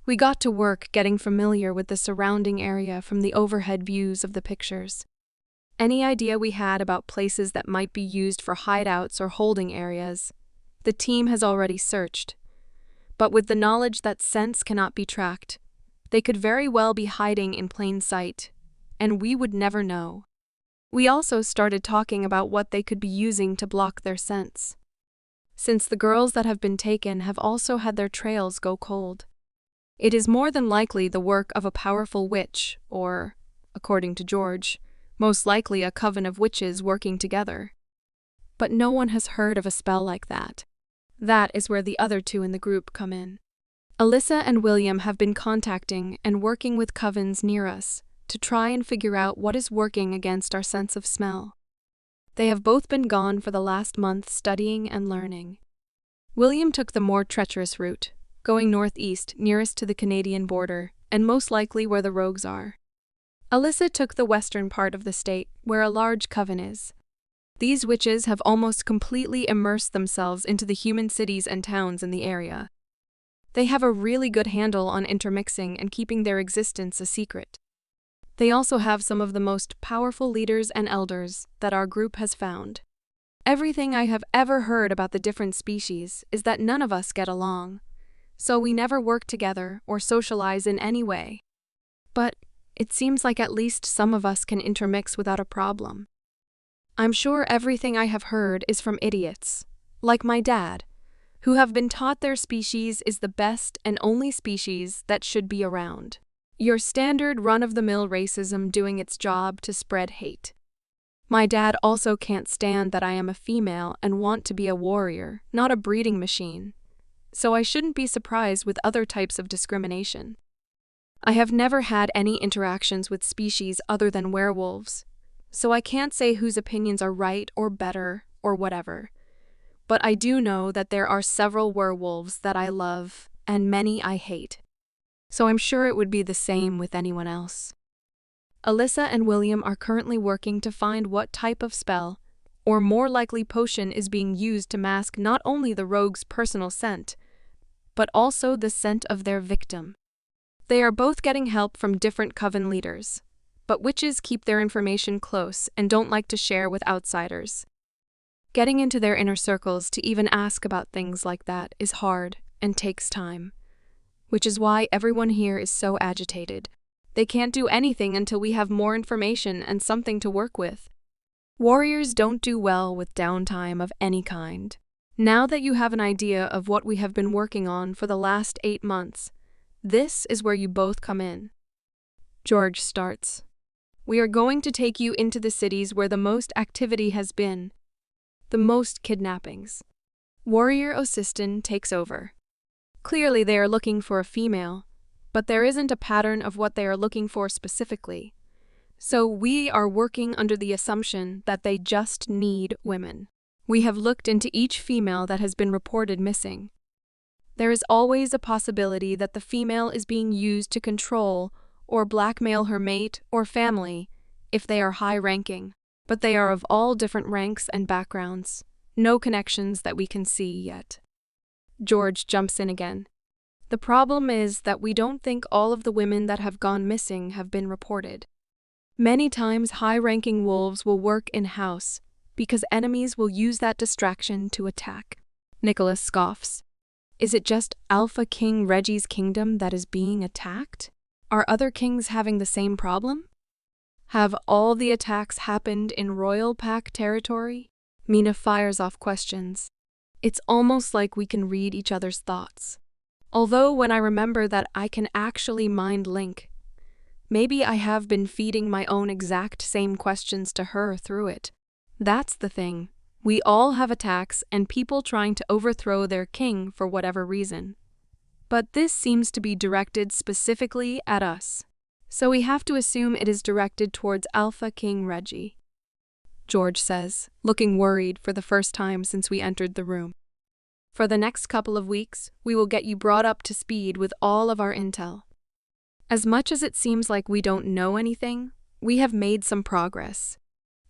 We got to work getting familiar with the surrounding area from the overhead views of the pictures. Any idea we had about places that might be used for hideouts or holding areas, the team has already searched. But with the knowledge that scents cannot be tracked, they could very well be hiding in plain sight, and we would never know. We also started talking about what they could be using to block their scents, since the girls that have been taken have also had their trails go cold. It is more than likely the work of a powerful witch, or, according to George, most likely a coven of witches working together. But no one has heard of a spell like that. That is where the other two in the group come in. Alyssa and William have been contacting and working with covens near us to try and figure out what is working against our sense of smell. They have both been gone for the last month studying and learning. William took the more treacherous route, going northeast nearest to the Canadian border and most likely where the rogues are. Alyssa took the western part of the state where a large coven is. These witches have almost completely immersed themselves into the human cities and towns in the area. They have a really good handle on intermixing and keeping their existence a secret. They also have some of the most powerful leaders and elders that our group has found. Everything I have ever heard about the different species is that none of us get along, so we never work together or socialize in any way. But it seems like at least some of us can intermix without a problem. I'm sure everything I have heard is from idiots, like my dad, who have been taught their species is the best and only species that should be around. Your standard run-of-the-mill racism doing its job to spread hate. My dad also can't stand that I am a female and want to be a warrior, not a breeding machine. So I shouldn't be surprised with other types of discrimination. I have never had any interactions with species other than werewolves, so I can't say whose opinions are right or better or whatever. But I do know that there are several werewolves that I love and many I hate. So I'm sure it would be the same with anyone else. Alyssa and William are currently working to find what type of spell, or more likely potion, is being used to mask not only the rogue's personal scent, but also the scent of their victim. They are both getting help from different coven leaders, but witches keep their information close and don't like to share with outsiders. Getting into their inner circles to even ask about things like that is hard and takes time, which is why everyone here is so agitated. They can't do anything until we have more information and something to work with. Warriors don't do well with downtime of any kind. Now that you have an idea of what we have been working on for the last 8 months, this is where you both come in. George starts. We are going to take you into the cities where the most activity has been, the most kidnappings. Warrior Osistan takes over. Clearly they are looking for a female, but there isn't a pattern of what they are looking for specifically. So we are working under the assumption that they just need women. We have looked into each female that has been reported missing. There is always a possibility that the female is being used to control or blackmail her mate or family if they are high-ranking, but they are of all different ranks and backgrounds. No connections that we can see yet. George jumps in again. The problem is that we don't think all of the women that have gone missing have been reported. Many times high-ranking wolves will work in-house because enemies will use that distraction to attack. Nicholas scoffs. Is it just Alpha King Reggie's kingdom that is being attacked? Are other kings having the same problem? Have all the attacks happened in Royal Pack territory? Mina fires off questions. It's almost like we can read each other's thoughts. Although when I remember that I can actually mind link, maybe I have been feeding my own exact same questions to her through it. That's the thing. We all have attacks and people trying to overthrow their king for whatever reason. But this seems to be directed specifically at us. So we have to assume it is directed towards Alpha King Reggie. George says, looking worried for the first time since we entered the room. For the next couple of weeks, we will get you brought up to speed with all of our intel. As much as it seems like we don't know anything, we have made some progress.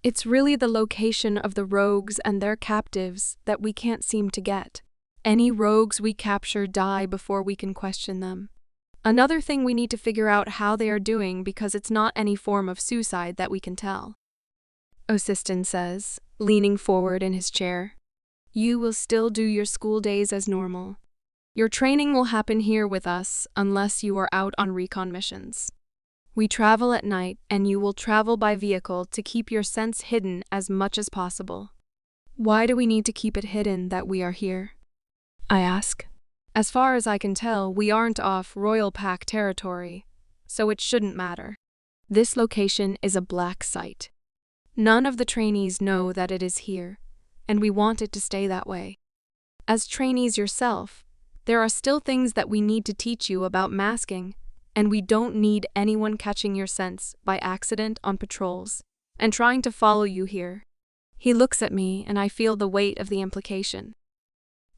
It's really the location of the rogues and their captives that we can't seem to get. Any rogues we capture die before we can question them. Another thing, we need to figure out how they are doing because it's not any form of suicide that we can tell. Osiston says, leaning forward in his chair. You will still do your school days as normal. Your training will happen here with us unless you are out on recon missions. We travel at night and you will travel by vehicle to keep your sense hidden as much as possible. Why do we need to keep it hidden that we are here? I ask. As far as I can tell, we aren't off Royal Pack territory, so it shouldn't matter. This location is a black site. None of the trainees know that it is here, and we want it to stay that way. As trainees yourself, there are still things that we need to teach you about masking, and we don't need anyone catching your sense by accident on patrols and trying to follow you here. He looks at me and I feel the weight of the implication.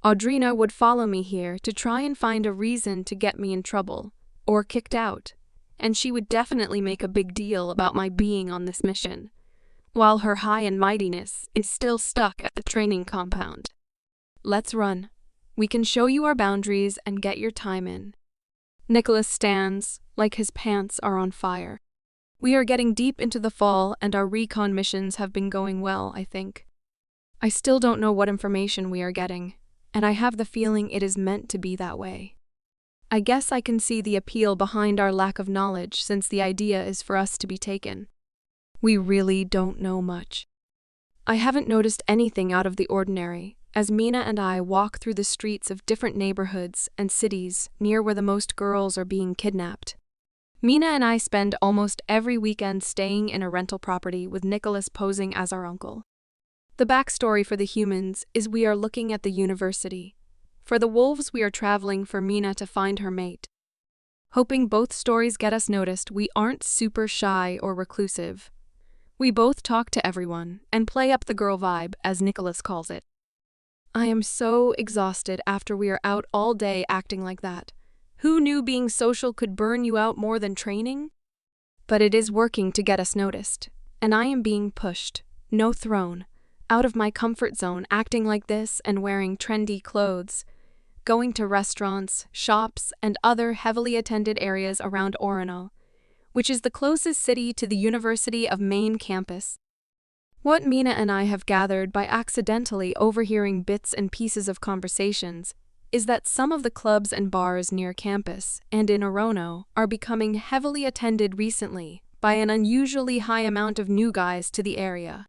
Audrina would follow me here to try and find a reason to get me in trouble or kicked out, and she would definitely make a big deal about my being on this mission, while her high and mightiness is still stuck at the training compound. Let's run. We can show you our boundaries and get your time in. Nicholas stands like his pants are on fire. We are getting deep into the fall and our recon missions have been going well, I think. I still don't know what information we are getting, and I have the feeling it is meant to be that way. I guess I can see the appeal behind our lack of knowledge since the idea is for us to be taken. We really don't know much. I haven't noticed anything out of the ordinary as Mina and I walk through the streets of different neighborhoods and cities near where the most girls are being kidnapped. Mina and I spend almost every weekend staying in a rental property with Nicholas posing as our uncle. The backstory for the humans is we are looking at the university. For the wolves, we are traveling for Mina to find her mate. Hoping both stories get us noticed, we aren't super shy or reclusive. We both talk to everyone and play up the girl vibe, as Nicholas calls it. I am so exhausted after we are out all day acting like that. Who knew being social could burn you out more than training? But it is working to get us noticed, and I am being pushed, no thrown, out of my comfort zone acting like this and wearing trendy clothes, going to restaurants, shops, and other heavily attended areas around Orono, which is the closest city to the University of Maine campus. What Mina and I have gathered by accidentally overhearing bits and pieces of conversations is that some of the clubs and bars near campus and in Orono are becoming heavily attended recently by an unusually high amount of new guys to the area.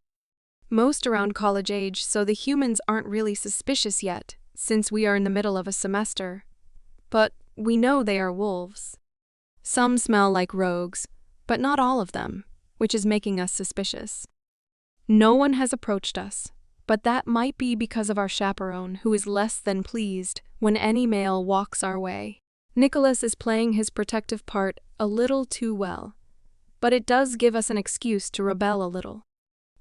Most around college age, so the humans aren't really suspicious yet, since we are in the middle of a semester. But we know they are wolves. Some smell like rogues, but not all of them, which is making us suspicious. No one has approached us, but that might be because of our chaperone, who is less than pleased when any male walks our way. Nicholas is playing his protective part a little too well, but it does give us an excuse to rebel a little.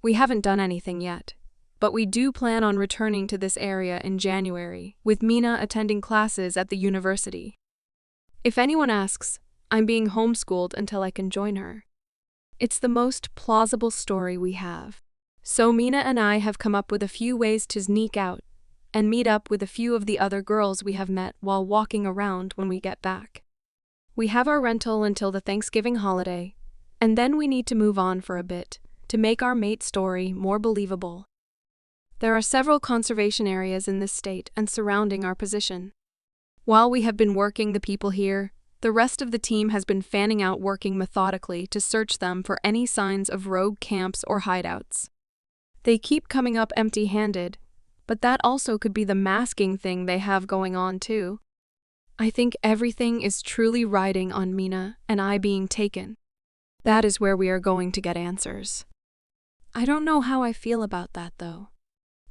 We haven't done anything yet, but we do plan on returning to this area in January, with Mina attending classes at the university. If anyone asks, I'm being homeschooled until I can join her. It's the most plausible story we have. So Mina and I have come up with a few ways to sneak out and meet up with a few of the other girls we have met while walking around when we get back. We have our rental until the Thanksgiving holiday, and then we need to move on for a bit to make our mate story more believable. There are several conservation areas in this state and surrounding our position. While we have been working the people here, the rest of the team has been fanning out, working methodically to search them for any signs of rogue camps or hideouts. They keep coming up empty-handed, but that also could be the masking thing they have going on too. I think everything is truly riding on Mina and I being taken. That is where we are going to get answers. I don't know how I feel about that though.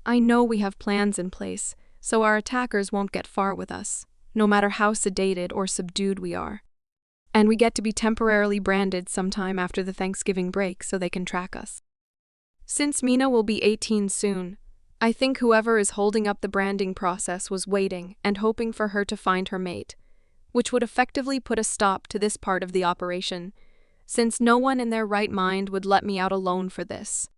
I know we have plans in place, so our attackers won't get far with us, no matter how sedated or subdued we are. And we get to be temporarily branded sometime after the Thanksgiving break so they can track us. Since Mina will be 18 soon, I think whoever is holding up the branding process was waiting and hoping for her to find her mate, which would effectively put a stop to this part of the operation, since no one in their right mind would let me out alone for this.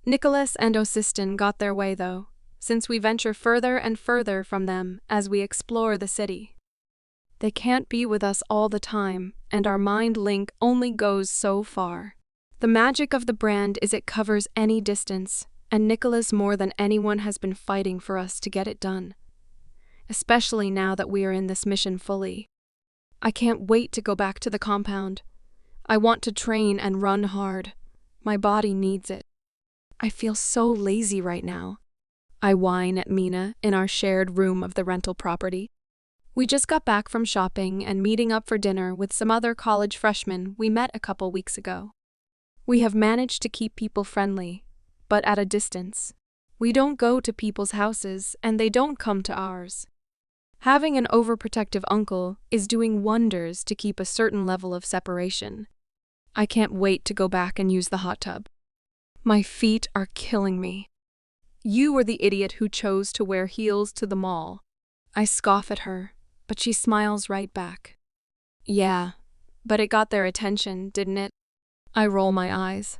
Nicholas and Osiston got their way though, since we venture further and further from them as we explore the city. They can't be with us all the time, and our mind link only goes so far. The magic of the brand is it covers any distance, and Nicholas more than anyone has been fighting for us to get it done. Especially now that we are in this mission fully. I can't wait to go back to the compound. I want to train and run hard. My body needs it. I feel so lazy right now. I whine at Mina in our shared room of the rental property. We just got back from shopping and meeting up for dinner with some other college freshmen we met a couple weeks ago. We have managed to keep people friendly, but at a distance. We don't go to people's houses and they don't come to ours. Having an overprotective uncle is doing wonders to keep a certain level of separation. I can't wait to go back and use the hot tub. My feet are killing me. You were the idiot who chose to wear heels to the mall. I scoff at her, but she smiles right back. Yeah, but it got their attention, didn't it? I roll my eyes.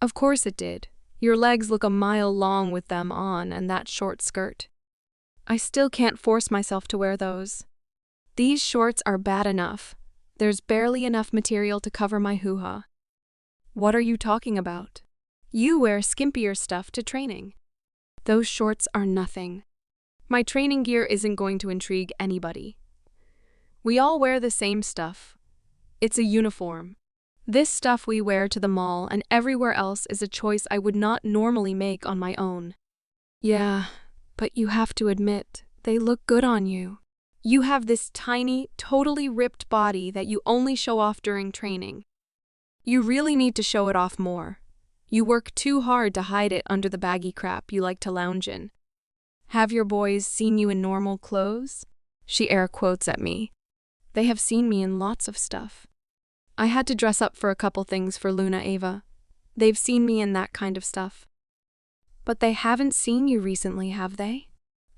Of course it did. Your legs look a mile long with them on and that short skirt. I still can't force myself to wear those. These shorts are bad enough. There's barely enough material to cover my hoo-ha. What are you talking about? You wear skimpier stuff to training. Those shorts are nothing. My training gear isn't going to intrigue anybody. We all wear the same stuff. It's a uniform. This stuff we wear to the mall and everywhere else is a choice I would not normally make on my own. Yeah, but you have to admit, they look good on you. You have this tiny, totally ripped body that you only show off during training. You really need to show it off more. You work too hard to hide it under the baggy crap you like to lounge in. Have your boys seen you in normal clothes? She air quotes at me. They have seen me in lots of stuff. I had to dress up for a couple things for Luna Ava. They've seen me in that kind of stuff. But they haven't seen you recently, have they?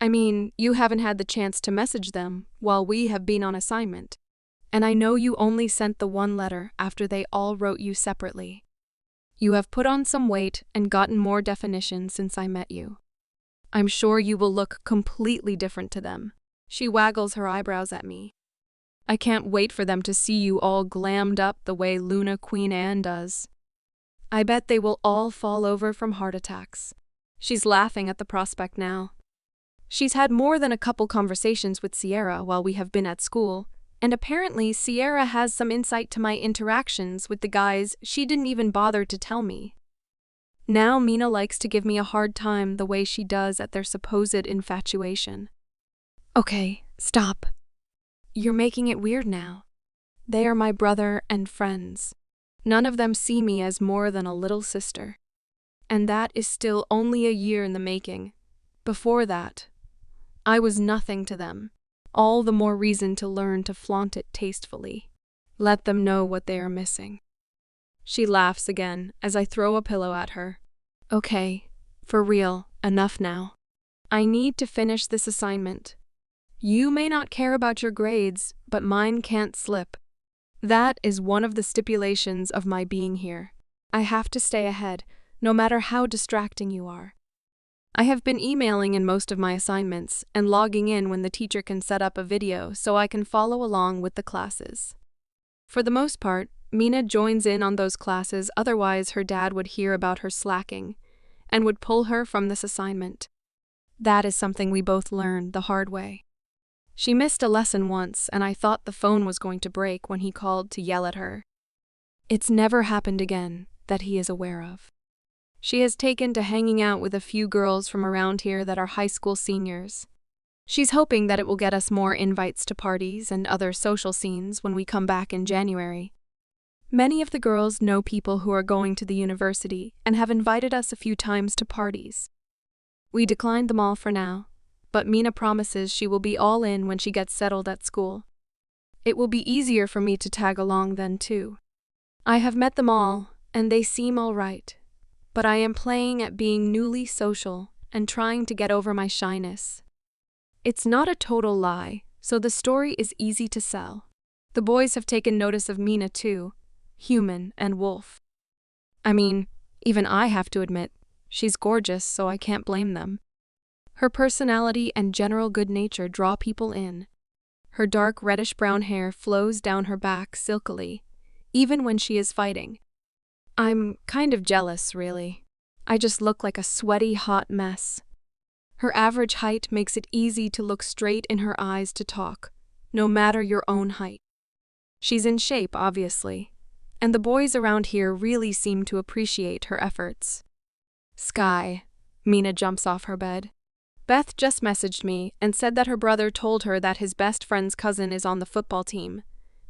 I mean, you haven't had the chance to message them while we have been on assignment. And I know you only sent the one letter after they all wrote you separately. You have put on some weight and gotten more definition since I met you. I'm sure you will look completely different to them. She waggles her eyebrows at me. I can't wait for them to see you all glammed up the way Luna Queen Anne does. I bet they will all fall over from heart attacks. She's laughing at the prospect now. She's had more than a couple conversations with Sierra while we have been at school, and apparently Sierra has some insight to my interactions with the guys she didn't even bother to tell me. Now Mina likes to give me a hard time the way she does at their supposed infatuation. Okay, stop. You're making it weird now. They are my brother and friends. None of them see me as more than a little sister. And that is still only a year in the making. Before that, I was nothing to them. All the more reason to learn to flaunt it tastefully. Let them know what they are missing. She laughs again as I throw a pillow at her. Okay, for real, enough now. I need to finish this assignment. You may not care about your grades, but mine can't slip. That is one of the stipulations of my being here. I have to stay ahead, no matter how distracting you are. I have been emailing in most of my assignments and logging in when the teacher can set up a video so I can follow along with the classes. For the most part, Mina joins in on those classes, otherwise her dad would hear about her slacking and would pull her from this assignment. That is something we both learned the hard way. She missed a lesson once, and I thought the phone was going to break when he called to yell at her. It's never happened again that he is aware of. She has taken to hanging out with a few girls from around here that are high school seniors. She's hoping that it will get us more invites to parties and other social scenes when we come back in January. Many of the girls know people who are going to the university and have invited us a few times to parties. We declined them all for now, but Mina promises she will be all in when she gets settled at school. It will be easier for me to tag along then too. I have met them all, and they seem all right, but I am playing at being newly social and trying to get over my shyness. It's not a total lie, so the story is easy to sell. The boys have taken notice of Mina too, Human and Wolf. I mean, even I have to admit, she's gorgeous, so I can't blame them. Her personality and general good nature draw people in. Her dark reddish-brown hair flows down her back silkily, even when she is fighting. I'm kind of jealous, really. I just look like a sweaty, hot mess. Her average height makes it easy to look straight in her eyes to talk, no matter your own height. She's in shape, obviously, and the boys around here really seem to appreciate her efforts. Sky. Mina jumps off her bed. Beth just messaged me and said that her brother told her that his best friend's cousin is on the football team,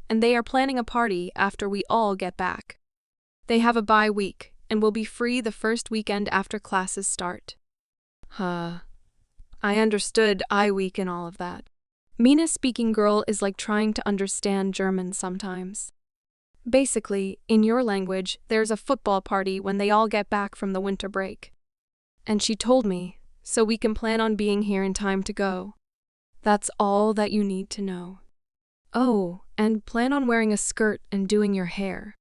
and they are planning a party after we all get back. They have a bye week and will be free the first weekend after classes start. I understood I week and all of that. Mina's speaking girl is like trying to understand German sometimes. Basically, in your language, there's a football party when they all get back from the winter break. And she told me, so we can plan on being here in time to go. That's all that you need to know. Oh, and plan on wearing a skirt and doing your hair.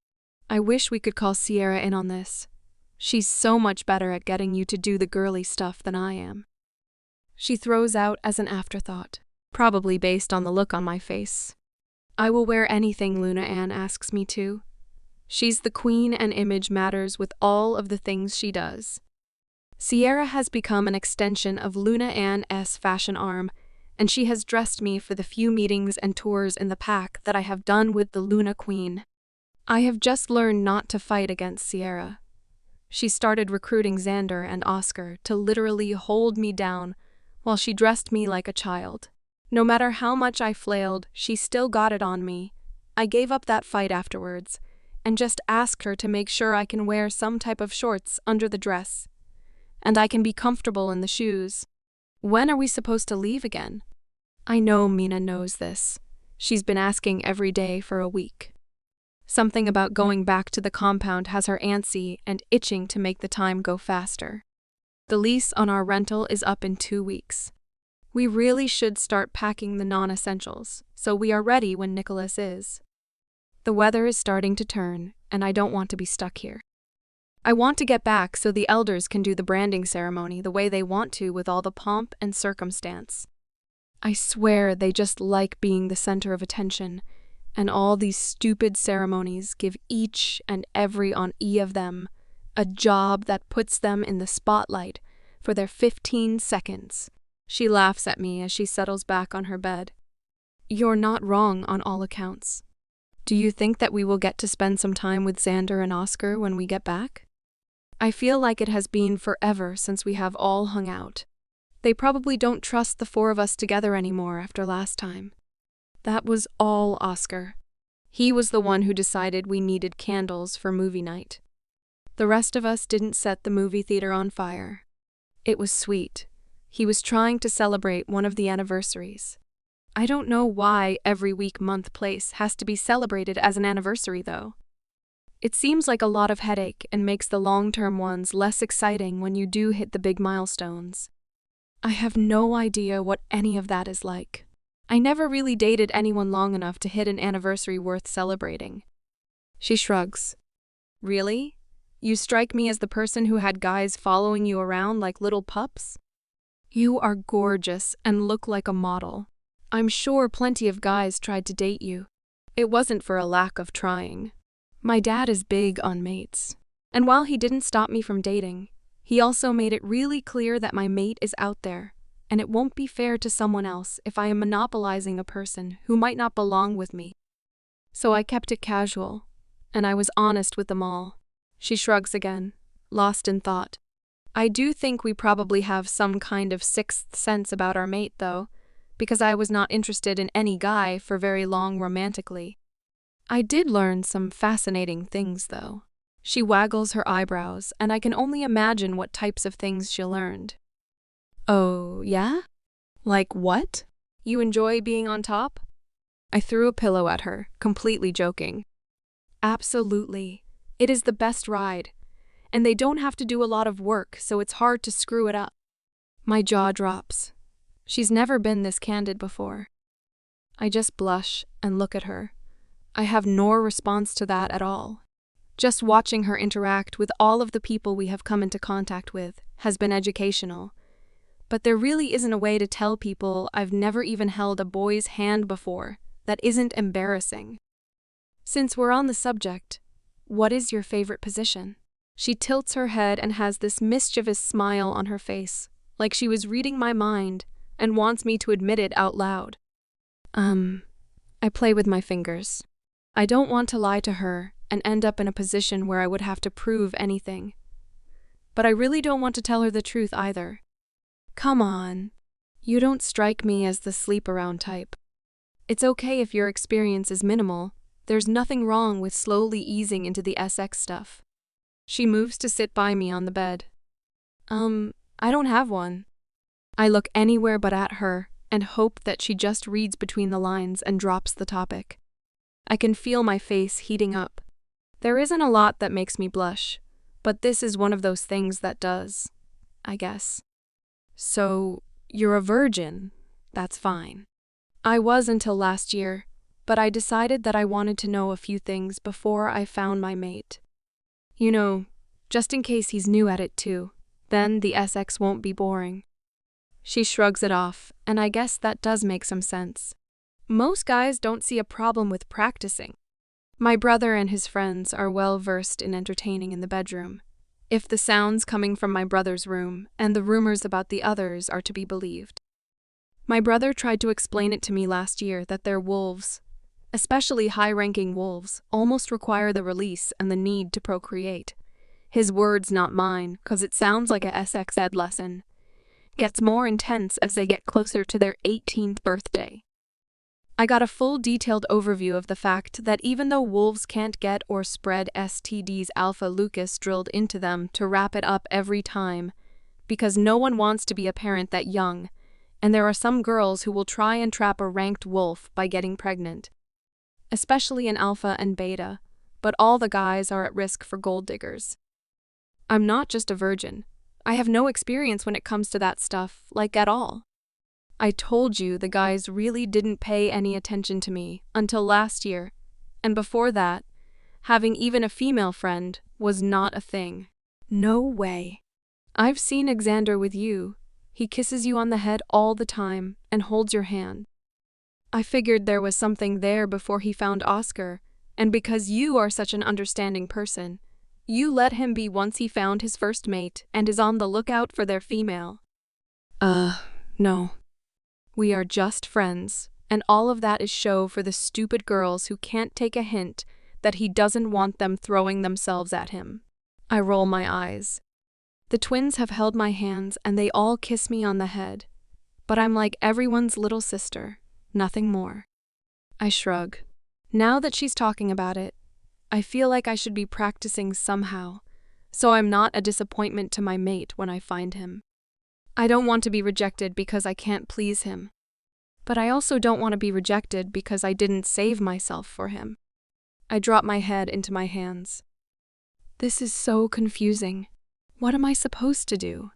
I wish we could call Sierra in on this. She's so much better at getting you to do the girly stuff than I am. She throws out as an afterthought, probably based on the look on my face. I will wear anything Luna Ann asks me to. She's the queen and image matters with all of the things she does. Sierra has become an extension of Luna Ann's fashion arm, and she has dressed me for the few meetings and tours in the pack that I have done with the Luna Queen. I have just learned not to fight against Sierra. She started recruiting Xander and Oscar to literally hold me down while she dressed me like a child. No matter how much I flailed, she still got it on me. I gave up that fight afterwards and just asked her to make sure I can wear some type of shorts under the dress, and I can be comfortable in the shoes. When are we supposed to leave again? I know Mina knows this. She's been asking every day for a week. Something about going back to the compound has her antsy and itching to make the time go faster. The lease on our rental is up in 2 weeks. We really should start packing the non-essentials, so we are ready when Nicholas is. The weather is starting to turn, and I don't want to be stuck here. I want to get back so the elders can do the branding ceremony the way they want to with all the pomp and circumstance. I swear they just like being the center of attention, and all these stupid ceremonies give each and every on E of them a job that puts them in the spotlight for their 15 seconds. She laughs at me as she settles back on her bed. You're not wrong on all accounts. Do you think that we will get to spend some time with Xander and Oscar when we get back? I feel like it has been forever since we have all hung out. They probably don't trust the 4 of us together anymore after last time. That was all Oscar. He was the one who decided we needed candles for movie night. The rest of us didn't set the movie theater on fire. It was sweet. He was trying to celebrate one of the anniversaries. I don't know why every week-month place has to be celebrated as an anniversary, though. It seems like a lot of headache and makes the long-term ones less exciting when you do hit the big milestones. I have no idea what any of that is like. I never really dated anyone long enough to hit an anniversary worth celebrating. She shrugs. Really? You strike me as the person who had guys following you around like little pups? You are gorgeous and look like a model. I'm sure plenty of guys tried to date you. It wasn't for a lack of trying. My dad is big on mates. And while he didn't stop me from dating, he also made it really clear that my mate is out there, and it won't be fair to someone else if I am monopolizing a person who might not belong with me. So I kept it casual, and I was honest with them all. She shrugs again, lost in thought. I do think we probably have some kind of 6th sense about our mate, though, because I was not interested in any guy for very long romantically. I did learn some fascinating things, though. She waggles her eyebrows, and I can only imagine what types of things she learned. Oh, yeah? Like what? You enjoy being on top? I threw a pillow at her, completely joking. Absolutely. It is the best ride. And they don't have to do a lot of work, so it's hard to screw it up. My jaw drops. She's never been this candid before. I just blush and look at her. I have no response to that at all. Just watching her interact with all of the people we have come into contact with has been educational, But there really isn't a way to tell people I've never even held a boy's hand before that isn't embarrassing. Since we're on the subject, what is your favorite position? She tilts her head and has this mischievous smile on her face, like she was reading my mind and wants me to admit it out loud. I play with my fingers. I don't want to lie to her and end up in a position where I would have to prove anything. But I really don't want to tell her the truth either. Come on. You don't strike me as the sleep-around type. It's okay if your experience is minimal. There's nothing wrong with slowly easing into the SX stuff. She moves to sit by me on the bed. I don't have one. I look anywhere but at her and hope that she just reads between the lines and drops the topic. I can feel my face heating up. There isn't a lot that makes me blush, but this is one of those things that does, I guess. So, you're a virgin. That's fine. I was until last year, but I decided that I wanted to know a few things before I found my mate. You know, just in case he's new at it too, then the SX won't be boring. She shrugs it off, and I guess that does make some sense. Most guys don't see a problem with practicing. My brother and his friends are well versed in entertaining in the bedroom, if the sounds coming from my brother's room and the rumors about the others are to be believed. My brother tried to explain it to me last year that their wolves, especially high-ranking wolves, almost require the release and the need to procreate. His words, not mine, 'cause it sounds like a SX ed lesson. Gets more intense as they get closer to their 18th birthday. I got a full detailed overview of the fact that even though wolves can't get or spread STDs, Alpha Lucas drilled into them to wrap it up every time, because no one wants to be a parent that young, and there are some girls who will try and trap a ranked wolf by getting pregnant. Especially in Alpha and Beta, but all the guys are at risk for gold diggers. I'm not just a virgin. I have no experience when it comes to that stuff, like at all. I told you the guys really didn't pay any attention to me until last year, and before that, having even a female friend was not a thing. No way. I've seen Xander with you. He kisses you on the head all the time and holds your hand. I figured there was something there before he found Oscar, and because you are such an understanding person, you let him be once he found his first mate and is on the lookout for their female. No. We are just friends, and all of that is show for the stupid girls who can't take a hint that he doesn't want them throwing themselves at him. I roll my eyes. The twins have held my hands and they all kiss me on the head, but I'm like everyone's little sister, nothing more. I shrug. Now that she's talking about it, I feel like I should be practicing somehow, so I'm not a disappointment to my mate when I find him. I don't want to be rejected because I can't please him, but I also don't want to be rejected because I didn't save myself for him. I drop my head into my hands. This is so confusing. What am I supposed to do?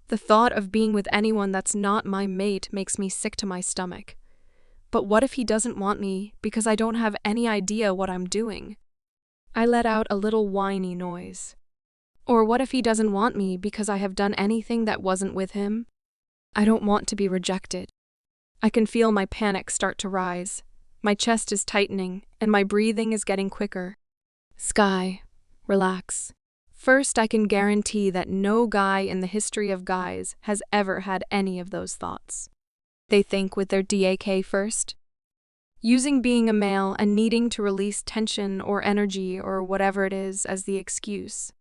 The thought of being with anyone that's not my mate makes me sick to my stomach. But what if he doesn't want me because I don't have any idea what I'm doing? I let out a little whiny noise. Or what if he doesn't want me because I have done anything that wasn't with him? I don't want to be rejected. I can feel my panic start to rise. My chest is tightening, and my breathing is getting quicker. Sky, relax. First, I can guarantee that no guy in the history of guys has ever had any of those thoughts. They think with their DAK first. Using being a male and needing to release tension or energy or whatever it is as the excuse.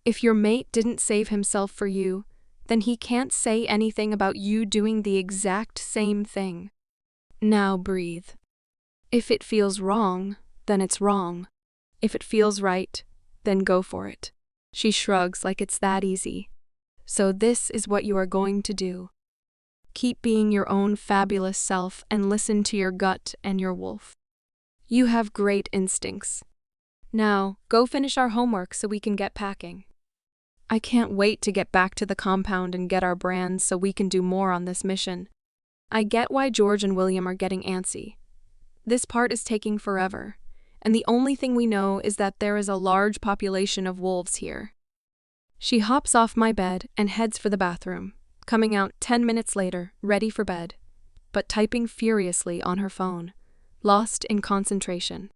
If your mate didn't save himself for you, then he can't say anything about you doing the exact same thing. Now breathe. If it feels wrong, then it's wrong. If it feels right, then go for it. She shrugs like it's that easy. So this is what you are going to do. Keep being your own fabulous self and listen to your gut and your wolf. You have great instincts. Now, go finish our homework so we can get packing. I can't wait to get back to the compound and get our brands so we can do more on this mission. I get why George and William are getting antsy. This part is taking forever, and the only thing we know is that there is a large population of wolves here. She hops off my bed and heads for the bathroom, coming out 10 minutes later, ready for bed, but typing furiously on her phone, lost in concentration.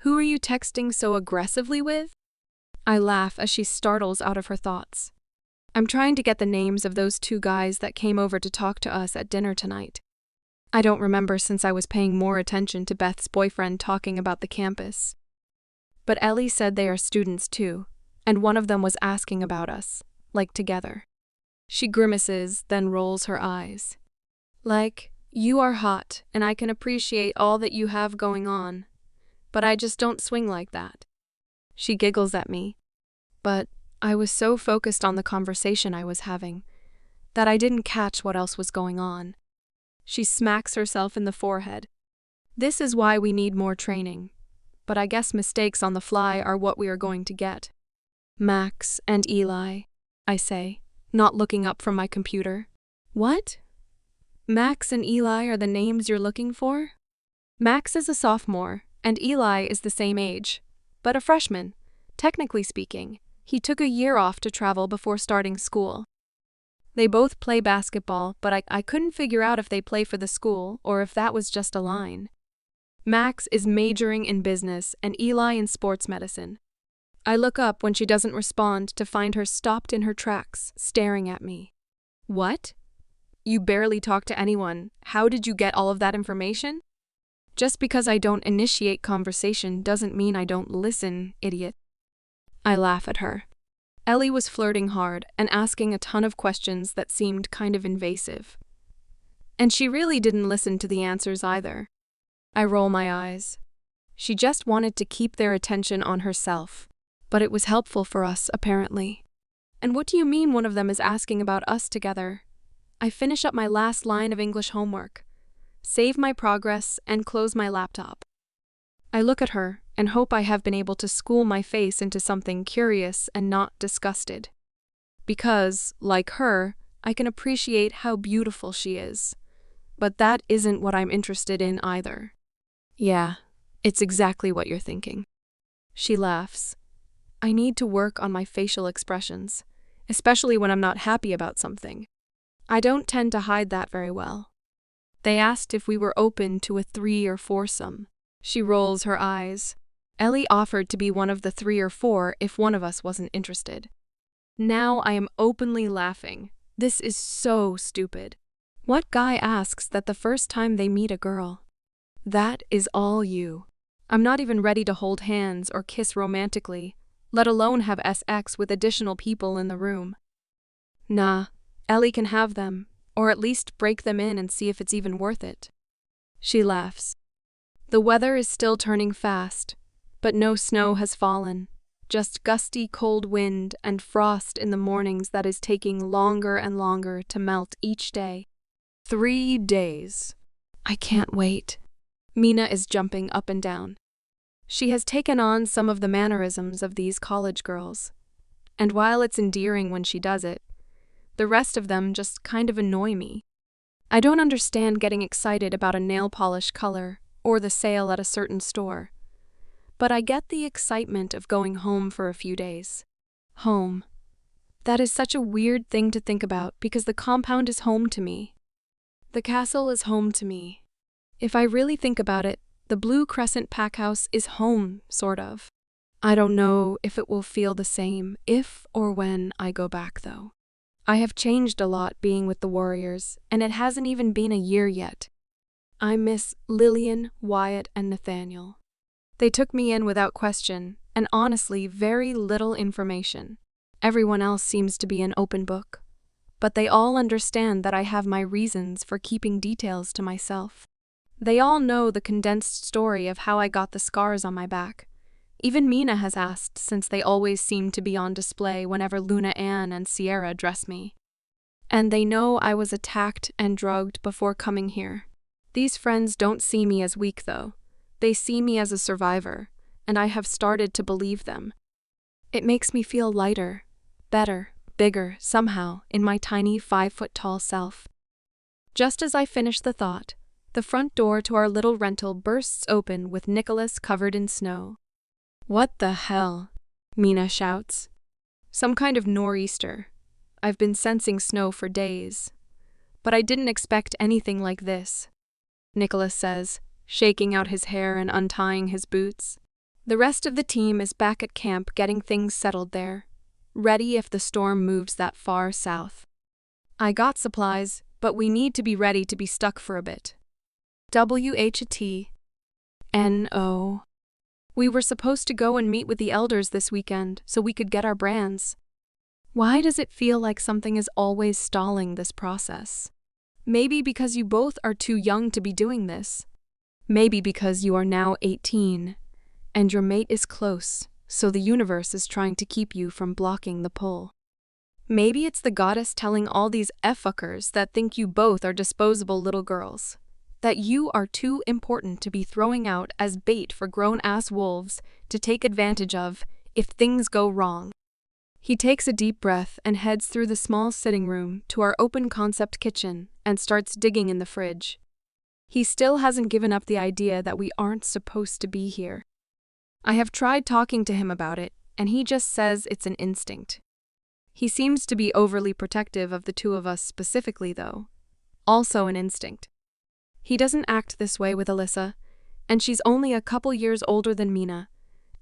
"Who are you texting so aggressively with?" I laugh as she startles out of her thoughts. "I'm trying to get the names of those 2 guys that came over to talk to us at dinner tonight." I don't remember since I was paying more attention to Beth's boyfriend talking about the campus. But Ellie said they are students too, and one of them was asking about us, like together. She grimaces, then rolls her eyes. Like, "You are hot, and I can appreciate all that you have going on, but I just don't swing like that." She giggles at me, but I was so focused on the conversation I was having that I didn't catch what else was going on. She smacks herself in the forehead. "This is why we need more training, but I guess mistakes on the fly are what we are going to get." "Max and Eli," I say, not looking up from my computer. "What? Max and Eli are the names you're looking for?" Max is a sophomore, and Eli is the same age, but a freshman. Technically speaking, he took a year off to travel before starting school. They both play basketball, but I couldn't figure out if they play for the school or if that was just a line. Max is majoring in business and Eli in sports medicine. I look up when she doesn't respond to find her stopped in her tracks, staring at me. "What? You barely talk to anyone. How did you get all of that information?" "Just because I don't initiate conversation doesn't mean I don't listen, idiot." I laugh at her. Ellie was flirting hard and asking a ton of questions that seemed kind of invasive. And she really didn't listen to the answers either. I roll my eyes. She just wanted to keep their attention on herself, but it was helpful for us, apparently. "And what do you mean one of them is asking about us together?" I finish up my last line of English homework, save my progress, and close my laptop. I look at her and hope I have been able to school my face into something curious and not disgusted. Because, like her, I can appreciate how beautiful she is. But that isn't what I'm interested in either. "Yeah, it's exactly what you're thinking." She laughs. I need to work on my facial expressions, especially when I'm not happy about something. I don't tend to hide that very well. They asked if we were open to a 3 or 4-some. She rolls her eyes. Ellie offered to be one of the 3 or 4 if one of us wasn't interested. Now I am openly laughing. This is so stupid. What guy asks that the first time they meet a girl? That is all you. I'm not even ready to hold hands or kiss romantically, let alone have sex with additional people in the room. Nah, Ellie can have them, or at least break them in and see if it's even worth it. She laughs. The weather is still turning fast, but no snow has fallen. Just gusty cold wind and frost in the mornings that is taking longer and longer to melt each day. 3 days. I can't wait. Mina is jumping up and down. She has taken on some of the mannerisms of these college girls, and while it's endearing when she does it, the rest of them just kind of annoy me. I don't understand getting excited about a nail polish color or the sale at a certain store, but I get the excitement of going home for a few days. Home. That is such a weird thing to think about because the compound is home to me. The castle is home to me. If I really think about it, the Blue Crescent Packhouse is home, sort of. I don't know if it will feel the same if or when I go back, though. I have changed a lot being with the Warriors, and it hasn't even been a year yet. I miss Lillian, Wyatt, and Nathaniel. They took me in without question, and honestly, very little information. Everyone else seems to be an open book, but they all understand that I have my reasons for keeping details to myself. They all know the condensed story of how I got the scars on my back. Even Mina has asked, since they always seem to be on display whenever Luna Ann and Sierra dress me. And they know I was attacked and drugged before coming here. These friends don't see me as weak, though. They see me as a survivor, and I have started to believe them. It makes me feel lighter, better, bigger, somehow, in my tiny 5-foot-tall self. Just as I finish the thought, the front door to our little rental bursts open with Nicholas covered in snow. "What the hell?" Mina shouts. "Some kind of nor'easter. I've been sensing snow for days. But I didn't expect anything like this, Nicholas says, shaking out his hair and untying his boots. The rest of the team is back at camp getting things settled there, ready if the storm moves that far south. I got supplies, but we need to be ready to be stuck for a bit. WHT.NO. We were supposed to go and meet with the elders this weekend so we could get our brands. Why does it feel like something is always stalling this process? Maybe because you both are too young to be doing this. Maybe because you are now 18, and your mate is close, so the universe is trying to keep you from blocking the pull. Maybe it's the goddess telling all these F-fuckers that think you both are disposable little girls, that you are too important to be throwing out as bait for grown-ass wolves to take advantage of if things go wrong. He takes a deep breath and heads through the small sitting room to our open-concept kitchen and starts digging in the fridge. He still hasn't given up the idea that we aren't supposed to be here. I have tried talking to him about it, and he just says it's an instinct. He seems to be overly protective of the two of us specifically, though. Also an instinct. He doesn't act this way with Alyssa, and she's only a couple years older than Mina,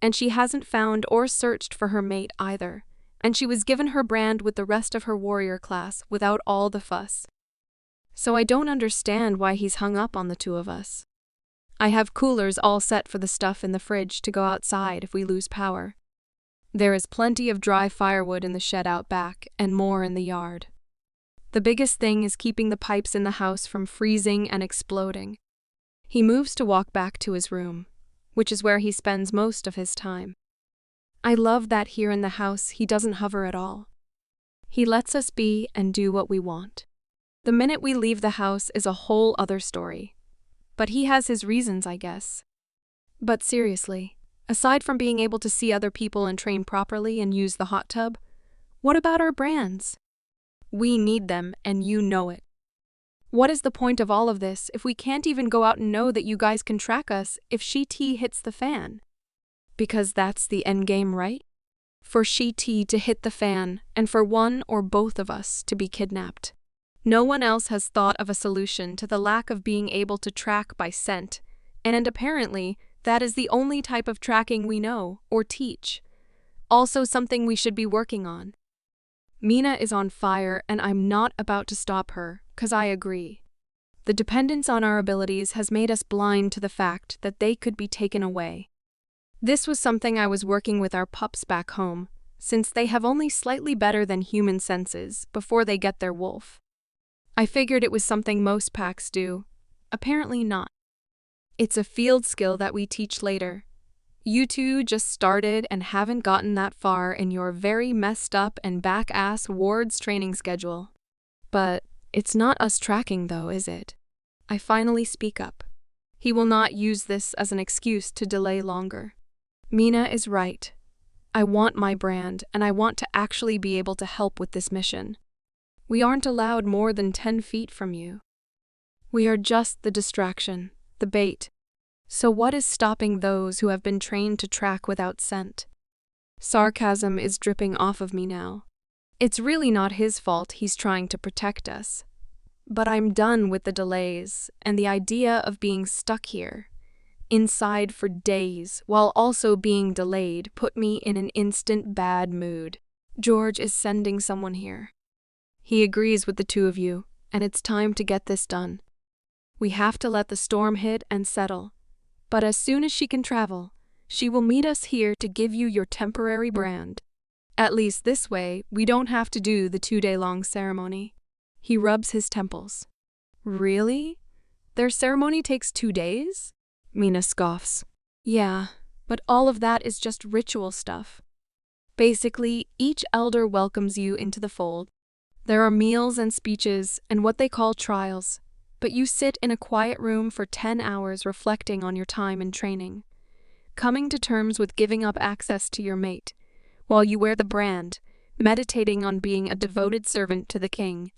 and she hasn't found or searched for her mate either, and she was given her brand with the rest of her warrior class without all the fuss. So I don't understand why he's hung up on the two of us. I have coolers all set for the stuff in the fridge to go outside if we lose power. There is plenty of dry firewood in the shed out back and more in the yard. The biggest thing is keeping the pipes in the house from freezing and exploding. He moves to walk back to his room, which is where he spends most of his time. I love that here in the house he doesn't hover at all. He lets us be and do what we want. The minute we leave the house is a whole other story. But he has his reasons, I guess. But seriously, aside from being able to see other people and train properly and use the hot tub, what about our brands? We need them, and you know it. What is the point of all of this if we can't even go out and know that you guys can track us if She-T hits the fan? Because that's the endgame, right? For She-T to hit the fan, and for one or both of us to be kidnapped. No one else has thought of a solution to the lack of being able to track by scent, and apparently that is the only type of tracking we know or teach. Also something we should be working on. Mina is on fire, and I'm not about to stop her, 'cause I agree. The dependence on our abilities has made us blind to the fact that they could be taken away. This was something I was working with our pups back home, since they have only slightly better than human senses before they get their wolf. I figured it was something most packs do. Apparently not. It's a field skill that we teach later. You two just started and haven't gotten that far in your very messed up and back-ass wards training schedule. But it's not us tracking though, is it? I finally speak up. He will not use this as an excuse to delay longer. Mina is right. I want my brand, and I want to actually be able to help with this mission. We aren't allowed more than 10 feet from you. We are just the distraction, the bait. So what is stopping those who have been trained to track without scent? Sarcasm is dripping off of me now. It's really not his fault he's trying to protect us. But I'm done with the delays and the idea of being stuck here, inside for days, while also being delayed put me in an instant bad mood. George is sending someone here. He agrees with the two of you, and it's time to get this done. We have to let the storm hit and settle. But as soon as she can travel, she will meet us here to give you your temporary brand. At least this way, we don't have to do the 2-day-long ceremony. He rubs his temples. Really? Their ceremony takes 2 days? Mina scoffs. Yeah, but all of that is just ritual stuff. Basically, each elder welcomes you into the fold. There are meals and speeches and what they call trials, but you sit in a quiet room for 10 hours reflecting on your time in training, coming to terms with giving up access to your mate, while you wear the brand, meditating on being a devoted servant to the king.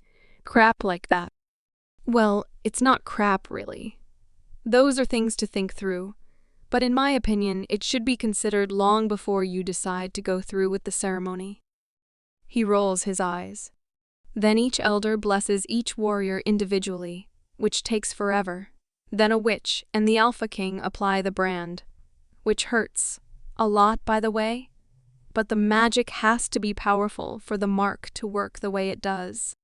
Crap like that. Well, it's not crap, really. Those are things to think through, but in my opinion, it should be considered long before you decide to go through with the ceremony. He rolls his eyes. Then each elder blesses each warrior individually, which takes forever. Then a witch and the Alpha King apply the brand, which hurts. A lot, by the way. But the magic has to be powerful for the mark to work the way it does.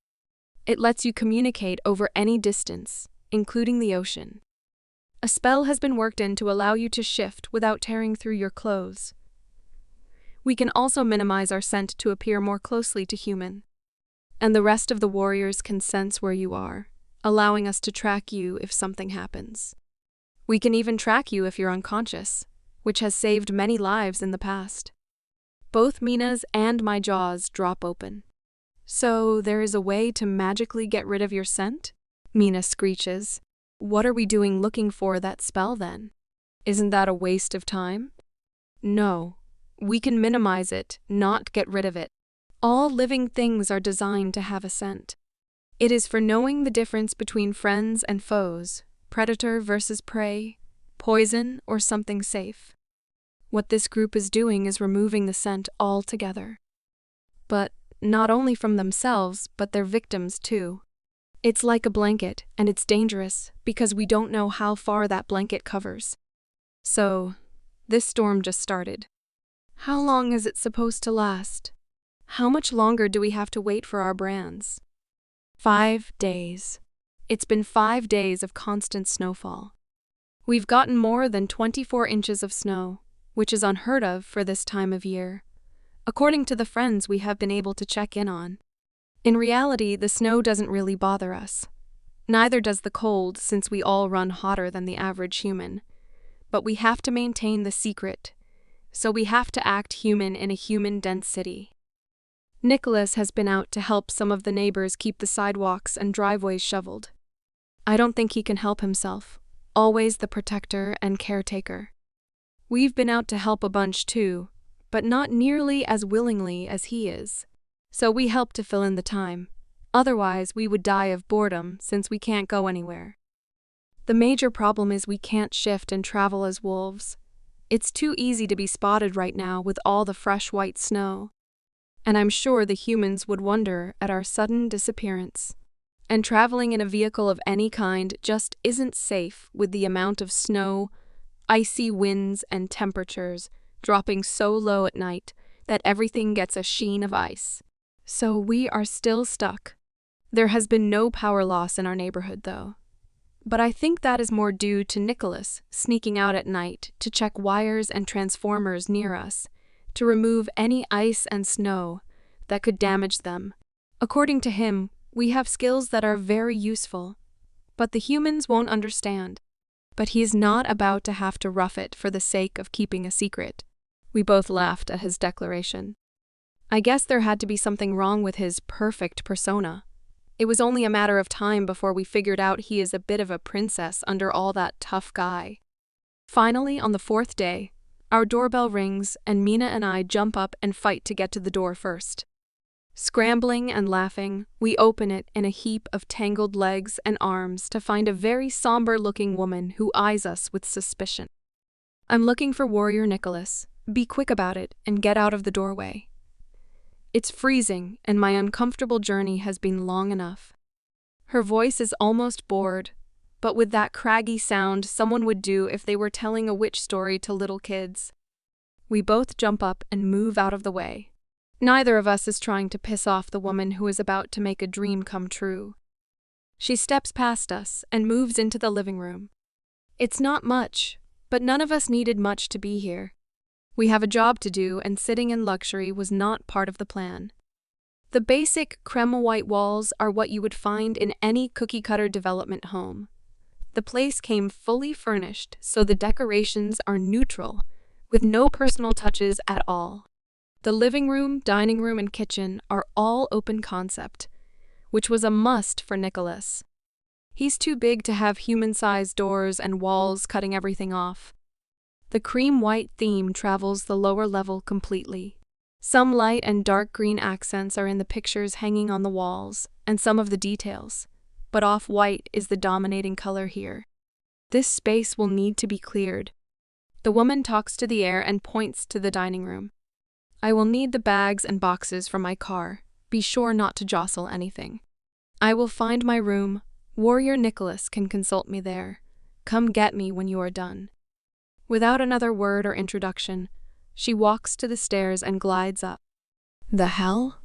It lets you communicate over any distance, including the ocean. A spell has been worked in to allow you to shift without tearing through your clothes. We can also minimize our scent to appear more closely to human. And the rest of the warriors can sense where you are, allowing us to track you if something happens. We can even track you if you're unconscious, which has saved many lives in the past. Both Mina's and my jaws drop open. So there is a way to magically get rid of your scent? Mina screeches. What are we doing looking for that spell then? Isn't that a waste of time? No. We can minimize it, not get rid of it. All living things are designed to have a scent. It is for knowing the difference between friends and foes, predator versus prey, poison or something safe. What this group is doing is removing the scent altogether. But not only from themselves, but their victims too. It's like a blanket, and it's dangerous because we don't know how far that blanket covers. So, this storm just started. How long is it supposed to last? How much longer do we have to wait for our brands? 5 days. It's been 5 days of constant snowfall. We've gotten more than 24 inches of snow, which is unheard of for this time of year, according to the friends we have been able to check in on. In reality, the snow doesn't really bother us. Neither does the cold, since we all run hotter than the average human. But we have to maintain the secret, so we have to act human in a human-dense city. Nicholas has been out to help some of the neighbors keep the sidewalks and driveways shoveled. I don't think he can help himself, always the protector and caretaker. We've been out to help a bunch too, but not nearly as willingly as he is. So we help to fill in the time. Otherwise, we would die of boredom since we can't go anywhere. The major problem is we can't shift and travel as wolves. It's too easy to be spotted right now with all the fresh white snow. And I'm sure the humans would wonder at our sudden disappearance. And traveling in a vehicle of any kind just isn't safe with the amount of snow, icy winds, and temperatures dropping so low at night that everything gets a sheen of ice. So we are still stuck. There has been no power loss in our neighborhood, though. But I think that is more due to Nicholas sneaking out at night to check wires and transformers near us, to remove any ice and snow that could damage them. According to him, we have skills that are very useful, but the humans won't understand. But he is not about to have to rough it for the sake of keeping a secret. We both laughed at his declaration. I guess there had to be something wrong with his perfect persona. It was only a matter of time before we figured out he is a bit of a princess under all that tough guy. Finally, on the 4th day, our doorbell rings and Mina and I jump up and fight to get to the door first. Scrambling and laughing, we open it in a heap of tangled legs and arms to find a very somber-looking woman who eyes us with suspicion. I'm looking for Warrior Nicholas. Be quick about it and get out of the doorway. It's freezing, and my uncomfortable journey has been long enough. Her voice is almost bored, but with that craggy sound someone would do if they were telling a witch story to little kids. We both jump up and move out of the way. Neither of us is trying to piss off the woman who is about to make a dream come true. She steps past us and moves into the living room. It's not much, but none of us needed much to be here. We have a job to do, and sitting in luxury was not part of the plan. The basic creme white walls are what you would find in any cookie-cutter development home. The place came fully furnished, so the decorations are neutral, with no personal touches at all. The living room, dining room, and kitchen are all open concept, which was a must for Nicholas. He's too big to have human-sized doors and walls cutting everything off. The cream white theme travels the lower level completely. Some light and dark green accents are in the pictures hanging on the walls, and some of the details, but off-white is the dominating color here. This space will need to be cleared. The woman talks to the air and points to the dining room. I will need the bags and boxes from my car. Be sure not to jostle anything. I will find my room. Warrior Nicholas can consult me there. Come get me when you are done." Without another word or introduction, she walks to the stairs and glides up. "The hell?"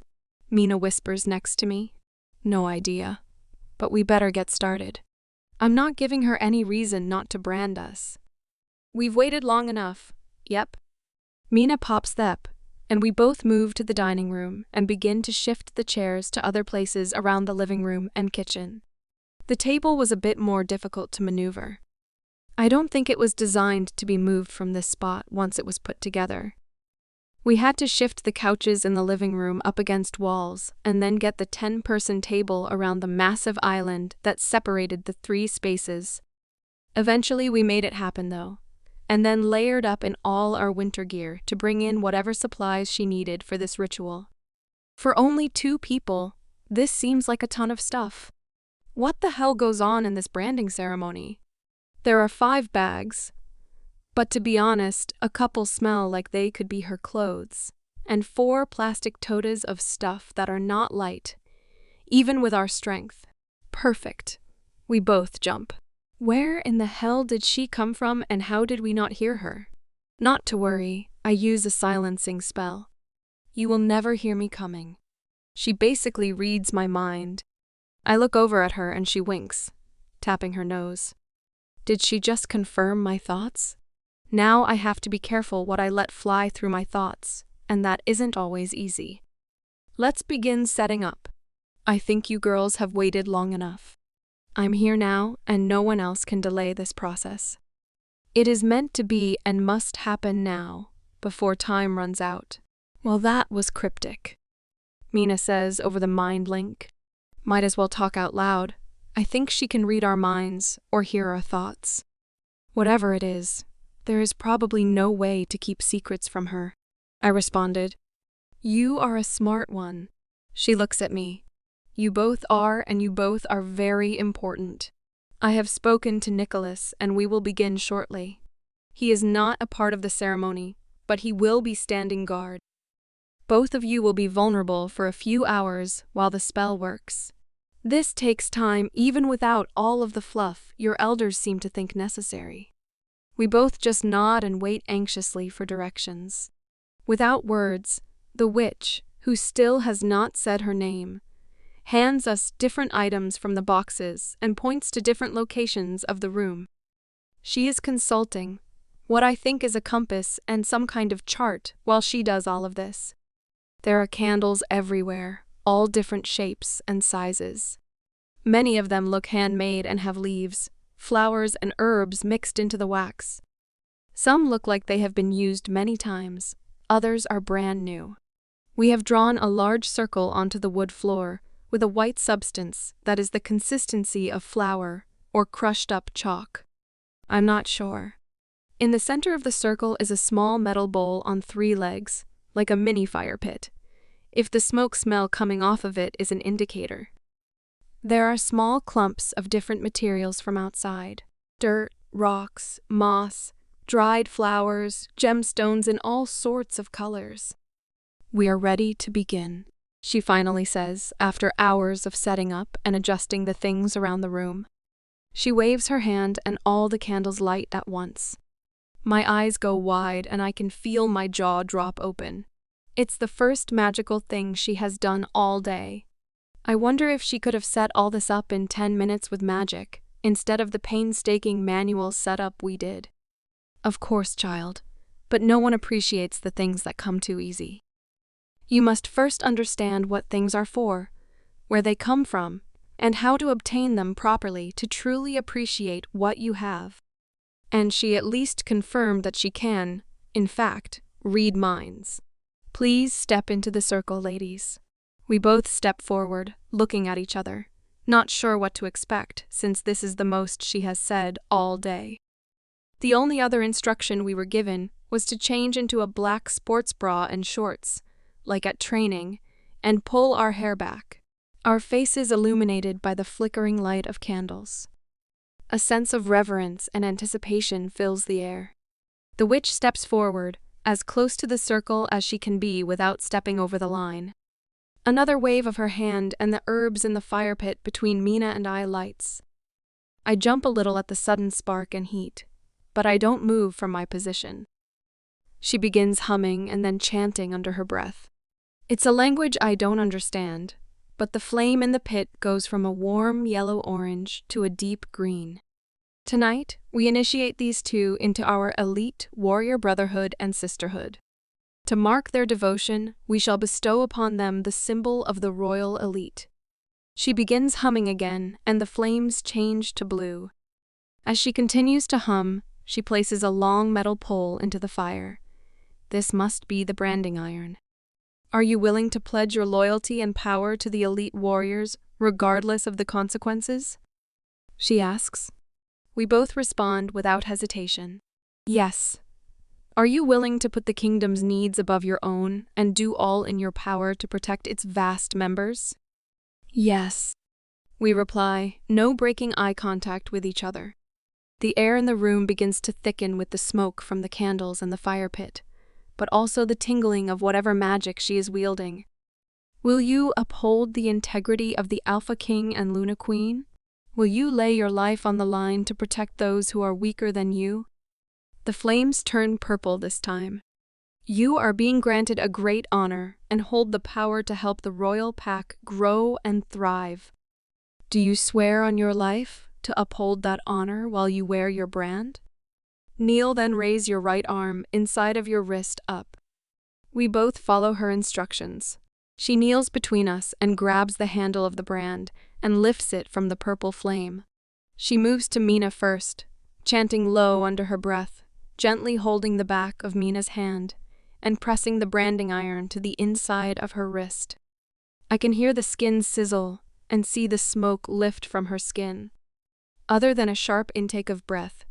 Mina whispers next to me. No idea. But we better get started. I'm not giving her any reason not to brand us. We've waited long enough. Yep. Mina pops the up, and we both move to the dining room and begin to shift the chairs to other places around the living room and kitchen. The table was a bit more difficult to maneuver. I don't think it was designed to be moved from this spot once it was put together. We had to shift the couches in the living room up against walls and then get the 10-person table around the massive island that separated the 3 spaces. Eventually we made it happen though, and then layered up in all our winter gear to bring in whatever supplies she needed for this ritual. For only 2 people, this seems like a ton of stuff. What the hell goes on in this branding ceremony? There are 5 bags, but to be honest, a couple smell like they could be her clothes, and 4 plastic totes of stuff that are not light, even with our strength. Perfect. We both jump. Where in the hell did she come from and how did we not hear her? Not to worry, I use a silencing spell. You will never hear me coming. She basically reads my mind. I look over at her and she winks, tapping her nose. Did she just confirm my thoughts? Now I have to be careful what I let fly through my thoughts, and that isn't always easy. Let's begin setting up. I think you girls have waited long enough. I'm here now, and no one else can delay this process. It is meant to be and must happen now, before time runs out. Well, that was cryptic. Mina says over the mind link. Might as well talk out loud. I think she can read our minds or hear our thoughts. Whatever it is, there is probably no way to keep secrets from her. I responded. You are a smart one. She looks at me. You both are, and you both are very important. I have spoken to Nicholas, and we will begin shortly. He is not a part of the ceremony, but he will be standing guard. Both of you will be vulnerable for a few hours while the spell works. This takes time even without all of the fluff your elders seem to think necessary. We both just nod and wait anxiously for directions. Without words, the witch, who still has not said her name, hands us different items from the boxes and points to different locations of the room. She is consulting what I think is a compass and some kind of chart while she does all of this. There are candles everywhere, all different shapes and sizes. Many of them look handmade and have leaves, flowers, and herbs mixed into the wax. Some look like they have been used many times, others are brand new. We have drawn a large circle onto the wood floor with a white substance that is the consistency of flour or crushed up chalk. I'm not sure. In the center of the circle is a small metal bowl on 3 legs, like a mini fire pit, if the smoke smell coming off of it is an indicator. There are small clumps of different materials from outside: dirt, rocks, moss, dried flowers, gemstones in all sorts of colors. We are ready to begin, she finally says after hours of setting up and adjusting the things around the room. She waves her hand and all the candles light at once. My eyes go wide and I can feel my jaw drop open. It's the first magical thing she has done all day. I wonder if she could have set all this up in 10 minutes with magic, instead of the painstaking manual setup we did. Of course, child, but no one appreciates the things that come too easy. You must first understand what things are for, where they come from, and how to obtain them properly to truly appreciate what you have. And she at least confirmed that she can, in fact, read minds. Please step into the circle, ladies. We both step forward, looking at each other, not sure what to expect since this is the most she has said all day. The only other instruction we were given was to change into a black sports bra and shorts, like at training, and pull our hair back, our faces illuminated by the flickering light of candles. A sense of reverence and anticipation fills the air. The witch steps forward, as close to the circle as she can be without stepping over the line. Another wave of her hand and the herbs in the fire pit between Mina and I lights. I jump a little at the sudden spark and heat, but I don't move from my position. She begins humming and then chanting under her breath. It's a language I don't understand, but the flame in the pit goes from a warm yellow-orange to a deep green. Tonight, we initiate these two into our elite warrior brotherhood and sisterhood. To mark their devotion, we shall bestow upon them the symbol of the royal elite. She begins humming again, and the flames change to blue. As she continues to hum, she places a long metal pole into the fire. This must be the branding iron. Are you willing to pledge your loyalty and power to the elite warriors, regardless of the consequences? She asks. We both respond without hesitation. Yes. Are you willing to put the kingdom's needs above your own and do all in your power to protect its vast members? Yes. We reply, no breaking eye contact with each other. The air in the room begins to thicken with the smoke from the candles and the fire pit, but also the tingling of whatever magic she is wielding. Will you uphold the integrity of the Alpha King and Luna Queen? Will you lay your life on the line to protect those who are weaker than you? The flames turn purple this time. You are being granted a great honor and hold the power to help the royal pack grow and thrive. Do you swear on your life to uphold that honor while you wear your brand? Kneel, then raise your right arm inside of your wrist up. We both follow her instructions. She kneels between us and grabs the handle of the brand and lifts it from the purple flame. She moves to Mina first, chanting low under her breath, gently holding the back of Mina's hand and pressing the branding iron to the inside of her wrist. I can hear the skin sizzle and see the smoke lift from her skin. Other than a sharp intake of breath,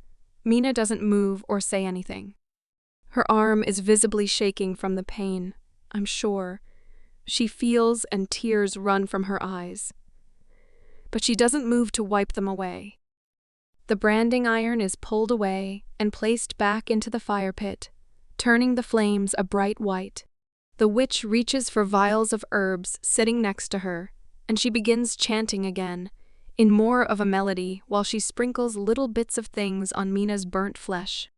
Mina doesn't move or say anything. Her arm is visibly shaking from the pain, I'm sure. She feels and tears run from her eyes. But she doesn't move to wipe them away. The branding iron is pulled away and placed back into the fire pit, turning the flames a bright white. The witch reaches for vials of herbs sitting next to her, and she begins chanting again, in more of a melody, while she sprinkles little bits of things on Mina's burnt flesh.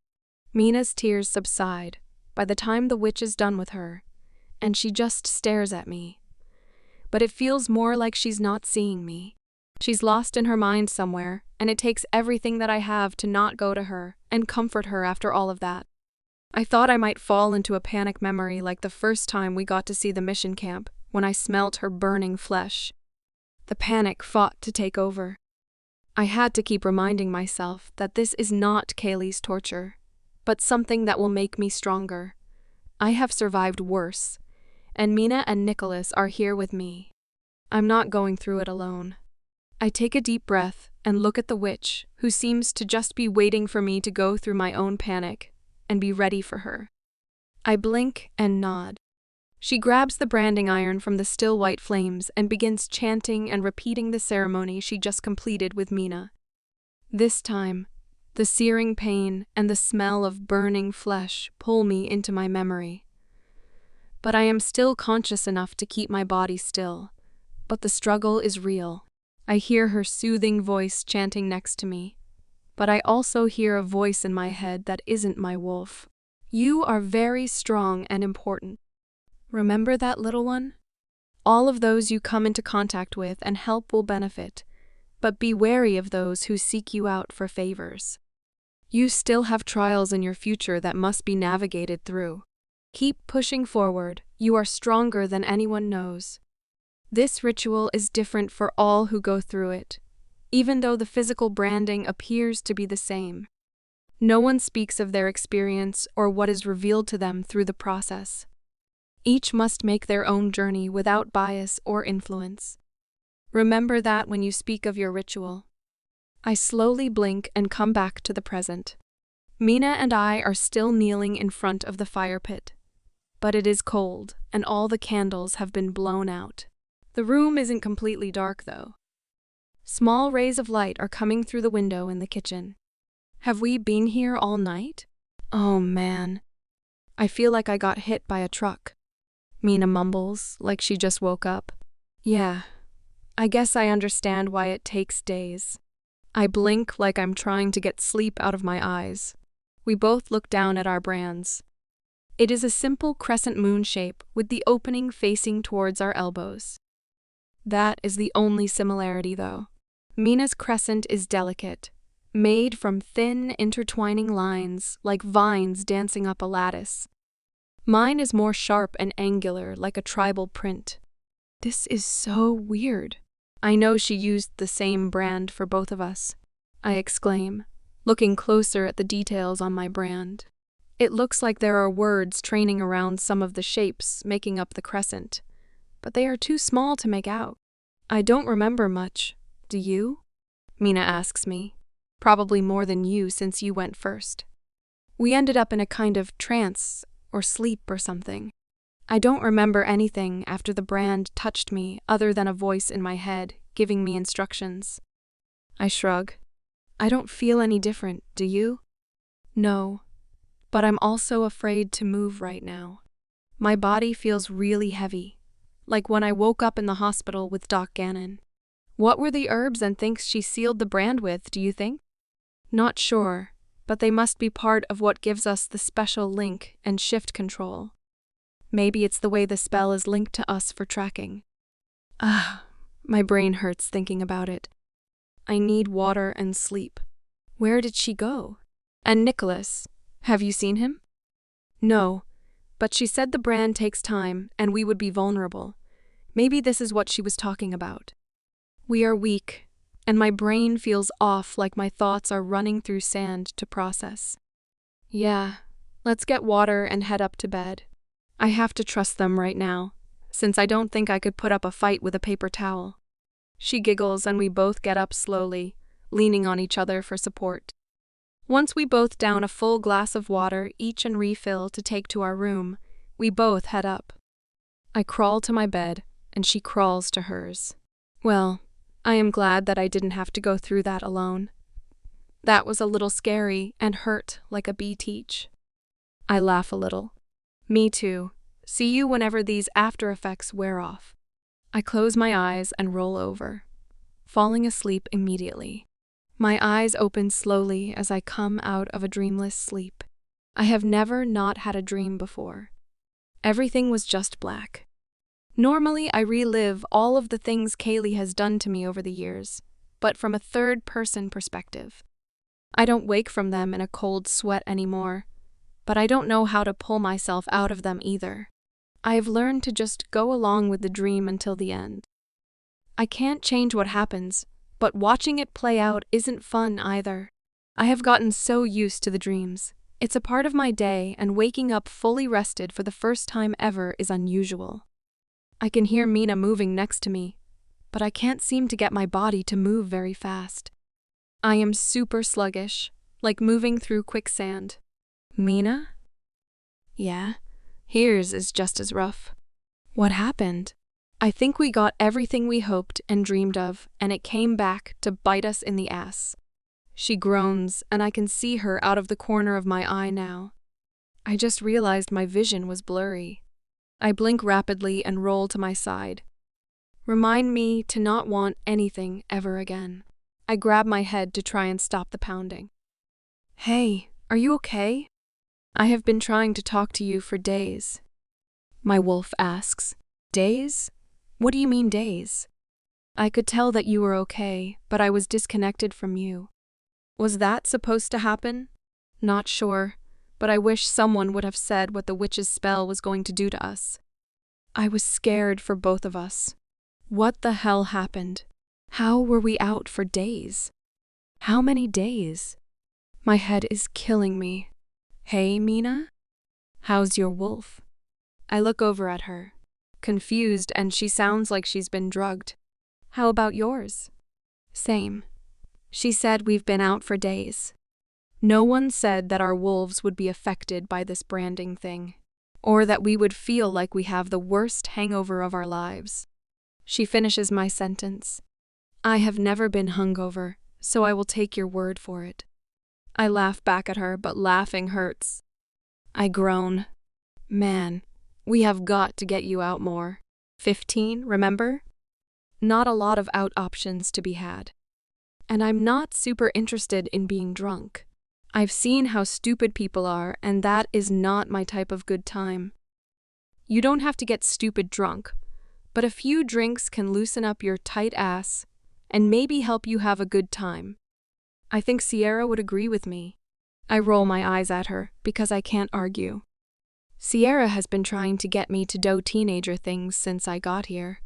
Mina's tears subside by the time the witch is done with her, and she just stares at me. But it feels more like she's not seeing me. She's lost in her mind somewhere, and it takes everything that I have to not go to her and comfort her after all of that. I thought I might fall into a panic memory like the first time we got to see the mission camp, when I smelt her burning flesh. The panic fought to take over. I had to keep reminding myself that this is not Kaylee's torture, but something that will make me stronger. I have survived worse, and Mina and Nicholas are here with me. I'm not going through it alone. I take a deep breath and look at the witch, who seems to just be waiting for me to go through my own panic and be ready for her. I blink and nod. She grabs the branding iron from the still white flames and begins chanting and repeating the ceremony she just completed with Mina. This time, the searing pain and the smell of burning flesh pull me into my memory. But I am still conscious enough to keep my body still. But the struggle is real. I hear her soothing voice chanting next to me. But I also hear a voice in my head that isn't my wolf. You are very strong and important. Remember that, little one? All of those you come into contact with and help will benefit, but be wary of those who seek you out for favors. You still have trials in your future that must be navigated through. Keep pushing forward. You are stronger than anyone knows. This ritual is different for all who go through it, even though the physical branding appears to be the same. No one speaks of their experience or what is revealed to them through the process. Each must make their own journey without bias or influence. Remember that when you speak of your ritual. I slowly blink and come back to the present. Mina and I are still kneeling in front of the fire pit. But it is cold, and all the candles have been blown out. The room isn't completely dark, though. Small rays of light are coming through the window in the kitchen. Have we been here all night? Oh man. I feel like I got hit by a truck. Mina mumbles, like she just woke up. Yeah, I guess I understand why it takes days. I blink like I'm trying to get sleep out of my eyes. We both look down at our brands. It is a simple crescent moon shape with the opening facing towards our elbows. That is the only similarity, though. Mina's crescent is delicate, made from thin, intertwining lines like vines dancing up a lattice. Mine is more sharp and angular, like a tribal print. This is so weird. I know she used the same brand for both of us, I exclaim, looking closer at the details on my brand. It looks like there are words training around some of the shapes making up the crescent, but they are too small to make out. I don't remember much. Do you? Mina asks me. Probably more than you since you went first. We ended up in a kind of trance or sleep or something. I don't remember anything after the brand touched me other than a voice in my head giving me instructions. I shrug. I don't feel any different, do you? No, but I'm also afraid to move right now. My body feels really heavy, like when I woke up in the hospital with Doc Gannon. What were the herbs and things she sealed the brand with, do you think? Not sure, but they must be part of what gives us the special link and shift control. Maybe it's the way the spell is linked to us for tracking. My brain hurts thinking about it. I need water and sleep. Where did she go? And Nicholas, have you seen him? No, but she said the brand takes time and we would be vulnerable. Maybe this is what she was talking about. We are weak, and my brain feels off like my thoughts are running through sand to process. Yeah, let's get water and head up to bed. I have to trust them right now, since I don't think I could put up a fight with a paper towel. She giggles and we both get up slowly, leaning on each other for support. Once we both down a full glass of water each and refill to take to our room, we both head up. I crawl to my bed, and she crawls to hers. Well, I am glad that I didn't have to go through that alone. That was a little scary and hurt like a bee teach. I laugh a little. Me too. See you whenever these after effects wear off. I close my eyes and roll over, falling asleep immediately. My eyes open slowly as I come out of a dreamless sleep. I have never not had a dream before. Everything was just black. Normally, I relive all of the things Kaylee has done to me over the years, but from a third-person perspective. I don't wake from them in a cold sweat anymore, but I don't know how to pull myself out of them either. I have learned to just go along with the dream until the end. I can't change what happens, but watching it play out isn't fun either. I have gotten so used to the dreams. It's a part of my day, and waking up fully rested for the first time ever is unusual. I can hear Mina moving next to me, but I can't seem to get my body to move very fast. I am super sluggish, like moving through quicksand. Mina? Yeah, hers is just as rough. What happened? I think we got everything we hoped and dreamed of, and it came back to bite us in the ass. She groans, and I can see her out of the corner of my eye now. I just realized my vision was blurry. I blink rapidly and roll to my side. Remind me to not want anything ever again. I grab my head to try and stop the pounding. Hey, are you okay? I have been trying to talk to you for days. My wolf asks. Days? What do you mean days? I could tell that you were okay, but I was disconnected from you. Was that supposed to happen? Not sure, but I wish someone would have said what the witch's spell was going to do to us. I was scared for both of us. What the hell happened? How were we out for days? How many days? My head is killing me. Hey, Mina? How's your wolf? I look over at her, confused, and she sounds like she's been drugged. How about yours? Same. She said we've been out for days. No one said that our wolves would be affected by this branding thing, or that we would feel like we have the worst hangover of our lives. She finishes my sentence. I have never been hungover, so I will take your word for it. I laugh back at her, but laughing hurts. I groan. Man, We have got to get you out more. 15, remember? Not a lot of out options to be had. And I'm not super interested in being drunk. I've seen how stupid people are, and that is not my type of good time. You don't have to get stupid drunk, but a few drinks can loosen up your tight ass and maybe help you have a good time. I think Sierra would agree with me. I roll my eyes at her because I can't argue. Sierra has been trying to get me to do teenager things since I got here,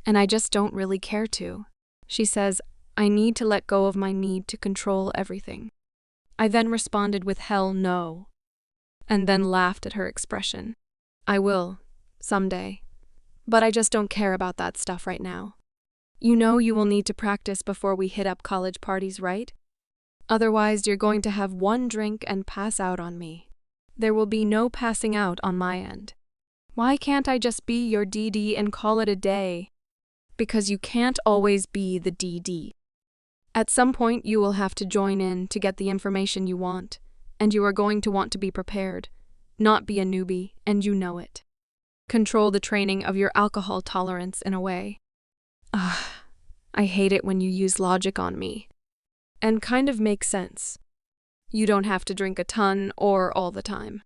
and I just don't really care to. She says I need to let go of my need to control everything. I then responded with hell no, and then laughed at her expression. I will, someday, but I just don't care about that stuff right now. You know you will need to practice before we hit up college parties, right? Otherwise, you're going to have one drink and pass out on me. There will be no passing out on my end. Why can't I just be your DD and call it a day? Because you can't always be the DD. At some point, you will have to join in to get the information you want, and you are going to want to be prepared, not be a newbie, and you know it. Control the training of your alcohol tolerance in a way. I hate it when you use logic on me. And kind of makes sense. You don't have to drink a ton or all the time.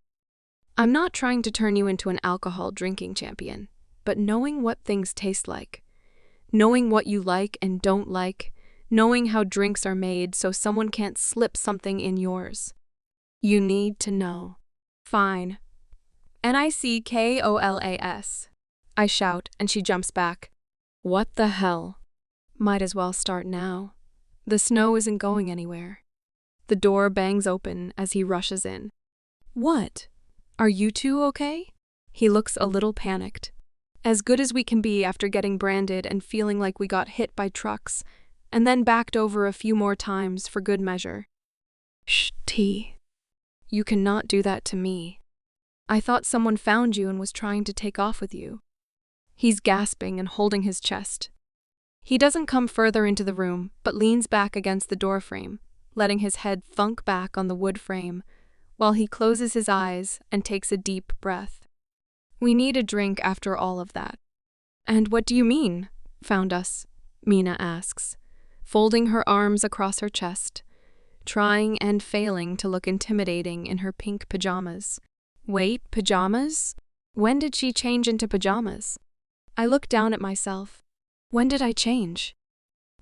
I'm not trying to turn you into an alcohol drinking champion, but knowing what things taste like, knowing what you like and don't like, knowing how drinks are made so someone can't slip something in yours. You need to know. Fine. NICKOLAS. I shout, and she jumps back. What the hell? Might as well start now. The snow isn't going anywhere. The door bangs open as he rushes in. What? Are you two okay? He looks a little panicked. As good as we can be after getting branded and feeling like we got hit by trucks, and then backed over a few more times for good measure. Shh, T. You cannot do that to me. I thought someone found you and was trying to take off with you. He's gasping and holding his chest. He doesn't come further into the room, but leans back against the doorframe, letting his head thunk back on the wood frame, while he closes his eyes and takes a deep breath. We need a drink after all of that. And what do you mean, found us? Mina asks, folding her arms across her chest, trying and failing to look intimidating in her pink pajamas. Wait, pajamas? When did she change into pajamas? I look down at myself. When did I change?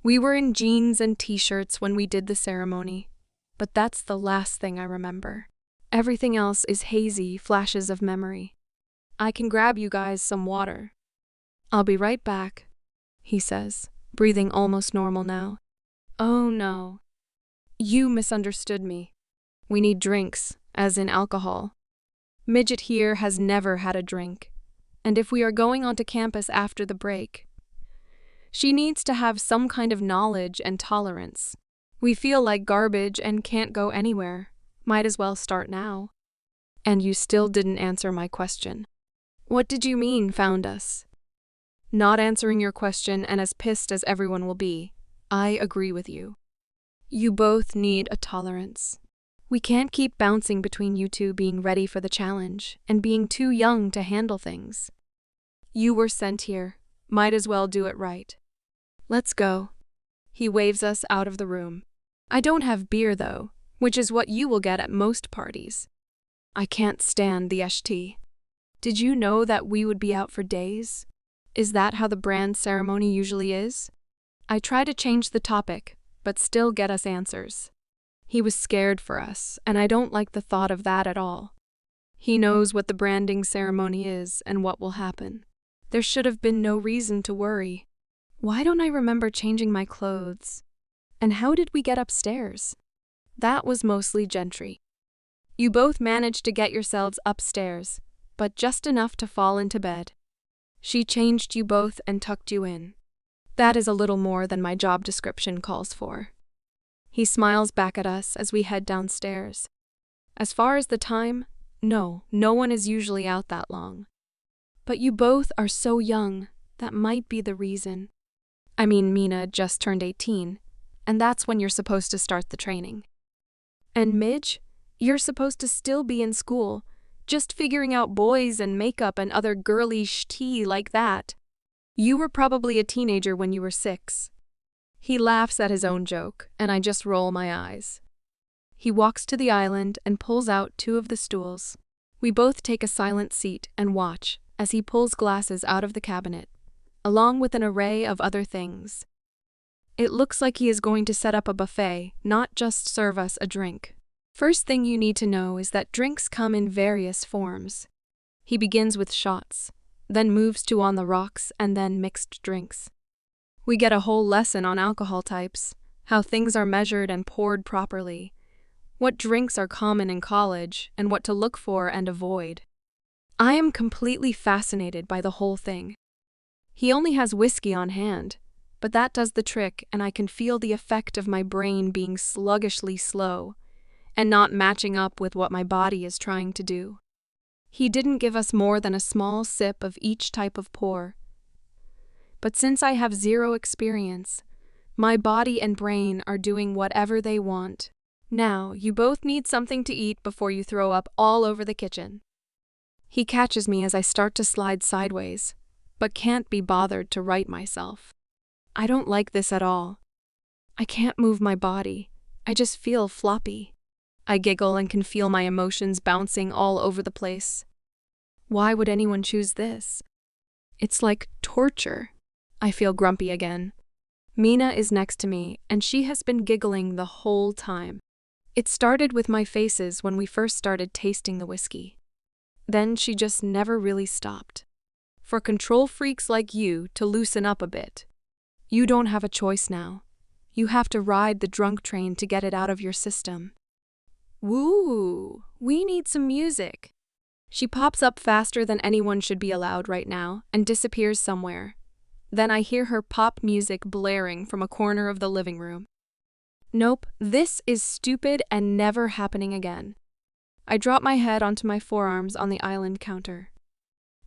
We were in jeans and t-shirts when we did the ceremony, but that's the last thing I remember. Everything else is hazy flashes of memory. I can grab you guys some water. I'll be right back, he says, breathing almost normal now. Oh no. You misunderstood me. We need drinks, as in alcohol. Midget here has never had a drink, and if we are going onto campus after the break, she needs to have some kind of knowledge and tolerance. We feel like garbage and can't go anywhere. Might as well start now. And you still didn't answer my question. What did you mean, found us? Not answering your question and as pissed as everyone will be. I agree with you. You both need a tolerance. We can't keep bouncing between you two being ready for the challenge and being too young to handle things. You were sent here. Might as well do it right. Let's go. He waves us out of the room. I don't have beer, though, which is what you will get at most parties. I can't stand the ST. Did you know that we would be out for days? Is that how the brand ceremony usually is? I try to change the topic, but still get us answers. He was scared for us, and I don't like the thought of that at all. He knows what the branding ceremony is and what will happen. There should have been no reason to worry. Why don't I remember changing my clothes? And how did we get upstairs? That was mostly Gentry. You both managed to get yourselves upstairs, but just enough to fall into bed. She changed you both and tucked you in. That is a little more than my job description calls for. He smiles back at us as we head downstairs. As far as the time, no one is usually out that long. But you both are so young, that might be the reason. I mean, Mina just turned 18, and that's when you're supposed to start the training. And Midge, you're supposed to still be in school, Just figuring out boys and makeup and other girlish tea like that. You were probably a teenager when you were 6. He laughs at his own joke, and I just roll my eyes. He walks to the island and pulls out 2 of the stools. We both take a silent seat and watch as he pulls glasses out of the cabinet, along with an array of other things. It looks like he is going to set up a buffet, not just serve us a drink. First thing you need to know is that drinks come in various forms. He begins with shots, then moves to on the rocks and then mixed drinks. We get a whole lesson on alcohol types, how things are measured and poured properly, what drinks are common in college, and what to look for and avoid. I am completely fascinated by the whole thing. He only has whiskey on hand, but that does the trick, and I can feel the effect of my brain being sluggishly slow and not matching up with what my body is trying to do. He didn't give us more than a small sip of each type of pour. But since I have 0 experience, my body and brain are doing whatever they want. Now, you both need something to eat before you throw up all over the kitchen. He catches me as I start to slide sideways, but can't be bothered to right myself. I don't like this at all. I can't move my body. I just feel floppy. I giggle and can feel my emotions bouncing all over the place. Why would anyone choose this? It's like torture. I feel grumpy again. Mina is next to me, and she has been giggling the whole time. It started with my faces when we first started tasting the whiskey. Then she just never really stopped. For control freaks like you to loosen up a bit. You don't have a choice now. You have to ride the drunk train to get it out of your system. Woo! We need some music. She pops up faster than anyone should be allowed right now and disappears somewhere. Then I hear her pop music blaring from a corner of the living room. Nope, this is stupid and never happening again. I drop my head onto my forearms on the island counter.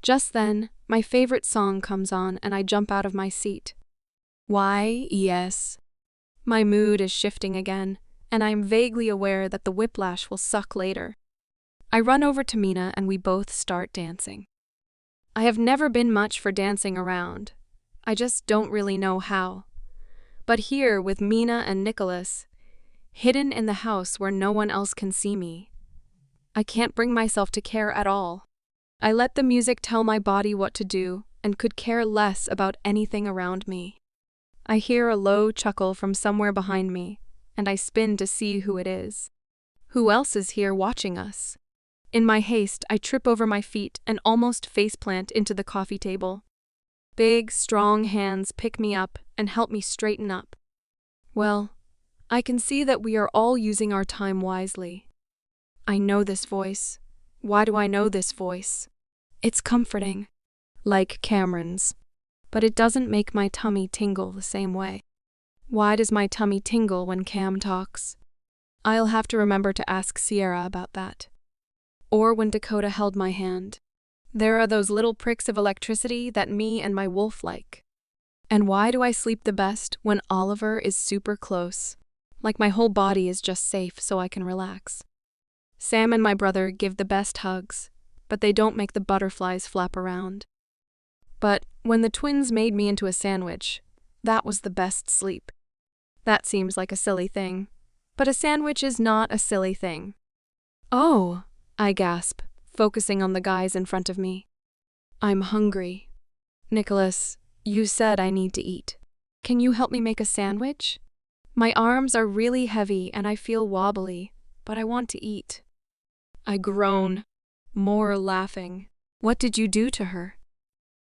Just then, my favorite song comes on and I jump out of my seat. Why, yes. My mood is shifting again, and I am vaguely aware that the whiplash will suck later. I run over to Mina and we both start dancing. I have never been much for dancing around. I just don't really know how. But here with Mina and Nicholas, hidden in the house where no one else can see me, I can't bring myself to care at all. I let the music tell my body what to do and could care less about anything around me. I hear a low chuckle from somewhere behind me, and I spin to see who it is. Who else is here watching us? In my haste, I trip over my feet and almost faceplant into the coffee table. Big, strong hands pick me up and help me straighten up. Well, I can see that we are all using our time wisely. I know this voice. Why do I know this voice? It's comforting, like Cameron's, but it doesn't make my tummy tingle the same way. Why does my tummy tingle when Cam talks? I'll have to remember to ask Sierra about that. Or when Dakota held my hand. There are those little pricks of electricity that me and my wolf like. And why do I sleep the best when Oliver is super close? Like my whole body is just safe so I can relax. Sam and my brother give the best hugs, but they don't make the butterflies flap around. But when the twins made me into a sandwich, that was the best sleep. That seems like a silly thing, but a sandwich is not a silly thing. Oh, I gasp, focusing on the guys in front of me. I'm hungry. Nicholas, you said I need to eat. Can you help me make a sandwich? My arms are really heavy and I feel wobbly, but I want to eat. I groan, more laughing. What did you do to her?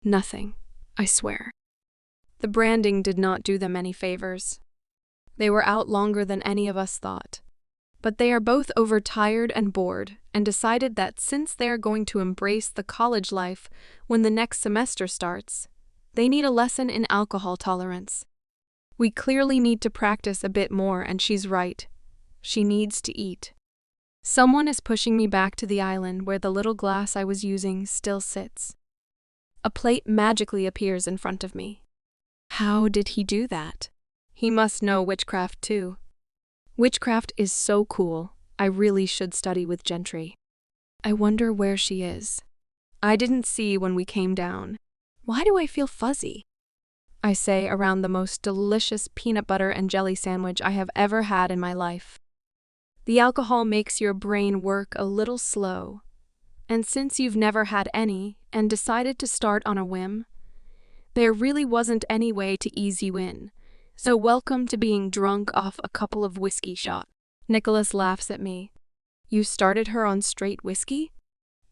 Nothing, I swear. The branding did not do them any favors. They were out longer than any of us thought. But they are both overtired and bored, and decided that since they are going to embrace the college life when the next semester starts, they need a lesson in alcohol tolerance. We clearly need to practice a bit more, and she's right. She needs to eat. Someone is pushing me back to the island where the little glass I was using still sits. A plate magically appears in front of me. How did he do that? He must know witchcraft too. Witchcraft is so cool. I really should study with Gentry. I wonder where she is. I didn't see when we came down. Why do I feel fuzzy? I say around the most delicious peanut butter and jelly sandwich I have ever had in my life. The alcohol makes your brain work a little slow. And since you've never had any and decided to start on a whim, there really wasn't any way to ease you in. So welcome to being drunk off a couple of whiskey shots. Nicholas laughs at me. You started her on straight whiskey?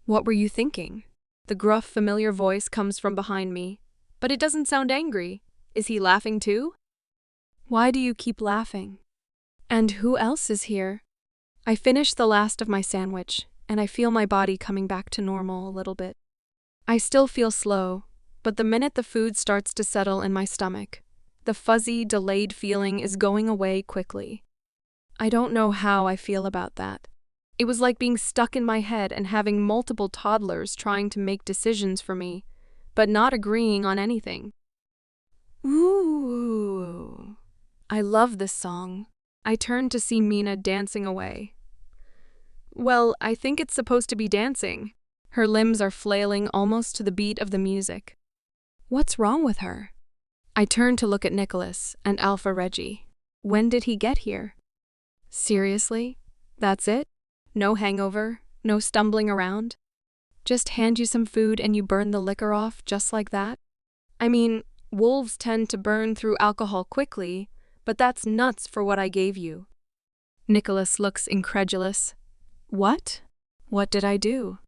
What were you thinking? The gruff, familiar voice comes from behind me, but it doesn't sound angry. Is he laughing too? Why do you keep laughing? And who else is here? I finish the last of my sandwich, and I feel my body coming back to normal a little bit. I still feel slow, but the minute the food starts to settle in my stomach, the fuzzy, delayed feeling is going away quickly. I don't know how I feel about that. It was like being stuck in my head and having multiple toddlers trying to make decisions for me, but not agreeing on anything. Ooh, I love this song. I turned to see Mina dancing away. Well, I think it's supposed to be dancing. Her limbs are flailing almost to the beat of the music. What's wrong with her? I turned to look at Nicholas and Alpha Reggie. When did he get here? Seriously? That's it? No hangover? No stumbling around? Just hand you some food and you burn the liquor off just like that? I mean, wolves tend to burn through alcohol quickly, but that's nuts for what I gave you. Nicholas looks incredulous. What? What did I do?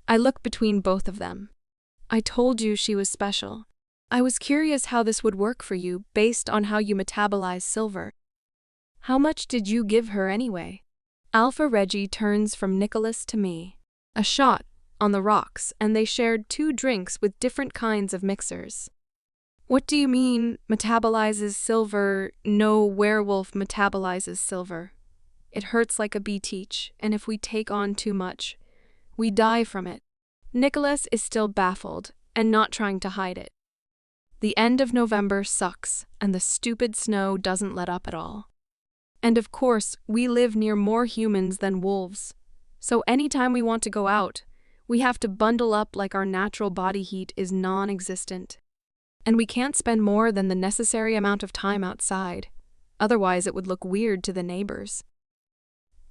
I look between both of them. I told you she was special. I was curious how this would work for you based on how you metabolize silver. How much did you give her anyway? Alpha Reggie turns from Nicholas to me. A shot on the rocks, and they shared 2 drinks with different kinds of mixers. What do you mean, metabolizes silver? No werewolf metabolizes silver. It hurts like a bee teach, and if we take on too much, we die from it. Nicholas is still baffled and not trying to hide it. The end of November sucks, and the stupid snow doesn't let up at all. And of course, we live near more humans than wolves. So anytime we want to go out, we have to bundle up like our natural body heat is non-existent. And we can't spend more than the necessary amount of time outside. Otherwise, it would look weird to the neighbors.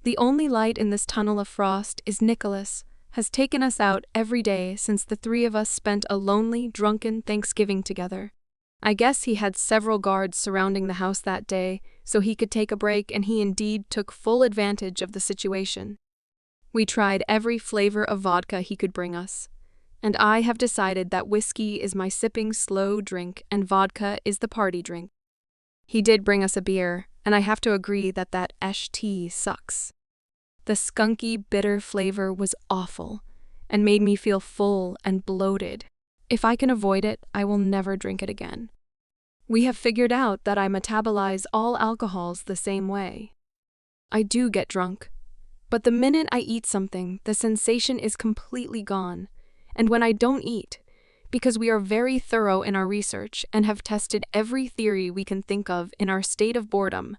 The only light in this tunnel of frost is Nicholas has taken us out every day since the 3 of us spent a lonely, drunken Thanksgiving together. I guess he had several guards surrounding the house that day, so he could take a break, and he indeed took full advantage of the situation. We tried every flavor of vodka he could bring us, and I have decided that whiskey is my sipping slow drink and vodka is the party drink. He did bring us a beer, and I have to agree that Esh tea sucks. The skunky, bitter flavor was awful and made me feel full and bloated. If I can avoid it, I will never drink it again. We have figured out that I metabolize all alcohols the same way. I do get drunk, but the minute I eat something, the sensation is completely gone. And when I don't eat, because we are very thorough in our research and have tested every theory we can think of in our state of boredom,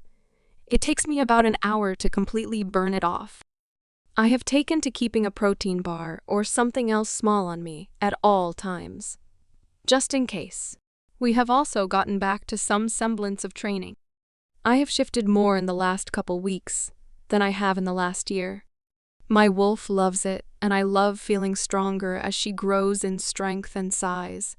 it takes me about an hour to completely burn it off. I have taken to keeping a protein bar or something else small on me at all times, just in case. We have also gotten back to some semblance of training. I have shifted more in the last couple weeks than I have in the last year. My wolf loves it, and I love feeling stronger as she grows in strength and size.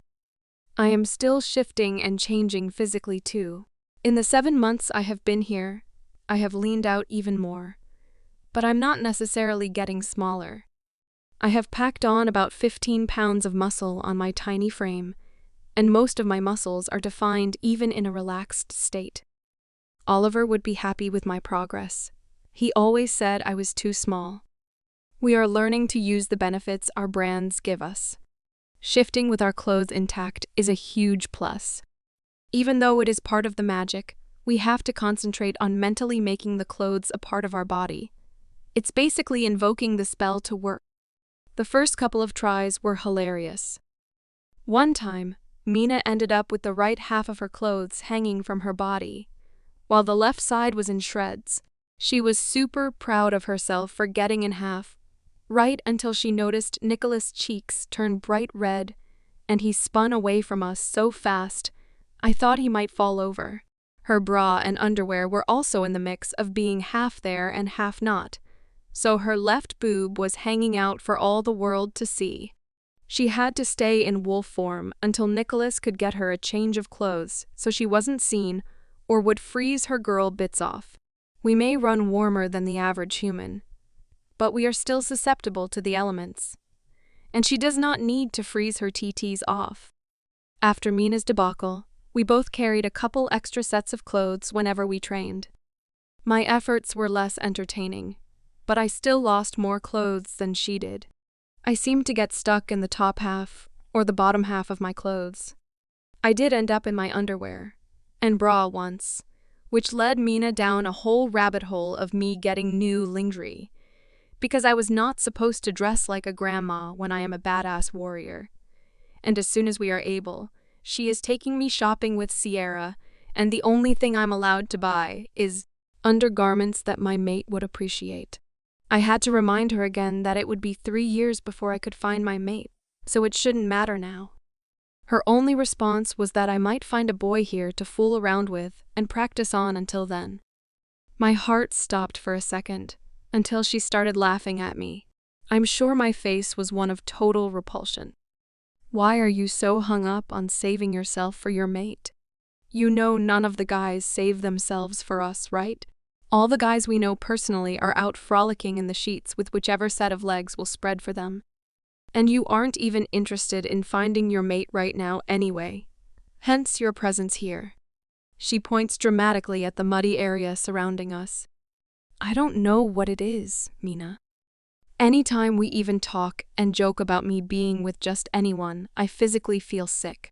I am still shifting and changing physically too. In the 7 months I have been here, I have leaned out even more. But I'm not necessarily getting smaller. I have packed on about 15 pounds of muscle on my tiny frame, and most of my muscles are defined even in a relaxed state. Oliver would be happy with my progress. He always said I was too small. We are learning to use the benefits our brands give us. Shifting with our clothes intact is a huge plus. Even though it is part of the magic, we have to concentrate on mentally making the clothes a part of our body. It's basically invoking the spell to work. The first couple of tries were hilarious. One time, Mina ended up with the right half of her clothes hanging from her body, while the left side was in shreds. She was super proud of herself for getting in half, right until she noticed Nicholas' cheeks turn bright red, and he spun away from us so fast, I thought he might fall over. Her bra and underwear were also in the mix of being half there and half not, so her left boob was hanging out for all the world to see. She had to stay in wolf form until Nicholas could get her a change of clothes so she wasn't seen or would freeze her girl bits off. We may run warmer than the average human, but we are still susceptible to the elements. And she does not need to freeze her TTs off. After Mina's debacle, we both carried a couple extra sets of clothes whenever we trained. My efforts were less entertaining, but I still lost more clothes than she did. I seemed to get stuck in the top half or the bottom half of my clothes. I did end up in my underwear and bra once, which led Mina down a whole rabbit hole of me getting new lingerie, because I was not supposed to dress like a grandma when I am a badass warrior. And as soon as we are able, she is taking me shopping with Sierra, and the only thing I'm allowed to buy is undergarments that my mate would appreciate. I had to remind her again that it would be 3 years before I could find my mate, so it shouldn't matter now. Her only response was that I might find a boy here to fool around with and practice on until then. My heart stopped for a second, until she started laughing at me. I'm sure my face was one of total repulsion. Why are you so hung up on saving yourself for your mate? You know none of the guys save themselves for us, right? All the guys we know personally are out frolicking in the sheets with whichever set of legs will spread for them. And you aren't even interested in finding your mate right now anyway. Hence your presence here. She points dramatically at the muddy area surrounding us. I don't know what it is, Mina. Anytime we even talk and joke about me being with just anyone, I physically feel sick.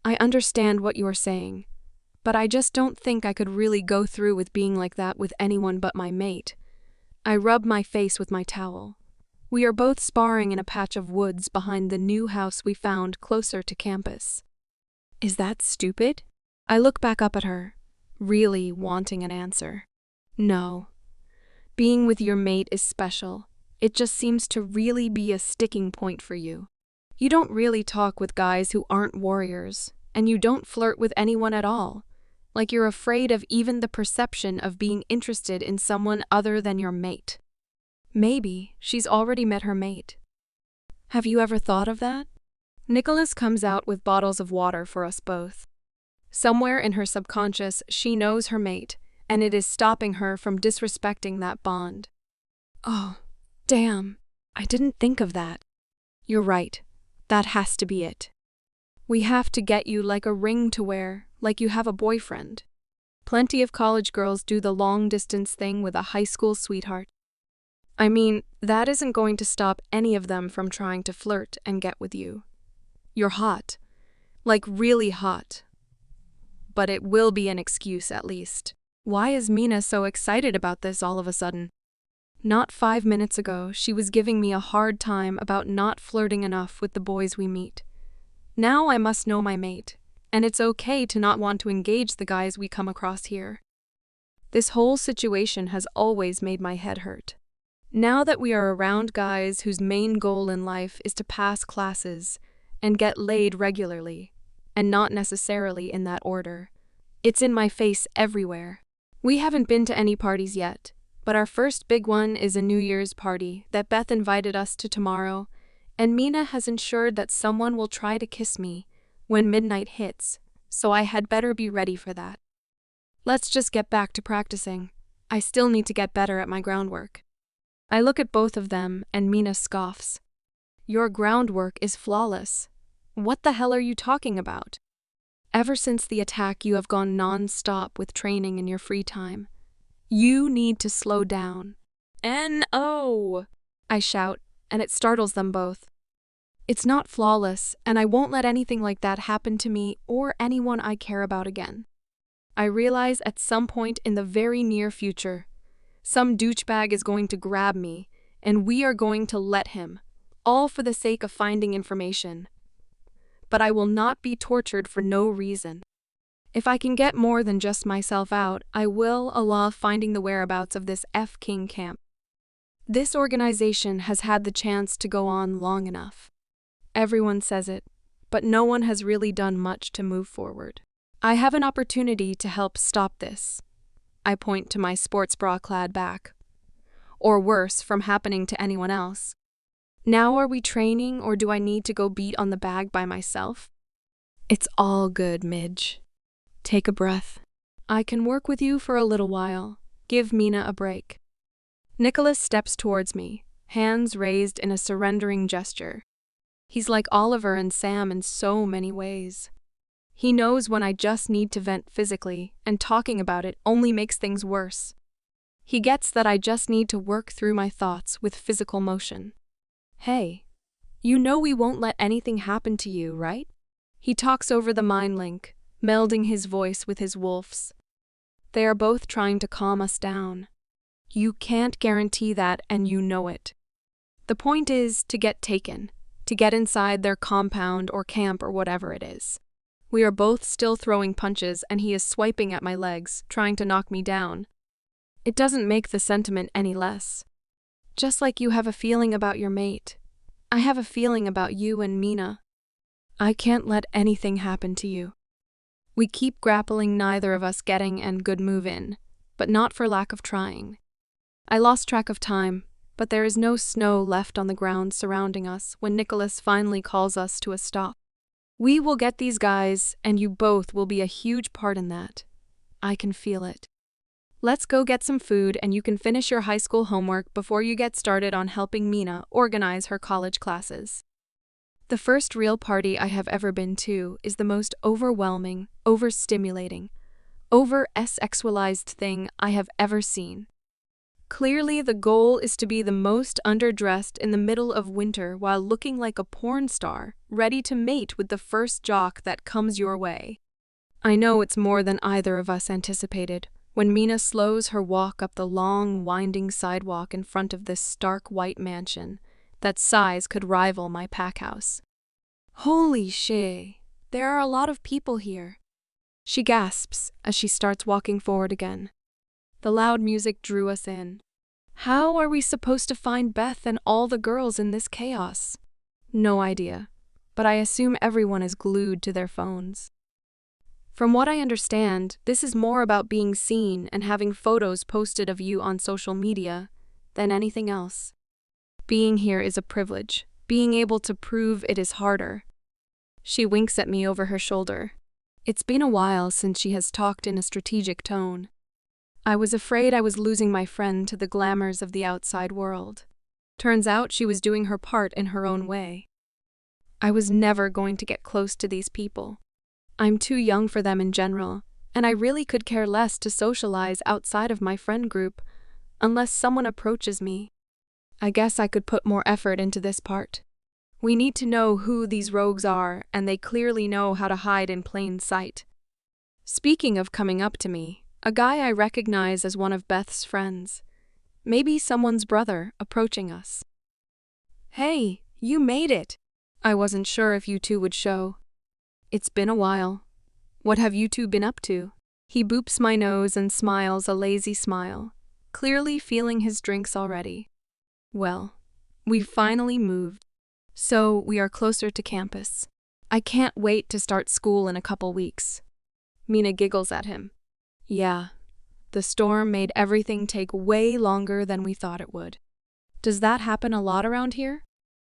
I understand what you're saying, but I just don't think I could really go through with being like that with anyone but my mate. I rub my face with my towel. We are both sparring in a patch of woods behind the new house we found closer to campus. Is that stupid? I look back up at her, really wanting an answer. No. Being with your mate is special. It just seems to really be a sticking point for you. You don't really talk with guys who aren't warriors, and you don't flirt with anyone at all. Like you're afraid of even the perception of being interested in someone other than your mate. Maybe she's already met her mate. Have you ever thought of that? Nicholas comes out with bottles of water for us both. Somewhere in her subconscious, she knows her mate, and it is stopping her from disrespecting that bond. Oh, damn, I didn't think of that. You're right, that has to be it. We have to get you like a ring to wear, like you have a boyfriend. Plenty of college girls do the long-distance thing with a high school sweetheart. I mean, that isn't going to stop any of them from trying to flirt and get with you. You're hot. Like really hot. But it will be an excuse at least. Why is Mina so excited about this all of a sudden? Not 5 minutes ago, she was giving me a hard time about not flirting enough with the boys we meet. Now I must know my mate, and it's okay to not want to engage the guys we come across here. This whole situation has always made my head hurt. Now that we are around guys whose main goal in life is to pass classes and get laid regularly, and not necessarily in that order, it's in my face everywhere. We haven't been to any parties yet, but our first big one is a New Year's party that Beth invited us to tomorrow, and Mina has ensured that someone will try to kiss me when midnight hits, so I had better be ready for that. Let's just get back to practicing. I still need to get better at my groundwork. I look at both of them and Mina scoffs. Your groundwork is flawless. What the hell are you talking about? Ever since the attack, you have gone non-stop with training in your free time. You need to slow down. N-O! I shout, and it startles them both. It's not flawless, and I won't let anything like that happen to me or anyone I care about again. I realize at some point in the very near future, some douchebag is going to grab me, and we are going to let him, all for the sake of finding information. But I will not be tortured for no reason. If I can get more than just myself out, I will allow finding the whereabouts of this F-King camp. This organization has had the chance to go on long enough. Everyone says it, but no one has really done much to move forward. I have an opportunity to help stop this. I point to my sports bra-clad back. Or worse, from happening to anyone else. Now are we training, or do I need to go beat on the bag by myself? It's all good, Midge. Take a breath. I can work with you for a little while. Give Mina a break. Nicholas steps towards me, hands raised in a surrendering gesture. He's like Oliver and Sam in so many ways. He knows when I just need to vent physically, and talking about it only makes things worse. He gets that I just need to work through my thoughts with physical motion. Hey, you know we won't let anything happen to you, right? He talks over the mind link, melding his voice with his wolf's. They are both trying to calm us down. You can't guarantee that, and you know it. The point is to get taken, to get inside their compound or camp or whatever it is. We are both still throwing punches, and he is swiping at my legs, trying to knock me down. It doesn't make the sentiment any less. Just like you have a feeling about your mate, I have a feeling about you and Mina. I can't let anything happen to you. We keep grappling, neither of us getting a good move in, but not for lack of trying. I lost track of time, but there is no snow left on the ground surrounding us when Nicholas finally calls us to a stop. We will get these guys, and you both will be a huge part in that. I can feel it. Let's go get some food, and you can finish your high school homework before you get started on helping Mina organize her college classes. The first real party I have ever been to is the most overwhelming, overstimulating, over-sexualized thing I have ever seen. Clearly, the goal is to be the most underdressed in the middle of winter while looking like a porn star, ready to mate with the first jock that comes your way. I know it's more than either of us anticipated when Mina slows her walk up the long, winding sidewalk in front of this stark white mansion that size could rival my pack house. Holy shit, there are a lot of people here. She gasps as she starts walking forward again. The loud music drew us in. How are we supposed to find Beth and all the girls in this chaos? No idea, but I assume everyone is glued to their phones. From what I understand, this is more about being seen and having photos posted of you on social media than anything else. Being here is a privilege. Being able to prove it is harder. She winks at me over her shoulder. It's been a while since she has talked in a strategic tone. I was afraid I was losing my friend to the glamours of the outside world. Turns out she was doing her part in her own way. I was never going to get close to these people. I'm too young for them in general, and I really could care less to socialize outside of my friend group unless someone approaches me. I guess I could put more effort into this part. We need to know who these rogues are, and they clearly know how to hide in plain sight. Speaking of coming up to me, a guy I recognize as one of Beth's friends. Maybe someone's brother approaching us. Hey, you made it! I wasn't sure if you two would show. It's been a while. What have you two been up to? He boops my nose and smiles a lazy smile, clearly feeling his drinks already. Well, we've finally moved. So we are closer to campus. I can't wait to start school in a couple weeks. Mina giggles at him. Yeah, the storm made everything take way longer than we thought it would. Does that happen a lot around here?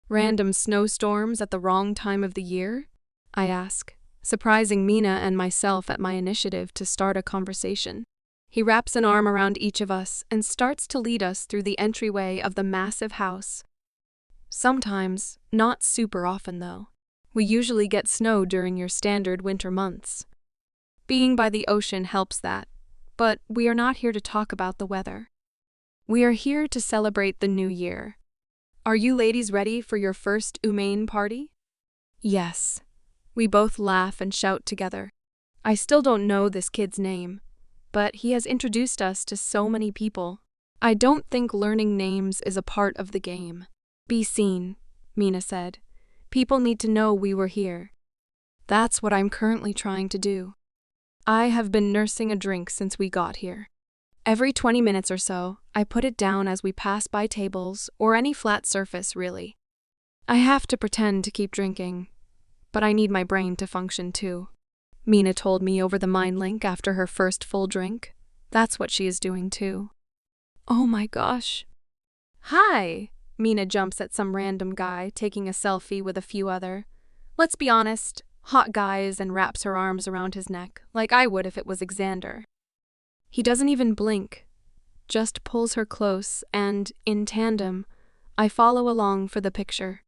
Random snowstorms at the wrong time of the year? I ask, surprising Mina and myself at my initiative to start a conversation. He wraps an arm around each of us and starts to lead us through the entryway of the massive house. Sometimes, not super often though. We usually get snow during your standard winter months. Being by the ocean helps that, but we are not here to talk about the weather. We are here to celebrate the new year. Are you ladies ready for your first Umain party? Yes. We both laugh and shout together. I still don't know this kid's name, but he has introduced us to so many people. I don't think learning names is a part of the game. Be seen, Mina said. People need to know we were here. That's what I'm currently trying to do. I have been nursing a drink since we got here. Every 20 minutes or so, I put it down as we pass by tables or any flat surface, really. I have to pretend to keep drinking, but I need my brain to function too. Mina told me over the mind link after her first full drink. That's what she is doing too. Oh my gosh. Hi! Mina jumps at some random guy taking a selfie with a few other, let's be honest, hot guys, and wraps her arms around his neck, like I would if it was Xander. He doesn't even blink, just pulls her close, and, in tandem, I follow along for the picture.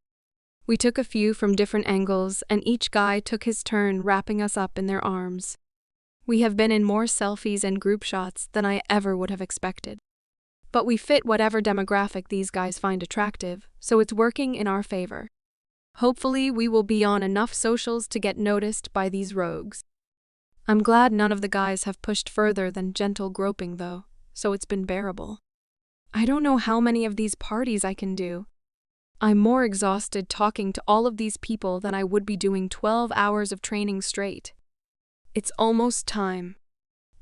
We took a few from different angles, and each guy took his turn wrapping us up in their arms. We have been in more selfies and group shots than I ever would have expected. But we fit whatever demographic these guys find attractive, so it's working in our favor. Hopefully, we will be on enough socials to get noticed by these rogues. I'm glad none of the guys have pushed further than gentle groping, though, so it's been bearable. I don't know how many of these parties I can do. I'm more exhausted talking to all of these people than I would be doing 12 hours of training straight. It's almost time.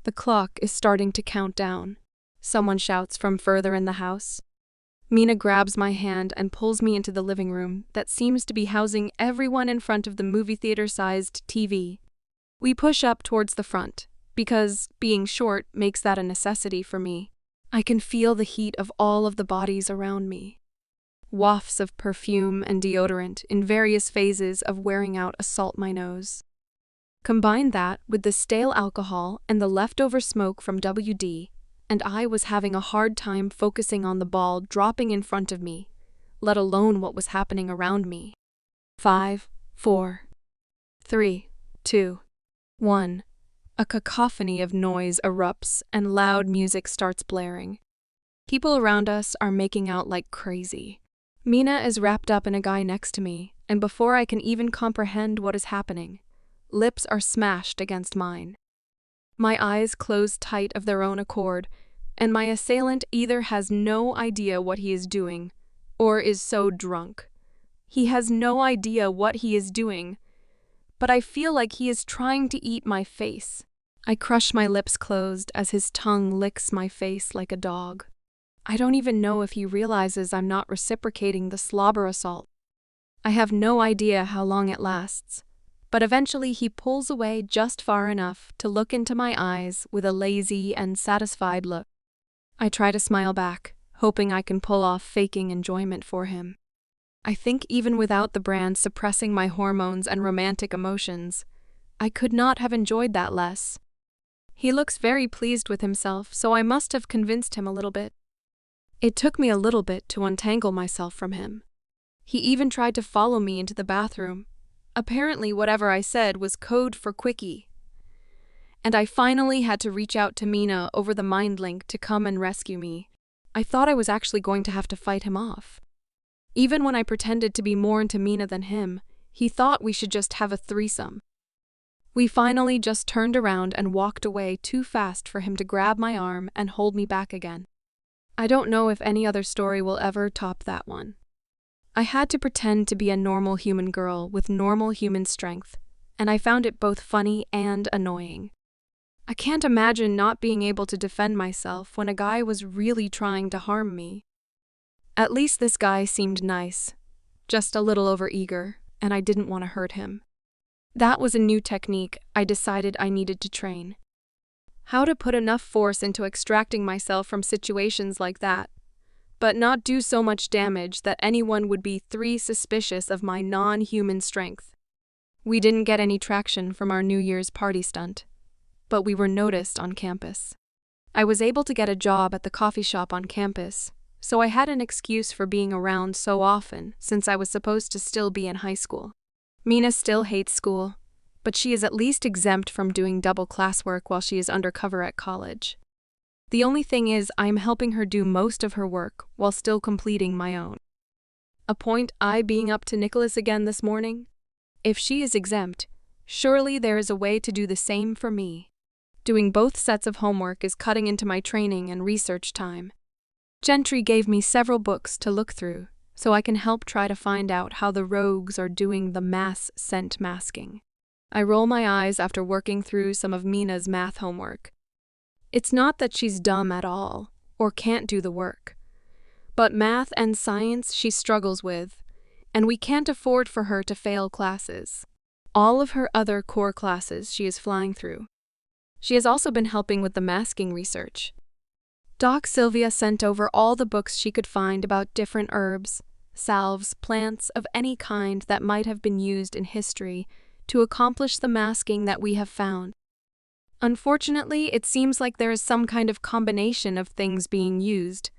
The clock is starting to count down. Someone shouts from further in the house. Mina grabs my hand and pulls me into the living room that seems to be housing everyone in front of the movie theater-sized TV. We push up towards the front, because being short makes that a necessity for me. I can feel the heat of all of the bodies around me. Wafts of perfume and deodorant in various phases of wearing out assault my nose. Combine that with the stale alcohol and the leftover smoke from WD, and I was having a hard time focusing on the ball dropping in front of me, let alone what was happening around me. 5, 4, 3, 2, 1. A cacophony of noise erupts and loud music starts blaring. People around us are making out like crazy. Mina is wrapped up in a guy next to me, and before I can even comprehend what is happening, lips are smashed against mine. My eyes close tight of their own accord, and my assailant either has no idea what he is doing, or is so drunk. He has no idea what he is doing, but I feel like he is trying to eat my face. I crush my lips closed as his tongue licks my face like a dog. I don't even know if he realizes I'm not reciprocating the slobber assault. I have no idea how long it lasts, but eventually he pulls away just far enough to look into my eyes with a lazy and satisfied look. I try to smile back, hoping I can pull off faking enjoyment for him. I think even without the brand suppressing my hormones and romantic emotions, I could not have enjoyed that less. He looks very pleased with himself, so I must have convinced him a little bit. It took me a little bit to untangle myself from him. He even tried to follow me into the bathroom. Apparently whatever I said was code for quickie. And I finally had to reach out to Mina over the mind link to come and rescue me. I thought I was actually going to have to fight him off. Even when I pretended to be more into Mina than him, he thought we should just have a threesome. We finally just turned around and walked away too fast for him to grab my arm and hold me back again. I don't know if any other story will ever top that one. I had to pretend to be a normal human girl with normal human strength, and I found it both funny and annoying. I can't imagine not being able to defend myself when a guy was really trying to harm me. At least this guy seemed nice, just a little overeager, and I didn't want to hurt him. That was a new technique I decided I needed to train. How to put enough force into extracting myself from situations like that, but not do so much damage that anyone would be suspicious of my non-human strength. We didn't get any traction from our New Year's party stunt, but we were noticed on campus. I was able to get a job at the coffee shop on campus, so I had an excuse for being around so often since I was supposed to still be in high school. Mina still hates school, but she is at least exempt from doing double classwork while she is undercover at college. The only thing is I'm helping her do most of her work while still completing my own. A point I being up to Nicholas again this morning? If she is exempt, surely there is a way to do the same for me. Doing both sets of homework is cutting into my training and research time. Gentry gave me several books to look through, so I can help try to find out how the rogues are doing the mass scent masking. I roll my eyes after working through some of Mina's math homework. It's not that she's dumb at all, or can't do the work. But math and science she struggles with, and we can't afford for her to fail classes. All of her other core classes she is flying through. She has also been helping with the masking research. Doc Sylvia sent over all the books she could find about different herbs, salves, plants of any kind that might have been used in history to accomplish the masking that we have found. Unfortunately, it seems like there is some kind of combination of things being used,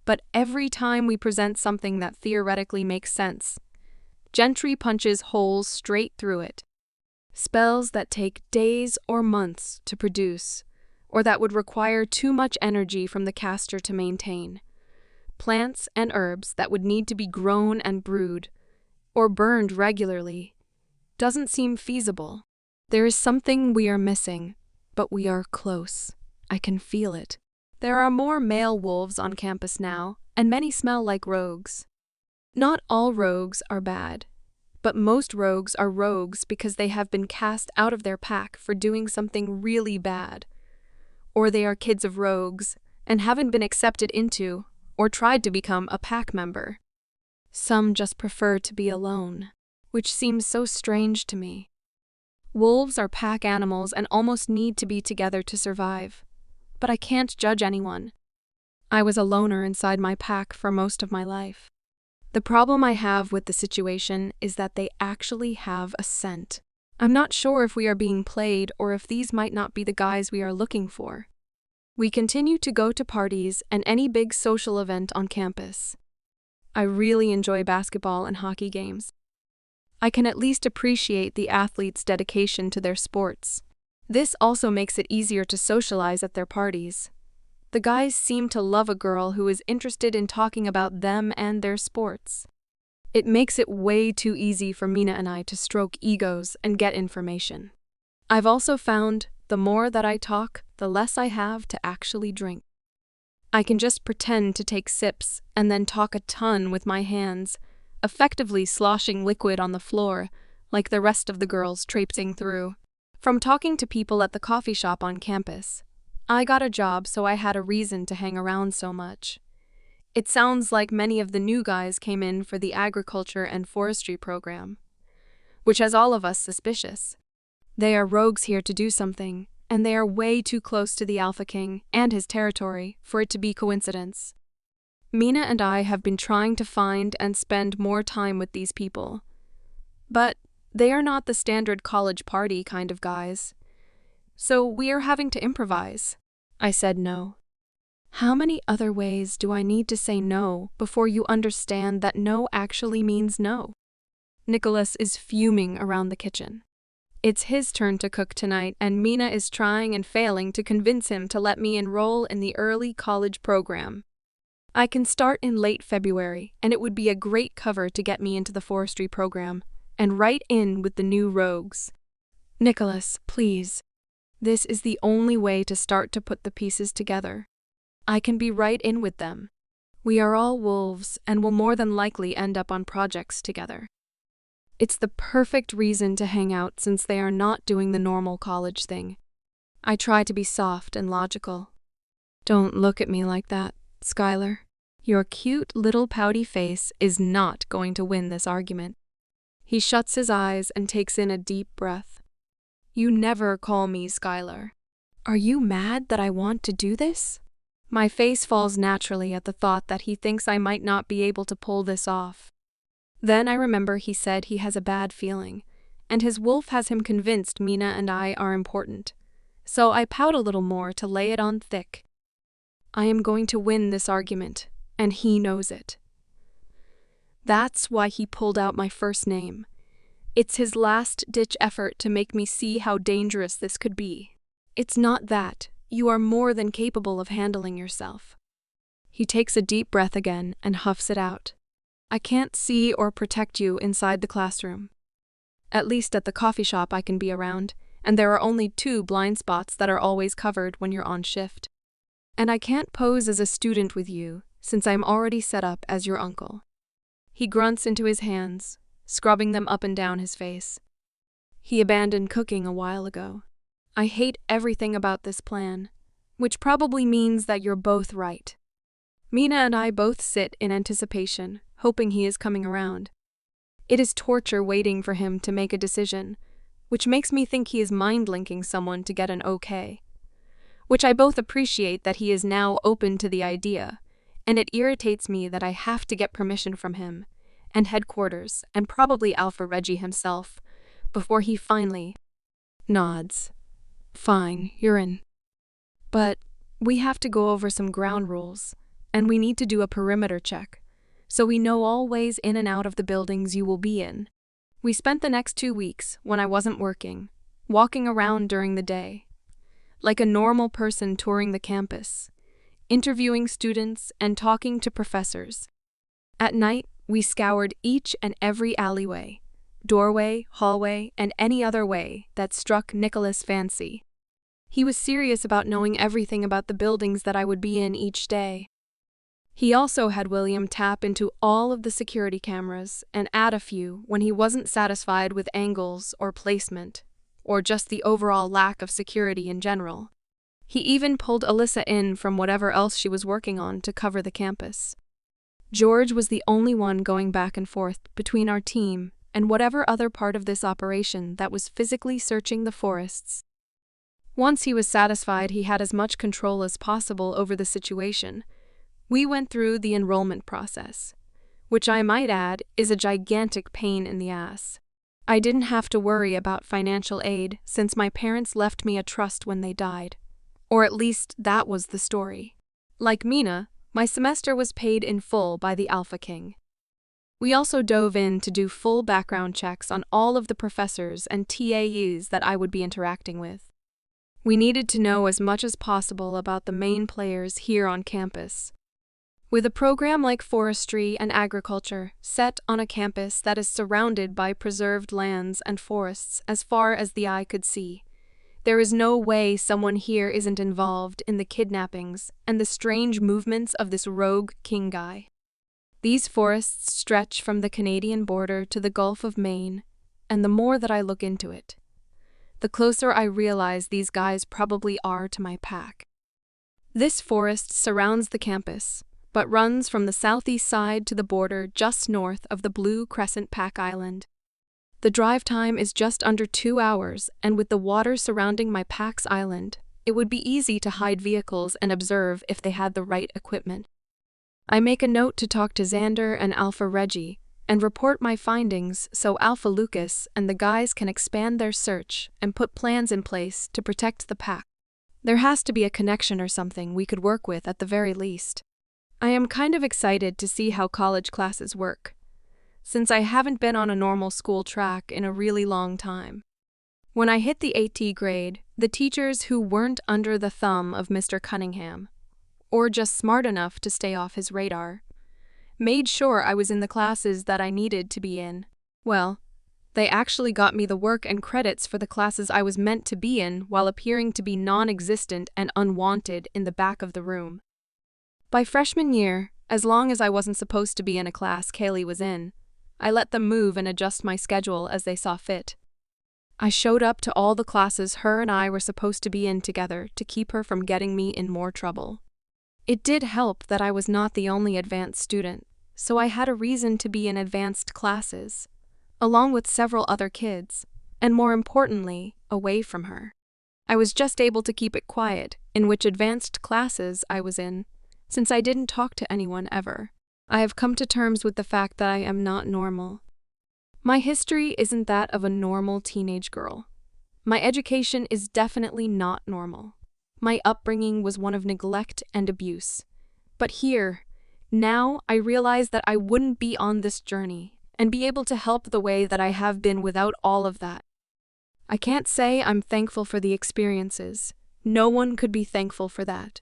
but every time we present something that theoretically makes sense, Gentry punches holes straight through it. Spells that take days or months to produce, or that would require too much energy from the caster to maintain. Plants and herbs that would need to be grown and brewed, or burned regularly, doesn't seem feasible. There is something we are missing, but we are close. I can feel it. There are more male wolves on campus now, and many smell like rogues. Not all rogues are bad, but most rogues are rogues because they have been cast out of their pack for doing something really bad. Or they are kids of rogues and haven't been accepted into or tried to become a pack member. Some just prefer to be alone, which seems so strange to me. Wolves are pack animals and almost need to be together to survive. But I can't judge anyone. I was a loner inside my pack for most of my life. The problem I have with the situation is that they actually have a scent. I'm not sure if we are being played or if these might not be the guys we are looking for. We continue to go to parties and any big social event on campus. I really enjoy basketball and hockey games. I can at least appreciate the athletes' dedication to their sports. This also makes it easier to socialize at their parties. The guys seem to love a girl who is interested in talking about them and their sports. It makes it way too easy for Mina and I to stroke egos and get information. I've also found the more that I talk, the less I have to actually drink. I can just pretend to take sips and then talk a ton with my hands, effectively sloshing liquid on the floor, like the rest of the girls traipsing through. From talking to people at the coffee shop on campus, I got a job, so I had a reason to hang around so much. It sounds like many of the new guys came in for the agriculture and forestry program, which has all of us suspicious. They are rogues here to do something, and they are way too close to the Alpha King and his territory for it to be coincidence. Mina and I have been trying to find and spend more time with these people, but they are not the standard college party kind of guys. So we are having to improvise. I said no. How many other ways do I need to say no before you understand that no actually means no? Nicholas is fuming around the kitchen. It's his turn to cook tonight, and Mina is trying and failing to convince him to let me enroll in the early college program. I can start in late February, and it would be a great cover to get me into the forestry program, and right in with the new rogues. Nicholas, please. This is the only way to start to put the pieces together. I can be right in with them. We are all wolves and will more than likely end up on projects together. It's the perfect reason to hang out since they are not doing the normal college thing. I try to be soft and logical. Don't look at me like that, Skylar. Your cute little pouty face is not going to win this argument. He shuts his eyes and takes in a deep breath. You never call me Skylar. Are you mad that I want to do this? My face falls naturally at the thought that he thinks I might not be able to pull this off. Then I remember he said he has a bad feeling, and his wolf has him convinced Mina and I are important. So I pout a little more to lay it on thick. I am going to win this argument, and he knows it. That's why he pulled out my first name. It's his last-ditch effort to make me see how dangerous this could be. It's not that. You are more than capable of handling yourself. He takes a deep breath again and huffs it out. I can't see or protect you inside the classroom. At least at the coffee shop I can be around, and there are only 2 blind spots that are always covered when you're on shift. And I can't pose as a student with you, since I'm already set up as your uncle. He grunts into his hands, scrubbing them up and down his face. He abandoned cooking a while ago. I hate everything about this plan, which probably means that you're both right. Mina and I both sit in anticipation, hoping he is coming around. It is torture waiting for him to make a decision, which makes me think he is mind-linking someone to get an okay. Which I both appreciate that he is now open to the idea, and it irritates me that I have to get permission from him, and headquarters, and probably Alpha Reggie himself, before he finally nods. Fine, you're in. But we have to go over some ground rules, and we need to do a perimeter check, so we know all ways in and out of the buildings you will be in. We spent the next 2 weeks, when I wasn't working, walking around during the day, like a normal person touring the campus, interviewing students and talking to professors. At night, we scoured each and every alleyway, doorway, hallway, and any other way that struck Nicholas' fancy. He was serious about knowing everything about the buildings that I would be in each day. He also had William tap into all of the security cameras and add a few when he wasn't satisfied with angles or placement, or just the overall lack of security in general. He even pulled Alyssa in from whatever else she was working on to cover the campus. George was the only one going back and forth between our team and whatever other part of this operation that was physically searching the forests. Once he was satisfied he had as much control as possible over the situation, we went through the enrollment process, which I might add is a gigantic pain in the ass. I didn't have to worry about financial aid since my parents left me a trust when they died. Or at least that was the story. Like Mina, my semester was paid in full by the Alpha King. We also dove in to do full background checks on all of the professors and TAs that I would be interacting with. We needed to know as much as possible about the main players here on campus. With a program like forestry and agriculture set on a campus that is surrounded by preserved lands and forests as far as the eye could see, there is no way someone here isn't involved in the kidnappings and the strange movements of this rogue king guy. These forests stretch from the Canadian border to the Gulf of Maine, and the more that I look into it, the closer I realize these guys probably are to my pack. This forest surrounds the campus, but runs from the southeast side to the border just north of the Blue Crescent Pack Island. The drive time is just under 2 hours, and with the water surrounding my pack's island, it would be easy to hide vehicles and observe if they had the right equipment. I make a note to talk to Xander and Alpha Reggie and report my findings so Alpha Lucas and the guys can expand their search and put plans in place to protect the pack. There has to be a connection or something we could work with at the very least. I am kind of excited to see how college classes work, since I haven't been on a normal school track in a really long time. When I hit the AT grade, the teachers who weren't under the thumb of Mr. Cunningham, or just smart enough to stay off his radar, made sure I was in the classes that I needed to be in. Well, they actually got me the work and credits for the classes I was meant to be in while appearing to be non-existent and unwanted in the back of the room. By freshman year, as long as I wasn't supposed to be in a class Kaylee was in, I let them move and adjust my schedule as they saw fit. I showed up to all the classes her and I were supposed to be in together to keep her from getting me in more trouble. It did help that I was not the only advanced student, so I had a reason to be in advanced classes, along with several other kids, and more importantly, away from her. I was just able to keep it quiet in which advanced classes I was in, since I didn't talk to anyone ever. I have come to terms with the fact that I am not normal. My history isn't that of a normal teenage girl. My education is definitely not normal. My upbringing was one of neglect and abuse. But here, now I realize that I wouldn't be on this journey and be able to help the way that I have been without all of that. I can't say I'm thankful for the experiences. No one could be thankful for that.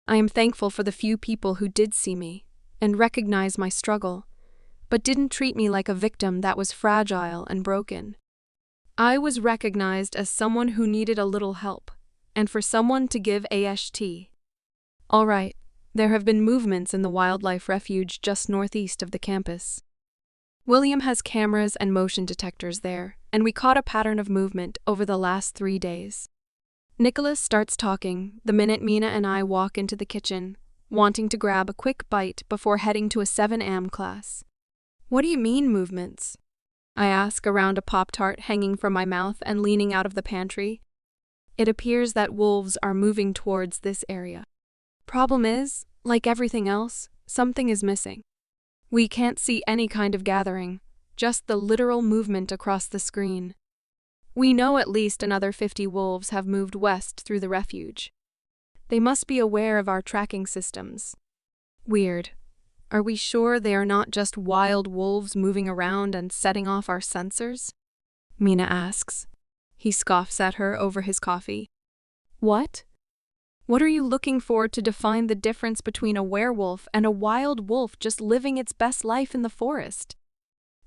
I am thankful for the few people who did see me and recognize my struggle, but didn't treat me like a victim that was fragile and broken. I was recognized as someone who needed a little help, and for someone to give AST. All right, there have been movements in the wildlife refuge just northeast of the campus. William has cameras and motion detectors there, and we caught a pattern of movement over the last 3 days. Nicholas starts talking the minute Mina and I walk into the kitchen, wanting to grab a quick bite before heading to a 7 a.m. class. What do you mean, movements? I ask around a Pop-Tart hanging from my mouth and leaning out of the pantry. It appears that wolves are moving towards this area. Problem is, like everything else, something is missing. We can't see any kind of gathering, just the literal movement across the screen. We know at least another 50 wolves have moved west through the refuge. They must be aware of our tracking systems. Weird. Are we sure they are not just wild wolves moving around and setting off our sensors? Mina asks. He scoffs at her over his coffee. What? What are you looking for to define the difference between a werewolf and a wild wolf just living its best life in the forest?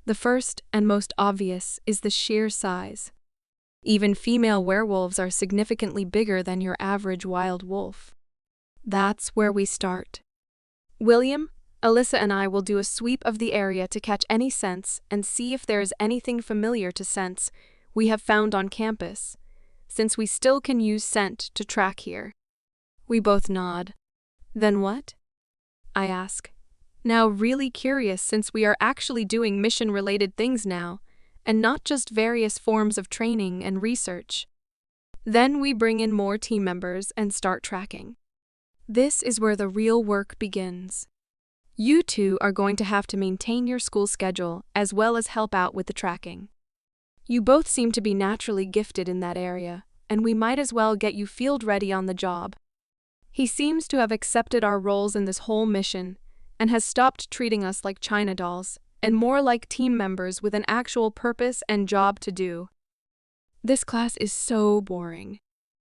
The first and most obvious is the sheer size. Even female werewolves are significantly bigger than your average wild wolf. That's where we start. William, Alyssa and I will do a sweep of the area to catch any scents and see if there is anything familiar to scents we have found on campus, since we still can use scent to track here. We both nod. Then what? I ask, now really curious since we are actually doing mission-related things now, and not just various forms of training and research. Then we bring in more team members and start tracking. This is where the real work begins. You two are going to have to maintain your school schedule as well as help out with the tracking. You both seem to be naturally gifted in that area, and we might as well get you field ready on the job. He seems to have accepted our roles in this whole mission and has stopped treating us like China dolls and more like team members with an actual purpose and job to do. This class is so boring.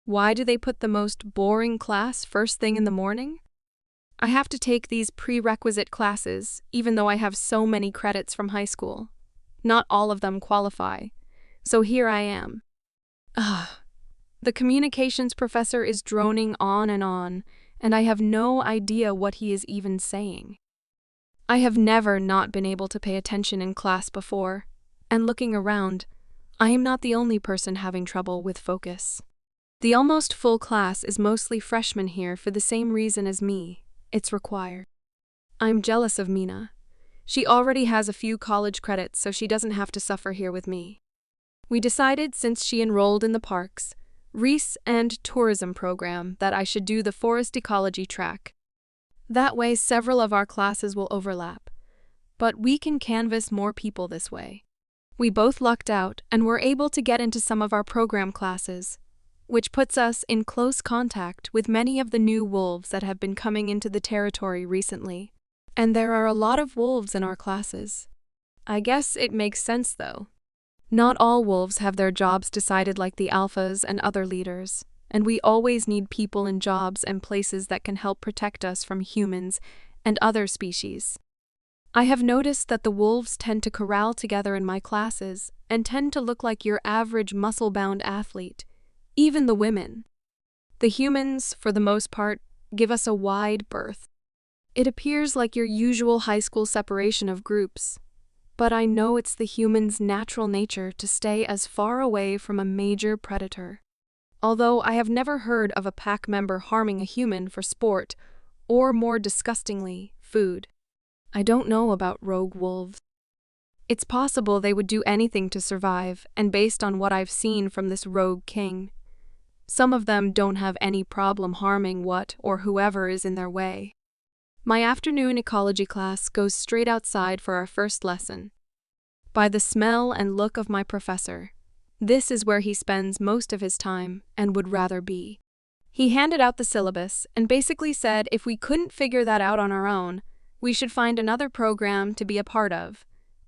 Why do they put the most boring class first thing in the morning? I have to take these prerequisite classes, even though I have so many credits from high school. Not all of them qualify, so here I am. The communications professor is droning on, and I have no idea what he is even saying. I have never not been able to pay attention in class before, and looking around, I am not the only person having trouble with focus. The almost full class is mostly freshmen here for the same reason as me. It's required. I'm jealous of Mina. She already has a few college credits, so she doesn't have to suffer here with me. We decided, since she enrolled in the parks, Reese and tourism program, that I should do the forest ecology track. That way several of our classes will overlap, but we can canvass more people this way. We both lucked out and were able to get into some of our program classes, which puts us in close contact with many of the new wolves that have been coming into the territory recently. And there are a lot of wolves in our classes. I guess it makes sense though. Not all wolves have their jobs decided like the alphas and other leaders, and we always need people in jobs and places that can help protect us from humans and other species. I have noticed that the wolves tend to corral together in my classes and tend to look like your average muscle-bound athlete, even the women. The humans, for the most part, give us a wide berth. It appears like your usual high school separation of groups, but I know it's the human's natural nature to stay as far away from a major predator. Although I have never heard of a pack member harming a human for sport, or more disgustingly, food. I don't know about rogue wolves. It's possible they would do anything to survive, and based on what I've seen from this rogue king, some of them don't have any problem harming what or whoever is in their way. My afternoon ecology class goes straight outside for our first lesson. By the smell and look of my professor, this is where he spends most of his time and would rather be. He handed out the syllabus and basically said if we couldn't figure that out on our own, we should find another program to be a part of,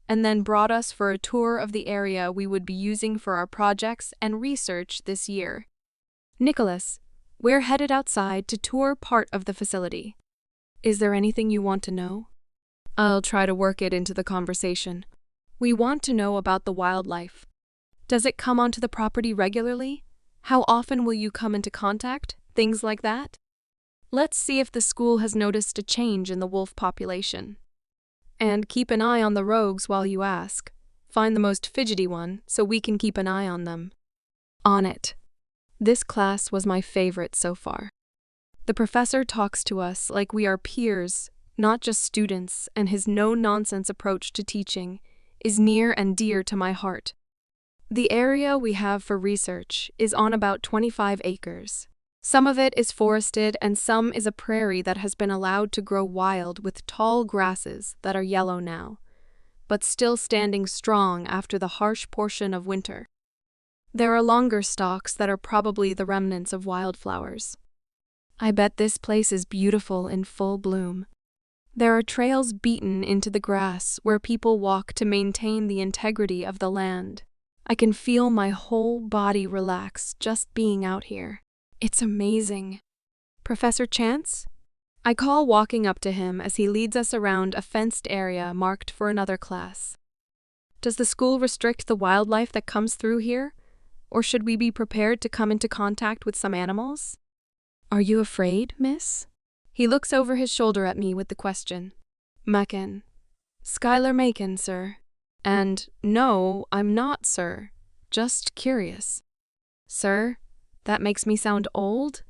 and then brought us for a tour of the area we would be using for our projects and research this year. Nicholas, we're headed outside to tour part of the facility. Is there anything you want to know? I'll try to work it into the conversation. We want to know about the wildlife. Does it come onto the property regularly? How often will you come into contact? Things like that. Let's see if the school has noticed a change in the wolf population. And keep an eye on the rogues while you ask. Find the most fidgety one so we can keep an eye on them. On it. This class was my favorite so far. The professor talks to us like we are peers, not just students, and his no-nonsense approach to teaching is near and dear to my heart. The area we have for research is on about 25 acres. Some of it is forested and some is a prairie that has been allowed to grow wild with tall grasses that are yellow now, but still standing strong after the harsh portion of winter. There are longer stalks that are probably the remnants of wildflowers. I bet this place is beautiful in full bloom. There are trails beaten into the grass where people walk to maintain the integrity of the land. I can feel my whole body relax just being out here. It's amazing. Professor Chance? I call walking up to him as he leads us around a fenced area marked for another class. Does the school restrict the wildlife that comes through here? Or should we be prepared to come into contact with some animals? Are you afraid, miss? He looks over his shoulder at me with the question. Macon. Skylar Macon, sir. And no, I'm not, sir. Just curious. Sir, that makes me sound old?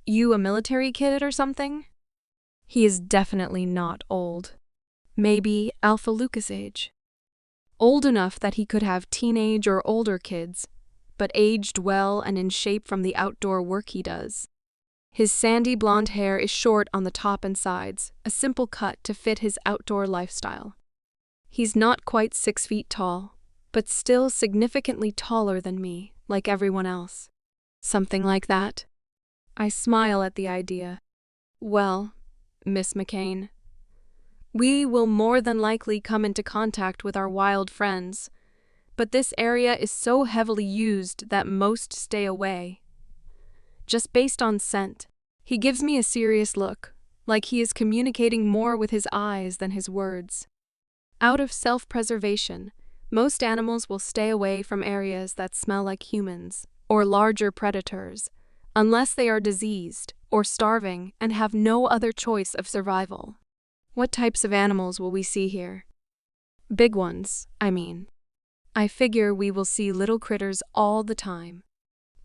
You a military kid or something? He is definitely not old. Maybe Alpha Lucas age. Old enough that he could have teenage or older kids, but aged well and in shape from the outdoor work he does. His sandy blonde hair is short on the top and sides, a simple cut to fit his outdoor lifestyle. He's not quite 6 feet tall, but still significantly taller than me, like everyone else. Something like that. I smile at the idea. Well, Miss McCain, we will more than likely come into contact with our wild friends, but this area is so heavily used that most stay away. Just based on scent. He gives me a serious look, like he is communicating more with his eyes than his words. Out of self-preservation, most animals will stay away from areas that smell like humans or larger predators, unless they are diseased or starving and have no other choice of survival. What types of animals will we see here? Big ones, I mean. I figure we will see little critters all the time.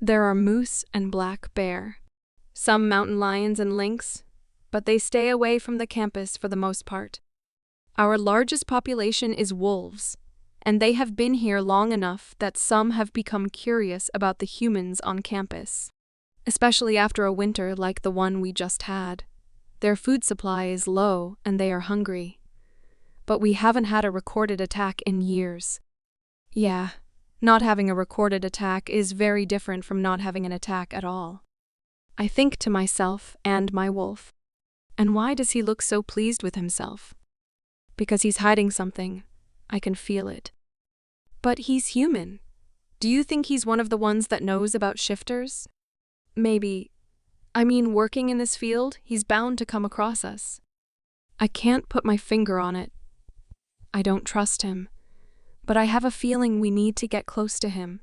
There are moose and black bear, some mountain lions and lynx, but they stay away from the campus for the most part. Our largest population is wolves, and they have been here long enough that some have become curious about the humans on campus. Especially after a winter like the one we just had. Their food supply is low and they are hungry. But we haven't had a recorded attack in years. Yeah. Not having a recorded attack is very different from not having an attack at all. I think to myself and my wolf. And why does he look so pleased with himself? Because he's hiding something. I can feel it. But he's human. Do you think he's one of the ones that knows about shifters? Maybe. I mean, working in this field, he's bound to come across us. I can't put my finger on it. I don't trust him. But I have a feeling we need to get close to him.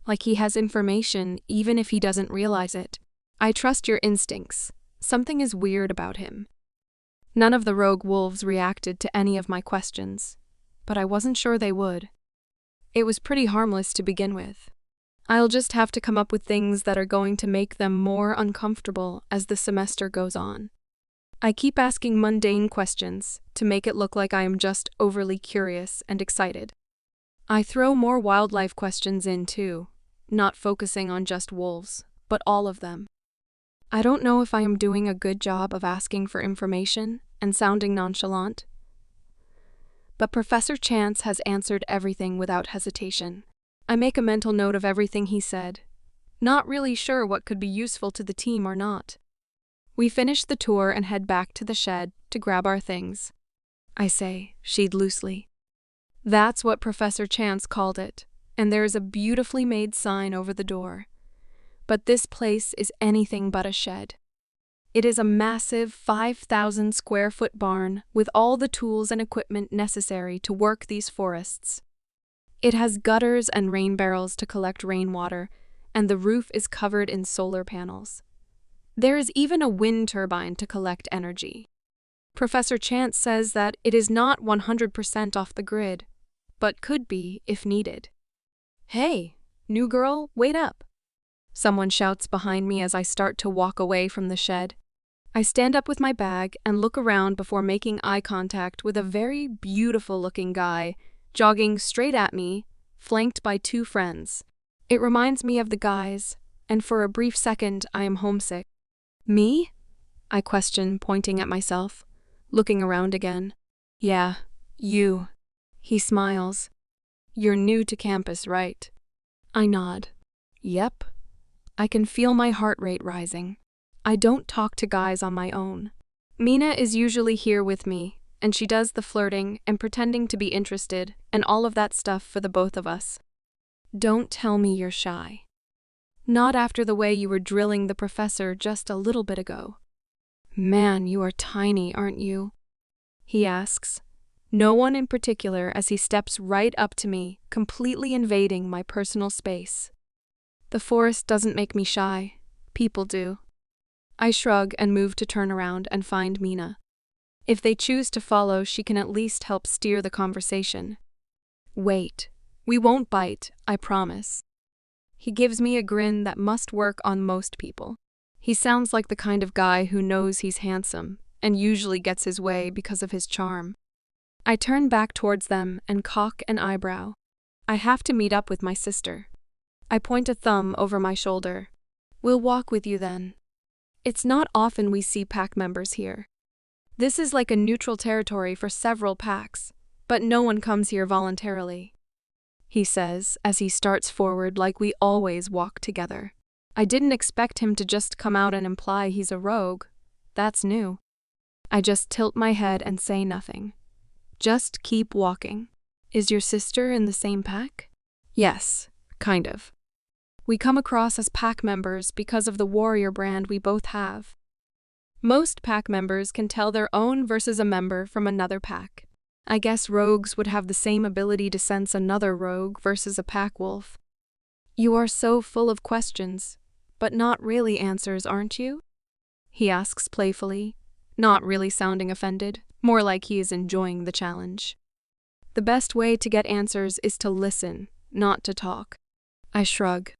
Like he has information, even if he doesn't realize it. I trust your instincts. Something is weird about him. None of the rogue wolves reacted to any of my questions, but I wasn't sure they would. It was pretty harmless to begin with. I'll just have to come up with things that are going to make them more uncomfortable as the semester goes on. I keep asking mundane questions to make it look like I am just overly curious and excited. I throw more wildlife questions in too, not focusing on just wolves, but all of them. I don't know if I am doing a good job of asking for information and sounding nonchalant, but Professor Chance has answered everything without hesitation. I make a mental note of everything he said, not really sure what could be useful to the team or not. We finish the tour and head back to the shed to grab our things. I say, sheathed loosely. That's what Professor Chance called it, and there is a beautifully made sign over the door. But this place is anything but a shed. It is a massive 5,000 square foot barn with all the tools and equipment necessary to work these forests. It has gutters and rain barrels to collect rainwater, and the roof is covered in solar panels. There is even a wind turbine to collect energy. Professor Chance says that it is not 100% off the grid, but could be if needed. Hey, new girl, wait up. Someone shouts behind me as I start to walk away from the shed. I stand up with my bag and look around before making eye contact with a very beautiful-looking guy jogging straight at me, flanked by two friends. It reminds me of the guys, and for a brief second I am homesick. Me? I question, pointing at myself, looking around again. Yeah, you. He smiles. You're new to campus, right? I nod. Yep. I can feel my heart rate rising. I don't talk to guys on my own. Mina is usually here with me, and she does the flirting and pretending to be interested and all of that stuff for the both of us. Don't tell me you're shy. Not after the way you were drilling the professor just a little bit ago. Man, you are tiny, aren't you? He asks. No one in particular as he steps right up to me, completely invading my personal space. The forest doesn't make me shy. People do. I shrug and move to turn around and find Mina. If they choose to follow, she can at least help steer the conversation. Wait. We won't bite, I promise. He gives me a grin that must work on most people. He sounds like the kind of guy who knows he's handsome and usually gets his way because of his charm. I turn back towards them and cock an eyebrow. I have to meet up with my sister. I point a thumb over my shoulder. We'll walk with you then. It's not often we see pack members here. This is like a neutral territory for several packs, but no one comes here voluntarily. He says as he starts forward like we always walk together. I didn't expect him to just come out and imply he's a rogue. That's new. I just tilt my head and say nothing. Just keep walking. Is your sister in the same pack? Yes, kind of. We come across as pack members because of the warrior brand we both have. Most pack members can tell their own versus a member from another pack. I guess rogues would have the same ability to sense another rogue versus a pack wolf. You are so full of questions, but not really answers, aren't you? He asks playfully, not really sounding offended, more like he is enjoying the challenge. The best way to get answers is to listen, not to talk. I shrug.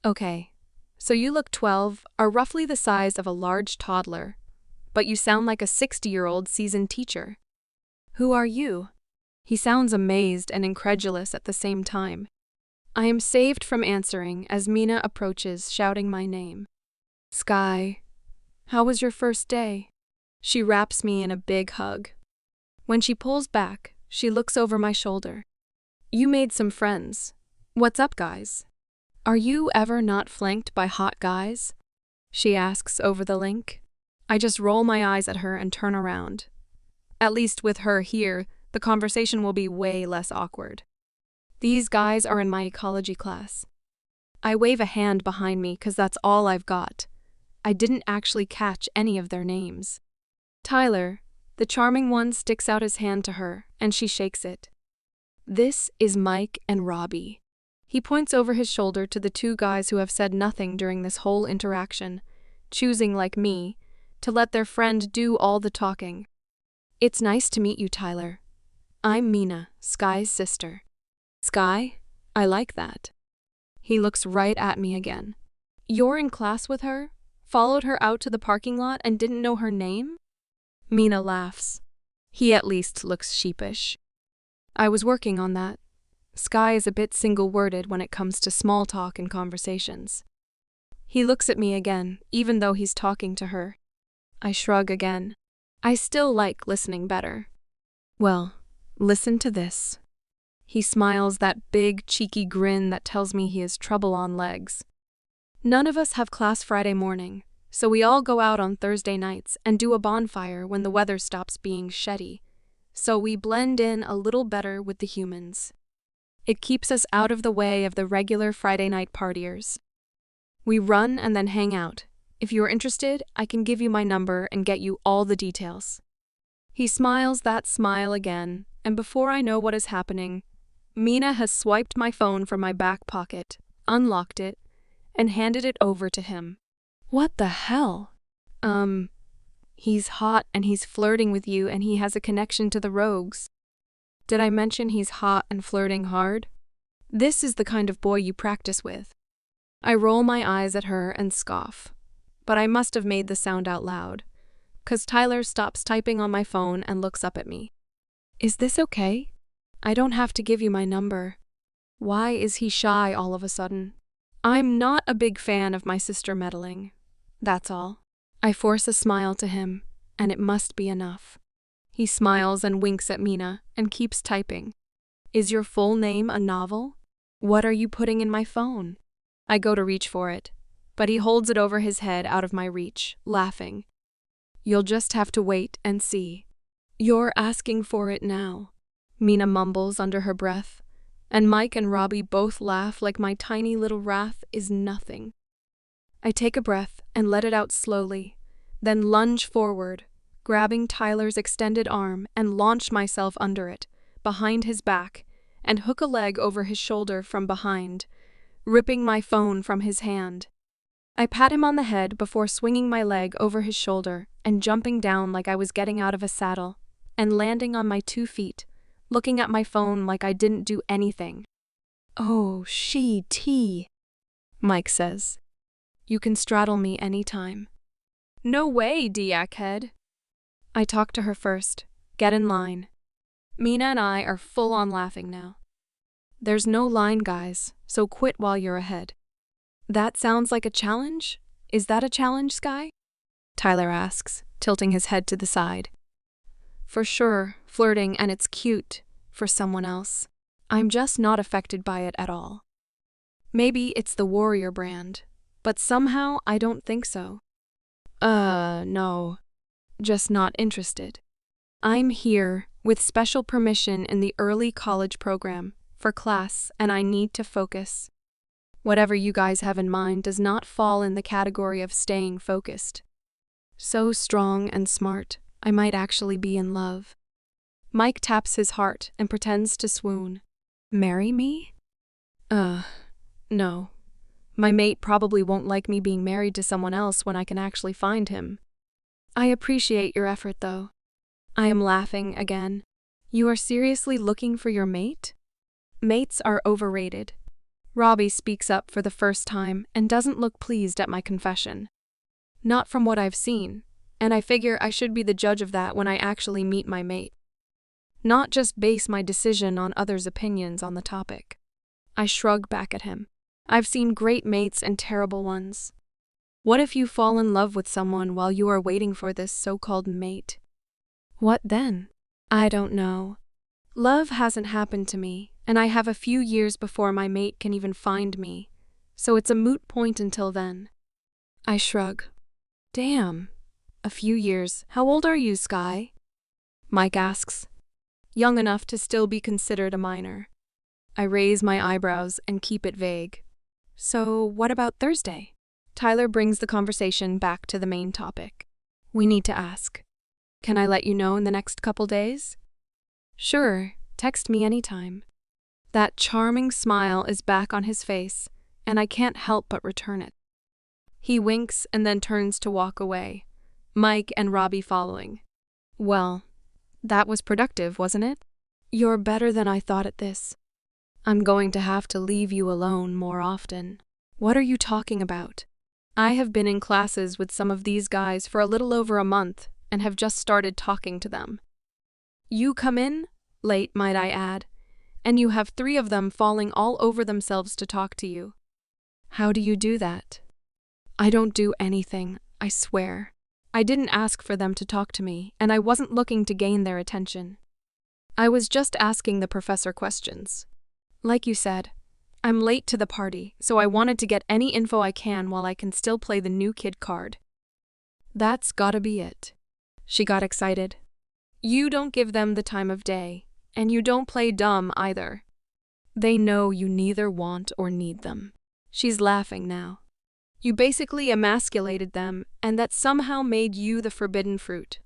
Okay, so you look 12, are roughly the size of a large toddler, but you sound like a 60-year-old seasoned teacher. Who are you? He sounds amazed and incredulous at the same time. I am saved from answering as Mina approaches, shouting my name. Sky, how was your first day? She wraps me in a big hug. When she pulls back, she looks over my shoulder. You made some friends. What's up, guys? Are you ever not flanked by hot guys? She asks over the link. I just roll my eyes at her and turn around. At least with her here, the conversation will be way less awkward. These guys are in my ecology class. I wave a hand behind me because that's all I've got. I didn't actually catch any of their names. Tyler, the charming one, sticks out his hand to her, and she shakes it. This is Mike and Robbie. He points over his shoulder to the two guys who have said nothing during this whole interaction, choosing, like me, to let their friend do all the talking. It's nice to meet you, Tyler. I'm Mina, Sky's sister. Sky? I like that. He looks right at me again. You're in class with her? Followed her out to the parking lot and didn't know her name? Mina laughs. He at least looks sheepish. I was working on that. Sky is a bit single-worded when it comes to small talk and conversations. He looks at me again, even though he's talking to her. I shrug again. I still like listening better. Well, listen to this. He smiles that big, cheeky grin that tells me he has trouble on legs. None of us have class Friday morning, so we all go out on Thursday nights and do a bonfire when the weather stops being shitty, so we blend in a little better with the humans. It keeps us out of the way of the regular Friday night partiers. We run and then hang out. If you're interested, I can give you my number and get you all the details. He smiles that smile again, and before I know what is happening, Mina has swiped my phone from my back pocket, unlocked it, and handed it over to him. What the hell? He's hot and he's flirting with you and he has a connection to the rogues. Did I mention he's hot and flirting hard? This is the kind of boy you practice with. I roll my eyes at her and scoff. But I must have made the sound out loud, 'cause Tyler stops typing on my phone and looks up at me. Is this okay? I don't have to give you my number. Why is he shy all of a sudden? I'm not a big fan of my sister meddling. That's all. I force a smile to him, and it must be enough. He smiles and winks at Mina and keeps typing. Is your full name a novel? What are you putting in my phone? I go to reach for it, but he holds it over his head out of my reach, laughing. You'll just have to wait and see. You're asking for it now, Mina mumbles under her breath, and Mike and Robbie both laugh like my tiny little wrath is nothing. I take a breath and let it out slowly, then lunge forward, grabbing Tyler's extended arm and launch myself under it, behind his back, and hook a leg over his shoulder from behind, ripping my phone from his hand. I pat him on the head before swinging my leg over his shoulder and jumping down like I was getting out of a saddle, and landing on my 2 feet, looking at my phone like I didn't do anything. Oh, she-tea, Mike says. You can straddle me anytime. No way, dickhead. I talk to her first. Get in line. Mina and I are full on laughing now. There's no line, guys, so quit while you're ahead. That sounds like a challenge? Is that a challenge, Sky? Tyler asks, tilting his head to the side. For sure, flirting, and it's cute for someone else. I'm just not affected by it at all. Maybe it's the warrior brand, but somehow I don't think so. No. Just not interested. I'm here with special permission in the early college program for class, and I need to focus. Whatever you guys have in mind does not fall in the category of staying focused. So strong and smart, I might actually be in love. Mike taps his heart and pretends to swoon. Marry me? No. My mate probably won't like me being married to someone else when I can actually find him. I appreciate your effort, though. I am laughing again. You are seriously looking for your mate? Mates are overrated. Robbie speaks up for the first time and doesn't look pleased at my confession. Not from what I've seen, and I figure I should be the judge of that when I actually meet my mate. Not just base my decision on others' opinions on the topic. I shrug back at him. I've seen great mates and terrible ones. What if you fall in love with someone while you are waiting for this so-called mate? What then? I don't know. Love hasn't happened to me, and I have a few years before my mate can even find me, so it's a moot point until then. I shrug. Damn. A few years. How old are you, Sky? Mike asks. Young enough to still be considered a minor. I raise my eyebrows and keep it vague. So, what about Thursday? Tyler brings the conversation back to the main topic. We need to ask. Can I let you know in the next couple days? Sure, text me anytime. That charming smile is back on his face, and I can't help but return it. He winks and then turns to walk away, Mike and Robbie following. Well, that was productive, wasn't it? You're better than I thought at this. I'm going to have to leave you alone more often. What are you talking about? I have been in classes with some of these guys for a little over a month and have just started talking to them. You come in, late might I add, and you have 3 of them falling all over themselves to talk to you. How do you do that? I don't do anything, I swear. I didn't ask for them to talk to me, and I wasn't looking to gain their attention. I was just asking the professor questions. Like you said, I'm late to the party, so I wanted to get any info I can while I can still play the new kid card. That's gotta be it. She got excited. You don't give them the time of day, and you don't play dumb either. They know you neither want or need them. She's laughing now. You basically emasculated them, and that somehow made you the forbidden fruit.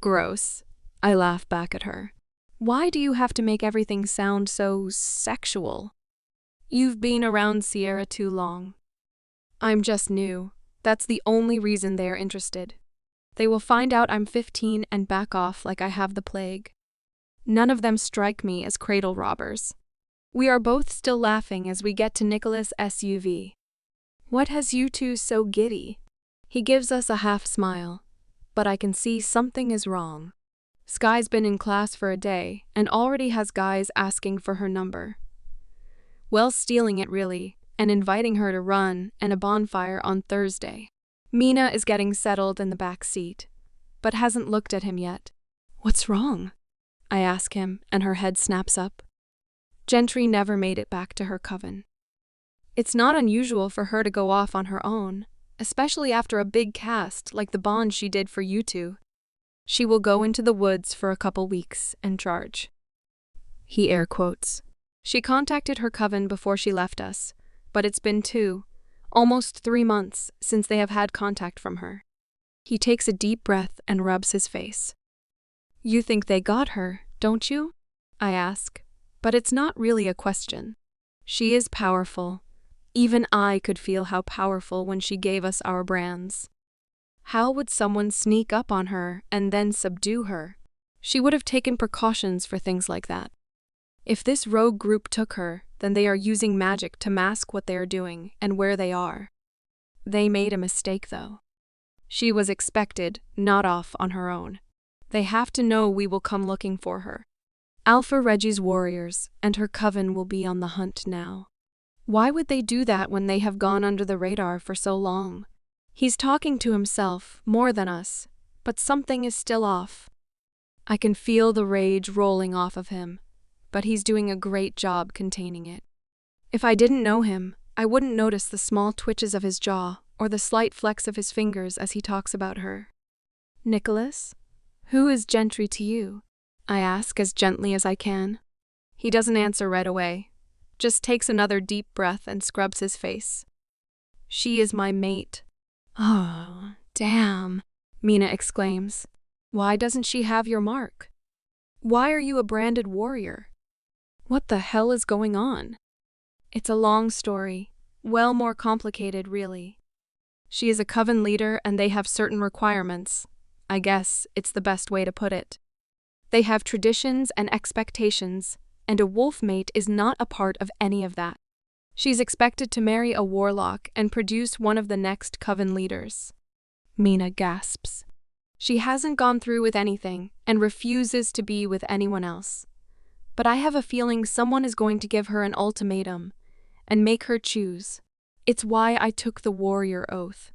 Gross. I laugh back at her. Why do you have to make everything sound so sexual? You've been around Sierra too long. I'm just new. That's the only reason they're interested. They will find out I'm 15 and back off like I have the plague. None of them strike me as cradle robbers. We are both still laughing as we get to Nicholas' SUV. What has you two so giddy? He gives us a half smile, but I can see something is wrong. Sky's been in class for a day and already has guys asking for her number. Well, stealing it really, and inviting her to run and a bonfire on Thursday. Mina is getting settled in the back seat, but hasn't looked at him yet. What's wrong? I ask him, and her head snaps up. Gentry never made it back to her coven. It's not unusual for her to go off on her own, especially after a big cast like the bond she did for you two. She will go into the woods for a couple weeks and charge. He air quotes. She contacted her coven before she left us, but it's been almost 3 months since they have had contact from her. He takes a deep breath and rubs his face. You think they got her, don't you? I ask, but it's not really a question. She is powerful. Even I could feel how powerful when she gave us our brands. How would someone sneak up on her and then subdue her? She would have taken precautions for things like that. If this rogue group took her, then they are using magic to mask what they are doing and where they are. They made a mistake, though. She was expected, not off on her own. They have to know we will come looking for her. Alpha Reggie's warriors and her coven will be on the hunt now. Why would they do that when they have gone under the radar for so long? He's talking to himself more than us, but something is still off. I can feel the rage rolling off of him, but he's doing a great job containing it. If I didn't know him, I wouldn't notice the small twitches of his jaw or the slight flex of his fingers as he talks about her. Nicholas? Who is Gentry to you? I ask as gently as I can. He doesn't answer right away, just takes another deep breath and scrubs his face. She is my mate. Oh, damn, Mina exclaims. Why doesn't she have your mark? Why are you a branded warrior? What the hell is going on? It's a long story, well more complicated really. She is a coven leader and they have certain requirements. I guess it's the best way to put it. They have traditions and expectations, and a wolf mate is not a part of any of that. She's expected to marry a warlock and produce one of the next coven leaders. Mina gasps. She hasn't gone through with anything and refuses to be with anyone else. But I have a feeling someone is going to give her an ultimatum and make her choose. It's why I took the warrior oath.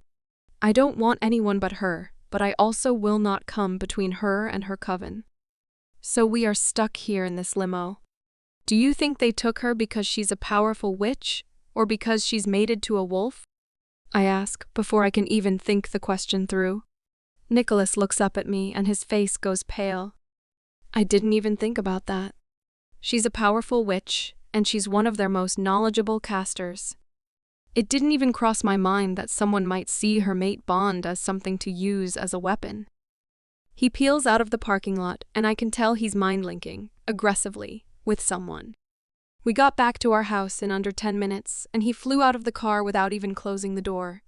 I don't want anyone but her, but I also will not come between her and her coven. So we are stuck here in this limo. Do you think they took her because she's a powerful witch, or because she's mated to a wolf? I ask, before I can even think the question through. Nicholas looks up at me and his face goes pale. I didn't even think about that. She's a powerful witch, and she's one of their most knowledgeable casters. It didn't even cross my mind that someone might see her mate bond as something to use as a weapon. He peels out of the parking lot, and I can tell he's mind-linking, aggressively, with someone. We got back to our house in under 10 minutes, and he flew out of the car without even closing the door.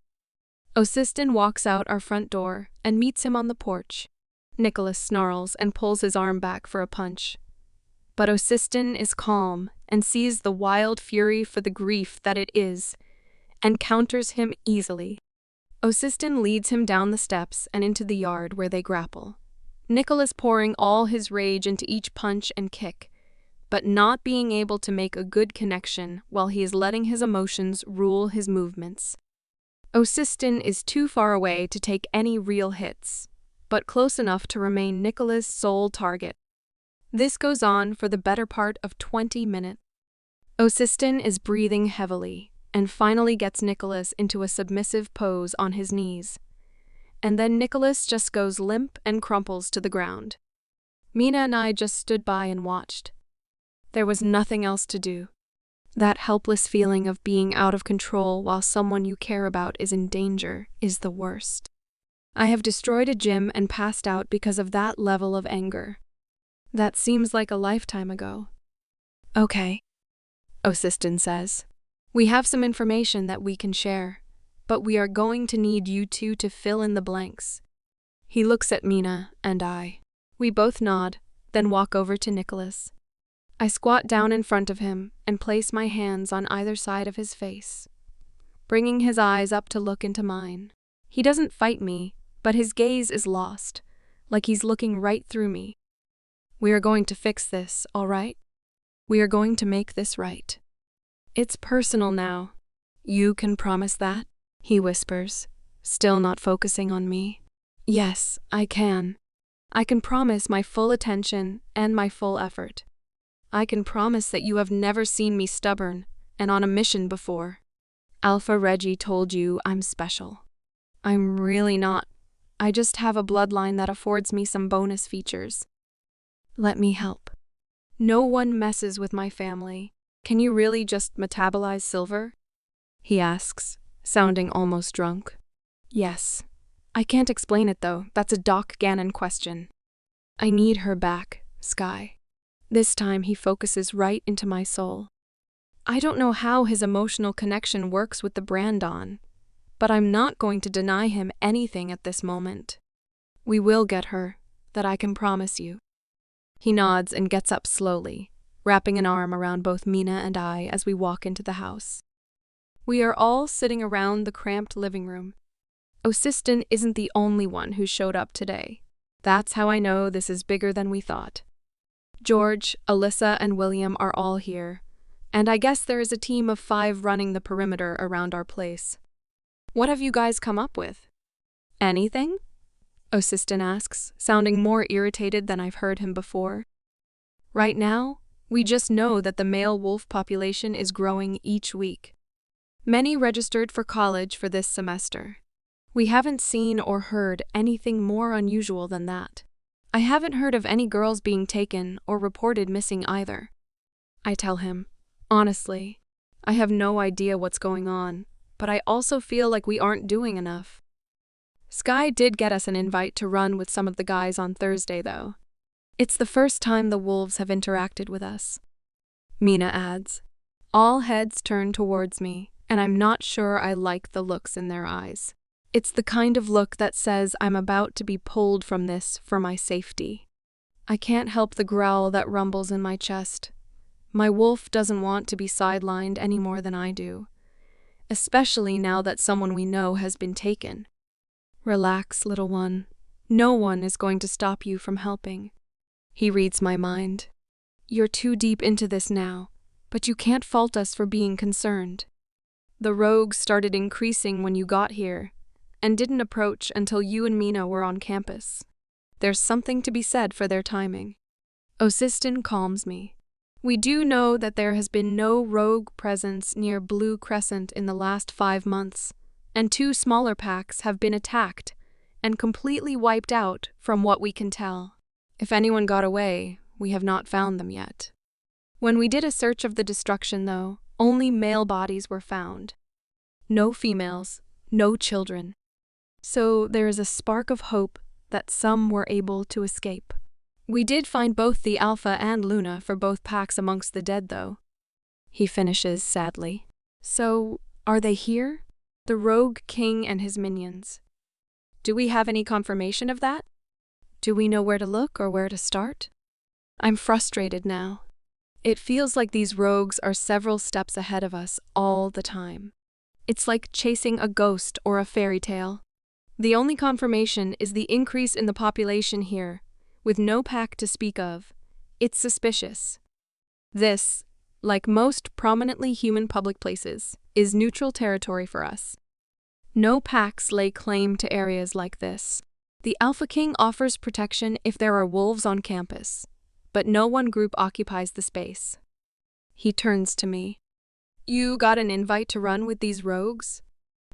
Osistin walks out our front door and meets him on the porch. Nicholas snarls and pulls his arm back for a punch. But Osistin is calm and sees the wild fury for the grief that it is, and counters him easily. Osistin leads him down the steps and into the yard where they grapple. Nicholas pouring all his rage into each punch and kick, but not being able to make a good connection while he is letting his emotions rule his movements. Osistin is too far away to take any real hits, but close enough to remain Nicholas' sole target. This goes on for the better part of 20 minutes. Osistin is breathing heavily and finally gets Nicholas into a submissive pose on his knees. And then Nicholas just goes limp and crumples to the ground. Mina and I just stood by and watched. There was nothing else to do. That helpless feeling of being out of control while someone you care about is in danger is the worst. I have destroyed a gym and passed out because of that level of anger. That seems like a lifetime ago. Okay, Osistin says. We have some information that we can share, but we are going to need you two to fill in the blanks. He looks at Mina and I. We both nod, then walk over to Nicholas. I squat down in front of him and place my hands on either side of his face. bringing his eyes up to look into mine. He doesn't fight me, but his gaze is lost, like he's looking right through me. We are going to fix this, all right? We are going to make this right. It's personal now. You can promise that? He whispers, still not focusing on me. Yes, I can. I can promise my full attention and my full effort. I can promise that you have never seen me stubborn and on a mission before. Alpha Reggie told you I'm special. I'm really not. I just have a bloodline that affords me some bonus features. Let me help. No one messes with my family. Can you really just metabolize silver? He asks, sounding almost drunk. Yes. I can't explain it though, that's a Doc Gannon question. I need her back, Sky. This time he focuses right into my soul. I don't know how his emotional connection works with the brand on, but I'm not going to deny him anything at this moment. We will get her, that I can promise you. He nods and gets up slowly, wrapping an arm around both Mina and I as we walk into the house. We are all sitting around the cramped living room. Osiston isn't the only one who showed up today. That's how I know this is bigger than we thought. George, Alyssa, and William are all here, and I guess there is a team of 5 running the perimeter around our place. What have you guys come up with? Anything? Osiston asks, sounding more irritated than I've heard him before. Right now, we just know that the male wolf population is growing each week. Many registered for college for this semester. We haven't seen or heard anything more unusual than that. I haven't heard of any girls being taken or reported missing either. I tell him, honestly, I have no idea what's going on, but I also feel like we aren't doing enough. Sky did get us an invite to run with some of the guys on Thursday, though. It's the first time the wolves have interacted with us. Mina adds. All heads turn towards me, and I'm not sure I like the looks in their eyes. It's the kind of look that says I'm about to be pulled from this for my safety. I can't help the growl that rumbles in my chest. My wolf doesn't want to be sidelined any more than I do, especially now that someone we know has been taken. Relax, little one. No one is going to stop you from helping. He reads my mind. You're too deep into this now, but you can't fault us for being concerned. The rogues started increasing when you got here, and didn't approach until you and Mina were on campus. There's something to be said for their timing. Osiston calms me. We do know that there has been no rogue presence near Blue Crescent in the last 5 months, and 2 smaller packs have been attacked and completely wiped out from what we can tell. If anyone got away, we have not found them yet. When we did a search of the destruction, though, only male bodies were found. No females, no children. So there is a spark of hope that some were able to escape. We did find both the Alpha and Luna for both packs amongst the dead, though. He finishes sadly. So, are they here? The Rogue King and his minions. Do we have any confirmation of that? Do we know where to look or where to start? I'm frustrated now. It feels like these rogues are several steps ahead of us all the time. It's like chasing a ghost or a fairy tale. The only confirmation is the increase in the population here, with no pack to speak of. It's suspicious. This, like most prominently human public places, is neutral territory for us. No packs lay claim to areas like this. The Alpha King offers protection if there are wolves on campus, but no one group occupies the space. He turns to me. You got an invite to run with these rogues?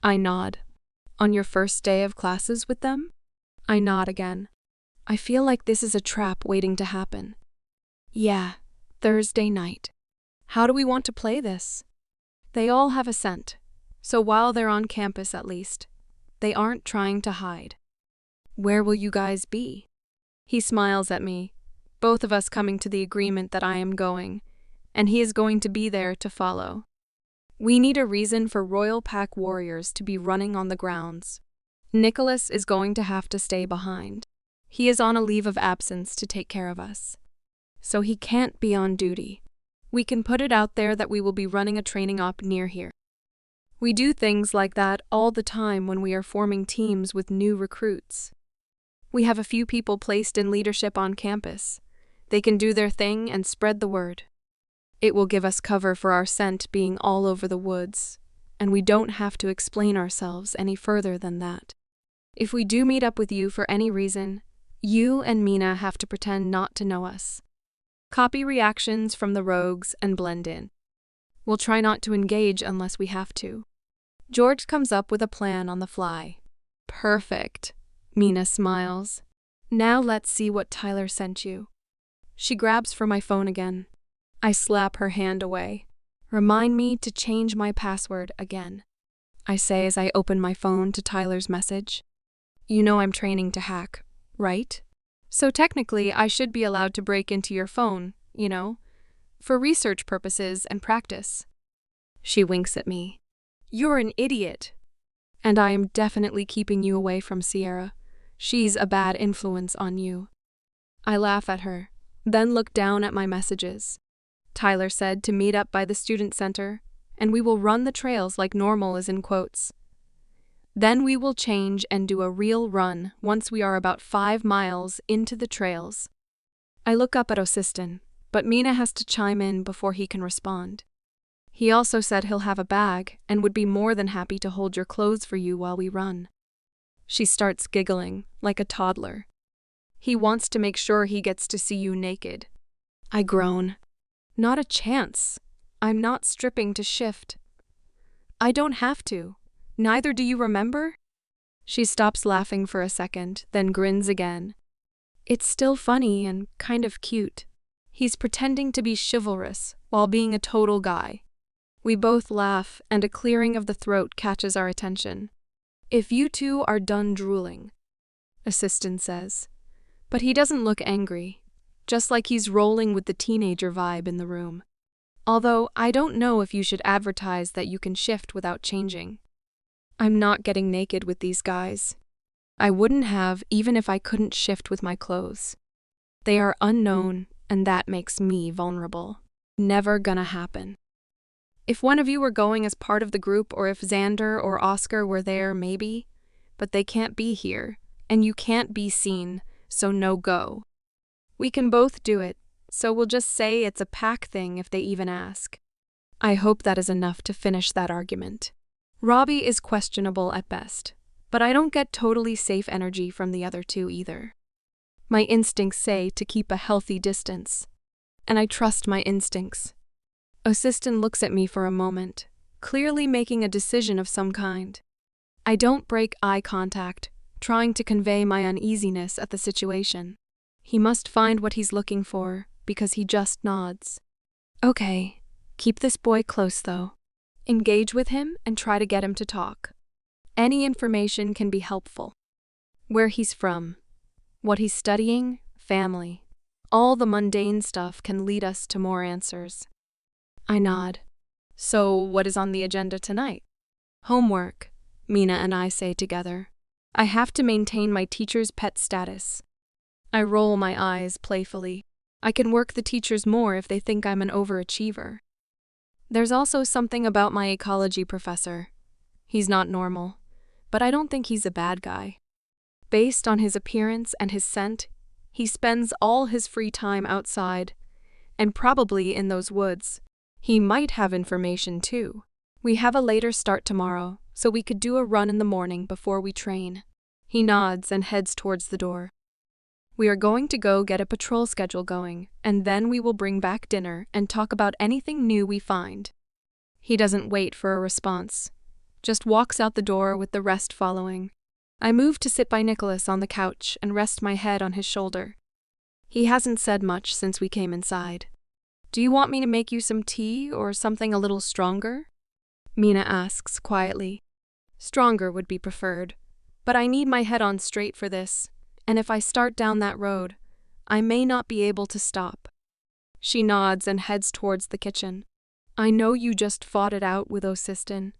I nod. On your first day of classes with them? I nod again. I feel like this is a trap waiting to happen. Yeah, Thursday night. How do we want to play this? They all have a scent, so while they're on campus at least, they aren't trying to hide. Where will you guys be? He smiles at me, both of us coming to the agreement that I am going, and he is going to be there to follow. We need a reason for Royal Pack warriors to be running on the grounds. Nicholas is going to have to stay behind. He is on a leave of absence to take care of us, so he can't be on duty. We can put it out there that we will be running a training op near here. We do things like that all the time when we are forming teams with new recruits. We have a few people placed in leadership on campus. They can do their thing and spread the word. It will give us cover for our scent being all over the woods, and we don't have to explain ourselves any further than that. If we do meet up with you for any reason, you and Mina have to pretend not to know us. Copy reactions from the rogues and blend in. We'll try not to engage unless we have to. George comes up with a plan on the fly. Perfect. Mina smiles. Now let's see what Tyler sent you. She grabs for my phone again. I slap her hand away. Remind me to change my password again, I say as I open my phone to Tyler's message. You know I'm training to hack, right? So technically I should be allowed to break into your phone, for research purposes and practice. She winks at me. You're an idiot. And I am definitely keeping you away from Sierra. She's a bad influence on you. I laugh at her, then look down at my messages. Tyler said to meet up by the student center, and we will run the trails like normal is in quotes. Then we will change and do a real run once we are about 5 miles into the trails. I look up at Osistin, but Mina has to chime in before he can respond. He also said he'll have a bag and would be more than happy to hold your clothes for you while we run. She starts giggling, like a toddler. He wants to make sure he gets to see you naked. I groan. Not a chance. I'm not stripping to shift. I don't have to. Neither do you remember? She stops laughing for a second, then grins again. It's still funny and kind of cute. He's pretending to be chivalrous while being a total guy. We both laugh, and a clearing of the throat catches our attention. If you two are done drooling, Assistant says. But he doesn't look angry, just like he's rolling with the teenager vibe in the room. Although I don't know if you should advertise that you can shift without changing. I'm not getting naked with these guys. I wouldn't have even if I couldn't shift with my clothes. They are unknown, and that makes me vulnerable. Never gonna happen. If one of you were going as part of the group, or if Xander or Oscar were there, maybe. But they can't be here, and you can't be seen, so no go. We can both do it, so we'll just say it's a pack thing if they even ask. I hope that is enough to finish that argument. Robbie is questionable at best, but I don't get totally safe energy from the other two either. My instincts say to keep a healthy distance, and I trust my instincts. Assistant looks at me for a moment, clearly making a decision of some kind. I don't break eye contact, trying to convey my uneasiness at the situation. He must find what he's looking for, because he just nods. Okay, keep this boy close though. Engage with him and try to get him to talk. Any information can be helpful. Where he's from, what he's studying, family. All the mundane stuff can lead us to more answers. I nod. So, what is on the agenda tonight? Homework, Mina and I say together. I have to maintain my teacher's pet status. I roll my eyes playfully. I can work the teachers more if they think I'm an overachiever. There's also something about my ecology professor. He's not normal, but I don't think he's a bad guy. Based on his appearance and his scent, he spends all his free time outside, and probably in those woods. He might have information too. We have a later start tomorrow, so we could do a run in the morning before we train. He nods and heads towards the door. We are going to go get a patrol schedule going, and then we will bring back dinner and talk about anything new we find. He doesn't wait for a response, just walks out the door with the rest following. I move to sit by Nicholas on the couch and rest my head on his shoulder. He hasn't said much since we came inside. Do you want me to make you some tea or something a little stronger? Mina asks quietly. Stronger would be preferred, but I need my head on straight for this, and if I start down that road, I may not be able to stop. She nods and heads towards the kitchen. I know you just fought it out with Osistin,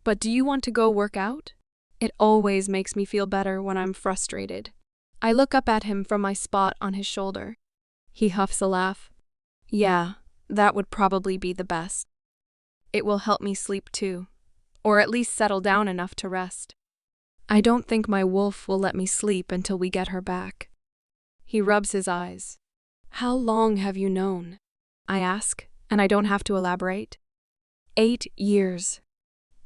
but do you want to go work out? It always makes me feel better when I'm frustrated. I look up at him from my spot on his shoulder. He huffs a laugh. Yeah, that would probably be the best. It will help me sleep too. or at least settle down enough to rest. I don't think my wolf will let me sleep until we get her back. He rubs his eyes. How long have you known? I ask, and I don't have to elaborate. 8 years.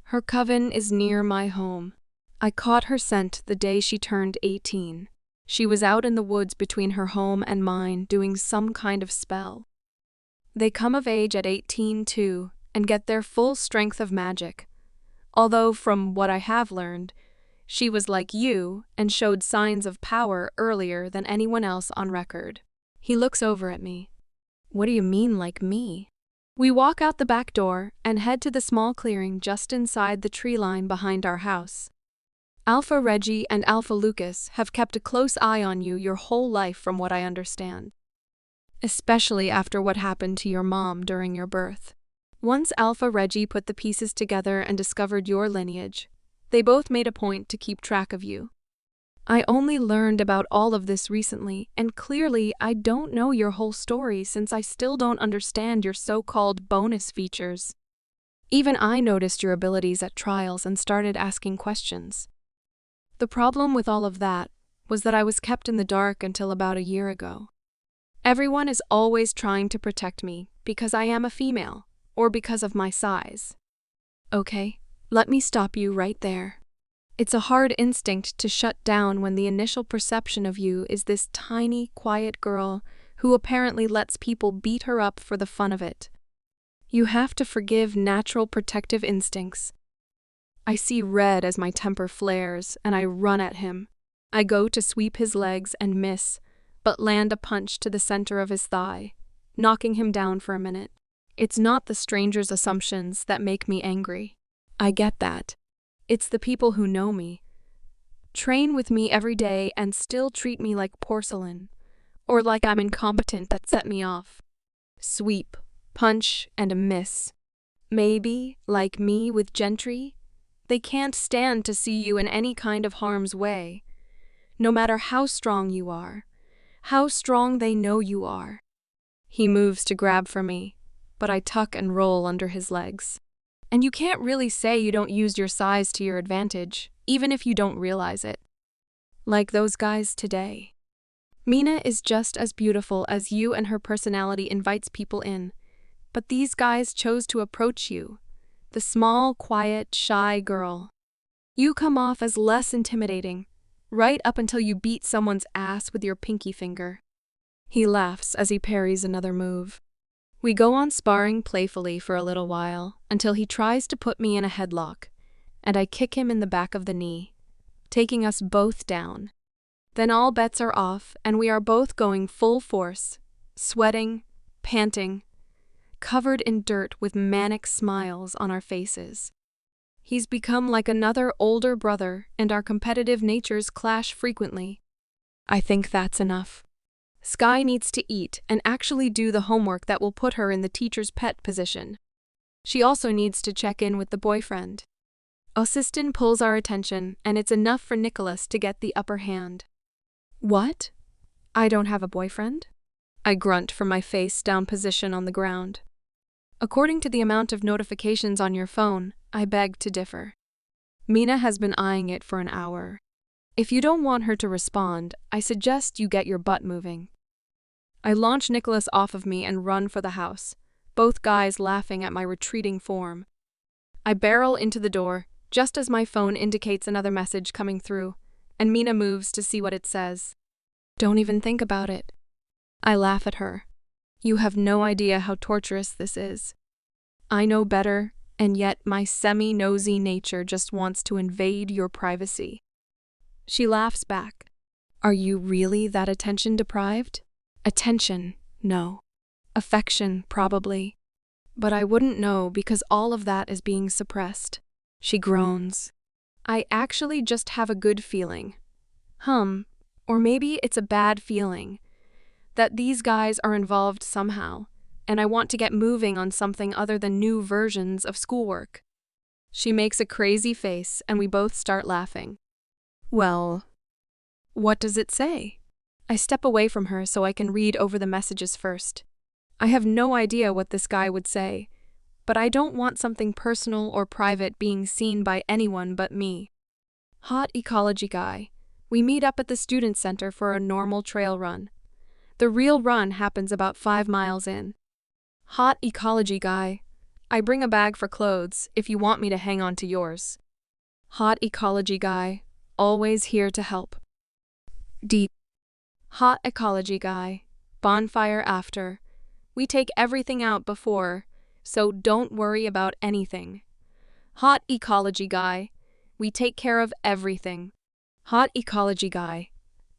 Her coven is near my home. I caught her scent the day she turned 18. She was out in the woods between her home and mine doing some kind of spell. They come of age at 18 too, and get their full strength of magic. Although, from what I have learned, she was like you and showed signs of power earlier than anyone else on record. He looks over at me. What do you mean, like me? We walk out the back door and head to the small clearing just inside the tree line behind our house. Alpha Reggie and Alpha Lucas have kept a close eye on you your whole life from what I understand. Especially after what happened to your mom during your birth. Once Alpha Reggie put the pieces together and discovered your lineage, they both made a point to keep track of you. I only learned about all of this recently, and clearly I don't know your whole story since I still don't understand your so-called bonus features. Even I noticed your abilities at trials and started asking questions. The problem with all of that was that I was kept in the dark until about a year ago. Everyone is always trying to protect me because I am a female, or because of my size. Okay, let me stop you right there. It's a hard instinct to shut down when the initial perception of you is this tiny, quiet girl who apparently lets people beat her up for the fun of it. You have to forgive natural protective instincts. I see red as my temper flares, and I run at him. I go to sweep his legs and miss, but land a punch to the center of his thigh, knocking him down for a minute. It's not the stranger's assumptions that make me angry. I get that. It's the people who know me, train with me every day and still treat me like porcelain, or like I'm incompetent that set me off. Sweep, punch, and a miss. Maybe, like me with Gentry, they can't stand to see you in any kind of harm's way, no matter how strong you are, how strong they know you are. He moves to grab for me, but I tuck and roll under his legs. And you can't really say you don't use your size to your advantage, even if you don't realize it. Like those guys today. Mina is just as beautiful as you, and her personality invites people in. But these guys chose to approach you, the small, quiet, shy girl. You come off as less intimidating, right up until you beat someone's ass with your pinky finger. He laughs as he parries another move. We go on sparring playfully for a little while, until he tries to put me in a headlock, and I kick him in the back of the knee, taking us both down. Then all bets are off, and we are both going full force, sweating, panting, covered in dirt with manic smiles on our faces. He's become like another older brother, and our competitive natures clash frequently. I think that's enough. Sky needs to eat and actually do the homework that will put her in the teacher's pet position. She also needs to check in with the boyfriend. Osistin pulls our attention, and it's enough for Nicholas to get the upper hand. What? I don't have a boyfriend? I grunt from my face down position on the ground. According to the amount of notifications on your phone, I beg to differ. Mina has been eyeing it for an hour. If you don't want her to respond, I suggest you get your butt moving. I launch Nicholas off of me and run for the house, both guys laughing at my retreating form. I barrel into the door, just as my phone indicates another message coming through, and Mina moves to see what it says. Don't even think about it. I laugh at her. You have no idea how torturous this is. I know better, and yet my semi-nosy nature just wants to invade your privacy. She laughs back. Are you really that attention-deprived? Attention, no. Affection, probably. But I wouldn't know because all of that is being suppressed. She groans. I actually just have a good feeling. Or maybe it's a bad feeling. That these guys are involved somehow, and I want to get moving on something other than new versions of schoolwork. She makes a crazy face, and we both start laughing. Well, what does it say? I step away from her so I can read over the messages first. I have no idea what this guy would say, but I don't want something personal or private being seen by anyone but me. Hot ecology guy. We meet up at the student center for a normal trail run. The real run happens about 5 miles in. Hot ecology guy. I bring a bag for clothes if you want me to hang on to yours. Hot ecology guy. Always here to help. Deep. Hot ecology guy. Bonfire after. We take everything out before, so don't worry about anything. Hot ecology guy. We take care of everything. Hot ecology guy.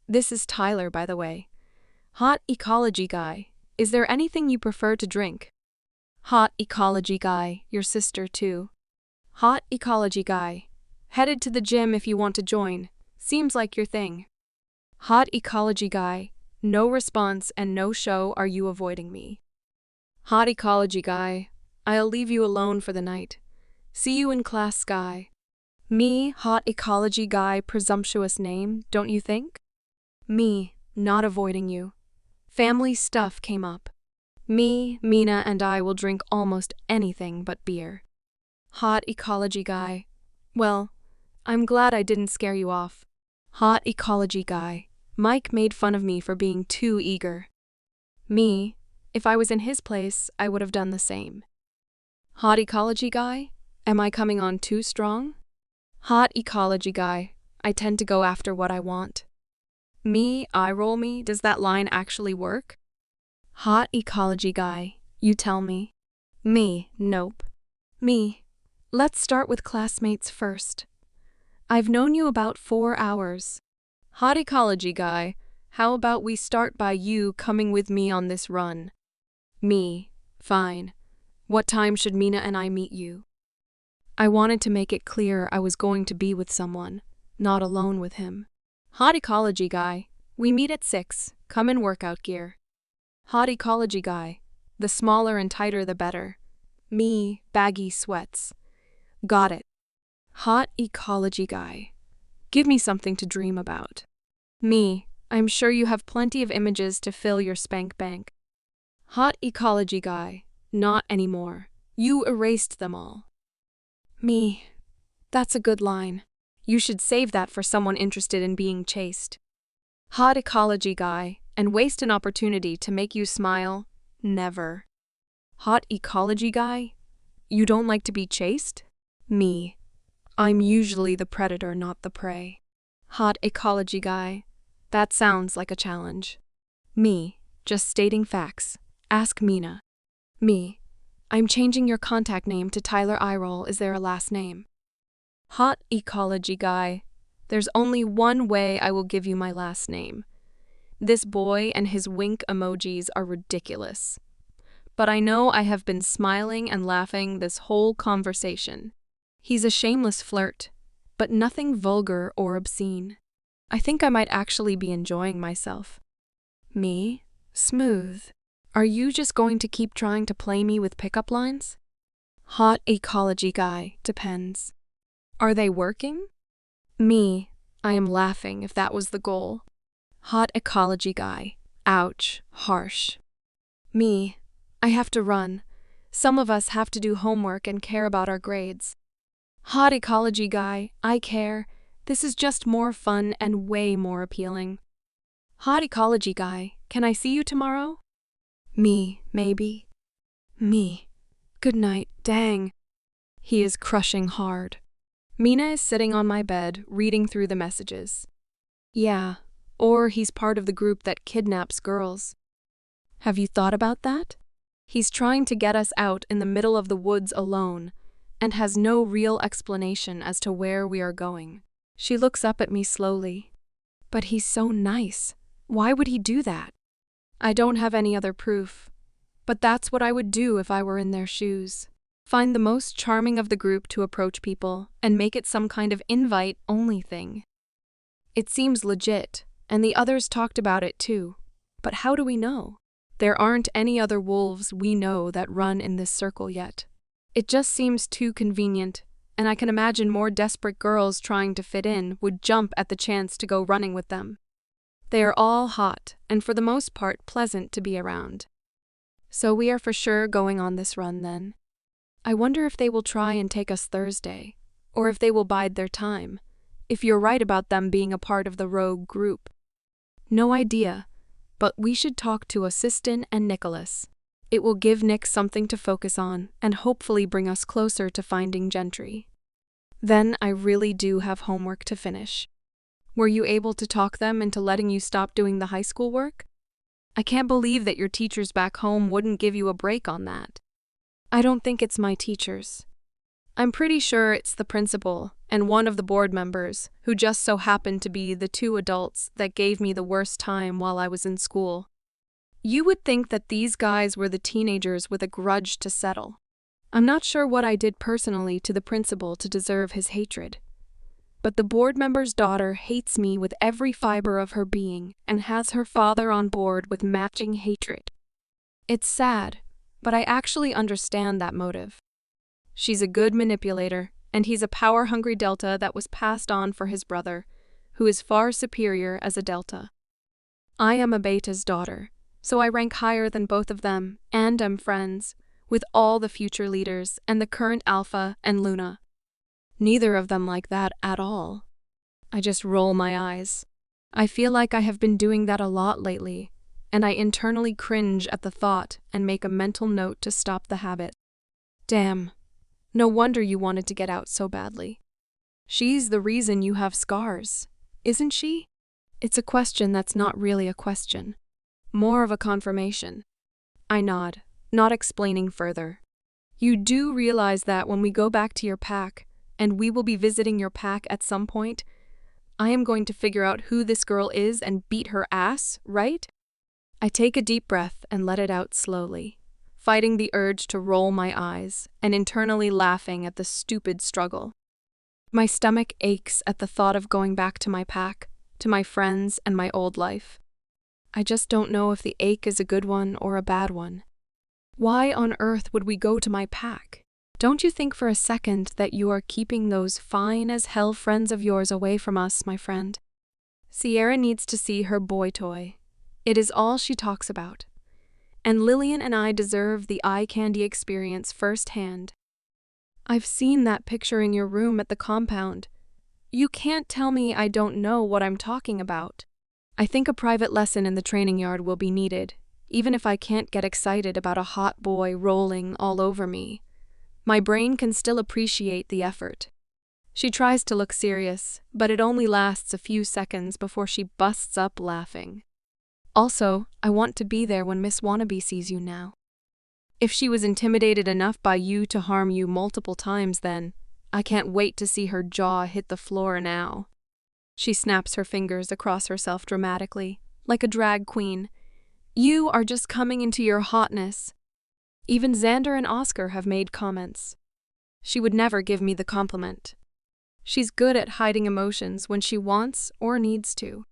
This is Tyler, by the way. Hot ecology guy. Is there anything you prefer to drink? Hot ecology guy. Your sister too. Hot ecology guy. Headed to the gym if you want to join. Seems like your thing. Hot ecology guy. No response and no show. Are you avoiding me? Hot ecology guy. I'll leave you alone for the night. See you in class, Sky. Me, hot ecology guy, presumptuous name, don't you think? Me, not avoiding you. Family stuff came up. Me, Mina, and I will drink almost anything but beer. Hot ecology guy. Well, I'm glad I didn't scare you off. Hot ecology guy. Mike made fun of me for being too eager. Me, if I was in his place, I would have done the same. Hot ecology guy. Am I coming on too strong? Hot ecology guy. I tend to go after what I want. Me, eye roll me, does that line actually work? Hot ecology guy. You tell me. Me, nope. Me, let's start with classmates first. I've known you about 4 hours. Hot ecology guy. How about we start by you coming with me on this run? Me, fine. What time should Mina and I meet you? I wanted to make it clear I was going to be with someone, not alone with him. Hot ecology guy. We meet at 6. Come in workout gear. Hot ecology guy. The smaller and tighter the better. Me, baggy sweats. Got it. Hot ecology guy. Give me something to dream about. Me, I'm sure you have plenty of images to fill your spank bank. Hot ecology guy. Not anymore. You erased them all. Me, that's a good line. You should save that for someone interested in being chased. Hot ecology guy. And waste an opportunity to make you smile? Never. Hot ecology guy. You don't like to be chased? Me. I'm usually the predator, not the prey. Hot ecology guy. That sounds like a challenge. Me. Just stating facts. Ask Mina. Me. I'm changing your contact name to Tyler Eyeroll. Is there a last name? Hot ecology guy. There's only one way I will give you my last name. This boy and his wink emojis are ridiculous. But I know I have been smiling and laughing this whole conversation. He's a shameless flirt, but nothing vulgar or obscene. I think I might actually be enjoying myself. Me? Smooth. Are you just going to keep trying to play me with pickup lines? Hot ecology guy. Depends. Are they working? Me. I am laughing if that was the goal. Hot ecology guy. Ouch. Harsh. Me. I have to run. Some of us have to do homework and care about our grades. Hot ecology guy. I care. This is just more fun and way more appealing. Hot ecology guy. Can I see you tomorrow? Me, maybe. Me. Good night. Dang. He is crushing hard. Mina is sitting on my bed, reading through the messages. Yeah, or he's part of the group that kidnaps girls. Have you thought about that? He's trying to get us out in the middle of the woods alone, and has no real explanation as to where we are going. She looks up at me slowly. But he's so nice. Why would he do that? I don't have any other proof, but that's what I would do if I were in their shoes. Find the most charming of the group to approach people and make it some kind of invite-only thing. It seems legit, and the others talked about it too. But how do we know? There aren't any other wolves we know that run in this circle yet. It just seems too convenient, and I can imagine more desperate girls trying to fit in would jump at the chance to go running with them. They are all hot, and for the most part pleasant to be around. So we are for sure going on this run then. I wonder if they will try and take us Thursday, or if they will bide their time, if you're right about them being a part of the rogue group. No idea, but we should talk to Assistant and Nicholas. It will give Nick something to focus on and hopefully bring us closer to finding Gentry. Then I really do have homework to finish. Were you able to talk them into letting you stop doing the high school work? I can't believe that your teachers back home wouldn't give you a break on that. I don't think it's my teachers. I'm pretty sure it's the principal and one of the board members who just so happened to be the two adults that gave me the worst time while I was in school. You would think that these guys were the teenagers with a grudge to settle. I'm not sure what I did personally to the principal to deserve his hatred. But the board member's daughter hates me with every fiber of her being and has her father on board with matching hatred. It's sad, but I actually understand that motive. She's a good manipulator, and he's a power-hungry Delta that was passed on for his brother, who is far superior as a Delta. I am a Beta's daughter, so I rank higher than both of them, and am friends with all the future leaders and the current Alpha and Luna. Neither of them like that at all. I just roll my eyes. I feel like I have been doing that a lot lately, and I internally cringe at the thought and make a mental note to stop the habit. Damn, no wonder you wanted to get out so badly. She's the reason you have scars, isn't she? It's a question that's not really a question. More of a confirmation. I nod, not explaining further. You do realize that when we go back to your pack, and we will be visiting your pack at some point, I am going to figure out who this girl is and beat her ass, right? I take a deep breath and let it out slowly, fighting the urge to roll my eyes and internally laughing at the stupid struggle. My stomach aches at the thought of going back to my pack, to my friends and my old life. I just don't know if the ache is a good one or a bad one. Why on earth would we go to my pack? Don't you think for a second that you are keeping those fine-as-hell friends of yours away from us, my friend? Sierra needs to see her boy toy. It is all she talks about. And Lillian and I deserve the eye candy experience firsthand. I've seen that picture in your room at the compound. You can't tell me I don't know what I'm talking about. I think a private lesson in the training yard will be needed, even if I can't get excited about a hot boy rolling all over me. My brain can still appreciate the effort. She tries to look serious, but it only lasts a few seconds before she busts up laughing. Also, I want to be there when Miss Wannabe sees you now. If she was intimidated enough by you to harm you multiple times then, I can't wait to see her jaw hit the floor now. She snaps her fingers across herself dramatically, like a drag queen. You are just coming into your hotness. Even Xander and Oscar have made comments. She would never give me the compliment. She's good at hiding emotions when she wants or needs to.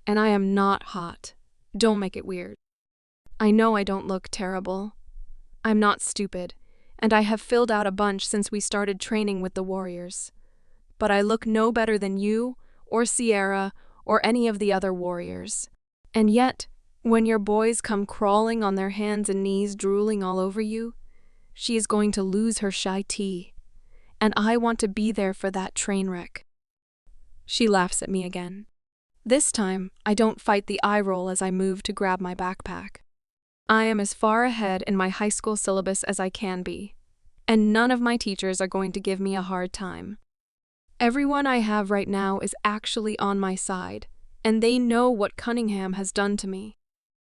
And I am not hot. Don't make it weird. I know I don't look terrible. I'm not stupid, and I have filled out a bunch since we started training with the Warriors. But I look no better than you, or Sierra, or any of the other Warriors. And yet, when your boys come crawling on their hands and knees drooling all over you, she is going to lose her shy tea. And I want to be there for that train wreck. She laughs at me again. This time, I don't fight the eye roll as I move to grab my backpack. I am as far ahead in my high school syllabus as I can be, and none of my teachers are going to give me a hard time. Everyone I have right now is actually on my side, and they know what Cunningham has done to me.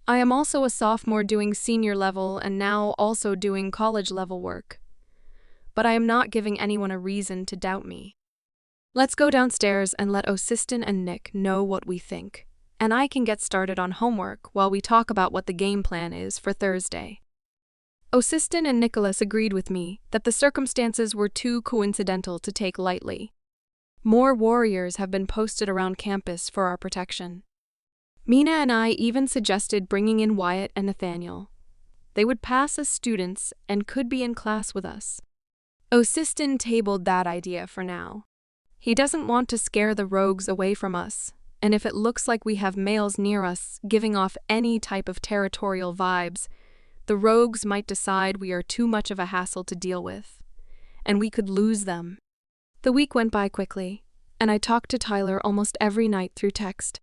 I am also a sophomore doing senior level and now also doing college level work. But I am not giving anyone a reason to doubt me. Let's go downstairs and let Osistin and Nick know what we think, and I can get started on homework while we talk about what the game plan is for Thursday. Osistin and Nicholas agreed with me that the circumstances were too coincidental to take lightly. More warriors have been posted around campus for our protection. Mina and I even suggested bringing in Wyatt and Nathaniel. They would pass as students and could be in class with us. Osistin tabled that idea for now. He doesn't want to scare the rogues away from us, and if it looks like we have males near us giving off any type of territorial vibes, The rogues might decide we are too much of a hassle to deal with, and we could lose them. The week went by quickly, and I talked to Tyler almost every night through text.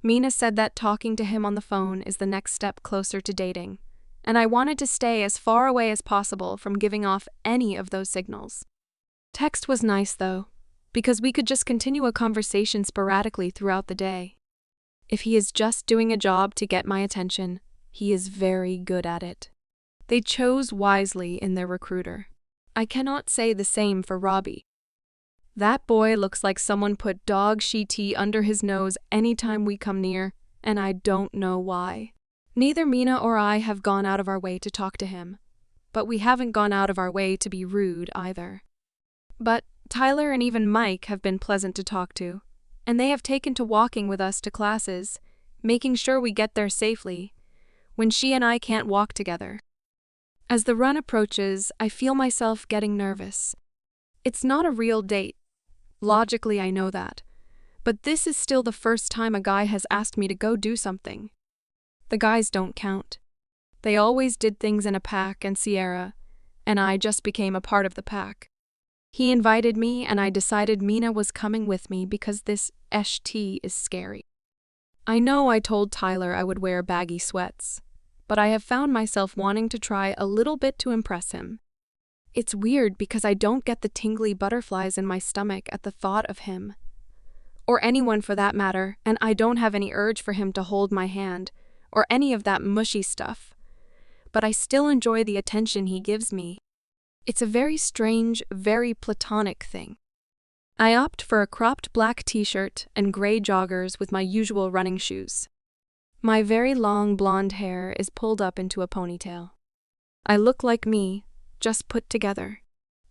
Mina said that talking to him on the phone is the next step closer to dating, and I wanted to stay as far away as possible from giving off any of those signals. Text was nice, though, because we could just continue a conversation sporadically throughout the day. If he is just doing a job to get my attention, he is very good at it. They chose wisely in their recruiter. I cannot say the same for Robbie. That boy looks like someone put dog tea under his nose anytime we come near, and I don't know why. Neither Mina or I have gone out of our way to talk to him, but we haven't gone out of our way to be rude either. But Tyler and even Mike have been pleasant to talk to, and they have taken to walking with us to classes, making sure we get there safely, when she and I can't walk together. As the run approaches, I feel myself getting nervous. It's not a real date. Logically, I know that. But this is still the first time a guy has asked me to go do something. The guys don't count. They always did things in a pack and Sierra, and I just became a part of the pack. He invited me, and I decided Mina was coming with me because this ST is scary. I know I told Tyler I would wear baggy sweats, but I have found myself wanting to try a little bit to impress him. It's weird because I don't get the tingly butterflies in my stomach at the thought of him. Or anyone for that matter, and I don't have any urge for him to hold my hand, or any of that mushy stuff. But I still enjoy the attention he gives me. It's a very strange, very platonic thing. I opt for a cropped black t-shirt and gray joggers with my usual running shoes. My very long blonde hair is pulled up into a ponytail. I look like me, just put together.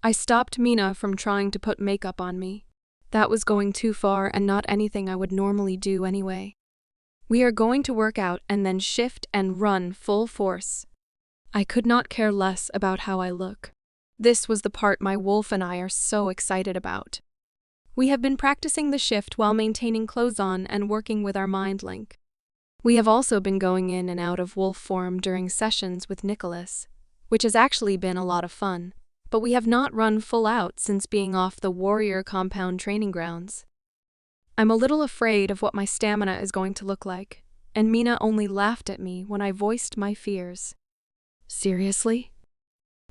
I stopped Mina from trying to put makeup on me. That was going too far and not anything I would normally do anyway. We are going to work out and then shift and run full force. I could not care less about how I look. This was the part my wolf and I are so excited about. We have been practicing the shift while maintaining clothes on and working with our mind link. We have also been going in and out of wolf form during sessions with Nicholas, which has actually been a lot of fun, but we have not run full out since being off the warrior compound training grounds. I'm a little afraid of what my stamina is going to look like, and Mina only laughed at me when I voiced my fears. Seriously?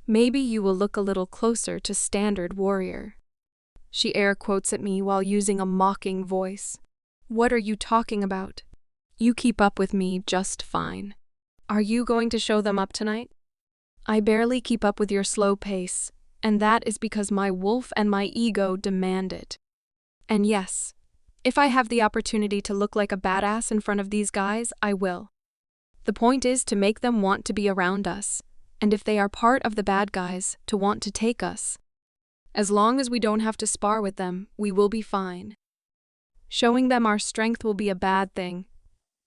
Maybe you will look a little closer to standard warrior. She air quotes at me while using a mocking voice. What are you talking about? You keep up with me just fine. Are you going to show them up tonight? I barely keep up with your slow pace, and that is because my wolf and my ego demand it. And yes, if I have the opportunity to look like a badass in front of these guys, I will. The point is to make them want to be around us, and if they are part of the bad guys, to want to take us. As long as we don't have to spar with them, we will be fine. Showing them our strength will be a bad thing,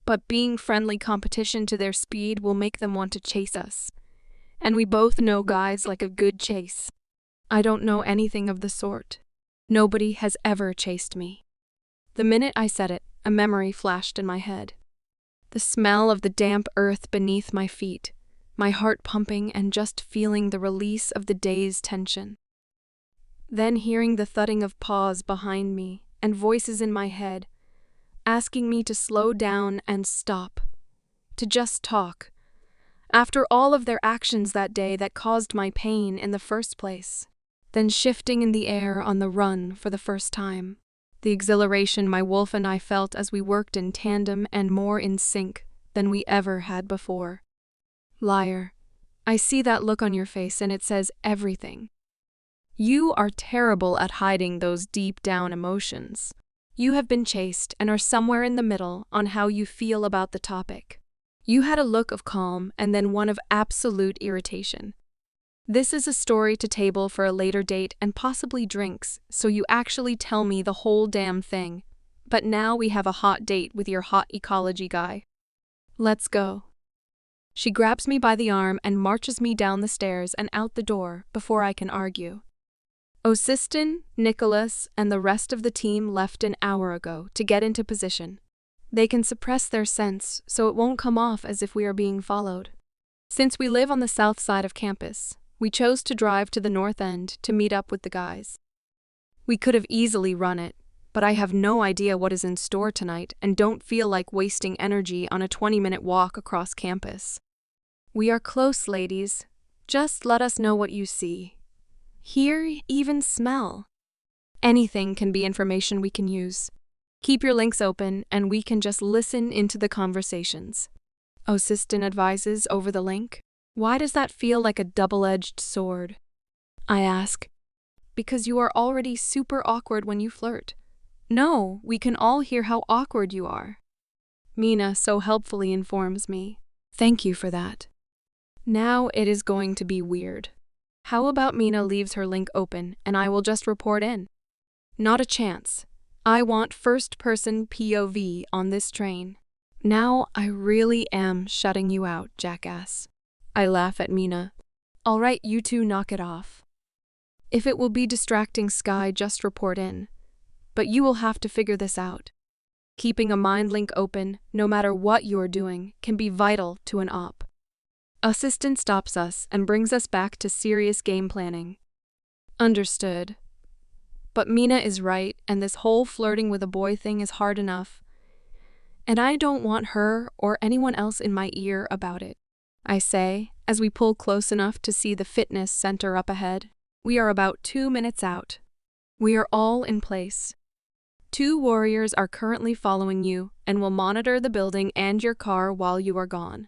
but being friendly competition to their speed will make them want to chase us. And we both know guys like a good chase. I don't know anything of the sort. Nobody has ever chased me. The minute I said it, a memory flashed in my head. The smell of the damp earth beneath my feet, my heart pumping and just feeling the release of the day's tension. Then hearing the thudding of paws behind me and voices in my head, asking me to slow down and stop, to just talk, after all of their actions that day that caused my pain in the first place. Then shifting in the air on the run for the first time. The exhilaration my wolf and I felt as we worked in tandem and more in sync than we ever had before. Liar. I see that look on your face and it says everything. You are terrible at hiding those deep down emotions. You have been chased and are somewhere in the middle on how you feel about the topic. You had a look of calm and then one of absolute irritation. This is a story to table for a later date and possibly drinks, so you actually tell me the whole damn thing. But now we have a hot date with your hot ecology guy. Let's go. She grabs me by the arm and marches me down the stairs and out the door before I can argue. Osistin, Nicholas, and the rest of the team left an hour ago to get into position. They can suppress their sense so it won't come off as if we are being followed. Since we live on the south side of campus, we chose to drive to the north end to meet up with the guys. We could have easily run it, but I have no idea what is in store tonight and don't feel like wasting energy on a 20-minute walk across campus. We are close, ladies. Just let us know what you see. Hear, even smell. Anything can be information we can use. Keep your links open and we can just listen into the conversations. Assistant advises over the link. Why does that feel like a double-edged sword? I ask. Because you are already super awkward when you flirt. No, we can all hear how awkward you are. Mina so helpfully informs me. Thank you for that. Now it is going to be weird. How about Mina leaves her link open and I will just report in? Not a chance. I want first-person POV on this train. Now I really am shutting you out, jackass. I laugh at Mina. All right, you two knock it off. If it will be distracting, Sky, just report in. But you will have to figure this out. Keeping a mind link open, no matter what you are doing, can be vital to an op. Assistant stops us and brings us back to serious game planning. Understood. But Mina is right, and this whole flirting with a boy thing is hard enough. And I don't want her or anyone else in my ear about it. I say, as we pull close enough to see the fitness center up ahead. We are about 2 minutes out. We are all in place. 2 warriors are currently following you and will monitor the building and your car while you are gone.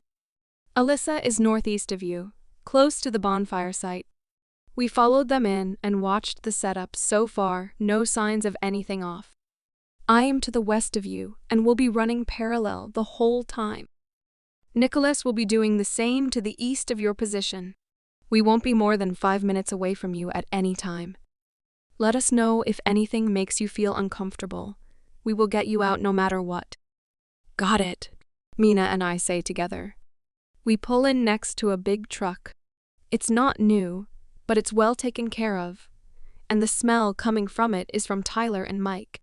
Alyssa is northeast of you, close to the bonfire site. We followed them in and watched the setup. So far, no signs of anything off. I am to the west of you and will be running parallel the whole time. Nicholas will be doing the same to the east of your position. We won't be more than 5 minutes away from you at any time. Let us know if anything makes you feel uncomfortable. We will get you out no matter what. Got it, Mina and I say together. We pull in next to a big truck. It's not new, but it's well taken care of, and the smell coming from it is from Tyler and Mike.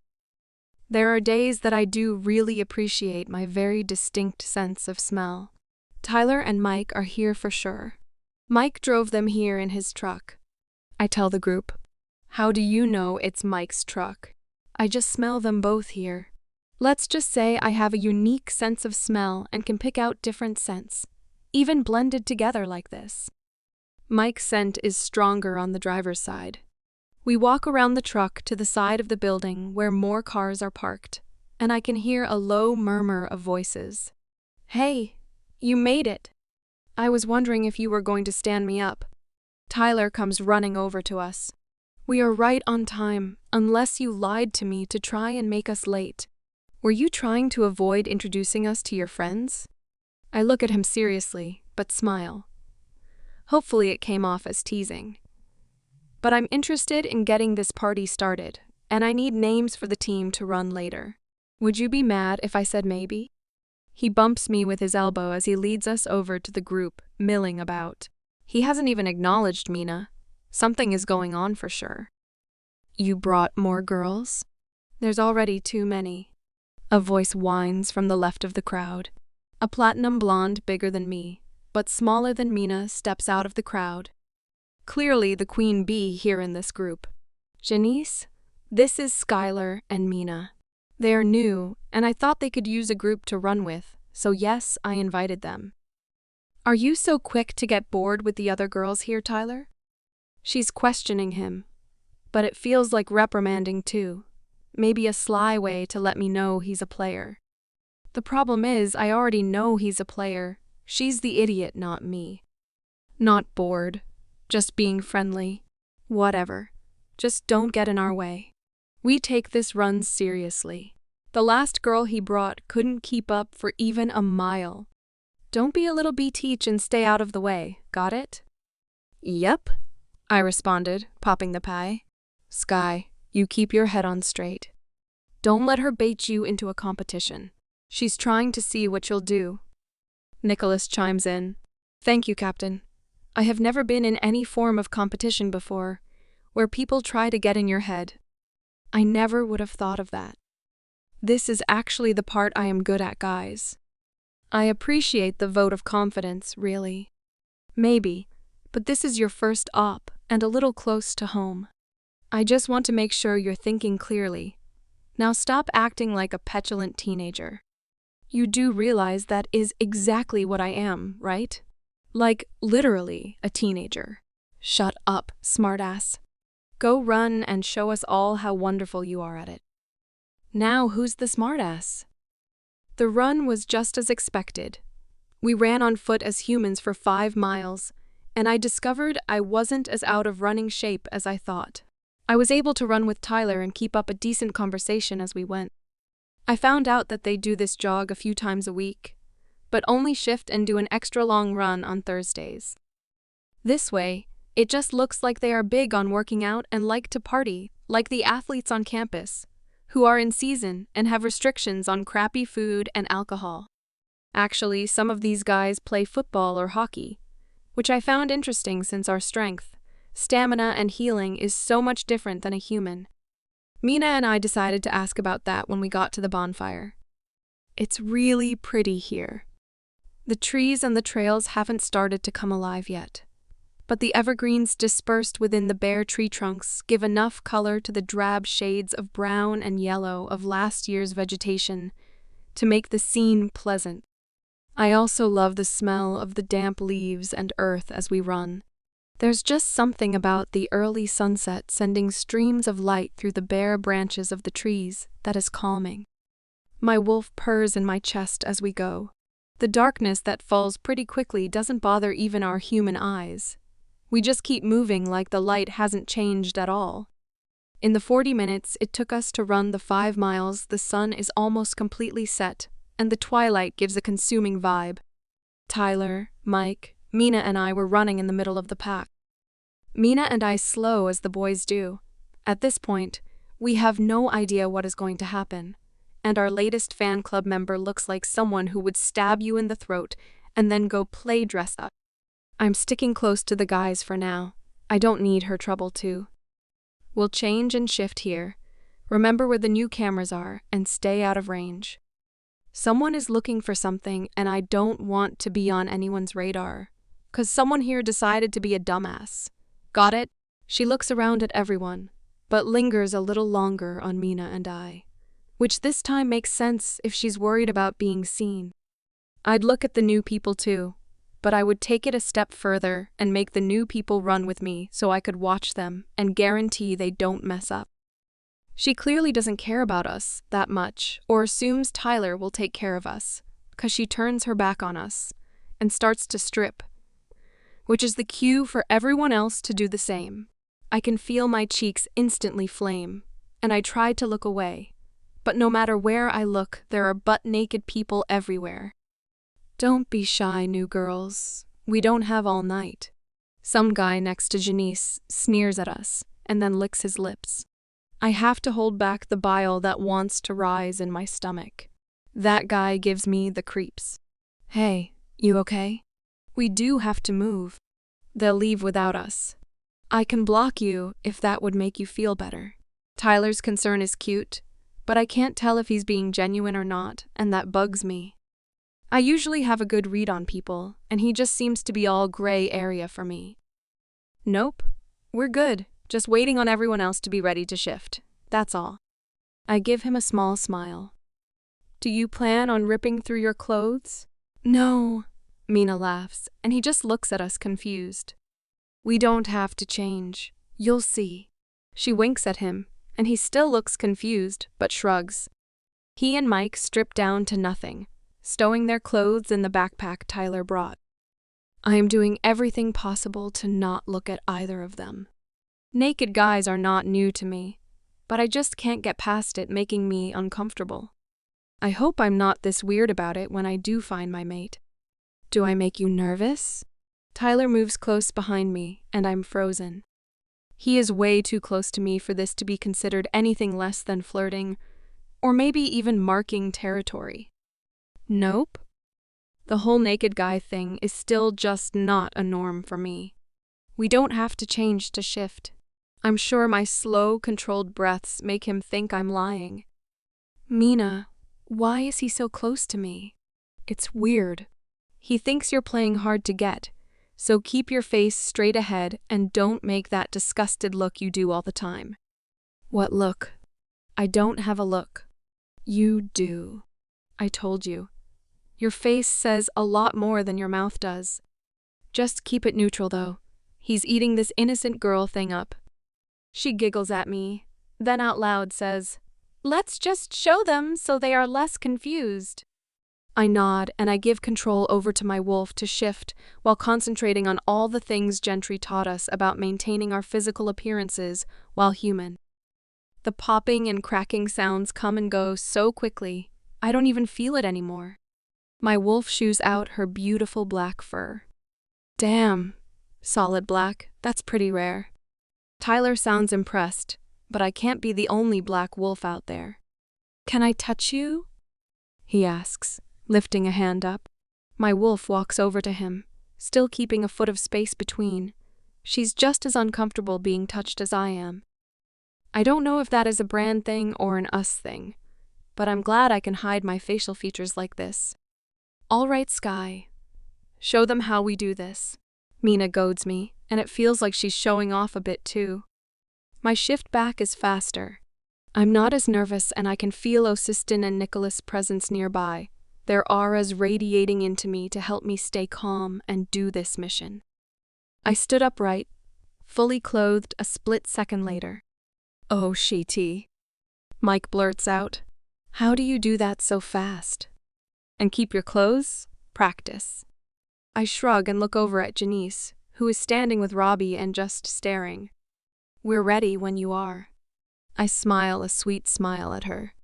There are days that I do really appreciate my very distinct sense of smell. Tyler and Mike are here for sure. Mike drove them here in his truck. I tell the group, how do you know it's Mike's truck? I just smell them both here. Let's just say I have a unique sense of smell and can pick out different scents, even blended together like this. Mike's scent is stronger on the driver's side. We walk around the truck to the side of the building where more cars are parked, and I can hear a low murmur of voices. Hey, you made it. I was wondering if you were going to stand me up. Tyler comes running over to us. We are right on time, unless you lied to me to try and make us late. Were you trying to avoid introducing us to your friends? I look at him seriously, but smile. Hopefully it came off as teasing. But I'm interested in getting this party started, and I need names for the team to run later. Would you be mad if I said maybe? He bumps me with his elbow as he leads us over to the group, milling about. He hasn't even acknowledged Mina. Something is going on for sure. You brought more girls? There's already too many. A voice whines from the left of the crowd. A platinum blonde bigger than me, but smaller than Mina, steps out of the crowd. Clearly the queen bee here in this group. Janice, this is Skylar and Mina. They are new, and I thought they could use a group to run with, so yes, I invited them. Are you so quick to get bored with the other girls here, Tyler? She's questioning him, but it feels like reprimanding too. Maybe a sly way to let me know he's a player. The problem is, I already know he's a player. She's the idiot, not me. Not bored. Just being friendly. Whatever. Just don't get in our way. We take this run seriously. The last girl he brought couldn't keep up for even a mile. Don't be a little B-teach and stay out of the way, got it? Yep, I responded, popping the pie. Sky, you keep your head on straight. Don't let her bait you into a competition. She's trying to see what you'll do. Nicholas chimes in. Thank you, Captain. I have never been in any form of competition before, where people try to get in your head. I never would have thought of that. This is actually the part I am good at, guys. I appreciate the vote of confidence, really. Maybe, but this is your first op and a little close to home. I just want to make sure you're thinking clearly. Now stop acting like a petulant teenager. You do realize that is exactly what I am, right? Like, literally, a teenager. Shut up, smartass. Go run and show us all how wonderful you are at it. Now who's the smartass? The run was just as expected. We ran on foot as humans for 5 miles, and I discovered I wasn't as out of running shape as I thought. I was able to run with Tyler and keep up a decent conversation as we went. I found out that they do this jog a few times a week, but only shift and do an extra long run on Thursdays. This way, it just looks like they are big on working out and like to party, like the athletes on campus, who are in season and have restrictions on crappy food and alcohol. Actually, some of these guys play football or hockey, which I found interesting since our strength, stamina, and healing is so much different than a human. Mina and I decided to ask about that when we got to the bonfire. It's really pretty here. The trees and the trails haven't started to come alive yet, but the evergreens dispersed within the bare tree trunks give enough color to the drab shades of brown and yellow of last year's vegetation to make the scene pleasant. I also love the smell of the damp leaves and earth as we run. There's just something about the early sunset sending streams of light through the bare branches of the trees that is calming. My wolf purrs in my chest as we go. The darkness that falls pretty quickly doesn't bother even our human eyes. We just keep moving like the light hasn't changed at all. In the 40 minutes it took us to run the 5 miles, the sun is almost completely set, and the twilight gives a consuming vibe. Tyler, Mike, Mina and I were running in the middle of the pack. Mina and I slow as the boys do. At this point, we have no idea what is going to happen, and our latest fan club member looks like someone who would stab you in the throat and then go play dress up. I'm sticking close to the guys for now. I don't need her trouble too. We'll change and shift here. Remember where the new cameras are and stay out of range. Someone is looking for something and I don't want to be on anyone's radar. 'Cause someone here decided to be a dumbass. Got it? She looks around at everyone, but lingers a little longer on Mina and I. Which this time makes sense if she's worried about being seen. I'd look at the new people too, but I would take it a step further and make the new people run with me so I could watch them and guarantee they don't mess up. She clearly doesn't care about us that much or assumes Tyler will take care of us, 'cause she turns her back on us and starts to strip, which is the cue for everyone else to do the same. I can feel my cheeks instantly flame, and I try to look away, but no matter where I look, there are butt-naked people everywhere. Don't be shy, new girls. We don't have all night. Some guy next to Janice sneers at us and then licks his lips. I have to hold back the bile that wants to rise in my stomach. That guy gives me the creeps. Hey, you okay? We do have to move. They'll leave without us. I can block you if that would make you feel better. Tyler's concern is cute, but I can't tell if he's being genuine or not, and that bugs me. I usually have a good read on people, and he just seems to be all gray area for me. Nope, we're good, just waiting on everyone else to be ready to shift, that's all. I give him a small smile. Do you plan on ripping through your clothes? No, Mina laughs, and he just looks at us confused. We don't have to change, you'll see. She winks at him, and he still looks confused, but shrugs. He and Mike strip down to nothing, stowing their clothes in the backpack Tyler brought. I am doing everything possible to not look at either of them. Naked guys are not new to me, but I just can't get past it making me uncomfortable. I hope I'm not this weird about it when I do find my mate. Do I make you nervous? Tyler moves close behind me, and I'm frozen. He is way too close to me for this to be considered anything less than flirting, or maybe even marking territory. Nope. The whole naked guy thing is still just not a norm for me. We don't have to change to shift. I'm sure my slow, controlled breaths make him think I'm lying. Mina, why is he so close to me? It's weird. He thinks you're playing hard to get, So keep your face straight ahead and don't make that disgusted look you do all the time. What look? I don't have a look. You do. I told you. Your face says a lot more than your mouth does. Just keep it neutral, though. He's eating this innocent girl thing up. She giggles at me, then out loud says, "Let's just show them so they are less confused." I nod and I give control over to my wolf to shift while concentrating on all the things Gentry taught us about maintaining our physical appearances while human. The popping and cracking sounds come and go so quickly, I don't even feel it anymore. My wolf shoos out her beautiful black fur. Damn, solid black, that's pretty rare. Tyler sounds impressed, but I can't be the only black wolf out there. "Can I touch you?" he asks, lifting a hand up. My wolf walks over to him, still keeping a foot of space between. She's just as uncomfortable being touched as I am. I don't know if that is a brand thing or an us thing, but I'm glad I can hide my facial features like this. "All right, Sky. Show them how we do this." Mina goads me, and it feels like she's showing off a bit too. My shift back is faster. I'm not as nervous and I can feel Osistin and Nicholas' presence nearby, their auras radiating into me to help me stay calm and do this mission. I stood upright, fully clothed a split second later. "Oh, Shiti," Mike blurts out. "How do you do that so fast? And keep your clothes? Practice." I shrug and look over at Janice, who is standing with Robbie and just staring. "We're ready when you are." I smile a sweet smile at her.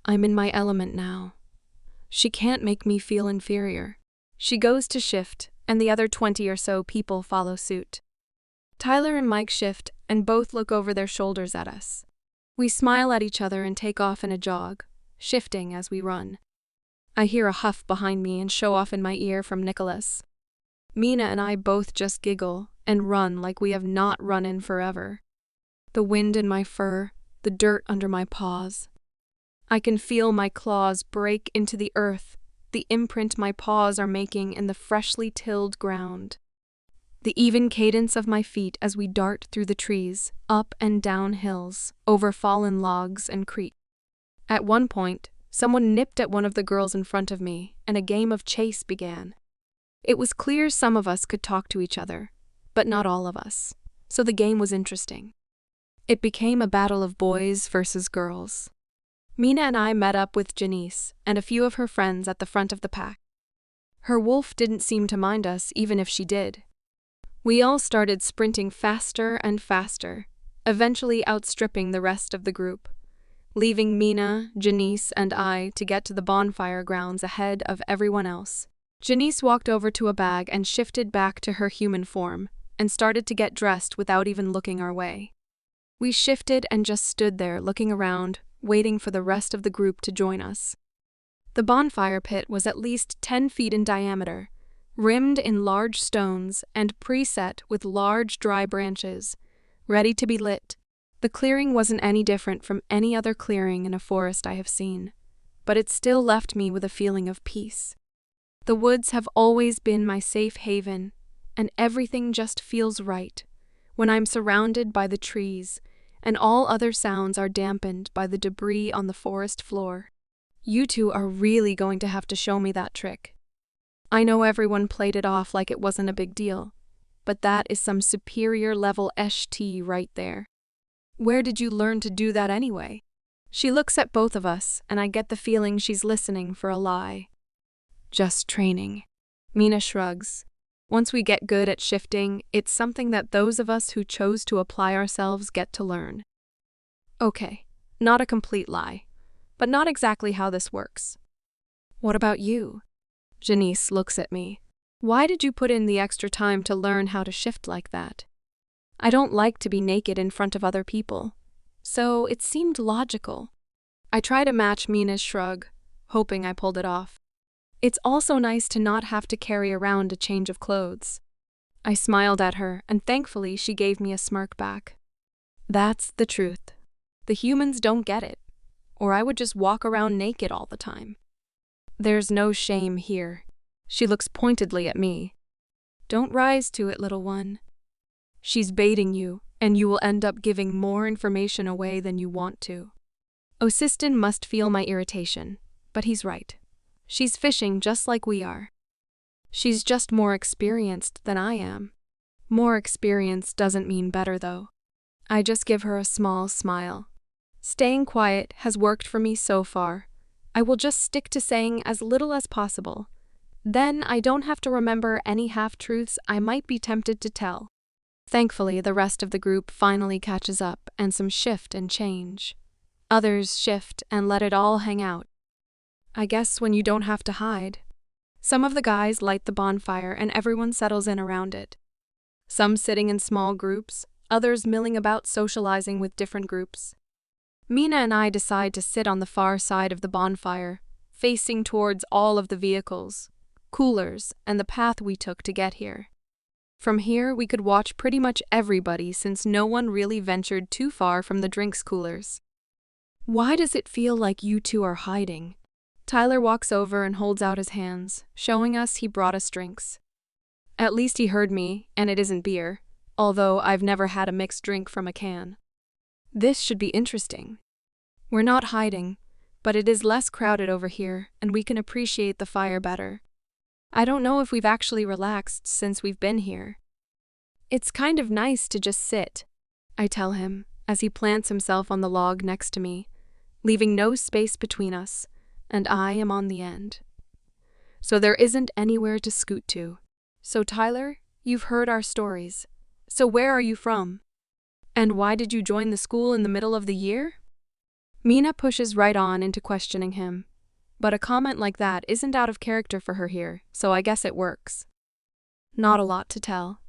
I'm in my element now. She can't make me feel inferior. She goes to shift, and the other 20 or so people follow suit. Tyler and Mike shift, and both look over their shoulders at us. We smile at each other and take off in a jog, shifting as we run. I hear a huff behind me and show off in my ear from Nicholas. Mina and I both just giggle and run like we have not run in forever. The wind in my fur, the dirt under my paws. I can feel my claws break into the earth, the imprint my paws are making in the freshly tilled ground. The even cadence of my feet as we dart through the trees, up and down hills, over fallen logs and creeks. At one point, someone nipped at one of the girls in front of me, and a game of chase began. It was clear some of us could talk to each other, but not all of us, so the game was interesting. It became a battle of boys versus girls. Mina and I met up with Janice and a few of her friends at the front of the pack. Her wolf didn't seem to mind us, even if she did. We all started sprinting faster and faster, eventually outstripping the rest of the group, leaving Mina, Janice, and I to get to the bonfire grounds ahead of everyone else. Janice walked over to a bag and shifted back to her human form, and started to get dressed without even looking our way. We shifted and just stood there looking around, waiting for the rest of the group to join us. The bonfire pit was at least 10 feet in diameter, rimmed in large stones and preset with large dry branches, ready to be lit. The clearing wasn't any different from any other clearing in a forest I have seen, but it still left me with a feeling of peace. The woods have always been my safe haven, and everything just feels right when I'm surrounded by the trees and all other sounds are dampened by the debris on the forest floor. You two are really going to have to show me that trick. I know everyone played it off like it wasn't a big deal, but that is some superior level ST right there. Where did you learn to do that anyway? She looks at both of us, and I get the feeling she's listening for a lie. Just training. Mina shrugs. Once we get good at shifting, it's something that those of us who chose to apply ourselves get to learn. Okay, not a complete lie, but not exactly how this works. What about you? Janice looks at me. Why did you put in the extra time to learn how to shift like that? I don't like to be naked in front of other people, so it seemed logical. I try to match Mina's shrug, hoping I pulled it off. It's also nice to not have to carry around a change of clothes. I smiled at her, and thankfully she gave me a smirk back. That's the truth. The humans don't get it, or I would just walk around naked all the time. There's no shame here. She looks pointedly at me. Don't rise to it, little one. She's baiting you, and you will end up giving more information away than you want to. Osistin must feel my irritation, but he's right. She's fishing just like we are. She's just more experienced than I am. More experience doesn't mean better, though. I just give her a small smile. Staying quiet has worked for me so far. I will just stick to saying as little as possible. Then I don't have to remember any half-truths I might be tempted to tell. Thankfully, the rest of the group finally catches up and some shift and change. Others shift and let it all hang out. I guess when you don't have to hide. Some of the guys light the bonfire and everyone settles in around it. Some sitting in small groups, others milling about socializing with different groups. Mina and I decide to sit on the far side of the bonfire, facing towards all of the vehicles, coolers, and the path we took to get here. From here, we could watch pretty much everybody since no one really ventured too far from the drinks coolers. Why does it feel like you two are hiding? Tyler walks over and holds out his hands, showing us he brought us drinks. At least he heard me, and it isn't beer, although I've never had a mixed drink from a can. This should be interesting. We're not hiding, but it is less crowded over here, and we can appreciate the fire better. I don't know if we've actually relaxed since we've been here. It's kind of nice to just sit, I tell him, as he plants himself on the log next to me, leaving no space between us, and I am on the end. So there isn't anywhere to scoot to. So Tyler, you've heard our stories. So where are you from? And why did you join the school in the middle of the year? Mina pushes right on into questioning him. But a comment like that isn't out of character for her here, so I guess it works. Not a lot to tell.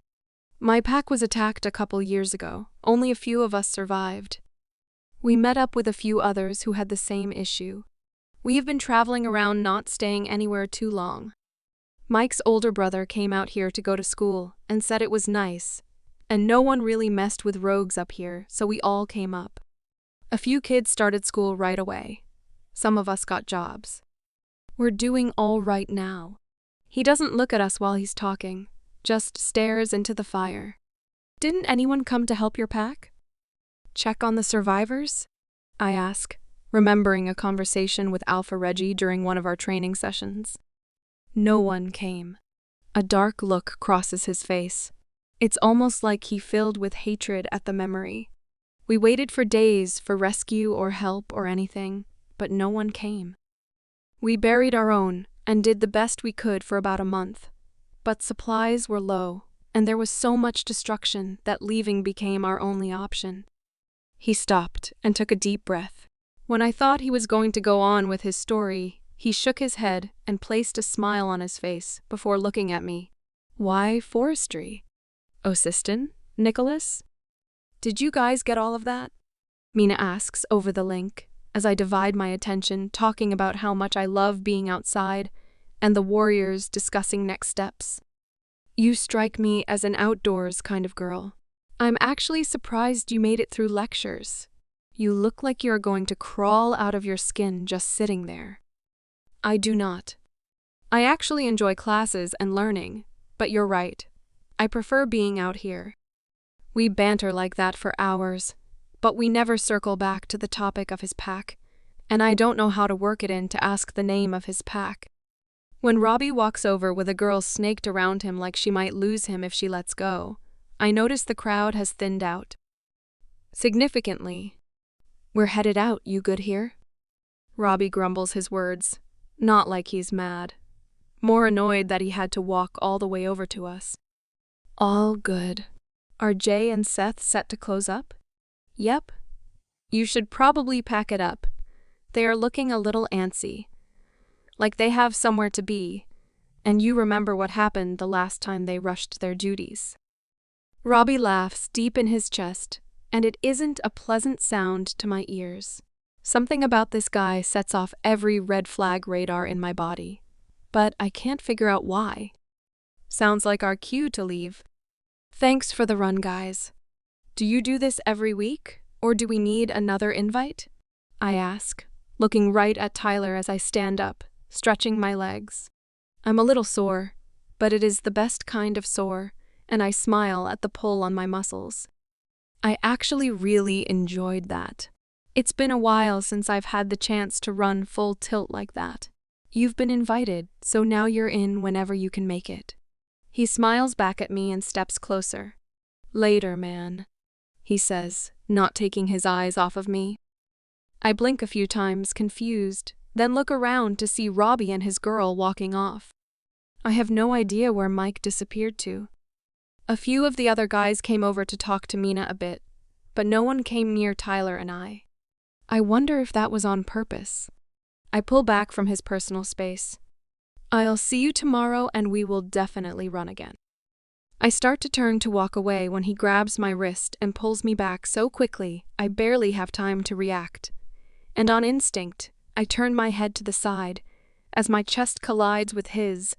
My pack was attacked a couple years ago. Only a few of us survived. We met up with a few others who had the same issue. We have been traveling around, not staying anywhere too long. Mike's older brother came out here to go to school and said it was nice, and no one really messed with rogues up here, so we all came up. A few kids started school right away. Some of us got jobs. We're doing all right now. He doesn't look at us while he's talking, just stares into the fire. Didn't anyone come to help your pack? Check on the survivors? I ask, remembering a conversation with Alpha Reggie during one of our training sessions. No one came. A dark look crosses his face. It's almost like he filled with hatred at the memory. We waited for days for rescue or help or anything, but no one came. We buried our own and did the best we could for about a month, but supplies were low, and there was so much destruction that leaving became our only option. He stopped and took a deep breath. When I thought he was going to go on with his story, he shook his head and placed a smile on his face before looking at me. Why forestry? Osistin? Nicholas? Did you guys get all of that? Mina asks over the link, as I divide my attention talking about how much I love being outside and the warriors discussing next steps. You strike me as an outdoors kind of girl. I'm actually surprised you made it through lectures. You look like you're going to crawl out of your skin just sitting there. I do not. I actually enjoy classes and learning, but you're right. I prefer being out here. We banter like that for hours, but we never circle back to the topic of his pack, and I don't know how to work it in to ask the name of his pack. When Robbie walks over with a girl snaked around him like she might lose him if she lets go, I notice the crowd has thinned out. Significantly. We're headed out, you good here? Robbie grumbles his words, not like he's mad. More annoyed that he had to walk all the way over to us. All good. Are Jay and Seth set to close up? Yep. You should probably pack it up. They are looking a little antsy. Like they have somewhere to be, and you remember what happened the last time they rushed their duties. Robbie laughs deep in his chest, and it isn't a pleasant sound to my ears. Something about this guy sets off every red flag radar in my body, but I can't figure out why. Sounds like our cue to leave. Thanks for the run, guys. Do you do this every week, or do we need another invite? I ask, looking right at Tyler as I stand up, stretching my legs. I'm a little sore, but it is the best kind of sore, and I smile at the pull on my muscles. I actually really enjoyed that. It's been a while since I've had the chance to run full tilt like that. You've been invited, so now you're in whenever you can make it. He smiles back at me and steps closer. Later, man, he says, not taking his eyes off of me. I blink a few times, confused, then look around to see Robbie and his girl walking off. I have no idea where Mike disappeared to. A few of the other guys came over to talk to Mina a bit, but no one came near Tyler and I. I wonder if that was on purpose. I pull back from his personal space. I'll see you tomorrow and we will definitely run again. I start to turn to walk away when he grabs my wrist and pulls me back so quickly I barely have time to react. And on instinct, I turn my head to the side as my chest collides with his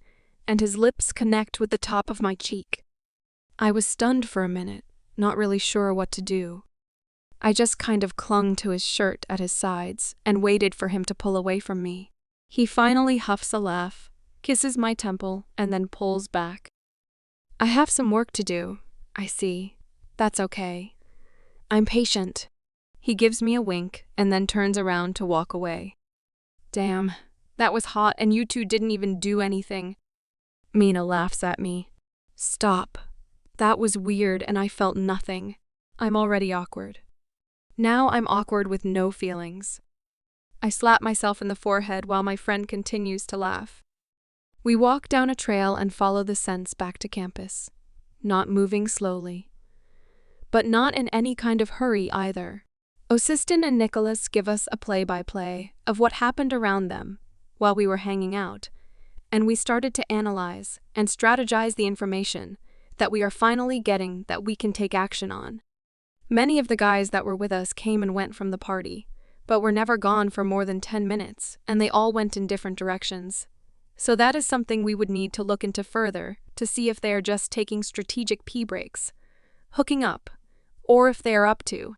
and his lips connect with the top of my cheek. I was stunned for a minute, not really sure what to do. I just kind of clung to his shirt at his sides and waited for him to pull away from me. He finally huffs a laugh, kisses my temple, and then pulls back. I have some work to do, I see. That's okay. I'm patient. He gives me a wink and then turns around to walk away. Damn, that was hot and you two didn't even do anything. Mina laughs at me. Stop. That was weird and I felt nothing. I'm already awkward. Now I'm awkward with no feelings. I slap myself in the forehead while my friend continues to laugh. We walk down a trail and follow the scents back to campus, not moving slowly. But not in any kind of hurry either. Osistin and Nicholas give us a play-by-play of what happened around them while we were hanging out, and we started to analyze and strategize the information that we are finally getting that we can take action on. Many of the guys that were with us came and went from the party, but were never gone for more than 10 minutes, and they all went in different directions. So that is something we would need to look into further to see if they are just taking strategic pee breaks, hooking up, or if they are up to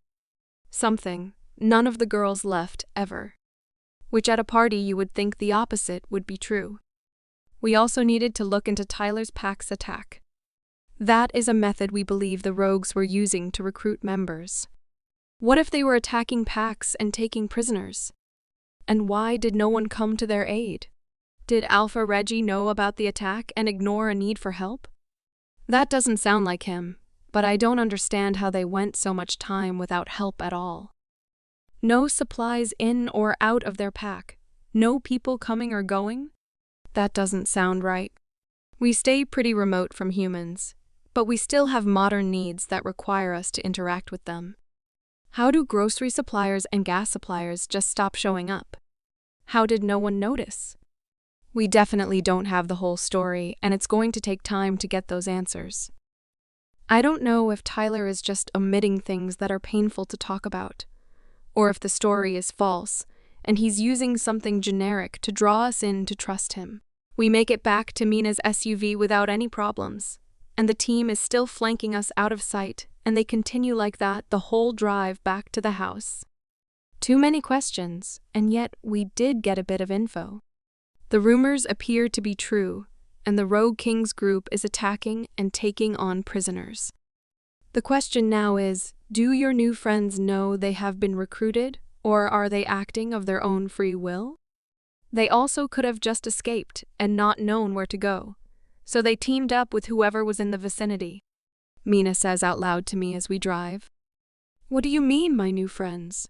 something. None of the girls left ever, which at a party you would think the opposite would be true. We also needed to look into Tyler's PAC's attack. That is a method we believe the rogues were using to recruit members. What if they were attacking PACs and taking prisoners? And why did no one come to their aid? Did Alpha Reggie know about the attack and ignore a need for help? That doesn't sound like him, but I don't understand how they went so much time without help at all. No supplies in or out of their PAC. No people coming or going? That doesn't sound right. We stay pretty remote from humans, but we still have modern needs that require us to interact with them. How do grocery suppliers and gas suppliers just stop showing up? How did no one notice? We definitely don't have the whole story, and it's going to take time to get those answers. I don't know if Tyler is just omitting things that are painful to talk about, or if the story is false, and he's using something generic to draw us in to trust him. We make it back to Mina's SUV without any problems, and the team is still flanking us out of sight, and they continue like that the whole drive back to the house. Too many questions, and yet we did get a bit of info. The rumors appear to be true, and the Rogue Kings group is attacking and taking on prisoners. The question now is, do your new friends know they have been recruited, or are they acting of their own free will? They also could have just escaped and not known where to go, so they teamed up with whoever was in the vicinity. Mina says out loud to me as we drive. What do you mean, my new friends?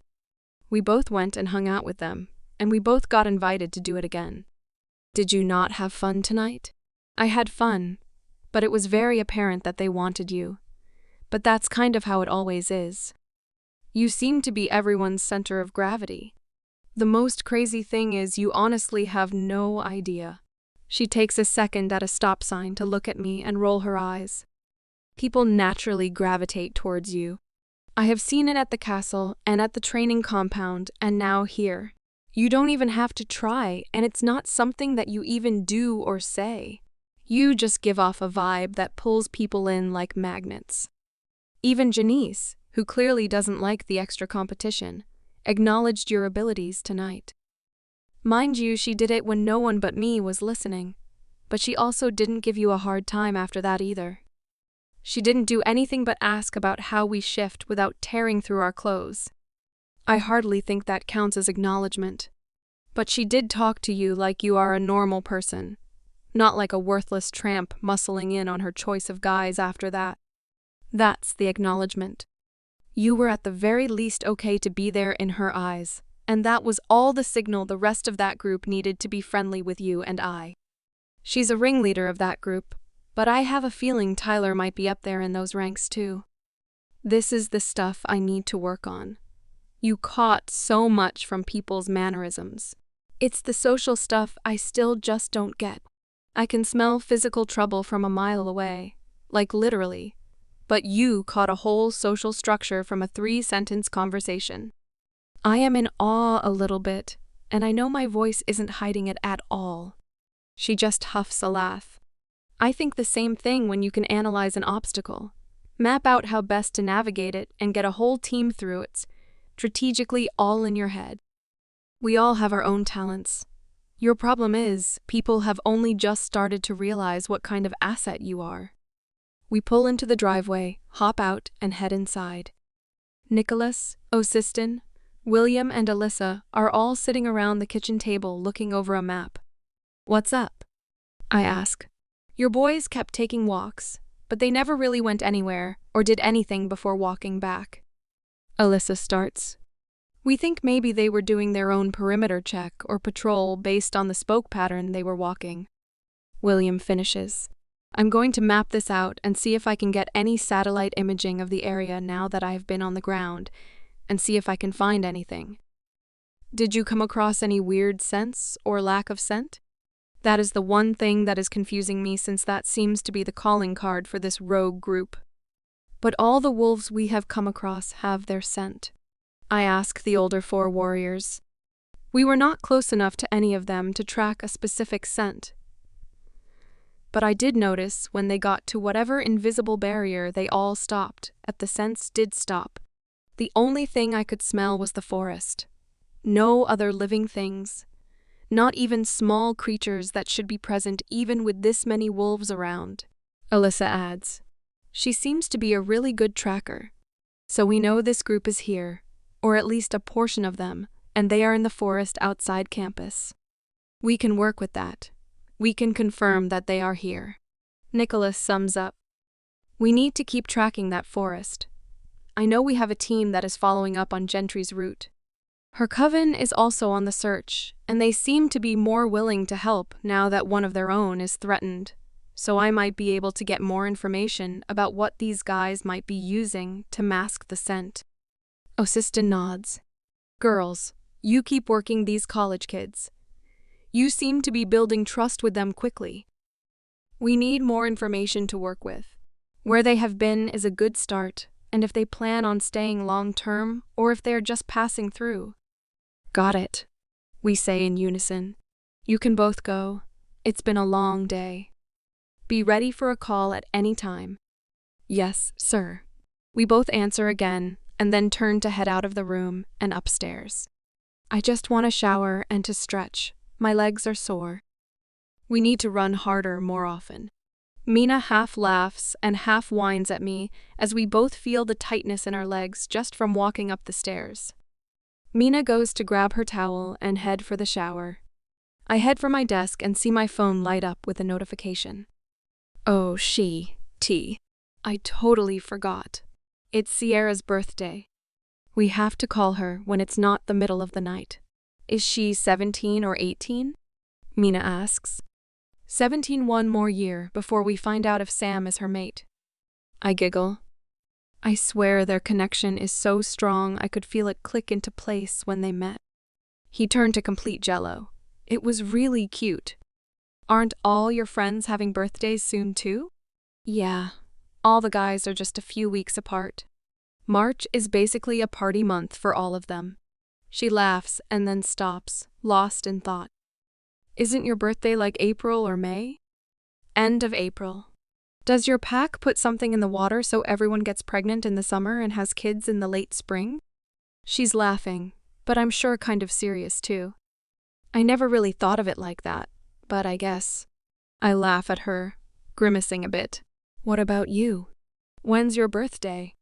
We both went and hung out with them, and we both got invited to do it again. Did you not have fun tonight? I had fun, but it was very apparent that they wanted you. But that's kind of how it always is. You seem to be everyone's center of gravity. The most crazy thing is you honestly have no idea. She takes a second at a stop sign to look at me and roll her eyes. People naturally gravitate towards you. I have seen it at the castle and at the training compound and now here. You don't even have to try, and it's not something that you even do or say. You just give off a vibe that pulls people in like magnets. Even Janice, who clearly doesn't like the extra competition, acknowledged your abilities tonight. Mind you, she did it when no one but me was listening. But she also didn't give you a hard time after that either. She didn't do anything but ask about how we shift without tearing through our clothes. I hardly think that counts as acknowledgement. But she did talk to you like you are a normal person, not like a worthless tramp muscling in on her choice of guys after that. That's the acknowledgement. You were at the very least okay to be there in her eyes, and that was all the signal the rest of that group needed to be friendly with you and I. She's a ringleader of that group, but I have a feeling Tyler might be up there in those ranks too. This is the stuff I need to work on. You caught so much from people's mannerisms. It's the social stuff I still just don't get. I can smell physical trouble from a mile away, like literally, but you caught a whole social structure from a 3-sentence conversation. I am in awe a little bit, and I know my voice isn't hiding it at all. She just huffs a laugh. I think the same thing when you can analyze an obstacle, map out how best to navigate it, and get a whole team through it, strategically all in your head. We all have our own talents. Your problem is, people have only just started to realize what kind of asset you are. We pull into the driveway, hop out, and head inside. Nicholas, Osiston, William, and Alyssa are all sitting around the kitchen table looking over a map. "What's up?" I ask. Your boys kept taking walks, but they never really went anywhere or did anything before walking back. Alyssa starts. We think maybe they were doing their own perimeter check or patrol based on the spoke pattern they were walking. William finishes. I'm going to map this out and see if I can get any satellite imaging of the area now that I have been on the ground, and see if I can find anything. Did you come across any weird scents or lack of scent? That is the one thing that is confusing me, since that seems to be the calling card for this rogue group. But all the wolves we have come across have their scent. I ask the older 4 warriors. We were not close enough to any of them to track a specific scent. But I did notice when they got to whatever invisible barrier they all stopped, the scents did stop. The only thing I could smell was the forest. No other living things. Not even small creatures that should be present even with this many wolves around. Alyssa adds. She seems to be a really good tracker. So we know this group is here, or at least a portion of them, and they are in the forest outside campus. We can work with that. We can confirm that they are here. Nicholas sums up. We need to keep tracking that forest. I know we have a team that is following up on Gentry's route. Her coven is also on the search, and they seem to be more willing to help now that one of their own is threatened. So I might be able to get more information about what these guys might be using to mask the scent. Osiston nods. Girls, you keep working these college kids. You seem to be building trust with them quickly. We need more information to work with. Where they have been is a good start, and if they plan on staying long-term or if they are just passing through. Got it, we say in unison. You can both go. It's been a long day. Be ready for a call at any time. Yes, sir. We both answer again, and then turn to head out of the room and upstairs. I just want a shower and to stretch. My legs are sore. We need to run harder more often. Mina half laughs and half whines at me as we both feel the tightness in our legs just from walking up the stairs. Mina goes to grab her towel and head for the shower. I head for my desk and see my phone light up with a notification. Oh, I totally forgot. It's Sierra's birthday. We have to call her when it's not the middle of the night. Is she 17 or 18? Mina asks. 17, one more year before we find out if Sam is her mate. I giggle. I swear their connection is so strong I could feel it click into place when they met. He turned to complete jello. It was really cute. Aren't all your friends having birthdays soon too? Yeah, all the guys are just a few weeks apart. March is basically a party month for all of them. She laughs and then stops, lost in thought. Isn't your birthday like April or May? End of April. Does your pack put something in the water so everyone gets pregnant in the summer and has kids in the late spring? She's laughing, but I'm sure kind of serious too. I never really thought of it like that, but I guess. I laugh at her, grimacing a bit. What about you? When's your birthday?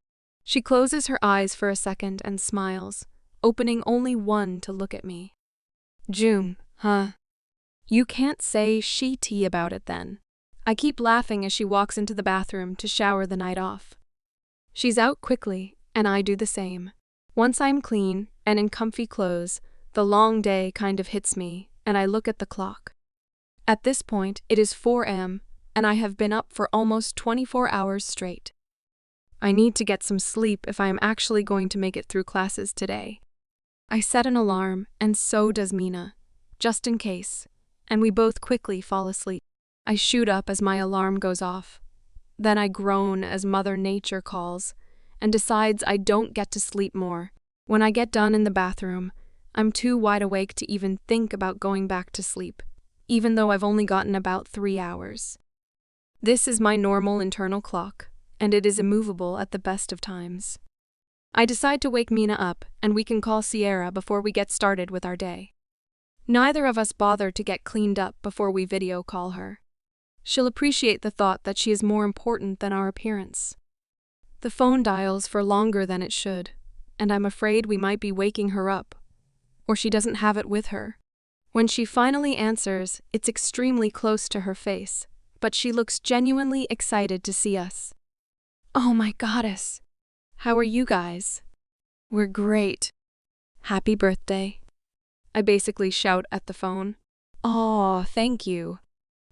She closes her eyes for a second and smiles, opening only one to look at me. June, huh? You can't say she-tea about it then. I keep laughing as she walks into the bathroom to shower the night off. She's out quickly, and I do the same. Once I'm clean and in comfy clothes, the long day kind of hits me, and I look at the clock. At this point, it is 4 a.m., and I have been up for almost 24 hours straight. I need to get some sleep if I am actually going to make it through classes today. I set an alarm, and so does Mina, just in case, and we both quickly fall asleep. I shoot up as my alarm goes off. Then I groan as Mother Nature calls and decides I don't get to sleep more. When I get done in the bathroom, I'm too wide awake to even think about going back to sleep, even though I've only gotten about 3 hours. This is my normal internal clock, and it is immovable at the best of times. I decide to wake Mina up, and we can call Sierra before we get started with our day. Neither of us bother to get cleaned up before we video call her. She'll appreciate the thought that she is more important than our appearance. The phone dials for longer than it should, and I'm afraid we might be waking her up, or she doesn't have it with her. When she finally answers, it's extremely close to her face, but she looks genuinely excited to see us. Oh my goddess! How are you guys? We're great. Happy birthday. I basically shout at the phone. Aw, thank you.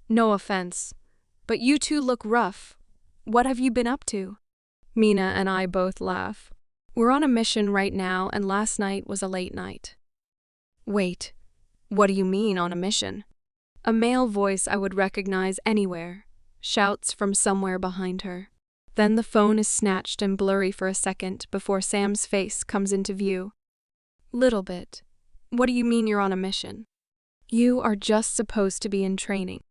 No offense, but you two look rough. What have you been up to? Mina and I both laugh. We're on a mission right now, and last night was a late night. Wait, what do you mean on a mission? A male voice I would recognize anywhere shouts from somewhere behind her. Then the phone is snatched and blurry for a second before Sam's face comes into view. Little bit. What do you mean you're on a mission? You are just supposed to be in training.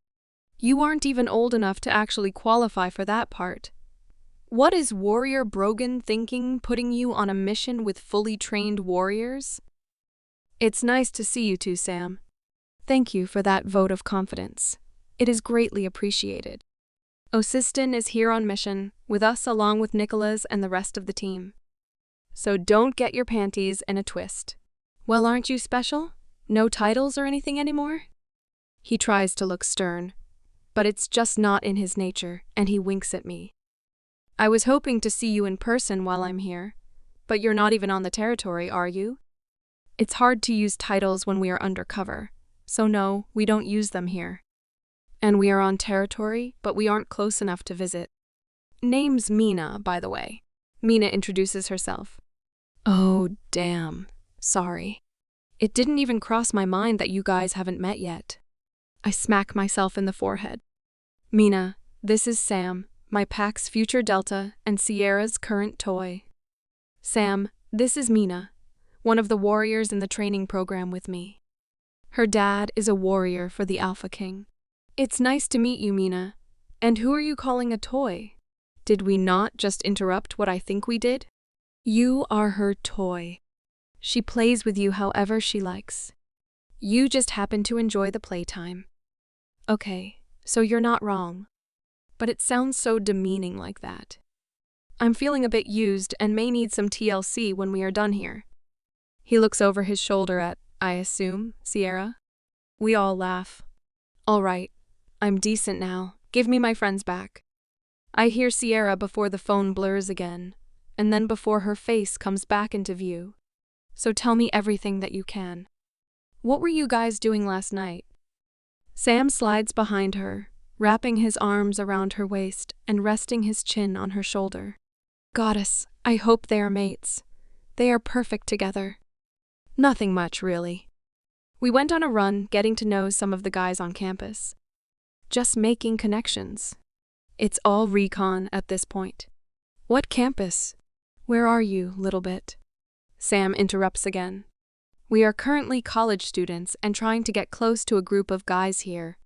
You aren't even old enough to actually qualify for that part. What is Warrior Brogan thinking, putting you on a mission with fully trained warriors? It's nice to see you two, Sam. Thank you for that vote of confidence. It is greatly appreciated. Osiston is here on mission, with us along with Nicholas and the rest of the team. So don't get your panties in a twist. Well, aren't you special? No titles or anything anymore? He tries to look stern, but it's just not in his nature, and he winks at me. I was hoping to see you in person while I'm here, but you're not even on the territory, are you? It's hard to use titles when we are undercover, so no, we don't use them here. And we are on territory, but we aren't close enough to visit. Name's Mina, by the way. Mina introduces herself. Oh, damn. Sorry. It didn't even cross my mind that you guys haven't met yet. I smack myself in the forehead. Mina, this is Sam, my PAX future Delta and Sierra's current toy. Sam, this is Mina, one of the warriors in the training program with me. Her dad is a warrior for the Alpha King. It's nice to meet you, Mina. And who are you calling a toy? Did we not just interrupt what I think we did? You are her toy. She plays with you however she likes. You just happen to enjoy the playtime. Okay, so you're not wrong. But it sounds so demeaning like that. I'm feeling a bit used and may need some TLC when we are done here. He looks over his shoulder at, I assume, Sierra. We all laugh. All right, I'm decent now. Give me my friends back. I hear Sierra before the phone blurs again, and then before her face comes back into view. So tell me everything that you can. What were you guys doing last night? Sam slides behind her, wrapping his arms around her waist and resting his chin on her shoulder. Goddess, I hope they are mates. They are perfect together. Nothing much, really. We went on a run, getting to know some of the guys on campus. Just making connections. It's all recon at this point. What campus? Where are you, little bit? Sam interrupts again. We are currently college students and trying to get close to a group of guys here.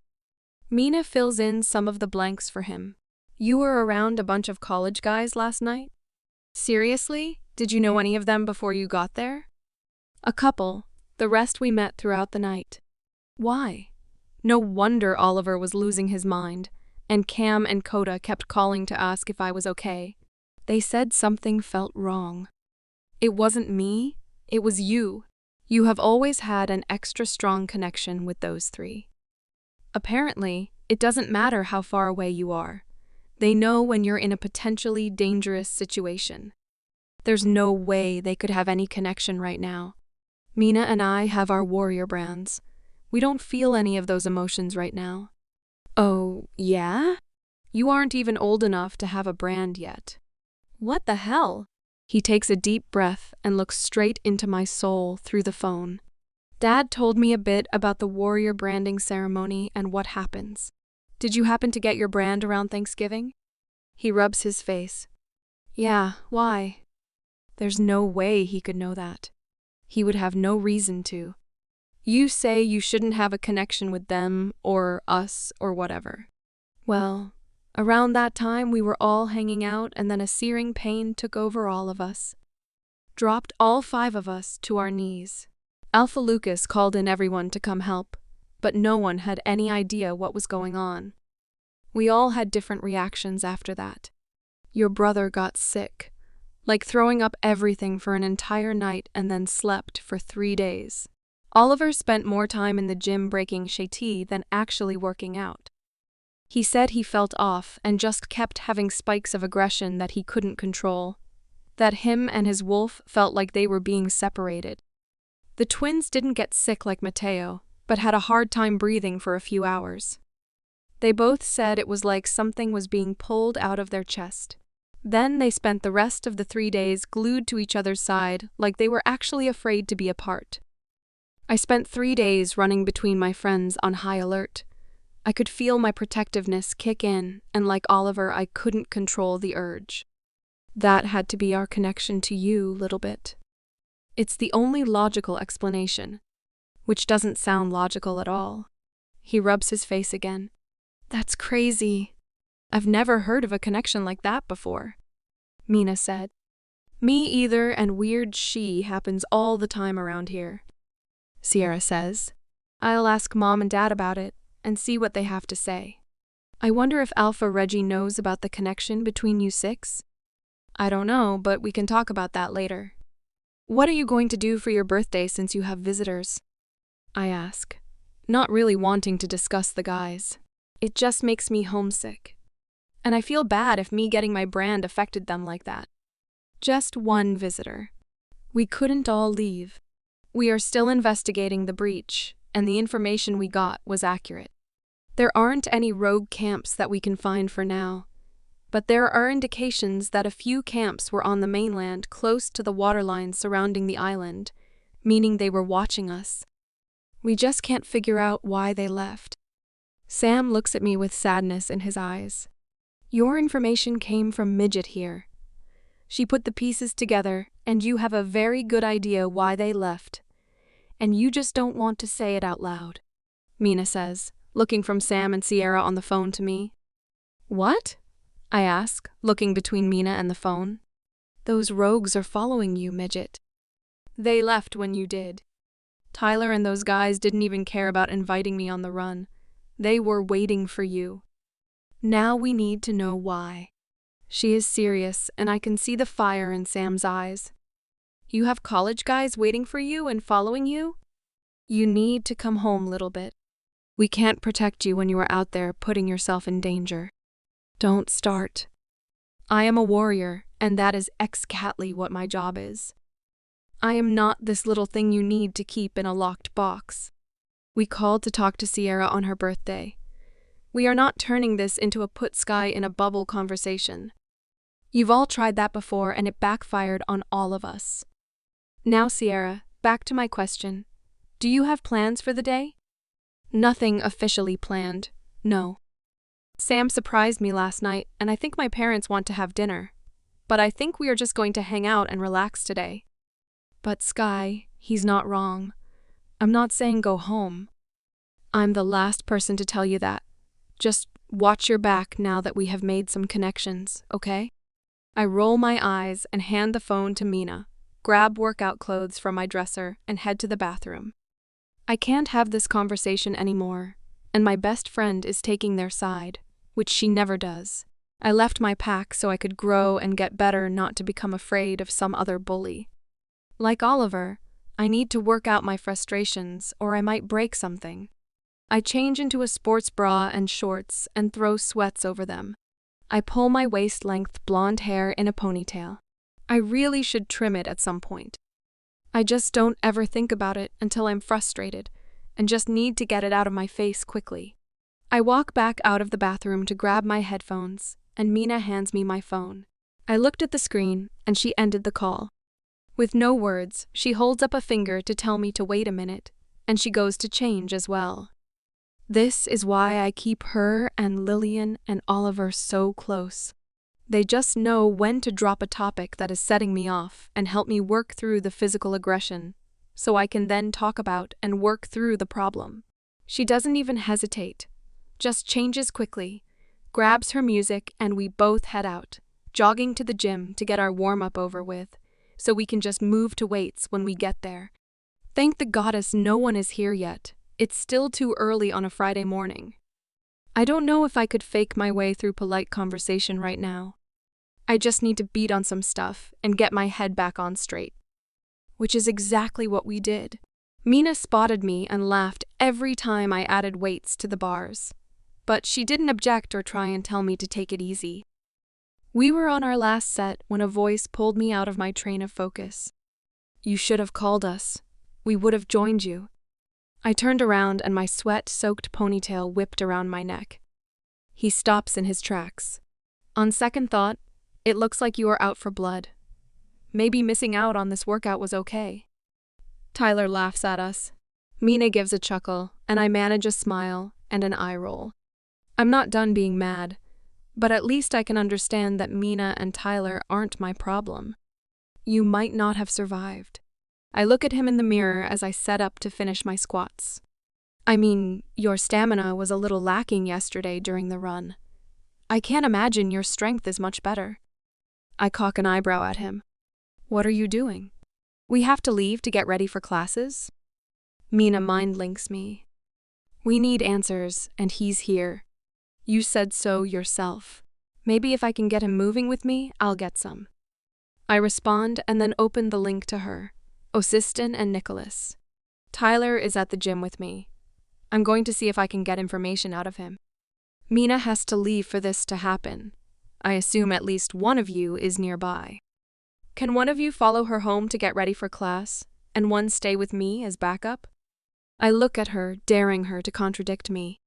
Mina fills in some of the blanks for him. You were around a bunch of college guys last night? Seriously? Did you know any of them before you got there? A couple. The rest we met throughout the night. Why? No wonder Oliver was losing his mind, and Cam and Coda kept calling to ask if I was okay. They said something felt wrong. It wasn't me, it was you. You have always had an extra strong connection with those three. Apparently, it doesn't matter how far away you are. They know when you're in a potentially dangerous situation. There's no way they could have any connection right now. Mina and I have our warrior brands. We don't feel any of those emotions right now. Oh, yeah? You aren't even old enough to have a brand yet. What the hell? He takes a deep breath and looks straight into my soul through the phone. Dad told me a bit about the warrior branding ceremony and what happens. Did you happen to get your brand around Thanksgiving? He rubs his face. Yeah, why? There's no way he could know that. He would have no reason to. You say you shouldn't have a connection with them or us or whatever. Well, around that time we were all hanging out and then a searing pain took over all of us. Dropped all 5 of us to our knees. Alpha Lucas called in everyone to come help, but no one had any idea what was going on. We all had different reactions after that. Your brother got sick, like throwing up everything for an entire night and then slept for 3 days. Oliver spent more time in the gym breaking shati than actually working out. He said he felt off and just kept having spikes of aggression that he couldn't control. That him and his wolf felt like they were being separated. The twins didn't get sick like Mateo, but had a hard time breathing for a few hours. They both said it was like something was being pulled out of their chest. Then they spent the rest of the 3 days glued to each other's side like they were actually afraid to be apart. I spent 3 days running between my friends on high alert. I could feel my protectiveness kick in, and like Oliver, I couldn't control the urge. That had to be our connection to you, little bit. It's the only logical explanation, which doesn't sound logical at all. He rubs his face again. That's crazy. I've never heard of a connection like that before. Mina said. Me either, and weird she happens all the time around here. Sierra says. I'll ask Mom and Dad about it and see what they have to say. I wonder if Alpha Reggie knows about the connection between you 6? I don't know, but we can talk about that later. What are you going to do for your birthday since you have visitors? I ask, not really wanting to discuss the guys. It just makes me homesick. And I feel bad if me getting my brand affected them like that. Just one visitor. We couldn't all leave. We are still investigating the breach, and the information we got was accurate. There aren't any rogue camps that we can find for now, but there are indications that a few camps were on the mainland close to the waterline surrounding the island, meaning they were watching us. We just can't figure out why they left. Sam looks at me with sadness in his eyes. Your information came from Midget here. She put the pieces together, and you have a very good idea why they left. And you just don't want to say it out loud, Mina says, looking from Sam and Sierra on the phone to me. What? I ask, looking between Mina and the phone. Those rogues are following you, Midget. They left when you did. Tyler and those guys didn't even care about inviting me on the run. They were waiting for you. Now we need to know why. She is serious, and I can see the fire in Sam's eyes. You have college guys waiting for you and following you? You need to come home, little bit. We can't protect you when you are out there putting yourself in danger. Don't start. I am a warrior, and that is exactly what my job is. I am not this little thing you need to keep in a locked box. We called to talk to Sierra on her birthday. We are not turning this into a put Sky in a bubble conversation. You've all tried that before, and it backfired on all of us. Now, Sierra, back to my question. Do you have plans for the day? Nothing officially planned, no. Sam surprised me last night, and I think my parents want to have dinner. But I think we are just going to hang out and relax today. But Sky, he's not wrong. I'm not saying go home. I'm the last person to tell you that. Just watch your back now that we have made some connections, okay? I roll my eyes and hand the phone to Mina, grab workout clothes from my dresser, and head to the bathroom. I can't have this conversation anymore, and my best friend is taking their side, which she never does. I left my pack so I could grow and get better, not to become afraid of some other bully. Like Oliver, I need to work out my frustrations or I might break something. I change into a sports bra and shorts and throw sweats over them. I pull my waist-length blonde hair in a ponytail. I really should trim it at some point. I just don't ever think about it until I'm frustrated and just need to get it out of my face quickly. I walk back out of the bathroom to grab my headphones, and Mina hands me my phone. I looked at the screen, and she ended the call. With no words, she holds up a finger to tell me to wait a minute, and she goes to change as well. This is why I keep her and Lillian and Oliver so close. They just know when to drop a topic that is setting me off and help me work through the physical aggression, so I can then talk about and work through the problem. She doesn't even hesitate, just changes quickly, grabs her music, and we both head out, jogging to the gym to get our warm-up over with, so we can just move to weights when we get there. Thank the goddess no one is here yet. It's still too early on a Friday morning. I don't know if I could fake my way through polite conversation right now. I just need to beat on some stuff and get my head back on straight. Which is exactly what we did. Mina spotted me and laughed every time I added weights to the bars. But she didn't object or try and tell me to take it easy. We were on our last set when a voice pulled me out of my train of focus. "You should have called us. We would have joined you." I turned around and my sweat-soaked ponytail whipped around my neck. He stops in his tracks. "On second thought, it looks like you are out for blood. Maybe missing out on this workout was okay." Tyler laughs at us. Mina gives a chuckle, and I manage a smile and an eye roll. I'm not done being mad, but at least I can understand that Mina and Tyler aren't my problem. You might not have survived. I look at him in the mirror as I set up to finish my squats. I mean, your stamina was a little lacking yesterday during the run. I can't imagine your strength is much better. I cock an eyebrow at him. What are you doing? We have to leave to get ready for classes? Mina mind links me. We need answers, and he's here. You said so yourself. Maybe if I can get him moving with me, I'll get some. I respond and then open the link to her. Osistin and Nicholas. Tyler is at the gym with me. I'm going to see if I can get information out of him. Mina has to leave for this to happen. I assume at least one of you is nearby. Can one of you follow her home to get ready for class, and one stay with me as backup? I look at her, daring her to contradict me.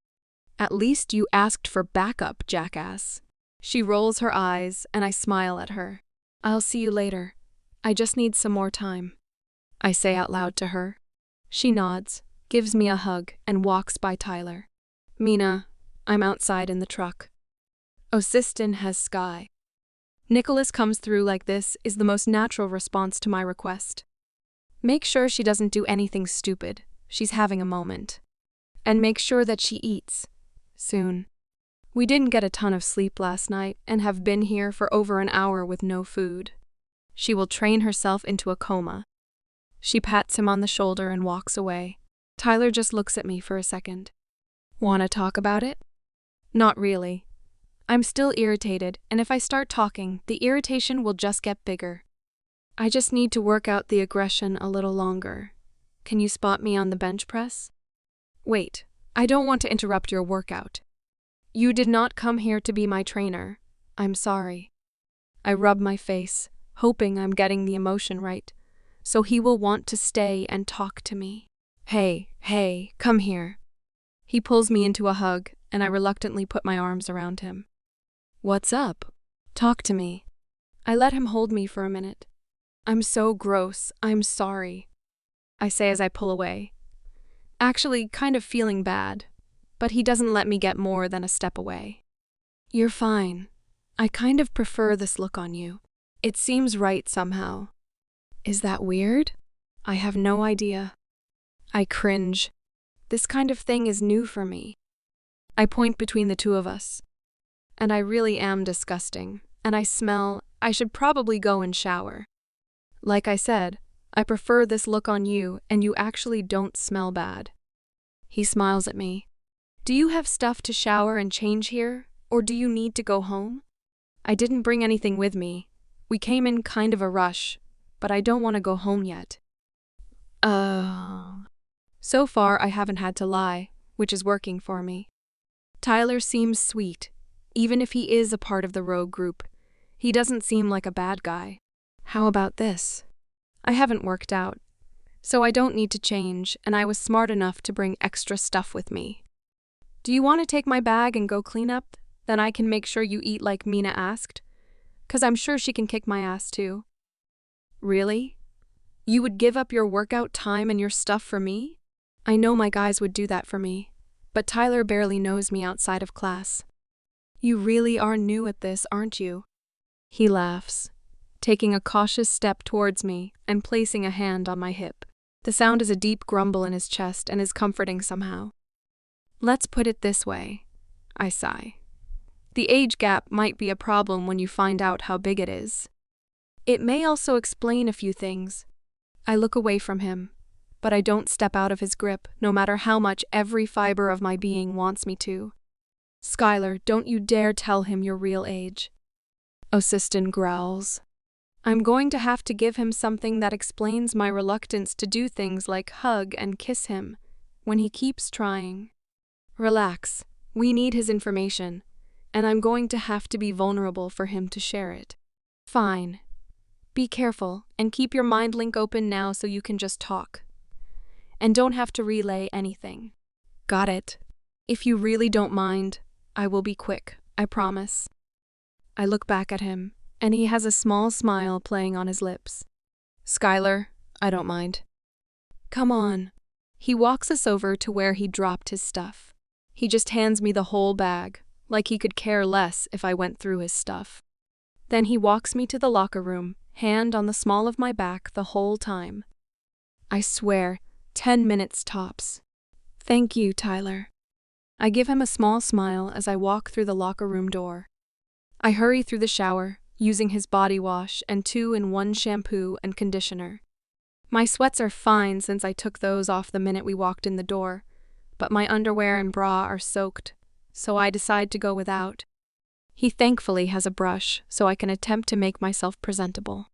At least you asked for backup, jackass. She rolls her eyes, and I smile at her. I'll see you later. I just need some more time. I say out loud to her. She nods, gives me a hug, and walks by Tyler. Mina, I'm outside in the truck. Osistin has Sky. Nicholas comes through like this is the most natural response to my request. Make sure she doesn't do anything stupid. She's having a moment. And make sure that she eats. Soon. We didn't get a ton of sleep last night and have been here for over an hour with no food. She will train herself into a coma. She pats him on the shoulder and walks away. Tyler just looks at me for a second. Wanna talk about it? Not really. I'm still irritated, and if I start talking, the irritation will just get bigger. I just need to work out the aggression a little longer. Can you spot me on the bench press? Wait, I don't want to interrupt your workout. You did not come here to be my trainer. I'm sorry. I rub my face, hoping I'm getting the emotion right, so he will want to stay and talk to me. Hey, come here. He pulls me into a hug, and I reluctantly put my arms around him. What's up? Talk to me. I let him hold me for a minute. I'm so gross, I'm sorry. I say as I pull away. Actually, kind of feeling bad, but he doesn't let me get more than a step away. You're fine. I kind of prefer this look on you. It seems right somehow. Is that weird? I have no idea. I cringe. This kind of thing is new for me. I point between the two of us. And I really am disgusting, and I smell. I should probably go and shower. Like I said, I prefer this look on you, and you actually don't smell bad. He smiles at me. Do you have stuff to shower and change here, or do you need to go home? I didn't bring anything with me. We came in kind of a rush, but I don't want to go home yet. So far, I haven't had to lie, which is working for me. Tyler seems sweet. Even if he is a part of the rogue group, he doesn't seem like a bad guy. How about this? I haven't worked out, so I don't need to change, and I was smart enough to bring extra stuff with me. Do you want to take my bag and go clean up? Then I can make sure you eat like Mina asked, 'cause I'm sure she can kick my ass too. Really? You would give up your workout time and your stuff for me? I know my guys would do that for me, but Tyler barely knows me outside of class. You really are new at this, aren't you? He laughs, taking a cautious step towards me and placing a hand on my hip. The sound is a deep grumble in his chest and is comforting somehow. Let's put it this way, I sigh. The age gap might be a problem when you find out how big it is. It may also explain a few things. I look away from him, but I don't step out of his grip, no matter how much every fiber of my being wants me to. Skylar, don't you dare tell him your real age. Osiston growls. I'm going to have to give him something that explains my reluctance to do things like hug and kiss him when he keeps trying. Relax, we need his information, and I'm going to have to be vulnerable for him to share it. Fine. Be careful and keep your mind link open now so you can just talk. And don't have to relay anything. Got it. If you really don't mind, I will be quick, I promise. I look back at him, and he has a small smile playing on his lips. Skylar, I don't mind. Come on. He walks us over to where he dropped his stuff. He just hands me the whole bag, like he could care less if I went through his stuff. Then he walks me to the locker room, hand on the small of my back the whole time. I swear, 10 minutes tops. Thank you, Tyler. I give him a small smile as I walk through the locker room door. I hurry through the shower, using his body wash and 2-in-1 shampoo and conditioner. My sweats are fine since I took those off the minute we walked in the door, but my underwear and bra are soaked, so I decide to go without. He thankfully has a brush, so I can attempt to make myself presentable.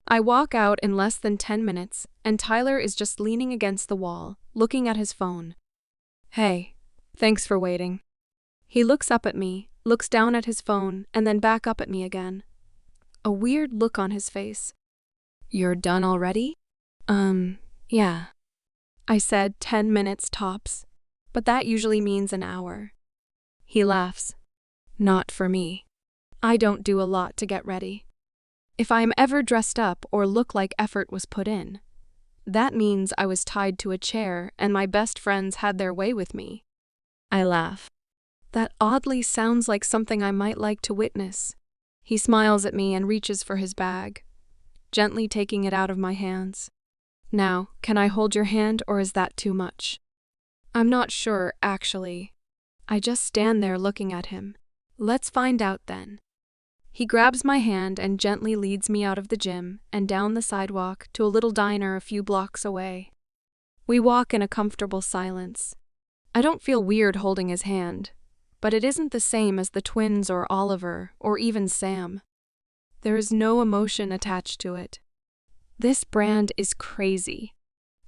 I walk out in less than 10 minutes, and Tyler is just leaning against the wall, looking at his phone. Hey, thanks for waiting. He looks up at me, looks down at his phone, and then back up at me again. A weird look on his face. You're done already? Yeah. I said 10 minutes tops, but that usually means an hour. He laughs. Not for me. I don't do a lot to get ready. If I am ever dressed up or look like effort was put in, that means I was tied to a chair and my best friends had their way with me. I laugh. That oddly sounds like something I might like to witness. He smiles at me and reaches for his bag, gently taking it out of my hands. Now, can I hold your hand or is that too much? I'm not sure, actually. I just stand there looking at him. Let's find out then. He grabs my hand and gently leads me out of the gym and down the sidewalk to a little diner a few blocks away. We walk in a comfortable silence. I don't feel weird holding his hand, but it isn't the same as the twins or Oliver or even Sam. There is no emotion attached to it. This brand is crazy.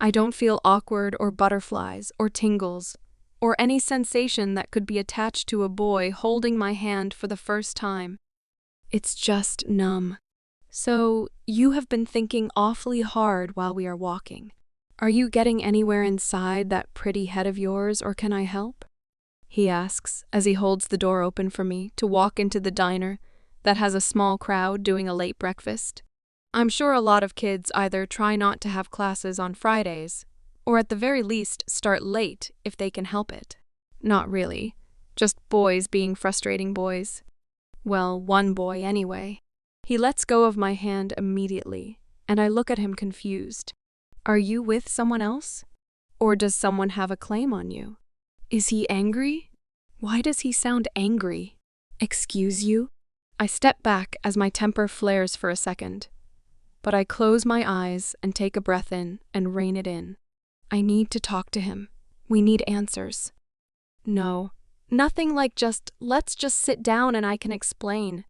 I don't feel awkward or butterflies or tingles or any sensation that could be attached to a boy holding my hand for the first time. It's just numb. So, you have been thinking awfully hard while we are walking. Are you getting anywhere inside that pretty head of yours, or can I help? He asks as he holds the door open for me to walk into the diner that has a small crowd doing a late breakfast. I'm sure a lot of kids either try not to have classes on Fridays, or at the very least start late if they can help it. Not really, just boys being frustrating boys. Well, one boy anyway. He lets go of my hand immediately, and I look at him confused. Are you with someone else? Or does someone have a claim on you? Is he angry? Why does he sound angry? Excuse you? I step back as my temper flares for a second. But I close my eyes and take a breath in and rein it in. I need to talk to him. We need answers. No, nothing like let's just sit down and I can explain.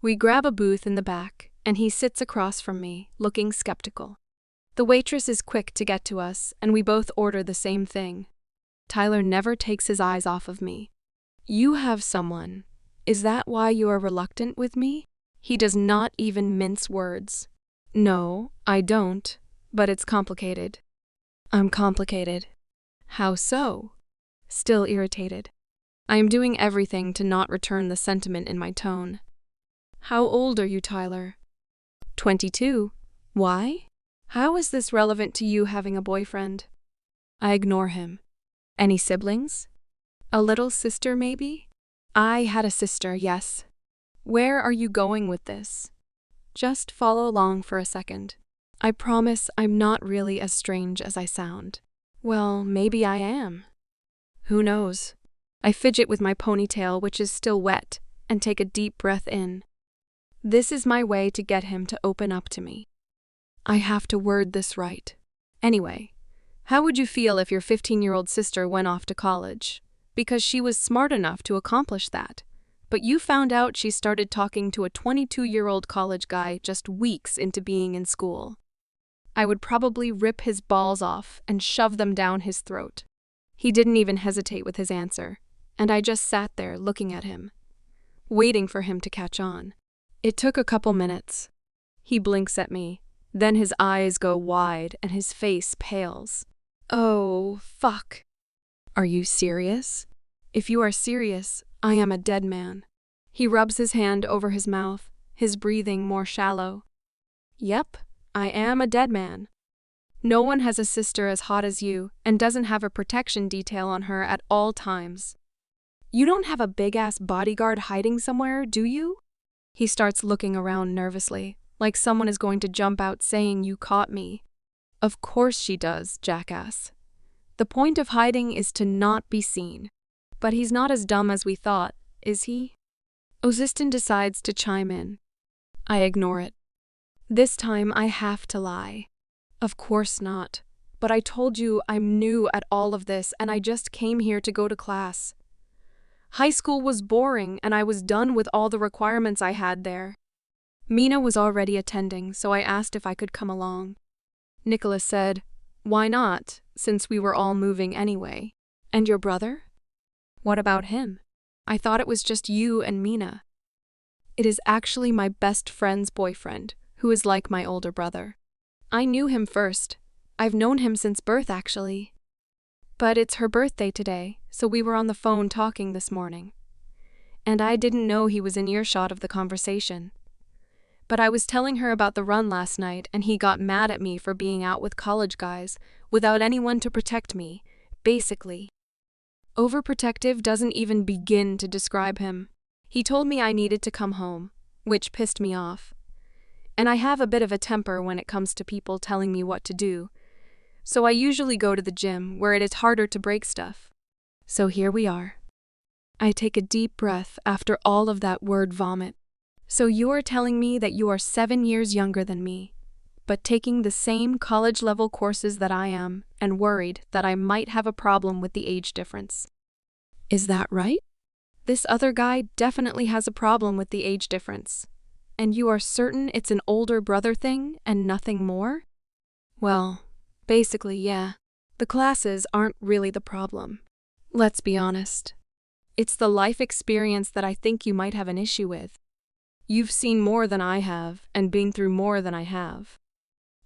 We grab a booth in the back, and he sits across from me, looking skeptical. The waitress is quick to get to us, and we both order the same thing. Tyler never takes his eyes off of me. You have someone. Is that why you are reluctant with me? He does not even mince words. No, I don't, but it's complicated. I'm complicated. How so? Still irritated. I am doing everything to not return the sentiment in my tone. How old are you, Tyler? 22. Why? How is this relevant to you having a boyfriend? I ignore him. Any siblings? A little sister, maybe? I had a sister, yes. Where are you going with this? Just follow along for a second. I promise I'm not really as strange as I sound. Well, maybe I am. Who knows? I fidget with my ponytail, which is still wet, and take a deep breath in. This is my way to get him to open up to me. I have to word this right. Anyway, how would you feel if your 15-year-old sister went off to college? Because she was smart enough to accomplish that. But you found out she started talking to a 22-year-old college guy just weeks into being in school. I would probably rip his balls off and shove them down his throat. He didn't even hesitate with his answer, and I just sat there looking at him, waiting for him to catch on. It took a couple minutes. He blinks at me, then his eyes go wide and his face pales. Oh, fuck. Are you serious? If you are serious, I am a dead man. He rubs his hand over his mouth, his breathing more shallow. Yep, I am a dead man. No one has a sister as hot as you and doesn't have a protection detail on her at all times. You don't have a big-ass bodyguard hiding somewhere, do you? He starts looking around nervously, like someone is going to jump out saying you caught me. Of course she does, jackass. The point of hiding is to not be seen. But he's not as dumb as we thought, is he? Oziston decides to chime in. I ignore it. This time I have to lie. Of course not. But I told you I'm new at all of this and I just came here to go to class. High school was boring and I was done with all the requirements I had there. Mina was already attending, so I asked if I could come along. Nicholas said, "Why not, since we were all moving anyway." And your brother? What about him? I thought it was just you and Mina. It is actually my best friend's boyfriend, who is like my older brother. I knew him first. I've known him since birth, actually. But it's her birthday today, so we were on the phone talking this morning. And I didn't know he was in earshot of the conversation. But I was telling her about the run last night, and he got mad at me for being out with college guys, without anyone to protect me, basically. Overprotective doesn't even begin to describe him. He told me I needed to come home, which pissed me off. And I have a bit of a temper when it comes to people telling me what to do, so I usually go to the gym where it is harder to break stuff. So here we are. I take a deep breath after all of that word vomit. So you are telling me that you are 7 years younger than me, but taking the same college-level courses that I am, and worried that I might have a problem with the age difference. Is that right? This other guy definitely has a problem with the age difference. And you are certain it's an older brother thing and nothing more? Well, basically, yeah. The classes aren't really the problem. Let's be honest. It's the life experience that I think you might have an issue with. You've seen more than I have and been through more than I have.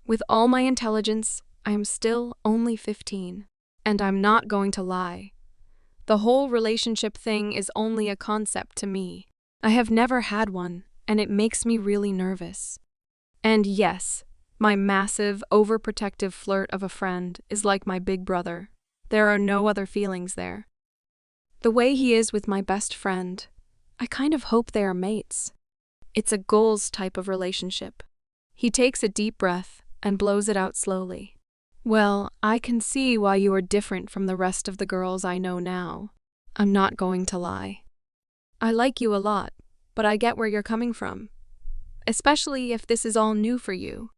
With all my intelligence, I am still only 15, and I'm not going to lie. The whole relationship thing is only a concept to me. I have never had one, and it makes me really nervous. And yes, my massive, overprotective flirt of a friend is like my big brother. There are no other feelings there. The way he is with my best friend, I kind of hope they are mates. It's a goals type of relationship. He takes a deep breath and blows it out slowly. Well, I can see why you are different from the rest of the girls I know now. I'm not going to lie. I like you a lot, but I get where you're coming from. Especially if this is all new for you.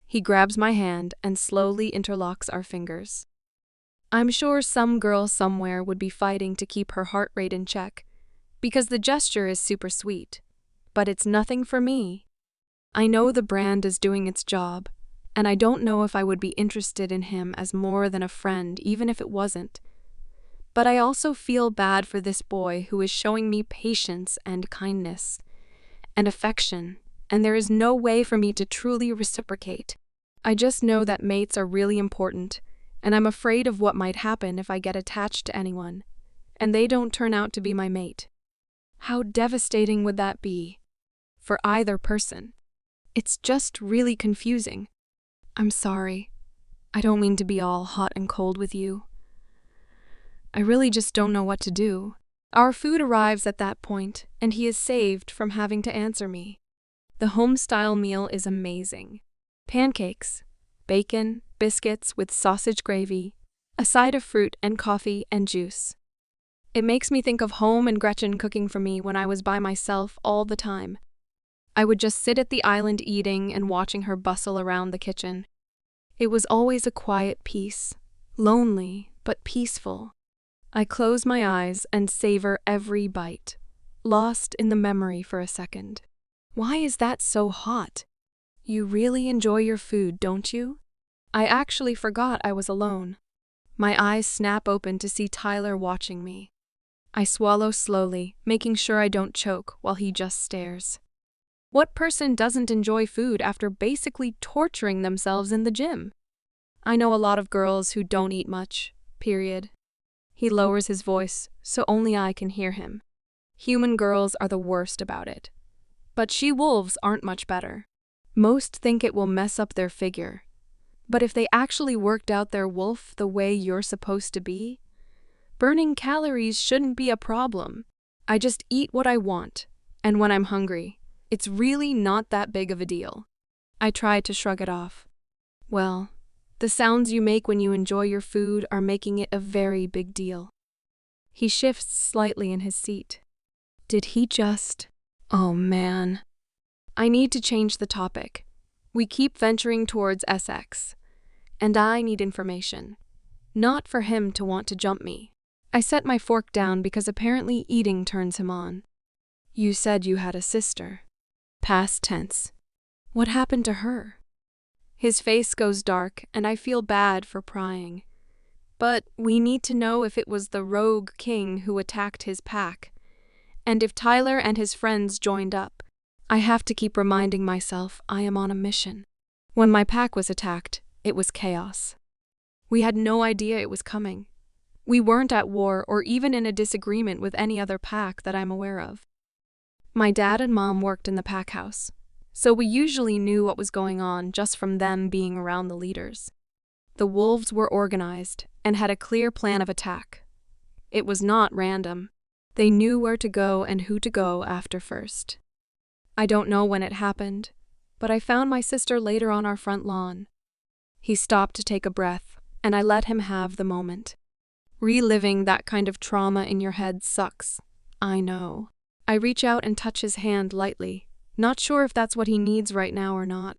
He grabs my hand and slowly interlocks our fingers. I'm sure some girl somewhere would be fighting to keep her heart rate in check, because the gesture is super sweet. But it's nothing for me. I know the brand is doing its job, and I don't know if I would be interested in him as more than a friend, even if it wasn't. But I also feel bad for this boy who is showing me patience and kindness and affection, and there is no way for me to truly reciprocate. I just know that mates are really important, and I'm afraid of what might happen if I get attached to anyone, and they don't turn out to be my mate. How devastating would that be for either person? It's just really confusing. I'm sorry. I don't mean to be all hot and cold with you. I really just don't know what to do. Our food arrives at that point, and he is saved from having to answer me. The home-style meal is amazing. Pancakes, bacon, biscuits with sausage gravy, a side of fruit and coffee and juice. It makes me think of home and Gretchen cooking for me when I was by myself all the time. I would just sit at the island eating and watching her bustle around the kitchen. It was always a quiet peace, lonely but peaceful. I close my eyes and savor every bite, lost in the memory for a second. Why is that so hot? You really enjoy your food, don't you? I actually forgot I was alone. My eyes snap open to see Tyler watching me. I swallow slowly, making sure I don't choke while he just stares. What person doesn't enjoy food after basically torturing themselves in the gym? I know a lot of girls who don't eat much, period. He lowers his voice so only I can hear him. Human girls are the worst about it. But she-wolves aren't much better. Most think it will mess up their figure. But if they actually worked out their wolf the way you're supposed to be, burning calories shouldn't be a problem. I just eat what I want, and when I'm hungry, it's really not that big of a deal. I try to shrug it off. Well, the sounds you make when you enjoy your food are making it a very big deal. He shifts slightly in his seat. Did he just... Oh man. I need to change the topic. We keep venturing towards SX, and I need information. Not for him to want to jump me. I set my fork down because apparently eating turns him on. You said you had a sister. Past tense. What happened to her? His face goes dark, and I feel bad for prying. But we need to know if it was the rogue king who attacked his pack, and if Tyler and his friends joined up. I have to keep reminding myself I am on a mission. When my pack was attacked, it was chaos. We had no idea it was coming. We weren't at war or even in a disagreement with any other pack that I'm aware of. My dad and mom worked in the pack house, so we usually knew what was going on just from them being around the leaders. The wolves were organized and had a clear plan of attack. It was not random. They knew where to go and who to go after first. I don't know when it happened, but I found my sister later on our front lawn. He stopped to take a breath, and I let him have the moment. Reliving that kind of trauma in your head sucks. I know. I reach out and touch his hand lightly, not sure if that's what he needs right now or not.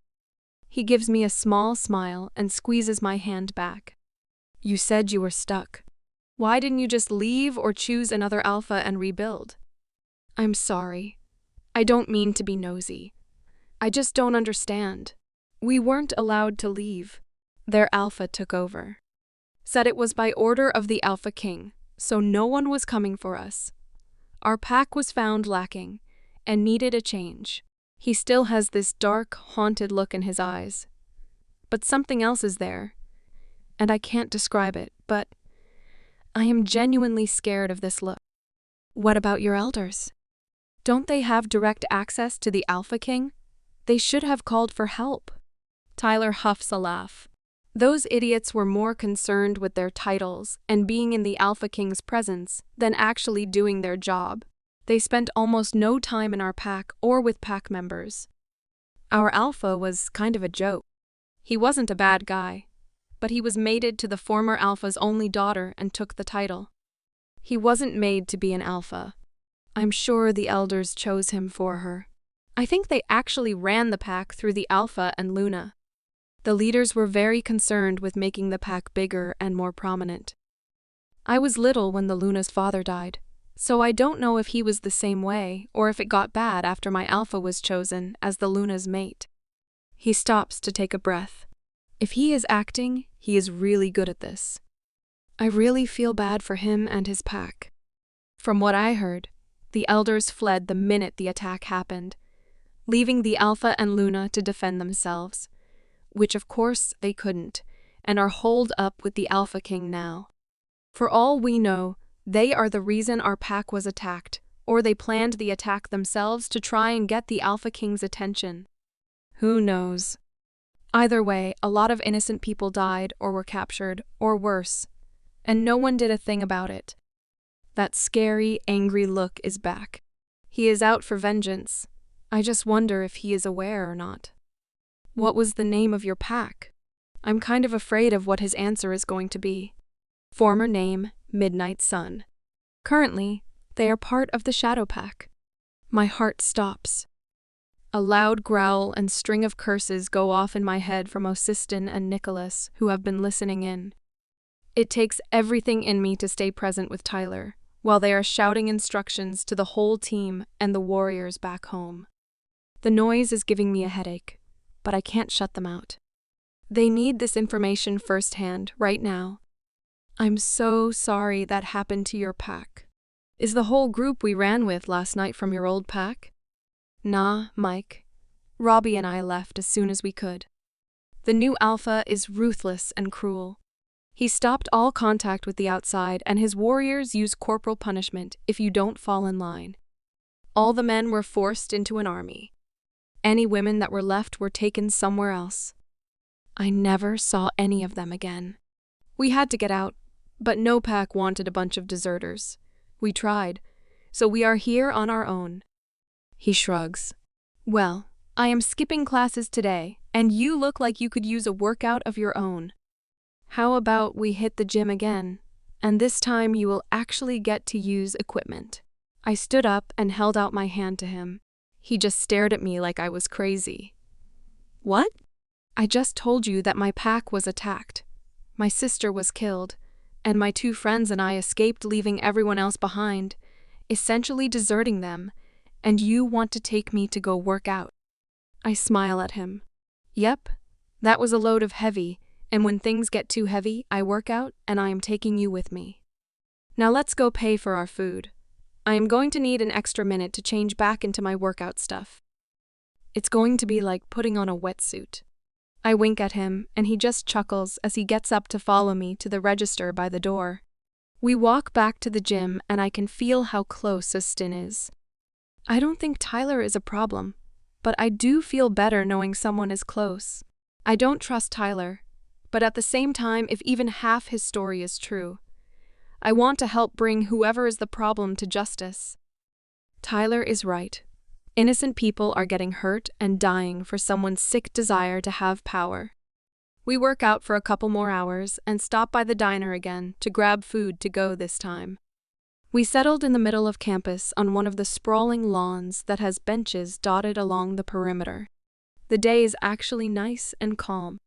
He gives me a small smile and squeezes my hand back. You said you were stuck. Why didn't you just leave or choose another alpha and rebuild? I'm sorry. I don't mean to be nosy. I just don't understand. We weren't allowed to leave. Their alpha took over. Said it was by order of the Alpha King, so no one was coming for us. Our pack was found lacking and needed a change. He still has this dark, haunted look in his eyes. But something else is there, and I can't describe it, but I am genuinely scared of this look. What about your elders? Don't they have direct access to the Alpha King? They should have called for help. Tyler huffs a laugh. Those idiots were more concerned with their titles and being in the Alpha King's presence than actually doing their job. They spent almost no time in our pack or with pack members. Our alpha was kind of a joke. He wasn't a bad guy, but he was mated to the former alpha's only daughter and took the title. He wasn't made to be an alpha. I'm sure the elders chose him for her. I think they actually ran the pack through the Alpha and Luna. The leaders were very concerned with making the pack bigger and more prominent. I was little when the Luna's father died, so I don't know if he was the same way or if it got bad after my alpha was chosen as the Luna's mate. He stops to take a breath. If he is acting, he is really good at this. I really feel bad for him and his pack. From what I heard, the elders fled the minute the attack happened, leaving the Alpha and Luna to defend themselves, which of course they couldn't, and are holed up with the Alpha King now. For all we know, they are the reason our pack was attacked, or they planned the attack themselves to try and get the Alpha King's attention. Who knows? Either way, a lot of innocent people died or were captured, or worse, and no one did a thing about it. That scary, angry look is back. He is out for vengeance. I just wonder if he is aware or not. What was the name of your pack? I'm kind of afraid of what his answer is going to be. Former name, Midnight Sun. Currently, they are part of the Shadow Pack. My heart stops. A loud growl and string of curses go off in my head from Osistin and Nicholas, who have been listening in. It takes everything in me to stay present with Tyler, while they are shouting instructions to the whole team and the warriors back home. The noise is giving me a headache, but I can't shut them out. They need this information firsthand, right now. I'm so sorry that happened to your pack. Is the whole group we ran with last night from your old pack? Nah, Mike. Robbie and I left as soon as we could. The new Alpha is ruthless and cruel. He stopped all contact with the outside, and his warriors use corporal punishment if you don't fall in line. All the men were forced into an army. Any women that were left were taken somewhere else. I never saw any of them again. We had to get out, but no pack wanted a bunch of deserters. We tried, so we are here on our own. He shrugs. Well, I am skipping classes today, and you look like you could use a workout of your own. How about we hit the gym again, and this time you will actually get to use equipment. I stood up and held out my hand to him. He just stared at me like I was crazy. What? I just told you that my pack was attacked. My sister was killed, and my 2 friends and I escaped, leaving everyone else behind, essentially deserting them, and you want to take me to go work out. I smile at him. Yep, that was a load of heavy, and when things get too heavy, I work out, and I am taking you with me. Now let's go pay for our food. I am going to need an extra minute to change back into my workout stuff. It's going to be like putting on a wetsuit. I wink at him, and he just chuckles as he gets up to follow me to the register by the door. We walk back to the gym, and I can feel how close Austin is. I don't think Tyler is a problem, but I do feel better knowing someone is close. I don't trust Tyler, but at the same time, if even half his story is true, I want to help bring whoever is the problem to justice. Tyler is right. Innocent people are getting hurt and dying for someone's sick desire to have power. We work out for a couple more hours and stop by the diner again to grab food to go this time. We settled in the middle of campus on one of the sprawling lawns that has benches dotted along the perimeter. The day is actually nice and calm.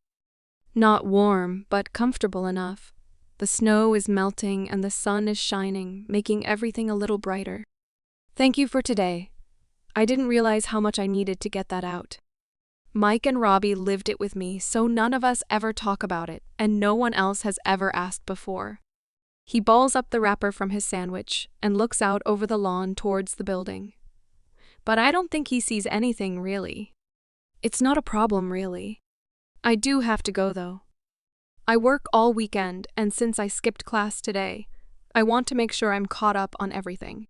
Not warm, but comfortable enough. The snow is melting and the sun is shining, making everything a little brighter. Thank you for today. I didn't realize how much I needed to get that out. Mike and Robbie lived it with me, so none of us ever talk about it, and no one else has ever asked before. He balls up the wrapper from his sandwich and looks out over the lawn towards the building. But I don't think he sees anything, really. It's not a problem, really. I do have to go, though. I work all weekend, and since I skipped class today, I want to make sure I'm caught up on everything.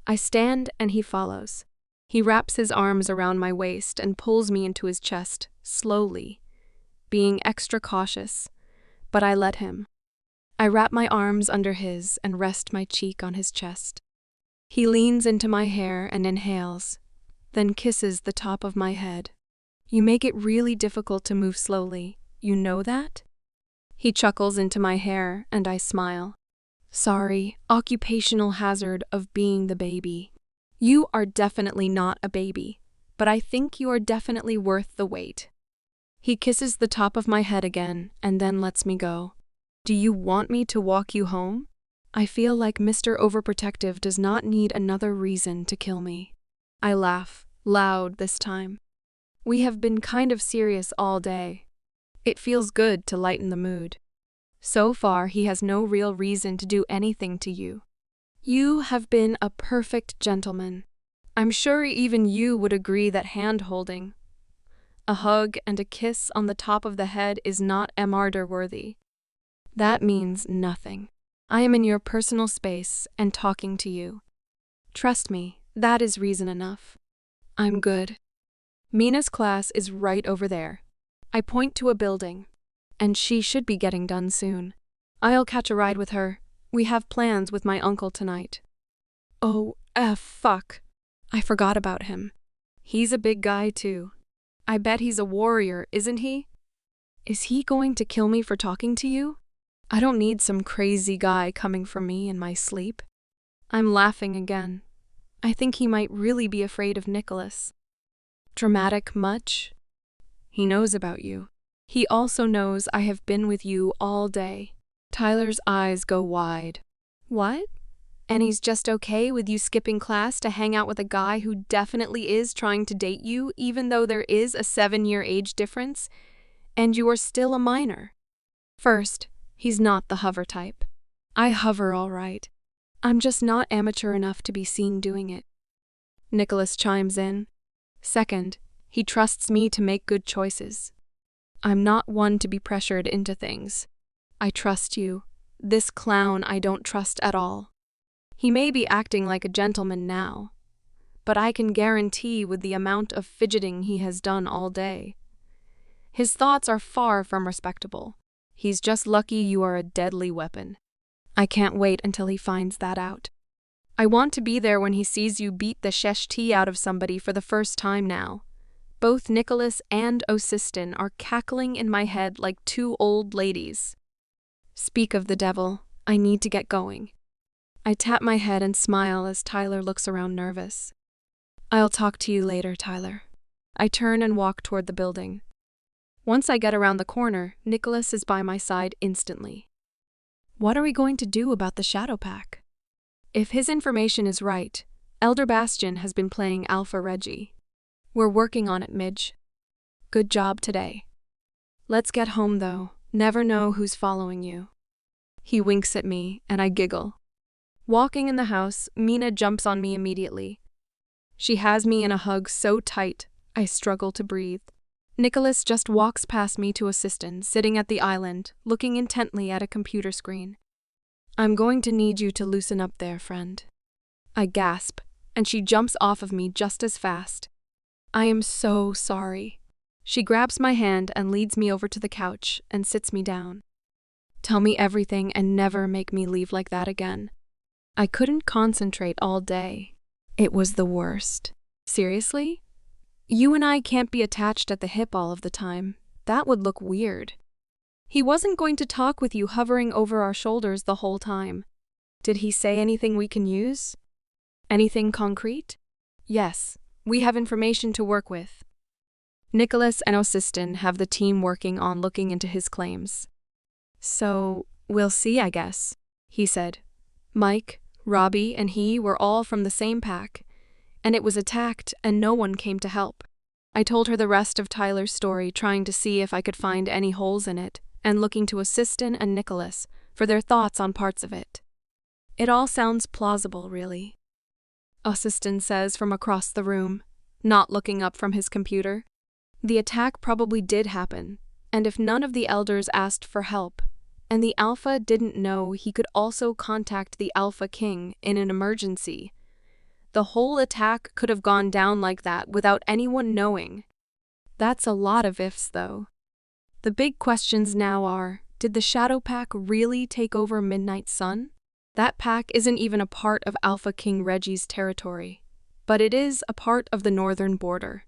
I stand and he follows. He wraps his arms around my waist and pulls me into his chest, slowly, being extra cautious, but I let him. I wrap my arms under his and rest my cheek on his chest. He leans into my hair and inhales, then kisses the top of my head. You make it really difficult to move slowly. You know that? He chuckles into my hair, and I smile. Sorry, occupational hazard of being the baby. You are definitely not a baby, but I think you are definitely worth the wait. He kisses the top of my head again, and then lets me go. Do you want me to walk you home? I feel like Mr. Overprotective does not need another reason to kill me. I laugh, loud this time. We have been kind of serious all day. It feels good to lighten the mood. So far, he has no real reason to do anything to you. You have been a perfect gentleman. I'm sure even you would agree that hand-holding, a hug and a kiss on the top of the head is not murder-worthy. That means nothing. I am in your personal space and talking to you. Trust me, that is reason enough. I'm good. Mina's class is right over there. I point to a building, and she should be getting done soon. I'll catch a ride with her. We have plans with my uncle tonight. Oh, fuck. I forgot about him. He's a big guy, too. I bet he's a warrior, isn't he? Is he going to kill me for talking to you? I don't need some crazy guy coming for me in my sleep. I'm laughing again. I think he might really be afraid of Nicholas. Dramatic much? He knows about you. He also knows I have been with you all day. Tyler's eyes go wide. What? And he's just okay with you skipping class to hang out with a guy who definitely is trying to date you, even though there is a 7-year age difference, and you are still a minor? First, he's not the hover type. I hover all right. I'm just not amateur enough to be seen doing it. Nicholas chimes in. Second, he trusts me to make good choices. I'm not one to be pressured into things. I trust you. This clown I don't trust at all. He may be acting like a gentleman now, but I can guarantee with the amount of fidgeting he has done all day. His thoughts are far from respectable. He's just lucky you are a deadly weapon. I can't wait until he finds that out. I want to be there when he sees you beat the shesh tea out of somebody for the first time now. Both Nicholas and Osiston are cackling in my head like two old ladies. Speak of the devil, I need to get going. I tap my head and smile as Tyler looks around nervous. I'll talk to you later, Tyler. I turn and walk toward the building. Once I get around the corner, Nicholas is by my side instantly. What are we going to do about the Shadow Pack? If his information is right, Elder Bastion has been playing Alpha Reggie. We're working on it, Midge. Good job today. Let's get home, though. Never know who's following you. He winks at me, and I giggle. Walking in the house, Mina jumps on me immediately. She has me in a hug so tight, I struggle to breathe. Nicholas just walks past me to Osiston, sitting at the island, looking intently at a computer screen. I'm going to need you to loosen up there, friend. I gasp, and she jumps off of me just as fast. I am so sorry. She grabs my hand and leads me over to the couch and sits me down. Tell me everything and never make me leave like that again. I couldn't concentrate all day. It was the worst. Seriously? You and I can't be attached at the hip all of the time. That would look weird. He wasn't going to talk with you hovering over our shoulders the whole time. Did he say anything we can use? Anything concrete? Yes, we have information to work with. Nicholas and Osiston have the team working on looking into his claims. So, we'll see, I guess, he said. Mike, Robbie, and he were all from the same pack, and it was attacked and no one came to help. I told her the rest of Tyler's story, trying to see if I could find any holes in it, and looking to Osiston and Nicholas for their thoughts on parts of it. It all sounds plausible, really. Osiston says from across the room, not looking up from his computer. The attack probably did happen, and if none of the elders asked for help, and the Alpha didn't know he could also contact the Alpha King in an emergency, the whole attack could have gone down like that without anyone knowing. That's a lot of ifs, though. The big questions now are, did the Shadow Pack really take over Midnight Sun? That pack isn't even a part of Alpha King Reggie's territory, but it is a part of the northern border.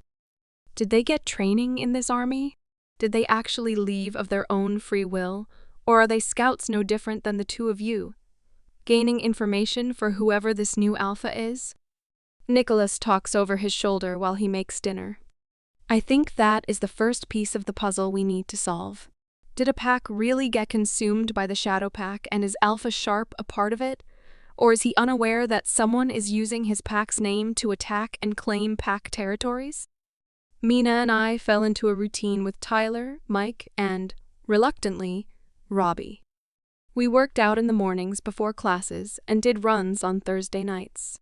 Did they get training in this army? Did they actually leave of their own free will, or are they scouts no different than the two of you, gaining information for whoever this new Alpha is? Nicholas talks over his shoulder while he makes dinner. I think that is the first piece of the puzzle we need to solve. Did a pack really get consumed by the shadow pack, and is Alpha Sharp a part of it? Or is he unaware that someone is using his pack's name to attack and claim pack territories? Mina and I fell into a routine with Tyler, Mike, and, reluctantly, Robbie. We worked out in the mornings before classes and did runs on Thursday nights.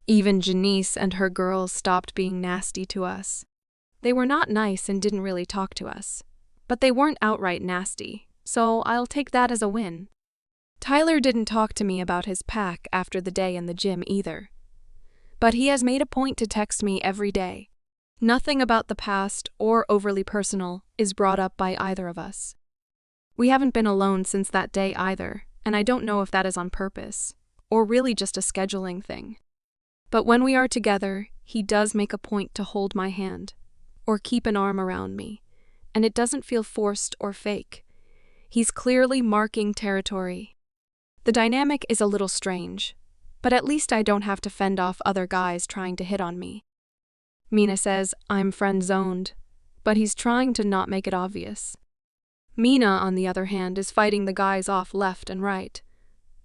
Even Janice and her girls stopped being nasty to us. They were not nice and didn't really talk to us, but they weren't outright nasty, so I'll take that as a win. Tyler didn't talk to me about his pack after the day in the gym either, but he has made a point to text me every day. Nothing about the past or overly personal is brought up by either of us. We haven't been alone since that day either, and I don't know if that is on purpose, or really just a scheduling thing. But when we are together, he does make a point to hold my hand, or keep an arm around me, and it doesn't feel forced or fake. He's clearly marking territory. The dynamic is a little strange, but at least I don't have to fend off other guys trying to hit on me. Mina says I'm friend-zoned, but he's trying to not make it obvious. Mina, on the other hand, is fighting the guys off left and right,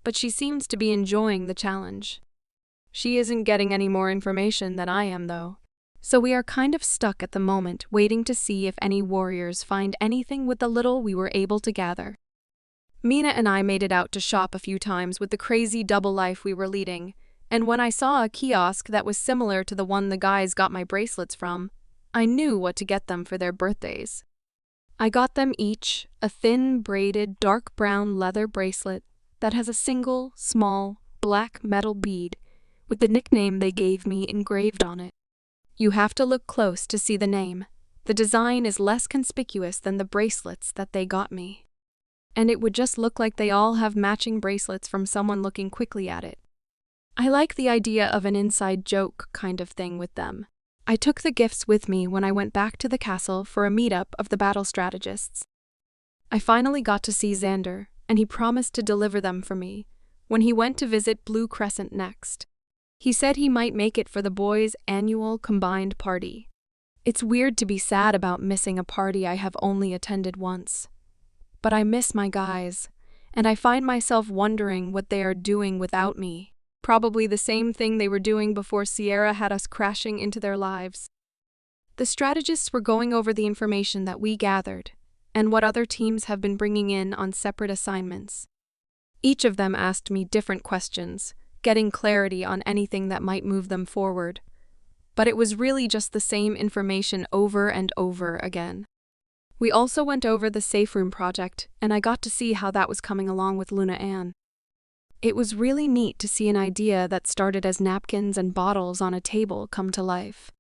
but she seems to be enjoying the challenge. She isn't getting any more information than I am, though, so we are kind of stuck at the moment, waiting to see if any warriors find anything with the little we were able to gather. Mina and I made it out to shop a few times with the crazy double life we were leading, and when I saw a kiosk that was similar to the one the guys got my bracelets from, I knew what to get them for their birthdays. I got them each a thin, braided, dark brown leather bracelet that has a single, small, black metal bead with the nickname they gave me engraved on it. You have to look close to see the name. The design is less conspicuous than the bracelets that they got me. And it would just look like they all have matching bracelets from someone looking quickly at it. I like the idea of an inside joke kind of thing with them. I took the gifts with me when I went back to the castle for a meetup of the battle strategists. I finally got to see Xander, and he promised to deliver them for me when he went to visit Blue Crescent next. He said he might make it for the boys' annual combined party. It's weird to be sad about missing a party I have only attended once. But I miss my guys, and I find myself wondering what they are doing without me. Probably the same thing they were doing before Sierra had us crashing into their lives. The strategists were going over the information that we gathered, and what other teams have been bringing in on separate assignments. Each of them asked me different questions, getting clarity on anything that might move them forward. But it was really just the same information over and over again. We also went over the safe room project, and I got to see how that was coming along with Luna Ann. It was really neat to see an idea that started as napkins and bottles on a table come to life.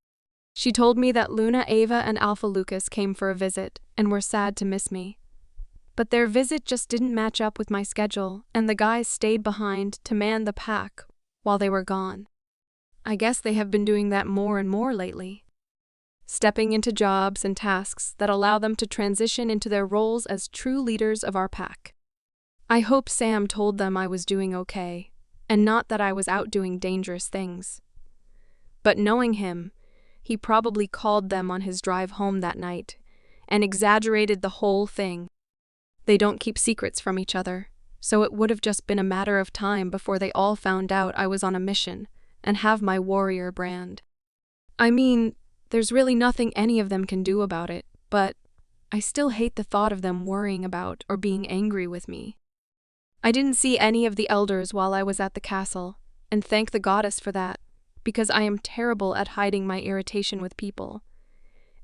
She told me that Luna, Ava, and Alpha Lucas came for a visit and were sad to miss me. But their visit just didn't match up with my schedule, and the guys stayed behind to man the pack while they were gone. I guess they have been doing that more and more lately, stepping into jobs and tasks that allow them to transition into their roles as true leaders of our pack. I hope Sam told them I was doing okay, and not that I was out doing dangerous things. But knowing him, he probably called them on his drive home that night and exaggerated the whole thing. They don't keep secrets from each other, so it would have just been a matter of time before they all found out I was on a mission and have my warrior brand. I mean, there's really nothing any of them can do about it, but I still hate the thought of them worrying about or being angry with me. I didn't see any of the elders while I was at the castle, and thank the goddess for that, because I am terrible at hiding my irritation with people.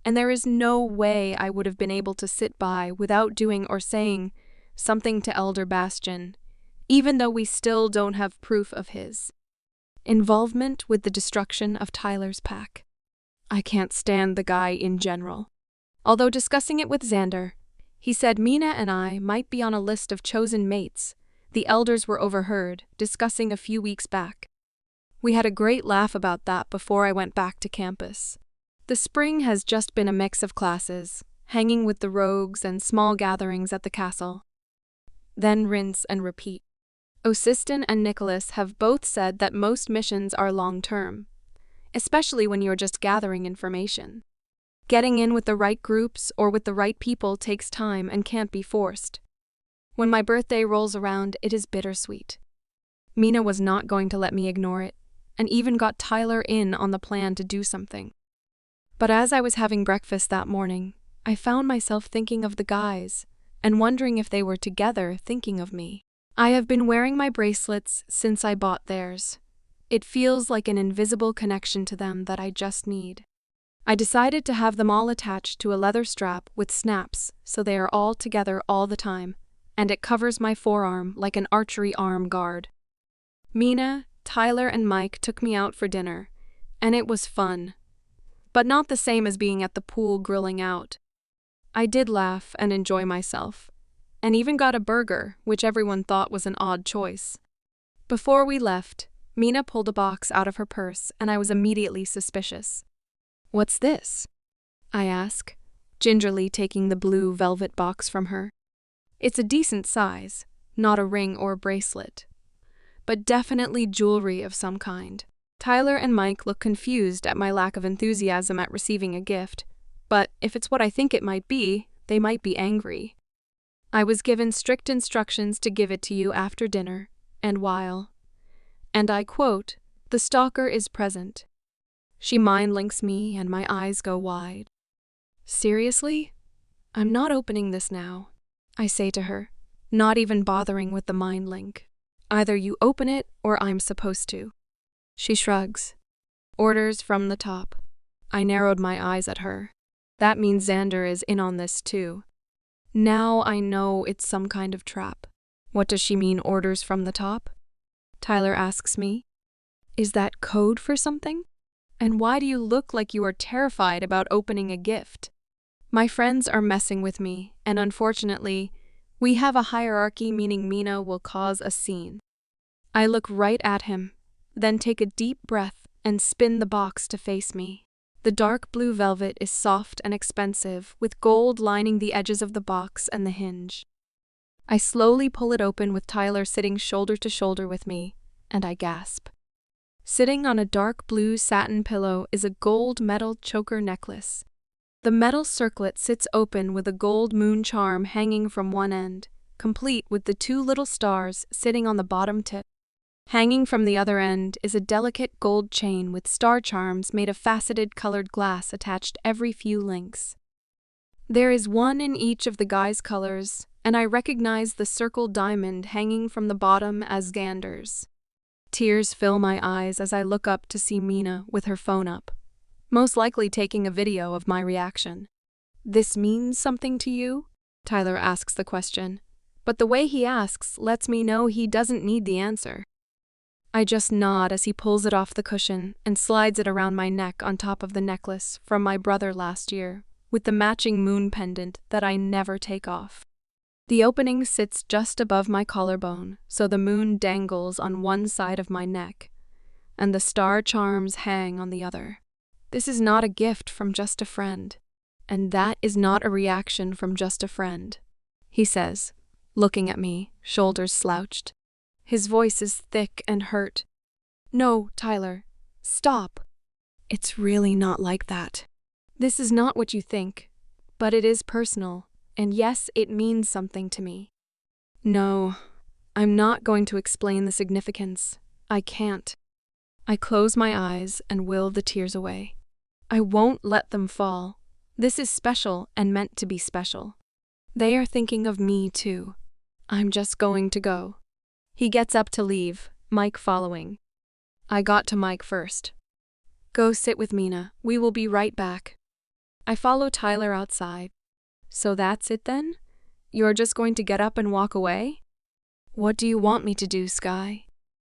And there is no way I would have been able to sit by without doing or saying something to Elder Bastion, even though we still don't have proof of his involvement with the destruction of Tyler's pack. I can't stand the guy in general. Although discussing it with Xander, he said Mina and I might be on a list of chosen mates the elders were overheard discussing a few weeks back. We had a great laugh about that before I went back to campus. The spring has just been a mix of classes, hanging with the rogues and small gatherings at the castle. Then rinse and repeat. Osiston and Nicholas have both said that most missions are long-term, especially when you're just gathering information. Getting in with the right groups or with the right people takes time and can't be forced. When my birthday rolls around, it is bittersweet. Mina was not going to let me ignore it, and even got Tyler in on the plan to do something. But as I was having breakfast that morning, I found myself thinking of the guys and wondering if they were together thinking of me. I have been wearing my bracelets since I bought theirs. It feels like an invisible connection to them that I just need. I decided to have them all attached to a leather strap with snaps so they are all together all the time, and it covers my forearm like an archery arm guard. Mina, Tyler, and Mike took me out for dinner, and it was fun. But not the same as being at the pool grilling out. I did laugh and enjoy myself, and even got a burger, which everyone thought was an odd choice. Before we left, Mina pulled a box out of her purse, and I was immediately suspicious. "What's this?" I ask, gingerly taking the blue velvet box from her. It's a decent size, not a ring or bracelet, but definitely jewelry of some kind. Tyler and Mike look confused at my lack of enthusiasm at receiving a gift, but if it's what I think it might be, they might be angry. I was given strict instructions to give it to you after dinner, and while, and I quote, "the stalker is present." She mind links me and my eyes go wide. "Seriously? I'm not opening this now," I say to her, not even bothering with the mind link. "Either you open it or I'm supposed to." She shrugs. "Orders from the top." I narrowed my eyes at her. That means Xander is in on this too. Now I know it's some kind of trap. "What does she mean, orders from the top?" Tyler asks me. "Is that code for something? And why do you look like you are terrified about opening a gift?" My friends are messing with me, and unfortunately, we have a hierarchy, meaning Mina will cause a scene. I look right at him, then take a deep breath and spin the box to face me. The dark blue velvet is soft and expensive, with gold lining the edges of the box and the hinge. I slowly pull it open with Tyler sitting shoulder to shoulder with me, and I gasp. Sitting on a dark blue satin pillow is a gold metal choker necklace. The metal circlet sits open with a gold moon charm hanging from one end, complete with the two little stars sitting on the bottom tip. Hanging from the other end is a delicate gold chain with star charms made of faceted colored glass attached every few links. There is one in each of the guy's colors, and I recognize the circled diamond hanging from the bottom as Xander's. Tears fill my eyes as I look up to see Mina with her phone up, most likely taking a video of my reaction. "This means something to you?" Tyler asks the question, but the way he asks lets me know he doesn't need the answer. I just nod as he pulls it off the cushion and slides it around my neck on top of the necklace from my brother last year, with the matching moon pendant that I never take off. The opening sits just above my collarbone, so the moon dangles on one side of my neck, and the star charms hang on the other. This is not a gift from just a friend, and that is not a reaction from just a friend, he says, looking at me, shoulders slouched. His voice is thick and hurt. "No, Tyler, stop. It's really not like that. This is not what you think, but it is personal, and yes, it means something to me." "No, I'm not going to explain the significance. I can't." I close my eyes and will the tears away. I won't let them fall. This is special and meant to be special. They are thinking of me too. I'm just going to go. He gets up to leave, Mike following. I got to Mike first. "Go sit with Mina. We will be right back." I follow Tyler outside. "So that's it then? You're just going to get up and walk away?" "What do you want me to do, Sky?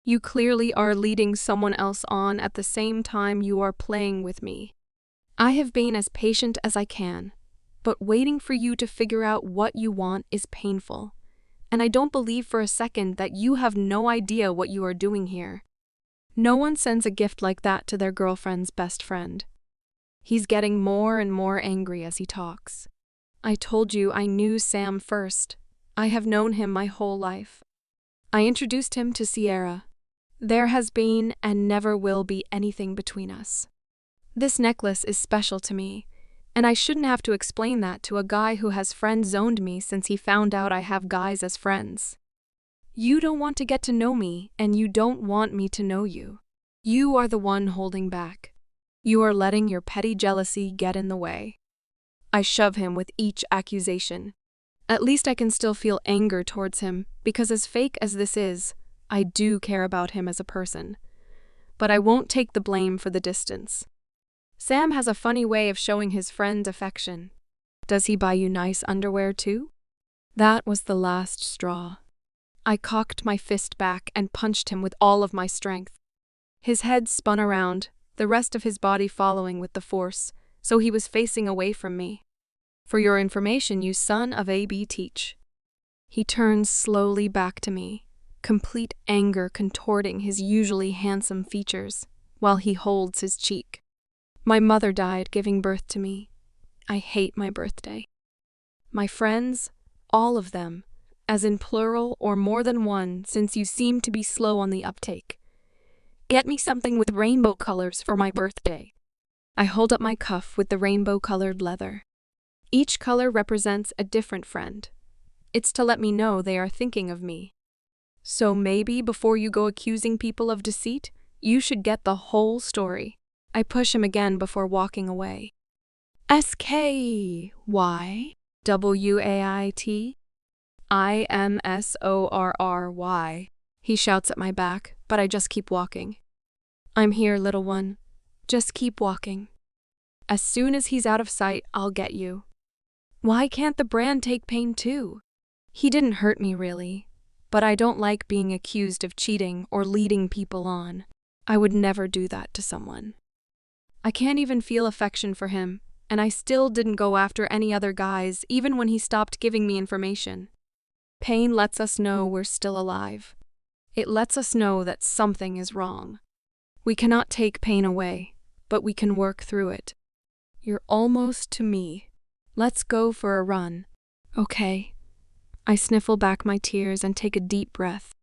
You clearly are leading someone else on at the same time you are playing with me. I have been as patient as I can, but waiting for you to figure out what you want is painful. And I don't believe for a second that you have no idea what you are doing here. No one sends a gift like that to their girlfriend's best friend." He's getting more and more angry as he talks. "I told you I knew Sam first. I have known him my whole life. I introduced him to Sierra. There has been and never will be anything between us. This necklace is special to me And I shouldn't have to explain that to a guy who has friend-zoned me since he found out I have guys as friends. You don't want to get to know me, and you don't want me to know you. You are the one holding back. You are letting your petty jealousy get in the way. I shove him with each accusation. At least I can still feel anger towards him, because as fake as this is, I do care about him as a person. But I won't take the blame for the distance. Sam has a funny way of showing his friend affection. Does he buy you nice underwear too? That was the last straw. I cocked my fist back and punched him with all of my strength. His head spun around, the rest of his body following with the force, so he was facing away from me. For your information, you son of a teach. He turns slowly back to me, complete anger contorting his usually handsome features, while he holds his cheek. My mother died giving birth to me. I hate my birthday. My friends, all of them, as in plural or more than one, since you seem to be slow on the uptake. Get me something with rainbow colors for my birthday. I hold up my cuff with the rainbow-colored leather. Each color represents a different friend. It's to let me know they are thinking of me. So maybe before you go accusing people of deceit, you should get the whole story. I push him again before walking away. SKYWAIT? IMSORRY. He shouts at my back, but I just keep walking. I'm here, little one. Just keep walking. As soon as he's out of sight, I'll get you. Why can't the brand take pain too? He didn't hurt me really, but I don't like being accused of cheating or leading people on. I would never do that to someone. I can't even feel affection for him, and I still didn't go after any other guys even when he stopped giving me information. Pain lets us know we're still alive. It lets us know that something is wrong. We cannot take pain away, but we can work through it. You're almost to me. Let's go for a run. Okay. I sniffle back my tears and take a deep breath.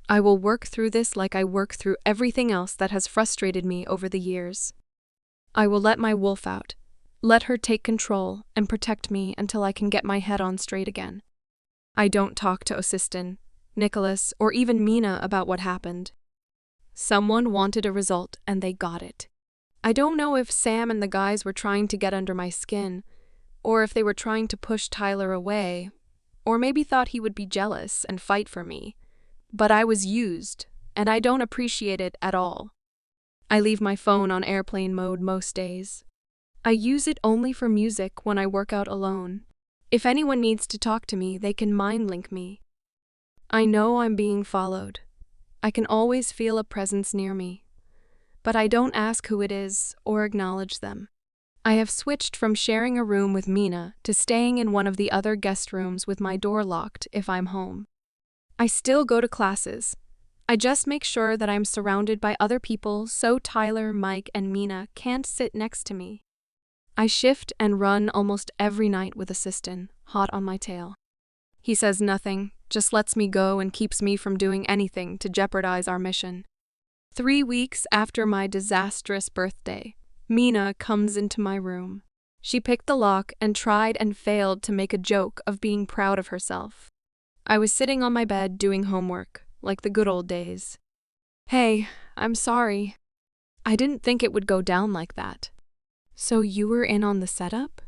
I will work through this like I work through everything else that has frustrated me over the years. I will let my wolf out, let her take control and protect me until I can get my head on straight again. I don't talk to Osistin, Nicholas, or even Mina about what happened. Someone wanted a result and they got it. I don't know if Sam and the guys were trying to get under my skin, or if they were trying to push Tyler away, or maybe thought he would be jealous and fight for me. But I was used, and I don't appreciate it at all. I leave my phone on airplane mode most days. I use it only for music when I work out alone. If anyone needs to talk to me, they can mind link me. I know I'm being followed. I can always feel a presence near me. But I don't ask who it is or acknowledge them. I have switched from sharing a room with Mina to staying in one of the other guest rooms with my door locked if I'm home. I still go to classes. I just make sure that I'm surrounded by other people so Tyler, Mike, and Mina can't sit next to me. I shift and run almost every night with Assistant, hot on my tail. He says nothing, just lets me go and keeps me from doing anything to jeopardize our mission. 3 weeks after my disastrous birthday, Mina comes into my room. She picked the lock and tried and failed to make a joke of being proud of herself. I was sitting on my bed doing homework, like the good old days. Hey, I'm sorry. I didn't think it would go down like that. So you were in on the setup?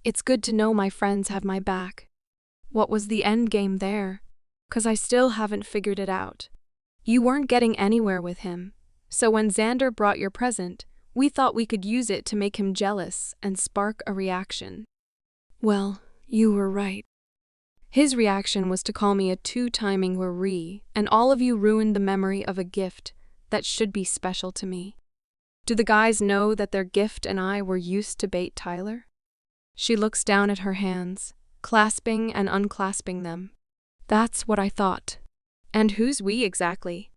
It's good to know my friends have my back. What was the end game there? 'Cause I still haven't figured it out. You weren't getting anywhere with him, so when Xander brought your present, we thought we could use it to make him jealous and spark a reaction. Well, you were right. His reaction was to call me a two-timing Marie, and all of you ruined the memory of a gift that should be special to me. Do the guys know that their gift and I were used to bait Tyler? She looks down at her hands, clasping and unclasping them. That's what I thought. And who's we exactly?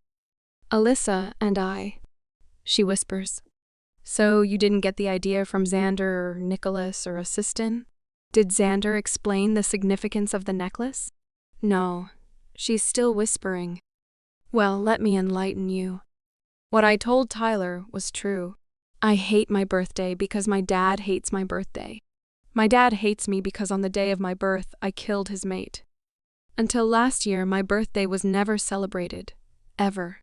Alyssa and I, she whispers. So you didn't get the idea from Xander or Nicholas or Assistant? Did Xander explain the significance of the necklace? No, she's still whispering. Well, let me enlighten you. What I told Tyler was true. I hate my birthday because my dad hates my birthday. My dad hates me because on the day of my birth, I killed his mate. Until last year, my birthday was never celebrated. Ever.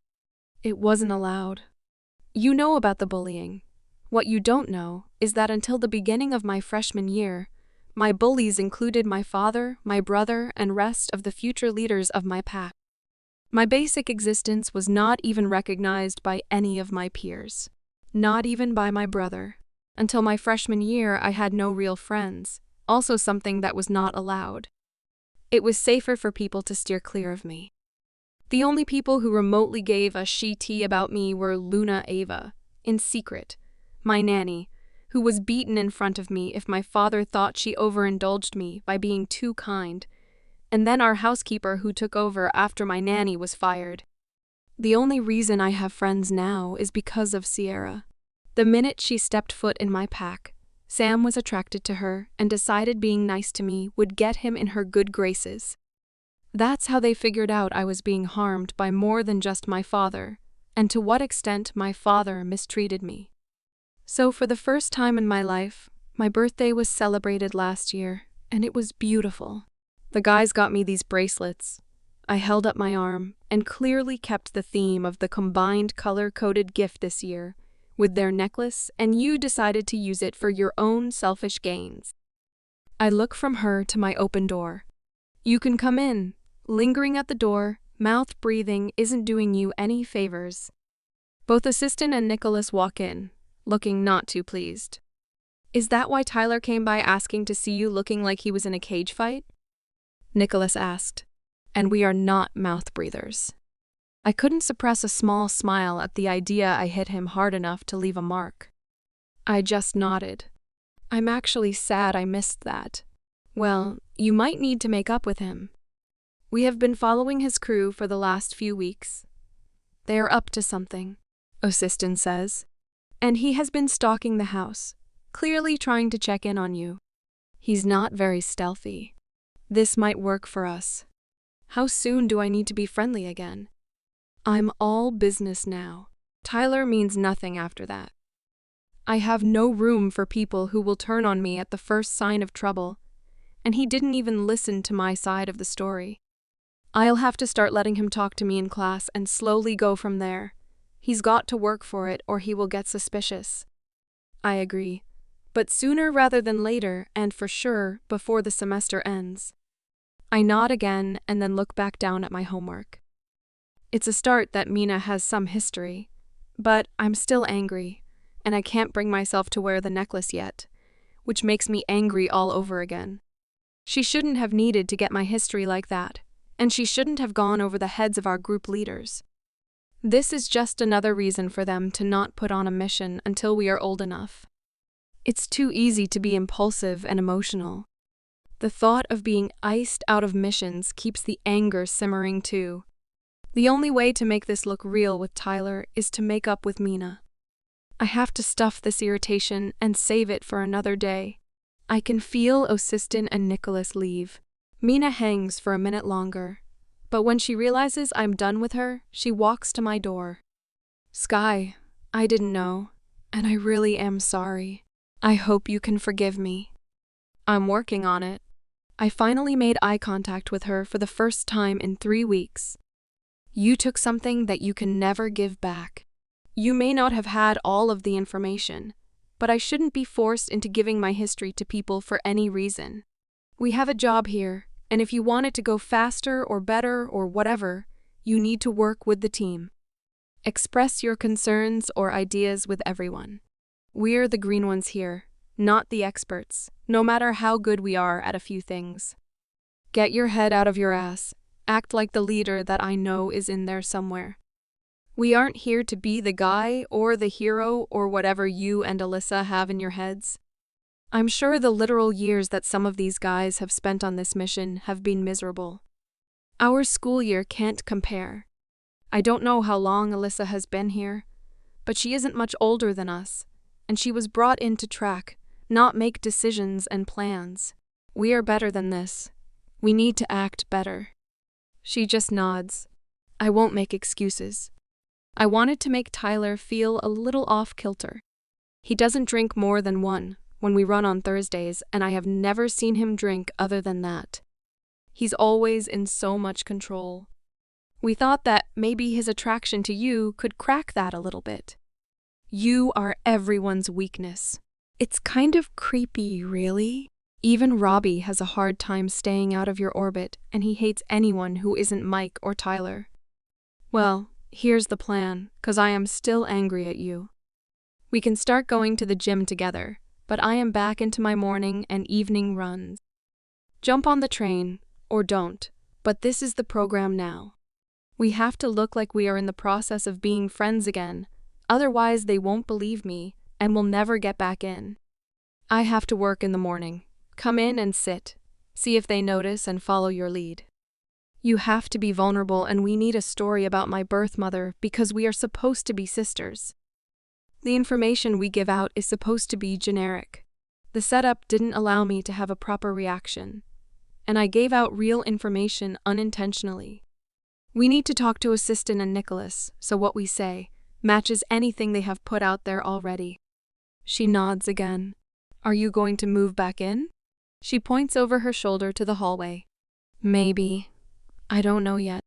It wasn't allowed. You know about the bullying. What you don't know is that until the beginning of my freshman year, my bullies included my father, my brother, and rest of the future leaders of my pack. My basic existence was not even recognized by any of my peers. Not even by my brother. Until my freshman year, I had no real friends, also something that was not allowed. It was safer for people to steer clear of me. The only people who remotely gave a shit about me were Luna Ava, in secret, my nanny, who was beaten in front of me if my father thought she overindulged me by being too kind, and then our housekeeper who took over after my nanny was fired. The only reason I have friends now is because of Sierra. The minute she stepped foot in my pack, Sam was attracted to her and decided being nice to me would get him in her good graces. That's how they figured out I was being harmed by more than just my father, and to what extent my father mistreated me. So for the first time in my life, my birthday was celebrated last year, and it was beautiful. The guys got me these bracelets. I held up my arm and clearly kept the theme of the combined color-coded gift this year with their necklace, and you decided to use it for your own selfish gains. I look from her to my open door. You can come in. Lingering at the door, mouth breathing isn't doing you any favors. Both assistant and Nicholas walk in, looking not too pleased. Is that why Tyler came by asking to see you looking like he was in a cage fight? Nicholas asked. And we are not mouth breathers. I couldn't suppress a small smile at the idea I hit him hard enough to leave a mark. I just nodded. I'm actually sad I missed that. Well, you might need to make up with him. We have been following his crew for the last few weeks. They are up to something, Osiston says. And he has been stalking the house, clearly trying to check in on you. He's not very stealthy. This might work for us. How soon do I need to be friendly again? I'm all business now. Tyler means nothing after that. I have no room for people who will turn on me at the first sign of trouble, and he didn't even listen to my side of the story. I'll have to start letting him talk to me in class and slowly go from there. He's got to work for it or he will get suspicious. I agree, but sooner rather than later, and for sure before the semester ends. I nod again and then look back down at my homework. It's a start that Mina has some history, but I'm still angry, and I can't bring myself to wear the necklace yet, which makes me angry all over again. She shouldn't have needed to get my history like that, and she shouldn't have gone over the heads of our group leaders. This is just another reason for them to not put on a mission until we are old enough. It's too easy to be impulsive and emotional. The thought of being iced out of missions keeps the anger simmering too. The only way to make this look real with Tyler is to make up with Mina. I have to stuff this irritation and save it for another day. I can feel Osiston and Nicholas leave. Mina hangs for a minute longer, but when she realizes I'm done with her, she walks to my door. Sky, I didn't know, and I really am sorry. I hope you can forgive me. I'm working on it. I finally made eye contact with her for the first time in 3 weeks. You took something that you can never give back. You may not have had all of the information, but I shouldn't be forced into giving my history to people for any reason. We have a job here, and if you want it to go faster or better or whatever, you need to work with the team. Express your concerns or ideas with everyone. We're the green ones here, not the experts, no matter how good we are at a few things. Get your head out of your ass. Act like the leader that I know is in there somewhere. We aren't here to be the guy or the hero or whatever you and Alyssa have in your heads. I'm sure the literal years that some of these guys have spent on this mission have been miserable. Our school year can't compare. I don't know how long Alyssa has been here, but she isn't much older than us, and she was brought in to track, not make decisions and plans. We are better than this. We need to act better. She just nods. I won't make excuses. I wanted to make Tyler feel a little off-kilter. He doesn't drink more than one when we run on Thursdays, and I have never seen him drink other than that. He's always in so much control. We thought that maybe his attraction to you could crack that a little bit. You are everyone's weakness. It's kind of creepy, really. Even Robbie has a hard time staying out of your orbit, and he hates anyone who isn't Mike or Tyler. Well, here's the plan, 'cause I am still angry at you. We can start going to the gym together, but I am back into my morning and evening runs. Jump on the train, or don't, but this is the program now. We have to look like we are in the process of being friends again, otherwise they won't believe me and will never get back in. I have to work in the morning. Come in and sit. See if they notice and follow your lead. You have to be vulnerable, and we need a story about my birth mother because we are supposed to be sisters. The information we give out is supposed to be generic. The setup didn't allow me to have a proper reaction, and I gave out real information unintentionally. We need to talk to Assistant and Nicholas, so what we say matches anything they have put out there already. She nods again. Are you going to move back in? She points over her shoulder to the hallway. Maybe. I don't know yet.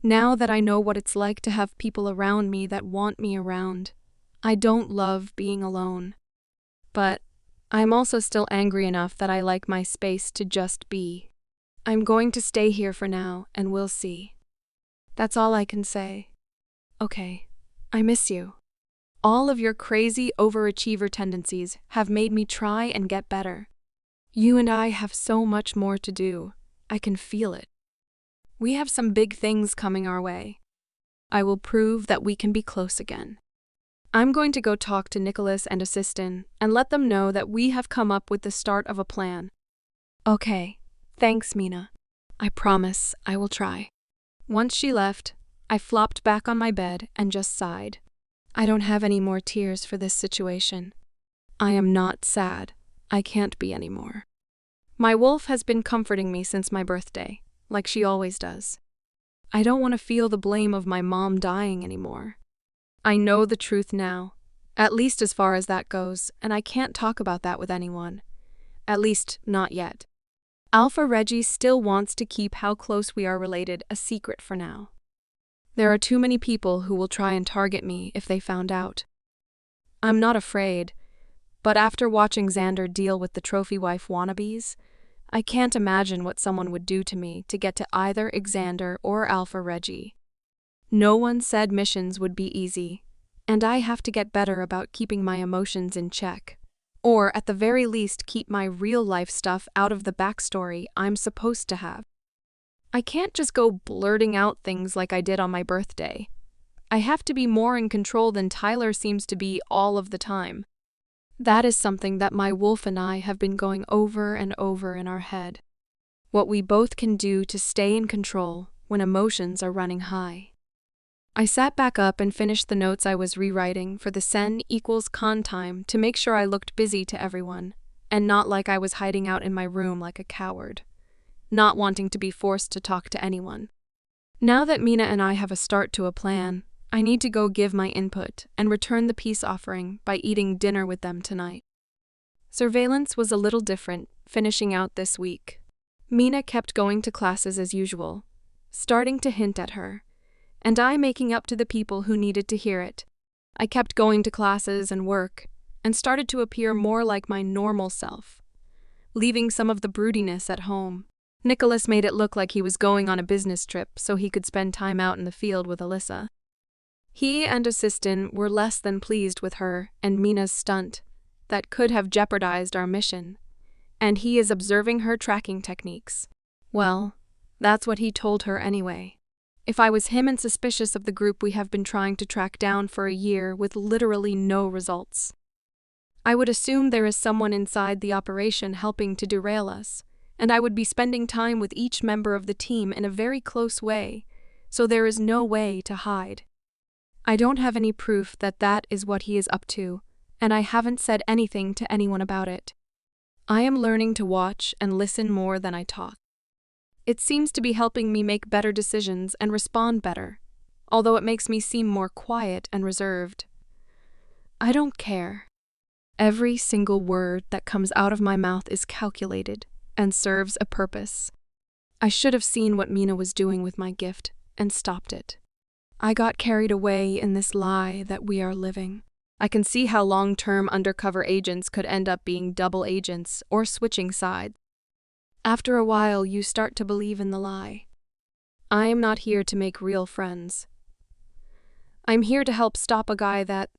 Now that I know what it's like to have people around me that want me around, I don't love being alone. But I'm also still angry enough that I like my space to just be. I'm going to stay here for now, and we'll see. That's all I can say. Okay, I miss you. All of your crazy overachiever tendencies have made me try and get better. You and I have so much more to do. I can feel it. We have some big things coming our way. I will prove that we can be close again. I'm going to go talk to Nicholas and Assistant and let them know that we have come up with the start of a plan. Okay, thanks, Mina. I promise I will try. Once she left, I flopped back on my bed and just sighed. I don't have any more tears for this situation. I am not sad. I can't be anymore. My wolf has been comforting me since my birthday, like she always does. I don't want to feel the blame of my mom dying anymore. I know the truth now, at least as far as that goes, and I can't talk about that with anyone. At least, not yet. Alpha Reggie still wants to keep how close we are related a secret for now. There are too many people who will try and target me if they found out. I'm not afraid, but after watching Xander deal with the trophy wife wannabes, I can't imagine what someone would do to me to get to either Xander or Alpha Reggie. No one said missions would be easy, and I have to get better about keeping my emotions in check, or at the very least keep my real-life stuff out of the backstory I'm supposed to have. I can't just go blurting out things like I did on my birthday. I have to be more in control than Tyler seems to be all of the time. That is something that my wolf and I have been going over and over in our head. What we both can do to stay in control when emotions are running high. I sat back up and finished the notes I was rewriting for the sen equals con time to make sure I looked busy to everyone, and not like I was hiding out in my room like a coward, not wanting to be forced to talk to anyone. Now that Mina and I have a start to a plan, I need to go give my input and return the peace offering by eating dinner with them tonight. Surveillance was a little different, finishing out this week. Mina kept going to classes as usual, starting to hint at her, and I making up to the people who needed to hear it. I kept going to classes and work, and started to appear more like my normal self, leaving some of the broodiness at home. Nicholas made it look like he was going on a business trip so he could spend time out in the field with Alyssa. He and Assistant were less than pleased with her and Mina's stunt that could have jeopardized our mission, and he is observing her tracking techniques. Well, that's what he told her anyway. If I was him and suspicious of the group we have been trying to track down for a year with literally no results, I would assume there is someone inside the operation helping to derail us, and I would be spending time with each member of the team in a very close way, so there is no way to hide. I don't have any proof that that is what he is up to, and I haven't said anything to anyone about it. I am learning to watch and listen more than I talk. It seems to be helping me make better decisions and respond better, although it makes me seem more quiet and reserved. I don't care. Every single word that comes out of my mouth is calculated and serves a purpose. I should have seen what Mina was doing with my gift and stopped it. I got carried away in this lie that we are living. I can see how long-term undercover agents could end up being double agents or switching sides. After a while, you start to believe in the lie. I am not here to make real friends. I'm here to help stop a guy that,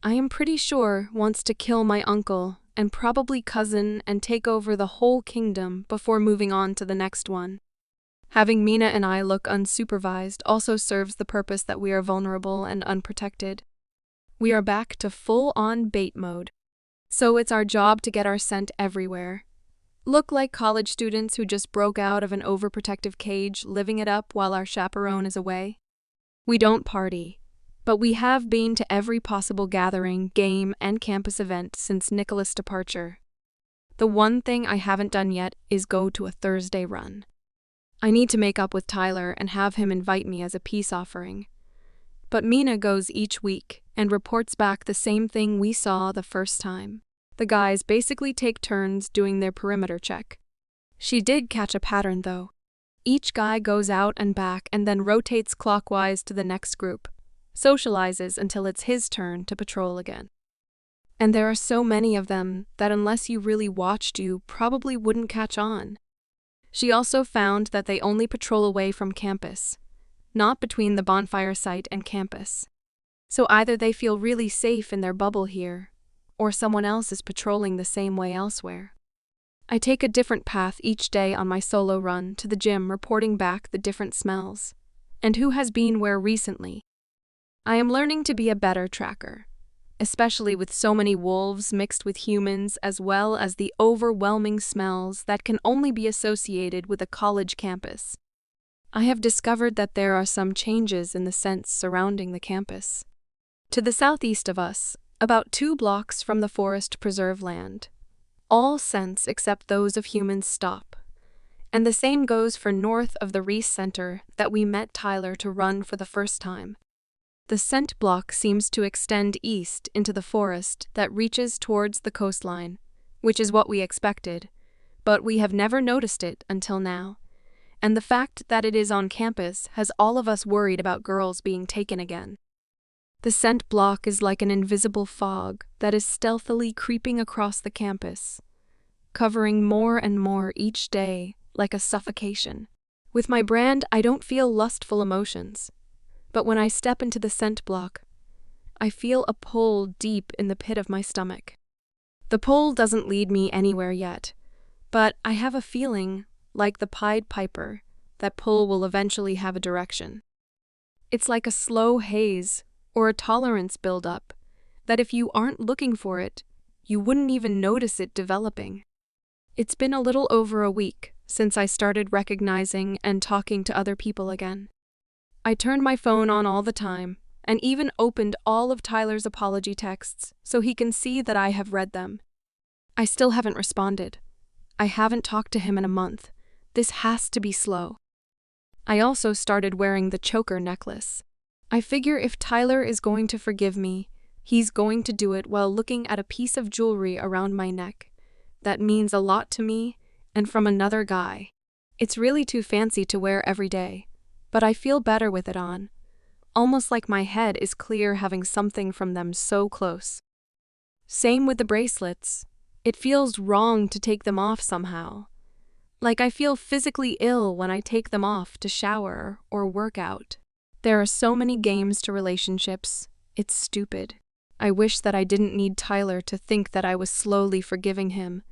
I am pretty sure, wants to kill my uncle and probably cousin and take over the whole kingdom before moving on to the next one. Having Mina and I look unsupervised also serves the purpose that we are vulnerable and unprotected. We are back to full-on bait mode. So it's our job to get our scent everywhere. Look like college students who just broke out of an overprotective cage, living it up while our chaperone is away. We don't party, but we have been to every possible gathering, game, and campus event since Nicholas' departure. The one thing I haven't done yet is go to a Thursday run. I need to make up with Tyler and have him invite me as a peace offering. But Mina goes each week and reports back the same thing we saw the first time. The guys basically take turns doing their perimeter check. She did catch a pattern, though. Each guy goes out and back and then rotates clockwise to the next group, socializes until it's his turn to patrol again. And there are so many of them that unless you really watched, you probably wouldn't catch on. She also found that they only patrol away from campus, not between the bonfire site and campus. So either they feel really safe in their bubble here, or someone else is patrolling the same way elsewhere. I take a different path each day on my solo run to the gym, reporting back the different smells, and who has been where recently. I am learning to be a better tracker, especially with so many wolves mixed with humans, as well as the overwhelming smells that can only be associated with a college campus. I have discovered that there are some changes in the scents surrounding the campus. To the southeast of us, about 2 blocks from the forest preserve land, all scents except those of humans stop. And the same goes for north of the Reese Center that we met Tyler to run for the first time. The scent block seems to extend east into the forest that reaches towards the coastline, which is what we expected, but we have never noticed it until now. And the fact that it is on campus has all of us worried about girls being taken again. The scent block is like an invisible fog that is stealthily creeping across the campus, covering more and more each day like a suffocation. With my brand, I don't feel lustful emotions, but when I step into the scent block, I feel a pull deep in the pit of my stomach. The pull doesn't lead me anywhere yet, but I have a feeling, like the Pied Piper, that pull will eventually have a direction. It's like a slow haze or a tolerance buildup that if you aren't looking for it, you wouldn't even notice it developing. It's been a little over a week since I started recognizing and talking to other people again. I turned my phone on all the time and even opened all of Tyler's apology texts so he can see that I have read them. I still haven't responded. I haven't talked to him in a month. This has to be slow. I also started wearing the choker necklace. I figure if Tyler is going to forgive me, he's going to do it while looking at a piece of jewelry around my neck. That means a lot to me, and from another guy. It's really too fancy to wear every day, but I feel better with it on. Almost like my head is clear having something from them so close. Same with the bracelets. It feels wrong to take them off somehow. Like I feel physically ill when I take them off to shower or work out. There are so many games to relationships. It's stupid. I wish that I didn't need Tyler to think that I was slowly forgiving him,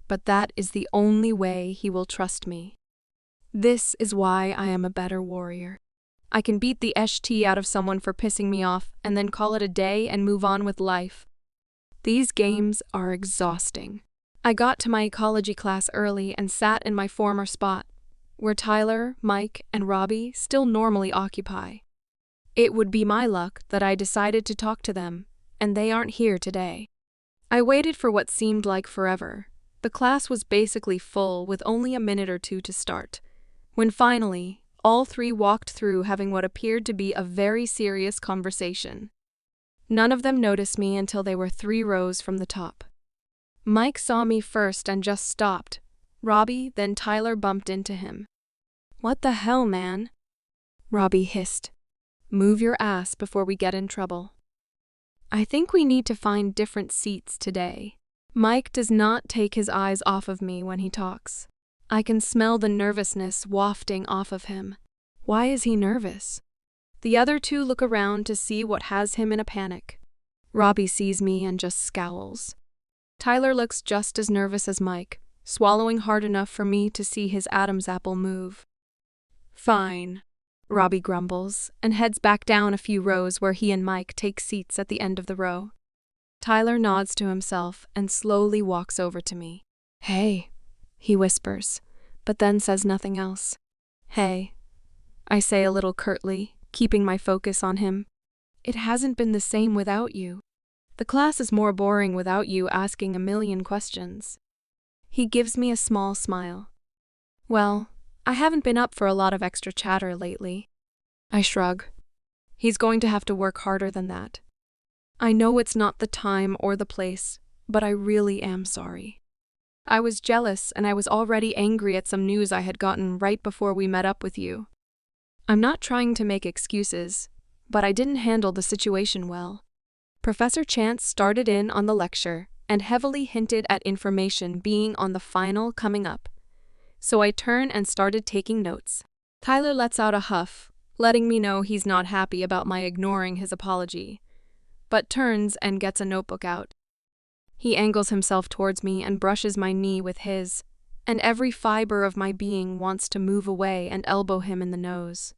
but that is the only way he will trust me. This is why I am a better warrior. I can beat the sh out of someone for pissing me off and then call it a day and move on with life. These games are exhausting. I got to my ecology class early and sat in my former spot, where Tyler, Mike, and Robbie still normally occupy. It would be my luck that I decided to talk to them, and they aren't here today. I waited for what seemed like forever. The class was basically full with only a minute or two to start, when finally, all 3 walked through having what appeared to be a very serious conversation. None of them noticed me until they were 3 rows from the top. Mike saw me first and just stopped. Robbie, then Tyler bumped into him. "What the hell, man?" Robbie hissed. "Move your ass before we get in trouble." I think we need to find different seats today. Mike does not take his eyes off of me when he talks. I can smell the nervousness wafting off of him. Why is he nervous? The other 2 look around to see what has him in a panic. Robbie sees me and just scowls. Tyler looks just as nervous as Mike, swallowing hard enough for me to see his Adam's apple move. "Fine," Robbie grumbles, and heads back down a few rows where he and Mike take seats at the end of the row. Tyler nods to himself and slowly walks over to me. "Hey," he whispers, but then says nothing else. "Hey," I say a little curtly, keeping my focus on him. "It hasn't been the same without you. The class is more boring without you asking a million questions." He gives me a small smile. "Well, I haven't been up for a lot of extra chatter lately." I shrug. He's going to have to work harder than that. I know it's not the time or the place, but I really am sorry. I was jealous and I was already angry at some news I had gotten right before we met up with you. I'm not trying to make excuses, but I didn't handle the situation well. Professor Chance started in on the lecture and heavily hinted at information being on the final coming up. So I turned and started taking notes. Tyler lets out a huff, letting me know he's not happy about my ignoring his apology, but turns and gets a notebook out. He angles himself towards me and brushes my knee with his, and every fiber of my being wants to move away and elbow him in the nose.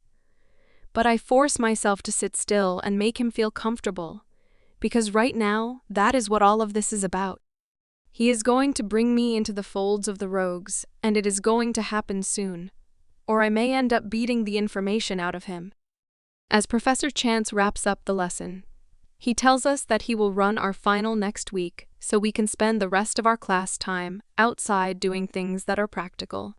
But I force myself to sit still and make him feel comfortable, because right now, that is what all of this is about. He is going to bring me into the folds of the rogues, and it is going to happen soon, or I may end up beating the information out of him. As Professor Chance wraps up the lesson, he tells us that he will run our final next week so we can spend the rest of our class time outside doing things that are practical.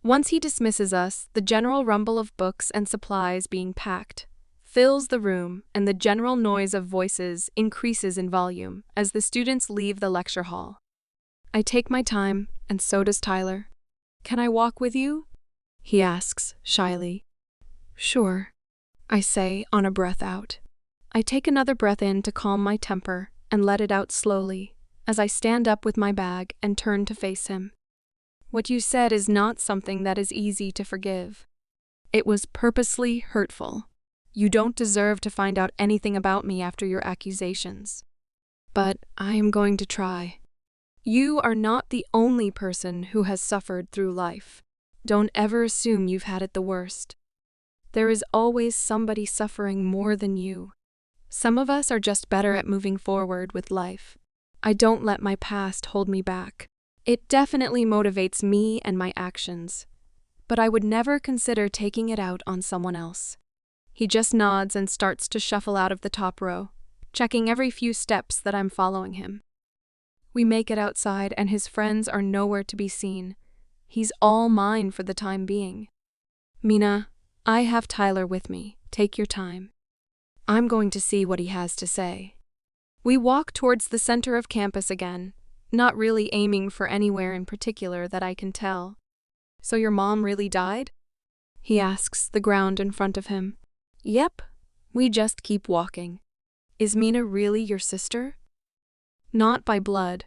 Once he dismisses us, the general rumble of books and supplies being packed fills the room, and the general noise of voices increases in volume as the students leave the lecture hall. I take my time, and so does Tyler. "Can I walk with you?" he asks, shyly. "Sure," I say on a breath out. I take another breath in to calm my temper and let it out slowly as I stand up with my bag and turn to face him. "What you said is not something that is easy to forgive. It was purposely hurtful. You don't deserve to find out anything about me after your accusations. But I am going to try. You are not the only person who has suffered through life. Don't ever assume you've had it the worst. There is always somebody suffering more than you. Some of us are just better at moving forward with life. I don't let my past hold me back. It definitely motivates me and my actions, but I would never consider taking it out on someone else." He just nods and starts to shuffle out of the top row, checking every few steps that I'm following him. We make it outside and his friends are nowhere to be seen. He's all mine for the time being. "Mina, I have Tyler with me. Take your time. I'm going to see what he has to say." We walk towards the center of campus again, not really aiming for anywhere in particular that I can tell. "So your mom really died?" he asks the ground in front of him. "Yep." We just keep walking. "Is Mina really your sister?" "Not by blood,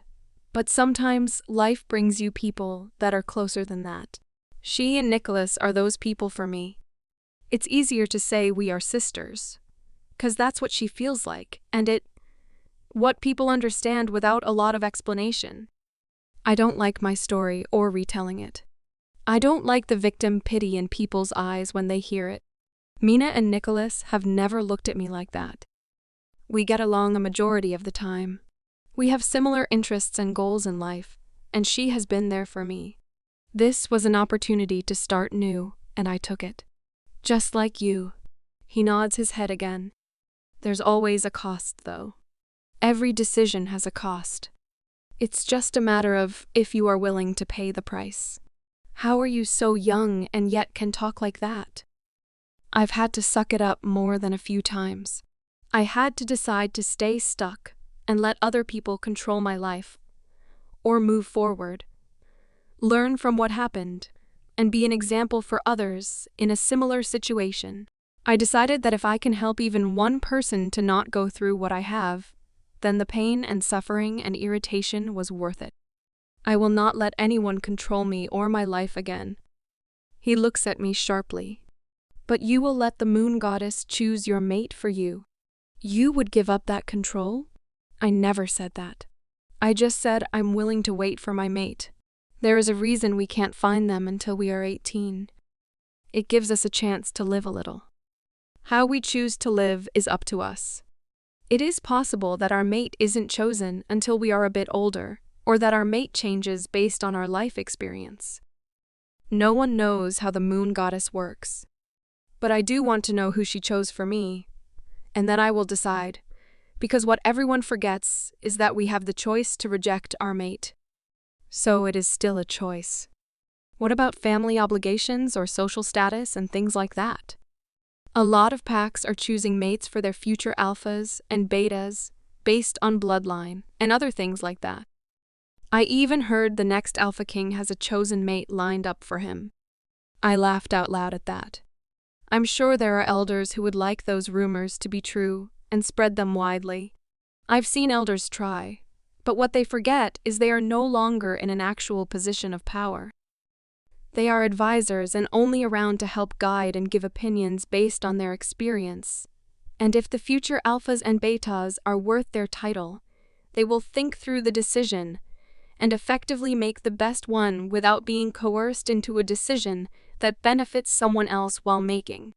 but sometimes life brings you people that are closer than that. She and Nicholas are those people for me. It's easier to say we are sisters, 'cause that's what she feels like, and what people understand without a lot of explanation. I don't like my story or retelling it. I don't like the victim pity in people's eyes when they hear it. Mina and Nicholas have never looked at me like that. We get along a majority of the time. We have similar interests and goals in life, and she has been there for me. This was an opportunity to start new, and I took it. Just like you." He nods his head again. "There's always a cost, though. Every decision has a cost. It's just a matter of if you are willing to pay the price. How are you so young and yet can talk like that?" I've had to suck it up more than a few times. I had to decide to stay stuck and let other people control my life, or move forward, learn from what happened, and be an example for others in a similar situation. I decided that if I can help even one person to not go through what I have, then the pain and suffering and irritation was worth it. I will not let anyone control me or my life again. He looks at me sharply. But you will let the moon goddess choose your mate for you. You would give up that control? I never said that. I just said I'm willing to wait for my mate. There is a reason we can't find them until we are 18. It gives us a chance to live a little. How we choose to live is up to us. It is possible that our mate isn't chosen until we are a bit older, or that our mate changes based on our life experience. No one knows how the moon goddess works. But I do want to know who she chose for me, and then I will decide, because what everyone forgets is that we have the choice to reject our mate. So it is still a choice. What about family obligations or social status and things like that? A lot of packs are choosing mates for their future alphas and betas based on bloodline and other things like that. I even heard the next alpha king has a chosen mate lined up for him. I laughed out loud at that. I'm sure there are elders who would like those rumors to be true and spread them widely. I've seen elders try, but what they forget is they are no longer in an actual position of power. They are advisors and only around to help guide and give opinions based on their experience. And if the future alphas and betas are worth their title, they will think through the decision and effectively make the best one without being coerced into a decision that benefits someone else while making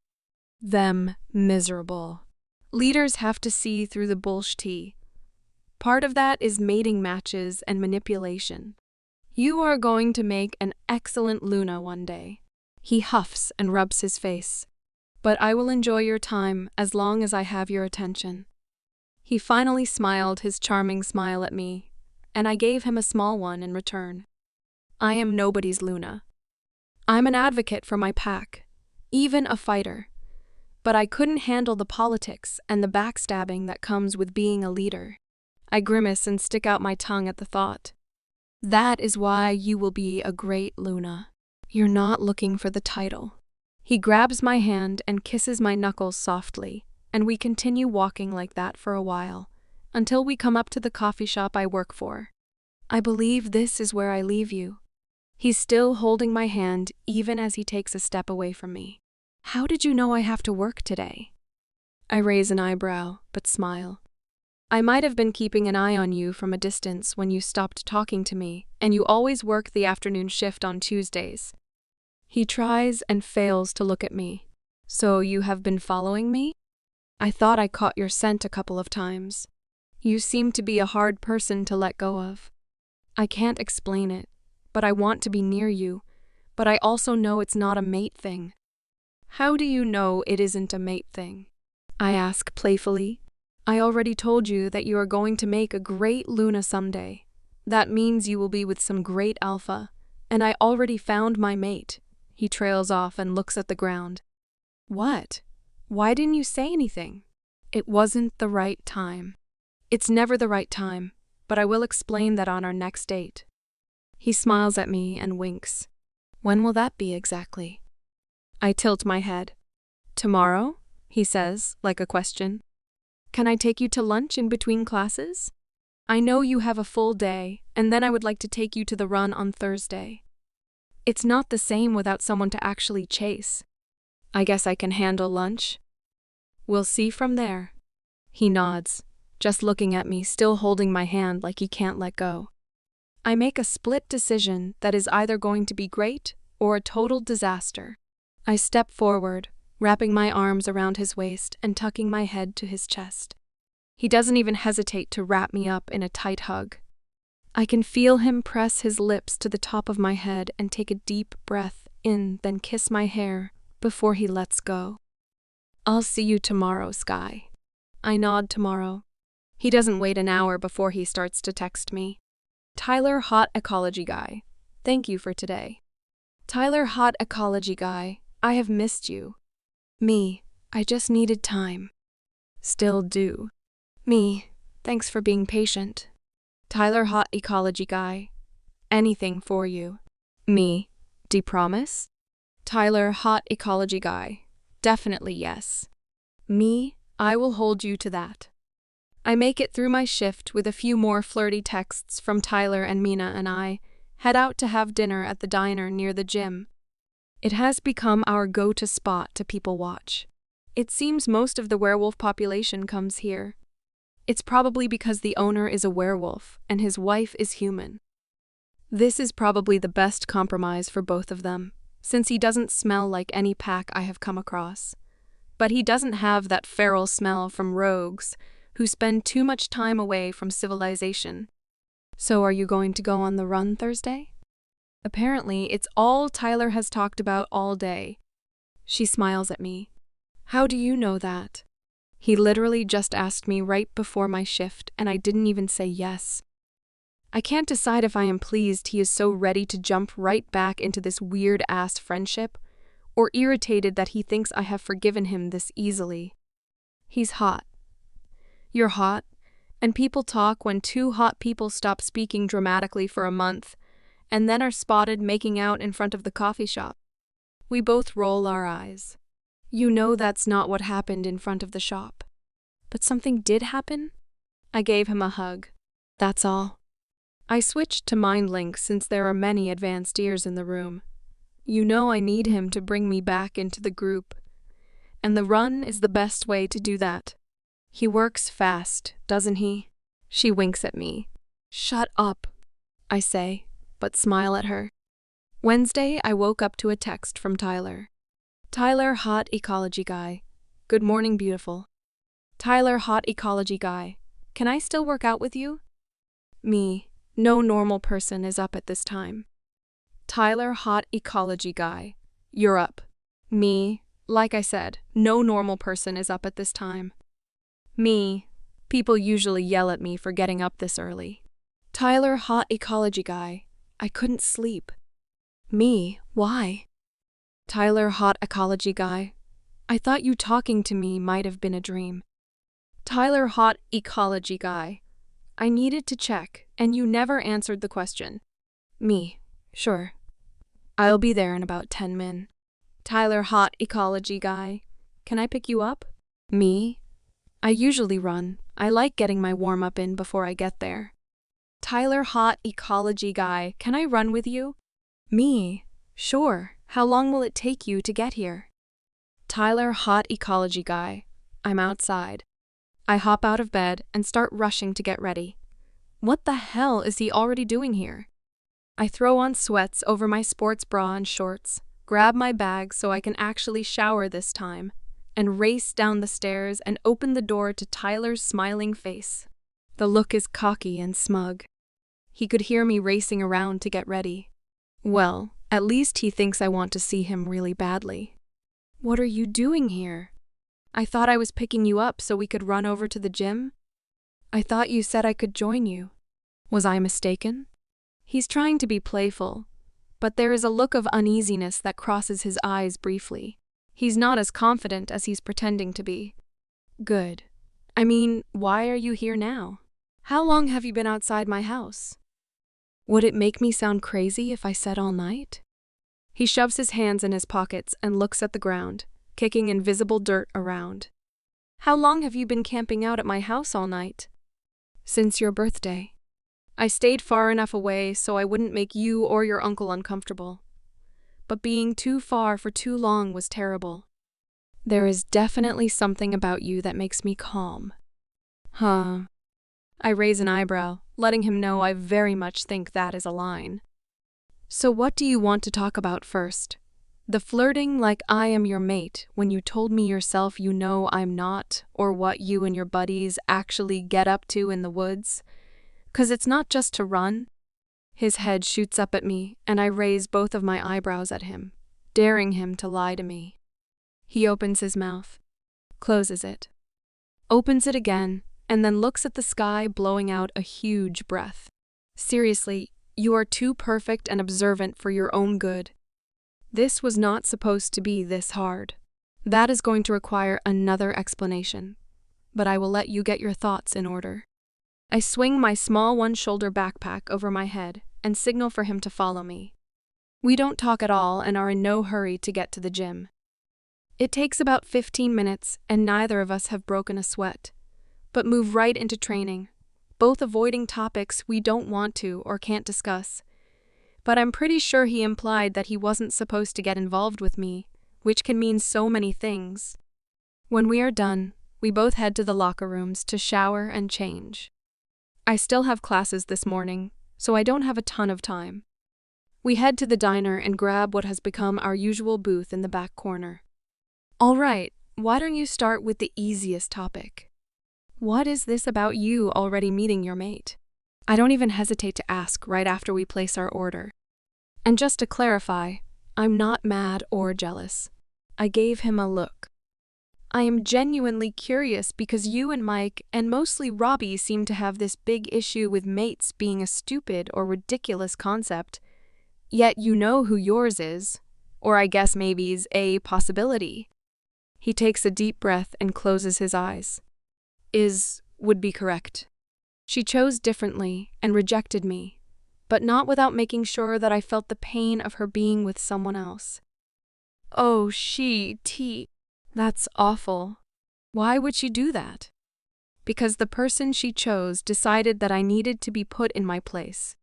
them miserable. Leaders have to see through the bullshit. Part of that is mating matches and manipulation. You are going to make an excellent Luna one day. He huffs and rubs his face. But I will enjoy your time as long as I have your attention. He finally smiled his charming smile at me, and I gave him a small one in return. I am nobody's Luna. I'm an advocate for my pack, even a fighter. But I couldn't handle the politics and the backstabbing that comes with being a leader. I grimace and stick out my tongue at the thought. That is why you will be a great Luna. You're not looking for the title. He grabs my hand and kisses my knuckles softly, and we continue walking like that for a while, until we come up to the coffee shop I work for. I believe this is where I leave you. He's still holding my hand even as he takes a step away from me. How did you know I have to work today? I raise an eyebrow, but smile. I might have been keeping an eye on you from a distance when you stopped talking to me, and you always work the afternoon shift on Tuesdays. He tries and fails to look at me. So you have been following me? I thought I caught your scent a couple of times. You seem to be a hard person to let go of. I can't explain it, but I want to be near you, but I also know it's not a mate thing. How do you know it isn't a mate thing? I ask playfully. I already told you that you are going to make a great Luna someday. That means you will be with some great alpha, and I already found my mate. He trails off and looks at the ground. What? Why didn't you say anything? It wasn't the right time. It's never the right time, but I will explain that on our next date. He smiles at me and winks. When will that be exactly? I tilt my head. Tomorrow? He says, like a question. Can I take you to lunch in between classes? I know you have a full day, and then I would like to take you to the run on Thursday. It's not the same without someone to actually chase. I guess I can handle lunch. We'll see from there. He nods, just looking at me, still holding my hand like he can't let go. I make a split decision that is either going to be great or a total disaster. I step forward, wrapping my arms around his waist and tucking my head to his chest. He doesn't even hesitate to wrap me up in a tight hug. I can feel him press his lips to the top of my head and take a deep breath in, then kiss my hair before he lets go. I'll see you tomorrow, Sky. I nod tomorrow. He doesn't wait an hour before he starts to text me. Tyler, hot ecology guy. Thank you for today. Tyler, hot ecology guy. I have missed you. Me, I just needed time. Still do. Me, thanks for being patient. Tyler, hot ecology guy. Anything for you. Me, de-promise? Tyler, hot ecology guy. Definitely yes. Me, I will hold you to that. I make it through my shift with a few more flirty texts from Tyler, and Mina and I head out to have dinner at the diner near the gym. It has become our go-to spot to people watch. It seems most of the werewolf population comes here. It's probably because the owner is a werewolf and his wife is human. This is probably the best compromise for both of them, since he doesn't smell like any pack I have come across. But he doesn't have that feral smell from rogues who spend too much time away from civilization. So are you going to go on the run Thursday? Apparently, it's all Tyler has talked about all day. She smiles at me. How do you know that? He literally just asked me right before my shift, and I didn't even say yes. I can't decide if I am pleased he is so ready to jump right back into this weird-ass friendship, or irritated that he thinks I have forgiven him this easily. He's hot. You're hot, and people talk when two hot people stop speaking dramatically for a month, and then are spotted making out in front of the coffee shop. We both roll our eyes. You know that's not what happened in front of the shop. But something did happen? I gave him a hug. That's all. I switched to mind link since there are many advanced ears in the room. You know I need him to bring me back into the group. And the run is the best way to do that. He works fast, doesn't he? She winks at me. Shut up, I say, but smile at her. Wednesday, I woke up to a text from Tyler. Tyler, hot ecology guy. Good morning, beautiful. Tyler, hot ecology guy. Can I still work out with you? Me, no normal person is up at this time. Tyler, hot ecology guy. You're up. Me, like I said, no normal person is up at this time. Me, people usually yell at me for getting up this early. Tyler, hot ecology guy. I couldn't sleep. Me, why? Tyler, hot ecology guy. I thought you talking to me might have been a dream. Tyler, hot ecology guy. I needed to check, and you never answered the question. Me, sure. I'll be there in about 10 min. Tyler, hot ecology guy. Can I pick you up? Me? I usually run. I like getting my warm-up in before I get there. Tyler, hot ecology guy. Can I run with you? Me? Sure. How long will it take you to get here? Tyler, hot ecology guy. I'm outside. I hop out of bed and start rushing to get ready. What the hell is he already doing here? I throw on sweats over my sports bra and shorts, grab my bag so I can actually shower this time, and race down the stairs and open the door to Tyler's smiling face. The look is cocky and smug. He could hear me racing around to get ready. Well, at least he thinks I want to see him really badly. What are you doing here? I thought I was picking you up so we could run over to the gym. I thought you said I could join you. Was I mistaken? He's trying to be playful, but there is a look of uneasiness that crosses his eyes briefly. He's not as confident as he's pretending to be. Good. I mean, why are you here now? How long have you been outside my house? Would it make me sound crazy if I said all night? He shoves his hands in his pockets and looks at the ground, kicking invisible dirt around. How long have you been camping out at my house all night? Since your birthday. I stayed far enough away so I wouldn't make you or your uncle uncomfortable. But being too far for too long was terrible. There is definitely something about you that makes me calm. Huh. I raise an eyebrow, letting him know I very much think that is a line. So what do you want to talk about first? The flirting like I am your mate when you told me yourself you know I'm not, or what you and your buddies actually get up to in the woods? 'Cause it's not just to run. His head shoots up at me, and I raise both of my eyebrows at him, daring him to lie to me. He opens his mouth, closes it, opens it again, and then looks at the sky, blowing out a huge breath. Seriously, you are too perfect and observant for your own good. This was not supposed to be this hard. That is going to require another explanation. but I will let you get your thoughts in order. I swing my small one-shoulder backpack over my head and signal for him to follow me. We don't talk at all and are in no hurry to get to the gym. It takes about 15 minutes and neither of us have broken a sweat, but move right into training, both avoiding topics we don't want to or can't discuss. But I'm pretty sure he implied that he wasn't supposed to get involved with me, which can mean so many things. When we are done, we both head to the locker rooms to shower and change. I still have classes this morning, so I don't have a ton of time. We head to the diner and grab what has become our usual booth in the back corner. All right, why don't you start with the easiest topic? What is this about you already meeting your mate? I don't even hesitate to ask right after we place our order. And just to clarify, I'm not mad or jealous. I gave him a look. I am genuinely curious because you and Mike, and mostly Robbie, seem to have this big issue with mates being a stupid or ridiculous concept, yet you know who yours is, or I guess maybe's a possibility. He takes a deep breath and closes his eyes. Would be correct. She chose differently and rejected me, but not without making sure that I felt the pain of her being with someone else. Oh, that's awful. Why would she do that? Because the person she chose decided that I needed to be put in my place.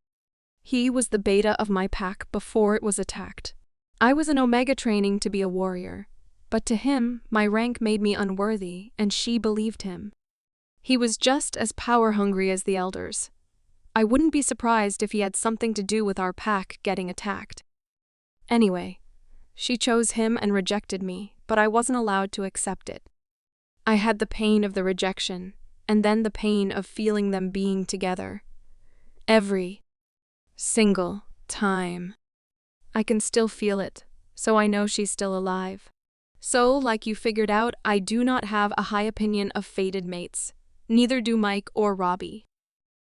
He was the beta of my pack before it was attacked. I was an omega training to be a warrior, but to him, my rank made me unworthy, and she believed him. He was just as power-hungry as the elders. I wouldn't be surprised if he had something to do with our pack getting attacked. Anyway, she chose him and rejected me, but I wasn't allowed to accept it. I had the pain of the rejection, and then the pain of feeling them being together. Every single time. I can still feel it, so I know she's still alive. So, like you figured out, I do not have a high opinion of fated mates. Neither do Mike or Robbie.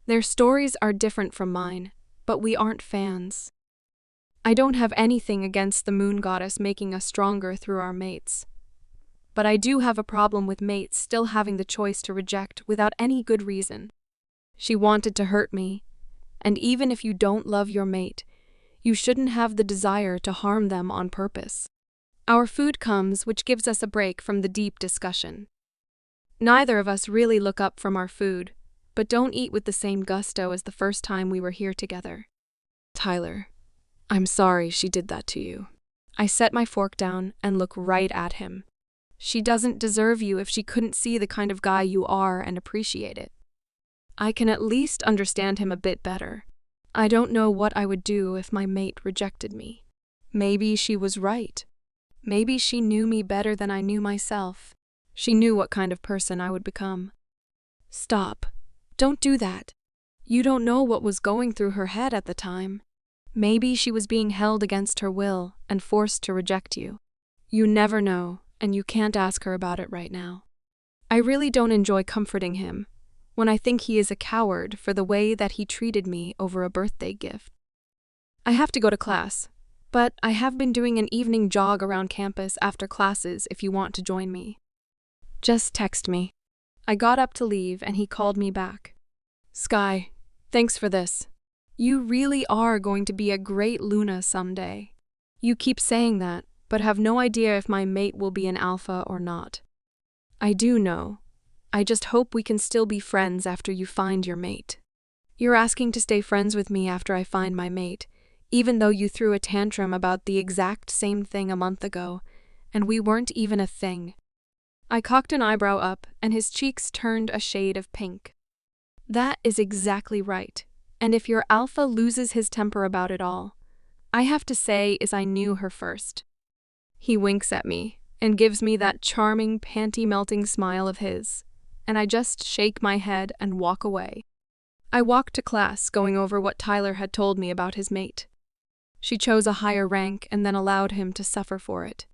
Their stories are different from mine, but we aren't fans. I don't have anything against the moon goddess making us stronger through our mates. But I do have a problem with mates still having the choice to reject without any good reason. She wanted to hurt me, and even if you don't love your mate, you shouldn't have the desire to harm them on purpose. Our food comes, which gives us a break from the deep discussion. Neither of us really look up from our food, but don't eat with the same gusto as the first time we were here together. Tyler, I'm sorry she did that to you. I set my fork down and look right at him. She doesn't deserve you if she couldn't see the kind of guy you are and appreciate it. I can at least understand him a bit better. I don't know what I would do if my mate rejected me. Maybe she was right. Maybe she knew me better than I knew myself. She knew what kind of person I would become. Stop. Don't do that. You don't know what was going through her head at the time. Maybe she was being held against her will and forced to reject you. You never know, and you can't ask her about it right now. I really don't enjoy comforting him when I think he is a coward for the way that he treated me over a birthday gift. I have to go to class, but I have been doing an evening jog around campus after classes if you want to join me. Just text me. I got up to leave and he called me back. Sky, thanks for this. You really are going to be a great Luna someday. You keep saying that, but have no idea if my mate will be an alpha or not. I do know. I just hope we can still be friends after you find your mate. You're asking to stay friends with me after I find my mate, even though you threw a tantrum about the exact same thing a month ago, and we weren't even a thing. I cocked an eyebrow up, and his cheeks turned a shade of pink. That is exactly right, and if your alpha loses his temper about it all, I have to say is I knew her first. He winks at me, and gives me that charming, panty-melting smile of his, and I just shake my head and walk away. I walked to class, going over what Tyler had told me about his mate. She chose a higher rank and then allowed him to suffer for it.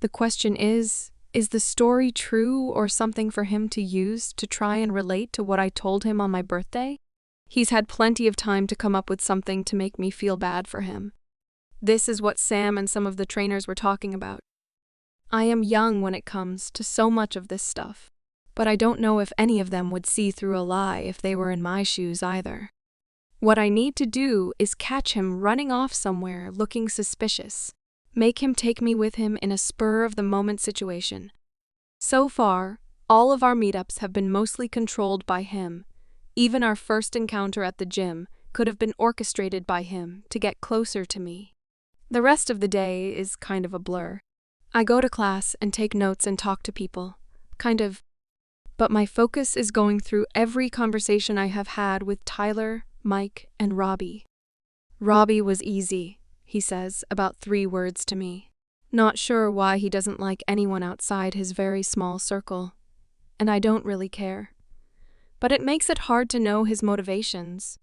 The question is the story true or something for him to use to try and relate to what I told him on my birthday? He's had plenty of time to come up with something to make me feel bad for him. This is what Sam and some of the trainers were talking about. I am young when it comes to so much of this stuff. but I don't know if any of them would see through a lie if they were in my shoes either. What I need to do is catch him running off somewhere looking suspicious. Make him take me with him in a spur-of-the-moment situation. So far, all of our meetups have been mostly controlled by him. Even our first encounter at the gym could have been orchestrated by him to get closer to me. The rest of the day is kind of a blur. I go to class and take notes and talk to people. But my focus is going through every conversation I have had with Tyler, Mike, and Robbie. Robbie was easy, he says, about 3 words to me. Not sure why he doesn't like anyone outside his very small circle. And I don't really care. But it makes it hard to know his motivations.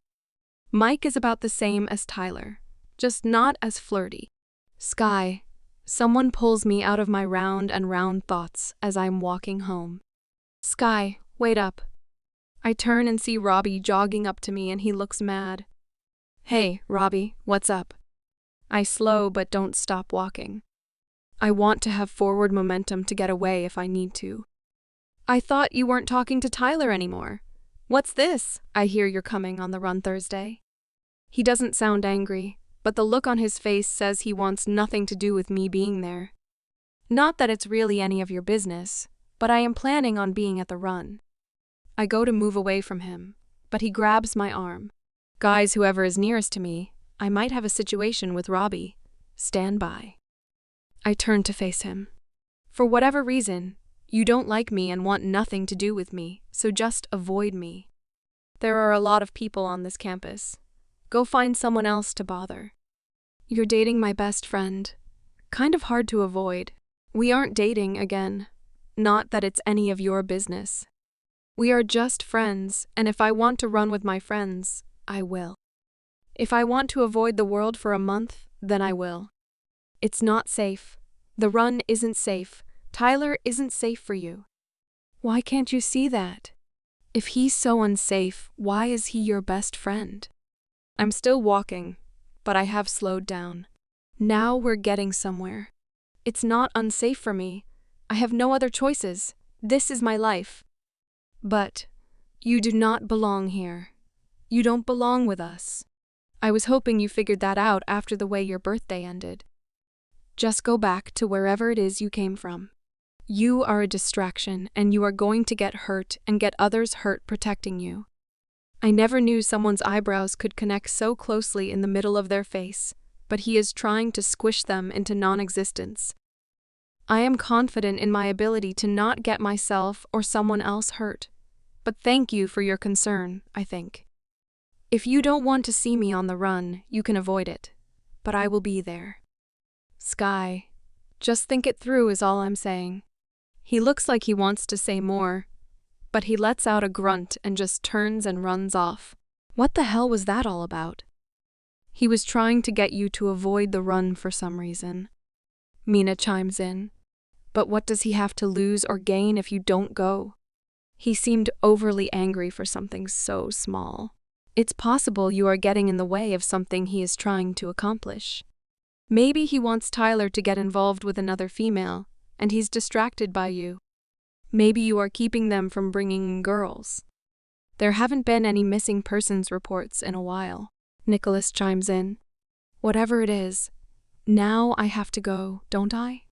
Mike is about the same as Tyler, just not as flirty. Sky, someone pulls me out of my round and round thoughts as I'm walking home. Sky, wait up. I turn and see Robbie jogging up to me and he looks mad. Hey, Robbie, what's up? I slow but don't stop walking. I want to have forward momentum to get away if I need to. I thought you weren't talking to Tyler anymore. What's this? I hear you're coming on the run Thursday. He doesn't sound angry, but the look on his face says he wants nothing to do with me being there. Not that it's really any of your business, but I am planning on being at the run. I go to move away from him, but he grabs my arm. Guys, whoever is nearest to me, I might have a situation with Robbie. Stand by. I turn to face him. For whatever reason, you don't like me and want nothing to do with me, so just avoid me. There are a lot of people on this campus. Go find someone else to bother. You're dating my best friend. Kind of hard to avoid. We aren't dating again. Not that it's any of your business. We are just friends, and if I want to run with my friends, I will. If I want to avoid the world for a month, then I will. It's not safe. The run isn't safe. Tyler isn't safe for you. Why can't you see that? If he's so unsafe, why is he your best friend? I'm still walking, but I have slowed down. Now we're getting somewhere. It's not unsafe for me. I have no other choices. This is my life. But you do not belong here. You don't belong with us. I was hoping you figured that out after the way your birthday ended. Just go back to wherever it is you came from. You are a distraction, and you are going to get hurt and get others hurt protecting you. I never knew someone's eyebrows could connect so closely in the middle of their face, but he is trying to squish them into non-existence. I am confident in my ability to not get myself or someone else hurt. But thank you for your concern, I think. If you don't want to see me on the run, you can avoid it. But I will be there. Sky, just think it through is all I'm saying. He looks like he wants to say more, but he lets out a grunt and just turns and runs off. What the hell was that all about? He was trying to get you to avoid the run for some reason. Mina chimes in. But what does he have to lose or gain if you don't go? He seemed overly angry for something so small. It's possible you are getting in the way of something he is trying to accomplish. Maybe he wants Tyler to get involved with another female, and he's distracted by you. Maybe you are keeping them from bringing in girls. There haven't been any missing persons reports in a while. Nicholas chimes in. Whatever it is, now I have to go, don't I?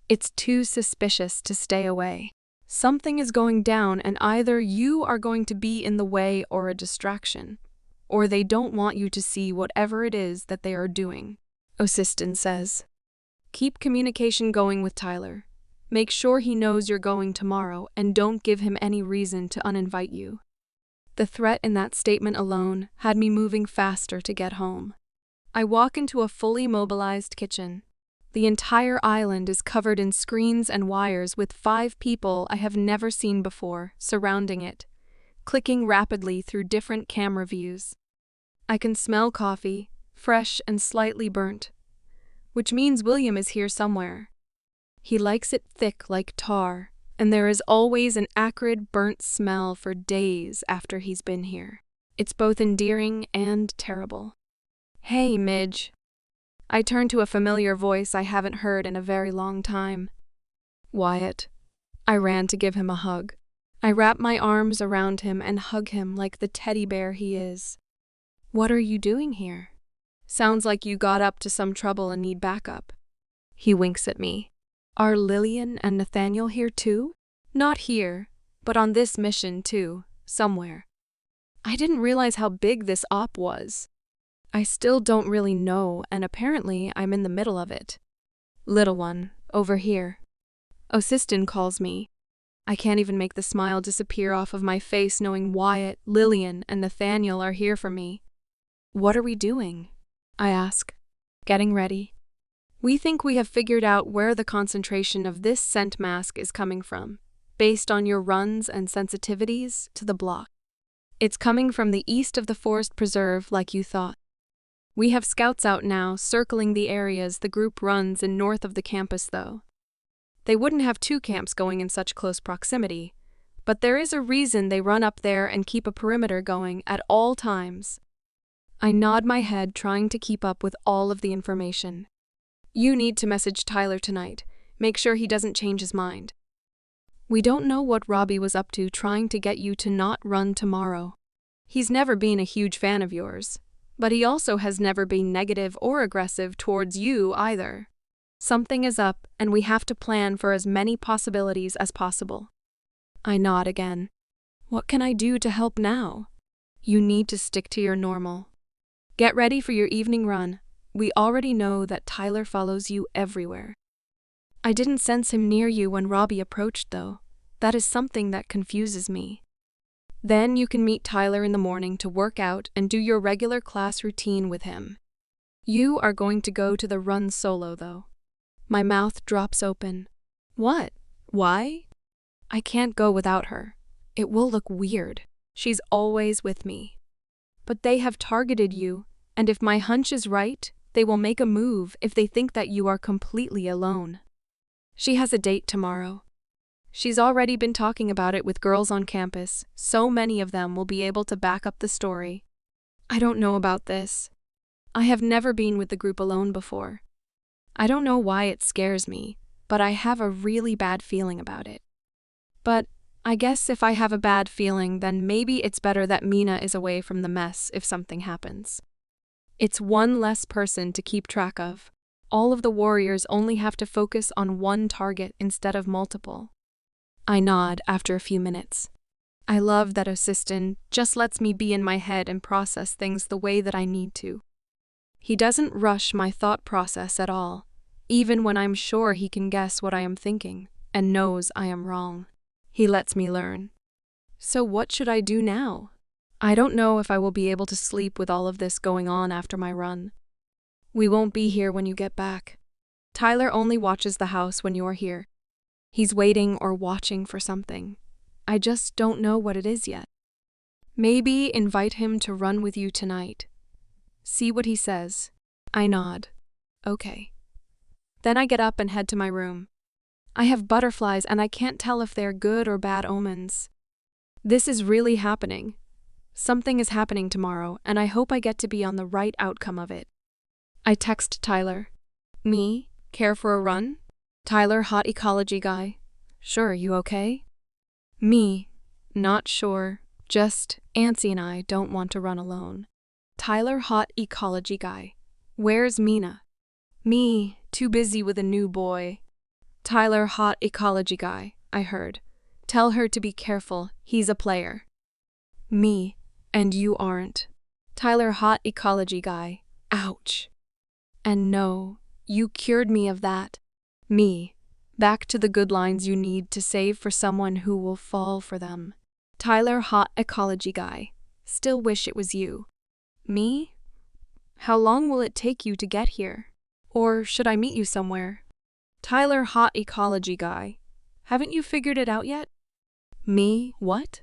It's too suspicious to stay away. Something is going down, and either you are going to be in the way or a distraction, or they don't want you to see whatever it is that they are doing. Osiston says, keep communication going with Tyler. Make sure he knows you're going tomorrow and don't give him any reason to uninvite you. The threat in that statement alone had me moving faster to get home. I walk into a fully mobilized kitchen. The entire island is covered in screens and wires with 5 people I have never seen before surrounding it, clicking rapidly through different camera views. I can smell coffee, fresh and slightly burnt, which means William is here somewhere. He likes it thick like tar, and there is always an acrid burnt smell for days after he's been here. It's both endearing and terrible. Hey, Midge. I turn to a familiar voice I haven't heard in a very long time. Wyatt. I ran to give him a hug. I wrap my arms around him and hug him like the teddy bear he is. What are you doing here? Sounds like you got up to some trouble and need backup. He winks at me. Are Lillian and Nathaniel here too? Not here, but on this mission too, somewhere. I didn't realize how big this op was. I still don't really know, and apparently I'm in the middle of it. Little one, over here. Osistin calls me. I can't even make the smile disappear off of my face knowing Wyatt, Lillian, and Nathaniel are here for me. What are we doing? I ask. Getting ready. We think we have figured out where the concentration of this scent mask is coming from, based on your runs and sensitivities to the block. It's coming from the east of the forest preserve like you thought. We have scouts out now circling the areas the group runs in north of the campus though. They wouldn't have two camps going in such close proximity, but there is a reason they run up there and keep a perimeter going at all times. I nod my head trying to keep up with all of the information. You need to message Tyler tonight. Make sure he doesn't change his mind. We don't know what Robbie was up to trying to get you to not run tomorrow. He's never been a huge fan of yours, but he also has never been negative or aggressive towards you either. Something is up, and we have to plan for as many possibilities as possible. I nod again. What can I do to help now? You need to stick to your normal. Get ready for your evening run. We already know that Tyler follows you everywhere. I didn't sense him near you when Robbie approached, though. That is something that confuses me. Then you can meet Tyler in the morning to work out and do your regular class routine with him. You are going to go to the run solo, though. My mouth drops open. What? Why? I can't go without her. It will look weird. She's always with me. But they have targeted you, and if my hunch is right, they will make a move if they think that you are completely alone. She has a date tomorrow. She's already been talking about it with girls on campus. So many of them will be able to back up the story. I don't know about this. I have never been with the group alone before. I don't know why it scares me, but I have a really bad feeling about it. But I guess if I have a bad feeling, then maybe it's better that Mina is away from the mess if something happens. It's one less person to keep track of. All of the warriors only have to focus on one target instead of multiple. I nod after a few minutes. I love that Osistin just lets me be in my head and process things the way that I need to. He doesn't rush my thought process at all, even when I'm sure he can guess what I am thinking and knows I am wrong. He lets me learn. So what should I do now? I don't know if I will be able to sleep with all of this going on after my run. We won't be here when you get back. Tyler only watches the house when you're here. He's waiting or watching for something. I just don't know what it is yet. Maybe invite him to run with you tonight. See what he says. I nod. Okay. Then I get up and head to my room. I have butterflies and I can't tell if they're good or bad omens. This is really happening. Something is happening tomorrow, and I hope I get to be on the right outcome of it. I text Tyler. Me? Care for a run? Tyler, hot ecology guy. Sure, you okay? Me? Not sure. Just Ancy and I don't want to run alone. Tyler, hot ecology guy. Where's Mina? Me, too busy with a new boy. Tyler, hot ecology guy, I heard. Tell her to be careful, he's a player. Me, and you aren't. Tyler, hot ecology guy. Ouch. And no, you cured me of that. Me, back to the good lines you need to save for someone who will fall for them. Tyler, hot ecology guy. Still wish it was you. Me? How long will it take you to get here? Or should I meet you somewhere? Tyler, hot ecology guy. Haven't you figured it out yet? Me, what?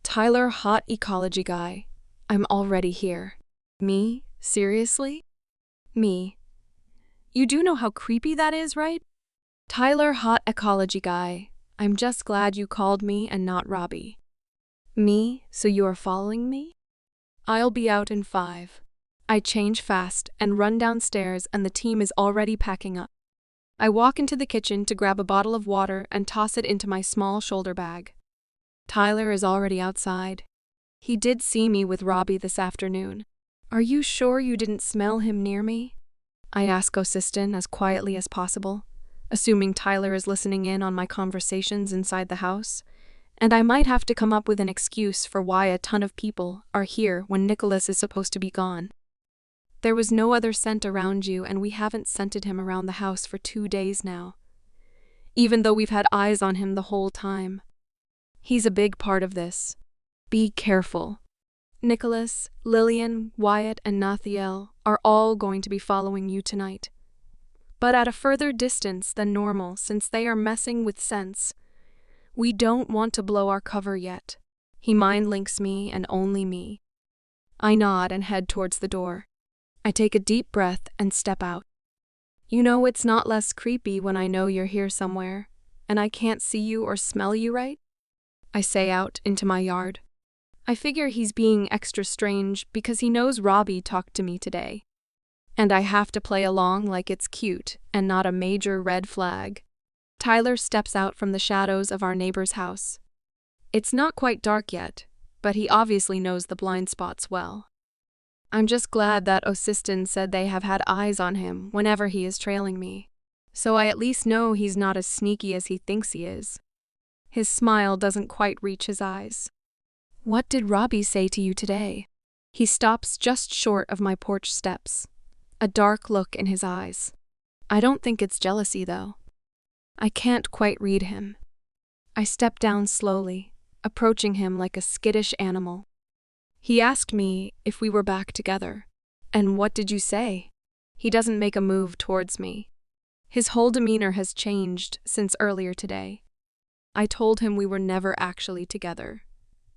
Tyler, hot ecology guy. I'm already here. Me, seriously? Me. You do know how creepy that is, right? Tyler, hot ecology guy. I'm just glad you called me and not Robbie. Me, so you are following me? I'll be out in 5. I change fast and run downstairs, and the team is already packing up. I walk into the kitchen to grab a bottle of water and toss it into my small shoulder bag. Tyler is already outside. He did see me with Robbie this afternoon. Are you sure you didn't smell him near me? I ask Osiston as quietly as possible, assuming Tyler is listening in on my conversations inside the house, and I might have to come up with an excuse for why a ton of people are here when Nicholas is supposed to be gone. There was no other scent around you, and we haven't scented him around the house for 2 days now, even though we've had eyes on him the whole time. He's a big part of this. Be careful. Nicholas, Lillian, Wyatt, and Nathiel are all going to be following you tonight, but at a further distance than normal since they are messing with sense. We don't want to blow our cover yet. He mind links me and only me. I nod and head towards the door. I take a deep breath and step out. You know it's not less creepy when I know you're here somewhere, and I can't see you or smell you, right? I say out into my yard. I figure he's being extra strange because he knows Robbie talked to me today, and I have to play along like it's cute and not a major red flag. Tyler steps out from the shadows of our neighbor's house. It's not quite dark yet, but he obviously knows the blind spots well. I'm just glad that Osiston said they have had eyes on him whenever he is trailing me, so I at least know he's not as sneaky as he thinks he is. His smile doesn't quite reach his eyes. What did Robbie say to you today? He stops just short of my porch steps, a dark look in his eyes. I don't think it's jealousy, though. I can't quite read him. I step down slowly, approaching him like a skittish animal. He asked me if we were back together. And what did you say? He doesn't make a move towards me. His whole demeanor has changed since earlier today. I told him we were never actually together.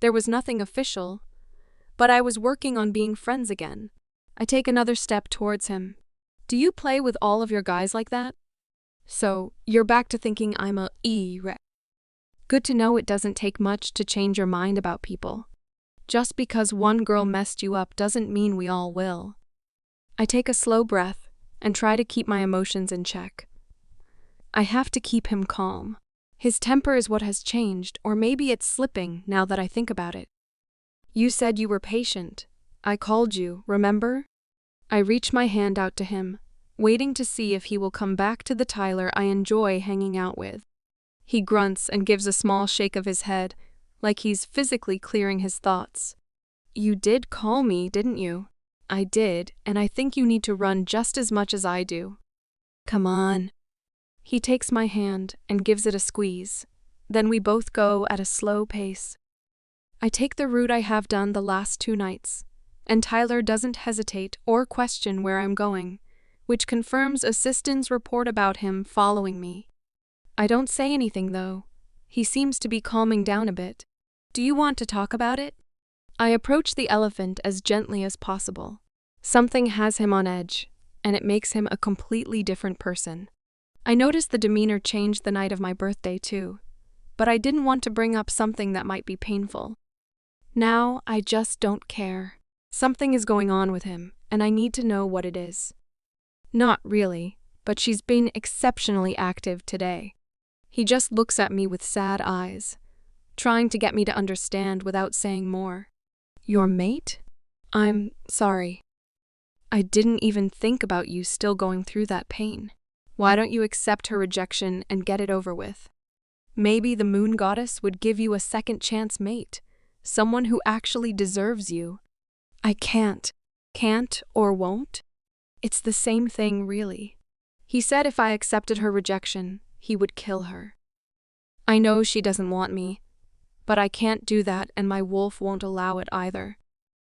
There was nothing official, but I was working on being friends again. I take another step towards him. Do you play with all of your guys like that? So, you're back to thinking I'm a e-re. Good to know it doesn't take much to change your mind about people. Just because one girl messed you up doesn't mean we all will. I take a slow breath and try to keep my emotions in check. I have to keep him calm. His temper is what has changed, or maybe it's slipping now that I think about it. You said you were patient. I called you, remember? I reach my hand out to him, waiting to see if he will come back to the Tyler I enjoy hanging out with. He grunts and gives a small shake of his head, like he's physically clearing his thoughts. You did call me, didn't you? I did, and I think you need to run just as much as I do. Come on. He takes my hand and gives it a squeeze. Then we both go at a slow pace. I take the route I have done the last 2 nights, and Tyler doesn't hesitate or question where I'm going, which confirms Osiston's report about him following me. I don't say anything, though. He seems to be calming down a bit. Do you want to talk about it? I approach the elephant as gently as possible. Something has him on edge, and it makes him a completely different person. I noticed the demeanor changed the night of my birthday, too, but I didn't want to bring up something that might be painful. Now, I just don't care. Something is going on with him, and I need to know what it is. Not really, but she's been exceptionally active today. He just looks at me with sad eyes, trying to get me to understand without saying more. Your mate? I'm sorry. I didn't even think about you still going through that pain. Why don't you accept her rejection and get it over with? Maybe the moon goddess would give you a second chance mate, someone who actually deserves you. I can't or won't. It's the same thing, really. He said if I accepted her rejection, he would kill her. I know she doesn't want me, but I can't do that, and my wolf won't allow it either.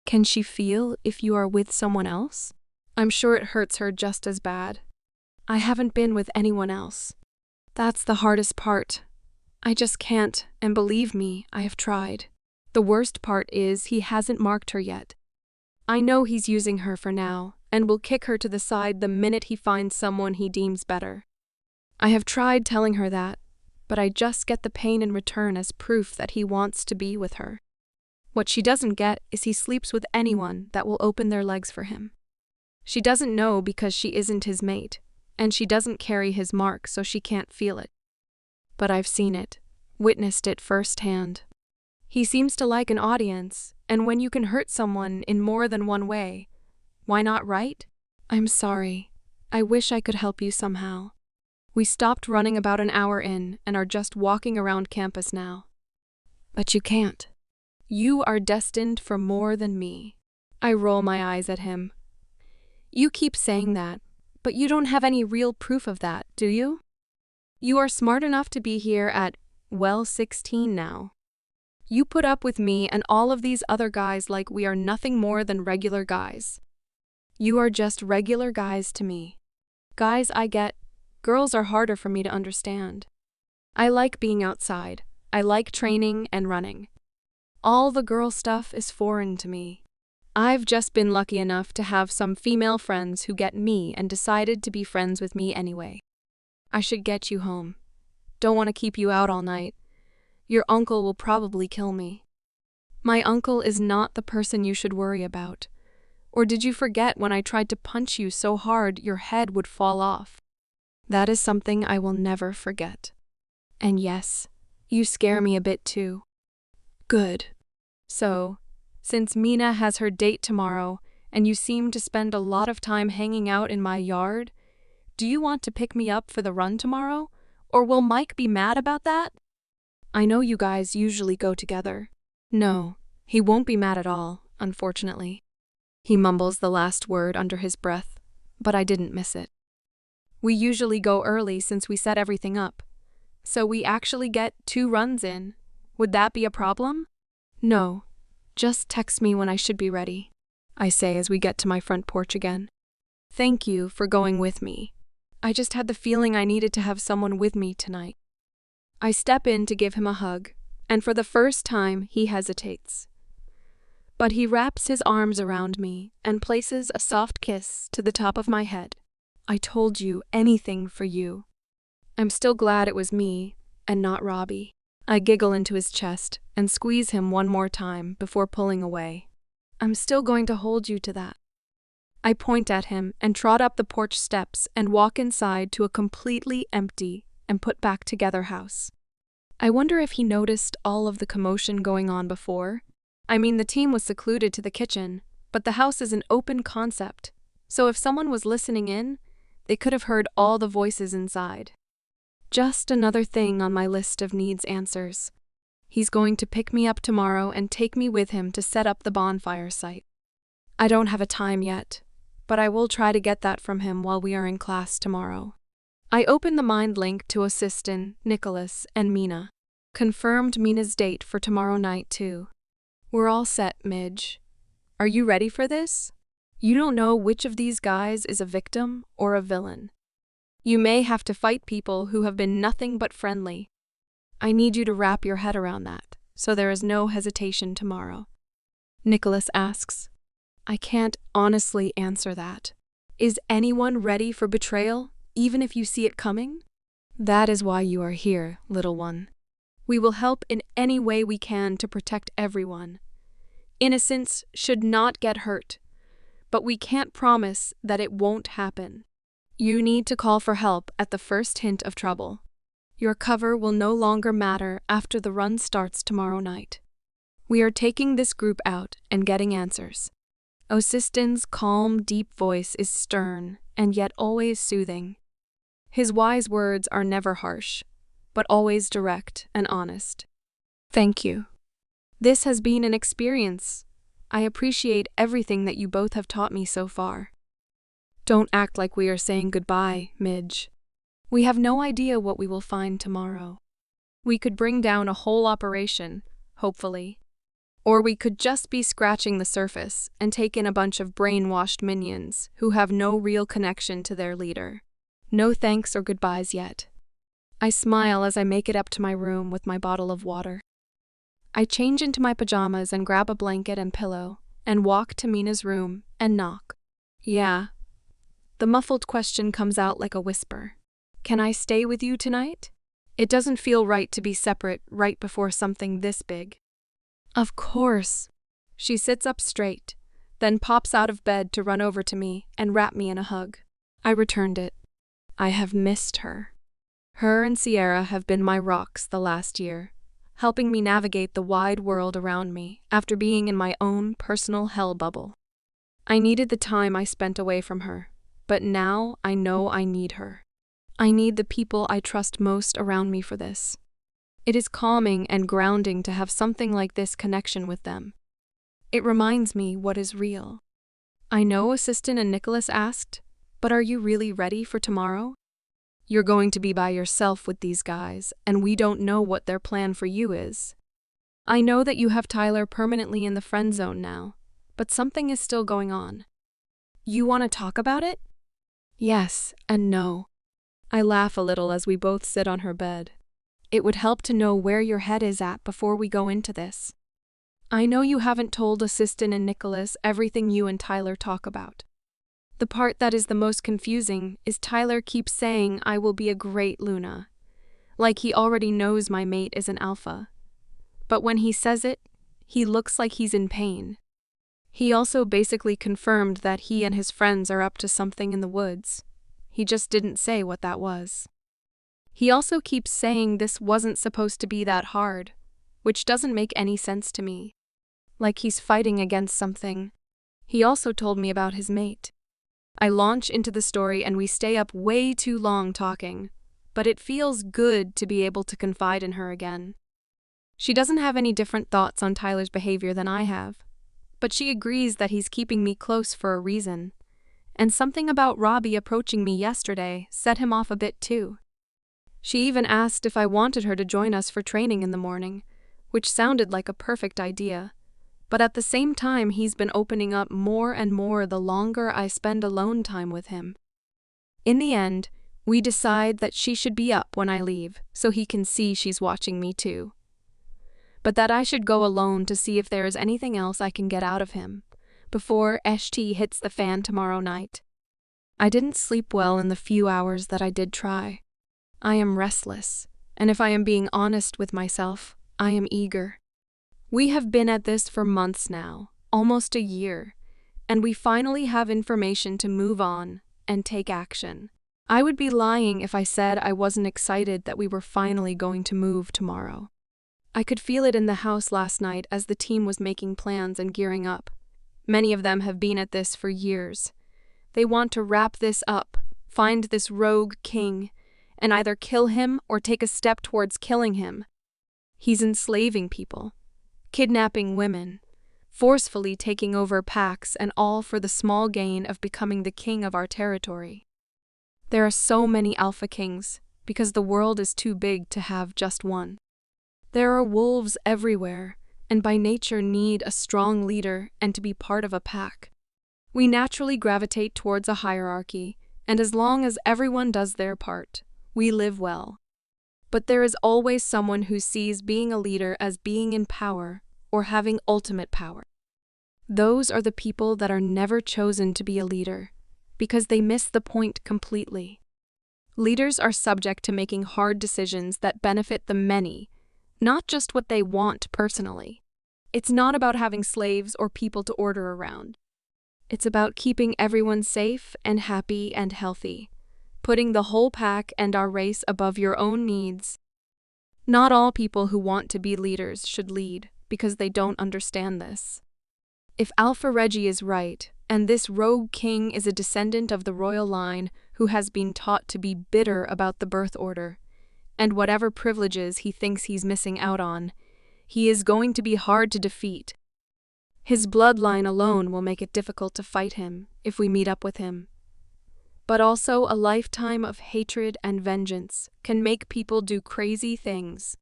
Can she feel if you are with someone else? I'm sure it hurts her just as bad. I haven't been with anyone else. That's the hardest part. I just can't, and believe me, I have tried. The worst part is he hasn't marked her yet. I know he's using her for now, and will kick her to the side the minute he finds someone he deems better. I have tried telling her that, but I just get the pain in return as proof that he wants to be with her. What she doesn't get is he sleeps with anyone that will open their legs for him. She doesn't know because she isn't his mate, and she doesn't carry his mark, so she can't feel it. But I've seen it, witnessed it firsthand. He seems to like an audience, and when you can hurt someone in more than one way, why not, right? I'm sorry. I wish I could help you somehow. We stopped running about an hour in and are just walking around campus now. But you can't. You are destined for more than me. I roll my eyes at him. You keep saying that, but you don't have any real proof of that, do you? You are smart enough to be here at, 16 now. You put up with me and all of these other guys like we are nothing more than regular guys. You are just regular guys to me. Guys I get, girls are harder for me to understand. I like being outside. I like training and running. All the girl stuff is foreign to me. I've just been lucky enough to have some female friends who get me and decided to be friends with me anyway. I should get you home. Don't want to keep you out all night. Your uncle will probably kill me. My uncle is not the person you should worry about. Or did you forget when I tried to punch you so hard your head would fall off? That is something I will never forget. And yes, you scare me a bit too. Good. So, since Mina has her date tomorrow and you seem to spend a lot of time hanging out in my yard, do you want to pick me up for the run tomorrow? Or will Mike be mad about that? I know you guys usually go together. No, he won't be mad at all, unfortunately. He mumbles the last word under his breath, but I didn't miss it. We usually go early since we set everything up, so we actually get 2 runs in. Would that be a problem? No, just text me when I should be ready, I say as we get to my front porch again. Thank you for going with me. I just had the feeling I needed to have someone with me tonight. I step in to give him a hug, and for the first time he hesitates. But he wraps his arms around me and places a soft kiss to the top of my head. I told you anything for you. I'm still glad it was me and not Robbie. I giggle into his chest and squeeze him one more time before pulling away. I'm still going to hold you to that. I point at him and trot up the porch steps and walk inside to a completely empty and put back together house. I wonder if he noticed all of the commotion going on before. I mean, the team was secluded to the kitchen, but the house is an open concept, so if someone was listening in, they could have heard all the voices inside. Just another thing on my list of needs answers. He's going to pick me up tomorrow and take me with him to set up the bonfire site. I don't have a time yet, but I will try to get that from him while we are in class tomorrow. I open the mind link to Assistin, Nicholas, and Mina. Confirmed Mina's date for tomorrow night too. We're all set, Midge. Are you ready for this? You don't know which of these guys is a victim or a villain. You may have to fight people who have been nothing but friendly. I need you to wrap your head around that, so there is no hesitation tomorrow. Nicholas asks. I can't honestly answer that. Is anyone ready for betrayal, even if you see it coming? That is why you are here, little one. We will help in any way we can to protect everyone. Innocents should not get hurt, but we can't promise that it won't happen. You need to call for help at the first hint of trouble. Your cover will no longer matter after the run starts tomorrow night. We are taking this group out and getting answers. Assistin's calm, deep voice is stern and yet always soothing. His wise words are never harsh, but always direct and honest. Thank you. This has been an experience. I appreciate everything that you both have taught me so far. Don't act like we are saying goodbye, Midge. We have no idea what we will find tomorrow. We could bring down a whole operation, hopefully. Or we could just be scratching the surface and take in a bunch of brainwashed minions who have no real connection to their leader. No thanks or goodbyes yet. I smile as I make it up to my room with my bottle of water. I change into my pajamas and grab a blanket and pillow and walk to Mina's room and knock. Yeah. The muffled question comes out like a whisper. Can I stay with you tonight? It doesn't feel right to be separate right before something this big. Of course. She sits up straight, then pops out of bed to run over to me and wrap me in a hug. I returned it. I have missed her. Her and Sierra have been my rocks the last year, helping me navigate the wide world around me after being in my own personal hell bubble. I needed the time I spent away from her, but now I know I need her. I need the people I trust most around me for this. It is calming and grounding to have something like this connection with them. It reminds me what is real. I know Assistant and Nicholas asked, but are you really ready for tomorrow? You're going to be by yourself with these guys, and we don't know what their plan for you is. I know that you have Tyler permanently in the friend zone now, but something is still going on. You want to talk about it? Yes and no. I laugh a little as we both sit on her bed. It would help to know where your head is at before we go into this. I know you haven't told Assistant and Nicholas everything you and Tyler talk about. The part that is the most confusing is Tyler keeps saying I will be a great Luna, like he already knows my mate is an alpha. But when he says it, he looks like he's in pain. He also basically confirmed that he and his friends are up to something in the woods. He just didn't say what that was. He also keeps saying this wasn't supposed to be that hard, which doesn't make any sense to me. Like he's fighting against something. He also told me about his mate. I launch into the story and we stay up way too long talking, but it feels good to be able to confide in her again. She doesn't have any different thoughts on Tyler's behavior than I have, but she agrees that he's keeping me close for a reason. And something about Robbie approaching me yesterday set him off a bit too. She even asked if I wanted her to join us for training in the morning, which sounded like a perfect idea. But at the same time, he's been opening up more and more the longer I spend alone time with him. In the end, we decide that she should be up when I leave, so he can see she's watching me too. But that I should go alone to see if there is anything else I can get out of him, before ST hits the fan tomorrow night. I didn't sleep well in the few hours that I did try. I am restless, and if I am being honest with myself, I am eager. We have been at this for months now, almost a year, and we finally have information to move on and take action. I would be lying if I said I wasn't excited that we were finally going to move tomorrow. I could feel it in the house last night as the team was making plans and gearing up. Many of them have been at this for years. They want to wrap this up, find this rogue king, and either kill him or take a step towards killing him. He's enslaving people, kidnapping women, forcefully taking over packs, and all for the small gain of becoming the king of our territory. There are so many alpha kings because the world is too big to have just one. There are wolves everywhere, and by nature need a strong leader and to be part of a pack. We naturally gravitate towards a hierarchy, and as long as everyone does their part, we live well. But there is always someone who sees being a leader as being in power or having ultimate power. Those are the people that are never chosen to be a leader because they miss the point completely. Leaders are subject to making hard decisions that benefit the many, not just what they want personally. It's not about having slaves or people to order around. It's about keeping everyone safe and happy and healthy, putting the whole pack and our race above your own needs. Not all people who want to be leaders should lead because they don't understand this. If Alpha Reggie is right, and this rogue king is a descendant of the royal line who has been taught to be bitter about the birth order, and whatever privileges he thinks he's missing out on, he is going to be hard to defeat. His bloodline alone will make it difficult to fight him if we meet up with him. But also a lifetime of hatred and vengeance can make people do crazy things.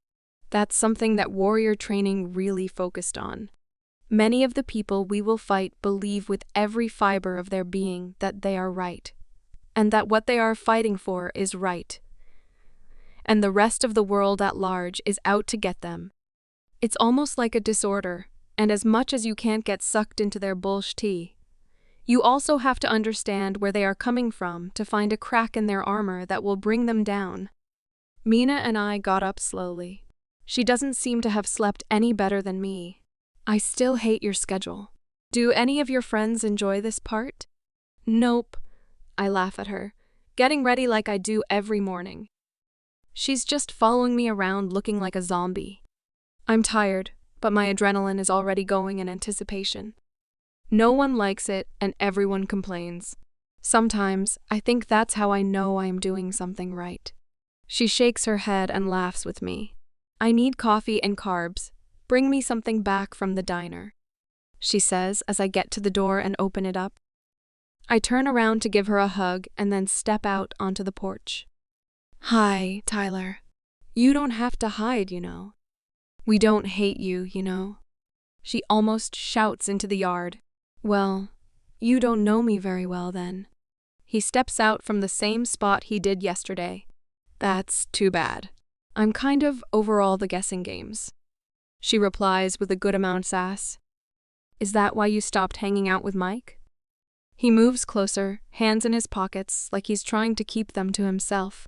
That's something that warrior training really focused on. Many of the people we will fight believe with every fiber of their being that they are right, and that what they are fighting for is right. And the rest of the world at large is out to get them. It's almost like a disorder, and as much as you can't get sucked into their bullshit, you also have to understand where they are coming from to find a crack in their armor that will bring them down. Mina and I got up slowly. She doesn't seem to have slept any better than me. I still hate your schedule. Do any of your friends enjoy this part? Nope. I laugh at her, getting ready like I do every morning. She's just following me around looking like a zombie. I'm tired, but my adrenaline is already going in anticipation. No one likes it, and everyone complains. Sometimes, I think that's how I know I am doing something right. She shakes her head and laughs with me. I need coffee and carbs. Bring me something back from the diner, she says as I get to the door and open it up. I turn around to give her a hug and then step out onto the porch. Hi, Tyler. You don't have to hide, you know. We don't hate you, you know. She almost shouts into the yard. Well, you don't know me very well then. He steps out from the same spot he did yesterday. That's too bad. I'm kind of over all the guessing games. She replies with a good amount of sass. Is that why you stopped hanging out with Mike? He moves closer, hands in his pockets, like he's trying to keep them to himself.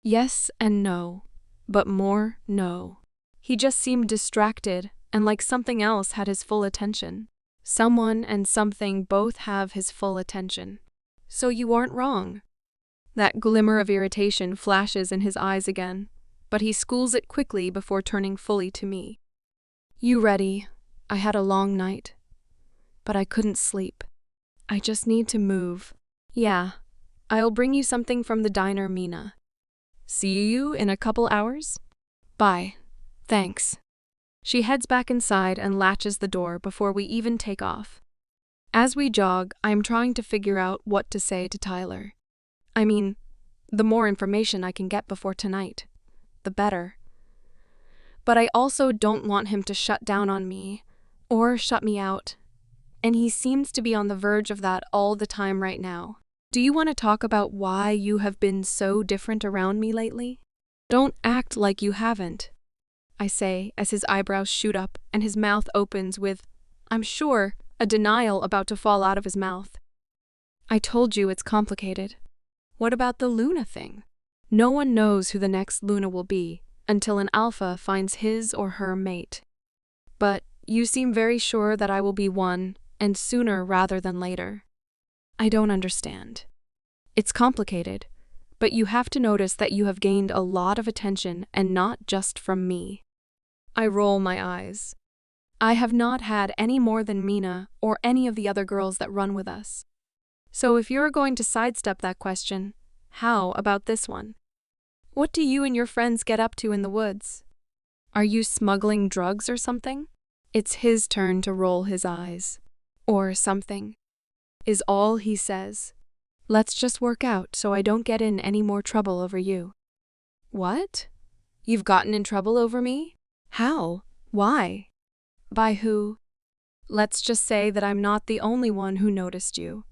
Yes and no, but more no. He just seemed distracted and like something else had his full attention. Someone and something both have his full attention. So you aren't wrong. That glimmer of irritation flashes in his eyes again, but he schools it quickly before turning fully to me. You ready? I had a long night, but I couldn't sleep. I just need to move. Yeah, I'll bring you something from the diner, Mina. See you in a couple hours? Bye. Thanks. She heads back inside and latches the door before we even take off. As we jog, I am trying to figure out what to say to Tyler. I mean, the more information I can get before tonight, the better. But I also don't want him to shut down on me or shut me out, and he seems to be on the verge of that all the time right now. Do you want to talk about why you have been so different around me lately? Don't act like you haven't, I say as his eyebrows shoot up and his mouth opens with, I'm sure, a denial about to fall out of his mouth. I told you it's complicated. What about the Luna thing? No one knows who the next Luna will be until an alpha finds his or her mate. But you seem very sure that I will be one, and sooner rather than later. I don't understand. It's complicated, but you have to notice that you have gained a lot of attention and not just from me. I roll my eyes. I have not had any more than Mina or any of the other girls that run with us. So if you're going to sidestep that question, how about this one? What do you and your friends get up to in the woods? Are you smuggling drugs or something? It's his turn to roll his eyes. Or something, is all he says. Let's just work out so I don't get in any more trouble over you. What? You've gotten in trouble over me? How? Why? By who? Let's just say that I'm not the only one who noticed you.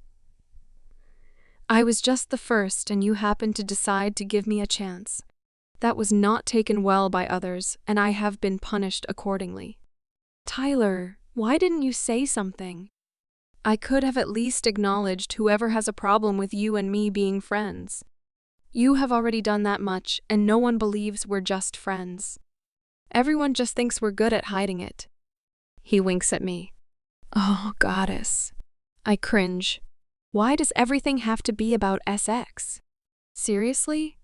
I was just the first and you happened to decide to give me a chance. That was not taken well by others, and I have been punished accordingly. Tyler, why didn't you say something? I could have at least acknowledged whoever has a problem with you and me being friends. You have already done that much, and no one believes we're just friends. Everyone just thinks we're good at hiding it. He winks at me. Oh, goddess. I cringe. Why does everything have to be about SX? Seriously?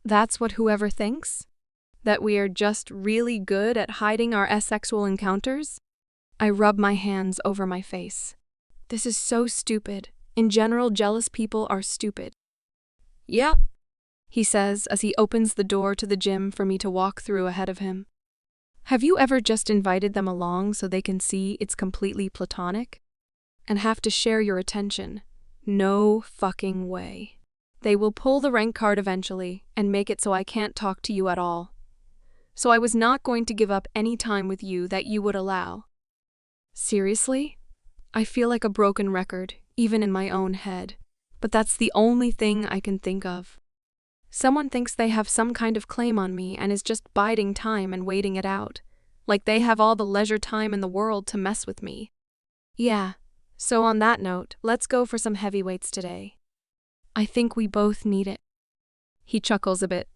That's what whoever thinks? That we are just really good at hiding our asexual encounters? I rub my hands over my face. This is so stupid. In general, jealous people are stupid. Yeah, he says as he opens the door to the gym for me to walk through ahead of him. Have you ever just invited them along so they can see it's completely platonic? And have to share your attention? No fucking way. They will pull the rank card eventually and make it so I can't talk to you at all. So I was not going to give up any time with you that you would allow. Seriously? I feel like a broken record, even in my own head. But that's the only thing I can think of. Someone thinks they have some kind of claim on me and is just biding time and waiting it out. Like they have all the leisure time in the world to mess with me. Yeah, so on that note, let's go for some heavyweights today. I think we both need it. He chuckles a bit,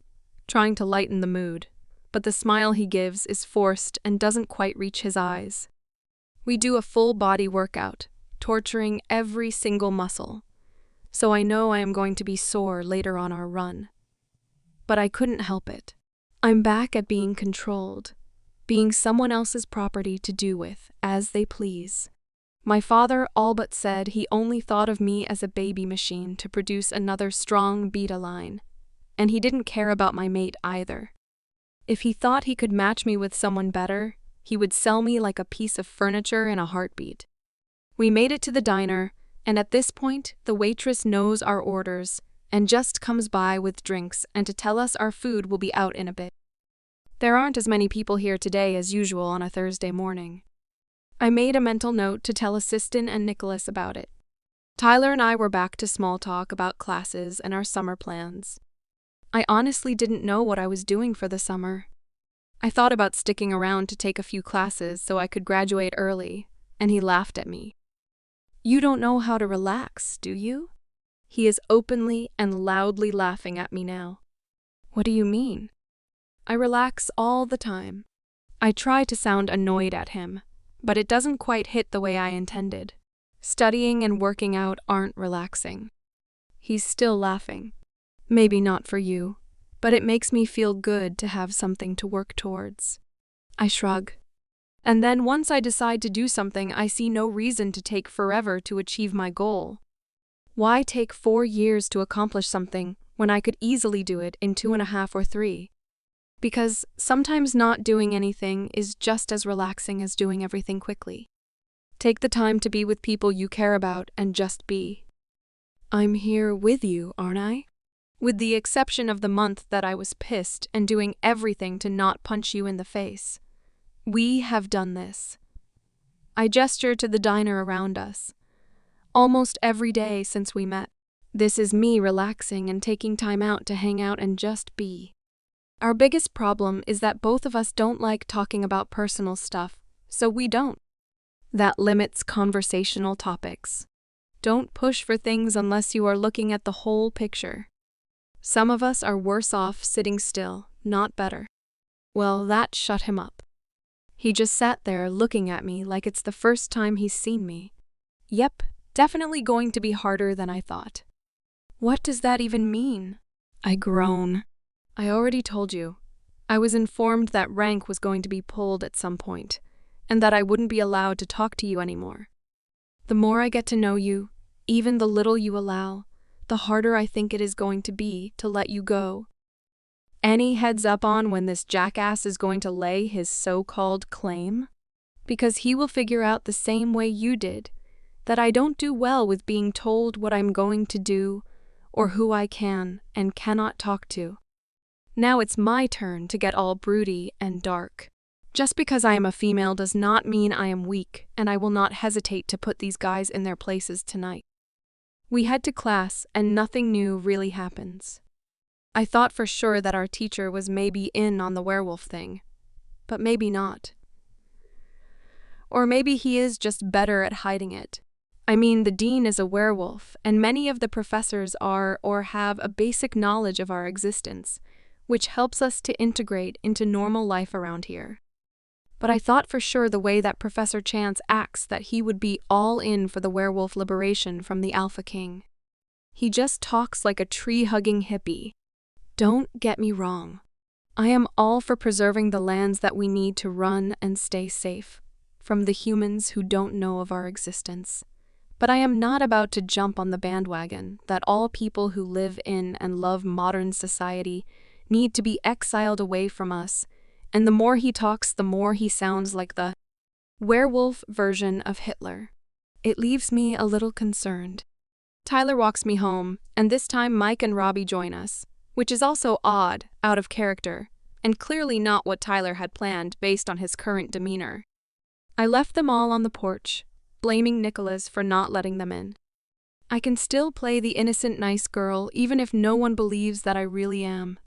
trying to lighten the mood, but the smile he gives is forced and doesn't quite reach his eyes. We do a full body workout, torturing every single muscle, so I know I am going to be sore later on our run. But I couldn't help it. I'm back at being controlled, being someone else's property to do with as they please. My father all but said he only thought of me as a baby machine to produce another strong beta line, and he didn't care about my mate either. If he thought he could match me with someone better, he would sell me like a piece of furniture in a heartbeat. We made it to the diner, and at this point, the waitress knows our orders and just comes by with drinks and to tell us our food will be out in a bit. There aren't as many people here today as usual on a Thursday morning. I made a mental note to tell Assistant and Nicholas about it. Tyler and I were back to small talk about classes and our summer plans. I honestly didn't know what I was doing for the summer. I thought about sticking around to take a few classes so I could graduate early, and he laughed at me. "You don't know how to relax, do you?" He is openly and loudly laughing at me now. What do you mean? I relax all the time. I try to sound annoyed at him, but it doesn't quite hit the way I intended. Studying and working out aren't relaxing. He's still laughing. Maybe not for you, but it makes me feel good to have something to work towards. I shrug. And then once I decide to do something, I see no reason to take forever to achieve my goal. Why take 4 years to accomplish something when I could easily do it in 2.5 or 3? Because sometimes not doing anything is just as relaxing as doing everything quickly. Take the time to be with people you care about and just be. I'm here with you, aren't I? With the exception of the month that I was pissed and doing everything to not punch you in the face. We have done this. I gesture to the diner around us. Almost every day since we met. This is me relaxing and taking time out to hang out and just be. Our biggest problem is that both of us don't like talking about personal stuff, so we don't. That limits conversational topics. Don't push for things unless you are looking at the whole picture. Some of us are worse off sitting still, not better. Well, that shut him up. He just sat there looking at me like it's the first time he's seen me. Yep, definitely going to be harder than I thought. What does that even mean? I groan. I already told you. I was informed that rank was going to be pulled at some point, and that I wouldn't be allowed to talk to you anymore. The more I get to know you, even the little you allow, the harder I think it is going to be to let you go. Any heads up on when this jackass is going to lay his so-called claim? Because he will figure out the same way you did, that I don't do well with being told what I'm going to do or who I can and cannot talk to. Now it's my turn to get all broody and dark. Just because I am a female does not mean I am weak, and I will not hesitate to put these guys in their places tonight. We head to class, and nothing new really happens. I thought for sure that our teacher was maybe in on the werewolf thing, but maybe not. Or maybe he is just better at hiding it. I mean, the dean is a werewolf, and many of the professors are or have a basic knowledge of our existence, which helps us to integrate into normal life around here. But I thought for sure the way that Professor Chance acts that he would be all in for the werewolf liberation from the Alpha King. He just talks like a tree-hugging hippie. Don't get me wrong. I am all for preserving the lands that we need to run and stay safe from the humans who don't know of our existence. But I am not about to jump on the bandwagon that all people who live in and love modern society need to be exiled away from us, and the more he talks, the more he sounds like the werewolf version of Hitler. It leaves me a little concerned. Tyler walks me home, and this time Mike and Robbie join us, which is also odd, out of character, and clearly not what Tyler had planned based on his current demeanor. I left them all on the porch, blaming Nicholas for not letting them in. I can still play the innocent nice girl even if no one believes that I really am.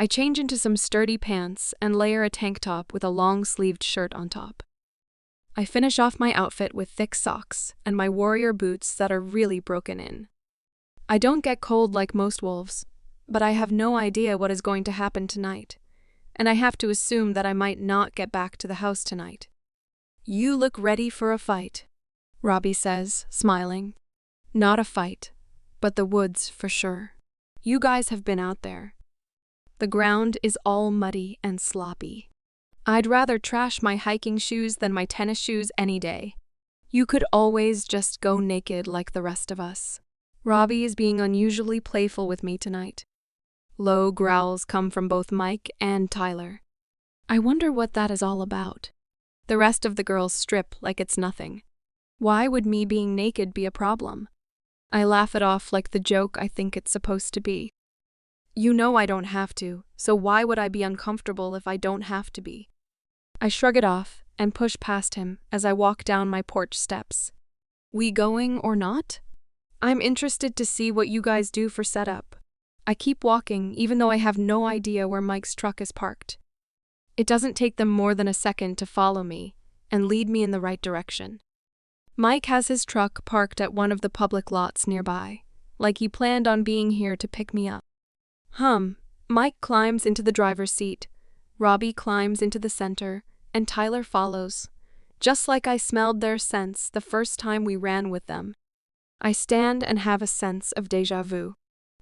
I change into some sturdy pants and layer a tank top with a long-sleeved shirt on top. I finish off my outfit with thick socks and my warrior boots that are really broken in. I don't get cold like most wolves, but I have no idea what is going to happen tonight, and I have to assume that I might not get back to the house tonight. You look ready for a fight, Robbie says, smiling. Not a fight, but the woods for sure. You guys have been out there. The ground is all muddy and sloppy. I'd rather trash my hiking shoes than my tennis shoes any day. You could always just go naked like the rest of us. Robbie is being unusually playful with me tonight. Low growls come from both Mike and Tyler. I wonder what that is all about. The rest of the girls strip like it's nothing. Why would me being naked be a problem? I laugh it off like the joke I think it's supposed to be. You know I don't have to, so why would I be uncomfortable if I don't have to be? I shrug it off and push past him as I walk down my porch steps. We going or not? I'm interested to see what you guys do for setup. I keep walking even though I have no idea where Mike's truck is parked. It doesn't take them more than a second to follow me and lead me in the right direction. Mike has his truck parked at one of the public lots nearby, like he planned on being here to pick me up. Mike climbs into the driver's seat, Robbie climbs into the center, and Tyler follows, just like I smelled their scents the first time we ran with them. I stand and have a sense of déjà vu.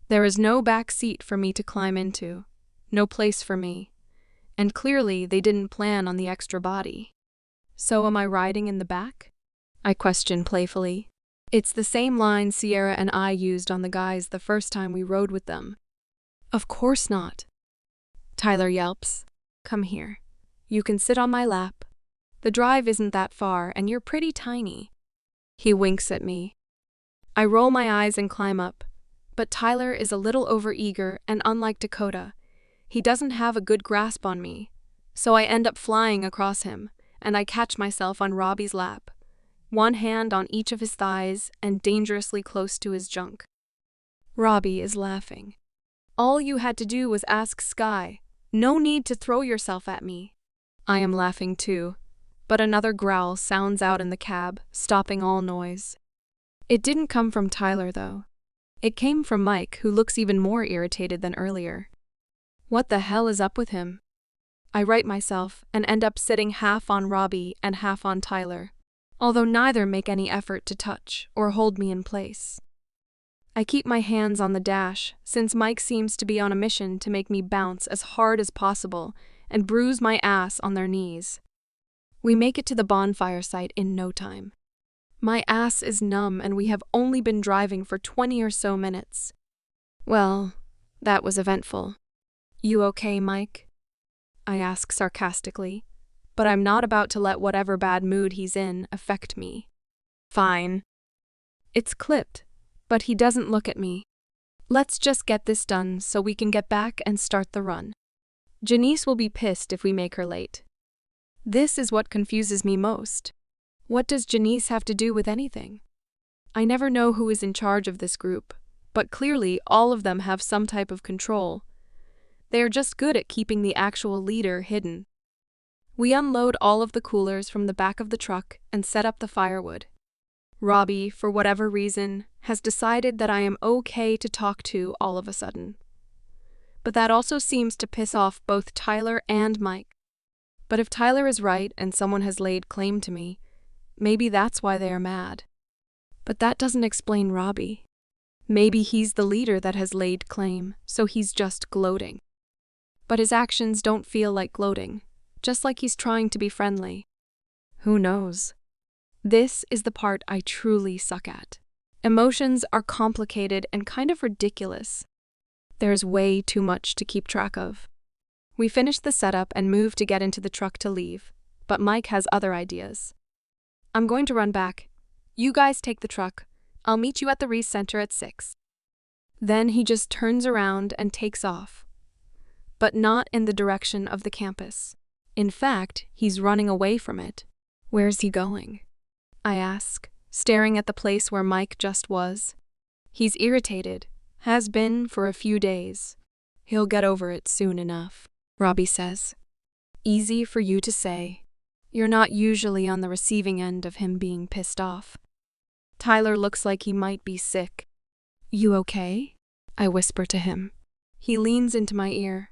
There is no back seat for me to climb into, no place for me, and clearly they didn't plan on the extra body. So am I riding in the back? I question playfully. It's the same line Sierra and I used on the guys the first time we rode with them. Of course not. Tyler yelps. Come here. You can sit on my lap. The drive isn't that far and you're pretty tiny. He winks at me. I roll my eyes and climb up, but Tyler is a little overeager and unlike Dakota, he doesn't have a good grasp on me, so I end up flying across him, and I catch myself on Robbie's lap, one hand on each of his thighs and dangerously close to his junk. Robbie is laughing. All you had to do was ask Sky. No need to throw yourself at me. I am laughing too, but another growl sounds out in the cab, stopping all noise. It didn't come from Tyler, though. It came from Mike, who looks even more irritated than earlier. What the hell is up with him? I right myself and end up sitting half on Robbie and half on Tyler, although neither make any effort to touch or hold me in place. I keep my hands on the dash, since Mike seems to be on a mission to make me bounce as hard as possible and bruise my ass on their knees. We make it to the bonfire site in no time. My ass is numb and we have only been driving for 20 or so minutes. Well, that was eventful. You okay, Mike? I ask sarcastically, but I'm not about to let whatever bad mood he's in affect me. Fine. It's clipped, but he doesn't look at me. Let's just get this done so we can get back and start the run. Janice will be pissed if we make her late. This is what confuses me most. What does Janice have to do with anything? I never know who is in charge of this group, but clearly all of them have some type of control. They are just good at keeping the actual leader hidden. We unload all of the coolers from the back of the truck and set up the firewood. Robbie, for whatever reason, has decided that I am okay to talk to all of a sudden. But that also seems to piss off both Tyler and Mike. But if Tyler is right and someone has laid claim to me, maybe that's why they are mad. But that doesn't explain Robbie. Maybe he's the leader that has laid claim, so he's just gloating. But his actions don't feel like gloating, just like he's trying to be friendly. Who knows? This is the part I truly suck at. Emotions are complicated and kind of ridiculous. There's way too much to keep track of. We finish the setup and move to get into the truck to leave, but Mike has other ideas. I'm going to run back. You guys take the truck. I'll meet you at the Reese Center at 6. Then he just turns around and takes off. But not in the direction of the campus. In fact, he's running away from it. Where's he going? I ask, staring at the place where Mike just was. He's irritated, has been for a few days. He'll get over it soon enough, Robbie says. Easy for you to say. You're not usually on the receiving end of him being pissed off. Tyler looks like he might be sick. You okay? I whisper to him. He leans into my ear.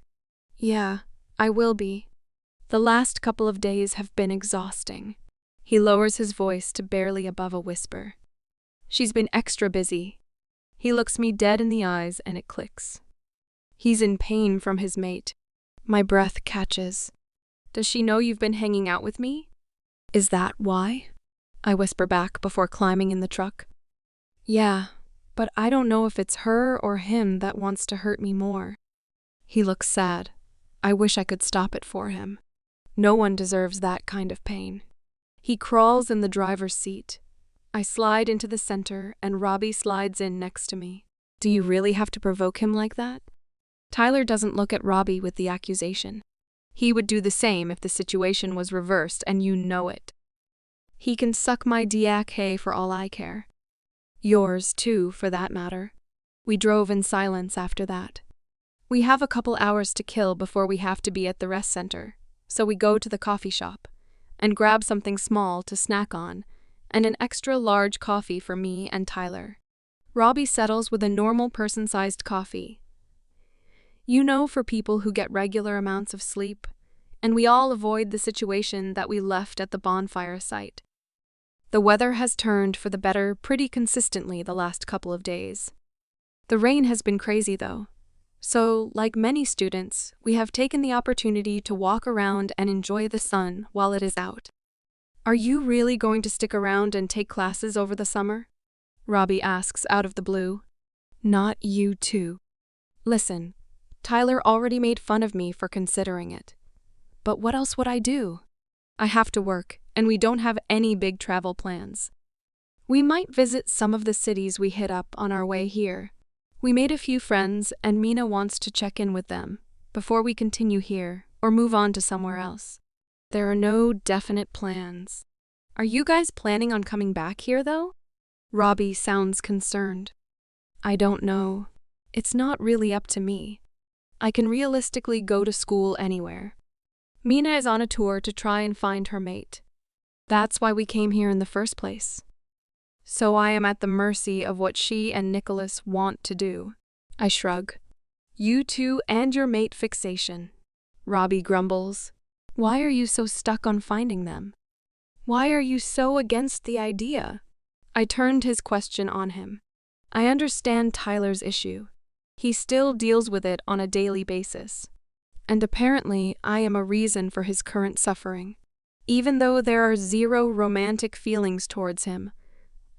Yeah, I will be. The last couple of days have been exhausting. He lowers his voice to barely above a whisper. She's been extra busy. He looks me dead in the eyes and it clicks. He's in pain from his mate. My breath catches. Does she know you've been hanging out with me? Is that why? I whisper back before climbing in the truck. Yeah, but I don't know if it's her or him that wants to hurt me more. He looks sad. I wish I could stop it for him. No one deserves that kind of pain. He crawls in the driver's seat. I slide into the center and Robbie slides in next to me. Do you really have to provoke him like that? Tyler doesn't look at Robbie with the accusation. He would do the same if the situation was reversed, and you know it. He can suck my dick hay for all I care. Yours, too, for that matter. We drove in silence after that. We have a couple hours to kill before we have to be at the rest center, so we go to the coffee shop and grab something small to snack on and an extra large coffee for me and Tyler. Robbie settles with a normal person-sized coffee. You know, for people who get regular amounts of sleep, and we all avoid the situation that we left at the bonfire site. The weather has turned for the better pretty consistently the last couple of days. The rain has been crazy though, so like many students, we have taken the opportunity to walk around and enjoy the sun while it is out. Are you really going to stick around and take classes over the summer? Robbie asks out of the blue. Not you too. Listen, Tyler already made fun of me for considering it. But what else would I do? I have to work, and we don't have any big travel plans. We might visit some of the cities we hit up on our way here. We made a few friends, and Mina wants to check in with them before we continue here or move on to somewhere else. There are no definite plans. Are you guys planning on coming back here, though? Robbie sounds concerned. I don't know. It's not really up to me. I can realistically go to school anywhere. Mina is on a tour to try and find her mate. That's why we came here in the first place. So I am at the mercy of what she and Nicholas want to do. I shrug. You two and your mate fixation. Robbie grumbles. Why are you so stuck on finding them? Why are you so against the idea? I turned his question on him. I understand Tyler's issue. He still deals with it on a daily basis. And apparently I am a reason for his current suffering. Even though there are zero romantic feelings towards him,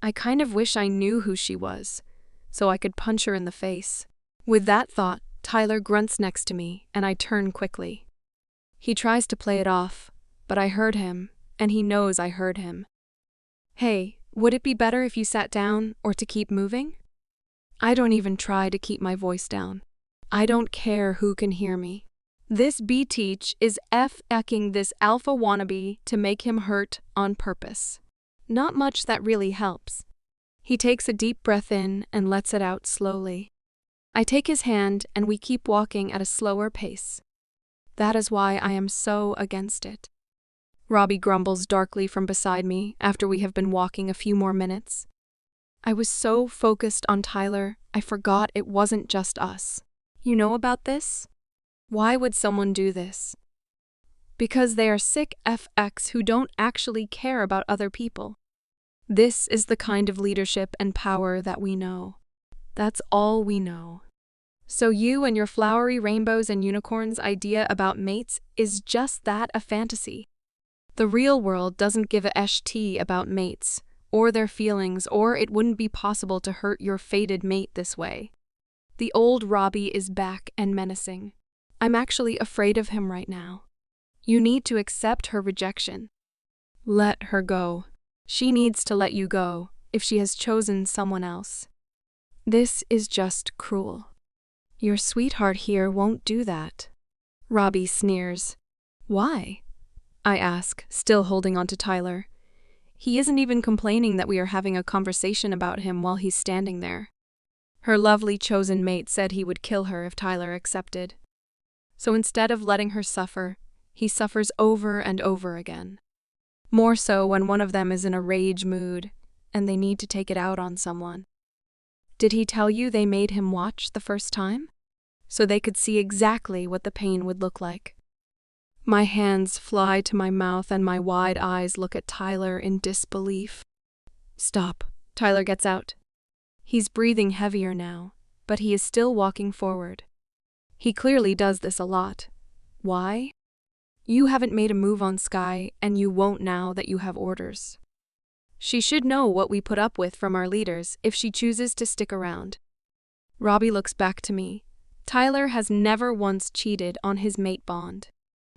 I kind of wish I knew who she was, so I could punch her in the face. With that thought, Tyler grunts next to me, and I turn quickly. He tries to play it off, but I heard him, and he knows I heard him. Hey, would it be better if you sat down or to keep moving? I don't even try to keep my voice down. I don't care who can hear me. This B-teach is F-ecking this alpha wannabe to make him hurt on purpose. Not much that really helps. He takes a deep breath in and lets it out slowly. I take his hand and we keep walking at a slower pace. That is why I am so against it. Robbie grumbles darkly from beside me after we have been walking a few more minutes. I was so focused on Tyler, I forgot it wasn't just us. You know about this? Why would someone do this? Because they are sick FX who don't actually care about other people. This is the kind of leadership and power that we know. That's all we know. So you and your flowery rainbows and unicorns idea about mates is just that, a fantasy. The real world doesn't give a sh-t about mates, or their feelings, or it wouldn't be possible to hurt your fated mate this way. The old Robbie is back and menacing. I'm actually afraid of him right now. You need to accept her rejection. Let her go. She needs to let you go if she has chosen someone else. This is just cruel. Your sweetheart here won't do that. Robbie sneers. Why? I ask, still holding on to Tyler. He isn't even complaining that we are having a conversation about him while he's standing there. Her lovely chosen mate said he would kill her if Tyler accepted. So instead of letting her suffer, he suffers over and over again. More so when one of them is in a rage mood and they need to take it out on someone. Did he tell you they made him watch the first time? So they could see exactly what the pain would look like. My hands fly to my mouth and my wide eyes look at Tyler in disbelief. Stop. Tyler gets out. He's breathing heavier now, but he is still walking forward. He clearly does this a lot. Why? You haven't made a move on Sky, and you won't now that you have orders. She should know what we put up with from our leaders if she chooses to stick around. Robbie looks back to me. Tyler has never once cheated on his mate bond,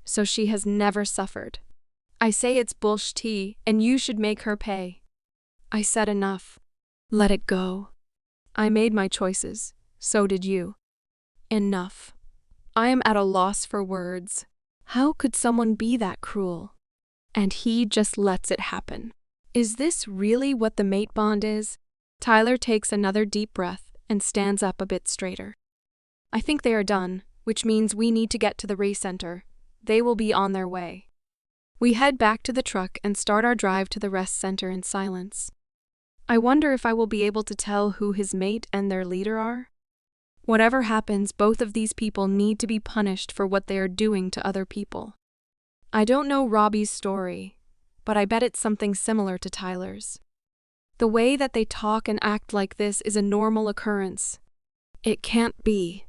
so she has never suffered. I say it's bullshit, and you should make her pay. I said enough. Let it go. I made my choices. So did you. Enough. I am at a loss for words. How could someone be that cruel? And he just lets it happen. Is this really what the mate bond is? Tyler takes another deep breath and stands up a bit straighter. I think they are done, which means we need to get to the race center. They will be on their way. We head back to the truck and start our drive to the rest center in silence. I wonder if I will be able to tell who his mate and their leader are. Whatever happens, both of these people need to be punished for what they are doing to other people. I don't know Robbie's story, but I bet it's something similar to Tyler's. The way that they talk and act like this is a normal occurrence. It can't be.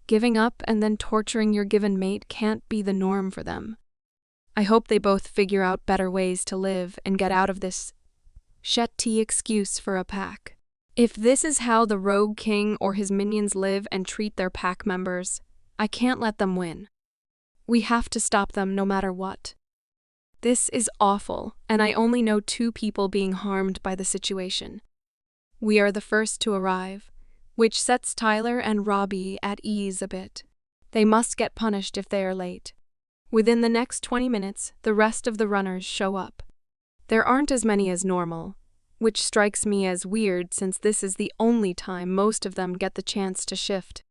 Giving up and then torturing your given mate can't be the norm for them. I hope they both figure out better ways to live and get out of this shitty excuse for a pack. If this is how the Rogue King or his minions live and treat their pack members, I can't let them win. We have to stop them no matter what. This is awful, and I only know 2 people being harmed by the situation. We are the first to arrive, which sets Tyler and Robbie at ease a bit. They must get punished if they are late. Within the next 20 minutes, the rest of the runners show up. There aren't as many as normal, which strikes me as weird since this is the only time most of them get the chance to shift.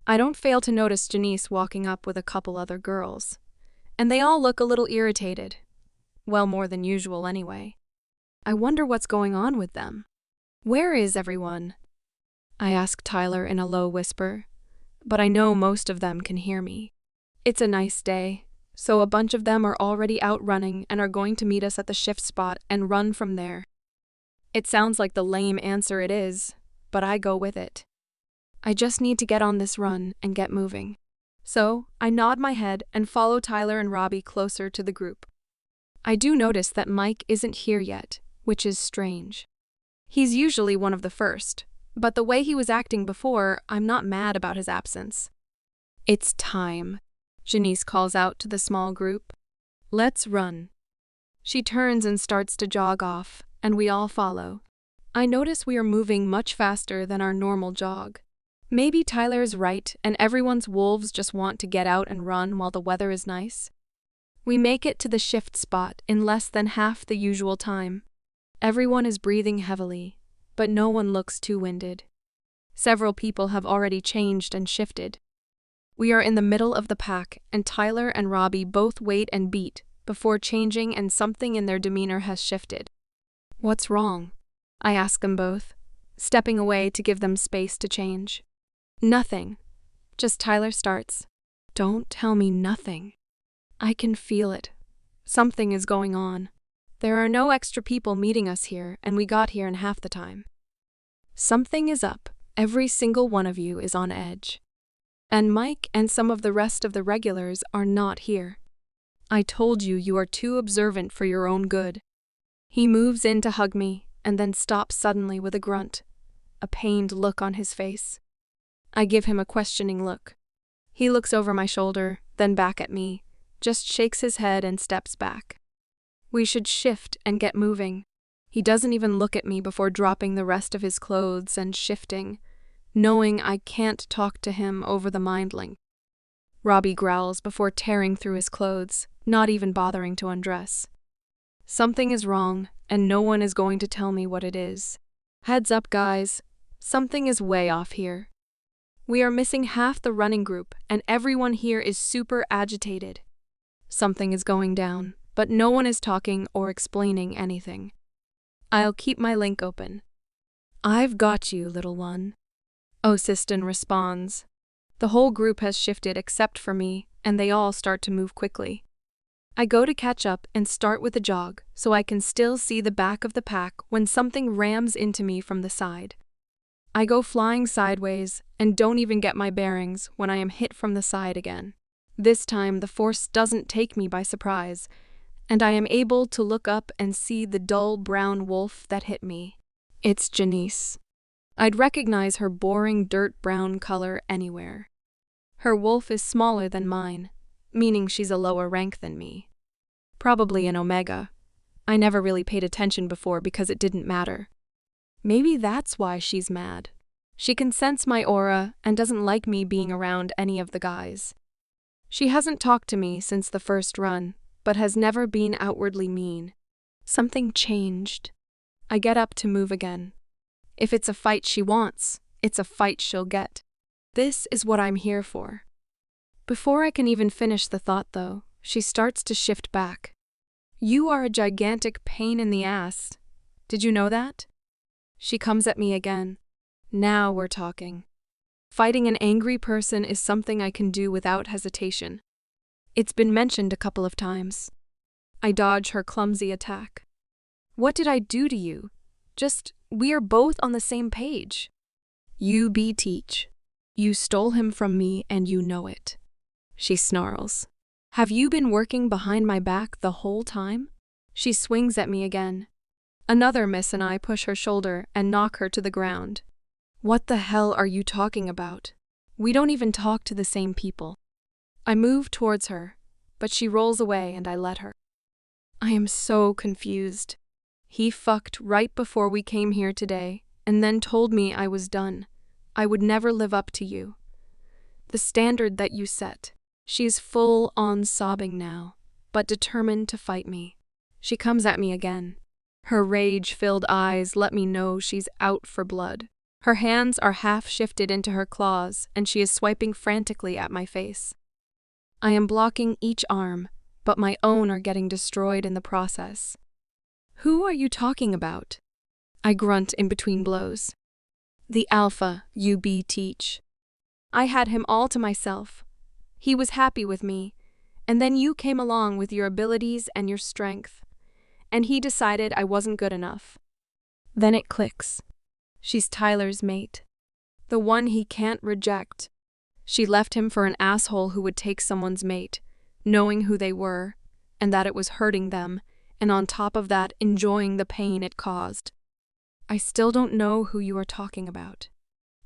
I don't fail to notice Janice walking up with a couple other girls, and they all look a little irritated. Well, more than usual anyway. I wonder what's going on with them. Where is everyone? I ask Tyler in a low whisper, but I know most of them can hear me. It's a nice day, so a bunch of them are already out running and are going to meet us at the shift spot and run from there. It sounds like the lame answer it is, but I go with it. I just need to get on this run and get moving. So, I nod my head and follow Tyler and Robbie closer to the group. I do notice that Mike isn't here yet, which is strange. He's usually one of the first, but the way he was acting before, I'm not mad about his absence. It's time, Janice calls out to the small group. Let's run. She turns and starts to jog off, and we all follow. I notice we are moving much faster than our normal jog. Maybe Tyler's right and everyone's wolves just want to get out and run while the weather is nice. We make it to the shift spot in less than half the usual time. Everyone is breathing heavily, but no one looks too winded. Several people have already changed and shifted. We are in the middle of the pack, and Tyler and Robbie both wait and beat before changing, and something in their demeanor has shifted. What's wrong? I ask them both, stepping away to give them space to change. Nothing. Just Tyler starts. Don't tell me nothing. I can feel it. Something is going on. There are no extra people meeting us here, and we got here in half the time. Something is up. Every single one of you is on edge. And Mike and some of the rest of the regulars are not here. I told you you are too observant for your own good. He moves in to hug me, and then stops suddenly with a grunt, a pained look on his face. I give him a questioning look. He looks over my shoulder, then back at me, just shakes his head and steps back. We should shift and get moving. He doesn't even look at me before dropping the rest of his clothes and shifting, knowing I can't talk to him over the mind link. Robbie growls before tearing through his clothes, not even bothering to undress. Something is wrong, and no one is going to tell me what it is. Heads up, guys. Something is way off here. We are missing half the running group, and everyone here is super agitated. Something is going down, but no one is talking or explaining anything. I'll keep my link open. I've got you, little one. Osiston responds. The whole group has shifted except for me, and they all start to move quickly. I go to catch up and start with a jog, so I can still see the back of the pack when something rams into me from the side. I go flying sideways and don't even get my bearings when I am hit from the side again. This time, the force doesn't take me by surprise, and I am able to look up and see the dull brown wolf that hit me. It's Janice. I'd recognize her boring dirt brown color anywhere. Her wolf is smaller than mine, meaning she's a lower rank than me. Probably an Omega. I never really paid attention before because it didn't matter. Maybe that's why she's mad. She can sense my aura and doesn't like me being around any of the guys. She hasn't talked to me since the first run, but has never been outwardly mean. Something changed. I get up to move again. If it's a fight she wants, it's a fight she'll get. This is what I'm here for. Before I can even finish the thought, though, she starts to shift back. You are a gigantic pain in the ass. Did you know that? She comes at me again. Now we're talking. Fighting an angry person is something I can do without hesitation. It's been mentioned a couple of times. I dodge her clumsy attack. What did I do to you? We are both on the same page. You teach. You stole him from me and you know it. She snarls. Have you been working behind my back the whole time? She swings at me again. Another miss and I push her shoulder and knock her to the ground. What the hell are you talking about? We don't even talk to the same people. I move towards her, but she rolls away and I let her. I am so confused. He fucked right before we came here today and then told me I was done. I would never live up to you. The standard that you set. She's full on sobbing now, but determined to fight me. She comes at me again. Her rage-filled eyes let me know she's out for blood. Her hands are half shifted into her claws, and she is swiping frantically at my face. I am blocking each arm, but my own are getting destroyed in the process. Who are you talking about? I grunt in between blows. The alpha you teach. I had him all to myself. He was happy with me, and then you came along with your abilities and your strength, and he decided I wasn't good enough. Then it clicks. She's Tyler's mate, the one he can't reject. She left him for an asshole who would take someone's mate, knowing who they were, and that it was hurting them, and on top of that, enjoying the pain it caused. I still don't know who you are talking about.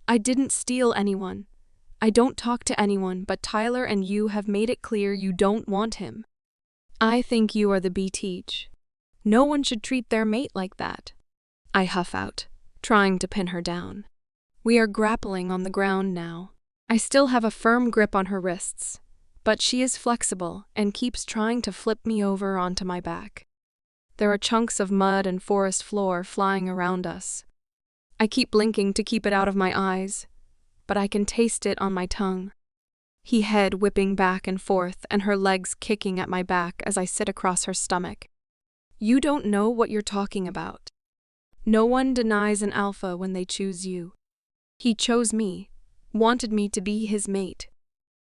I didn't steal anyone. I don't talk to anyone, but Tyler and you have made it clear you don't want him. I think you are the teach. No one should treat their mate like that. I huff out, trying to pin her down. We are grappling on the ground now. I still have a firm grip on her wrists, but she is flexible and keeps trying to flip me over onto my back. There are chunks of mud and forest floor flying around us. I keep blinking to keep it out of my eyes, but I can taste it on my tongue. He head whipping back and forth and her legs kicking at my back as I sit across her stomach. You don't know what you're talking about. No one denies an alpha when they choose you. He chose me, wanted me to be his mate.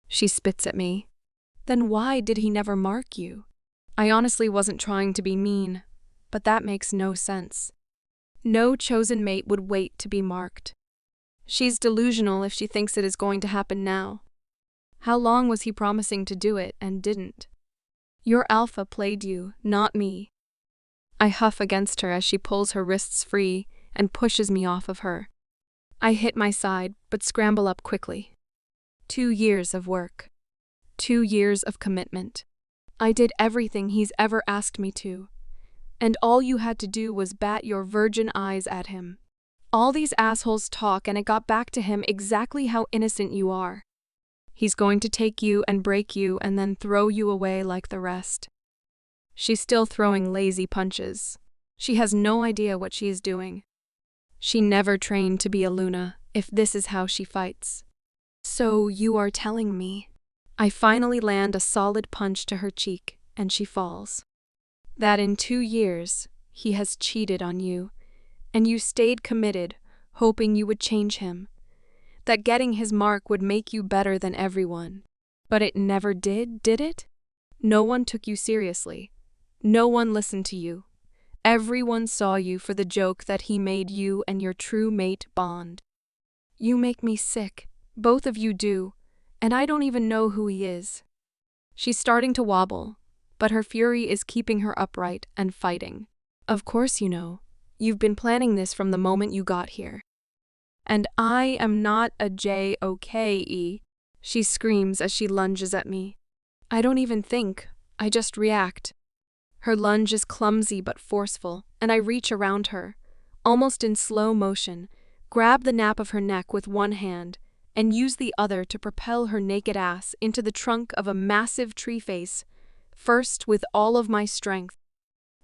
She spits at me. Then why did he never mark you? I honestly wasn't trying to be mean, but that makes no sense. No chosen mate would wait to be marked. She's delusional if she thinks it is going to happen now. How long was he promising to do it and didn't? Your alpha played you, not me. I huff against her as she pulls her wrists free and pushes me off of her. I hit my side, but scramble up quickly. 2 years of work. 2 years of commitment. I did everything he's ever asked me to, and all you had to do was bat your virgin eyes at him. All these assholes talk and it got back to him exactly how innocent you are. He's going to take you and break you and then throw you away like the rest. She's still throwing lazy punches. She has no idea what she is doing. She never trained to be a Luna, if this is how she fights. So you are telling me. I finally land a solid punch to her cheek, and she falls. That in 2 years, he has cheated on you, and you stayed committed, hoping you would change him. That getting his mark would make you better than everyone. But it never did it? No one took you seriously. No one listened to you. Everyone saw you for the joke that he made you and your true mate bond. You make me sick. Both of you do. And I don't even know who he is. She's starting to wobble, but her fury is keeping her upright and fighting. Of course you know. You've been planning this from the moment you got here. And I am not a JOKE, she screams as she lunges at me. I don't even think, I just react. Her lunge is clumsy but forceful, and I reach around her, almost in slow motion, grab the nape of her neck with one hand, and use the other to propel her naked ass into the trunk of a massive tree face, first with all of my strength.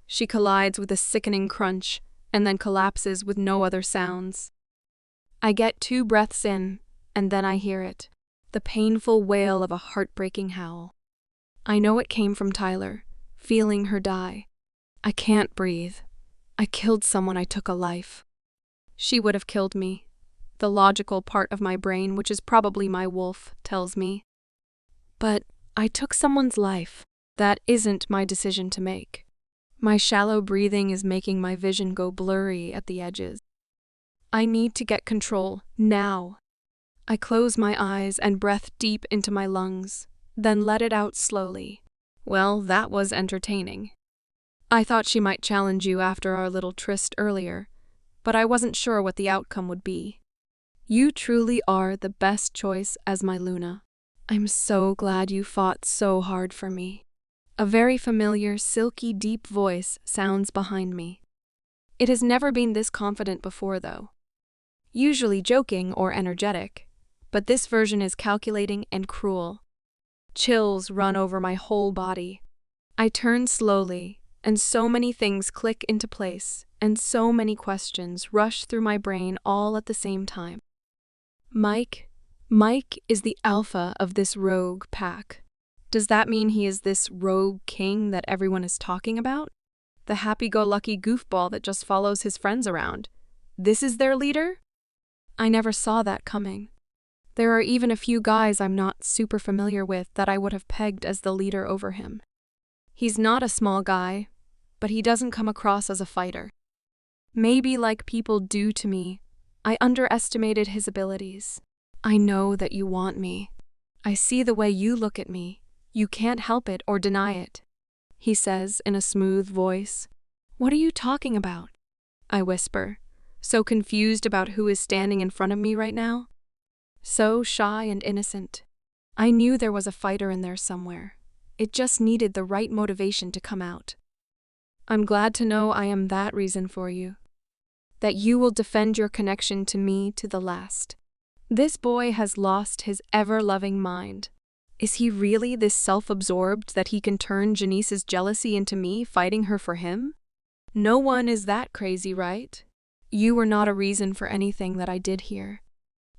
She collides with a sickening crunch, and then collapses with no other sounds. I get 2 breaths in, and then I hear it, the painful wail of a heartbreaking howl. I know it came from Tyler, feeling her die. I can't breathe. I killed someone, I took a life. She would have killed me. The logical part of my brain, which is probably my wolf, tells me. But I took someone's life. That isn't my decision to make. My shallow breathing is making my vision go blurry at the edges. I need to get control, now. I close my eyes and breath deep into my lungs, then let it out slowly. Well, that was entertaining. I thought she might challenge you after our little tryst earlier, but I wasn't sure what the outcome would be. You truly are the best choice as my Luna. I'm so glad you fought so hard for me. A very familiar, silky, deep voice sounds behind me. It has never been this confident before, though. Usually joking or energetic, but this version is calculating and cruel. Chills run over my whole body. I turn slowly, and so many things click into place, and so many questions rush through my brain all at the same time. Mike is the alpha of this rogue pack. Does that mean he is this rogue king that everyone is talking about? The happy-go-lucky goofball that just follows his friends around. This is their leader? I never saw that coming. There are even a few guys I'm not super familiar with that I would have pegged as the leader over him. He's not a small guy, but he doesn't come across as a fighter. Maybe like people do to me, I underestimated his abilities. I know that you want me. I see the way you look at me. You can't help it or deny it, he says in a smooth voice. What are you talking about? I whisper, so confused about who is standing in front of me right now. So shy and innocent. I knew there was a fighter in there somewhere. It just needed the right motivation to come out. I'm glad to know I am that reason for you. That you will defend your connection to me to the last. This boy has lost his ever-loving mind. Is he really this self-absorbed that he can turn Janice's jealousy into me fighting her for him? No one is that crazy, right? You were not a reason for anything that I did here.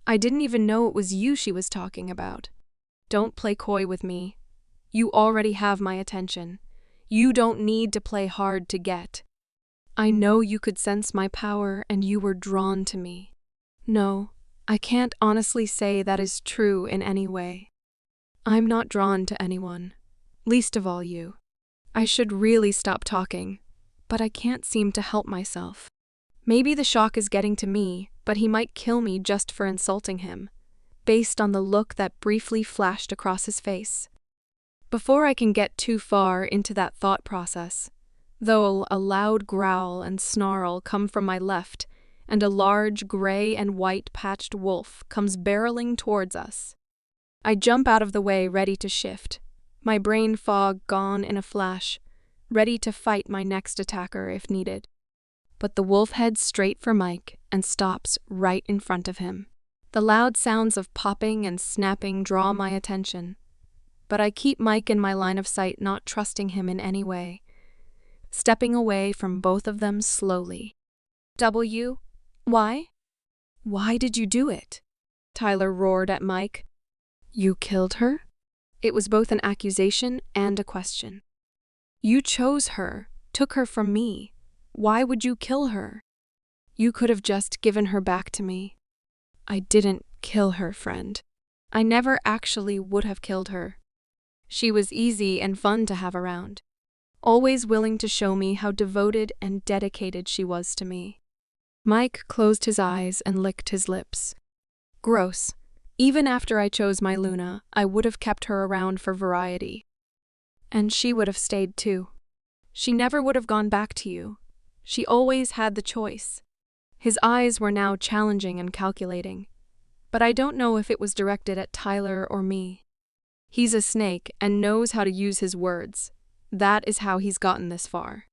I didn't even know it was you she was talking about. Don't play coy with me. You already have my attention. You don't need to play hard to get. I know you could sense my power and you were drawn to me. No, I can't honestly say that is true in any way. I'm not drawn to anyone, least of all you. I should really stop talking, but I can't seem to help myself. Maybe the shock is getting to me, but he might kill me just for insulting him, based on the look that briefly flashed across his face. Before I can get too far into that thought process, though a loud growl and snarl come from my left, and a large gray and white patched wolf comes barreling towards us. I jump out of the way, ready to shift, my brain fog gone in a flash, ready to fight my next attacker if needed. But the wolf heads straight for Mike and stops right in front of him. The loud sounds of popping and snapping draw my attention, but I keep Mike in my line of sight, not trusting him in any way, stepping away from both of them slowly. Why? Why did you do it? Tyler roared at Mike. You killed her? It was both an accusation and a question. You chose her, took her from me. Why would you kill her? You could have just given her back to me. I didn't kill her, friend. I never actually would have killed her. She was easy and fun to have around, always willing to show me how devoted and dedicated she was to me. Mike closed his eyes and licked his lips. Gross. Even after I chose my Luna, I would have kept her around for variety. And she would have stayed too. She never would have gone back to you. She always had the choice. His eyes were now challenging and calculating. But I don't know if it was directed at Tyler or me. He's a snake and knows how to use his words. That is how he's gotten this far.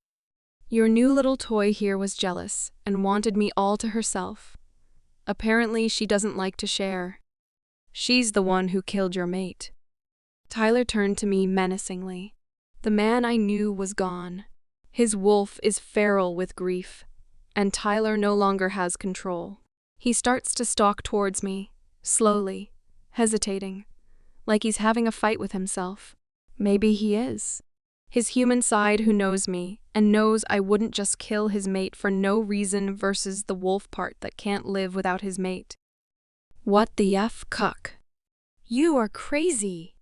Your new little toy here was jealous and wanted me all to herself. Apparently, she doesn't like to share. She's the one who killed your mate. Tyler turned to me menacingly. The man I knew was gone. His wolf is feral with grief, and Tyler no longer has control. He starts to stalk towards me, slowly, hesitating, like he's having a fight with himself. Maybe he is. His human side who knows me and knows I wouldn't just kill his mate for no reason versus the wolf part that can't live without his mate. What the F, cuck? You are crazy.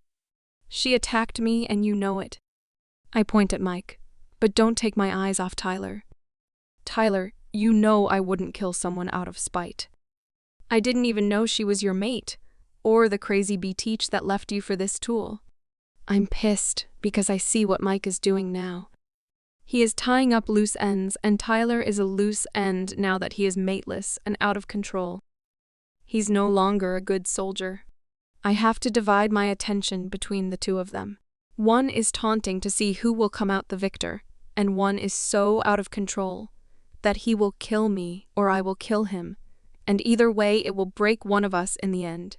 She attacked me and you know it. I point at Mike, but don't take my eyes off Tyler. Tyler, you know I wouldn't kill someone out of spite. I didn't even know she was your mate, or the crazy B-teach that left you for this tool. I'm pissed because I see what Mike is doing now. He is tying up loose ends, and Tyler is a loose end now that he is mateless and out of control. He's no longer a good soldier. I have to divide my attention between the two of them. One is taunting to see who will come out the victor, and one is so out of control that he will kill me or I will kill him, and either way it will break one of us in the end.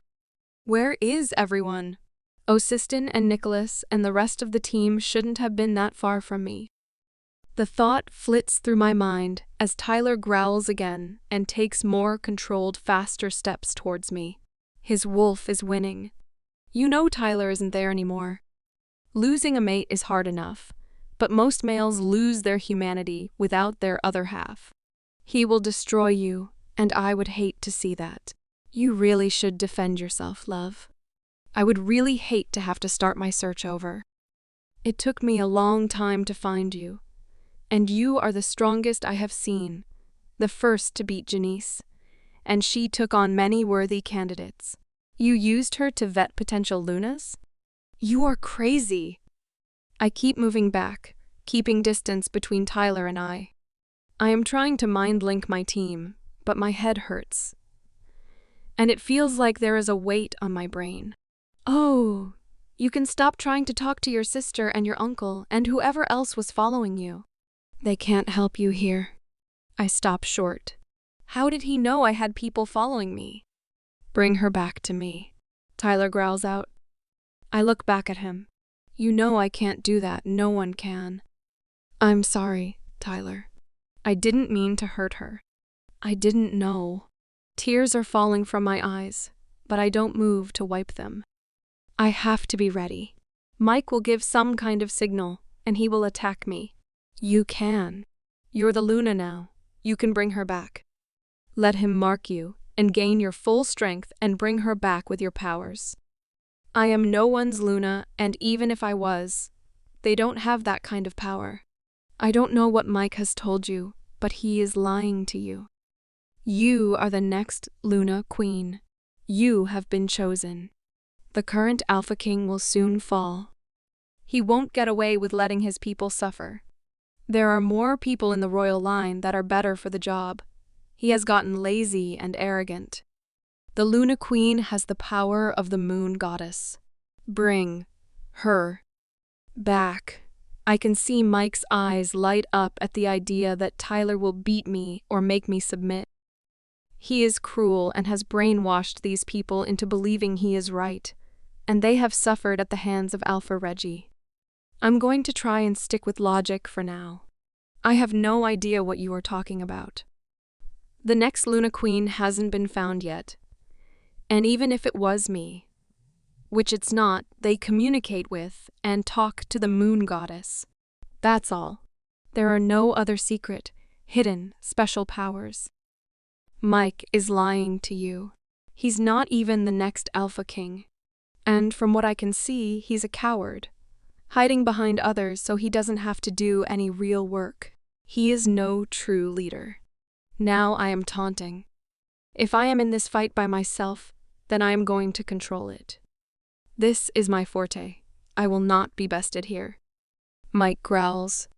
Where is everyone? Osiston and Nicholas and the rest of the team shouldn't have been that far from me. The thought flits through my mind as Tyler growls again and takes more controlled, faster steps towards me. His wolf is winning. You know Tyler isn't there anymore. Losing a mate is hard enough, but most males lose their humanity without their other half. He will destroy you, and I would hate to see that. You really should defend yourself, love. I would really hate to have to start my search over. It took me a long time to find you, and you are the strongest I have seen, the first to beat Janice, and she took on many worthy candidates. You used her to vet potential Lunas? You are crazy. I keep moving back, keeping distance between Tyler and I. I am trying to mind-link my team, but my head hurts. And it feels like there is a weight on my brain. Oh, you can stop trying to talk to your sister and your uncle and whoever else was following you. They can't help you here. I stop short. How did he know I had people following me? Bring her back to me, Tyler growls out. I look back at him. You know I can't do that, no one can. I'm sorry, Tyler. I didn't mean to hurt her. I didn't know. Tears are falling from my eyes, but I don't move to wipe them. I have to be ready. Mike will give some kind of signal, and he will attack me. You can. You're the Luna now. You can bring her back. Let him mark you, and gain your full strength and bring her back with your powers. I am no one's Luna, and even if I was, they don't have that kind of power. I don't know what Mike has told you, but he is lying to you. You are the next Luna Queen. You have been chosen. The current Alpha King will soon fall. He won't get away with letting his people suffer. There are more people in the royal line that are better for the job. He has gotten lazy and arrogant. The Luna Queen has the power of the moon goddess. Bring her back. I can see Mike's eyes light up at the idea that Tyler will beat me or make me submit. He is cruel and has brainwashed these people into believing he is right, and they have suffered at the hands of Alpha Reggie. I'm going to try and stick with logic for now. I have no idea what you are talking about. The next Luna Queen hasn't been found yet. And even if it was me, which it's not, they communicate with and talk to the moon goddess. That's all. There are no other secret, hidden, special powers. Mike is lying to you. He's not even the next Alpha King. And from what I can see, he's a coward, hiding behind others so he doesn't have to do any real work. He is no true leader. Now I am taunting. If I am in this fight by myself, then I am going to control it. This is my forte. I will not be bested here. Mike growls.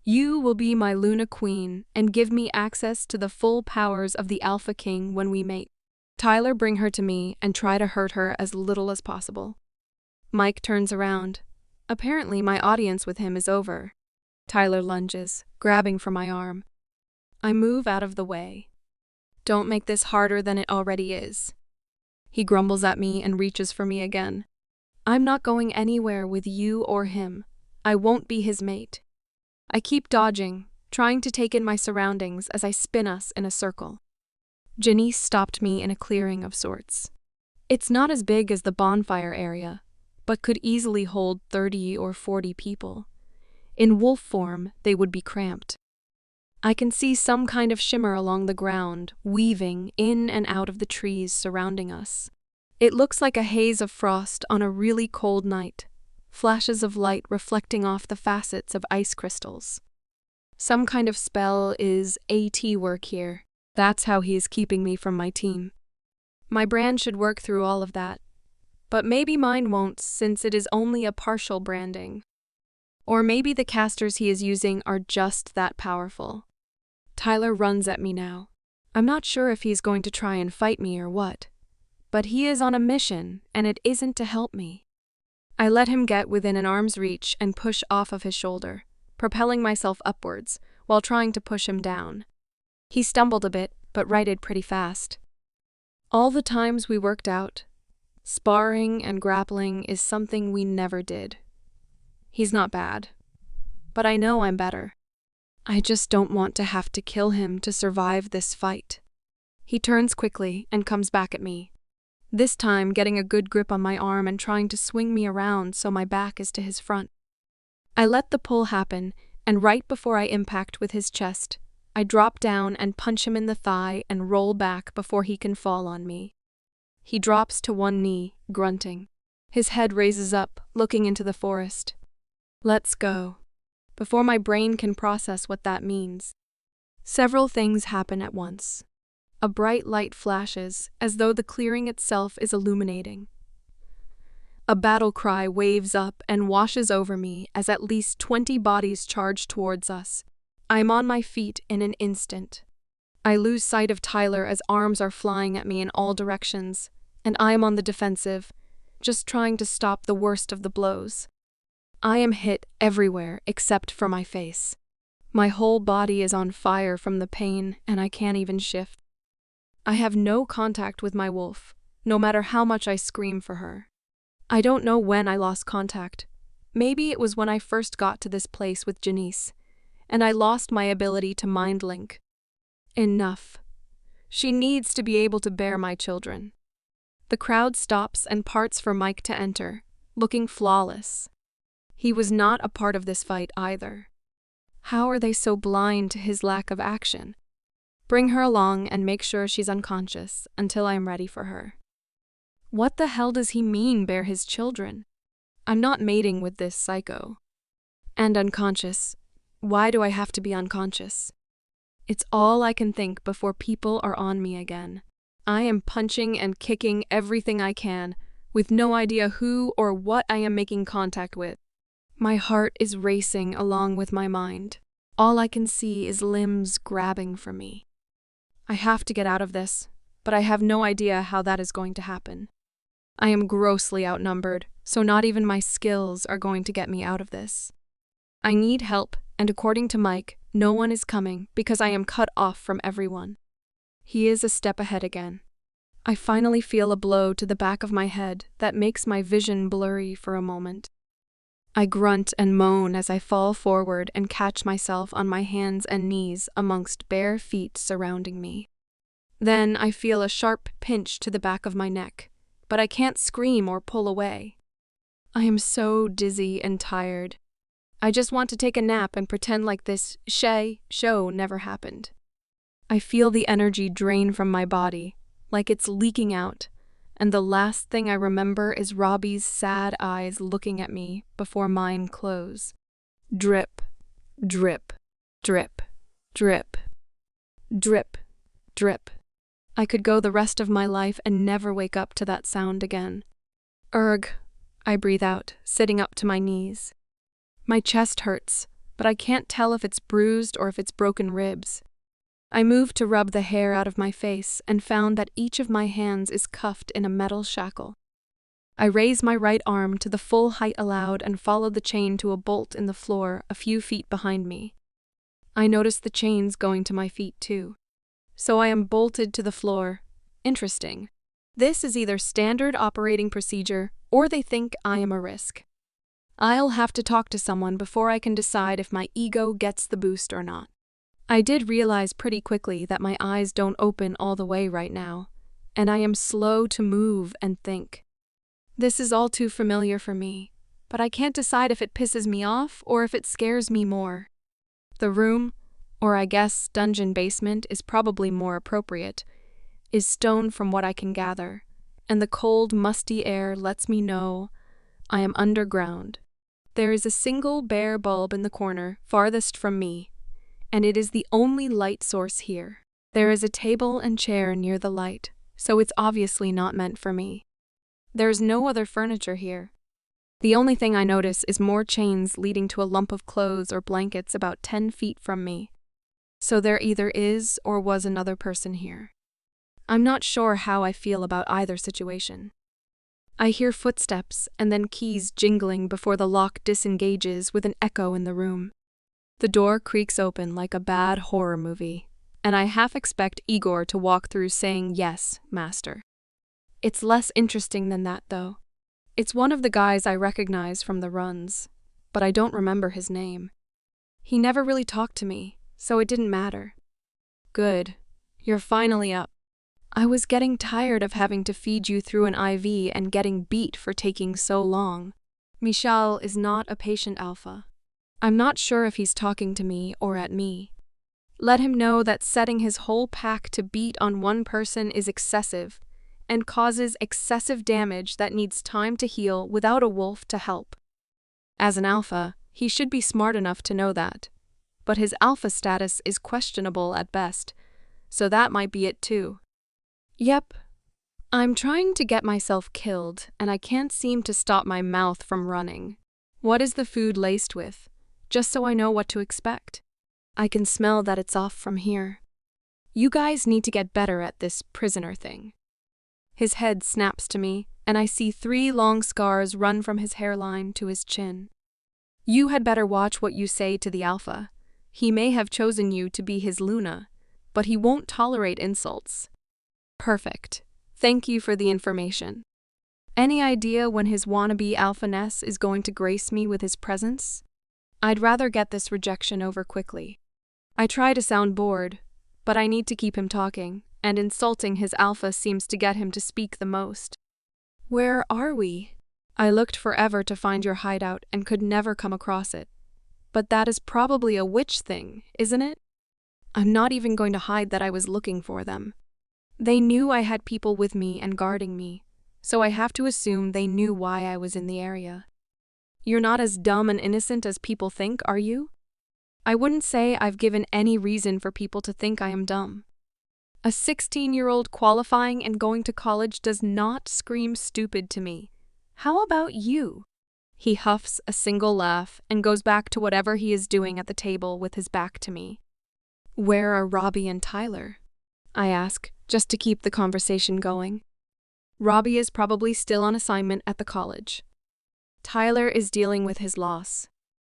You will be my Luna Queen and give me access to the full powers of the Alpha King when we mate. Tyler, bring her to me and try to hurt her as little as possible. Mike turns around. Apparently my audience with him is over. Tyler lunges, grabbing for my arm. I move out of the way. Don't make this harder than it already is. He grumbles at me and reaches for me again. I'm not going anywhere with you or him. I won't be his mate. I keep dodging, trying to take in my surroundings as I spin us in a circle. Janice stopped me in a clearing of sorts. It's not as big as the bonfire area, but could easily hold 30 or 40 people. In wolf form, they would be cramped. I can see some kind of shimmer along the ground, weaving in and out of the trees surrounding us. It looks like a haze of frost on a really cold night, flashes of light reflecting off the facets of ice crystals. Some kind of spell is AT work here. That's how he is keeping me from my team. My brand should work through all of that, but maybe mine won't since it is only a partial branding. Or maybe the casters he is using are just that powerful. Tyler runs at me now. I'm not sure if he's going to try and fight me or what, but he is on a mission and it isn't to help me. I let him get within an arm's reach and push off of his shoulder, propelling myself upwards while trying to push him down. He stumbled a bit, but righted pretty fast. All the times we worked out, sparring and grappling is something we never did. He's not bad, but I know I'm better. I just don't want to have to kill him to survive this fight. He turns quickly and comes back at me, this time getting a good grip on my arm and trying to swing me around so my back is to his front. I let the pull happen, and right before I impact with his chest, I drop down and punch him in the thigh and roll back before he can fall on me. He drops to one knee, grunting. His head raises up, looking into the forest. Let's go. Before my brain can process what that means. Several things happen at once. A bright light flashes, as though the clearing itself is illuminating. A battle cry waves up and washes over me as at least 20 bodies charge towards us. I'm on my feet in an instant. I lose sight of Tyler as arms are flying at me in all directions, and I am on the defensive, just trying to stop the worst of the blows. I am hit everywhere except for my face. My whole body is on fire from the pain, and I can't even shift. I have no contact with my wolf, no matter how much I scream for her. I don't know when I lost contact. Maybe it was when I first got to this place with Janice, and I lost my ability to mind link. Enough. She needs to be able to bear my children. The crowd stops and parts for Mike to enter, looking flawless. He was not a part of this fight either. How are they so blind to his lack of action? Bring her along and make sure she's unconscious until I am ready for her. What the hell does he mean, bear his children? I'm not mating with this psycho. And unconscious. Why do I have to be unconscious? It's all I can think before people are on me again. I am punching and kicking everything I can, with no idea who or what I am making contact with. My heart is racing along with my mind. All I can see is limbs grabbing for me. I have to get out of this, but I have no idea how that is going to happen. I am grossly outnumbered, so not even my skills are going to get me out of this. I need help, and according to Mike, no one is coming because I am cut off from everyone. He is a step ahead again. I finally feel a blow to the back of my head that makes my vision blurry for a moment. I grunt and moan as I fall forward and catch myself on my hands and knees amongst bare feet surrounding me. Then I feel a sharp pinch to the back of my neck, but I can't scream or pull away. I am so dizzy and tired. I just want to take a nap and pretend like this show never happened. I feel the energy drain from my body, like it's leaking out, and the last thing I remember is Robbie's sad eyes looking at me before mine close. Drip, drip, drip, drip, drip, drip. I could go the rest of my life and never wake up to that sound again. Erg, I breathe out, sitting up to my knees. My chest hurts, but I can't tell if it's bruised or if it's broken ribs. I moved to rub the hair out of my face and found that each of my hands is cuffed in a metal shackle. I raised my right arm to the full height allowed and followed the chain to a bolt in the floor a few feet behind me. I noticed the chains going to my feet too. So I am bolted to the floor. Interesting. This is either standard operating procedure or they think I am a risk. I'll have to talk to someone before I can decide if my ego gets the boost or not. I did realize pretty quickly that my eyes don't open all the way right now, and I am slow to move and think. This is all too familiar for me, but I can't decide if it pisses me off or if it scares me more. The room, or I guess dungeon basement is probably more appropriate, is stone from what I can gather, and the cold, musty air lets me know I am underground. There is a single bare bulb in the corner farthest from me, and it is the only light source here. There is a table and chair near the light, so it's obviously not meant for me. There's no other furniture here. The only thing I notice is more chains leading to a lump of clothes or blankets about 10 feet from me. So there either is or was another person here. I'm not sure how I feel about either situation. I hear footsteps and then keys jingling before the lock disengages with an echo in the room. The door creaks open like a bad horror movie, and I half expect Igor to walk through saying, "Yes, master." It's less interesting than that, though. It's one of the guys I recognize from the runs, but I don't remember his name. He never really talked to me, so it didn't matter. Good. You're finally up. I was getting tired of having to feed you through an IV and getting beat for taking so long. Michal is not a patient alpha. I'm not sure if he's talking to me or at me. Let him know that setting his whole pack to beat on one person is excessive and causes excessive damage that needs time to heal without a wolf to help. As an alpha, he should be smart enough to know that, but his alpha status is questionable at best, so that might be it too. Yep, I'm trying to get myself killed and I can't seem to stop my mouth from running. What is the food laced with? Just so I know what to expect. I can smell that it's off from here. You guys need to get better at this prisoner thing. His head snaps to me, and I see 3 long scars run from his hairline to his chin. You had better watch what you say to the alpha. He may have chosen you to be his Luna, but he won't tolerate insults. Perfect. Thank you for the information. Any idea when his wannabe alphaness is going to grace me with his presence? I'd rather get this rejection over quickly. I try to sound bored, but I need to keep him talking, and insulting his alpha seems to get him to speak the most. Where are we? I looked forever to find your hideout and could never come across it. But that is probably a witch thing, isn't it? I'm not even going to hide that I was looking for them. They knew I had people with me and guarding me, so I have to assume they knew why I was in the area. You're not as dumb and innocent as people think, are you? I wouldn't say I've given any reason for people to think I am dumb. A 16-year-old qualifying and going to college does not scream stupid to me. How about you? He huffs a single laugh and goes back to whatever he is doing at the table with his back to me. Where are Robbie and Tyler? I ask, just to keep the conversation going. Robbie is probably still on assignment at the college. Tyler is dealing with his loss.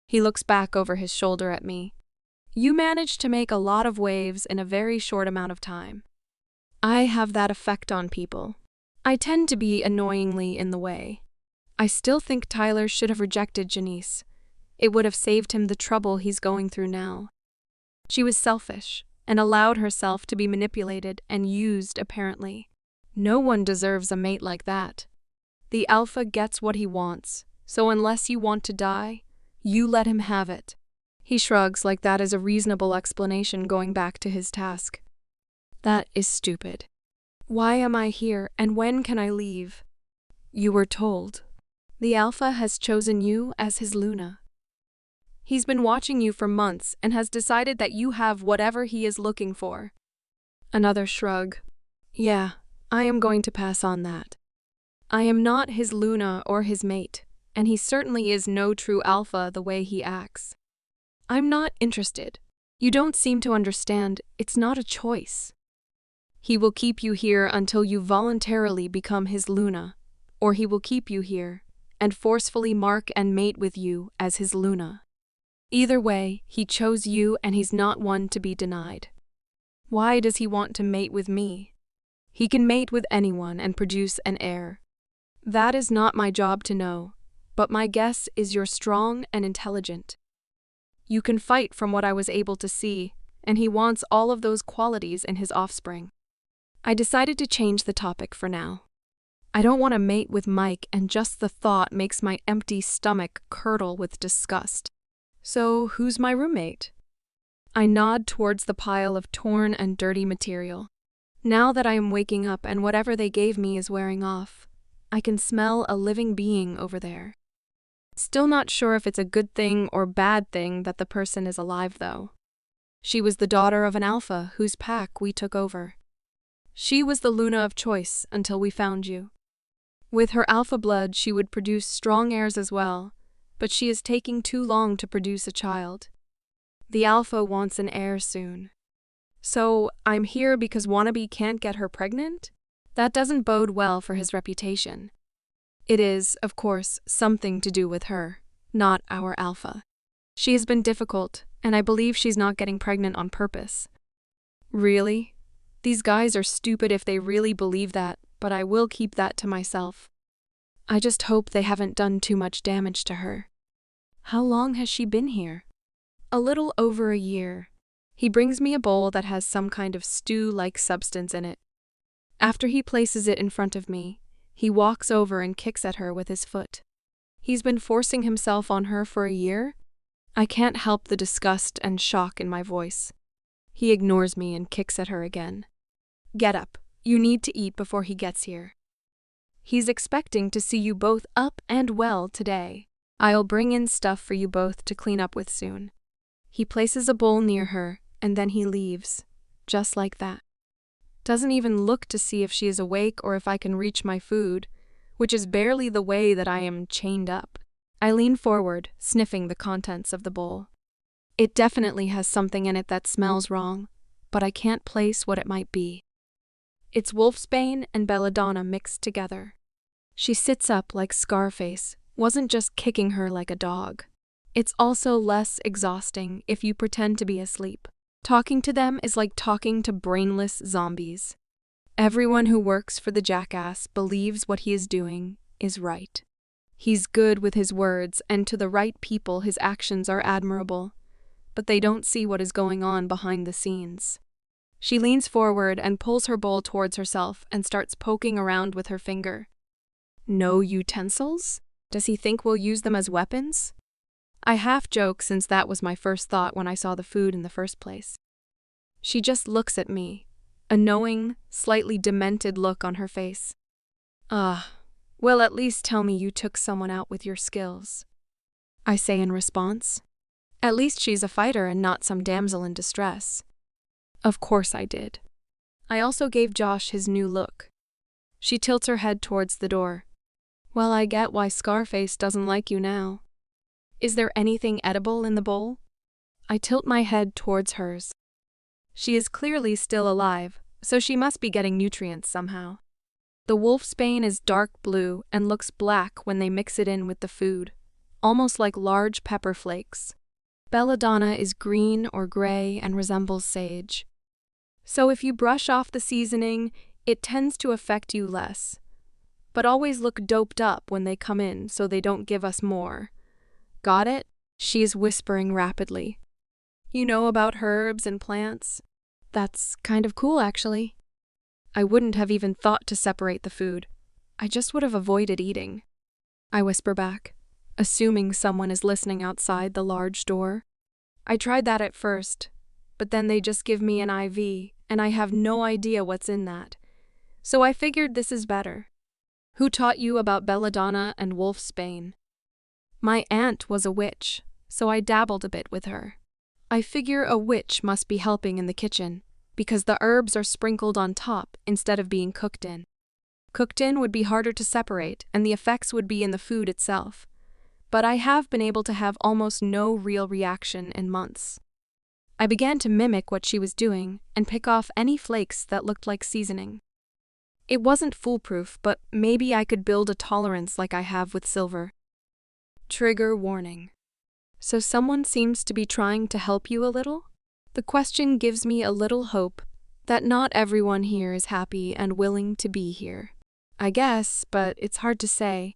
He looks back over his shoulder at me. You managed to make a lot of waves in a very short amount of time. I have that effect on people. I tend to be annoyingly in the way. I still think Tyler should have rejected Janice. It would have saved him the trouble he's going through now. She was selfish and allowed herself to be manipulated and used, apparently. No one deserves a mate like that. The alpha gets what he wants, so unless you want to die, you let him have it. He shrugs like that is a reasonable explanation going back to his task. That is stupid. Why am I here and when can I leave? You were told. The alpha has chosen you as his Luna. He's been watching you for months and has decided that you have whatever he is looking for. Another shrug. Yeah, I am going to pass on that. I am not his Luna or his mate, and he certainly is no true alpha the way he acts. I'm not interested. You don't seem to understand, it's not a choice. He will keep you here until you voluntarily become his Luna, or he will keep you here and forcefully mark and mate with you as his Luna. Either way, he chose you and he's not one to be denied. Why does he want to mate with me? He can mate with anyone and produce an heir. That is not my job to know, but my guess is you're strong and intelligent. You can fight from what I was able to see, and he wants all of those qualities in his offspring. I decided to change the topic for now. I don't want to mate with Mike, and just the thought makes my empty stomach curdle with disgust. So, who's my roommate? I nod towards the pile of torn and dirty material. Now that I am waking up and whatever they gave me is wearing off, I can smell a living being over there. Still not sure if it's a good thing or bad thing that the person is alive, though. She was the daughter of an alpha whose pack we took over. She was the Luna of choice until we found you. With her alpha blood, she would produce strong heirs as well, but she is taking too long to produce a child. The alpha wants an heir soon. So, I'm here because Wannabe can't get her pregnant? That doesn't bode well for his reputation. It is, of course, something to do with her, not our alpha. She has been difficult, and I believe she's not getting pregnant on purpose. Really? These guys are stupid if they really believe that, but I will keep that to myself. I just hope they haven't done too much damage to her. How long has she been here? A little over a year. He brings me a bowl that has some kind of stew-like substance in it. After he places it in front of me, he walks over and kicks at her with his foot. He's been forcing himself on her for a year? I can't help the disgust and shock in my voice. He ignores me and kicks at her again. Get up. You need to eat before he gets here. He's expecting to see you both up and well today. I'll bring in stuff for you both to clean up with soon. He places a bowl near her, and then he leaves. Just like that. Doesn't even look to see if she is awake or if I can reach my food, which is barely the way that I am chained up. I lean forward, sniffing the contents of the bowl. It definitely has something in it that smells wrong, but I can't place what it might be. It's wolfsbane and belladonna mixed together. She sits up like Scarface, wasn't just kicking her like a dog. It's also less exhausting if you pretend to be asleep. Talking to them is like talking to brainless zombies. Everyone who works for the jackass believes what he is doing is right. He's good with his words, and to the right people his actions are admirable, but they don't see what is going on behind the scenes. She leans forward and pulls her bowl towards herself and starts poking around with her finger. No utensils? Does he think we'll use them as weapons? I half joke since that was my first thought when I saw the food in the first place. She just looks at me, a knowing, slightly demented look on her face. Well, at least tell me you took someone out with your skills. I say in response. At least she's a fighter and not some damsel in distress. Of course I did. I also gave Josh his new look. She tilts her head towards the door. Well, I get why Scarface doesn't like you now. Is there anything edible in the bowl? I tilt my head towards hers. She is clearly still alive, so she must be getting nutrients somehow. The wolfsbane is dark blue and looks black when they mix it in with the food, almost like large pepper flakes. Belladonna is green or gray and resembles sage. So if you brush off the seasoning, it tends to affect you less. But always look doped up when they come in so they don't give us more. Got it? She is whispering rapidly. You know about herbs and plants? That's kind of cool, actually. I wouldn't have even thought to separate the food. I just would have avoided eating. I whisper back, assuming someone is listening outside the large door. I tried that at first, but then they just give me an IV, and I have no idea what's in that. So I figured this is better. Who taught you about belladonna and wolfsbane? My aunt was a witch, so I dabbled a bit with her. I figure a witch must be helping in the kitchen, because the herbs are sprinkled on top instead of being cooked in. Cooked in would be harder to separate, and the effects would be in the food itself. but I have been able to have almost no real reaction in months. I began to mimic what she was doing and pick off any flakes that looked like seasoning. It wasn't foolproof, but maybe I could build a tolerance like I have with silver. Trigger warning. So someone seems to be trying to help you a little? The question gives me a little hope that not everyone here is happy and willing to be here. I guess, but it's hard to say.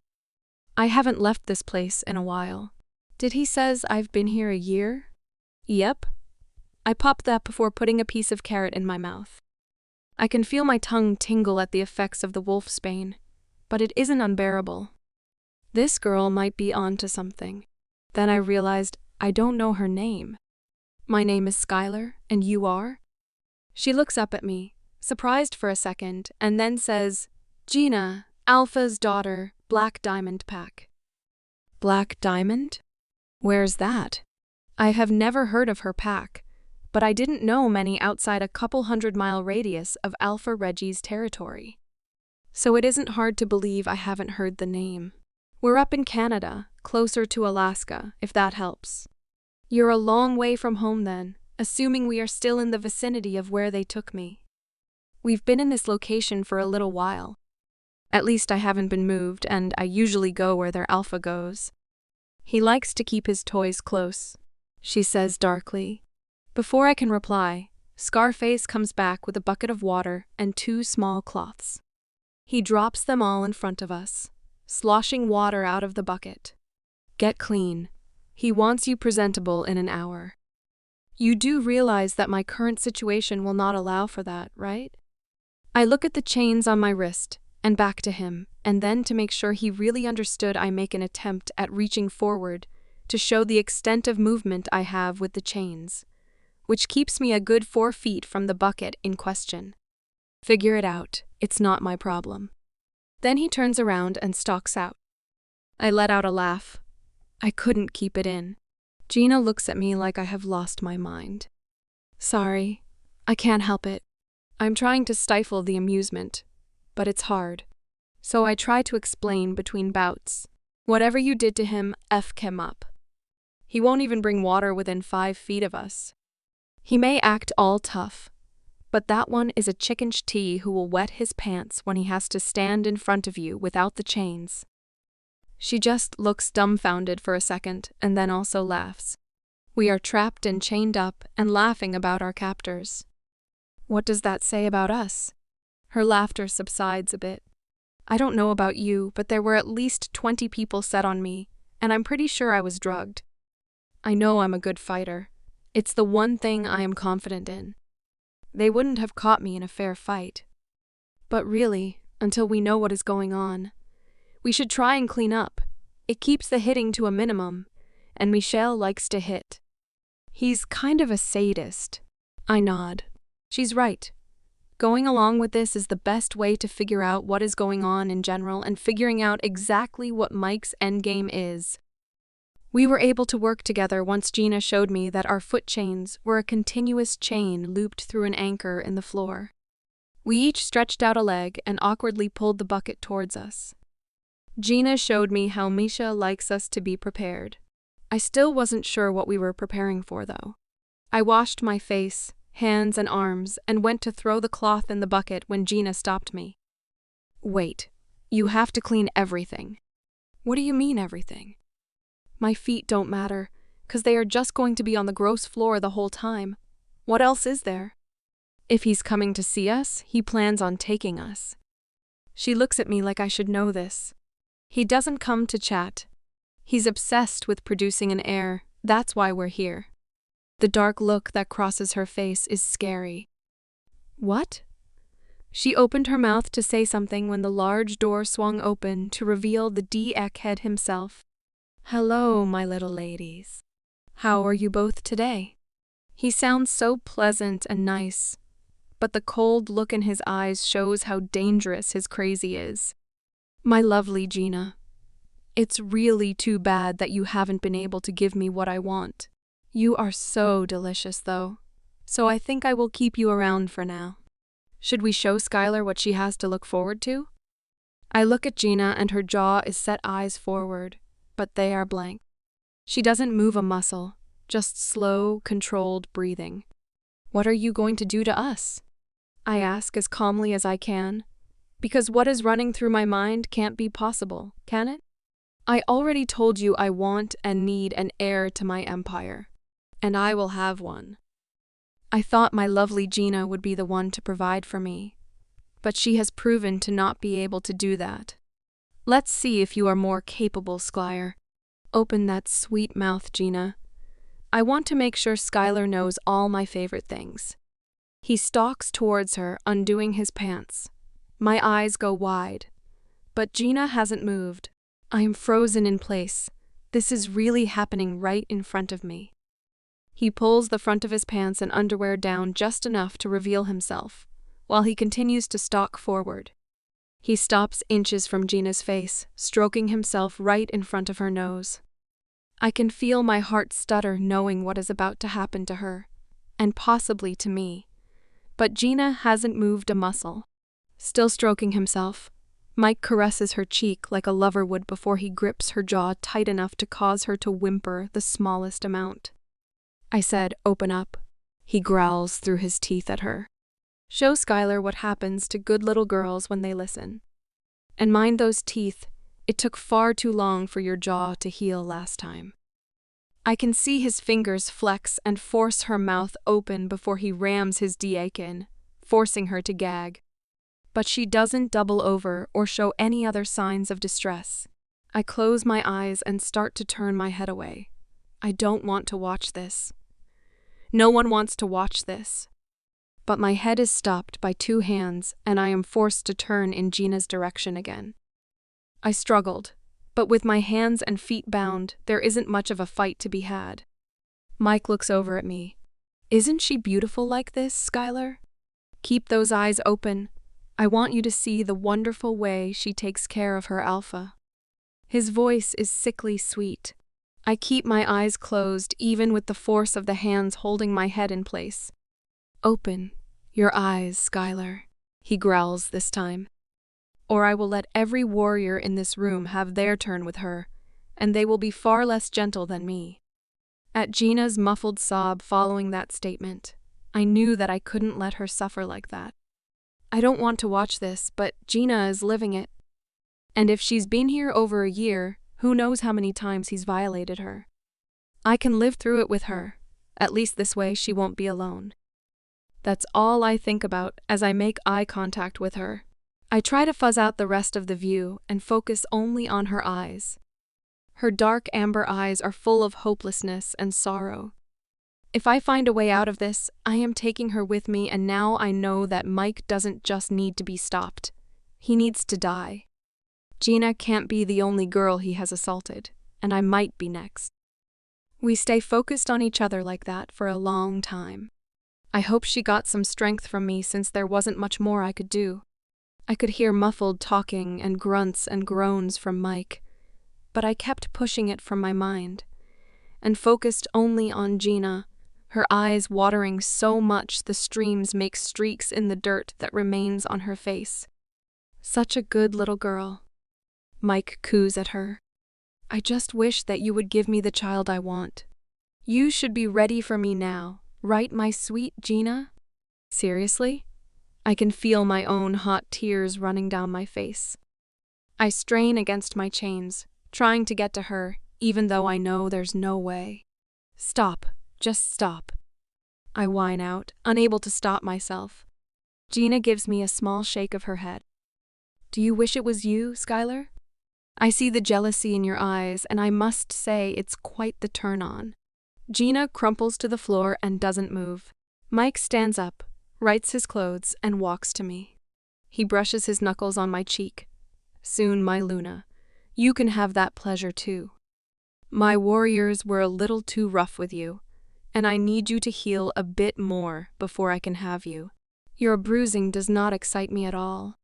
I haven't left this place in a while. Did he says I've been here a year? Yep. I popped that before putting a piece of carrot in my mouth. I can feel my tongue tingle at the effects of the wolfsbane, but it isn't unbearable. This girl might be on to something. Then I realized I don't know her name. My name is Skylar, and you are? She looks up at me, surprised for a second, and then says, Gina, Alpha's daughter, Black Diamond Pack. Black Diamond? Where's that? I have never heard of her pack, but I didn't know many outside a couple 100-mile radius of Alpha Reggie's territory. So it isn't hard to believe I haven't heard the name. We're up in Canada, closer to Alaska, if that helps. You're a long way from home then, assuming we are still in the vicinity of where they took me. We've been in this location for a little while. At least I haven't been moved, and I usually go where their Alpha goes. He likes to keep his toys close, she says darkly. Before I can reply, Scarface comes back with a bucket of water and 2 small cloths. He drops them all in front of us, sloshing water out of the bucket. Get clean. He wants you presentable in an hour. You do realize that my current situation will not allow for that, right? I look at the chains on my wrist and back to him, and then to make sure he really understood, I make an attempt at reaching forward to show the extent of movement I have with the chains, which keeps me a good 4 feet from the bucket in question. Figure it out, it's not my problem. Then he turns around and stalks out. I let out a laugh. I couldn't keep it in. Gina looks at me like I have lost my mind. Sorry, I can't help it. I'm trying to stifle the amusement, but it's hard. So I try to explain between bouts. Whatever you did to him, F him up. He won't even bring water within 5 feet of us. He may act all tough, but that one is a chicken sh*t who will wet his pants when he has to stand in front of you without the chains. She just looks dumbfounded for a second and then also laughs. We are trapped and chained up and laughing about our captors. What does that say about us? Her laughter subsides a bit. I don't know about you, but there were at least 20 people set on me, and I'm pretty sure I was drugged. I know I'm a good fighter. It's the one thing I am confident in. They wouldn't have caught me in a fair fight. But really, until we know what is going on, we should try and clean up. It keeps the hitting to a minimum, and Michelle likes to hit. He's kind of a sadist. I nod. She's right. Going along with this is the best way to figure out what is going on in general and figuring out exactly what Mike's endgame is. We were able to work together once Gina showed me that our foot chains were a continuous chain looped through an anchor in the floor. We each stretched out a leg and awkwardly pulled the bucket towards us. Gina showed me how Misha likes us to be prepared. I still wasn't sure what we were preparing for, though. I washed my face, hands, and arms and went to throw the cloth in the bucket when Gina stopped me. Wait, you have to clean everything. What do you mean everything? My feet don't matter, 'cause they are just going to be on the gross floor the whole time. What else is there? If he's coming to see us, he plans on taking us. She looks at me like I should know this. He doesn't come to chat. He's obsessed with producing an heir. That's why we're here. The dark look that crosses her face is scary. What? She opened her mouth to say something when the large door swung open to reveal the D-Eckhead himself. Hello, my little ladies. How are you both today? He sounds so pleasant and nice, but the cold look in his eyes shows how dangerous his crazy is. My lovely Gina, it's really too bad that you haven't been able to give me what I want. You are so delicious, though, so I think I will keep you around for now. Should we show Skylar what she has to look forward to? I look at Gina and her jaw is set eyes forward, but they are blank. She doesn't move a muscle, just slow, controlled breathing. "What are you going to do to us?" I ask as calmly as I can, because what is running through my mind can't be possible, can it? I already told you I want and need an heir to my empire, and I will have one. I thought my lovely Gina would be the one to provide for me, but she has proven to not be able to do that. Let's see if you are more capable, Skylar. Open that sweet mouth, Gina. I want to make sure Skylar knows all my favorite things. He stalks towards her, undoing his pants. My eyes go wide, but Gina hasn't moved. I am frozen in place. This is really happening right in front of me. He pulls the front of his pants and underwear down just enough to reveal himself, while he continues to stalk forward. He stops inches from Gina's face, stroking himself right in front of her nose. I can feel my heart stutter knowing what is about to happen to her, and possibly to me. But Gina hasn't moved a muscle. Still stroking himself, Mike caresses her cheek like a lover would before he grips her jaw tight enough to cause her to whimper the smallest amount. I said, "Open up." He growls through his teeth at her. Show Skylar what happens to good little girls when they listen. And mind those teeth, it took far too long for your jaw to heal last time. I can see his fingers flex and force her mouth open before he rams his dick in, forcing her to gag. But she doesn't double over or show any other signs of distress. I close my eyes and start to turn my head away. I don't want to watch this. No one wants to watch this. But my head is stopped by two hands and I am forced to turn in Gina's direction again. I struggled, but with my hands and feet bound, there isn't much of a fight to be had. Mike looks over at me. "Isn't she beautiful like this, Skylar? Keep those eyes open. I want you to see the wonderful way she takes care of her alpha." His voice is sickly sweet. I keep my eyes closed even with the force of the hands holding my head in place. "Open your eyes, Skylar," he growls this time. "Or I will let every warrior in this room have their turn with her, and they will be far less gentle than me." At Gina's muffled sob following that statement, I knew that I couldn't let her suffer like that. I don't want to watch this, but Gina is living it. And if she's been here over a year, who knows how many times he's violated her. I can live through it with her. At least this way she won't be alone. That's all I think about as I make eye contact with her. I try to fuzz out the rest of the view and focus only on her eyes. Her dark amber eyes are full of hopelessness and sorrow. If I find a way out of this, I am taking her with me, and now I know that Mike doesn't just need to be stopped. He needs to die. Gina can't be the only girl he has assaulted, and I might be next. We stay focused on each other like that for a long time. I hope she got some strength from me since there wasn't much more I could do. I could hear muffled talking and grunts and groans from Mike, but I kept pushing it from my mind, and focused only on Gina, her eyes watering so much the streams make streaks in the dirt that remains on her face. Such a good little girl. Mike coos at her. "I just wish that you would give me the child I want. You should be ready for me now, right, my sweet Gina?" Seriously? I can feel my own hot tears running down my face. I strain against my chains, trying to get to her, even though I know there's no way. "Stop, just stop." I whine out, unable to stop myself. Gina gives me a small shake of her head. "Do you wish it was you, Skylar? I see the jealousy in your eyes, and I must say it's quite the turn-on." Gina crumples to the floor and doesn't move. Mike stands up, rights his clothes, and walks to me. He brushes his knuckles on my cheek. "Soon, my Luna, you can have that pleasure too. My warriors were a little too rough with you, and I need you to heal a bit more before I can have you. Your bruising does not excite me at all.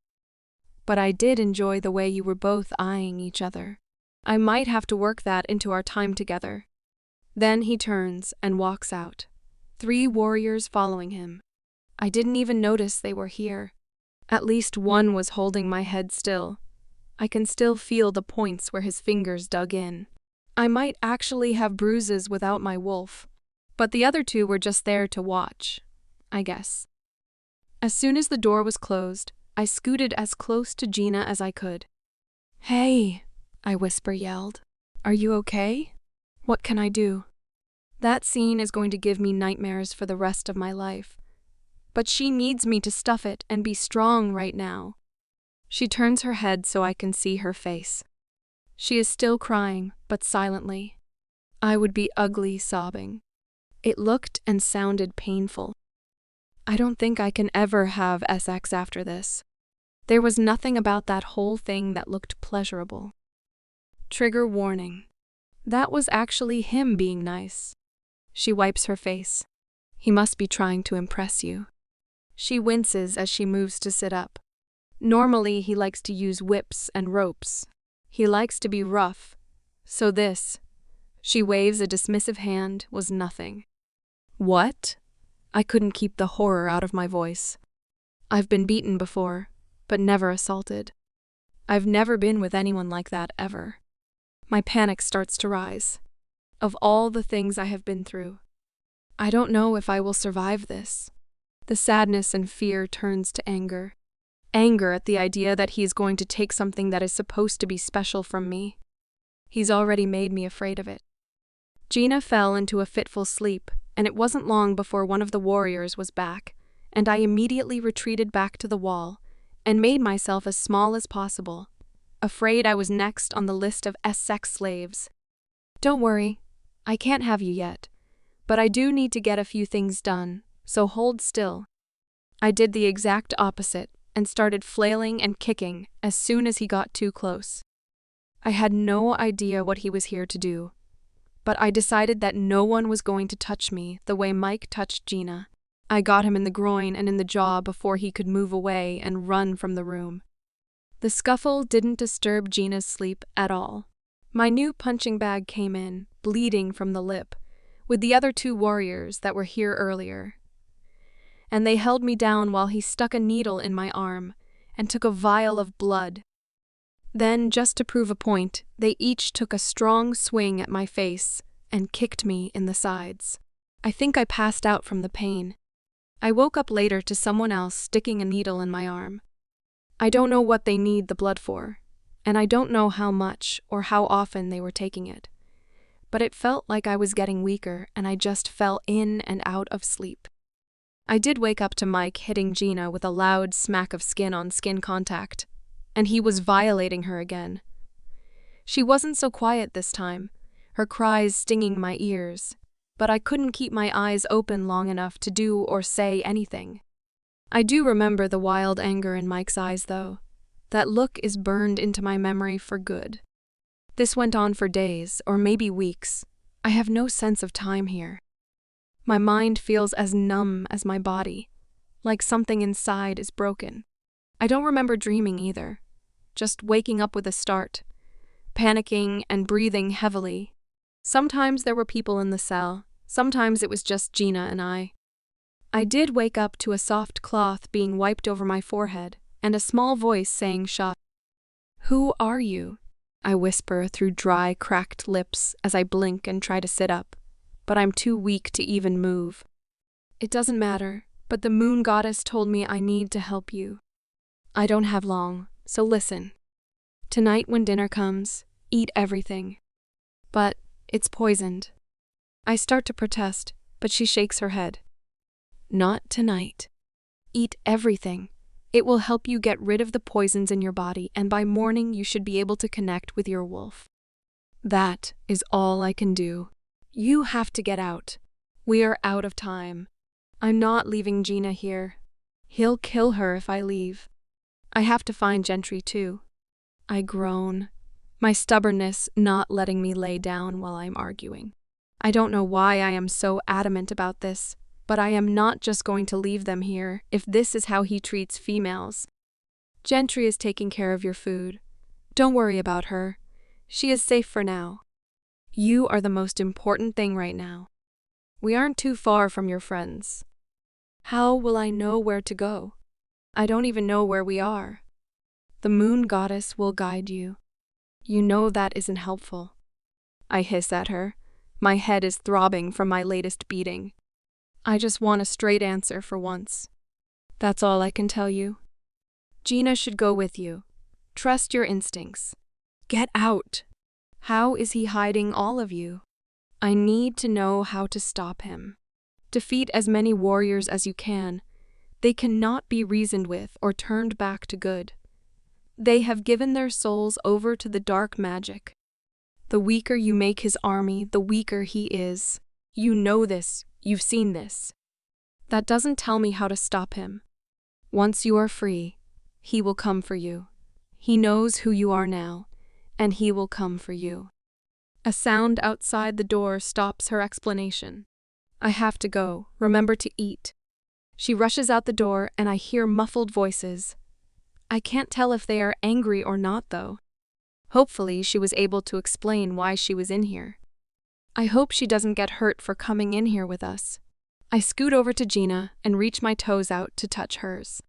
But I did enjoy the way you were both eyeing each other. I might have to work that into our time together." Then he turns and walks out, 3 warriors following him. I didn't even notice they were here. At least one was holding my head still. I can still feel the points where his fingers dug in. I might actually have bruises without my wolf. But the other two were just there to watch, I guess. As soon as the door was closed, I scooted as close to Gina as I could. "Hey," I yelled. "Are you okay? What can I do?" That scene is going to give me nightmares for the rest of my life. But she needs me to stuff it and be strong right now. She turns her head so I can see her face. She is still crying, but silently. I would be ugly sobbing. It looked and sounded painful. I don't think I can ever have sex after this. There was nothing about that whole thing that looked pleasurable. Trigger warning. That was actually him being nice. She wipes her face. He must be trying to impress you. She winces as she moves to sit up. Normally, he likes to use whips and ropes. He likes to be rough. So this, she waves a dismissive hand, was nothing. What? I couldn't keep the horror out of my voice. I've been beaten before, but never assaulted. I've never been with anyone like that ever. My panic starts to rise. Of all the things I have been through, I don't know if I will survive this. The sadness and fear turns to anger. Anger at the idea that he is going to take something that is supposed to be special from me. He's already made me afraid of it. Gina fell into a fitful sleep, and it wasn't long before one of the warriors was back, and I immediately retreated back to the wall and made myself as small as possible, afraid I was next on the list of sex slaves. Don't worry, I can't have you yet, but I do need to get a few things done, so hold still. I did the exact opposite and started flailing and kicking as soon as he got too close. I had no idea what he was here to do, but I decided that no one was going to touch me the way Mike touched Gina. I got him in the groin and in the jaw before he could move away and run from the room. The scuffle didn't disturb Gina's sleep at all. My new punching bag came in, bleeding from the lip, with the other two warriors that were here earlier. And they held me down while he stuck a needle in my arm and took a vial of blood. Then, just to prove a point, they each took a strong swing at my face and kicked me in the sides. I think I passed out from the pain. I woke up later to someone else sticking a needle in my arm. I don't know what they need the blood for, and I don't know how much or how often they were taking it. But it felt like I was getting weaker and I just fell in and out of sleep. I did wake up to Mike hitting Gina with a loud smack of skin-on-skin contact, and he was violating her again. She wasn't so quiet this time, her cries stinging my ears, but I couldn't keep my eyes open long enough to do or say anything. I do remember the wild anger in Mike's eyes, though. That look is burned into my memory for good. This went on for days, or maybe weeks. I have no sense of time here. My mind feels as numb as my body, like something inside is broken. I don't remember dreaming either, just waking up with a start, panicking and breathing heavily. Sometimes there were people in the cell, sometimes it was just Gina and I. I did wake up to a soft cloth being wiped over my forehead and a small voice saying, "Shut." "Who are you?" I whisper through dry, cracked lips as I blink and try to sit up, but I'm too weak to even move. "It doesn't matter, but the moon goddess told me I need to help you. I don't have long, so listen. Tonight when dinner comes, eat everything. But it's poisoned." I start to protest, but she shakes her head. "Not tonight. Eat everything. It will help you get rid of the poisons in your body, and by morning you should be able to connect with your wolf. That is all I can do. You have to get out. We are out of time. I'm not leaving Gina here. He'll kill her if I leave. I have to find Gentry too." I groan, my stubbornness not letting me lay down while I'm arguing. I don't know why I am so adamant about this, but I am not just going to leave them here if this is how he treats females. "Gentry is taking care of your food. Don't worry about her. She is safe for now. You are the most important thing right now. We aren't too far from your friends. How will I know where to go? I don't even know where we are. The moon goddess will guide you. You know that isn't helpful. I hiss at her. My head is throbbing from my latest beating. I just want a straight answer for once. That's all I can tell you. Gina should go with you. Trust your instincts. Get out. How is he hiding all of you? I need to know how to stop him. Defeat as many warriors as you can. They cannot be reasoned with or turned back to good. They have given their souls over to the dark magic. The weaker you make his army, the weaker he is. You know this. You've seen this. That doesn't tell me how to stop him. Once you are free, he will come for you. He knows who you are now, and he will come for you. A sound outside the door stops her explanation. I have to go. Remember to eat. She rushes out the door, and I hear muffled voices. I can't tell if they are angry or not, though. Hopefully, she was able to explain why she was in here. I hope she doesn't get hurt for coming in here with us. I scoot over to Gina and reach my toes out to touch hers.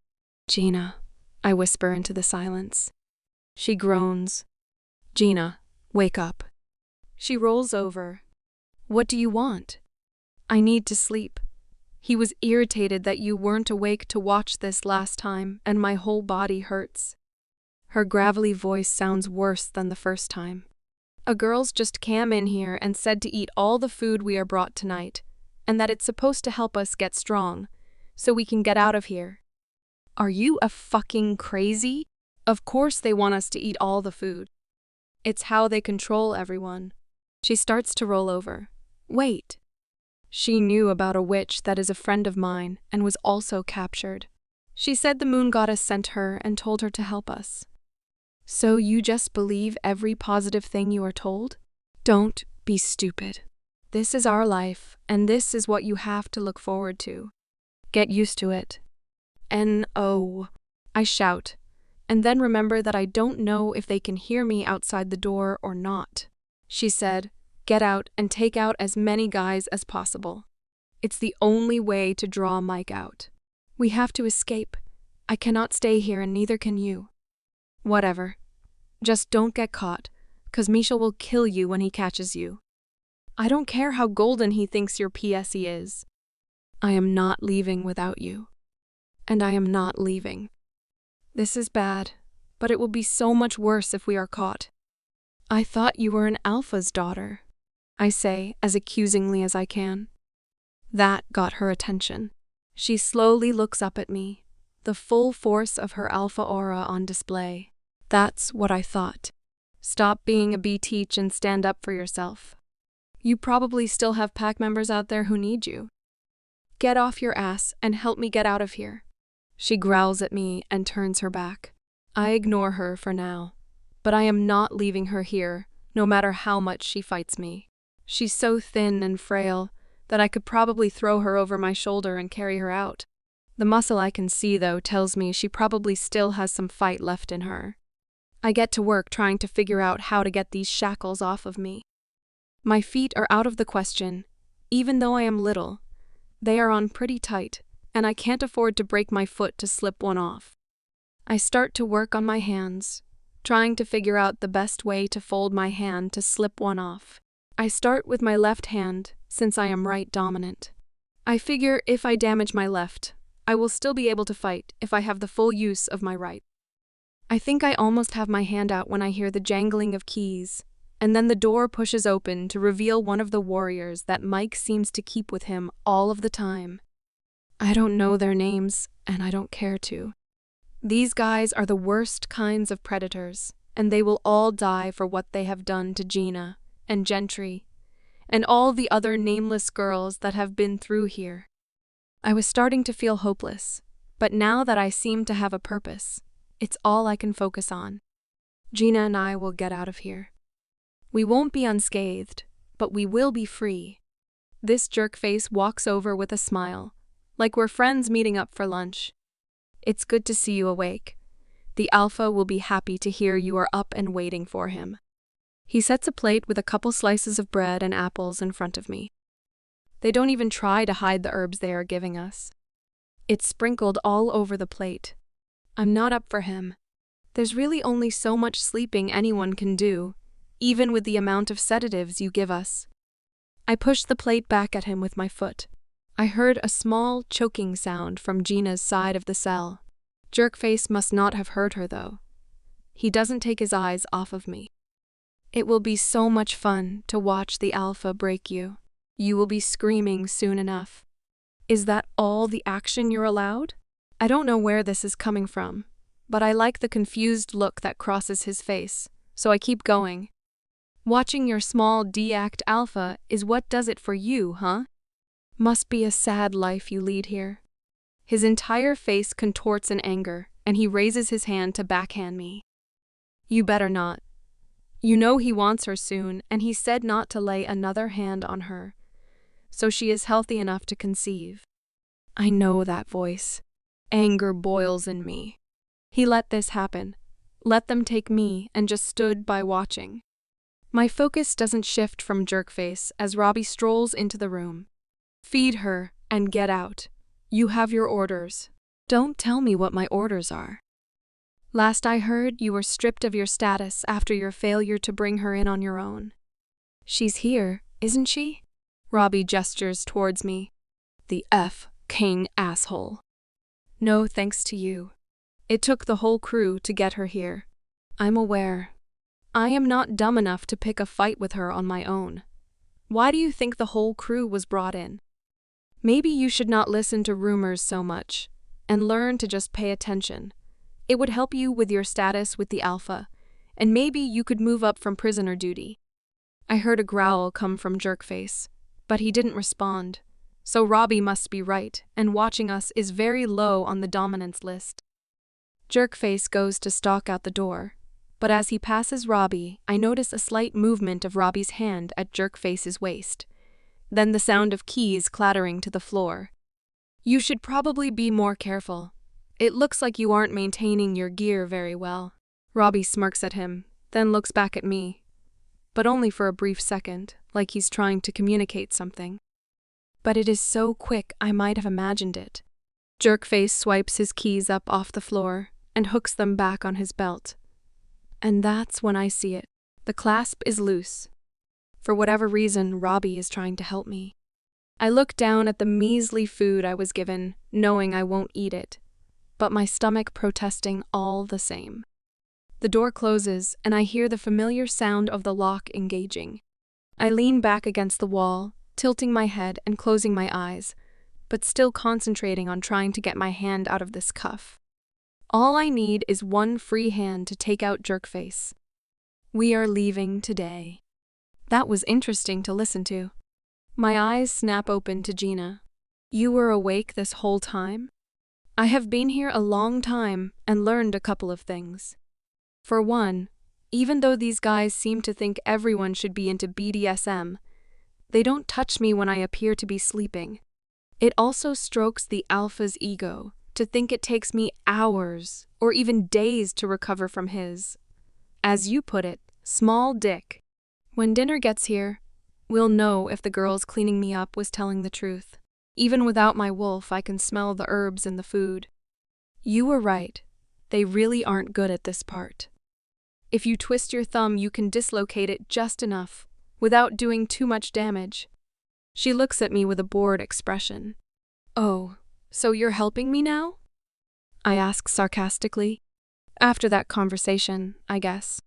Gina, I whisper into the silence. She groans. Gina, wake up. She rolls over. What do you want? I need to sleep. He was irritated that you weren't awake to watch this last time, and my whole body hurts. Her gravelly voice sounds worse than the first time. A girl's just came in here and said to eat all the food we are brought tonight, and that it's supposed to help us get strong, so we can get out of here. Are you a fucking crazy? Of course they want us to eat all the food. It's how they control everyone. She starts to roll over. Wait. She knew about a witch that is a friend of mine and was also captured. She said the moon goddess sent her and told her to help us. So you just believe every positive thing you are told? Don't be stupid. This is our life, and this is what you have to look forward to. Get used to it. N-O, I shout, and then remember that I don't know if they can hear me outside the door or not. She said, get out and take out as many guys as possible. It's the only way to draw Mike out. We have to escape. I cannot stay here and neither can you. Whatever. Just don't get caught, 'cause Misha will kill you when he catches you. I don't care how golden he thinks your PSE is. I am not leaving without you. And I am not leaving. This is bad, but it will be so much worse if we are caught. I thought you were an alpha's daughter, I say as accusingly as I can. That got her attention. She slowly looks up at me, the full force of her alpha aura on display. That's what I thought. Stop being a B-teach and stand up for yourself. You probably still have pack members out there who need you. Get off your ass and help me get out of here. She growls at me and turns her back. I ignore her for now, but I am not leaving her here, no matter how much she fights me. She's so thin and frail that I could probably throw her over my shoulder and carry her out. The muscle I can see, though, tells me she probably still has some fight left in her. I get to work trying to figure out how to get these shackles off of me. My feet are out of the question. Even though I am little, they are on pretty tight, and I can't afford to break my foot to slip one off. I start to work on my hands, trying to figure out the best way to fold my hand to slip one off. I start with my left hand, since I am right dominant. I figure if I damage my left, I will still be able to fight if I have the full use of my right. I think I almost have my hand out when I hear the jangling of keys, and then the door pushes open to reveal one of the warriors that Mike seems to keep with him all of the time. I don't know their names, and I don't care to. These guys are the worst kinds of predators, and they will all die for what they have done to Gina and Gentry, and all the other nameless girls that have been through here. I was starting to feel hopeless, but now that I seem to have a purpose, it's all I can focus on. Gina and I will get out of here. We won't be unscathed, but we will be free. This jerkface walks over with a smile, like we're friends meeting up for lunch. It's good to see you awake. The alpha will be happy to hear you are up and waiting for him. He sets a plate with a couple slices of bread and apples in front of me. They don't even try to hide the herbs they are giving us. It's sprinkled all over the plate. I'm not up for him. There's really only so much sleeping anyone can do, even with the amount of sedatives you give us." I pushed the plate back at him with my foot. I heard a small, choking sound from Gina's side of the cell. Jerkface must not have heard her, though. He doesn't take his eyes off of me. "It will be so much fun to watch the alpha break you. You will be screaming soon enough." "Is that all the action you're allowed?" I don't know where this is coming from, but I like the confused look that crosses his face, so I keep going. "Watching your small D-act alpha is what does it for you, huh? Must be a sad life you lead here." His entire face contorts in anger, and he raises his hand to backhand me. "You better not. You know he wants her soon, and he said not to lay another hand on her, so she is healthy enough to conceive." I know that voice. Anger boils in me. He let this happen, let them take me, and just stood by watching. My focus doesn't shift from Jerkface as Robbie strolls into the room. "Feed her and get out. You have your orders." "Don't tell me what my orders are." "Last I heard, you were stripped of your status after your failure to bring her in on your own." "She's here, isn't she?" Robbie gestures towards me. "The King asshole." "No thanks to you. It took the whole crew to get her here." "I'm aware. I am not dumb enough to pick a fight with her on my own. Why do you think the whole crew was brought in? Maybe you should not listen to rumors so much, and learn to just pay attention. It would help you with your status with the Alpha, and maybe you could move up from prisoner duty." I heard a growl come from Jerkface, but he didn't respond. So Robbie must be right, and watching us is very low on the dominance list. Jerkface goes to stalk out the door, but as he passes Robbie, I notice a slight movement of Robbie's hand at Jerkface's waist. Then the sound of keys clattering to the floor. "You should probably be more careful. It looks like you aren't maintaining your gear very well." Robbie smirks at him, then looks back at me, but only for a brief second, like he's trying to communicate something. But it is so quick I might have imagined it. Jerkface swipes his keys up off the floor and hooks them back on his belt. And that's when I see it. The clasp is loose. For whatever reason, Robbie is trying to help me. I look down at the measly food I was given, knowing I won't eat it, but my stomach protesting all the same. The door closes, and I hear the familiar sound of the lock engaging. I lean back against the wall, tilting my head and closing my eyes, but still concentrating on trying to get my hand out of this cuff. All I need is one free hand to take out Jerkface. "We are leaving today." That was interesting to listen to. My eyes snap open to Gina. "You were awake this whole time?" I have been here a long time and learned a couple of things. For one, even though these guys seem to think everyone should be into BDSM, they don't touch me when I appear to be sleeping. It also strokes the alpha's ego to think it takes me hours or even days to recover from his, as you put it, small dick. When dinner gets here, we'll know if the girls cleaning me up was telling the truth. Even without my wolf, I can smell the herbs in the food. You were right. They really aren't good at this part. If you twist your thumb, you can dislocate it just enough, without doing too much damage. She looks at me with a bored expression. "Oh, so you're helping me now?" I ask sarcastically. "After that conversation, I guess."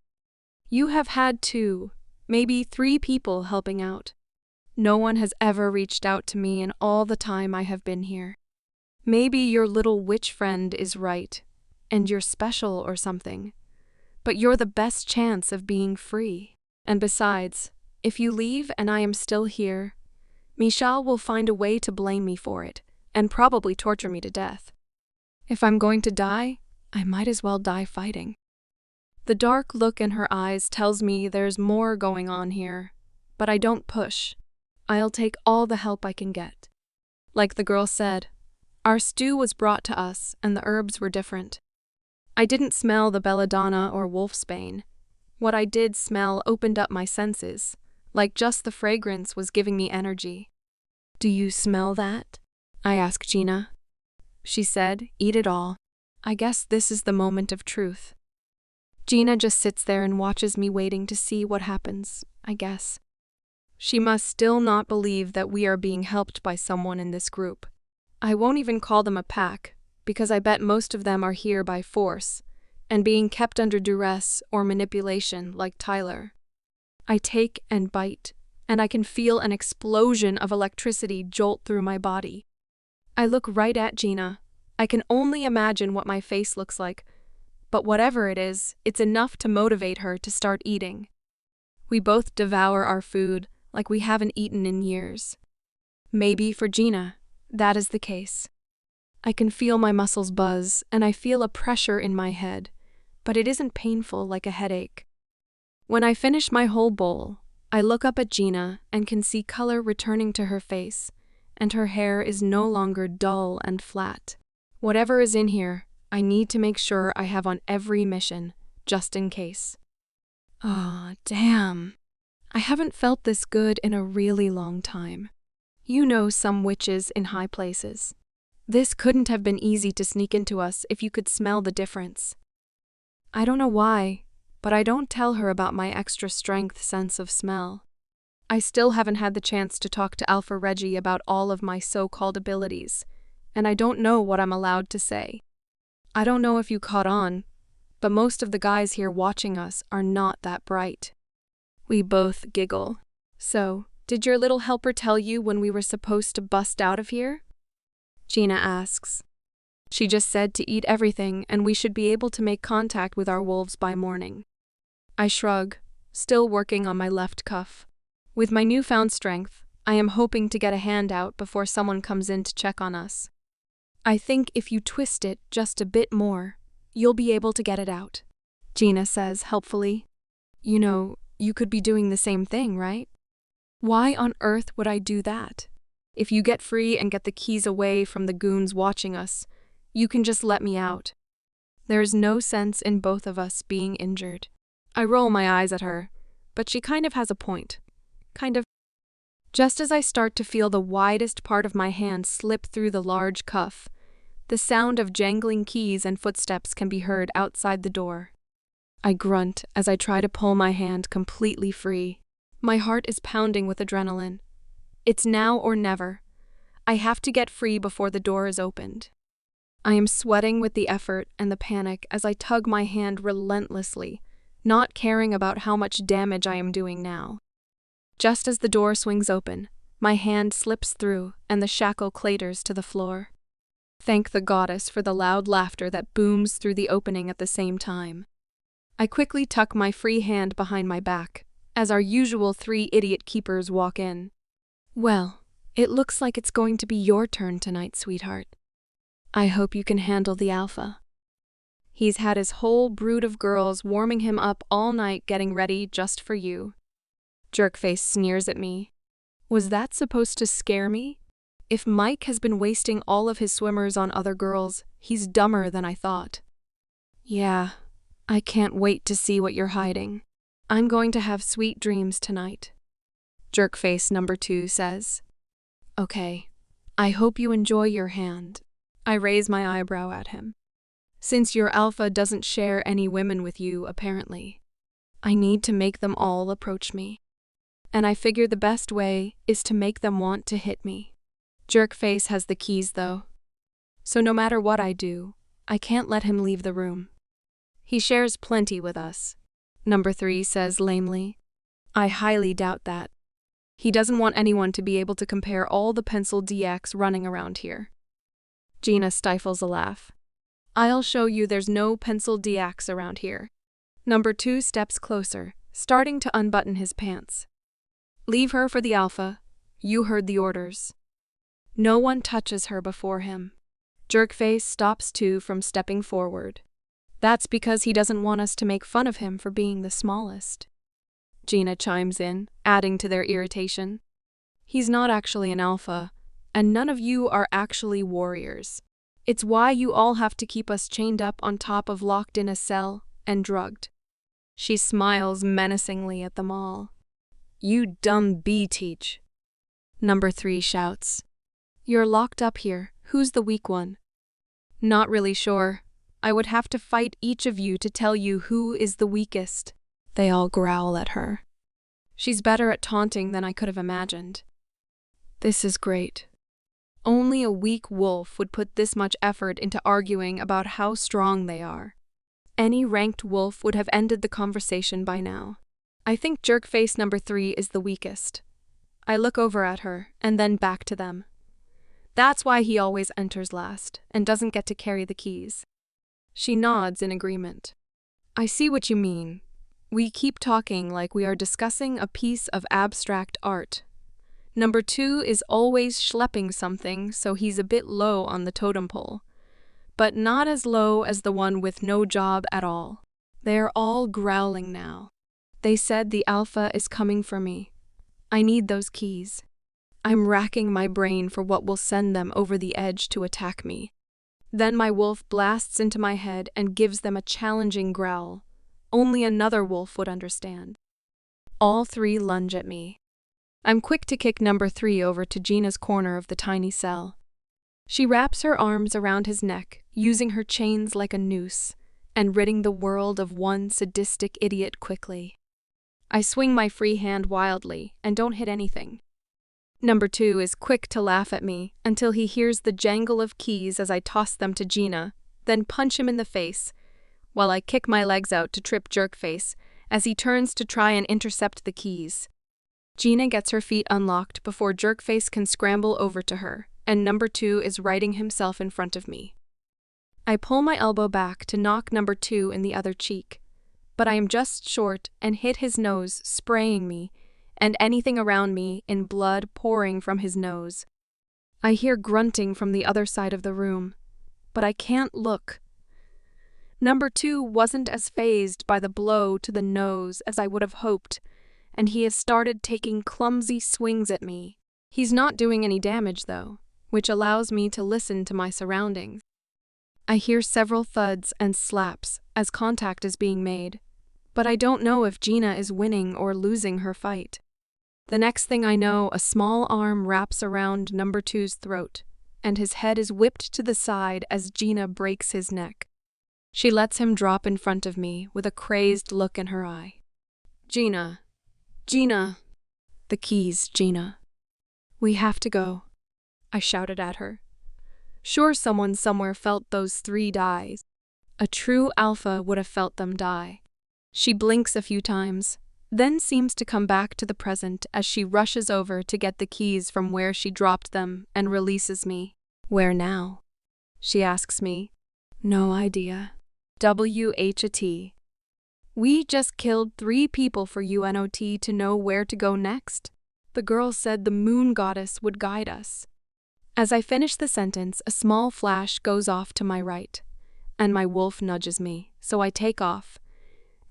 "You have had 2, maybe 3 people helping out. No one has ever reached out to me in all the time I have been here. Maybe your little witch friend is right, and you're special or something. But you're the best chance of being free. And besides, if you leave and I am still here, Michal will find a way to blame me for it, and probably torture me to death. If I'm going to die, I might as well die fighting." The dark look in her eyes tells me there's more going on here, but I don't push. I'll take all the help I can get. Like the girl said, our stew was brought to us and the herbs were different. I didn't smell the belladonna or wolfsbane. What I did smell opened up my senses, like just the fragrance was giving me energy. "Do you smell that?" I asked Gina. She said, "Eat it all. I guess this is the moment of truth." Gina just sits there and watches me waiting to see what happens, I guess. She must still not believe that we are being helped by someone in this group. I won't even call them a pack, because I bet most of them are here by force, and being kept under duress or manipulation like Tyler. I take and bite, and I can feel an explosion of electricity jolt through my body. I look right at Gina. I can only imagine what my face looks like, but whatever it is, it's enough to motivate her to start eating. We both devour our food like we haven't eaten in years. Maybe for Gina, that is the case. I can feel my muscles buzz, and I feel a pressure in my head, but it isn't painful like a headache. When I finish my whole bowl, I look up at Gina and can see color returning to her face, and her hair is no longer dull and flat. Whatever is in here, I need to make sure I have on every mission, just in case. Ah, damn. I haven't felt this good in a really long time. You know some witches in high places. This couldn't have been easy to sneak into us if you could smell the difference. I don't know why, but I don't tell her about my extra strength sense of smell. I still haven't had the chance to talk to Alpha Reggie about all of my so-called abilities, and I don't know what I'm allowed to say. I don't know if you caught on, but most of the guys here watching us are not that bright. We both giggle. So, did your little helper tell you when we were supposed to bust out of here? Gina asks. She just said to eat everything and we should be able to make contact with our wolves by morning. I shrug, still working on my left cuff. With my newfound strength, I am hoping to get a hand out before someone comes in to check on us. I think if you twist it just a bit more, you'll be able to get it out, Gina says helpfully. You know, you could be doing the same thing, right? Why on earth would I do that? If you get free and get the keys away from the goons watching us, you can just let me out. There's no sense in both of us being injured. I roll my eyes at her, but she kind of has a point. Kind of. Just as I start to feel the widest part of my hand slip through the large cuff, the sound of jangling keys and footsteps can be heard outside the door. I grunt as I try to pull my hand completely free. My heart is pounding with adrenaline. It's now or never. I have to get free before the door is opened. I am sweating with the effort and the panic as I tug my hand relentlessly, not caring about how much damage I am doing now. Just as the door swings open, my hand slips through and the shackle clatters to the floor. Thank the goddess for the loud laughter that booms through the opening at the same time. I quickly tuck my free hand behind my back, as our usual 3 idiot keepers walk in. Well, it looks like it's going to be your turn tonight, sweetheart. I hope you can handle the alpha. He's had his whole brood of girls warming him up all night getting ready just for you. Jerkface sneers at me. Was that supposed to scare me? If Mike has been wasting all of his swimmers on other girls, he's dumber than I thought. Yeah, I can't wait to see what you're hiding. I'm going to have sweet dreams tonight. Jerkface number 2 says. Okay, I hope you enjoy your hand. I raise my eyebrow at him. Since your alpha doesn't share any women with you, apparently, I need to make them all approach me. And I figure the best way is to make them want to hit me. Jerkface has the keys, though. So no matter what I do, I can't let him leave the room. He shares plenty with us, number 3 says lamely. I highly doubt that. He doesn't want anyone to be able to compare all the pencil DX running around here. Gina stifles a laugh. I'll show you there's no pencil DX around here. Number 2 steps closer, starting to unbutton his pants. Leave her for the alpha. You heard the orders. No one touches her before him. Jerkface stops too from stepping forward. That's because he doesn't want us to make fun of him for being the smallest. Gina chimes in, adding to their irritation. He's not actually an alpha, and none of you are actually warriors. It's why you all have to keep us chained up on top of locked in a cell and drugged. She smiles menacingly at them all. You dumb B-teach. Number 3 shouts. You're locked up here. Who's the weak one? Not really sure, I would have to fight each of you to tell you who is the weakest. They all growl at her. She's better at taunting than I could have imagined. This is great. Only a weak wolf would put this much effort into arguing about how strong they are. Any ranked wolf would have ended the conversation by now. I think jerkface number 3 is the weakest. I look over at her and then back to them. That's why he always enters last and doesn't get to carry the keys. She nods in agreement. I see what you mean. We keep talking like we are discussing a piece of abstract art. Number 2 is always schlepping something, so he's a bit low on the totem pole. But not as low as the one with no job at all. They're all growling now. They said the alpha is coming for me. I need those keys. I'm racking my brain for what will send them over the edge to attack me. Then my wolf blasts into my head and gives them a challenging growl. Only another wolf would understand. All 3 lunge at me. I'm quick to kick number 3 over to Gina's corner of the tiny cell. She wraps her arms around his neck, using her chains like a noose, and ridding the world of one sadistic idiot quickly. I swing my free hand wildly and don't hit anything. Number 2 is quick to laugh at me until he hears the jangle of keys as I toss them to Gina, then punch him in the face, while I kick my legs out to trip Jerkface as he turns to try and intercept the keys. Gina gets her feet unlocked before Jerkface can scramble over to her, and number 2 is righting himself in front of me. I pull my elbow back to knock number 2 in the other cheek, but I am just short and hit his nose, spraying me, and anything around me in blood pouring from his nose. I hear grunting from the other side of the room, but I can't look. Number 2 wasn't as fazed by the blow to the nose as I would have hoped, and he has started taking clumsy swings at me. He's not doing any damage, though, which allows me to listen to my surroundings. I hear several thuds and slaps as contact is being made, but I don't know if Gina is winning or losing her fight. The next thing I know, a small arm wraps around number 2's throat, and his head is whipped to the side as Gina breaks his neck. She lets him drop in front of me with a crazed look in her eye. Gina. The keys, Gina. We have to go, I shouted at her. Sure, someone somewhere felt those 3 dies. A true alpha would have felt them die. She blinks a few times, then seems to come back to the present as she rushes over to get the keys from where she dropped them and releases me. Where now? She asks me. No idea. WHAT. We just killed 3 people for UNOT to know where to go next. The girl said the moon goddess would guide us. As I finish the sentence, a small flash goes off to my right, and my wolf nudges me, so I take off.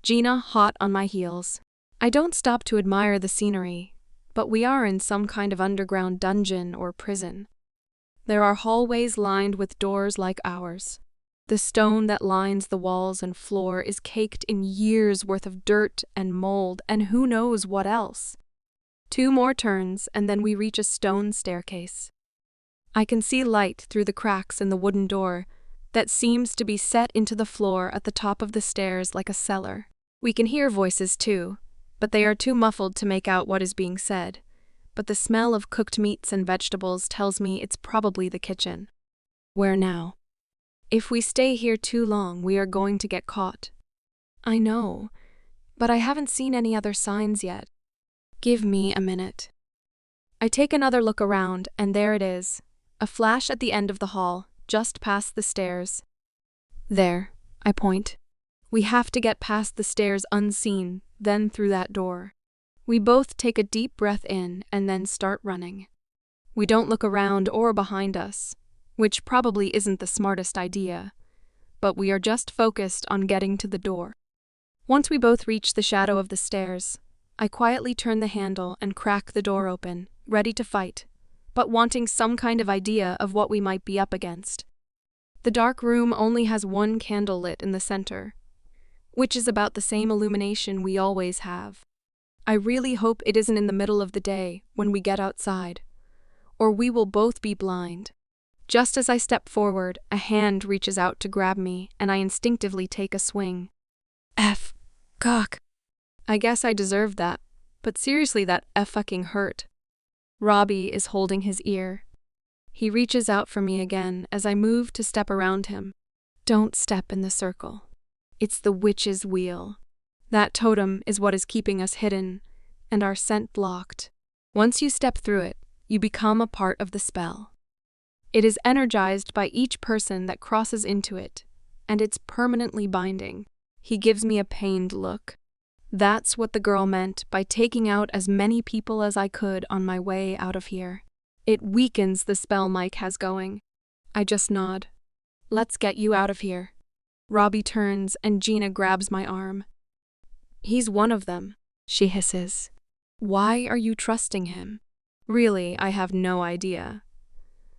Gina hot on my heels. I don't stop to admire the scenery, but we are in some kind of underground dungeon or prison. There are hallways lined with doors like ours. The stone that lines the walls and floor is caked in years' worth of dirt and mold and who knows what else. 2 more turns and then we reach a stone staircase. I can see light through the cracks in the wooden door that seems to be set into the floor at the top of the stairs like a cellar. We can hear voices too, but they are too muffled to make out what is being said. But the smell of cooked meats and vegetables tells me it's probably the kitchen. Where now? If we stay here too long, we are going to get caught. I know, but I haven't seen any other signs yet. Give me a minute. I take another look around, and there it is, a flash at the end of the hall, just past the stairs. There, I point. We have to get past the stairs unseen, then through that door. We both take a deep breath in and then start running. We don't look around or behind us, which probably isn't the smartest idea, but we are just focused on getting to the door. Once we both reach the shadow of the stairs, I quietly turn the handle and crack the door open, ready to fight, but wanting some kind of idea of what we might be up against. The dark room only has 1 candle lit in the center, which is about the same illumination we always have. I really hope it isn't in the middle of the day when we get outside, or we will both be blind. Just as I step forward, a hand reaches out to grab me, and I instinctively take a swing. F. Cock. I guess I deserved that, but seriously, that fucking hurt. Robbie is holding his ear. He reaches out for me again as I move to step around him. Don't step in the circle. It's the witch's wheel. That totem is what is keeping us hidden, and our scent locked. Once you step through it, you become a part of the spell. It is energized by each person that crosses into it, and it's permanently binding. He gives me a pained look. That's what the girl meant by taking out as many people as I could on my way out of here. It weakens the spell Mike has going. I just nod. Let's get you out of here. Robbie turns and Gina grabs my arm. He's one of them, she hisses. Why are you trusting him? Really, I have no idea.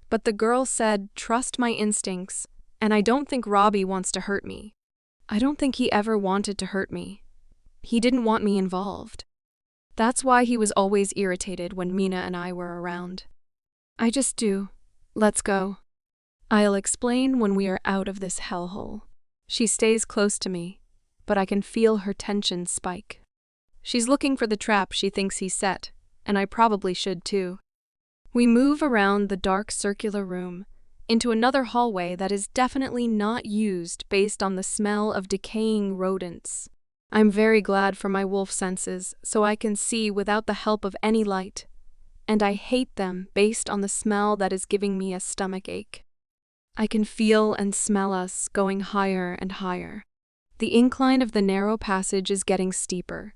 But the girl said, trust my instincts, and I don't think Robbie wants to hurt me. I don't think he ever wanted to hurt me. He didn't want me involved. That's why he was always irritated when Mina and I were around. I just do. Let's go. I'll explain when we are out of this hellhole. She stays close to me, but I can feel her tension spike. She's looking for the trap she thinks he's set, and I probably should too. We move around the dark circular room, into another hallway that is definitely not used based on the smell of decaying rodents. I'm very glad for my wolf senses, so I can see without the help of any light, and I hate them based on the smell that is giving me a stomachache. I can feel and smell us going higher and higher. The incline of the narrow passage is getting steeper,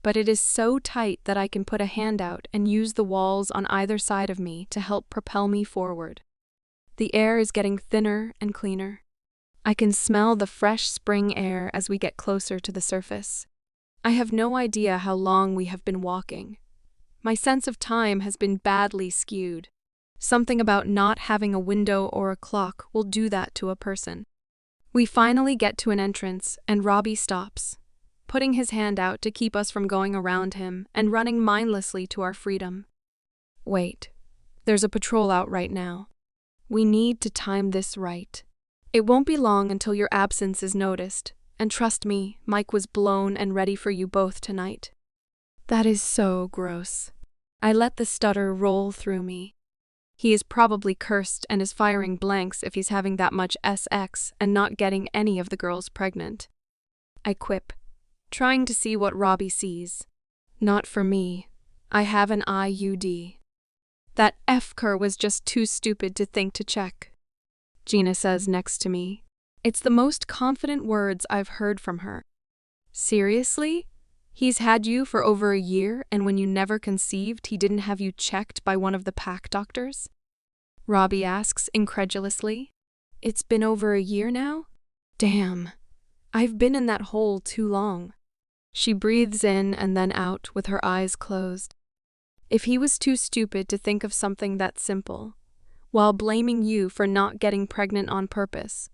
but it is so tight that I can put a hand out and use the walls on either side of me to help propel me forward. The air is getting thinner and cleaner. I can smell the fresh spring air as we get closer to the surface. I have no idea how long we have been walking. My sense of time has been badly skewed. Something about not having a window or a clock will do that to a person. We finally get to an entrance, and Robbie stops, putting his hand out to keep us from going around him and running mindlessly to our freedom. Wait, there's a patrol out right now. We need to time this right. It won't be long until your absence is noticed, and trust me, Mike was blown and ready for you both tonight. That is so gross. I let the stutter roll through me. He is probably cursed and is firing blanks if he's having that much SX and not getting any of the girls pregnant. I quip, trying to see what Robbie sees. Not for me. I have an IUD. That F-cur was just too stupid to think to check. Gina says next to me. It's the most confident words I've heard from her. Seriously? He's had you for over a year, and when you never conceived, he didn't have you checked by one of the pack doctors? Robbie asks incredulously. It's been over a year now? Damn. I've been in that hole too long. She breathes in and then out with her eyes closed. If he was too stupid to think of something that simple, while blaming you for not getting pregnant on purpose,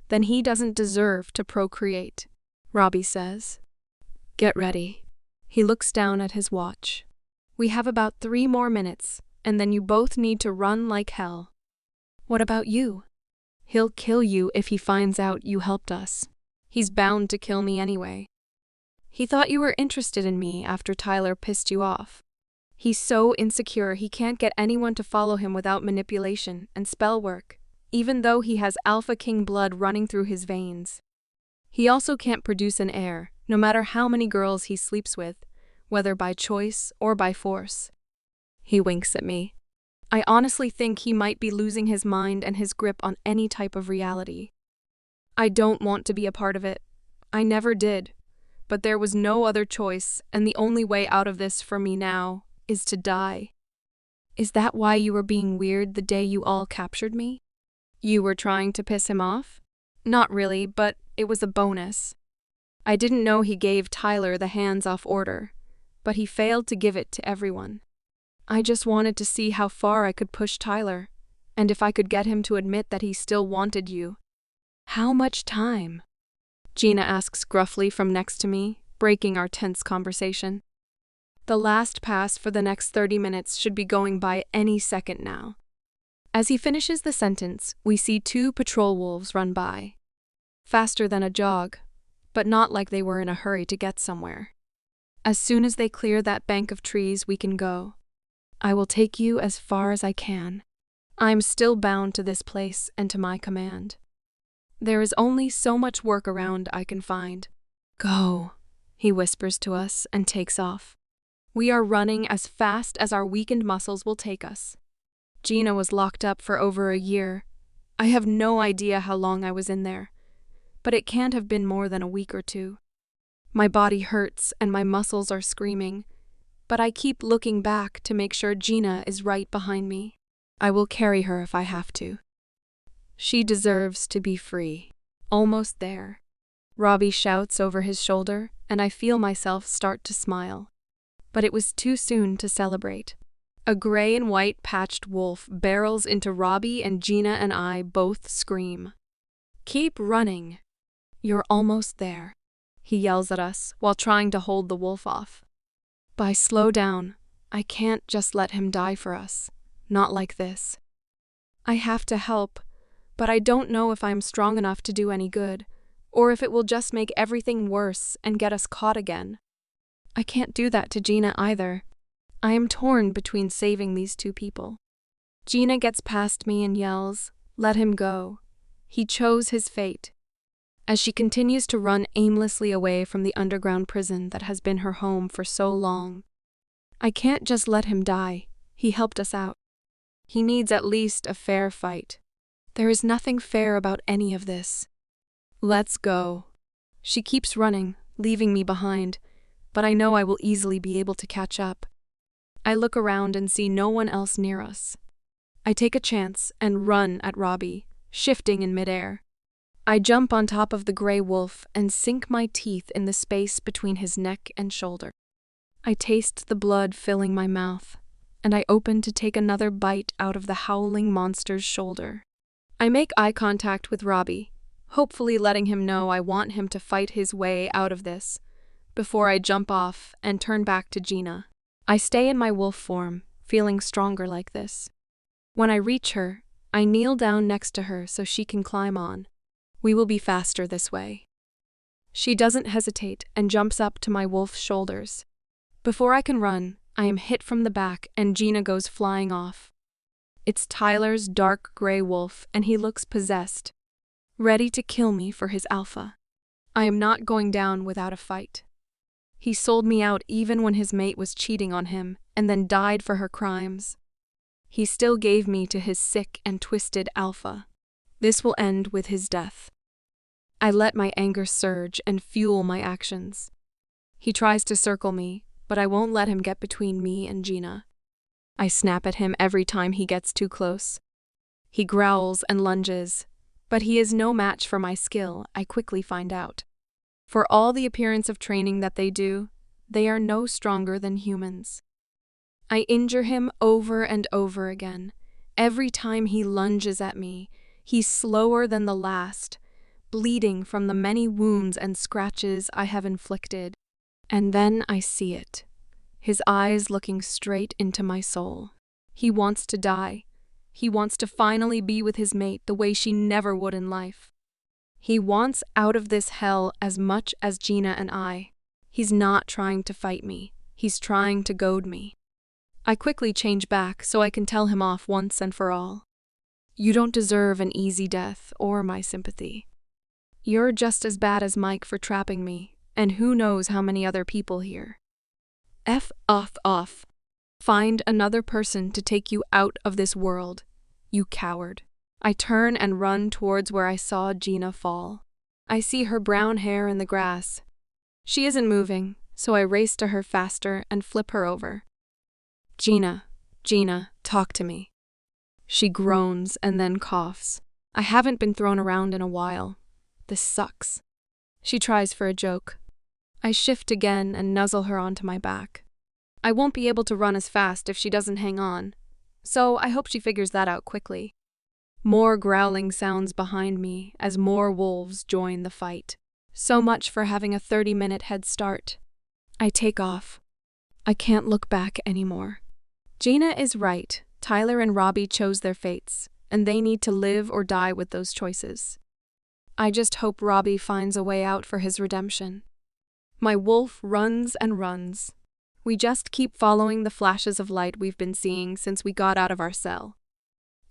then he doesn't deserve to procreate, Robbie says. Get ready. He looks down at his watch. We have about 3 more minutes, and then you both need to run like hell. What about you? He'll kill you if he finds out you helped us. He's bound to kill me anyway. He thought you were interested in me after Tyler pissed you off. He's so insecure he can't get anyone to follow him without manipulation and spell work, even though he has Alpha King blood running through his veins. He also can't produce an heir, no matter how many girls he sleeps with, whether by choice or by force. He winks at me. I honestly think he might be losing his mind and his grip on any type of reality. I don't want to be a part of it. I never did. But there was no other choice, and the only way out of this for me now is to die. Is that why you were being weird the day you all captured me? You were trying to piss him off? Not really, but it was a bonus. I didn't know he gave Tyler the hands-off order, but he failed to give it to everyone. I just wanted to see how far I could push Tyler, and if I could get him to admit that he still wanted you. How much time? Gina asks gruffly from next to me, breaking our tense conversation. The last pass for the next 30 minutes should be going by any second now. As he finishes the sentence, we see two patrol wolves run by. Faster than a jog, but not like they were in a hurry to get somewhere. As soon as they clear that bank of trees, we can go. I will take you as far as I can. I am still bound to this place and to my command. There is only so much work around I can find. Go, he whispers to us and takes off. We are running as fast as our weakened muscles will take us. Gina was locked up for over a year. I have no idea how long I was in there, but it can't have been more than a week or two. My body hurts and my muscles are screaming, but I keep looking back to make sure Gina is right behind me. I will carry her if I have to. She deserves to be free. Almost there. Robbie shouts over his shoulder, and I feel myself start to smile. But it was too soon to celebrate. A gray and white patched wolf barrels into Robbie, and Gina and I both scream. Keep running. You're almost there, he yells at us while trying to hold the wolf off. Slow down. I can't just let him die for us. Not like this. I have to help, but I don't know if I'm strong enough to do any good, or if it will just make everything worse and get us caught again. I can't do that to Gina either. I am torn between saving these two people. Gina gets past me and yells, "Let him go. He chose his fate," as she continues to run aimlessly away from the underground prison that has been her home for so long. I can't just let him die. He helped us out. He needs at least a fair fight. There is nothing fair about any of this. Let's go. She keeps running, leaving me behind, but I know I will easily be able to catch up. I look around and see no one else near us. I take a chance and run at Robbie, shifting in midair. I jump on top of the gray wolf and sink my teeth in the space between his neck and shoulder. I taste the blood filling my mouth, and I open to take another bite out of the howling monster's shoulder. I make eye contact with Robbie, hopefully letting him know I want him to fight his way out of this, before I jump off and turn back to Gina. I stay in my wolf form, feeling stronger like this. When I reach her, I kneel down next to her so she can climb on. We will be faster this way. She doesn't hesitate and jumps up to my wolf's shoulders. Before I can run, I am hit from the back and Gina goes flying off. It's Tyler's dark gray wolf and he looks possessed, ready to kill me for his alpha. I am not going down without a fight. He sold me out even when his mate was cheating on him and then died for her crimes. He still gave me to his sick and twisted alpha. This will end with his death. I let my anger surge and fuel my actions. He tries to circle me, but I won't let him get between me and Gina. I snap at him every time he gets too close. He growls and lunges, but he is no match for my skill, I quickly find out. For all the appearance of training that they do, they are no stronger than humans. I injure him over and over again. Every time he lunges at me, he's slower than the last, bleeding from the many wounds and scratches I have inflicted. And then I see it. His eyes looking straight into my soul. He wants to die. He wants to finally be with his mate the way she never would in life. He wants out of this hell as much as Gina and I. He's not trying to fight me. He's trying to goad me. I quickly change back so I can tell him off once and for all. You don't deserve an easy death or my sympathy. You're just as bad as Mike for trapping me, and who knows how many other people here. F off. Find another person to take you out of this world, you coward. I turn and run towards where I saw Gina fall. I see her brown hair in the grass. She isn't moving, so I race to her faster and flip her over. Gina, talk to me. She groans and then coughs. I haven't been thrown around in a while. This sucks. She tries for a joke. I shift again and nuzzle her onto my back. I won't be able to run as fast if she doesn't hang on, so I hope she figures that out quickly. More growling sounds behind me as more wolves join the fight. So much for having a 30-minute head start. I take off. I can't look back anymore. Gina is right. Tyler and Robbie chose their fates, and they need to live or die with those choices. I just hope Robbie finds a way out for his redemption. My wolf runs and runs. We just keep following the flashes of light we've been seeing since we got out of our cell.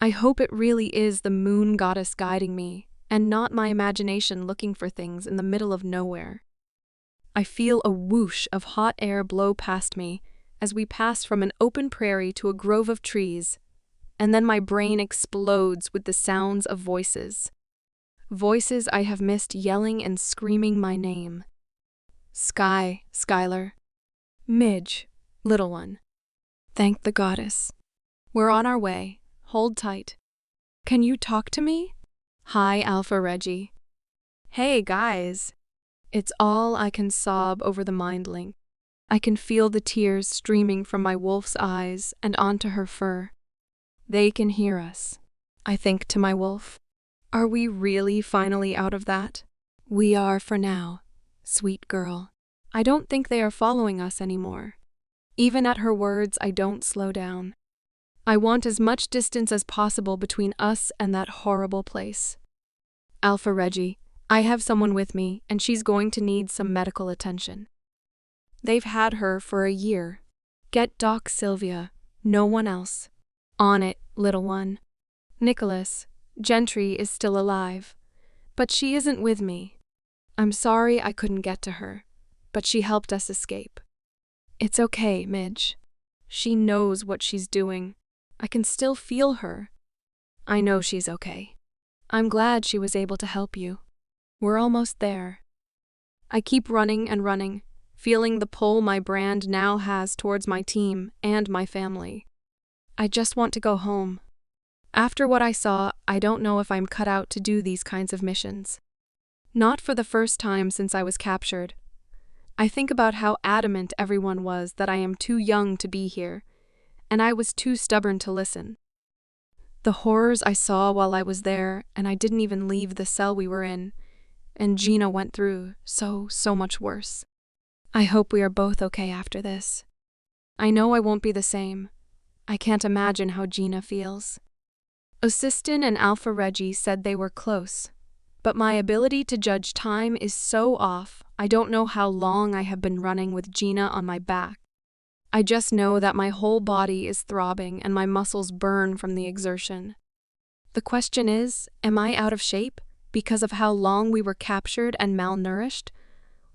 I hope it really is the moon goddess guiding me, and not my imagination looking for things in the middle of nowhere. I feel a whoosh of hot air blow past me as we pass from an open prairie to a grove of trees, and then my brain explodes with the sounds of voices. Voices I have missed yelling and screaming my name. Skylar. Midge, little one. Thank the goddess. We're on our way. Hold tight. Can you talk to me? Hi, Alpha Reggie. Hey, guys. It's all I can sob over the mind link. I can feel the tears streaming from my wolf's eyes and onto her fur. They can hear us. I think to my wolf, are we really finally out of that? We are for now, sweet girl. I don't think they are following us anymore. Even at her words, I don't slow down. I want as much distance as possible between us and that horrible place. Alpha Reggie, I have someone with me, and she's going to need some medical attention. They've had her for a year. Get Doc Sylvia, no one else. On it, little one. Nicholas, Gentry is still alive, but she isn't with me. I'm sorry I couldn't get to her, but she helped us escape. It's okay, Midge. She knows what she's doing. I can still feel her. I know she's okay. I'm glad she was able to help you. We're almost there. I keep running and running, feeling the pull my brand now has towards my team and my family. I just want to go home. After what I saw, I don't know if I'm cut out to do these kinds of missions. Not for the first time since I was captured. I think about how adamant everyone was that I am too young to be here, and I was too stubborn to listen. The horrors I saw while I was there, and I didn't even leave the cell we were in, and Gina went through so much worse. I hope we are both okay after this. I know I won't be the same. I can't imagine how Gina feels. Osistin and Alpha Reggie said they were close, but my ability to judge time is so off, I don't know how long I have been running with Gina on my back. I just know that my whole body is throbbing and my muscles burn from the exertion. The question is, am I out of shape because of how long we were captured and malnourished?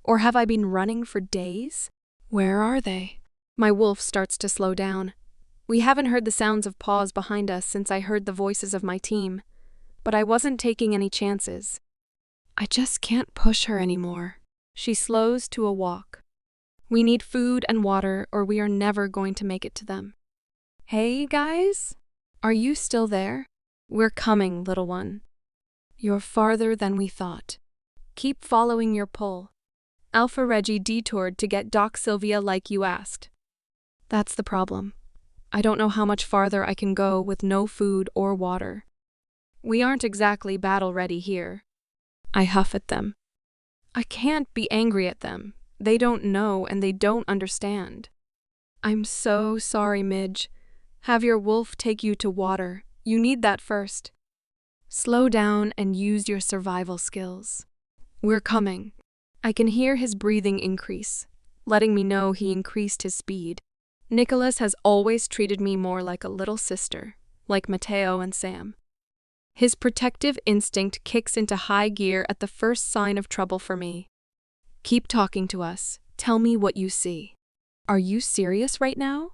Or have I been running for days? Where are they? My wolf starts to slow down. We haven't heard the sounds of paws behind us since I heard the voices of my team, but I wasn't taking any chances. I just can't push her anymore. She slows to a walk. We need food and water or we are never going to make it to them. Hey, guys? Are you still there? We're coming, little one. You're farther than we thought. Keep following your pull. Alpha Reggie detoured to get Doc Sylvia like you asked. That's the problem. I don't know how much farther I can go with no food or water. We aren't exactly battle-ready here. I huff at them. I can't be angry at them. They don't know and they don't understand. I'm so sorry, Midge. Have your wolf take you to water. You need that first. Slow down and use your survival skills. We're coming. I can hear his breathing increase, letting me know he increased his speed. Nicholas has always treated me more like a little sister, like Mateo and Sam. His protective instinct kicks into high gear at the first sign of trouble for me. Keep talking to us. Tell me what you see. Are you serious right now?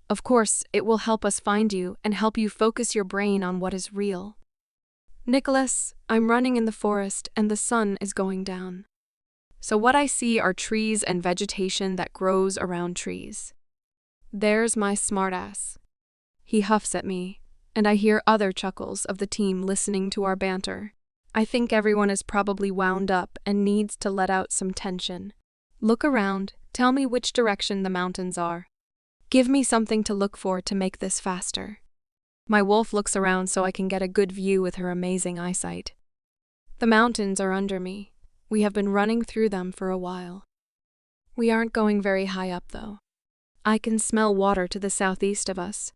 Of course, it will help us find you and help you focus your brain on what is real. Nicholas, I'm running in the forest and the sun is going down. So what I see are trees and vegetation that grows around trees. There's my smartass. He huffs at me, and I hear other chuckles of the team listening to our banter. I think everyone is probably wound up and needs to let out some tension. Look around, tell me which direction the mountains are. Give me something to look for to make this faster. My wolf looks around so I can get a good view with her amazing eyesight. The mountains are under me. We have been running through them for a while. We aren't going very high up, though. I can smell water to the southeast of us.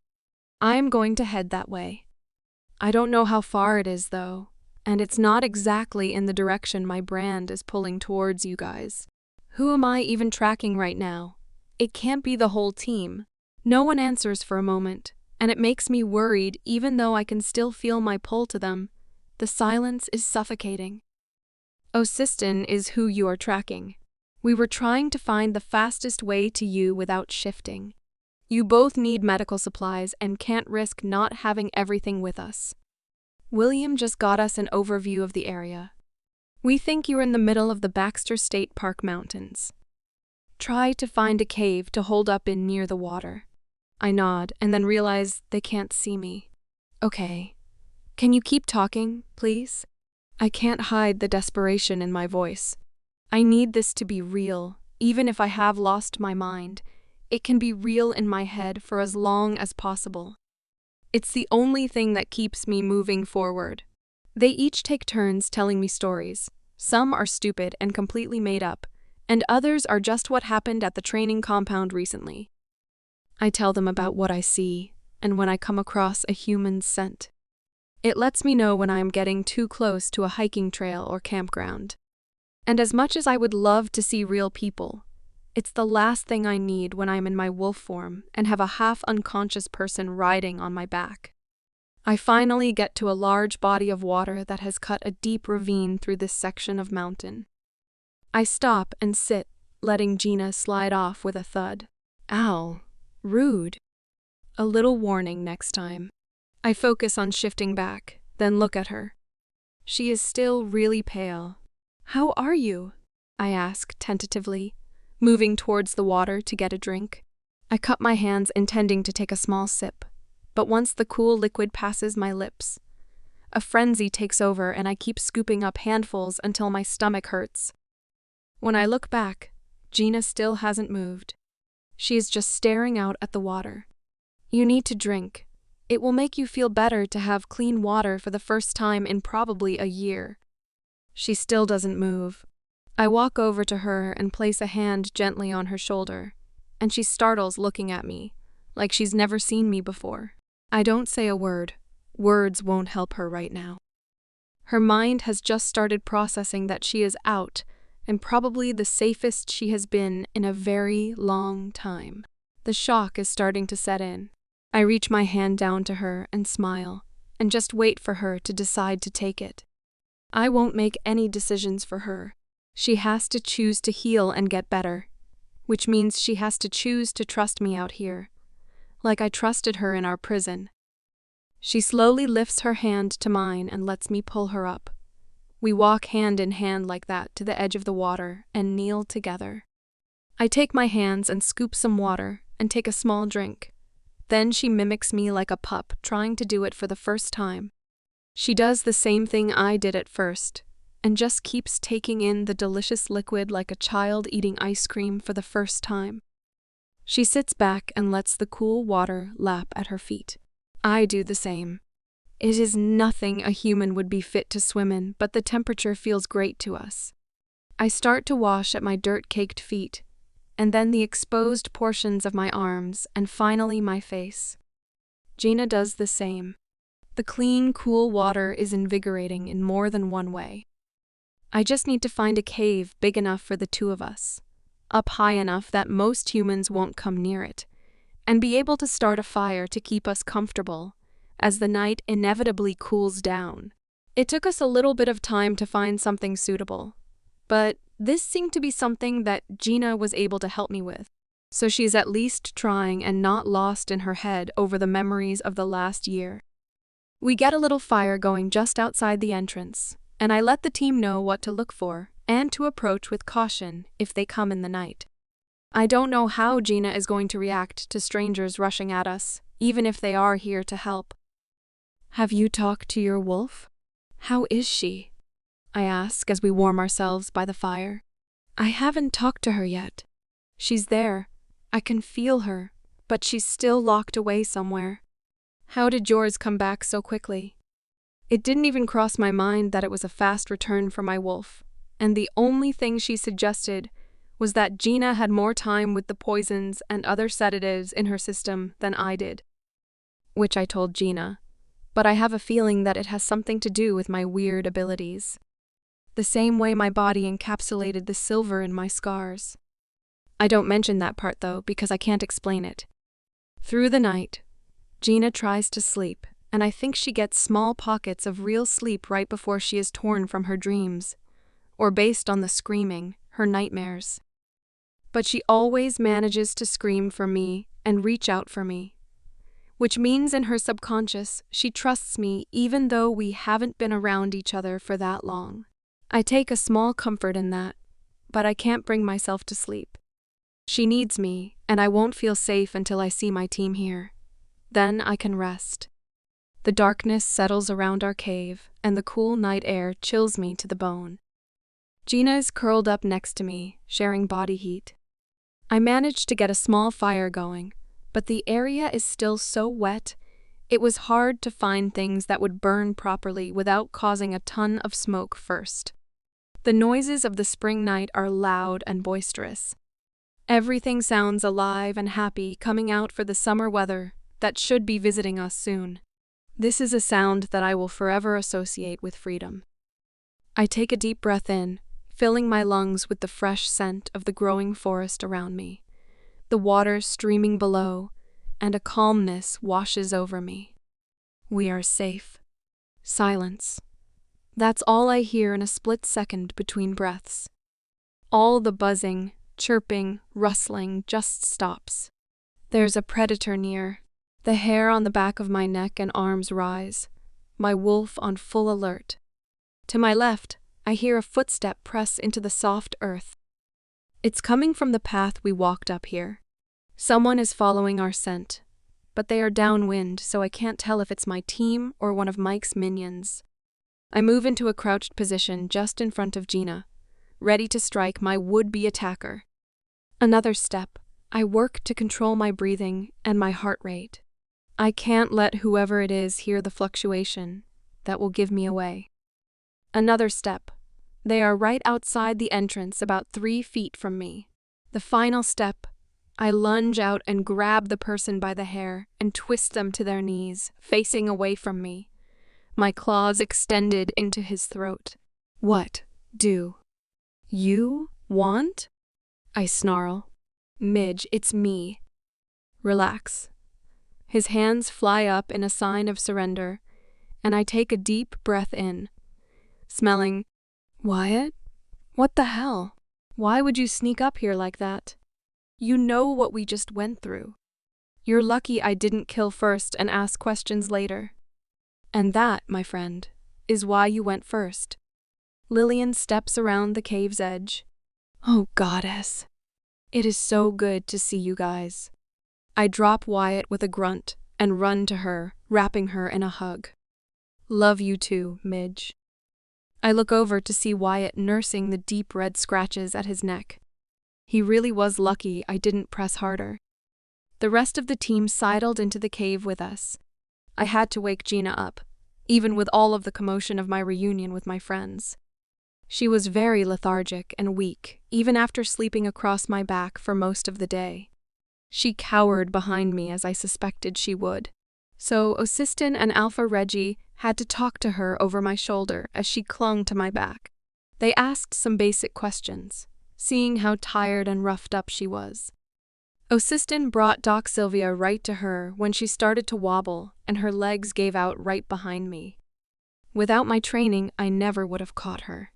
I'm going to head that way. I don't know how far it is, though, and it's not exactly in the direction my brand is pulling towards you guys. Who am I even tracking right now? It can't be the whole team. No one answers for a moment, and it makes me worried even though I can still feel my pull to them. The silence is suffocating. Osiston is who you are tracking. We were trying to find the fastest way to you without shifting. You both need medical supplies and can't risk not having everything with us. William just got us an overview of the area. We think you're in the middle of the Baxter State Park Mountains. Try to find a cave to hold up in near the water. I nod and then realize they can't see me. Okay. Can you keep talking, please? I can't hide the desperation in my voice. I need this to be real, even if I have lost my mind. It can be real in my head for as long as possible. It's the only thing that keeps me moving forward. They each take turns telling me stories. Some are stupid and completely made up, and others are just what happened at the training compound recently. I tell them about what I see, and when I come across a human scent. It lets me know when I am getting too close to a hiking trail or campground. And as much as I would love to see real people, it's the last thing I need when I'm in my wolf form and have a half-unconscious person riding on my back. I finally get to a large body of water that has cut a deep ravine through this section of mountain. I stop and sit, letting Gina slide off with a thud. Ow, rude. A little warning next time. I focus on shifting back, then look at her. She is still really pale. How are you? I ask tentatively, moving towards the water to get a drink. I cup my hands intending to take a small sip, but once the cool liquid passes my lips, a frenzy takes over and I keep scooping up handfuls until my stomach hurts. When I look back, Gina still hasn't moved. She is just staring out at the water. You need to drink. It will make you feel better to have clean water for the first time in probably a year. She still doesn't move. I walk over to her and place a hand gently on her shoulder, and she startles looking at me, like she's never seen me before. I don't say a word. Words won't help her right now. Her mind has just started processing that she is out, and probably the safest she has been in a very long time. The shock is starting to set in. I reach my hand down to her and smile, and just wait for her to decide to take it. I won't make any decisions for her. She has to choose to heal and get better, which means she has to choose to trust me out here, like I trusted her in our prison. She slowly lifts her hand to mine and lets me pull her up. We walk hand in hand like that to the edge of the water and kneel together. I take my hands and scoop some water and take a small drink. Then she mimics me like a pup trying to do it for the first time. She does the same thing I did at first, and just keeps taking in the delicious liquid like a child eating ice cream for the first time. She sits back and lets the cool water lap at her feet. I do the same. It is nothing a human would be fit to swim in, but the temperature feels great to us. I start to wash at my dirt-caked feet, and then the exposed portions of my arms, and finally my face. Gina does the same. The clean, cool water is invigorating in more than one way. I just need to find a cave big enough for the two of us, up high enough that most humans won't come near it, and be able to start a fire to keep us comfortable as the night inevitably cools down. It took us a little bit of time to find something suitable, but this seemed to be something that Gina was able to help me with, so she's at least trying and not lost in her head over the memories of the last year. We get a little fire going just outside the entrance, and I let the team know what to look for and to approach with caution if they come in the night. I don't know how Gina is going to react to strangers rushing at us, even if they are here to help. Have you talked to your wolf? How is she? I ask as we warm ourselves by the fire. I haven't talked to her yet. She's there. I can feel her, but she's still locked away somewhere. How did yours come back so quickly? It didn't even cross my mind that it was a fast return for my wolf, and the only thing she suggested was that Gina had more time with the poisons and other sedatives in her system than I did. which I told Gina, but I have a feeling that it has something to do with my weird abilities. The same way my body encapsulated the silver in my scars. I don't mention that part though, because I can't explain it. Through the night, Gina tries to sleep, and I think she gets small pockets of real sleep right before she is torn from her dreams, or based on the screaming, her nightmares. But she always manages to scream for me and reach out for me, which means in her subconscious she trusts me even though we haven't been around each other for that long. I take a small comfort in that, but I can't bring myself to sleep. She needs me, and I won't feel safe until I see my team here. Then I can rest. The darkness settles around our cave, and the cool night air chills me to the bone. Gina is curled up next to me, sharing body heat. I managed to get a small fire going, but the area is still so wet, it was hard to find things that would burn properly without causing a ton of smoke first. The noises of the spring night are loud and boisterous. Everything sounds alive and happy, coming out for the summer weather that should be visiting us soon. This is a sound that I will forever associate with freedom. I take a deep breath in, filling my lungs with the fresh scent of the growing forest around me. The water streaming below, and a calmness washes over me. We are safe. Silence. That's all I hear in a split second between breaths. All the buzzing, chirping, rustling just stops. There's a predator near. The hair on the back of my neck and arms rise, my wolf on full alert. To my left, I hear a footstep press into the soft earth. It's coming from the path we walked up here. Someone is following our scent, but they are downwind, so I can't tell if it's my team or one of Mike's minions. I move into a crouched position just in front of Gina, ready to strike my would-be attacker. Another step. I work to control my breathing and my heart rate. I can't let whoever it is hear the fluctuation that will give me away. Another step. They are right outside the entrance, about 3 feet from me. The final step. I lunge out and grab the person by the hair and twist them to their knees, facing away from me, my claws extended into his throat. What do you want? I snarl. Midge, it's me. Relax. His hands fly up in a sign of surrender, and I take a deep breath in, smelling. Wyatt? What the hell? Why would you sneak up here like that? You know what we just went through. You're lucky I didn't kill first and ask questions later. And that, my friend, is why you went first. Lillian steps around the cave's edge. Oh, goddess. It is so good to see you guys. I drop Wyatt with a grunt and run to her, wrapping her in a hug. Love you too, Midge. I look over to see Wyatt nursing the deep red scratches at his neck. He really was lucky I didn't press harder. The rest of the team sidled into the cave with us. I had to wake Gina up, even with all of the commotion of my reunion with my friends. She was very lethargic and weak, even after sleeping across my back for most of the day. She cowered behind me as I suspected she would. So Osistin and Alpha Reggie had to talk to her over my shoulder as she clung to my back. They asked some basic questions, seeing how tired and roughed up she was. Osistin brought Doc Sylvia right to her when she started to wobble and her legs gave out right behind me. Without my training, I never would have caught her.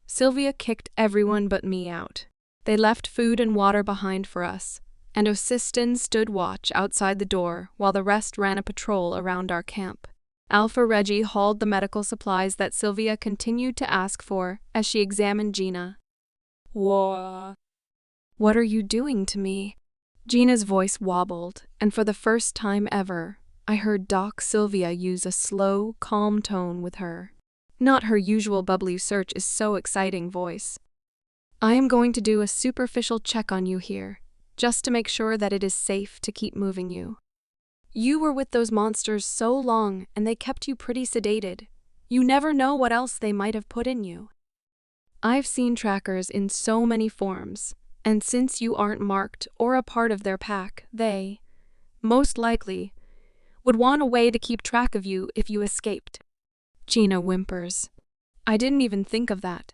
Sylvia kicked everyone but me out. They left food and water behind for us, and Osistin stood watch outside the door while the rest ran a patrol around our camp. Alpha Reggie hauled the medical supplies that Sylvia continued to ask for as she examined Gina. What are you doing to me? Gina's voice wobbled, and for the first time ever, I heard Doc Sylvia use a slow, calm tone with her. Not her usual bubbly search is so exciting voice. I am going to do a superficial check on you here, just to make sure that it is safe to keep moving you. You were with those monsters so long, and they kept you pretty sedated. You never know what else they might have put in you. I've seen trackers in so many forms, and since you aren't marked or a part of their pack, they, most likely, would want a way to keep track of you if you escaped. Gina whimpers. I didn't even think of that.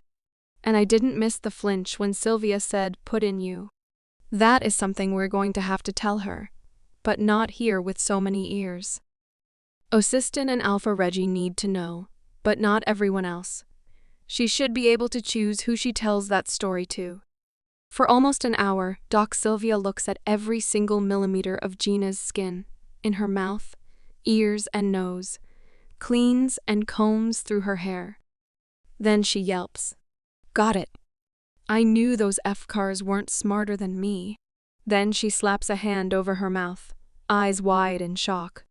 And I didn't miss the flinch when Sylvia said, put in you. That is something we're going to have to tell her, but not here with so many ears. Existence and Alpha Reggie need to know, but not everyone else. She should be able to choose who she tells that story to. For almost an hour, Doc Sylvia looks at every single millimeter of Gina's skin, in her mouth, ears, and nose, cleans and combs through her hair. Then she yelps. Got it. I knew those F-cars weren't smarter than me. Then she slaps a hand over her mouth, eyes wide in shock.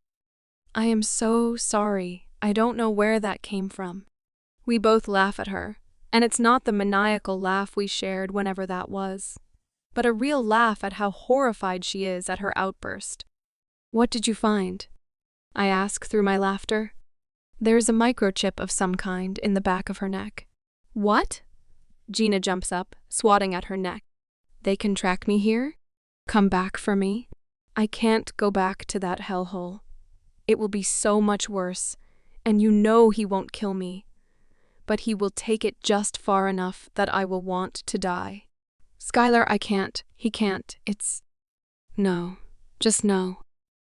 I am so sorry. I don't know where that came from. We both laugh at her, and it's not the maniacal laugh we shared whenever that was, but a real laugh at how horrified she is at her outburst. What did you find? I ask through my laughter. There's a microchip of some kind in the back of her neck. What? Gina jumps up, swatting at her neck. They can track me here? Come back for me? I can't go back to that hellhole. It will be so much worse, and you know he won't kill me. But he will take it just far enough that I will want to die. Skylar, I can't. He can't. It's... No. Just no.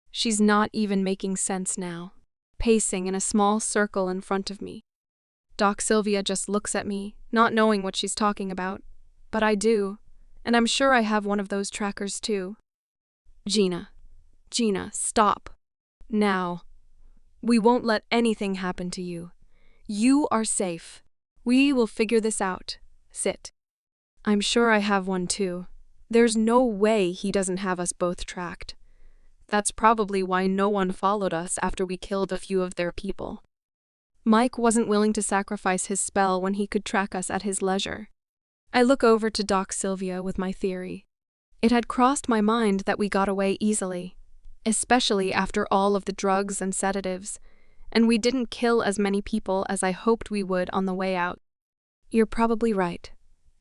She's not even making sense now, pacing in a small circle in front of me. Doc Sylvia just looks at me, not knowing what she's talking about. But I do, and I'm sure I have one of those trackers too. Gina, stop. Now. We won't let anything happen to you. You are safe. We will figure this out. Sit. I'm sure I have one too. There's no way he doesn't have us both tracked. That's probably why no one followed us after we killed a few of their people. Mike wasn't willing to sacrifice his spell when he could track us at his leisure. I look over to Doc Sylvia with my theory. It had crossed my mind that we got away easily, especially after all of the drugs and sedatives, and we didn't kill as many people as I hoped we would on the way out. You're probably right.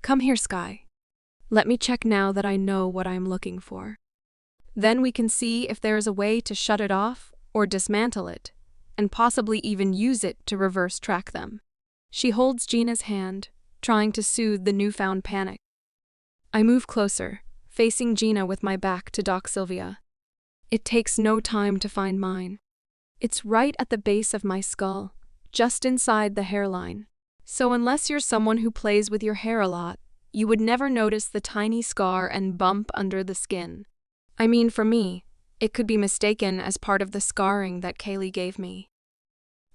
Come here, Sky. Let me check now that I know what I'm looking for. Then we can see if there is a way to shut it off or dismantle it, and possibly even use it to reverse track them. She holds Gina's hand, trying to soothe the newfound panic. I move closer, facing Gina with my back to Doc Sylvia. It takes no time to find mine. It's right at the base of my skull, just inside the hairline. So unless you're someone who plays with your hair a lot, you would never notice the tiny scar and bump under the skin. I mean, for me, it could be mistaken as part of the scarring that Kaylee gave me.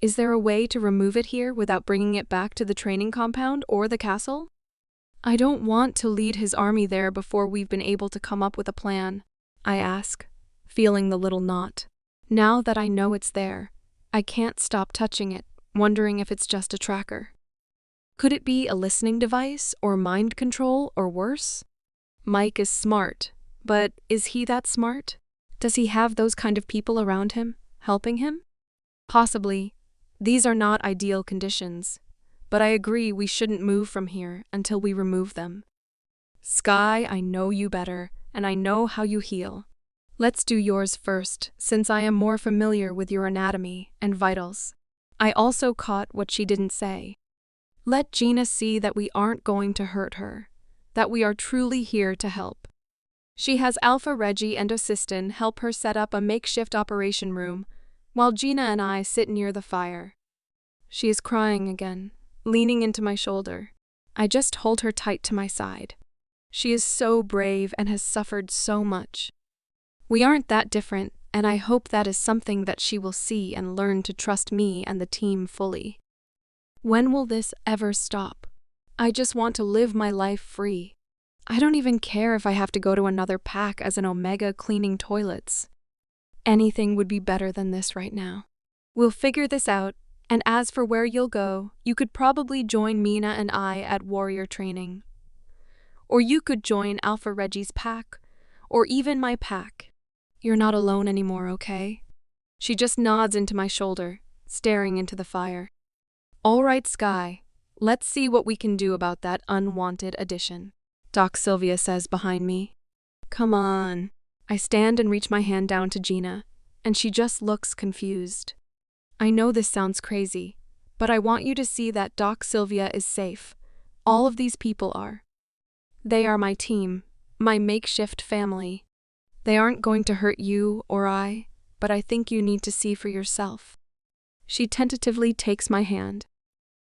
Is there a way to remove it here without bringing it back to the training compound or the castle? I don't want to lead his army there before we've been able to come up with a plan, I ask, feeling the little knot. Now that I know it's there, I can't stop touching it, wondering if it's just a tracker. Could it be a listening device or mind control or worse? Mike is smart, but is he that smart? Does he have those kind of people around him, helping him? Possibly. These are not ideal conditions, but I agree we shouldn't move from here until we remove them. Sky, I know you better, and I know how you heal. Let's do yours first, since I am more familiar with your anatomy and vitals. I also caught what she didn't say. Let Gina see that we aren't going to hurt her, that we are truly here to help. She has Alpha Reggie and Assistant help her set up a makeshift operation room, while Gina and I sit near the fire. She is crying again, leaning into my shoulder. I just hold her tight to my side. She is so brave and has suffered so much. We aren't that different, and I hope that is something that she will see and learn to trust me and the team fully. When will this ever stop? I just want to live my life free. I don't even care if I have to go to another pack as an Omega cleaning toilets. Anything would be better than this right now. We'll figure this out, and as for where you'll go, you could probably join Mina and I at warrior training. Or you could join Alpha Reggie's pack, or even my pack. You're not alone anymore, okay? She just nods into my shoulder, staring into the fire. All right, Sky, let's see what we can do about that unwanted addition, Doc Sylvia says behind me. Come on. I stand and reach my hand down to Gina, and she just looks confused. I know this sounds crazy, but I want you to see that Doc Sylvia is safe. All of these people are. They are my team, my makeshift family. They aren't going to hurt you or I, but I think you need to see for yourself. She tentatively takes my hand.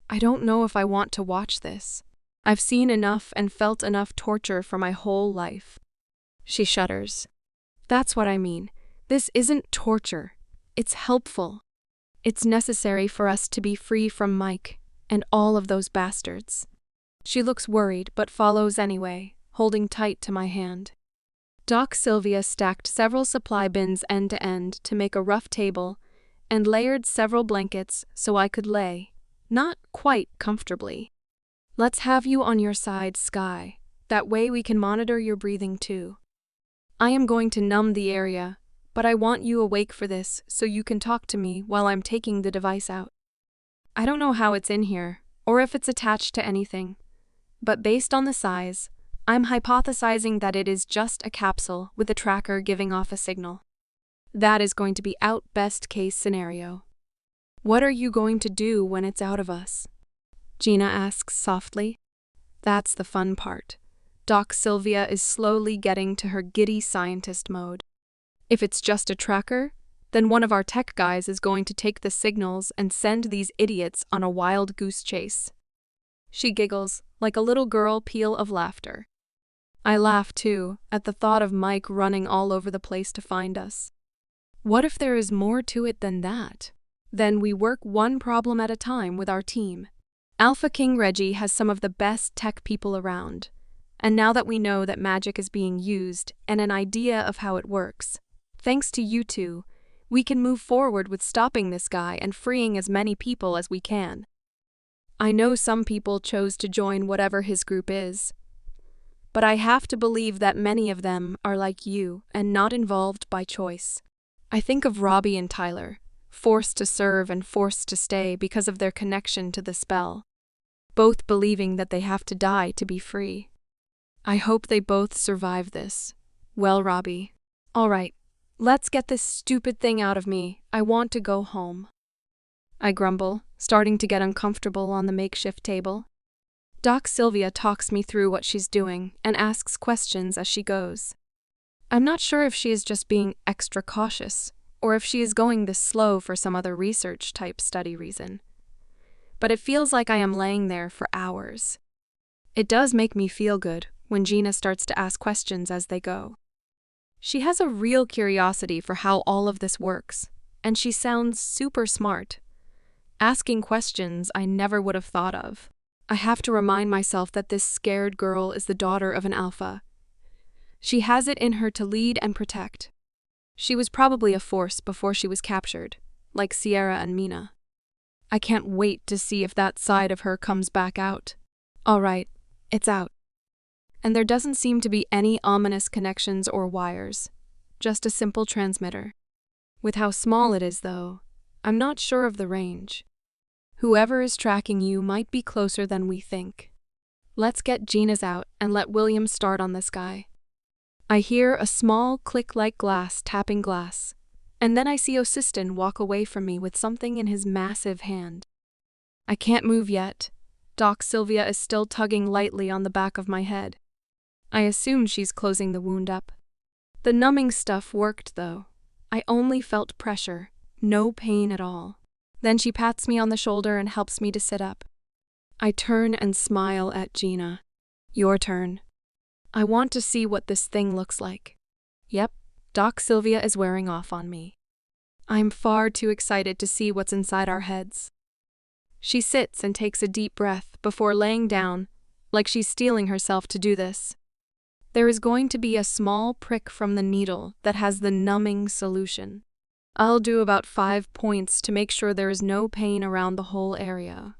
I don't know if I want to watch this. I've seen enough and felt enough torture for my whole life. She shudders. That's what I mean. This isn't torture. It's helpful. It's necessary for us to be free from Mike and all of those bastards. She looks worried but follows anyway, holding tight to my hand. Doc Sylvia stacked several supply bins end to end to make a rough table and layered several blankets so I could lay, not quite comfortably. Let's have you on your side, Sky. That way we can monitor your breathing too. I am going to numb the area, but I want you awake for this so you can talk to me while I'm taking the device out. I don't know how it's in here, or if it's attached to anything, but based on the size, I'm hypothesizing that it is just a capsule with a tracker giving off a signal. That is going to be out best case scenario. What are you going to do when it's out of us? Gina asks softly. That's the fun part. Doc Sylvia is slowly getting to her giddy scientist mode. If it's just a tracker, then one of our tech guys is going to take the signals and send these idiots on a wild goose chase. She giggles, like a little girl peal of laughter. I laugh too, at the thought of Mike running all over the place to find us. What if there is more to it than that? Then we work one problem at a time with our team. Alpha King Reggie has some of the best tech people around, and now that we know that magic is being used and an idea of how it works, thanks to you two, we can move forward with stopping this guy and freeing as many people as we can. I know some people chose to join whatever his group is, but I have to believe that many of them are like you and not involved by choice. I think of Robbie and Tyler, forced to serve and forced to stay because of their connection to the spell, both believing that they have to die to be free. I hope they both survive this. Well, Robbie. All right, let's get this stupid thing out of me. I want to go home. I grumble, starting to get uncomfortable on the makeshift table. Doc Sylvia talks me through what she's doing and asks questions as she goes. I'm not sure if she is just being extra cautious or if she is going this slow for some other research-type study reason. But it feels like I am laying there for hours. It does make me feel good when Gina starts to ask questions as they go. She has a real curiosity for how all of this works, and she sounds super smart, asking questions I never would have thought of. I have to remind myself that this scared girl is the daughter of an alpha. She has it in her to lead and protect. She was probably a force before she was captured, like Sierra and Mina. I can't wait to see if that side of her comes back out. All right, it's out. And there doesn't seem to be any ominous connections or wires, just a simple transmitter. With how small it is, though, I'm not sure of the range. Whoever is tracking you might be closer than we think. Let's get Gina's out and let William start on this guy. I hear a small click like glass tapping glass, and then I see Osistin walk away from me with something in his massive hand. I can't move yet. Doc Sylvia is still tugging lightly on the back of my head. I assume she's closing the wound up. The numbing stuff worked, though. I only felt pressure, no pain at all. Then she pats me on the shoulder and helps me to sit up. I turn and smile at Gina. Your turn. I want to see what this thing looks like. Yep, Doc Sylvia is wearing off on me. I'm far too excited to see what's inside our heads. She sits and takes a deep breath before laying down, like she's steeling herself to do this. There is going to be a small prick from the needle that has the numbing solution. I'll do about 5 points to make sure there is no pain around the whole area.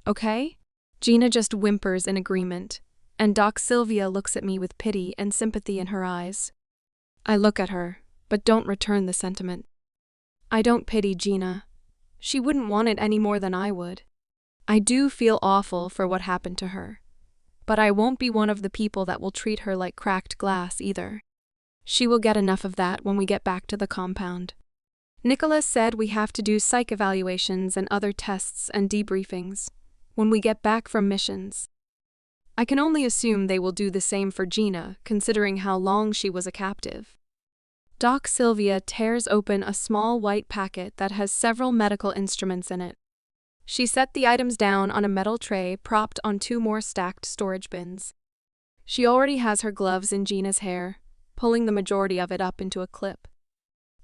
Okay? Gina just whimpers in agreement, and Doc Sylvia looks at me with pity and sympathy in her eyes. I look at her, but don't return the sentiment. I don't pity Gina. She wouldn't want it any more than I would. I do feel awful for what happened to her, but I won't be one of the people that will treat her like cracked glass either. She will get enough of that when we get back to the compound. Nicholas said we have to do psych evaluations and other tests and debriefings when we get back from missions. I can only assume they will do the same for Gina, considering how long she was a captive. Doc Sylvia tears open a small white packet that has several medical instruments in it. She set the items down on a metal tray propped on 2 more stacked storage bins. She already has her gloves in Gina's hair, pulling the majority of it up into a clip.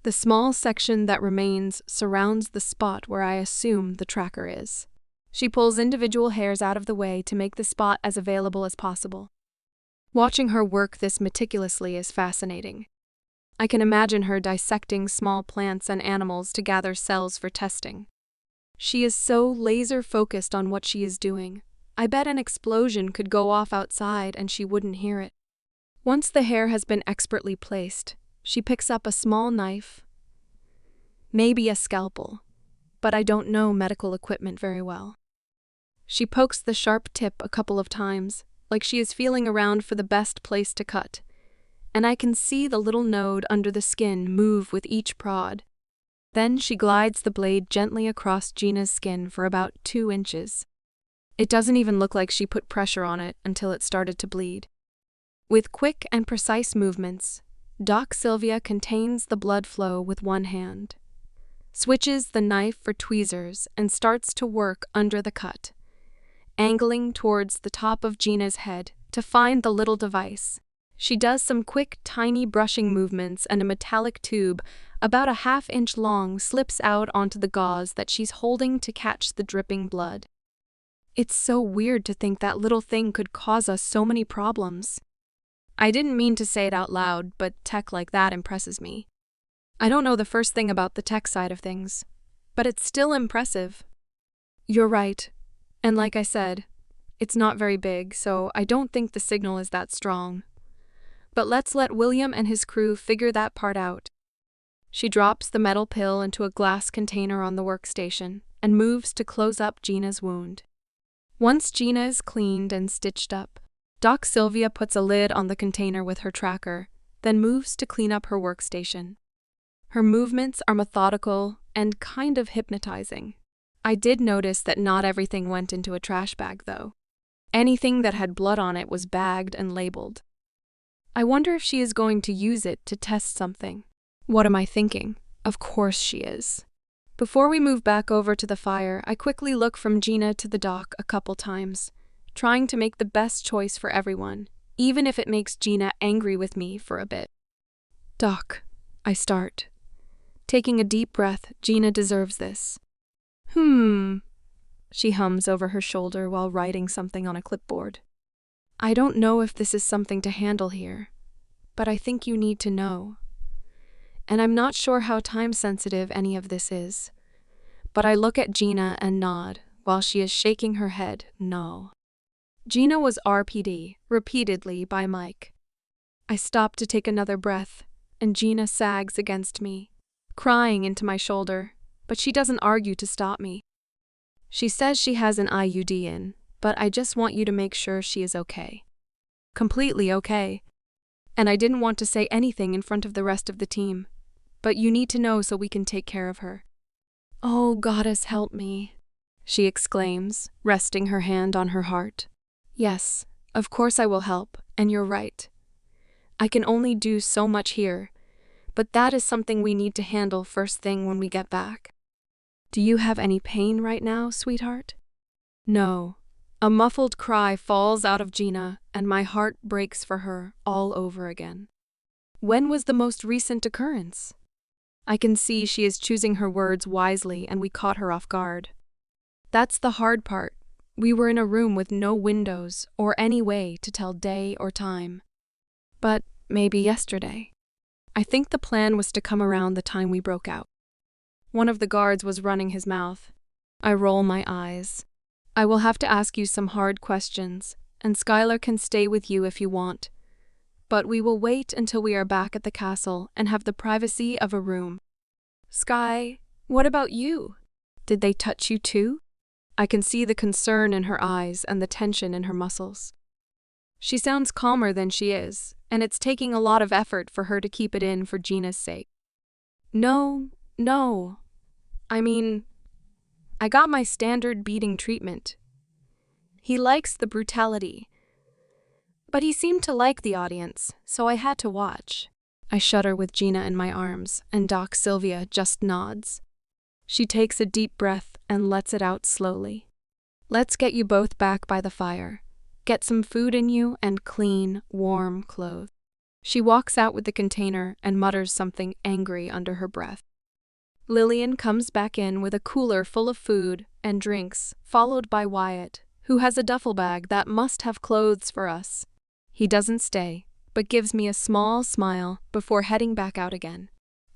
The small section that remains surrounds the spot where I assume the tracker is. She pulls individual hairs out of the way to make the spot as available as possible. Watching her work this meticulously is fascinating. I can imagine her dissecting small plants and animals to gather cells for testing. She is so laser-focused on what she is doing. I bet an explosion could go off outside and she wouldn't hear it. Once the hair has been expertly placed, she picks up a small knife, maybe a scalpel, but I don't know medical equipment very well. She pokes the sharp tip a couple of times, like she is feeling around for the best place to cut, and I can see the little node under the skin move with each prod. Then she glides the blade gently across Gina's skin for about 2 inches. It doesn't even look like she put pressure on it until it started to bleed. With quick and precise movements, Doc Sylvia contains the blood flow with one hand, switches the knife for tweezers, and starts to work under the cut, angling towards the top of Gina's head to find the little device. She does some quick, tiny brushing movements, and a metallic tube, about a 1/2 inch long, slips out onto the gauze that she's holding to catch the dripping blood. It's so weird to think that little thing could cause us so many problems. I didn't mean to say it out loud, but tech like that impresses me. I don't know the first thing about the tech side of things, but it's still impressive. You're right, and like I said, it's not very big, so I don't think the signal is that strong. But let's let William and his crew figure that part out. She drops the metal pill into a glass container on the workstation and moves to close up Gina's wound. Once Gina is cleaned and stitched up, Doc Sylvia puts a lid on the container with her tracker, then moves to clean up her workstation. Her movements are methodical and kind of hypnotizing. I did notice that not everything went into a trash bag, though. Anything that had blood on it was bagged and labeled. I wonder if she is going to use it to test something. What am I thinking? Of course she is. Before we move back over to the fire, I quickly look from Gina to the doc a couple times, trying to make the best choice for everyone, even if it makes Gina angry with me for a bit. Doc, I start. Taking a deep breath, Gina deserves this. She hums over her shoulder while writing something on a clipboard. I don't know if this is something to handle here, but I think you need to know. And I'm not sure how time-sensitive any of this is, but I look at Gina and nod while she is shaking her head no. Gina was RPD repeatedly by Mike. I stop to take another breath, and Gina sags against me, crying into my shoulder, but she doesn't argue to stop me. She says she has an IUD in, but I just want you to make sure she is okay. Completely okay. And I didn't want to say anything in front of the rest of the team, but you need to know so we can take care of her. Oh, Goddess, help me, she exclaims, resting her hand on her heart. Yes, of course I will help, and you're right. I can only do so much here, but that is something we need to handle first thing when we get back. Do you have any pain right now, sweetheart? No. A muffled cry falls out of Gina, and my heart breaks for her all over again. When was the most recent occurrence? I can see she is choosing her words wisely, and we caught her off guard. That's the hard part. We were in a room with no windows or any way to tell day or time. But maybe yesterday. I think the plan was to come around the time we broke out. One of the guards was running his mouth. I roll my eyes. I will have to ask you some hard questions, and Skylar can stay with you if you want. But we will wait until we are back at the castle and have the privacy of a room. Sky, what about you? Did they touch you too? I can see the concern in her eyes and the tension in her muscles. She sounds calmer than she is, and it's taking a lot of effort for her to keep it in for Gina's sake. No, No. I mean, I got my standard beating treatment. He likes the brutality. But he seemed to like the audience, so I had to watch. I shudder with Gina in my arms, and Doc Sylvia just nods. She takes a deep breath and lets it out slowly. Let's get you both back by the fire. Get some food in you and clean, warm clothes. She walks out with the container and mutters something angry under her breath. Lillian comes back in with a cooler full of food and drinks, followed by Wyatt, who has a duffel bag that must have clothes for us. He doesn't stay, but gives me a small smile before heading back out again.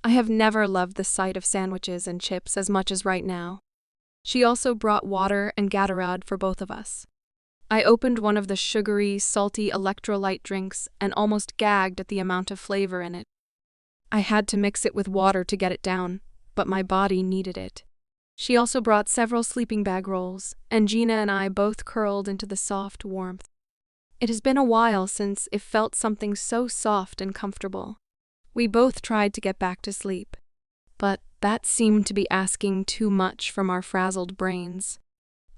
I have never loved the sight of sandwiches and chips as much as right now. She also brought water and Gatorade for both of us. I opened one of the sugary, salty electrolyte drinks and almost gagged at the amount of flavor in it. I had to mix it with water to get it down, but my body needed it. She also brought several sleeping bag rolls, and Gina and I both curled into the soft warmth. It has been a while since it felt something so soft and comfortable. We both tried to get back to sleep, but that seemed to be asking too much from our frazzled brains.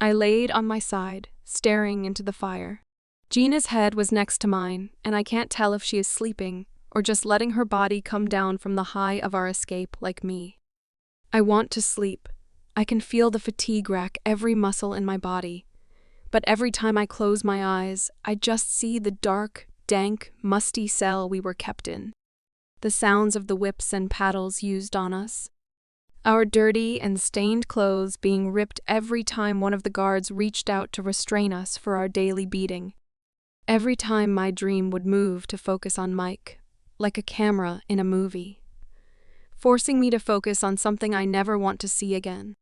I laid on my side, staring into the fire. Gina's head was next to mine, and I can't tell if she is sleeping or just letting her body come down from the high of our escape like me. I want to sleep. I can feel the fatigue rack every muscle in my body. But every time I close my eyes, I just see the dark, dank, musty cell we were kept in. The sounds of the whips and paddles used on us. Our dirty and stained clothes being ripped every time one of the guards reached out to restrain us for our daily beating. Every time my dream would move to focus on Mike, like a camera in a movie, forcing me to focus on something I never want to see again.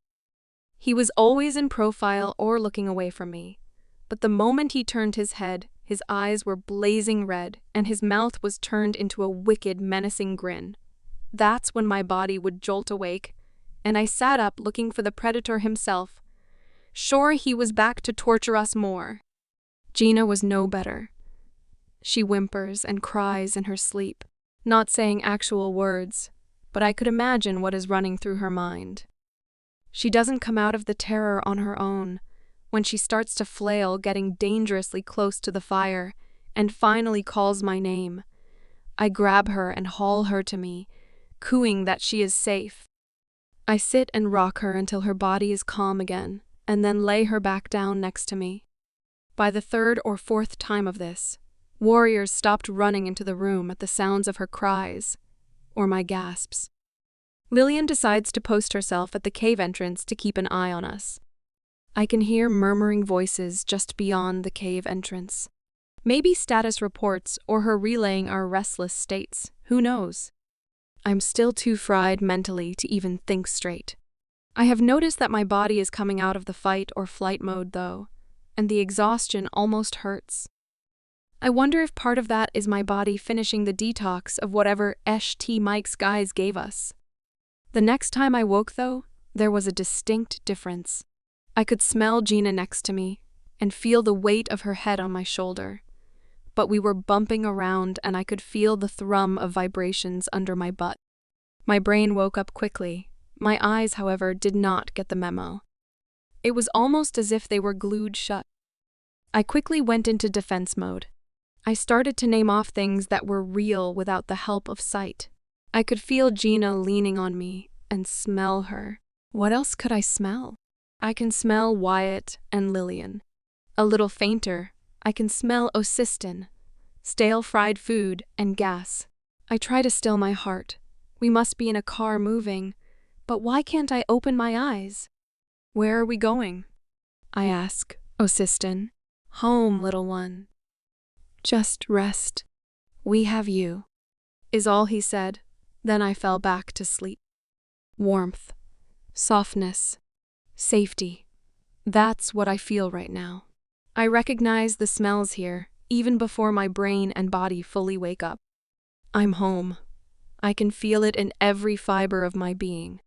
He was always in profile or looking away from me, but the moment he turned his head, his eyes were blazing red and his mouth was turned into a wicked, menacing grin. That's when my body would jolt awake, and I sat up looking for the predator himself, sure he was back to torture us more. Gina was no better. She whimpers and cries in her sleep, not saying actual words, but I could imagine what is running through her mind. She doesn't come out of the terror on her own, when she starts to flail, getting dangerously close to the fire, and finally calls my name. I grab her and haul her to me, cooing that she is safe. I sit and rock her until her body is calm again, and then lay her back down next to me. By the third or fourth time of this, warriors stopped running into the room at the sounds of her cries, or my gasps. Lillian decides to post herself at the cave entrance to keep an eye on us. I can hear murmuring voices just beyond the cave entrance. Maybe status reports or her relaying our restless states, who knows? I'm still too fried mentally to even think straight. I have noticed that my body is coming out of the fight or flight mode though, and the exhaustion almost hurts. I wonder if part of that is my body finishing the detox of whatever Sh.T. Mike's guys gave us. The next time I woke though, there was a distinct difference. I could smell Gina next to me and feel the weight of her head on my shoulder. But we were bumping around and I could feel the thrum of vibrations under my butt. My brain woke up quickly. My eyes, however, did not get the memo. It was almost as if they were glued shut. I quickly went into defense mode. I started to name off things that were real without the help of sight. I could feel Gina leaning on me and smell her. What else could I smell? I can smell Wyatt and Lillian. A little fainter, I can smell Osistin, stale fried food, and gas. I try to still my heart. We must be in a car moving, but why can't I open my eyes? Where are we going? I ask Osistin. Home, little one. Just rest. We have you, is all he said. Then I fell back to sleep. Warmth, softness, safety. That's what I feel right now. I recognize the smells here, even before my brain and body fully wake up. I'm home. I can feel it in every fiber of my being.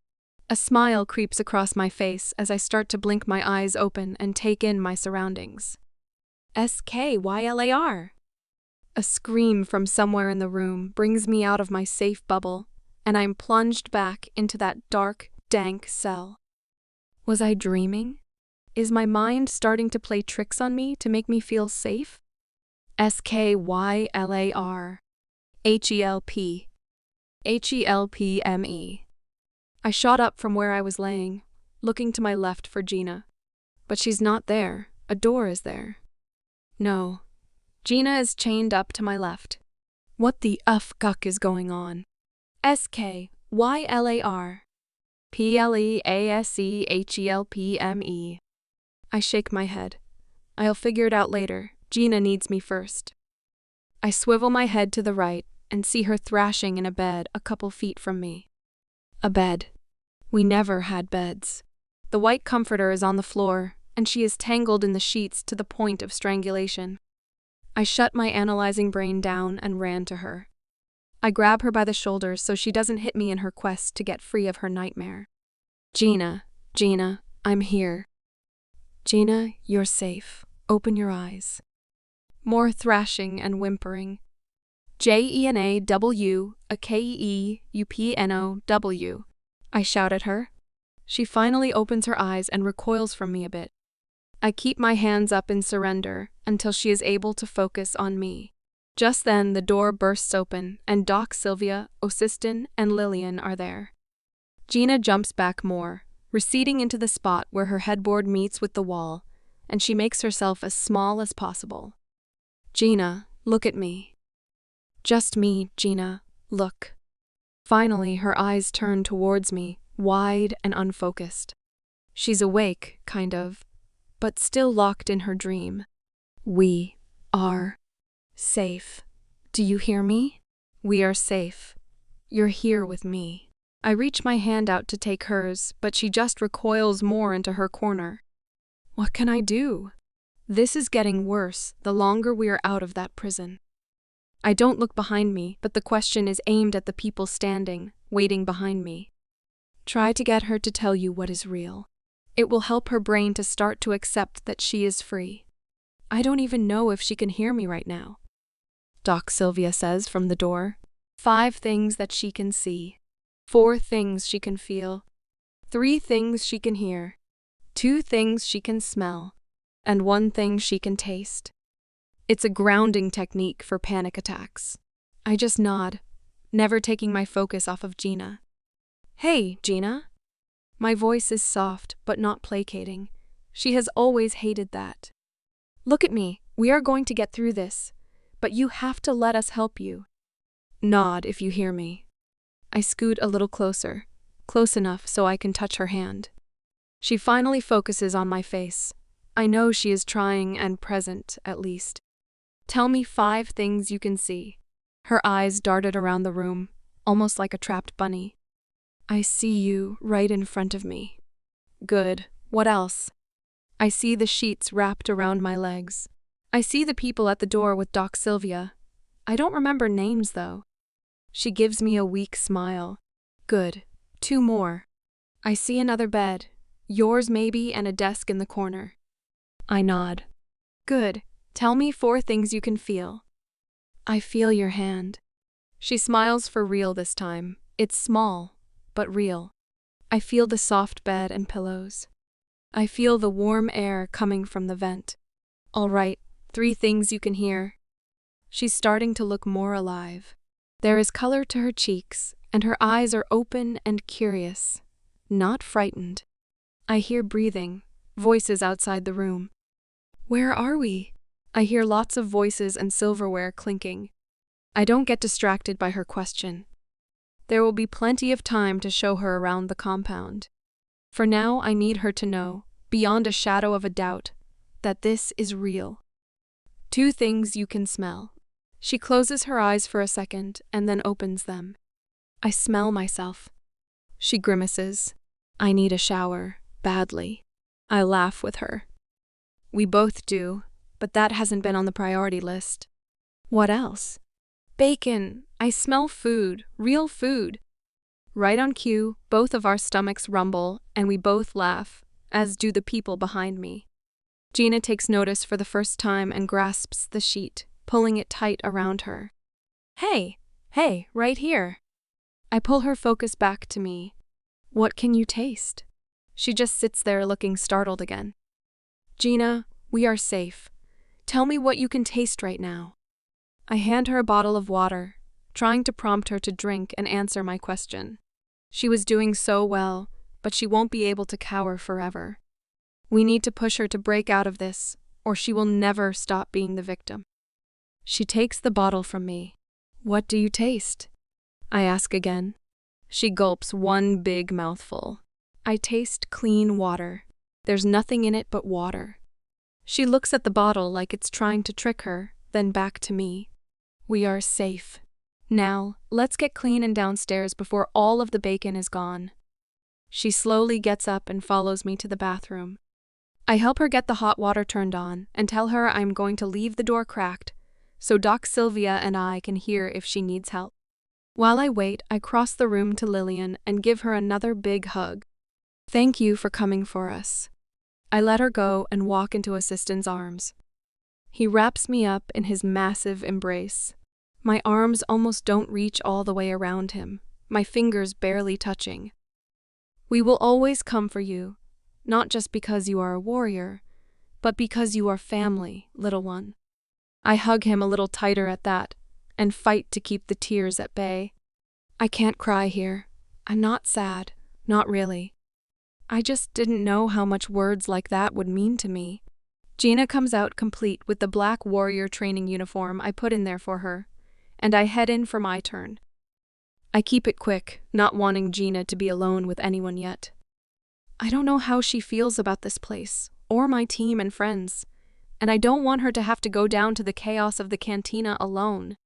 A smile creeps across my face as I start to blink my eyes open and take in my surroundings. Skylar. A scream from somewhere in the room brings me out of my safe bubble, and I'm plunged back into that dark, dank cell. Was I dreaming? Is my mind starting to play tricks on me to make me feel safe? Skylar. Helpme. I shot up from where I was laying, looking to my left for Gina. But she's not there. A door is there. No. Gina is chained up to my left. What the fuck is going on? Skylar. Pleasehelpme. I shake my head. I'll figure it out later. Gina needs me first. I swivel my head to the right and see her thrashing in a bed a couple feet from me. A bed. We never had beds. The white comforter is on the floor, and she is tangled in the sheets to the point of strangulation. I shut my analyzing brain down and ran to her. I grab her by the shoulders so she doesn't hit me in her quest to get free of her nightmare. Gina, I'm here. Gina, you're safe. Open your eyes. More thrashing and whimpering. Jenaw, I shout at her. She finally opens her eyes and recoils from me a bit. I keep my hands up in surrender until she is able to focus on me. Just then, the door bursts open, and Doc, Sylvia, Osiston, and Lillian are there. Gina jumps back more, receding into the spot where her headboard meets with the wall, and she makes herself as small as possible. Gina, look at me. Just me, Gina, look. Finally, her eyes turn towards me, wide and unfocused. She's awake, kind of, but still locked in her dream. We are safe. Do you hear me? We are safe. You're here with me. I reach my hand out to take hers, but she just recoils more into her corner. What can I do? This is getting worse the longer we are out of that prison. I don't look behind me, but the question is aimed at the people standing, waiting behind me. Try to get her to tell you what is real. It will help her brain to start to accept that she is free. I don't even know if she can hear me right now. Doc, Sylvia says from the door. 5 things that she can see. 4 things she can feel. 3 things she can hear. 2 things she can smell. And 1 thing she can taste. It's a grounding technique for panic attacks. I just nod, never taking my focus off of Gina. Hey, Gina. My voice is soft but not placating. She has always hated that. Look at me, we are going to get through this, but you have to let us help you. Nod if you hear me. I scoot a little closer, close enough so I can touch her hand. She finally focuses on my face. I know she is trying and present, at least. Tell me 5 things you can see. Her eyes darted around the room, almost like a trapped bunny. I see you right in front of me. Good. What else? I see the sheets wrapped around my legs. I see the people at the door with Doc, Sylvia. I don't remember names, though. She gives me a weak smile. Good. 2 more. I see another bed. Yours maybe, and a desk in the corner. I nod. Good. Tell me 4 things you can feel. I feel your hand. She smiles for real this time. It's small, but real. I feel the soft bed and pillows. I feel the warm air coming from the vent. All right, 3 things you can hear. She's starting to look more alive. There is color to her cheeks, and her eyes are open and curious, not frightened. I hear breathing, voices outside the room. Where are we? I hear lots of voices and silverware clinking. I don't get distracted by her question. There will be plenty of time to show her around the compound. For now, I need her to know, beyond a shadow of a doubt, that this is real. 2 things you can smell. She closes her eyes for a second and then opens them. I smell myself. She grimaces. I need a shower, badly. I laugh with her. We both do, but that hasn't been on the priority list. What else? Bacon. I smell food, real food. Right on cue, both of our stomachs rumble and we both laugh, as do the people behind me. Gina takes notice for the first time and grasps the sheet, pulling it tight around her. Hey, right here. I pull her focus back to me. What can you taste? She just sits there looking startled again. Gina, we are safe. Tell me what you can taste right now. I hand her a bottle of water, trying to prompt her to drink and answer my question. She was doing so well, but she won't be able to cower forever. We need to push her to break out of this, or she will never stop being the victim. She takes the bottle from me. What do you taste? I ask again. She gulps one big mouthful. I taste clean water. There's nothing in it but water. She looks at the bottle like it's trying to trick her, then back to me. We are safe. Now, let's get clean and downstairs before all of the bacon is gone. She slowly gets up and follows me to the bathroom. I help her get the hot water turned on and tell her I'm going to leave the door cracked so Doc Sylvia and I can hear if she needs help. While I wait, I cross the room to Lillian and give her another big hug. Thank you for coming for us. I let her go and walk into Assistant's arms. He wraps me up in his massive embrace. My arms almost don't reach all the way around him, my fingers barely touching. We will always come for you, not just because you are a warrior, but because you are family, little one. I hug him a little tighter at that, and fight to keep the tears at bay. I can't cry here. I'm not sad, not really. I just didn't know how much words like that would mean to me. Gina comes out complete with the black warrior training uniform I put in there for her, and I head in for my turn. I keep it quick, not wanting Gina to be alone with anyone yet. I don't know how she feels about this place, or my team and friends, and I don't want her to have to go down to the chaos of the cantina alone.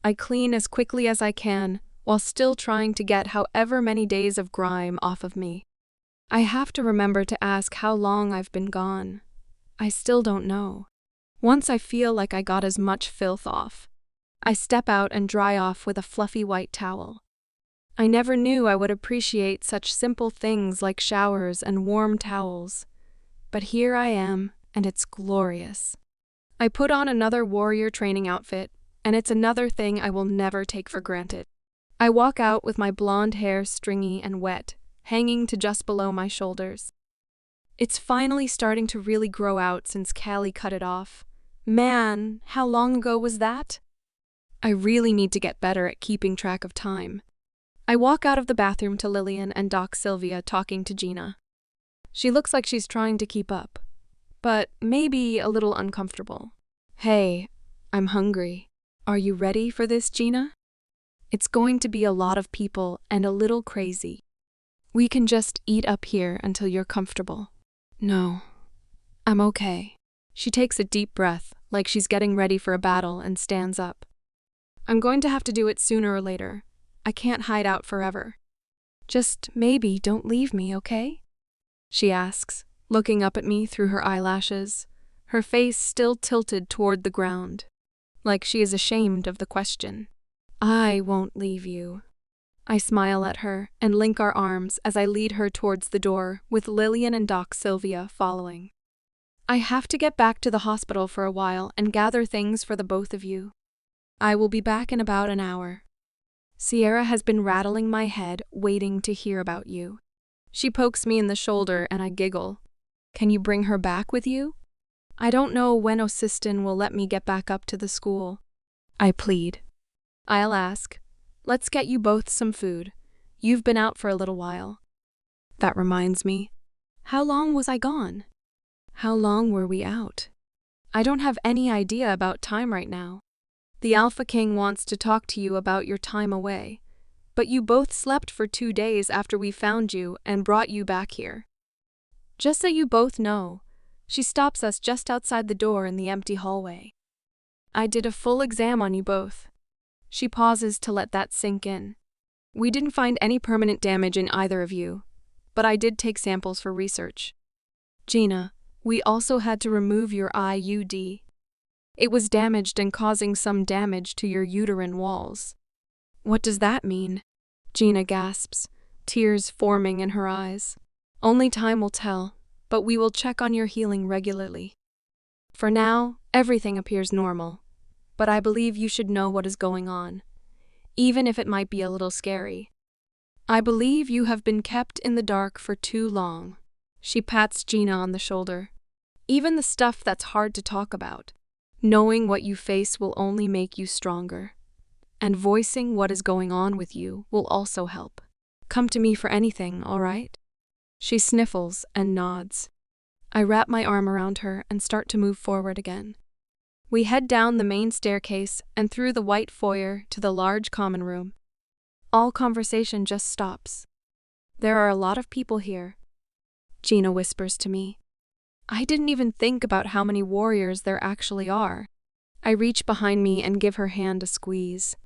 I clean as quickly as I can, while still trying to get however many days of grime off of me. I have to remember to ask how long I've been gone. I still don't know. Once I feel like I got as much filth off, I step out and dry off with a fluffy white towel. I never knew I would appreciate such simple things like showers and warm towels. But here I am, and it's glorious. I put on another warrior training outfit, and it's another thing I will never take for granted. I walk out with my blonde hair stringy and wet, hanging to just below my shoulders. It's finally starting to really grow out since Callie cut it off. Man, how long ago was that? I really need to get better at keeping track of time. I walk out of the bathroom to Lillian and Doc Sylvia talking to Gina. She looks like she's trying to keep up, but maybe a little uncomfortable. Hey, I'm hungry. Are you ready for this, Gina? It's going to be a lot of people and a little crazy. We can just eat up here until you're comfortable. No, I'm okay. She takes a deep breath, like she's getting ready for a battle, and stands up. I'm going to have to do it sooner or later. I can't hide out forever. Just maybe don't leave me, okay? She asks, looking up at me through her eyelashes, her face still tilted toward the ground, like she is ashamed of the question. I won't leave you. I smile at her and link our arms as I lead her towards the door, with Lillian and Doc Sylvia following. I have to get back to the hospital for a while and gather things for the both of you. I will be back in about an hour. Sierra has been rattling my head, waiting to hear about you. She pokes me in the shoulder and I giggle. Can you bring her back with you? I don't know when Osistin will let me get back up to the school. I plead. I'll ask. Let's get you both some food. You've been out for a little while. That reminds me. How long was I gone? How long were we out? I don't have any idea about time right now. The Alpha King wants to talk to you about your time away, but you both slept for 2 days after we found you and brought you back here. Just so you both know, she stops us just outside the door in the empty hallway. I did a full exam on you both. She pauses to let that sink in. We didn't find any permanent damage in either of you, but I did take samples for research. Gina, we also had to remove your IUD. It was damaged and causing some damage to your uterine walls. What does that mean? Gina gasps, tears forming in her eyes. Only time will tell, but we will check on your healing regularly. For now, everything appears normal, but I believe you should know what is going on, even if it might be a little scary. I believe you have been kept in the dark for too long. She pats Gina on the shoulder. Even the stuff that's hard to talk about. Knowing what you face will only make you stronger. And voicing what is going on with you will also help. Come to me for anything, all right? She sniffles and nods. I wrap my arm around her and start to move forward again. We head down the main staircase and through the white foyer to the large common room. All conversation just stops. There are a lot of people here. Gina whispers to me. I didn't even think about how many warriors there actually are. I reach behind me and give her hand a squeeze.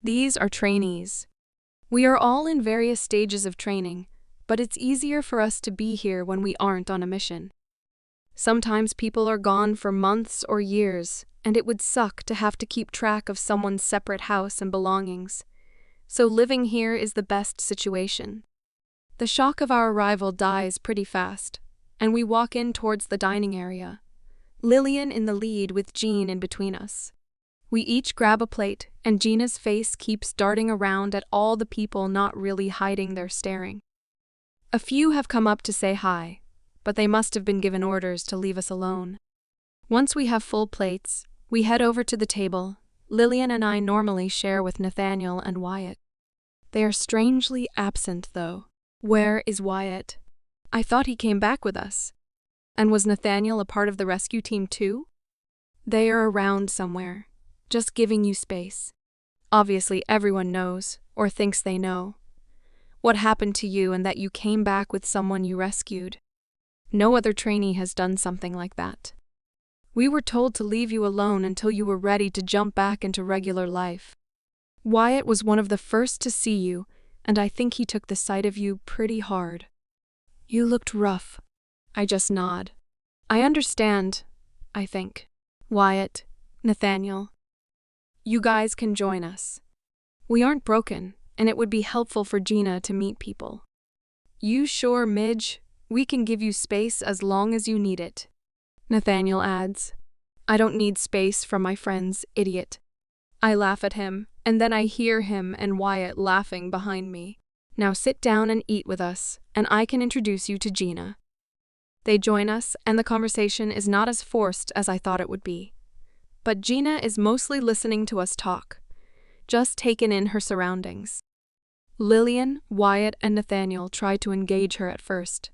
These are trainees. We are all in various stages of training, but it's easier for us to be here when we aren't on a mission. Sometimes people are gone for months or years, and it would suck to have to keep track of someone's separate house and belongings. So living here is the best situation. The shock of our arrival dies pretty fast, and we walk in towards the dining area. Lillian in the lead with Jean in between us. We each grab a plate, and Gina's face keeps darting around at all the people not really hiding their staring. A few have come up to say hi, but they must have been given orders to leave us alone. Once we have full plates, we head over to the table. Lillian and I normally share with Nathaniel and Wyatt. They are strangely absent, though. Where is Wyatt? I thought he came back with us. And was Nathaniel a part of the rescue team too? They are around somewhere, just giving you space. Obviously everyone knows, or thinks they know, what happened to you and that you came back with someone you rescued. No other trainee has done something like that. We were told to leave you alone until you were ready to jump back into regular life. Wyatt was one of the first to see you, and I think he took the sight of you pretty hard. You looked rough. I just nod. I understand, I think. Wyatt, Nathaniel. You guys can join us. We aren't broken, and it would be helpful for Gina to meet people. You sure, Midge? We can give you space as long as you need it. Nathaniel adds. I don't need space from my friends, idiot. I laugh at him, and then I hear him and Wyatt laughing behind me. Now sit down and eat with us, and I can introduce you to Gina. They join us, and the conversation is not as forced as I thought it would be. But Gina is mostly listening to us talk, just taken in her surroundings. Lillian, Wyatt, and Nathaniel try to engage her at first,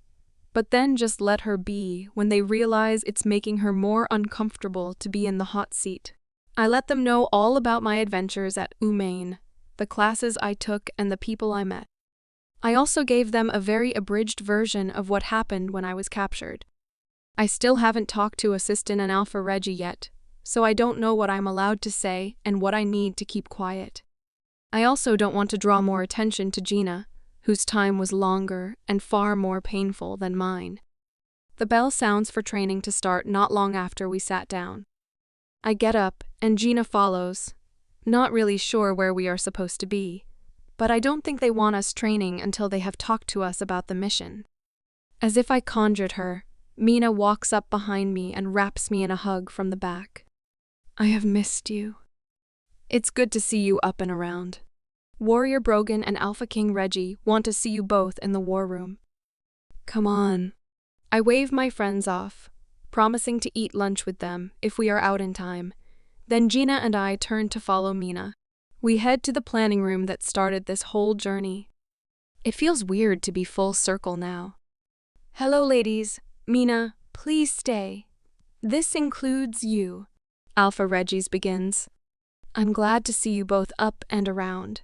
but then just let her be when they realize it's making her more uncomfortable to be in the hot seat. I let them know all about my adventures at UMaine, the classes I took, and the people I met. I also gave them a very abridged version of what happened when I was captured. I still haven't talked to Assistant and Alpha Reggie yet, so I don't know what I'm allowed to say and what I need to keep quiet. I also don't want to draw more attention to Gina, whose time was longer and far more painful than mine. The bell sounds for training to start not long after we sat down. I get up, and Gina follows, not really sure where we are supposed to be, but I don't think they want us training until they have talked to us about the mission. As if I conjured her, Mina walks up behind me and wraps me in a hug from the back. I have missed you. It's good to see you up and around. Warrior Brogan and Alpha King Reggie want to see you both in the war room. Come on. I wave my friends off, promising to eat lunch with them if we are out in time. Then Gina and I turn to follow Mina. We head to the planning room that started this whole journey. It feels weird to be full circle now. Hello, ladies. Mina, please stay. This includes you. Alpha Reggie's begins. I'm glad to see you both up and around.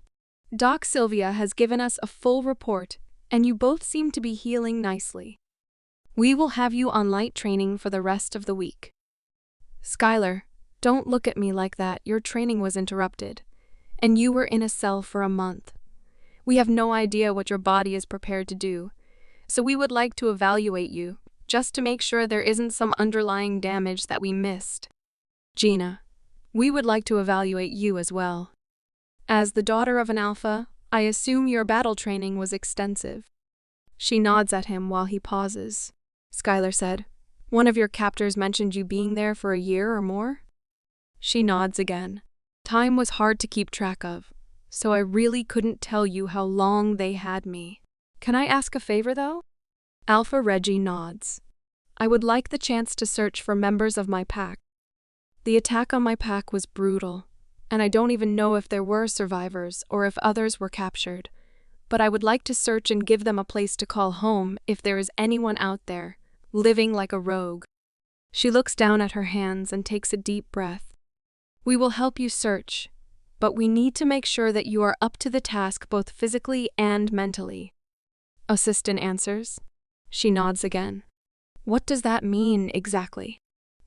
Doc Sylvia has given us a full report, and you both seem to be healing nicely. We will have you on light training for the rest of the week. Skylar, don't look at me like that. Your training was interrupted, and you were in a cell for a month. We have no idea what your body is prepared to do, so we would like to evaluate you, just to make sure there isn't some underlying damage that we missed. Gina, we would like to evaluate you as well. As the daughter of an alpha, I assume your battle training was extensive. She nods at him while he pauses. Skylar said, one of your captors mentioned you being there for a year or more? She nods again. Time was hard to keep track of, so I really couldn't tell you how long they had me. Can I ask a favor, though? Alpha Reggie nods. I would like the chance to search for members of my pack. The attack on my pack was brutal, and I don't even know if there were survivors or if others were captured. But I would like to search and give them a place to call home if there is anyone out there, living like a rogue. She looks down at her hands and takes a deep breath. We will help you search, but we need to make sure that you are up to the task both physically and mentally. Assistant answers. She nods again. What does that mean exactly?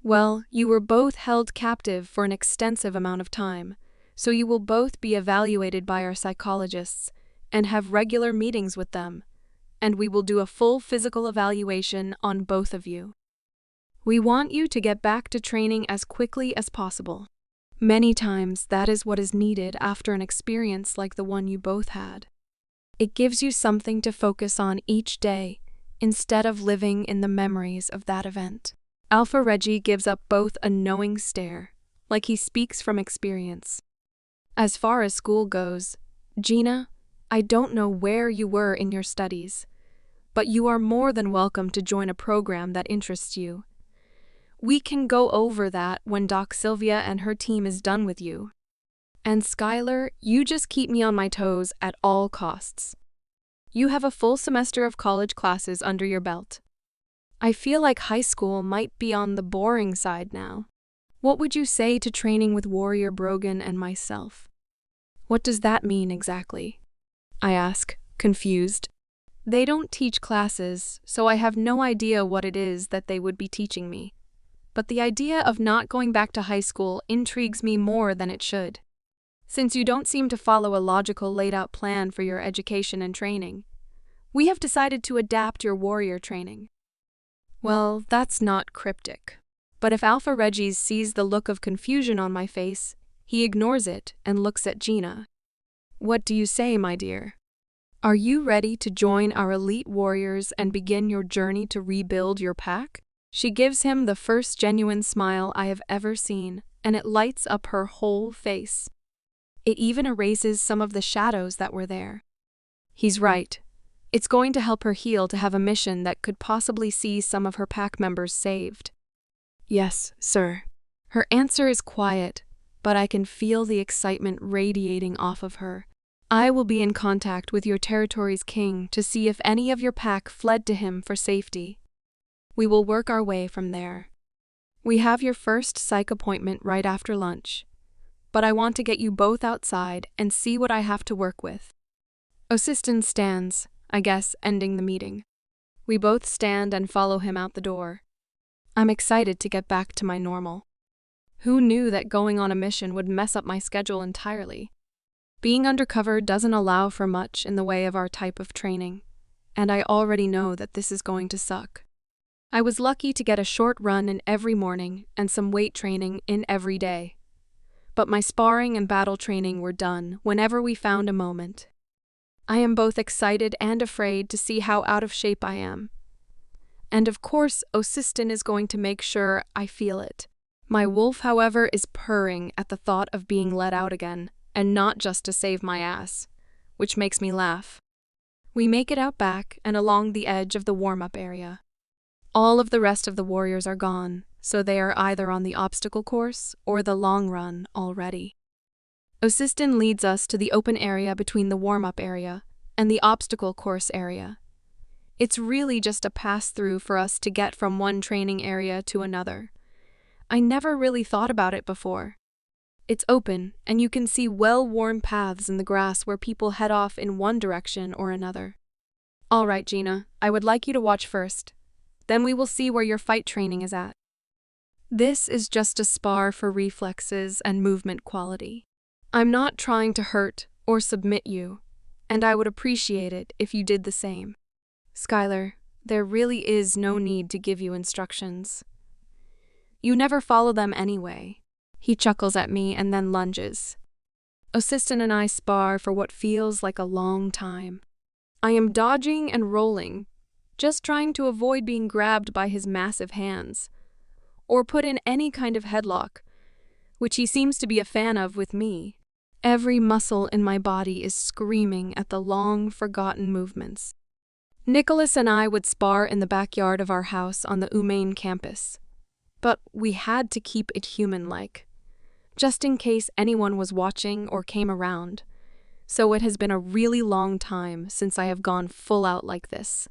Well, you were both held captive for an extensive amount of time, so you will both be evaluated by our psychologists and have regular meetings with them, and we will do a full physical evaluation on both of you. We want you to get back to training as quickly as possible. Many times that is what is needed after an experience like the one you both had. It gives you something to focus on each day instead of living in the memories of that event. Alpha Reggie gives up both a knowing stare, like he speaks from experience. As far as school goes, Gina, I don't know where you were in your studies, but you are more than welcome to join a program that interests you. We can go over that when Doc Sylvia and her team is done with you. And Skylar, you just keep me on my toes at all costs. You have a full semester of college classes under your belt. I feel like high school might be on the boring side now. What would you say to training with Warrior Brogan and myself? What does that mean exactly? I ask, confused. They don't teach classes, so I have no idea what it is that they would be teaching me. But the idea of not going back to high school intrigues me more than it should. Since you don't seem to follow a logical laid-out plan for your education and training, we have decided to adapt your warrior training. Well, that's not cryptic. But if Alpha Reggie sees the look of confusion on my face, he ignores it and looks at Gina. What do you say, my dear? Are you ready to join our elite warriors and begin your journey to rebuild your pack? She gives him the first genuine smile I have ever seen, and it lights up her whole face. It even erases some of the shadows that were there. He's right. It's going to help her heal to have a mission that could possibly see some of her pack members saved. Yes, sir. Her answer is quiet, but I can feel the excitement radiating off of her. I will be in contact with your territory's king to see if any of your pack fled to him for safety. We will work our way from there. We have your first psych appointment right after lunch, but I want to get you both outside and see what I have to work with. Osiston stands, I guess, ending the meeting. We both stand and follow him out the door. I'm excited to get back to my normal. Who knew that going on a mission would mess up my schedule entirely? Being undercover doesn't allow for much in the way of our type of training, and I already know that this is going to suck. I was lucky to get a short run in every morning and some weight training in every day. But my sparring and battle training were done whenever we found a moment. I am both excited and afraid to see how out of shape I am. And of course, Osiston is going to make sure I feel it. My wolf, however, is purring at the thought of being let out again, and not just to save my ass, which makes me laugh. We make it out back and along the edge of the warm-up area. All of the rest of the warriors are gone, so they are either on the obstacle course or the long run already. Osiston leads us to the open area between the warm-up area and the obstacle course area. It's really just a pass-through for us to get from one training area to another. I never really thought about it before. It's open, and you can see well-worn paths in the grass where people head off in one direction or another. All right, Gina, I would like you to watch first. Then we will see where your fight training is at. This is just a spar for reflexes and movement quality. I'm not trying to hurt or submit you, and I would appreciate it if you did the same. Skylar, there really is no need to give you instructions. You never follow them anyway. He chuckles at me and then lunges. Osiston and I spar for what feels like a long time. I am dodging and rolling, just trying to avoid being grabbed by his massive hands, or put in any kind of headlock, which he seems to be a fan of with me. Every muscle in my body is screaming at the long-forgotten movements. Nicholas and I would spar in the backyard of our house on the UMaine campus. But we had to keep it human-like, just in case anyone was watching or came around. So it has been a really long time since I have gone full out like this.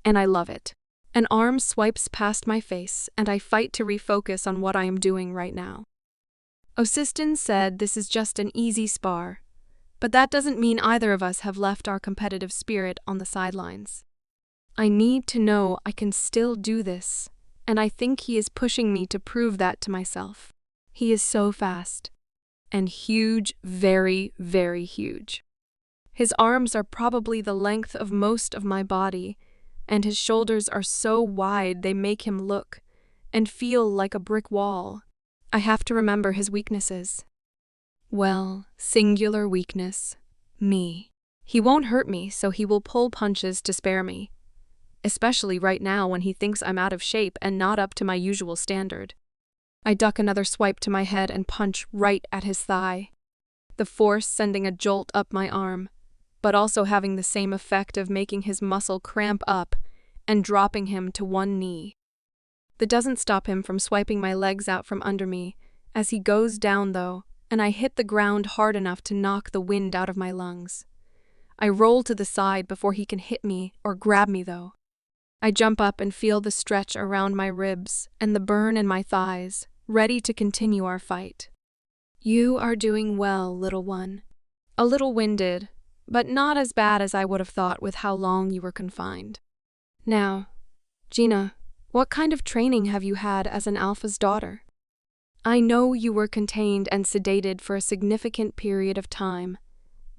And I love it. An arm swipes past my face, and I fight to refocus on what I am doing right now. Osistin said this is just an easy spar, but that doesn't mean either of us have left our competitive spirit on the sidelines. I need to know I can still do this, and I think he is pushing me to prove that to myself. He is so fast. And huge, very, very huge. His arms are probably the length of most of my body, and his shoulders are so wide they make him look and feel like a brick wall. I have to remember his weaknesses. Well, singular weakness. Me. He won't hurt me, so he will pull punches to spare me. Especially right now when he thinks I'm out of shape and not up to my usual standard. I duck another swipe to my head and punch right at his thigh, the force sending a jolt up my arm, but also having the same effect of making his muscle cramp up and dropping him to one knee. That doesn't stop him from swiping my legs out from under me as he goes down though, and I hit the ground hard enough to knock the wind out of my lungs. I roll to the side before he can hit me or grab me though. I jump up and feel the stretch around my ribs and the burn in my thighs, ready to continue our fight. You are doing well, little one. A little winded, but not as bad as I would have thought with how long you were confined. Now, Gina, what kind of training have you had as an alpha's daughter? I know you were contained and sedated for a significant period of time,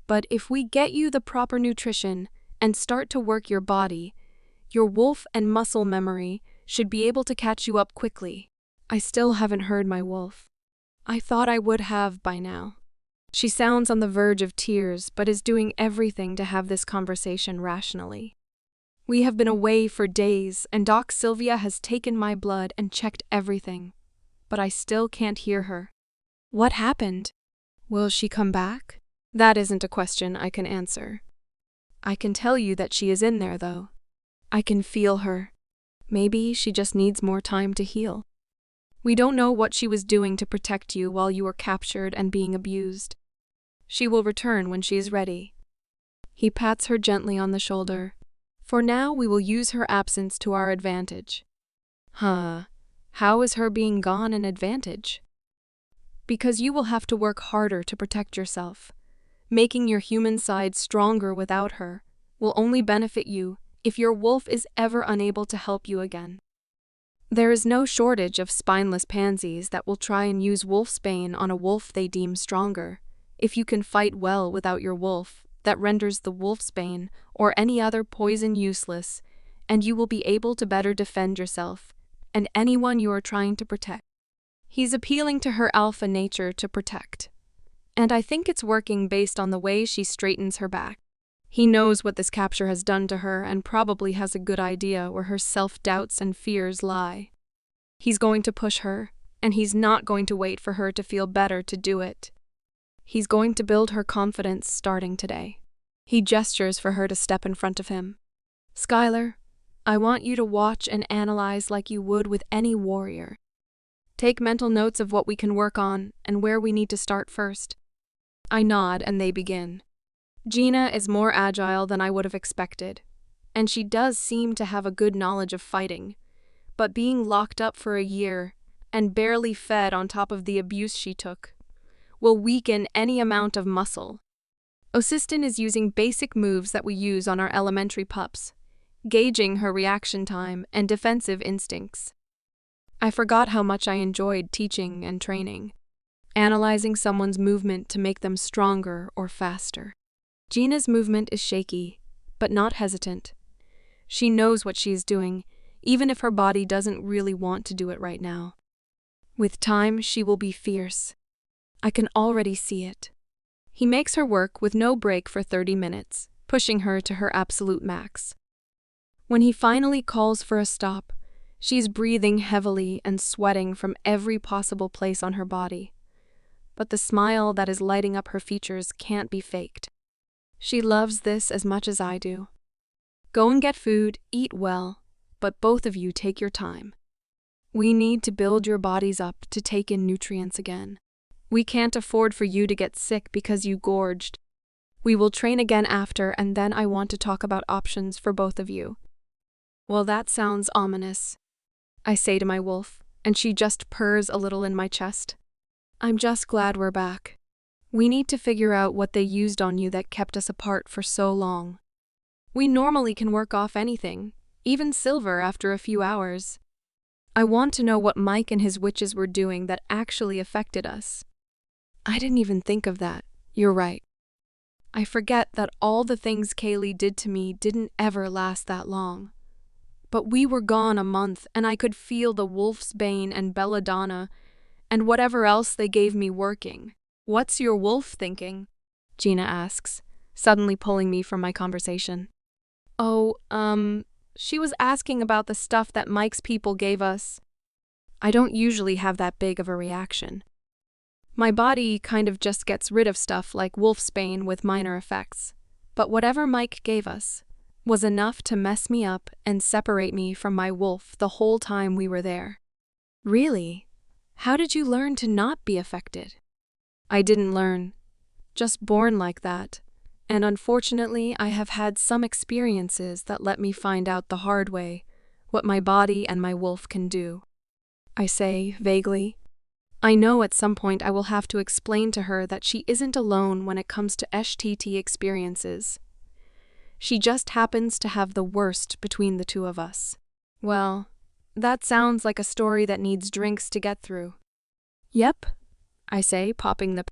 but if we get you the proper nutrition and start to work your body, your wolf and muscle memory should be able to catch you up quickly. I still haven't heard my wolf. I thought I would have by now. She sounds on the verge of tears, but is doing everything to have this conversation rationally. We have been away for days, and Doc Sylvia has taken my blood and checked everything, but I still can't hear her. What happened? Will she come back? That isn't a question I can answer. I can tell you that she is in there, though. I can feel her. Maybe she just needs more time to heal. We don't know what she was doing to protect you while you were captured and being abused. She will return when she is ready. He pats her gently on the shoulder. For now, we will use her absence to our advantage. How is her being gone an advantage? Because you will have to work harder to protect yourself. Making your human side stronger without her will only benefit you if your wolf is ever unable to help you again. There is no shortage of spineless pansies that will try and use wolfsbane on a wolf they deem stronger. If you can fight well without your wolf, that renders the wolfsbane or any other poison useless, and you will be able to better defend yourself and anyone you are trying to protect. He's appealing to her alpha nature to protect, and I think it's working based on the way she straightens her back. He knows what this capture has done to her and probably has a good idea where her self-doubts and fears lie. He's going to push her, and he's not going to wait for her to feel better to do it. He's going to build her confidence starting today. He gestures for her to step in front of him. Skylar, I want you to watch and analyze like you would with any warrior. Take mental notes of what we can work on and where we need to start first. I nod and they begin. Gina is more agile than I would have expected, and she does seem to have a good knowledge of fighting, but being locked up for a year and barely fed on top of the abuse she took will weaken any amount of muscle. Osistin is using basic moves that we use on our elementary pups, gauging her reaction time and defensive instincts. I forgot how much I enjoyed teaching and training, analyzing someone's movement to make them stronger or faster. Gina's movement is shaky, but not hesitant. She knows what she is doing, even if her body doesn't really want to do it right now. With time, she will be fierce. I can already see it. He makes her work with no break for 30 minutes, pushing her to her absolute max. When he finally calls for a stop, she's breathing heavily and sweating from every possible place on her body. but the smile that is lighting up her features can't be faked. She loves this as much as I do. Go and get food, eat well, but both of you take your time. We need to build your bodies up to take in nutrients again. We can't afford for you to get sick because you gorged. We will train again after, and then I want to talk about options for both of you. Well, that sounds ominous, I say to my wolf, and she just purrs a little in my chest. I'm just glad we're back. We need to figure out what they used on you that kept us apart for so long. We normally can work off anything, even silver after a few hours. I want to know what Mike and his witches were doing that actually affected us. I didn't even think of that. You're right. I forget that all the things Kaylee did to me didn't ever last that long. But we were gone a month, and I could feel the wolf's bane and belladonna and whatever else they gave me working. What's your wolf thinking? Gina asks, suddenly pulling me from my conversation. Oh, she was asking about the stuff that Mike's people gave us. I don't usually have that big of a reaction. My body kind of just gets rid of stuff like wolfsbane with minor effects. But whatever Mike gave us was enough to mess me up and separate me from my wolf the whole time we were there. Really? How did you learn to not be affected? I didn't learn. Just born like that. And unfortunately, I have had some experiences that let me find out the hard way what my body and my wolf can do. I say, vaguely. I know at some point I will have to explain to her that she isn't alone when it comes to STT experiences. She just happens to have the worst between the two of us. Well, that sounds like a story that needs drinks to get through. Yep, I say, popping the...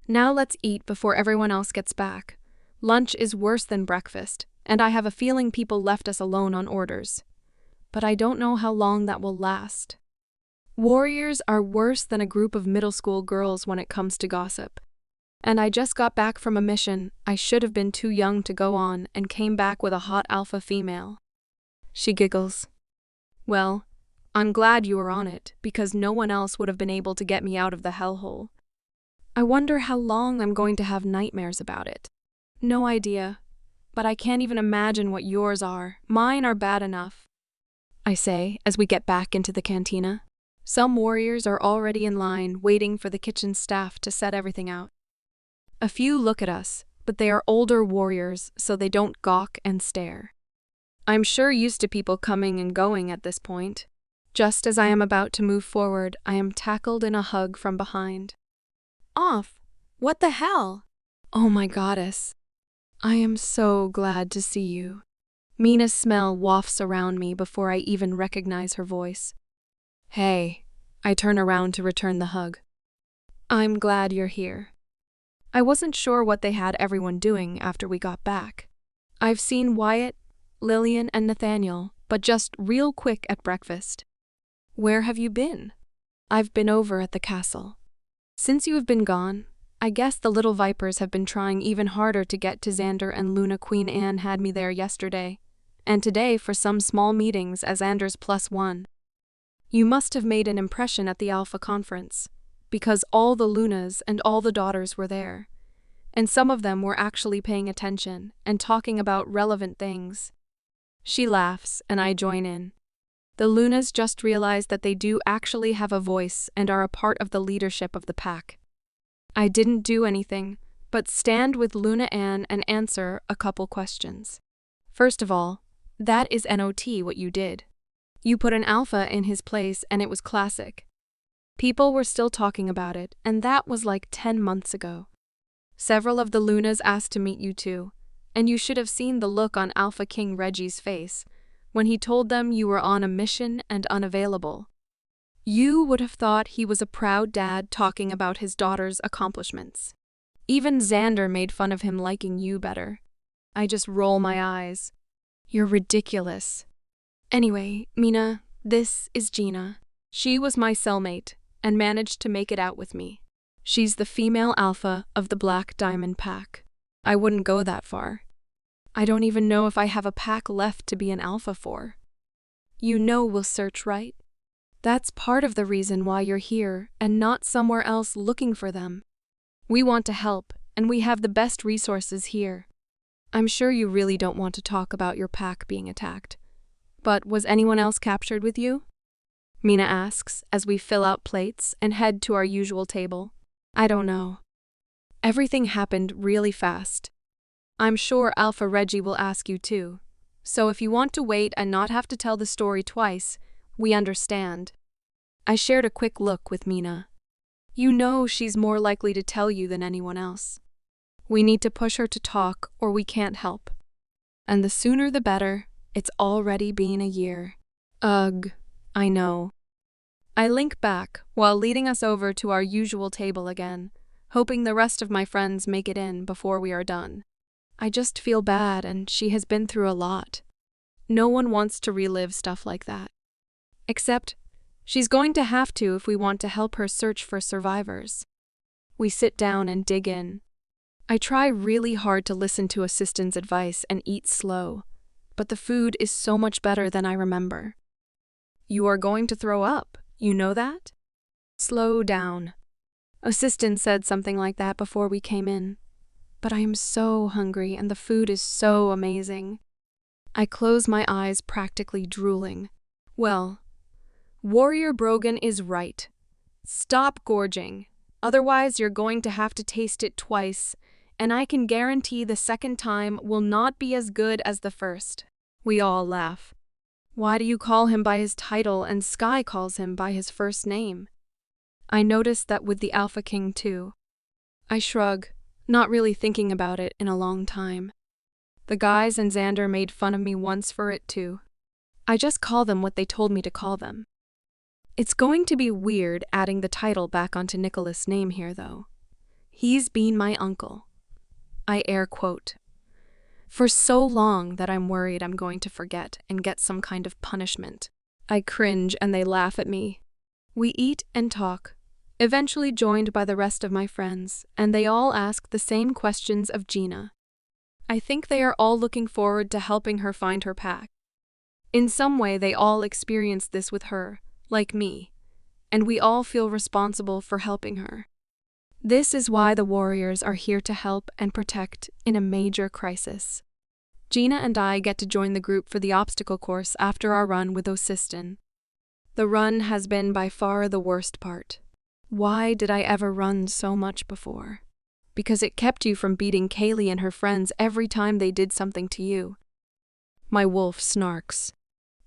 Now let's eat before everyone else gets back. Lunch is worse than breakfast, and I have a feeling people left us alone on orders. But I don't know how long that will last. Warriors are worse than a group of middle school girls when it comes to gossip. And I just got back from a mission I should have been too young to go on and came back with a hot alpha female. She giggles. Well, I'm glad you were on it, because no one else would have been able to get me out of the hellhole. I wonder how long I'm going to have nightmares about it. No idea, but I can't even imagine what yours are. Mine are bad enough, I say as we get back into the cantina. Some warriors are already in line, waiting for the kitchen staff to set everything out. A few look at us, but they are older warriors, so they don't gawk and stare. I'm sure used to people coming and going at this point. Just as I am about to move forward, I am tackled in a hug from behind. Off! What the hell? Oh my goddess. I am so glad to see you. Mina's smell wafts around me before I even recognize her voice. Hey, I turn around to return the hug. I'm glad you're here. I wasn't sure what they had everyone doing after we got back. I've seen Wyatt, Lillian, and Nathaniel, but just real quick at breakfast. Where have you been? I've been over at the castle. Since you have been gone, I guess the little vipers have been trying even harder to get to Xander and Luna. Queen Anne had me there yesterday, and today for some small meetings as Xander's +1. You must have made an impression at the Alpha conference, because all the Lunas and all the daughters were there, and some of them were actually paying attention and talking about relevant things. She laughs, and I join in. The Lunas just realized that they do actually have a voice and are a part of the leadership of the pack. I didn't do anything but stand with Luna Ann and answer a couple questions. First of all, that is not what you did. You put an alpha in his place and it was classic. People were still talking about it, and that was like 10 months ago. Several of the Lunas asked to meet you too, and you should have seen the look on Alpha King Reggie's face when he told them you were on a mission and unavailable. You would have thought he was a proud dad talking about his daughter's accomplishments. Even Xander made fun of him liking you better. I just roll my eyes. You're ridiculous. Anyway, Mina, this is Gina. She was my cellmate and managed to make it out with me. She's the female alpha of the Black Diamond Pack. I wouldn't go that far. I don't even know if I have a pack left to be an alpha for. You know we'll search, right? That's part of the reason why you're here and not somewhere else looking for them. We want to help, and we have the best resources here. I'm sure you really don't want to talk about your pack being attacked. But was anyone else captured with you? Mina asks as we fill out plates and head to our usual table. I don't know. Everything happened really fast. I'm sure Alpha Reggie will ask you too. So if you want to wait and not have to tell the story twice, we understand. I shared a quick look with Mina. You know she's more likely to tell you than anyone else. We need to push her to talk or we can't help. And the sooner the better. It's already been a year. Ugh, I know. I link back while leading us over to our usual table again, hoping the rest of my friends make it in before we are done. I just feel bad and she has been through a lot. No one wants to relive stuff like that. Except, she's going to have to if we want to help her search for survivors. We sit down and dig in. I try really hard to listen to assistant's advice and eat slow, but the food is so much better than I remember. You are going to throw up, you know that? Slow down. Assistant said something like that before we came in. But I am so hungry and the food is so amazing. I close my eyes, practically drooling. Well, Warrior Brogan is right. Stop gorging. Otherwise you're going to have to taste it twice, and I can guarantee the second time will not be as good as the first. We all laugh. Why do you call him by his title and Sky calls him by his first name? I noticed that with the Alpha King too. I shrug, not really thinking about it in a long time. The guys and Xander made fun of me once for it too. I just call them what they told me to call them. It's going to be weird adding the title back onto Nicholas' name here though. He's been my uncle. I air quote. For so long that I'm worried I'm going to forget and get some kind of punishment. I cringe and they laugh at me. We eat and talk, eventually joined by the rest of my friends, and they all ask the same questions of Gina. I think they are all looking forward to helping her find her pack. In some way they all experienced this with her, like me, and we all feel responsible for helping her. This is why the Warriors are here to help and protect in a major crisis. Gina and I get to join the group for the obstacle course after our run with Osistin. The run has been by far the worst part. Why did I ever run so much before? Because it kept you from beating Kaylee and her friends every time they did something to you. My wolf snarks.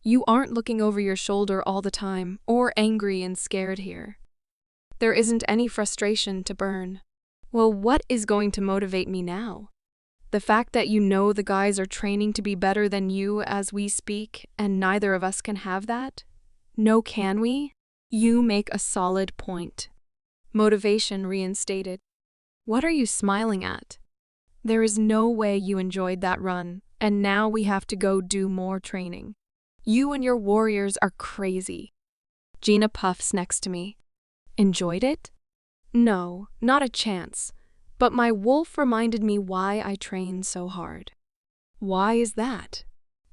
You aren't looking over your shoulder all the time, or angry and scared here. There isn't any frustration to burn. Well, what is going to motivate me now? The fact that you know the guys are training to be better than you as we speak, and neither of us can have that? No, can we? You make a solid point. Motivation reinstated. What are you smiling at? There is no way you enjoyed that run, and now we have to go do more training. You and your Warriors are crazy. Gina puffs next to me. Enjoyed it? No, not a chance. But my wolf reminded me why I train so hard. Why is that?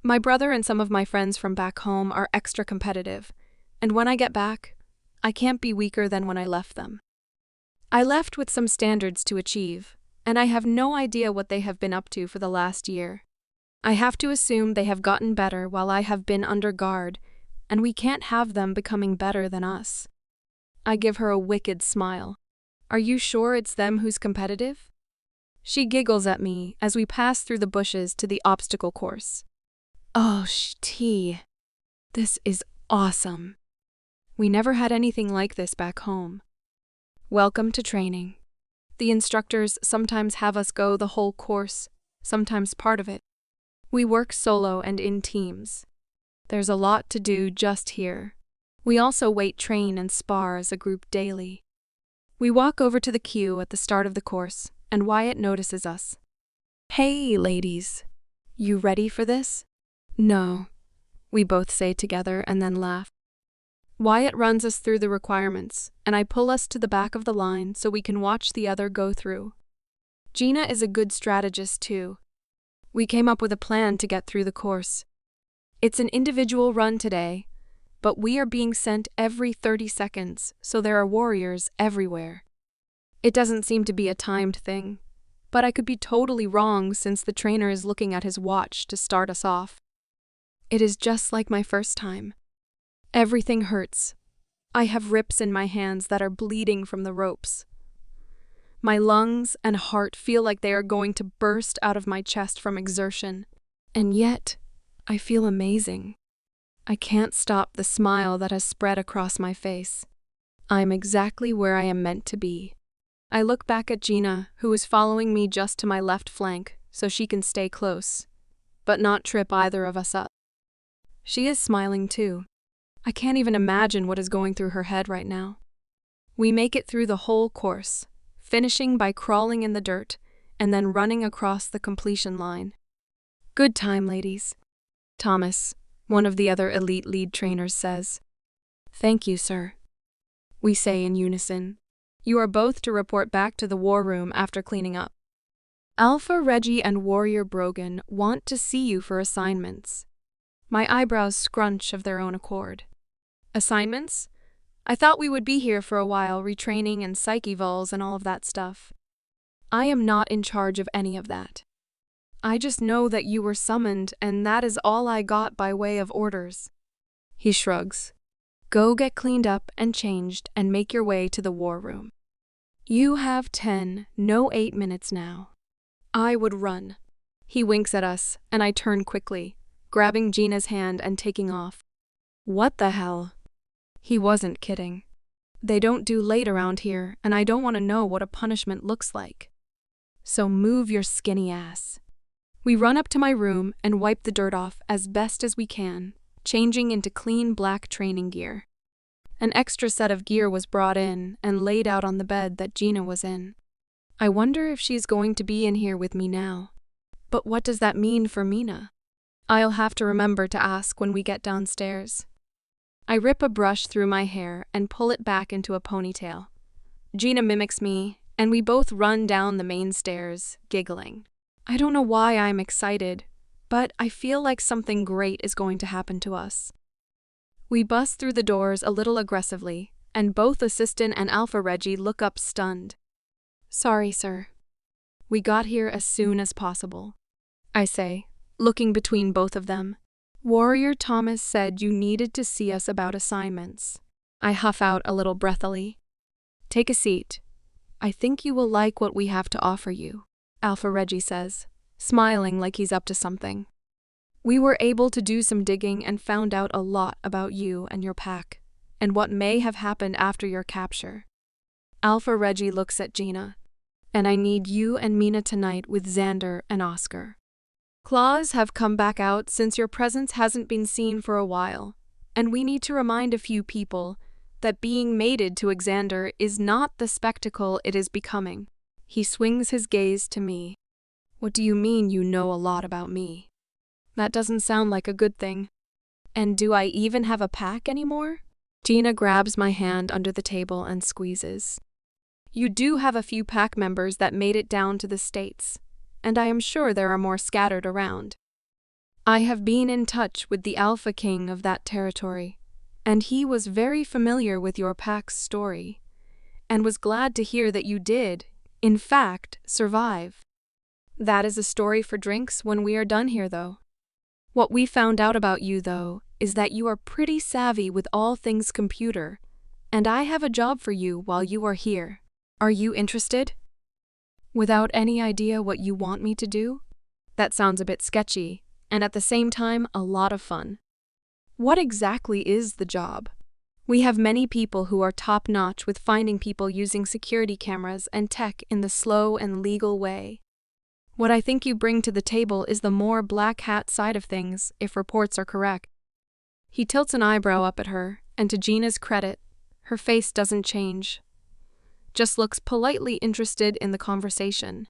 My brother and some of my friends from back home are extra competitive, and when I get back, I can't be weaker than when I left them. I left with some standards to achieve, and I have no idea what they have been up to for the last year. I have to assume they have gotten better while I have been under guard, and we can't have them becoming better than us. I give her a wicked smile. Are you sure it's them who's competitive? She giggles at me as we pass through the bushes to the obstacle course. Oh, T. This is awesome. We never had anything like this back home. Welcome to training. The instructors sometimes have us go the whole course, sometimes part of it. We work solo and in teams. There's a lot to do just here. We also weight train and spar as a group daily. We walk over to the queue at the start of the course, and Wyatt notices us. Hey, ladies. You ready for this? No. We both say together and then laugh. Wyatt runs us through the requirements, and I pull us to the back of the line so we can watch the other go through. Gina is a good strategist too. We came up with a plan to get through the course. It's an individual run today, but we are being sent every 30 seconds, so there are warriors everywhere. It doesn't seem to be a timed thing, but I could be totally wrong since the trainer is looking at his watch to start us off. It is just like my first time. Everything hurts. I have rips in my hands that are bleeding from the ropes. My lungs and heart feel like they are going to burst out of my chest from exertion, and yet I feel amazing. I can't stop the smile that has spread across my face. I'm exactly where I am meant to be. I look back at Gina, who is following me just to my left flank so she can stay close, but not trip either of us up. She is smiling too. I can't even imagine what is going through her head right now. We make it through the whole course, finishing by crawling in the dirt and then running across the completion line. Good time, ladies. Thomas, one of the other elite lead trainers, says. Thank you, sir. We say in unison. You are both to report back to the war room after cleaning up. Alpha Reggie and Warrior Brogan want to see you for assignments. My eyebrows scrunch of their own accord. Assignments? I thought we would be here for a while retraining and psyche vols and all of that stuff. I am not in charge of any of that. I just know that you were summoned and that is all I got by way of orders. He shrugs. Go get cleaned up and changed and make your way to the war room. You have 10, no 8 minutes now. I would run. He winks at us and I turn quickly, grabbing Gina's hand and taking off. What the hell? He wasn't kidding. They don't do late around here and I don't want to know what a punishment looks like. So move your skinny ass. We run up to my room and wipe the dirt off as best as we can, changing into clean black training gear. An extra set of gear was brought in and laid out on the bed that Gina was in. I wonder if she's going to be in here with me now. But what does that mean for Mina? I'll have to remember to ask when we get downstairs. I rip a brush through my hair and pull it back into a ponytail. Gina mimics me, and we both run down the main stairs, giggling. I don't know why I'm excited, but I feel like something great is going to happen to us. We bust through the doors a little aggressively, and both Assistant and Alpha Reggie look up stunned. Sorry, sir. We got here as soon as possible, I say, looking between both of them. Warrior Thomas said you needed to see us about assignments. I huff out a little breathily. Take a seat. I think you will like what we have to offer you, Alpha Reggie says, smiling like he's up to something. We were able to do some digging and found out a lot about you and your pack, and what may have happened after your capture. Alpha Reggie looks at Gina. And I need you and Mina tonight with Xander and Oscar. Claws have come back out since your presence hasn't been seen for a while, and we need to remind a few people that being mated to Xander is not the spectacle it is becoming. He swings his gaze to me. What do you mean you know a lot about me? That doesn't sound like a good thing. And do I even have a pack anymore? Gina grabs my hand under the table and squeezes. You do have a few pack members that made it down to the States, and I am sure there are more scattered around. I have been in touch with the Alpha King of that territory, and he was very familiar with your pack's story, and was glad to hear that you did, in fact, survive. That is a story for drinks when we are done here, though. What we found out about you, though, is that you are pretty savvy with all things computer, and I have a job for you while you are here. Are you interested? Without any idea what you want me to do? That sounds a bit sketchy, and at the same time, a lot of fun. What exactly is the job? We have many people who are top-notch with finding people using security cameras and tech in the slow and legal way. What I think you bring to the table is the more black hat side of things, if reports are correct. He tilts an eyebrow up at her, and to Gina's credit, her face doesn't change. Just looks politely interested in the conversation.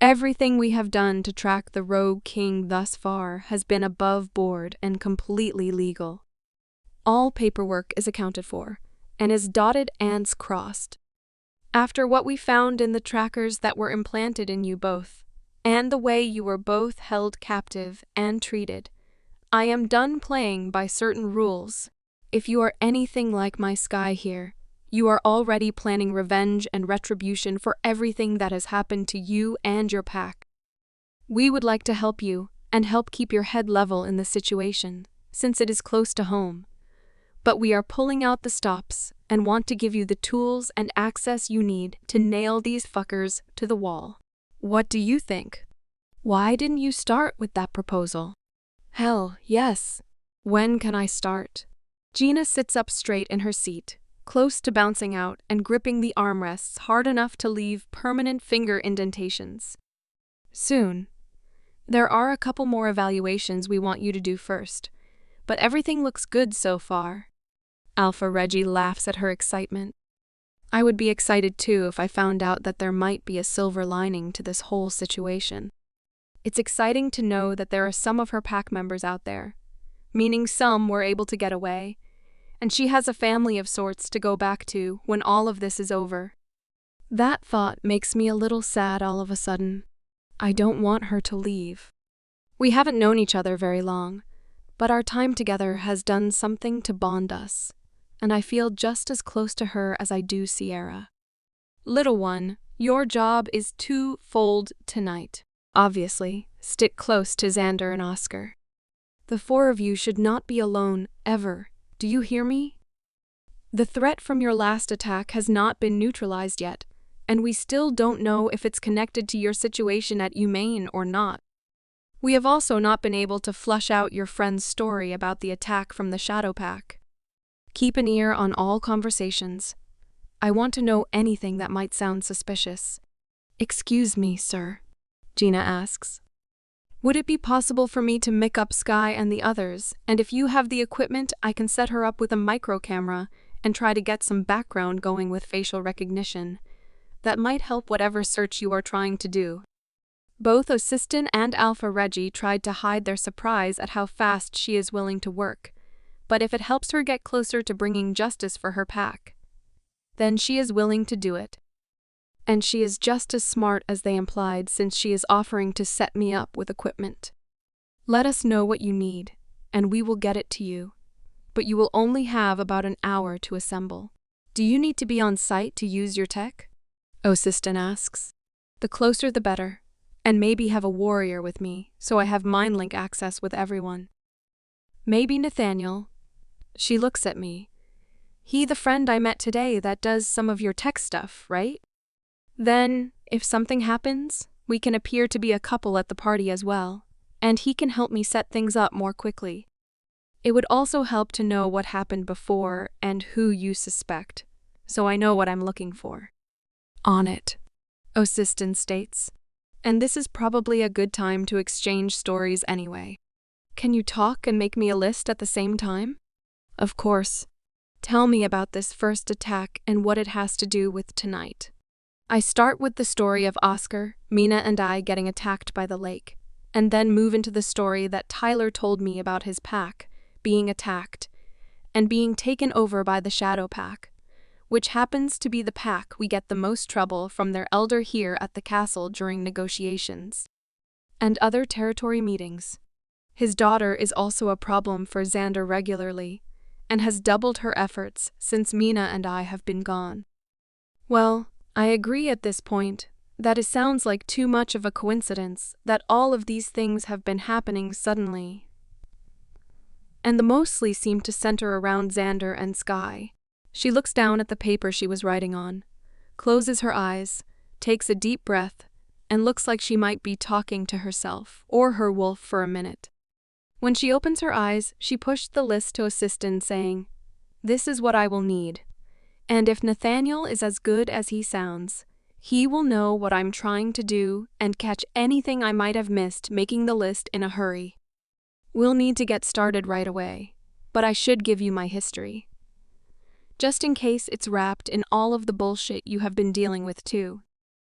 Everything we have done to track the Rogue King thus far has been above board and completely legal. All paperwork is accounted for, and is dotted and crossed. After what we found in the trackers that were implanted in you both, and the way you were both held captive and treated, I am done playing by certain rules. If you are anything like my Sky here, you are already planning revenge and retribution for everything that has happened to you and your pack. We would like to help you and help keep your head level in the situation, since it is close to home. But we are pulling out the stops and want to give you the tools and access you need to nail these fuckers to the wall. What do you think? Why didn't you start with that proposal? Hell, yes. When can I start? Gina sits up straight in her seat, close to bouncing out and gripping the armrests hard enough to leave permanent finger indentations. Soon. There are a couple more evaluations we want you to do first, but everything looks good so far. Alpha Reggie laughs at her excitement. I would be excited too if I found out that there might be a silver lining to this whole situation. It's exciting to know that there are some of her pack members out there, meaning some were able to get away, and she has a family of sorts to go back to when all of this is over. That thought makes me a little sad all of a sudden. I don't want her to leave. We haven't known each other very long, but our time together has done something to bond us, and I feel just as close to her as I do Sierra. Little one, your job is twofold tonight. Obviously, stick close to Xander and Oscar. The four of you should not be alone, ever. Do you hear me? The threat from your last attack has not been neutralized yet, and we still don't know if it's connected to your situation at Humane or not. We have also not been able to flush out your friend's story about the attack from the Shadow Pack. Keep an ear on all conversations. I want to know anything that might sound suspicious. Excuse me, sir, Gina asks. Would it be possible for me to mic up Sky and the others, and if you have the equipment, I can set her up with a micro camera and try to get some background going with facial recognition. That might help whatever search you are trying to do. Both Osistin and Alpha Reggie tried to hide their surprise at how fast she is willing to work, but if it helps her get closer to bringing justice for her pack, then she is willing to do it. And she is just as smart as they implied, since she is offering to set me up with equipment. Let us know what you need, and we will get it to you, but you will only have about an hour to assemble. Do you need to be on site to use your tech? Osistin asks. The closer the better, and maybe have a warrior with me, so I have MindLink access with everyone. Maybe Nathaniel. She looks at me. He the friend I met today that does some of your tech stuff, right? Then, if something happens, we can appear to be a couple at the party as well, and he can help me set things up more quickly. It would also help to know what happened before and who you suspect, so I know what I'm looking for. On it, Osistin states. And this is probably a good time to exchange stories anyway. Can you talk and make me a list at the same time? Of course. Tell me about this first attack and what it has to do with tonight. I start with the story of Oscar, Mina and I getting attacked by the lake, and then move into the story that Tyler told me about his pack being attacked and being taken over by the Shadow Pack, which happens to be the pack we get the most trouble from their elder here at the castle during negotiations and other territory meetings. His daughter is also a problem for Xander regularly, and has doubled her efforts since Mina and I have been gone. Well, I agree at this point that it sounds like too much of a coincidence that all of these things have been happening suddenly, and the mostly seem to center around Xander and Sky. She looks down at the paper she was writing on, closes her eyes, takes a deep breath, and looks like she might be talking to herself or her wolf for a minute. When she opens her eyes, she pushed the list to Osistin, saying, "This is what I will need. And if Nathaniel is as good as he sounds, he will know what I'm trying to do and catch anything I might have missed making the list in a hurry. We'll need to get started right away, but I should give you my history, just in case it's wrapped in all of the bullshit you have been dealing with too.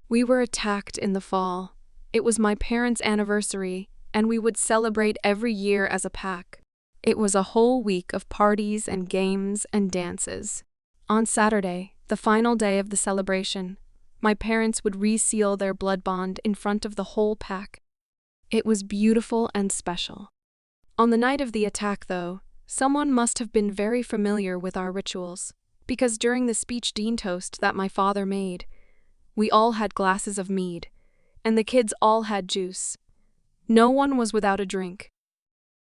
We were attacked in the fall. It was my parents' anniversary, and we would celebrate every year as a pack. It was a whole week of parties and games and dances. On Saturday, the final day of the celebration, my parents would reseal their blood bond in front of the whole pack. It was beautiful and special. On the night of the attack, though, Someone must have been very familiar with our rituals, because during the speech dean toast that my father made, we all had glasses of mead, and the kids all had juice. No one was without a drink.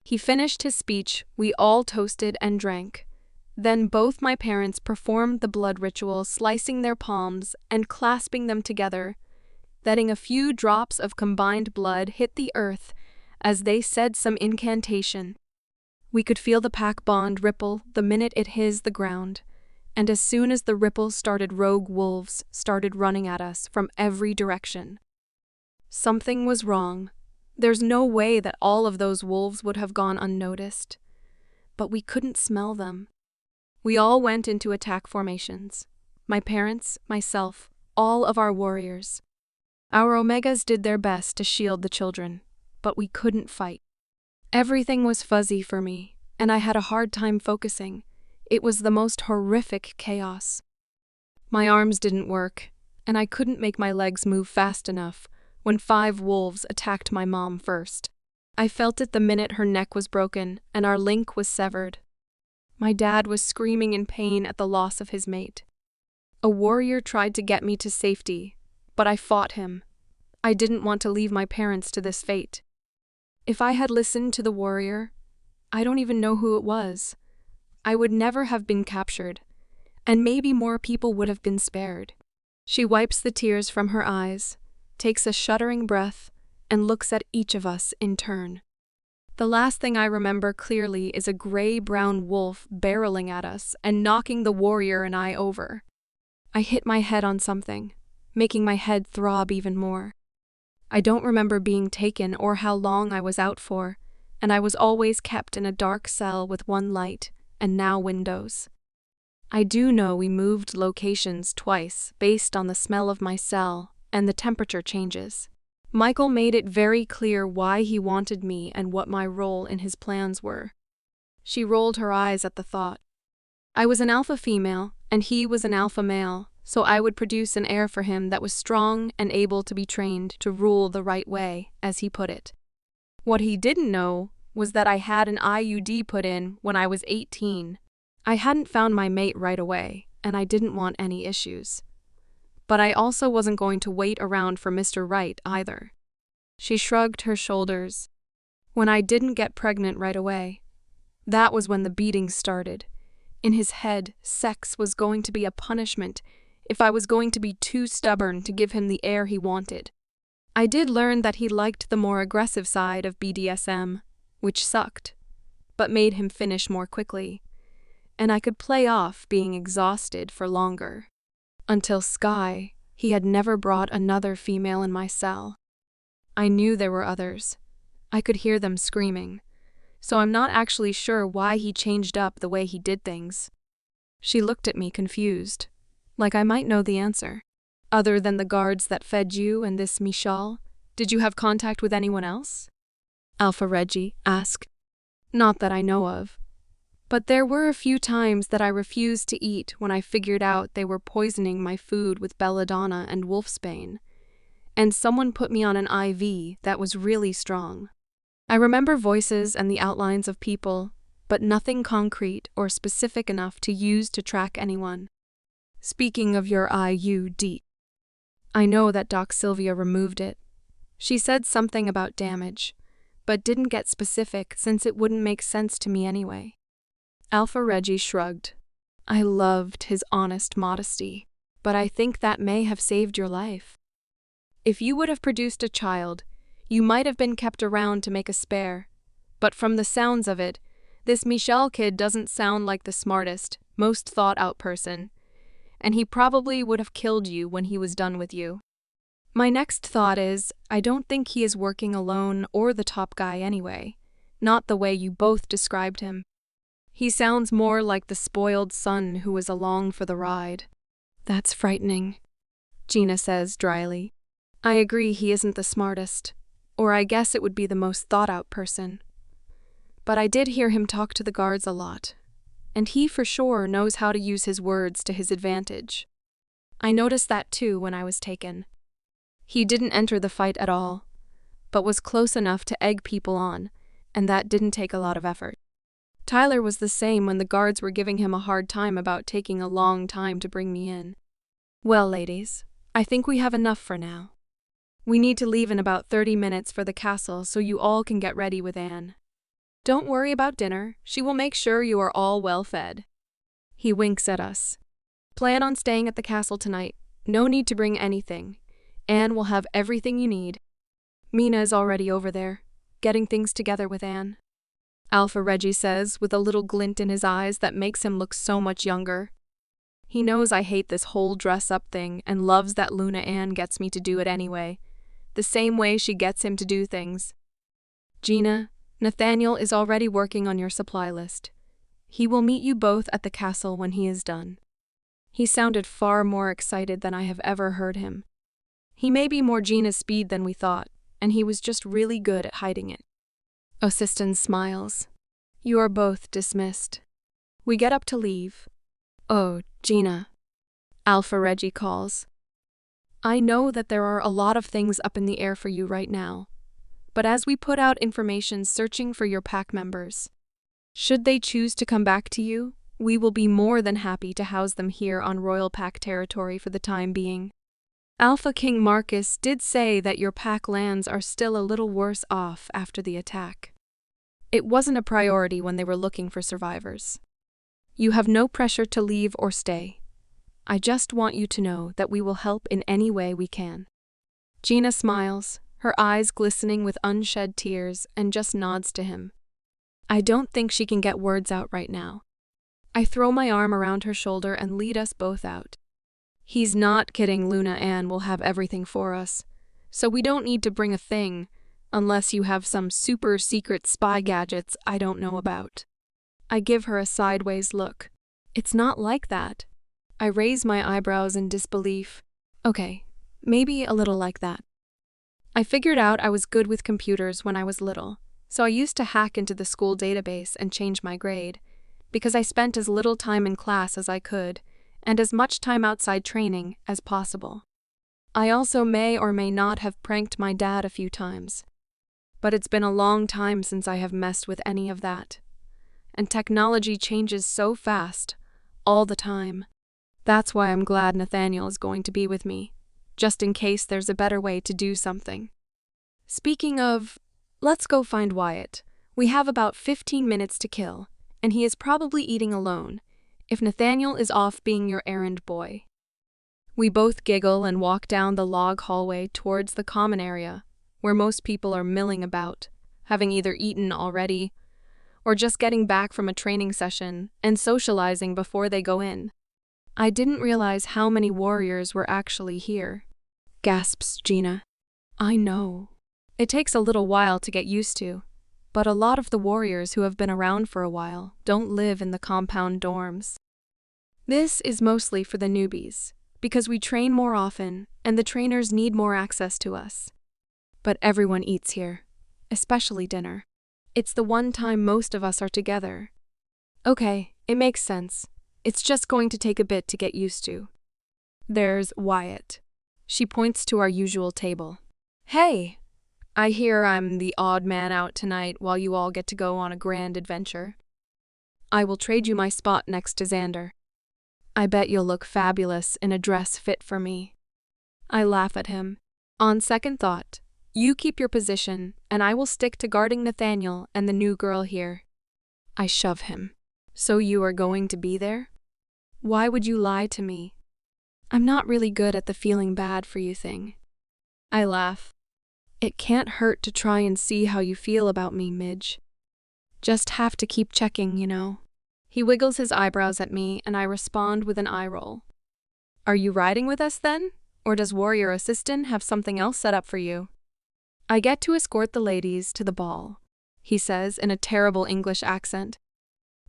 He finished his speech, we all toasted and drank. Then both my parents performed the blood ritual, slicing their palms and clasping them together, letting a few drops of combined blood hit the earth as they said some incantation. We could feel the pack bond ripple the minute it hit the ground, and as soon as the ripples started, rogue wolves started running at us from every direction. Something was wrong. There's no way that all of those wolves would have gone unnoticed. But we couldn't smell them. We all went into attack formations. My parents, myself, all of our warriors. Our Omegas did their best to shield the children, but we couldn't fight. Everything was fuzzy for me, and I had a hard time focusing. It was the most horrific chaos. My arms didn't work, and I couldn't make my legs move fast enough when 5 wolves attacked my mom first. I felt it the minute her neck was broken and our link was severed. My dad was screaming in pain at the loss of his mate. A warrior tried to get me to safety, but I fought him. I didn't want to leave my parents to this fate. If I had listened to the warrior, I don't even know who it was, I would never have been captured, and maybe more people would have been spared. She wipes the tears from her eyes, takes a shuddering breath, and looks at each of us in turn. The last thing I remember clearly is a gray-brown wolf barreling at us and knocking the warrior and I over. I hit my head on something, making my head throb even more. I don't remember being taken or how long I was out for, and I was always kept in a dark cell with one light, and now windows. I do know we moved locations twice based on the smell of my cell and the temperature changes. Michael made it very clear why he wanted me and what my role in his plans were. She rolled her eyes at the thought. I was an alpha female, and he was an alpha male, so I would produce an heir for him that was strong and able to be trained to rule the right way, as he put it. What he didn't know was that I had an IUD put in when I was 18. I hadn't found my mate right away, and I didn't want any issues. But I also wasn't going to wait around for Mr. Right either. She shrugged her shoulders. When I didn't get pregnant right away, that was when the beating started. In his head, sex was going to be a punishment if I was going to be too stubborn to give him the heir he wanted. I did learn that he liked the more aggressive side of BDSM, which sucked, but made him finish more quickly, and I could play off being exhausted for longer. Until Sky, he had never brought another female in my cell. I knew there were others. I could hear them screaming, so I'm not actually sure why he changed up the way he did things. She looked at me confused, like I might know the answer. Other than the guards that fed you and this Michal, did you have contact with anyone else? Alpha Reggie asked. Not that I know of. But there were a few times that I refused to eat when I figured out they were poisoning my food with belladonna and wolfsbane, and someone put me on an IV that was really strong. I remember voices and the outlines of people, but nothing concrete or specific enough to use to track anyone. Speaking of your IUD, I know that Doc Sylvia removed it. She said something about damage, but didn't get specific since it wouldn't make sense to me anyway. Alpha Reggie shrugged. I loved his honest modesty, but I think that may have saved your life. If you would have produced a child, you might have been kept around to make a spare. But from the sounds of it, this Michel kid doesn't sound like the smartest, most thought-out person, and he probably would have killed you when he was done with you. My next thought is, I don't think he is working alone or the top guy anyway, not the way you both described him. He sounds more like the spoiled son who was along for the ride. That's frightening, Gina says dryly. I agree he isn't the smartest, or I guess it would be the most thought-out person. But I did hear him talk to the guards a lot, and he for sure knows how to use his words to his advantage. I noticed that too when I was taken. He didn't enter the fight at all, but was close enough to egg people on, and that didn't take a lot of effort. Tyler was the same when the guards were giving him a hard time about taking a long time to bring me in. Well, ladies, I think we have enough for now. We need to leave in about 30 minutes for the castle so you all can get ready with Anne. Don't worry about dinner, she will make sure you are all well fed. He winks at us. Plan on staying at the castle tonight. No need to bring anything. Anne will have everything you need. Mina is already over there, getting things together with Anne. Alpha Reggie says, with a little glint in his eyes that makes him look so much younger. He knows I hate this whole dress-up thing and loves that Luna Anne gets me to do it anyway, the same way she gets him to do things. Gina, Nathaniel is already working on your supply list. He will meet you both at the castle when he is done. He sounded far more excited than I have ever heard him. He may be more Gina's speed than we thought, and he was just really good at hiding it. Assistant smiles. You are both dismissed. We get up to leave. Oh, Gina. Alpha Reggie calls. I know that there are a lot of things up in the air for you right now, but as we put out information searching for your pack members, should they choose to come back to you, we will be more than happy to house them here on Royal Pack territory for the time being. Alpha King Marcus did say that your pack lands are still a little worse off after the attack. It wasn't a priority when they were looking for survivors. You have no pressure to leave or stay. I just want you to know that we will help in any way we can. Gina smiles, her eyes glistening with unshed tears, and just nods to him. I don't think she can get words out right now. I throw my arm around her shoulder and lead us both out. He's not kidding, Luna Anne will have everything for us, so we don't need to bring a thing, unless you have some super secret spy gadgets I don't know about. I give her a sideways look. It's not like that. I raise my eyebrows in disbelief. Okay, maybe a little like that. I figured out I was good with computers when I was little, so I used to hack into the school database and change my grade, because I spent as little time in class as I could, and as much time outside training as possible. I also may or may not have pranked my dad a few times. But it's been a long time since I have messed with any of that. And technology changes so fast, all the time. That's why I'm glad Nathaniel is going to be with me, just in case there's a better way to do something. Speaking of, let's go find Wyatt. We have about 15 minutes to kill, and he is probably eating alone, if Nathaniel is off being your errand boy. We both giggle and walk down the log hallway towards the common area, where most people are milling about, having either eaten already, or just getting back from a training session and socializing before they go in. I didn't realize how many warriors were actually here, gasps Gina. I know. It takes a little while to get used to, but a lot of the warriors who have been around for a while don't live in the compound dorms. This is mostly for the newbies, because we train more often and the trainers need more access to us. But everyone eats here, especially dinner. It's the one time most of us are together. Okay, it makes sense. It's just going to take a bit to get used to. There's Wyatt. She points to our usual table. Hey! I hear I'm the odd man out tonight while you all get to go on a grand adventure. I will trade you my spot next to Xander. I bet you'll look fabulous in a dress fit for me. I laugh at him. On second thought, you keep your position, and I will stick to guarding Nathaniel and the new girl here. I shove him. So you are going to be there? Why would you lie to me? I'm not really good at the feeling bad for you thing. I laugh. It can't hurt to try and see how you feel about me, Midge. Just have to keep checking, you know. He wiggles his eyebrows at me, and I respond with an eye roll. Are you riding with us then? Or does Warrior Assistant have something else set up for you? I get to escort the ladies to the ball, he says in a terrible English accent.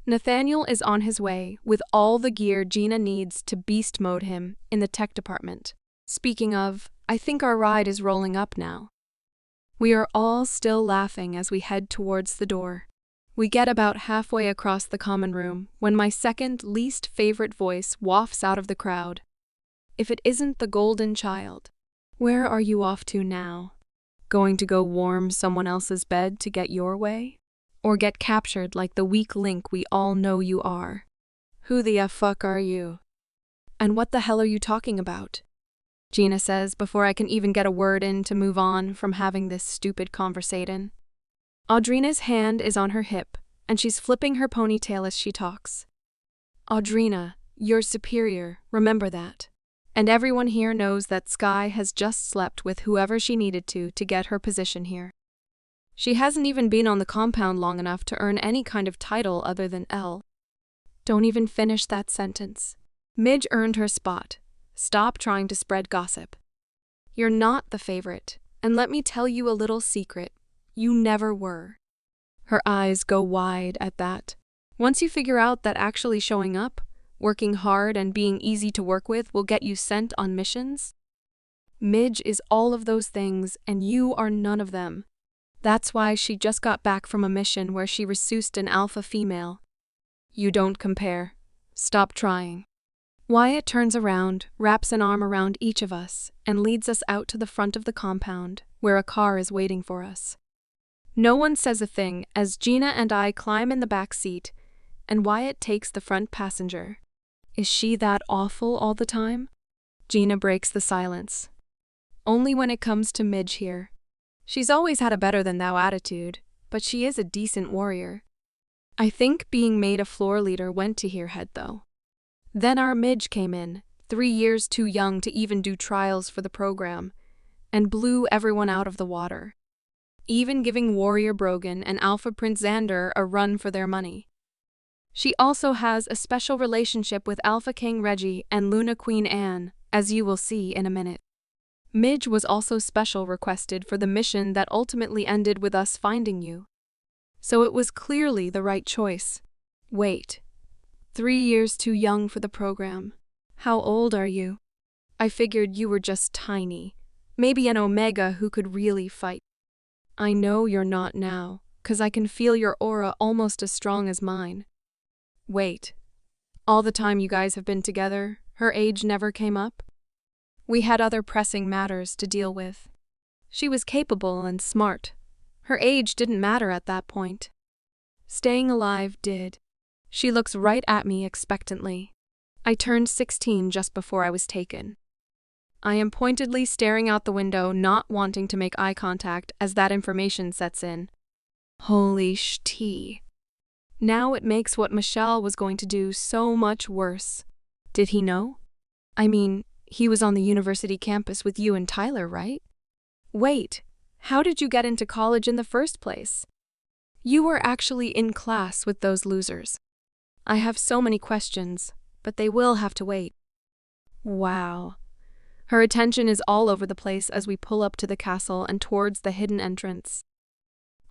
Nathaniel is on his way with all the gear Gina needs to beast mode him in the tech department. Speaking of, I think our ride is rolling up now. We are all still laughing as we head towards the door. We get about halfway across the common room when my second least favorite voice wafts out of the crowd. If it isn't the golden child. Where are you off to now? Going to go warm someone else's bed to get your way? or get captured like the weak link we all know you are. Who the fuck are you? And what the hell are you talking about? Gina says before I can even get a word in to move on from having this stupid conversation. Audrina's hand is on her hip, and she's flipping her ponytail as she talks. Audrina, you're superior, remember that. And everyone here knows that Sky has just slept with whoever she needed to get her position here. She hasn't even been on the compound long enough to earn any kind of title other than L. Don't even finish that sentence. Midge earned her spot. Stop trying to spread gossip. You're not the favorite, and let me tell you a little secret. You never were. Her eyes go wide at that. Once you figure out that actually showing up, working hard and being easy to work with will get you sent on missions, Midge is all of those things and you are none of them. That's why she just got back from a mission where she resuscitated an alpha female. You don't compare. Stop trying. Wyatt turns around, wraps an arm around each of us, and leads us out to the front of the compound, where a car is waiting for us. No one says a thing as Gina and I climb in the back seat, and Wyatt takes the front passenger. Is she that awful all the time? Gina breaks the silence. Only when it comes to Midge here. She's always had a better-than-thou attitude, but she is a decent warrior. I think being made a floor leader went to her head, though. Then our Midge came in, 3 years too young to even do trials for the program, and blew everyone out of the water, even giving Warrior Brogan and Alpha Prince Xander a run for their money. She also has a special relationship with Alpha King Reggie and Luna Queen Anne, as you will see in a minute. Midge was also special requested for the mission that ultimately ended with us finding you. So it was clearly the right choice. Wait. 3 years too young for the program. How old are you? I figured you were just tiny. Maybe an Omega who could really fight. I know you're not now, 'cause I can feel your aura almost as strong as mine. Wait. All the time you guys have been together, her age never came up? We had other pressing matters to deal with. She was capable and smart. Her age didn't matter at that point. Staying alive did. She looks right at me expectantly. I turned 16 just before I was taken. I am pointedly staring out the window, not wanting to make eye contact as that information sets in. Holy sh*t. Now it makes what Michelle was going to do so much worse. Did he know? I mean, he was on the university campus with you and Tyler, right? Wait, how did you get into college in the first place? You were actually in class with those losers. I have so many questions, but they will have to wait. Wow. Her attention is all over the place as we pull up to the castle and towards the hidden entrance.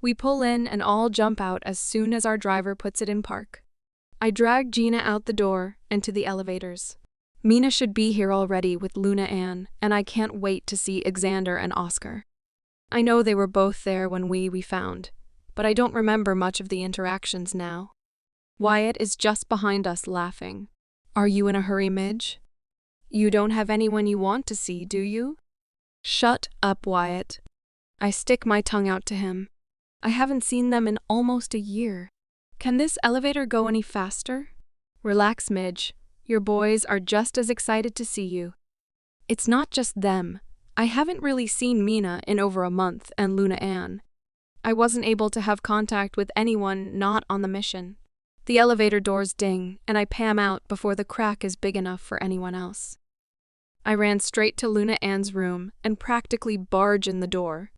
We pull in and all jump out as soon as our driver puts it in park. I drag Gina out the door and to the elevators. Mina should be here already with Luna Ann, and I can't wait to see Xander and Oscar. I know they were both there when we found, but I don't remember much of the interactions now. Wyatt is just behind us laughing. Are you in a hurry, Midge? You don't have anyone you want to see, do you? Shut up, Wyatt. I stick my tongue out to him. I haven't seen them in almost a year. Can this elevator go any faster? Relax, Midge. Your boys are just as excited to see you. It's not just them. I haven't really seen Mina in over a month and Luna Ann. I wasn't able to have contact with anyone not on the mission. The elevator doors ding, and I pam out before the crack is big enough for anyone else. I ran straight to Luna Ann's room and practically barge in the door.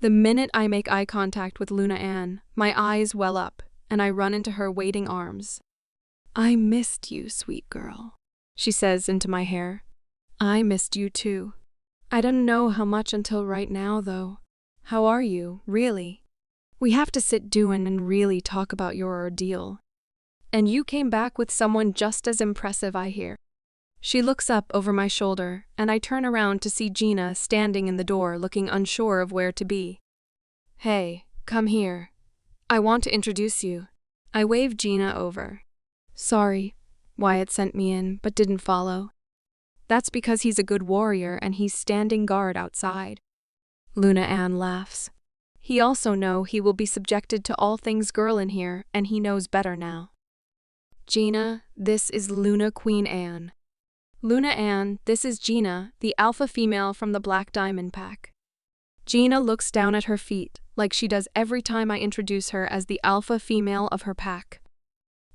The minute I make eye contact with Luna Ann, my eyes well up, and I run into her waiting arms. I missed you, sweet girl, she says into my hair. I missed you too. I didn't know how much until right now, though. How are you, really? We have to sit down and really talk about your ordeal. And you came back with someone just as impressive, I hear. She looks up over my shoulder, and I turn around to see Gina standing in the door looking unsure of where to be. Hey, come here. I want to introduce you. I wave Gina over. Sorry, Wyatt sent me in, but didn't follow. That's because he's a good warrior and he's standing guard outside. Luna Ann laughs. He also know he will be subjected to all things girl in here, and he knows better now. Gina, this is Luna Queen Anne. Luna Anne, this is Gina, the alpha female from the Black Diamond Pack. Gina looks down at her feet, like she does every time I introduce her as the alpha female of her pack.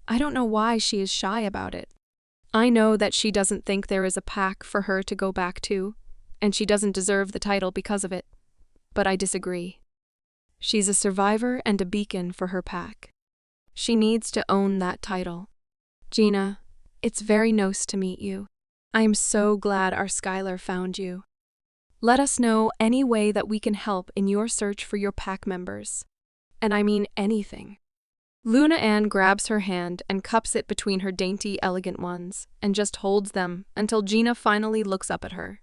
I don't know why she is shy about it. I know that she doesn't think there is a pack for her to go back to, and she doesn't deserve the title because of it. But I disagree. She's a survivor and a beacon for her pack. She needs to own that title. Gina, it's very nice to meet you. I am so glad our Skylar found you. Let us know any way that we can help in your search for your pack members. And I mean anything. Luna Anne grabs her hand and cups it between her dainty, elegant ones, and just holds them until Gina finally looks up at her.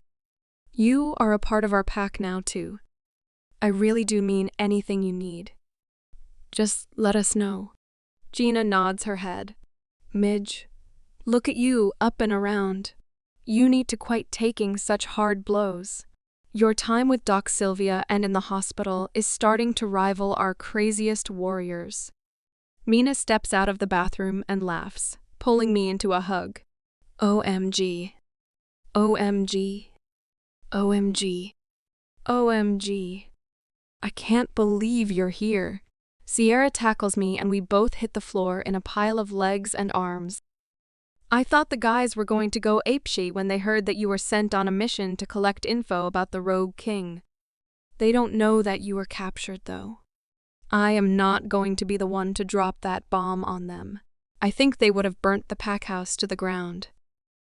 You are a part of our pack now, too. I really do mean anything you need. Just let us know. Gina nods her head. Midge, look at you up and around. You need to quit taking such hard blows. Your time with Doc Sylvia and in the hospital is starting to rival our craziest warriors. Mina steps out of the bathroom and laughs, pulling me into a hug. OMG. OMG. OMG. OMG. I can't believe you're here. Sierra tackles me and we both hit the floor in a pile of legs and arms. I thought the guys were going to go apeshit when they heard that you were sent on a mission to collect info about the Rogue King. They don't know that you were captured, though. I am not going to be the one to drop that bomb on them. I think they would have burnt the pack house to the ground.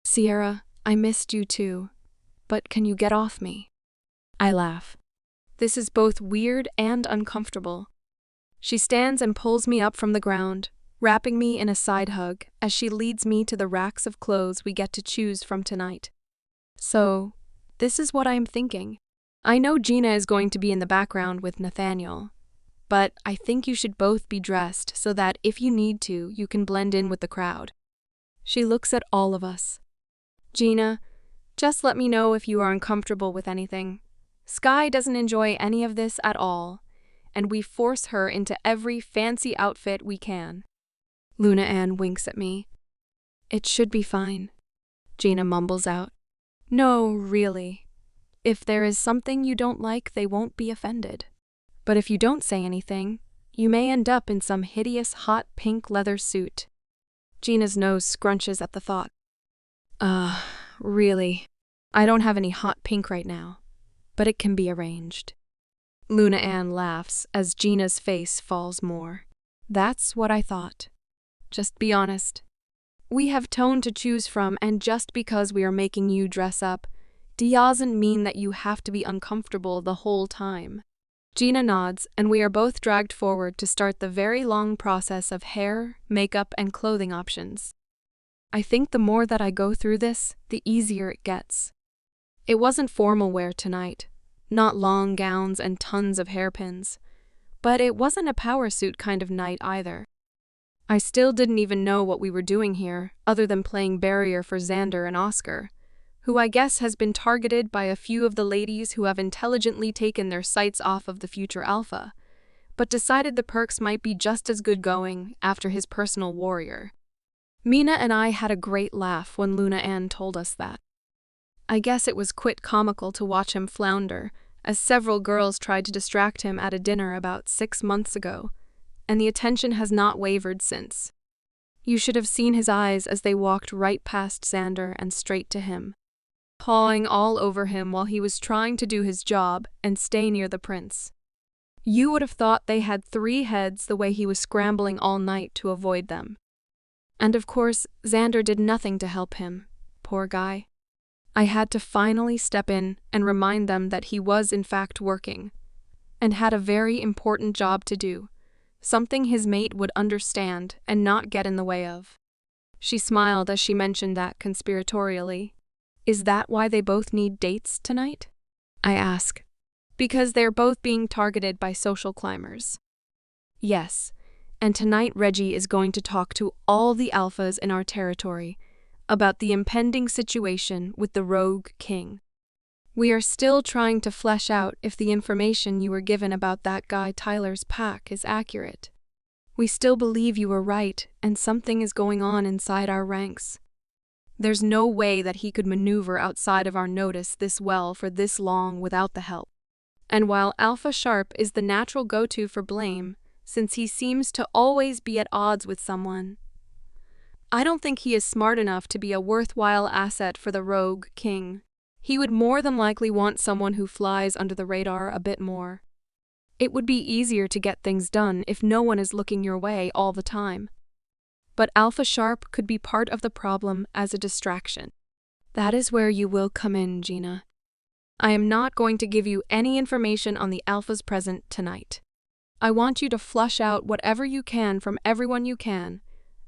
Sierra, I missed you too. But can you get off me? I laugh. This is both weird and uncomfortable. She stands and pulls me up from the ground, wrapping me in a side hug as she leads me to the racks of clothes we get to choose from tonight. So, this is what I am thinking. I know Gina is going to be in the background with Nathaniel, but I think you should both be dressed so that if you need to, you can blend in with the crowd. She looks at all of us. Gina, just let me know if you are uncomfortable with anything. Sky doesn't enjoy any of this at all, and we force her into every fancy outfit we can. Luna Anne winks at me. It should be fine, Gina mumbles out. No, really. If there is something you don't like, they won't be offended. But if you don't say anything, you may end up in some hideous hot pink leather suit. Gina's nose scrunches at the thought. Really. I don't have any hot pink right now, but it can be arranged. Luna Anne laughs as Gina's face falls more. That's what I thought. Just be honest. We have tone to choose from, and just because we are making you dress up, doesn't mean that you have to be uncomfortable the whole time. Gina nods, and we are both dragged forward to start the very long process of hair, makeup, and clothing options. I think the more that I go through this, the easier it gets. It wasn't formal wear tonight, not long gowns and tons of hairpins, but it wasn't a power suit kind of night either. I still didn't even know what we were doing here, other than playing barrier for Xander and Oscar, who I guess has been targeted by a few of the ladies who have intelligently taken their sights off of the future alpha, but decided the perks might be just as good going after his personal warrior. Mina and I had a great laugh when Luna Anne told us that. I guess it was quite comical to watch him flounder, as several girls tried to distract him at a dinner about 6 months ago, and the attention has not wavered since. You should have seen his eyes as they walked right past Xander and straight to him, pawing all over him while he was trying to do his job and stay near the prince. You would have thought they had 3 heads the way he was scrambling all night to avoid them. And of course, Xander did nothing to help him, poor guy. I had to finally step in and remind them that he was in fact working, and had a very important job to do, something his mate would understand and not get in the way of. She smiled as she mentioned that conspiratorially. Is that why they both need dates tonight? I ask. Because they're both being targeted by social climbers. Yes, and tonight Reggie is going to talk to all the alphas in our territory about the impending situation with the Rogue King. We are still trying to flesh out if the information you were given about that guy Tyler's pack is accurate. We still believe you were right and something is going on inside our ranks. There's no way that he could maneuver outside of our notice this well for this long without the help. And while Alpha Sharp is the natural go-to for blame, since he seems to always be at odds with someone, I don't think he is smart enough to be a worthwhile asset for the Rogue King. He would more than likely want someone who flies under the radar a bit more. It would be easier to get things done if no one is looking your way all the time. But Alpha Sharp could be part of the problem as a distraction. That is where you will come in, Gina. I am not going to give you any information on the Alphas present tonight. I want you to flush out whatever you can from everyone you can,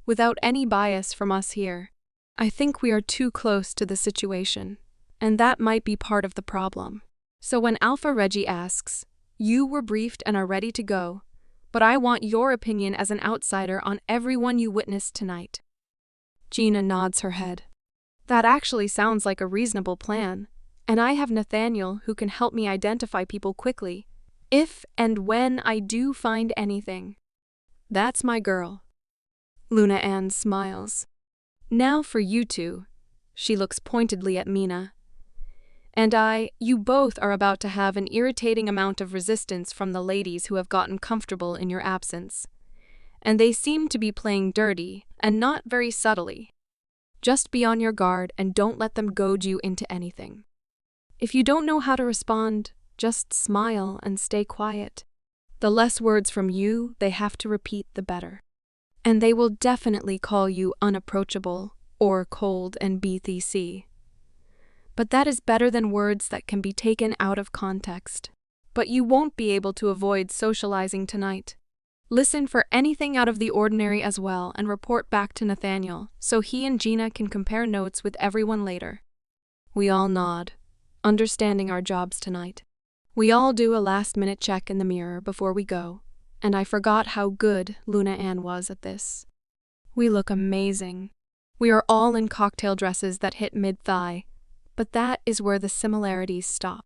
without any bias from us here. I think we are too close to the situation, and that might be part of the problem. So when Alpha Reggie asks, you were briefed and are ready to go, but I want your opinion as an outsider on everyone you witnessed tonight. Gina nods her head. That actually sounds like a reasonable plan, and I have Nathaniel who can help me identify people quickly, if and when I do find anything. That's my girl. Luna Ann smiles. Now for you two. She looks pointedly at Mina. And you both are about to have an irritating amount of resistance from the ladies who have gotten comfortable in your absence. And they seem to be playing dirty, and not very subtly. Just be on your guard and don't let them goad you into anything. If you don't know how to respond, just smile and stay quiet. The less words from you they have to repeat, the better. And they will definitely call you unapproachable or cold and BTC. But that is better than words that can be taken out of context. But you won't be able to avoid socializing tonight. Listen for anything out of the ordinary as well and report back to Nathaniel so he and Gina can compare notes with everyone later. We all nod, understanding our jobs tonight. We all do a last-minute check in the mirror before we go, and I forgot how good Luna Ann was at this. We look amazing. We are all in cocktail dresses that hit mid-thigh, but that is where the similarities stop.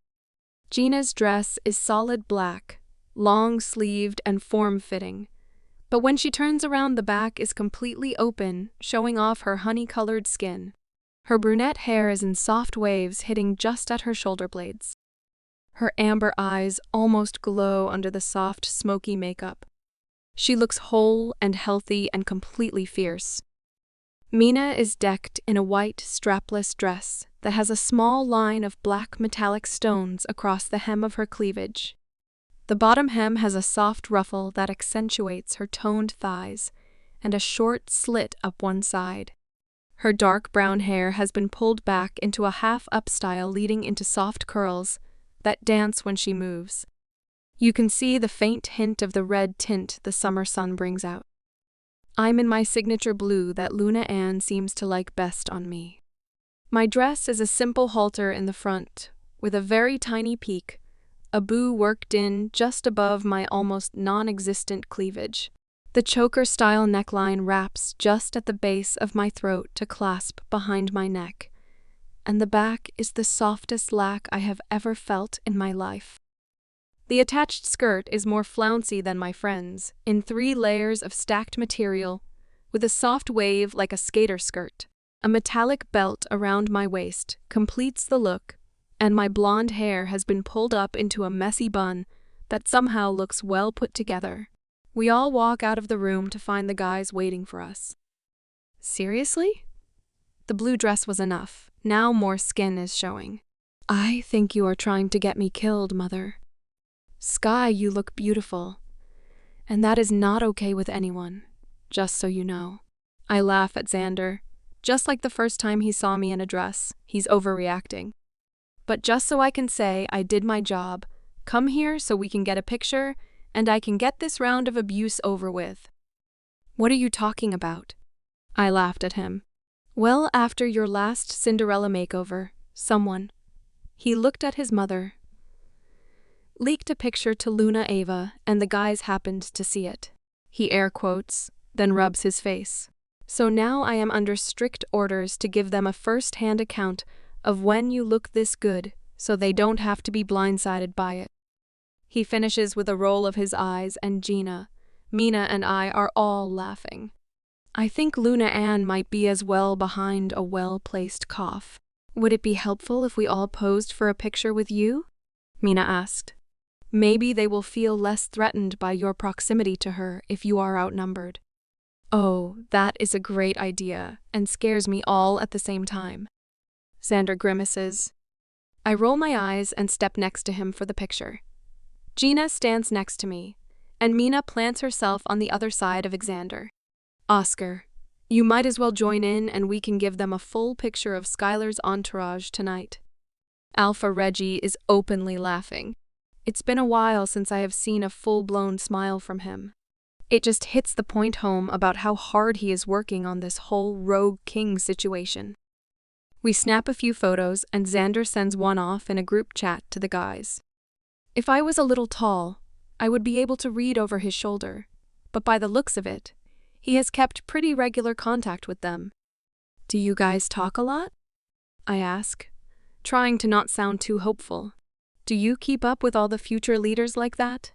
Gina's dress is solid black, long-sleeved and form-fitting, but when she turns around the back is completely open, showing off her honey-colored skin. Her brunette hair is in soft waves hitting just at her shoulder blades. Her amber eyes almost glow under the soft, smoky makeup. She looks whole and healthy and completely fierce. Mina is decked in a white, strapless dress that has a small line of black metallic stones across the hem of her cleavage. The bottom hem has a soft ruffle that accentuates her toned thighs and a short slit up one side. Her dark brown hair has been pulled back into a half-up style leading into soft curls that dance when she moves. You can see the faint hint of the red tint the summer sun brings out. I'm in my signature blue that Luna Ann seems to like best on me. My dress is a simple halter in the front, with a very tiny peak, a bow worked in just above my almost non-existent cleavage. The choker-style neckline wraps just at the base of my throat to clasp behind my neck, and the back is the softest lack I have ever felt in my life. The attached skirt is more flouncy than my friend's, in 3 layers of stacked material, with a soft wave like a skater skirt. A metallic belt around my waist completes the look, and my blonde hair has been pulled up into a messy bun that somehow looks well put together. We all walk out of the room to find the guys waiting for us. Seriously? The blue dress was enough. Now more skin is showing. I think you are trying to get me killed, Mother. Sky, you look beautiful. And that is not okay with anyone, just so you know. I laugh at Xander. Just like the first time he saw me in a dress, he's overreacting. But just so I can say I did my job, come here so we can get a picture, and I can get this round of abuse over with. What are you talking about? I laughed at him. Well, after your last Cinderella makeover, someone, he looked at his mother, leaked a picture to Luna Ava, and the guys happened to see it. He air quotes, then rubs his face. So now I am under strict orders to give them a first-hand account of when you look this good, so they don't have to be blindsided by it. He finishes with a roll of his eyes, and Gina, Mina, and I are all laughing. I think Luna Ann might be as well behind a well-placed cough. Would it be helpful if we all posed for a picture with you? Mina asked. Maybe they will feel less threatened by your proximity to her if you are outnumbered. Oh, that is a great idea, and scares me all at the same time. Xander grimaces. I roll my eyes and step next to him for the picture. Gina stands next to me, and Mina plants herself on the other side of Xander. Oscar, you might as well join in and we can give them a full picture of Skylar's entourage tonight. Alpha Reggie is openly laughing. It's been a while since I have seen a full-blown smile from him. It just hits the point home about how hard he is working on this whole Rogue King situation. We snap a few photos and Xander sends one off in a group chat to the guys. If I was a little tall, I would be able to read over his shoulder, but by the looks of it, he has kept pretty regular contact with them. Do you guys talk a lot? I ask, trying to not sound too hopeful. Do you keep up with all the future leaders like that?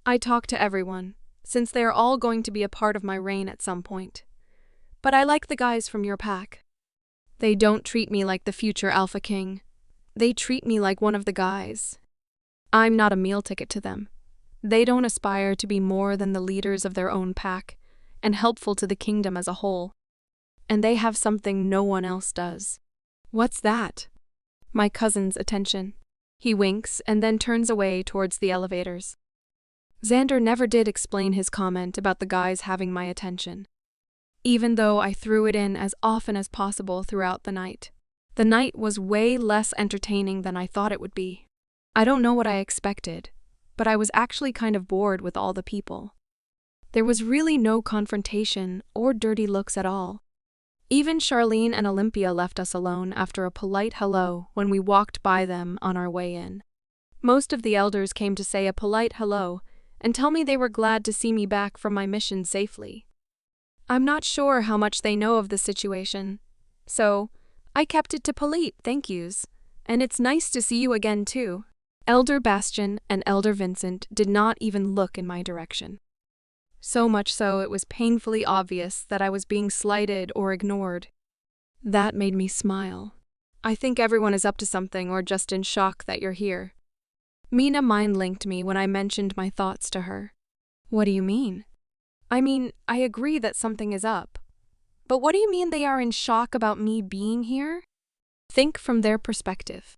I talk to everyone, since they are all going to be a part of my reign at some point. But I like the guys from your pack. They don't treat me like the future Alpha King. They treat me like one of the guys. I'm not a meal ticket to them. They don't aspire to be more than the leaders of their own pack and helpful to the kingdom as a whole. And they have something no one else does. What's that? My cousin's attention. He winks and then turns away towards the elevators. Xander never did explain his comment about the guys having my attention, even though I threw it in as often as possible throughout the night. The night was way less entertaining than I thought it would be. I don't know what I expected, but I was actually kind of bored with all the people. There was really no confrontation or dirty looks at all. Even Charlene and Olympia left us alone after a polite hello when we walked by them on our way in. Most of the elders came to say a polite hello and tell me they were glad to see me back from my mission safely. I'm not sure how much they know of the situation, so I kept it to polite thank yous, and it's nice to see you again too. Elder Bastian and Elder Vincent did not even look in my direction. So much so it was painfully obvious that I was being slighted or ignored. That made me smile. I think everyone is up to something or just in shock that you're here. Mina mind-linked me when I mentioned my thoughts to her. What do you mean? I mean, I agree that something is up. But what do you mean they are in shock about me being here? Think from their perspective.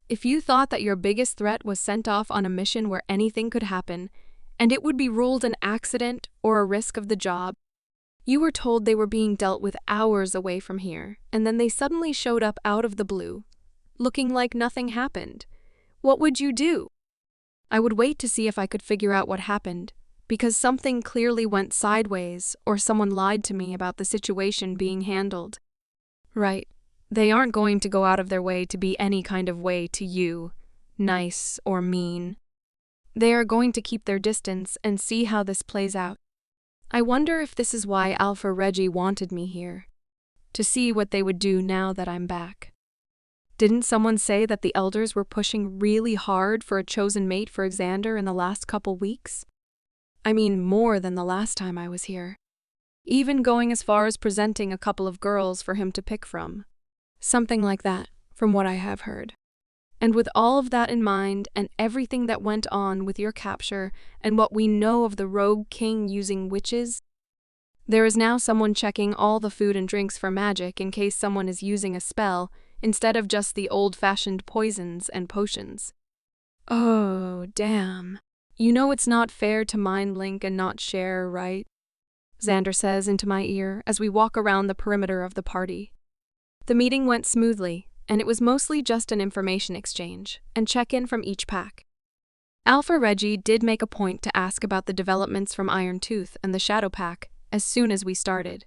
If you thought that your biggest threat was sent off on a mission where anything could happen, and it would be ruled an accident or a risk of the job, you were told they were being dealt with hours away from here, and then they suddenly showed up out of the blue, looking like nothing happened. What would you do? I would wait to see if I could figure out what happened, because something clearly went sideways or someone lied to me about the situation being handled. Right. They aren't going to go out of their way to be any kind of way to you, nice or mean. They are going to keep their distance and see how this plays out. I wonder if this is why Alpha Reggie wanted me here, to see what they would do now that I'm back. Didn't someone say that the elders were pushing really hard for a chosen mate for Xander in the last couple weeks? I mean, more than the last time I was here. Even going as far as presenting a couple of girls for him to pick from. Something like that, from what I have heard. And with all of that in mind, and everything that went on with your capture, and what we know of the Rogue King using witches, there is now someone checking all the food and drinks for magic in case someone is using a spell, instead of just the old-fashioned poisons and potions. Oh, damn. You know it's not fair to mind link and not share, right? Xander says into my ear as we walk around the perimeter of the party. The meeting went smoothly, and it was mostly just an information exchange and check-in from each pack. Alpha Reggie did make a point to ask about the developments from Iron Tooth and the Shadow Pack as soon as we started.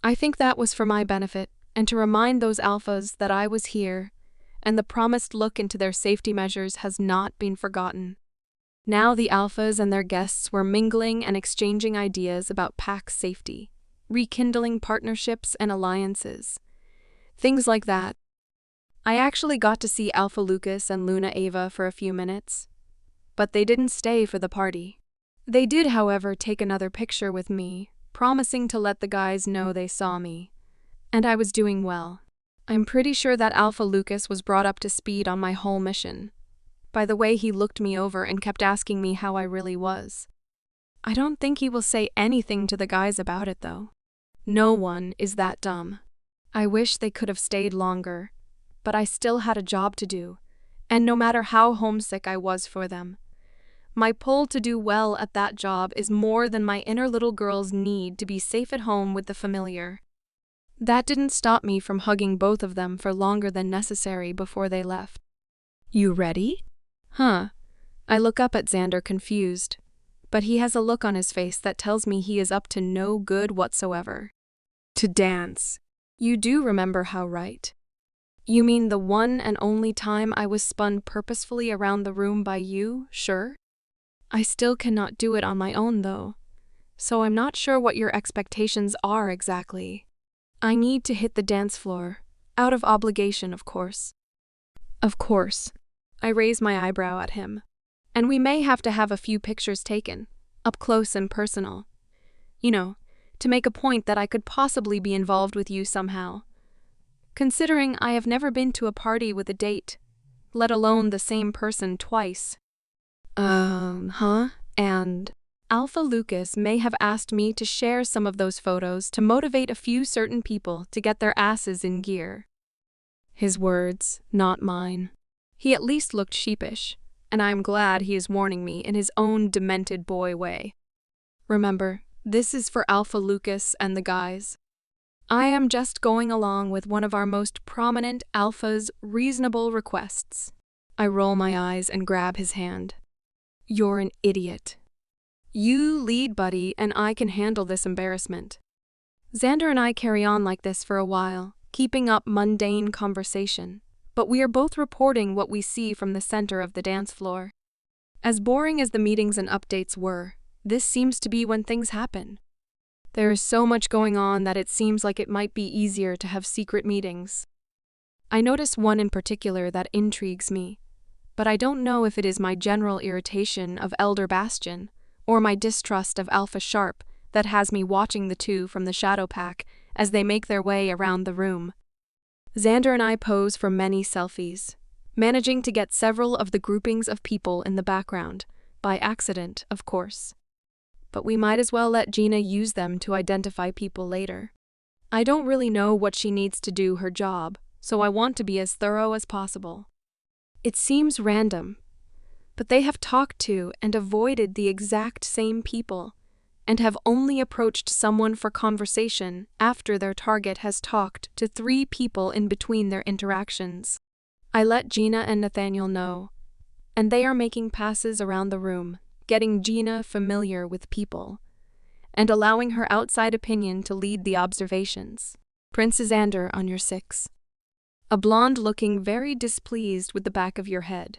I think that was for my benefit, and to remind those alphas that I was here, and the promised look into their safety measures has not been forgotten. Now the alphas and their guests were mingling and exchanging ideas about pack safety, rekindling partnerships and alliances. Things like that. I actually got to see Alpha Lucas and Luna Ava for a few minutes, but they didn't stay for the party. They did, however, take another picture with me, promising to let the guys know they saw me, and I was doing well. I'm pretty sure that Alpha Lucas was brought up to speed on my whole mission, by the way he looked me over and kept asking me how I really was. I don't think he will say anything to the guys about it, though. No one is that dumb. I wish they could have stayed longer, but I still had a job to do, and no matter how homesick I was for them, my pull to do well at that job is more than my inner little girl's need to be safe at home with the familiar. That didn't stop me from hugging both of them for longer than necessary before they left. You ready? Huh. I look up at Xander confused, but he has a look on his face that tells me he is up to no good whatsoever. To dance. You do remember how right? You mean the one and only time I was spun purposefully around the room by you, sure? I still cannot do it on my own, though, so I'm not sure what your expectations are exactly. I need to hit the dance floor, out of obligation, of course. Of course. I raise my eyebrow at him. And we may have to have a few pictures taken, up close and personal. You know, to make a point that I could possibly be involved with you somehow. Considering I have never been to a party with a date, let alone the same person twice. And Alpha Lucas may have asked me to share some of those photos to motivate a few certain people to get their asses in gear. His words, not mine. He at least looked sheepish, and I am glad he is warning me in his own demented boy way. Remember, this is for Alpha Lucas and the guys. I am just going along with one of our most prominent Alpha's reasonable requests. I roll my eyes and grab his hand. You're an idiot. You lead, buddy, and I can handle this embarrassment. Xander and I carry on like this for a while, keeping up mundane conversation, but we are both reporting what we see from the center of the dance floor. As boring as the meetings and updates were, this seems to be when things happen. There is so much going on that it seems like it might be easier to have secret meetings. I notice one in particular that intrigues me, but I don't know if it is my general irritation of Elder Bastion or my distrust of Alpha Sharp that has me watching the two from the shadow pack as they make their way around the room. Xander and I pose for many selfies, managing to get several of the groupings of people in the background, by accident, of course. But we might as well let Gina use them to identify people later. I don't really know what she needs to do her job, so I want to be as thorough as possible. It seems random, but they have talked to and avoided the exact same people, and have only approached someone for conversation after their target has talked to 3 people in between their interactions. I let Gina and Nathaniel know, and they are making passes around the room, getting Gina familiar with people, and allowing her outside opinion to lead the observations. Prince Xander on your 6. A blonde looking very displeased with the back of your head.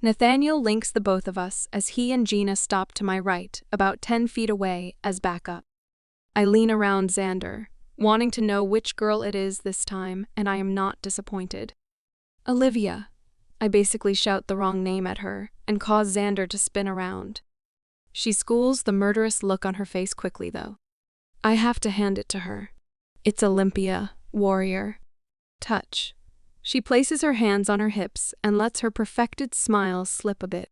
Nathaniel links the both of us as he and Gina stop to my right, about 10 feet away, as backup. I lean around Xander, wanting to know which girl it is this time, and I am not disappointed. Olivia. I basically shout the wrong name at her and cause Xander to spin around. She schools the murderous look on her face quickly, though. I have to hand it to her. It's Olympia, warrior. Touch. She places her hands on her hips and lets her perfected smile slip a bit.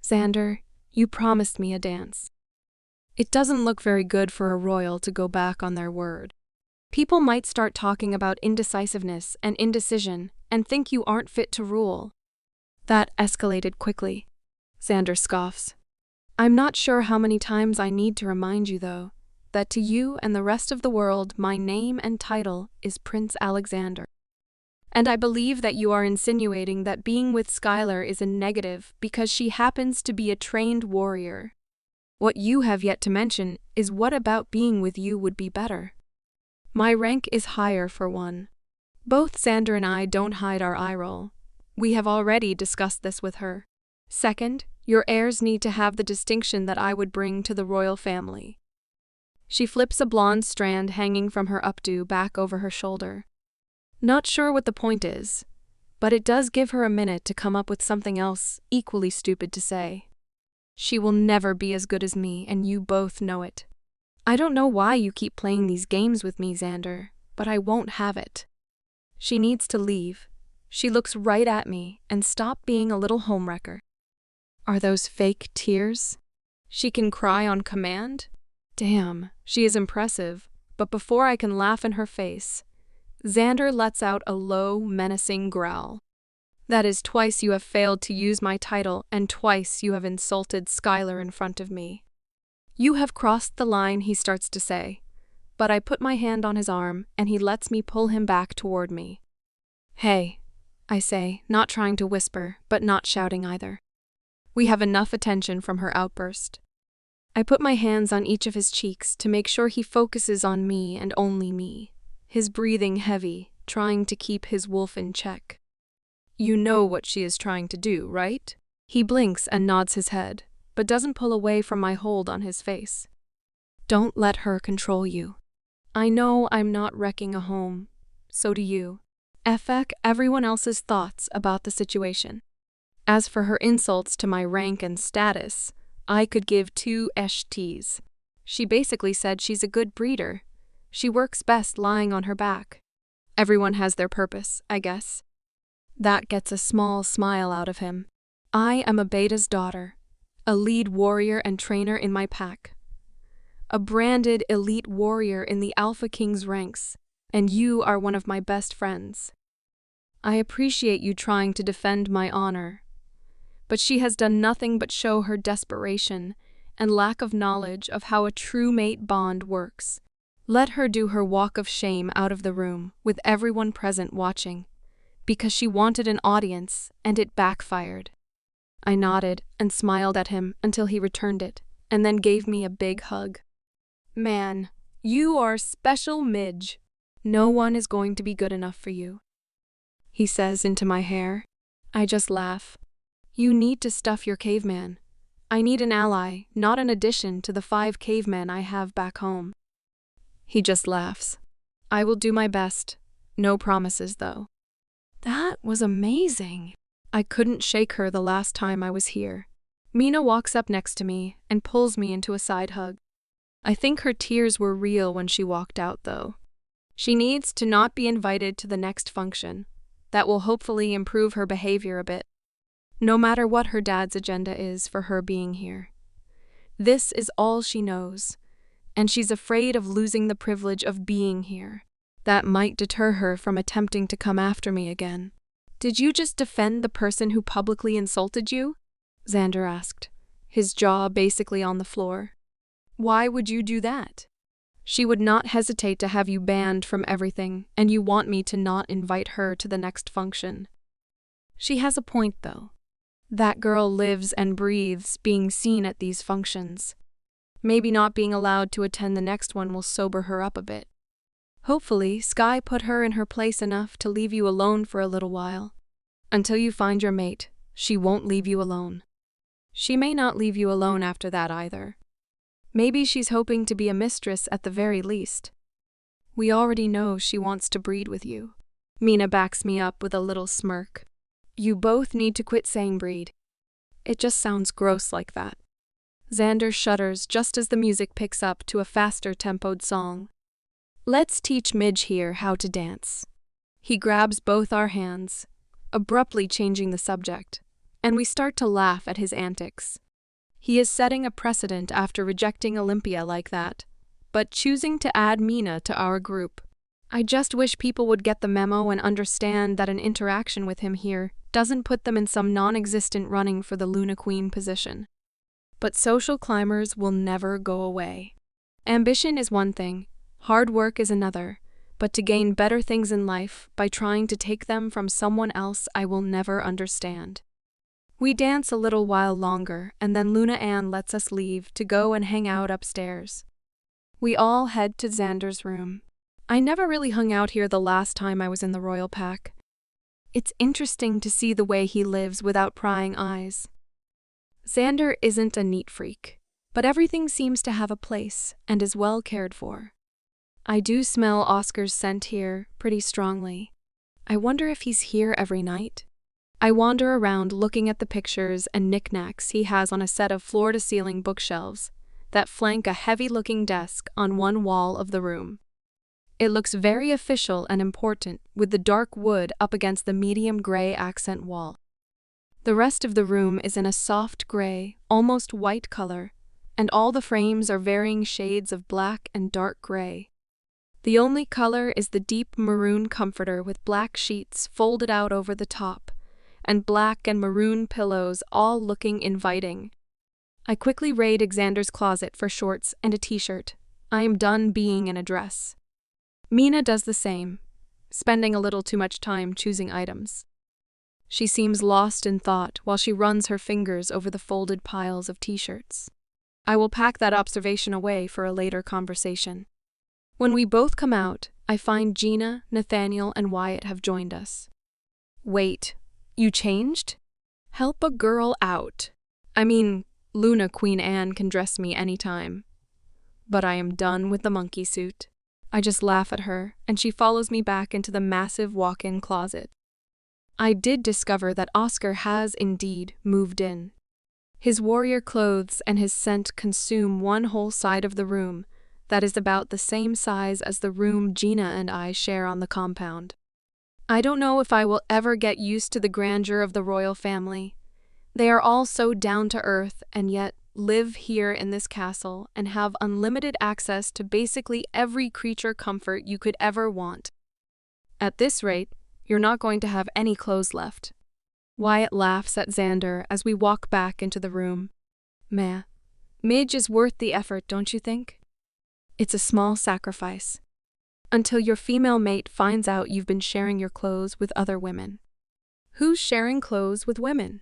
Xander, you promised me a dance. It doesn't look very good for a royal to go back on their word. People might start talking about indecisiveness and indecision and think you aren't fit to rule. That escalated quickly. Xander scoffs. I'm not sure how many times I need to remind you, though, that to you and the rest of the world my name and title is Prince Alexander. And I believe that you are insinuating that being with Skylar is a negative because she happens to be a trained warrior. What you have yet to mention is what about being with you would be better. My rank is higher for one. Both Xander and I don't hide our eye roll. We have already discussed this with her. Second, your heirs need to have the distinction that I would bring to the royal family. She flips a blonde strand hanging from her updo back over her shoulder. Not sure what the point is, but it does give her a minute to come up with something else equally stupid to say. She will never be as good as me, and you both know it. I don't know why you keep playing these games with me, Xander, but I won't have it. She needs to leave. She looks right at me and stop being a little homewrecker. Are those fake tears? She can cry on command? Damn, she is impressive, but before I can laugh in her face, Xander lets out a low, menacing growl. That is twice you have failed to use my title, and twice you have insulted Skylar in front of me. You have crossed the line, he starts to say, but I put my hand on his arm and he lets me pull him back toward me. Hey, I say, not trying to whisper, but not shouting either. We have enough attention from her outburst. I put my hands on each of his cheeks to make sure he focuses on me and only me, his breathing heavy, trying to keep his wolf in check. You know what she is trying to do, right? He blinks and nods his head, but doesn't pull away from my hold on his face. Don't let her control you. I know I'm not wrecking a home. So do you. F everyone else's thoughts about the situation. As for her insults to my rank and status, I could give two STs. She basically said she's a good breeder. She works best lying on her back. Everyone has their purpose, I guess. That gets a small smile out of him. I am a beta's daughter, a lead warrior and trainer in my pack. A branded elite warrior in the Alpha King's ranks, and you are one of my best friends. I appreciate you trying to defend my honor, but she has done nothing but show her desperation and lack of knowledge of how a true mate bond works. Let her do her walk of shame out of the room with everyone present watching, because she wanted an audience and it backfired. I nodded and smiled at him until he returned it, and then gave me a big hug. Man, you are special, Midge. No one is going to be good enough for you, he says into my hair. I just laugh. You need to stuff your caveman. I need an ally, not an addition to the 5 cavemen I have back home. He just laughs. I will do my best. No promises, though. That was amazing. I couldn't shake her the last time I was here. Mina walks up next to me and pulls me into a side hug. I think her tears were real when she walked out, though. She needs to not be invited to the next function. That will hopefully improve her behavior a bit, no matter what her dad's agenda is for her being here. This is all she knows, and she's afraid of losing the privilege of being here. That might deter her from attempting to come after me again. Did you just defend the person who publicly insulted you? Xander asked, his jaw basically on the floor. Why would you do that? She would not hesitate to have you banned from everything, and you want me to not invite her to the next function. She has a point, though. That girl lives and breathes being seen at these functions. Maybe not being allowed to attend the next one will sober her up a bit. Hopefully, Sky put her in her place enough to leave you alone for a little while. Until you find your mate, she won't leave you alone. She may not leave you alone after that either. Maybe she's hoping to be a mistress at the very least. We already know she wants to breed with you. Mina backs me up with a little smirk. You both need to quit saying breed. It just sounds gross like that. Xander shudders just as the music picks up to a faster tempoed song. Let's teach Midge here how to dance. He grabs both our hands, abruptly changing the subject, and we start to laugh at his antics. He is setting a precedent after rejecting Olympia like that, but choosing to add Mina to our group. I just wish people would get the memo and understand that an interaction with him here doesn't put them in some non-existent running for the Luna Queen position. But social climbers will never go away. Ambition is one thing, hard work is another, but to gain better things in life by trying to take them from someone else I will never understand. We dance a little while longer, and then Luna Ann lets us leave to go and hang out upstairs. We all head to Xander's room. I never really hung out here the last time I was in the Royal Pack. It's interesting to see the way he lives without prying eyes. Xander isn't a neat freak, but everything seems to have a place and is well cared for. I do smell Oscar's scent here pretty strongly. I wonder if he's here every night. I wander around looking at the pictures and knickknacks he has on a set of floor-to-ceiling bookshelves that flank a heavy-looking desk on one wall of the room. It looks very official and important, with the dark wood up against the medium gray accent wall. The rest of the room is in a soft gray, almost white color, and all the frames are varying shades of black and dark gray. The only color is the deep maroon comforter with black sheets folded out over the top, and black and maroon pillows all looking inviting. I quickly raid Xander's closet for shorts and a t-shirt. I am done being in a dress. Mina does the same, spending a little too much time choosing items. She seems lost in thought while she runs her fingers over the folded piles of t-shirts. I will pack that observation away for a later conversation. When we both come out, I find Gina, Nathaniel, and Wyatt have joined us. Wait, you changed? Help a girl out. I mean, Luna Queen Anne can dress me anytime. But I am done with the monkey suit. I just laugh at her, and she follows me back into the massive walk-in closet. I did discover that Oscar has indeed moved in. His warrior clothes and his scent consume one whole side of the room that is about the same size as the room Gina and I share on the compound. I don't know if I will ever get used to the grandeur of the royal family. They are all so down to earth and yet live here in this castle and have unlimited access to basically every creature comfort you could ever want. At this rate, you're not going to have any clothes left. Wyatt laughs at Xander as we walk back into the room. Meh. Midge is worth the effort, don't you think? It's a small sacrifice. Until your female mate finds out you've been sharing your clothes with other women. Who's sharing clothes with women?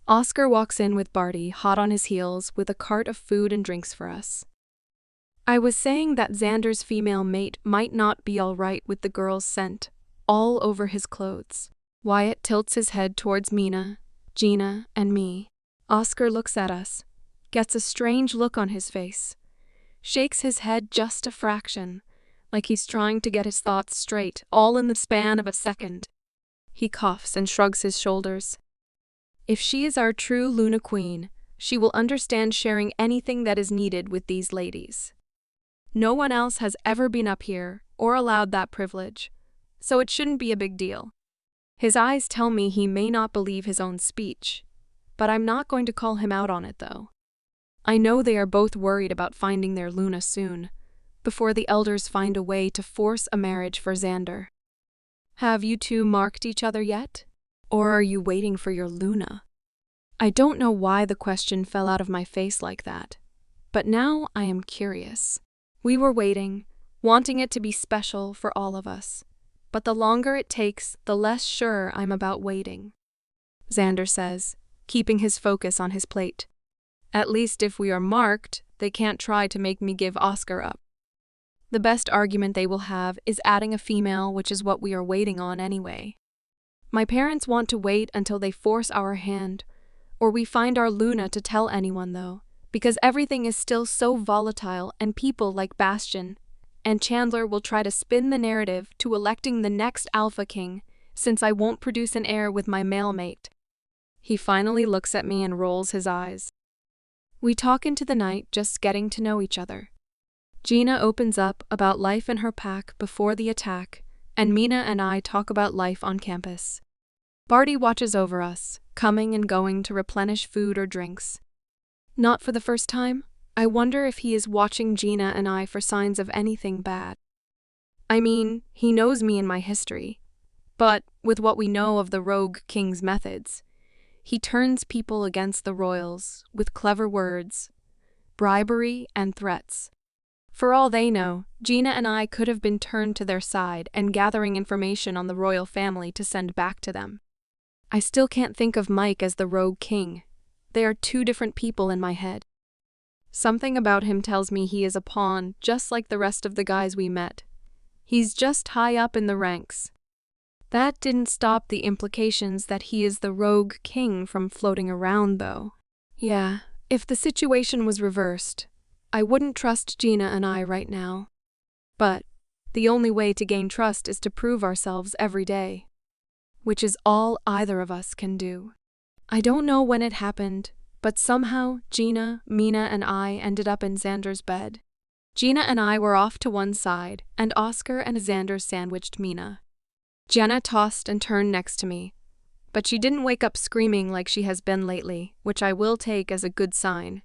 Oscar walks in with Barty, hot on his heels, with a cart of food and drinks for us. I was saying that Xander's female mate might not be all right with the girl's scent all over his clothes. Wyatt tilts his head towards Mina, Gina, and me. Oscar looks at us, gets a strange look on his face, shakes his head just a fraction, like he's trying to get his thoughts straight, all in the span of a second. He coughs and shrugs his shoulders. If she is our true Luna Queen, she will understand sharing anything that is needed with these ladies. No one else has ever been up here or allowed that privilege, so it shouldn't be a big deal. His eyes tell me he may not believe his own speech, but I'm not going to call him out on it though. I know they are both worried about finding their Luna soon, before the elders find a way to force a marriage for Xander. Have you two marked each other yet? Or are you waiting for your Luna? I don't know why the question fell out of my face like that, but now I am curious. We were waiting, wanting it to be special for all of us, but the longer it takes, the less sure I'm about waiting. Xander says, keeping his focus on his plate. At least if we are marked, they can't try to make me give Oscar up. The best argument they will have is adding a female, which is what we are waiting on anyway. My parents want to wait until they force our hand, or we find our Luna to tell anyone though, because everything is still so volatile and people like Bastion and Chandler will try to spin the narrative to electing the next Alpha King, since I won't produce an heir with my male mate. He finally looks at me and rolls his eyes. We talk into the night, just getting to know each other. Gina opens up about life in her pack before the attack, and Mina and I talk about life on campus. Barty watches over us, coming and going to replenish food or drinks. Not for the first time, I wonder if he is watching Gina and I for signs of anything bad. I mean, he knows me and my history, but with what we know of the rogue king's methods, he turns people against the royals with clever words, bribery, and threats. For all they know, Gina and I could have been turned to their side and gathering information on the royal family to send back to them. I still can't think of Mike as the rogue king. They are two different people in my head. Something about him tells me he is a pawn, just like the rest of the guys we met. He's just high up in the ranks. That didn't stop the implications that he is the rogue king from floating around, though. Yeah, if the situation was reversed, I wouldn't trust Gina and I right now. But the only way to gain trust is to prove ourselves every day. which is all either of us can do. I don't know when it happened, but somehow Gina, Mina, and I ended up in Xander's bed. Gina and I were off to one side, and Oscar and Xander sandwiched Mina. Jenna tossed and turned next to me, but she didn't wake up screaming like she has been lately, which I will take as a good sign.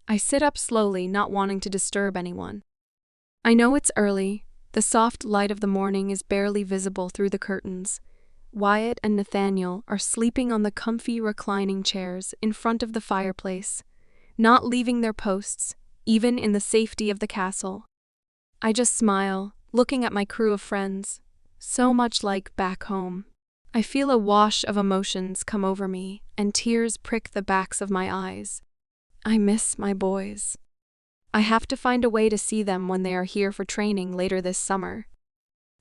I sit up slowly, not wanting to disturb anyone. I know it's early. The soft light of the morning is barely visible through the curtains. Wyatt and Nathaniel are sleeping on the comfy reclining chairs in front of the fireplace, not leaving their posts, even in the safety of the castle. I just smile, looking at my crew of friends, so much like back home. I feel a wash of emotions come over me, and tears prick the backs of my eyes. I miss my boys. I have to find a way to see them when they are here for training later this summer.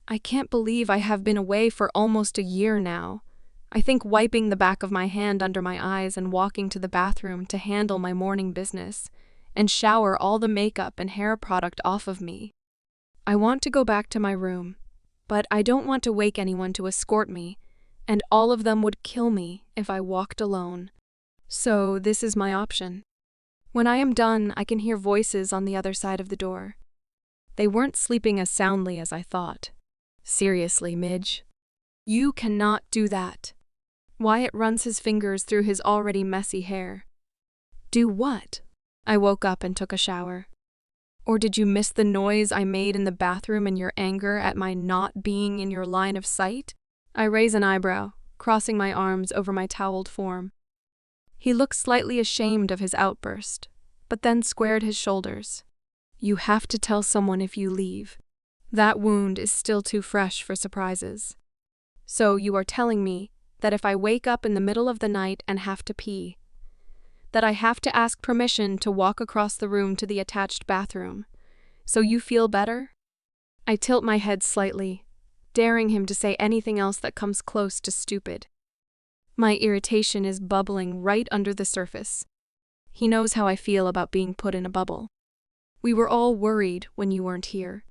I can't believe I have been away for almost a year now. I think wiping the back of my hand under my eyes and walking to the bathroom to handle my morning business and shower all the makeup and hair product off of me. I want to go back to my room, but I don't want to wake anyone to escort me, and all of them would kill me if I walked alone. So this is my option. When I am done, I can hear voices on the other side of the door. They weren't sleeping as soundly as I thought. Seriously, Midge. You cannot do that. Wyatt runs his fingers through his already messy hair. Do what? I woke up and took a shower. Or did you miss the noise I made in the bathroom in your anger at my not being in your line of sight? I raise an eyebrow, crossing my arms over my toweled form. He looked slightly ashamed of his outburst, but then squared his shoulders. You have to tell someone if you leave. That wound is still too fresh for surprises. So you are telling me that if I wake up in the middle of the night and have to pee, that I have to ask permission to walk across the room to the attached bathroom, so you feel better? I tilt my head slightly, daring him to say anything else that comes close to stupid. My irritation is bubbling right under the surface. He knows how I feel about being put in a bubble. We were all worried when you weren't here.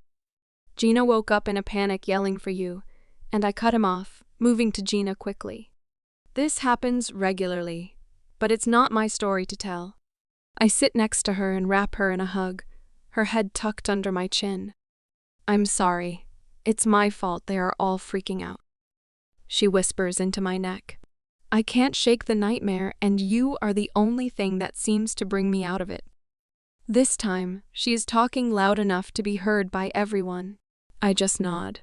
Gina woke up in a panic yelling for you, and I cut him off, moving to Gina quickly. This happens regularly, but it's not my story to tell. I sit next to her and wrap her in a hug, her head tucked under my chin. I'm sorry. It's my fault they are all freaking out. She whispers into my neck. I can't shake the nightmare, and you are the only thing that seems to bring me out of it. This time, she is talking loud enough to be heard by everyone. I just nod.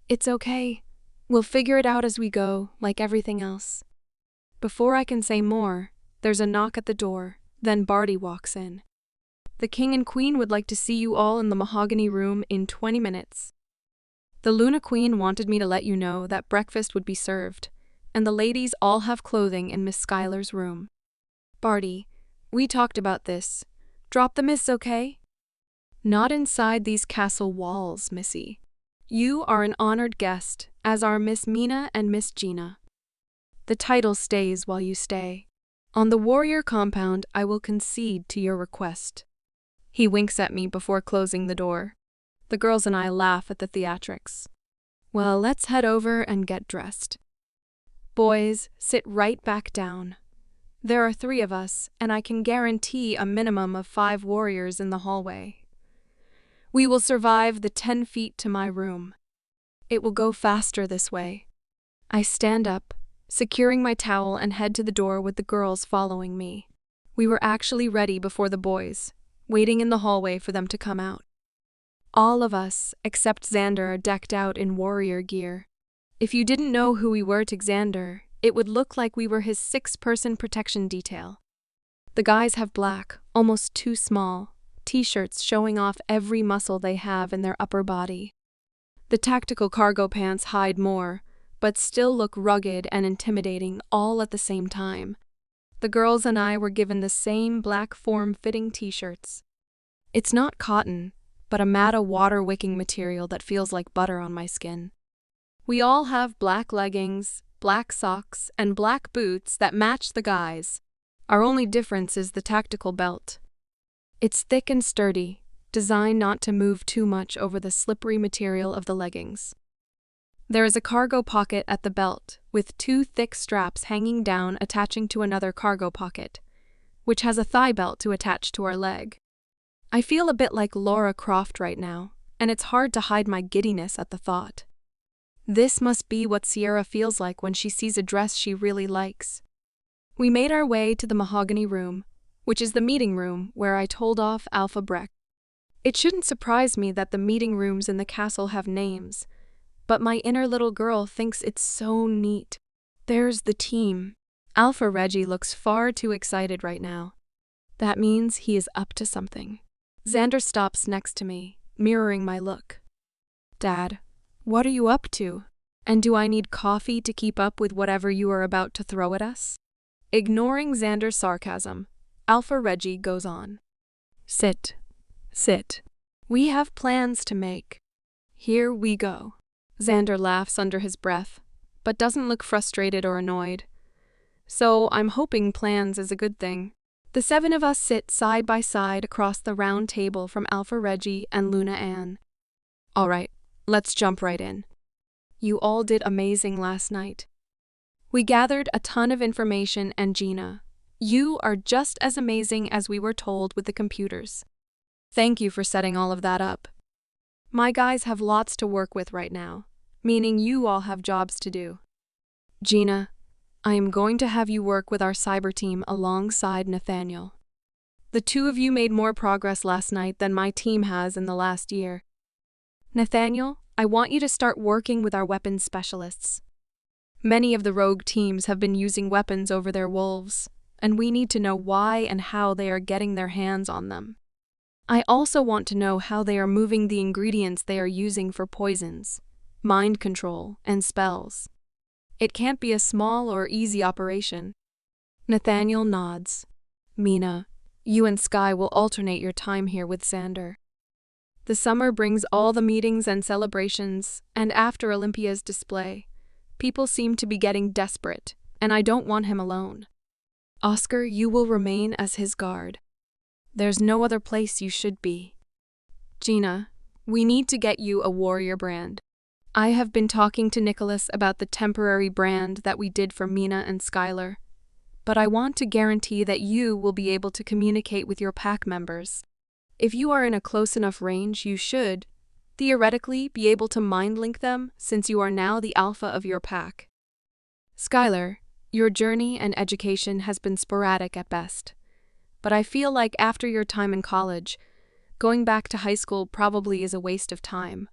It's okay. We'll figure it out as we go, like everything else. Before I can say more, there's a knock at the door, then Barty walks in. The king and queen would like to see you all in the mahogany room in 20 minutes. The Luna Queen wanted me to let you know that breakfast would be served, and the ladies all have clothing in Miss Skylar's room. Barty, we talked about this. Drop the miss, okay? Not inside these castle walls, missy. You are an honored guest, as are Miss Mina and Miss Gina. The title stays while you stay. On the warrior compound, I will concede to your request. He winks at me before closing the door. The girls and I laugh at the theatrics. Well, let's head over and get dressed. Boys, sit right back down. There are 3 of us, and I can guarantee a minimum of 5 warriors in the hallway. We will survive the 10 feet to my room. It will go faster this way. I stand up, securing my towel, and head to the door with the girls following me. We were actually ready before the boys, waiting in the hallway for them to come out. All of us, except Xander, are decked out in warrior gear. If you didn't know who we were to Xander, it would look like we were his 6-person protection detail. The guys have black, almost too small, t-shirts showing off every muscle they have in their upper body. The tactical cargo pants hide more, but still look rugged and intimidating all at the same time. The girls and I were given the same black form-fitting t-shirts. It's not cotton, but a matte water-wicking material that feels like butter on my skin. We all have black leggings, black socks, and black boots that match the guys. Our only difference is the tactical belt. It's thick and sturdy, designed not to move too much over the slippery material of the leggings. There is a cargo pocket at the belt, with 2 thick straps hanging down attaching to another cargo pocket, which has a thigh belt to attach to our leg. I feel a bit like Laura Croft right now, and it's hard to hide my giddiness at the thought. This must be what Sierra feels like when she sees a dress she really likes. We made our way to the mahogany room, which is the meeting room where I told off Alpha Breck. It shouldn't surprise me that the meeting rooms in the castle have names, but my inner little girl thinks it's so neat. There's the team. Alpha Reggie looks far too excited right now. That means he is up to something. Xander stops next to me, mirroring my look. Dad, what are you up to? And do I need coffee to keep up with whatever you are about to throw at us? Ignoring Xander's sarcasm, Alpha Reggie goes on. Sit. We have plans to make. Here we go. Xander laughs under his breath, but doesn't look frustrated or annoyed. So I'm hoping plans is a good thing. The 7 of us sit side by side across the round table from Alpha Reggie and Luna Ann. All right, let's jump right in. You all did amazing last night. We gathered a ton of information, and Gina, you are just as amazing as we were told with the computers. Thank you for setting all of that up. My guys have lots to work with right now, meaning you all have jobs to do. Gina, I am going to have you work with our cyber team alongside Nathaniel. The 2 of you made more progress last night than my team has in the last year. Nathaniel, I want you to start working with our weapons specialists. Many of the rogue teams have been using weapons over their wolves, and we need to know why and how they are getting their hands on them. I also want to know how they are moving the ingredients they are using for poisons, mind control, and spells. It can't be a small or easy operation. Nathaniel nods. Mina, you and Sky will alternate your time here with Xander. The summer brings all the meetings and celebrations, and after Olympia's display, people seem to be getting desperate, and I don't want him alone. Oscar, you will remain as his guard. There's no other place you should be. Gina, we need to get you a warrior brand. I have been talking to Nicholas about the temporary brand that we did for Mina and Skylar, but I want to guarantee that you will be able to communicate with your pack members. If you are in a close enough range, you should, theoretically, be able to mind link them since you are now the alpha of your pack. Skylar, your journey and education has been sporadic at best, but I feel like after your time in college, going back to high school probably is a waste of time.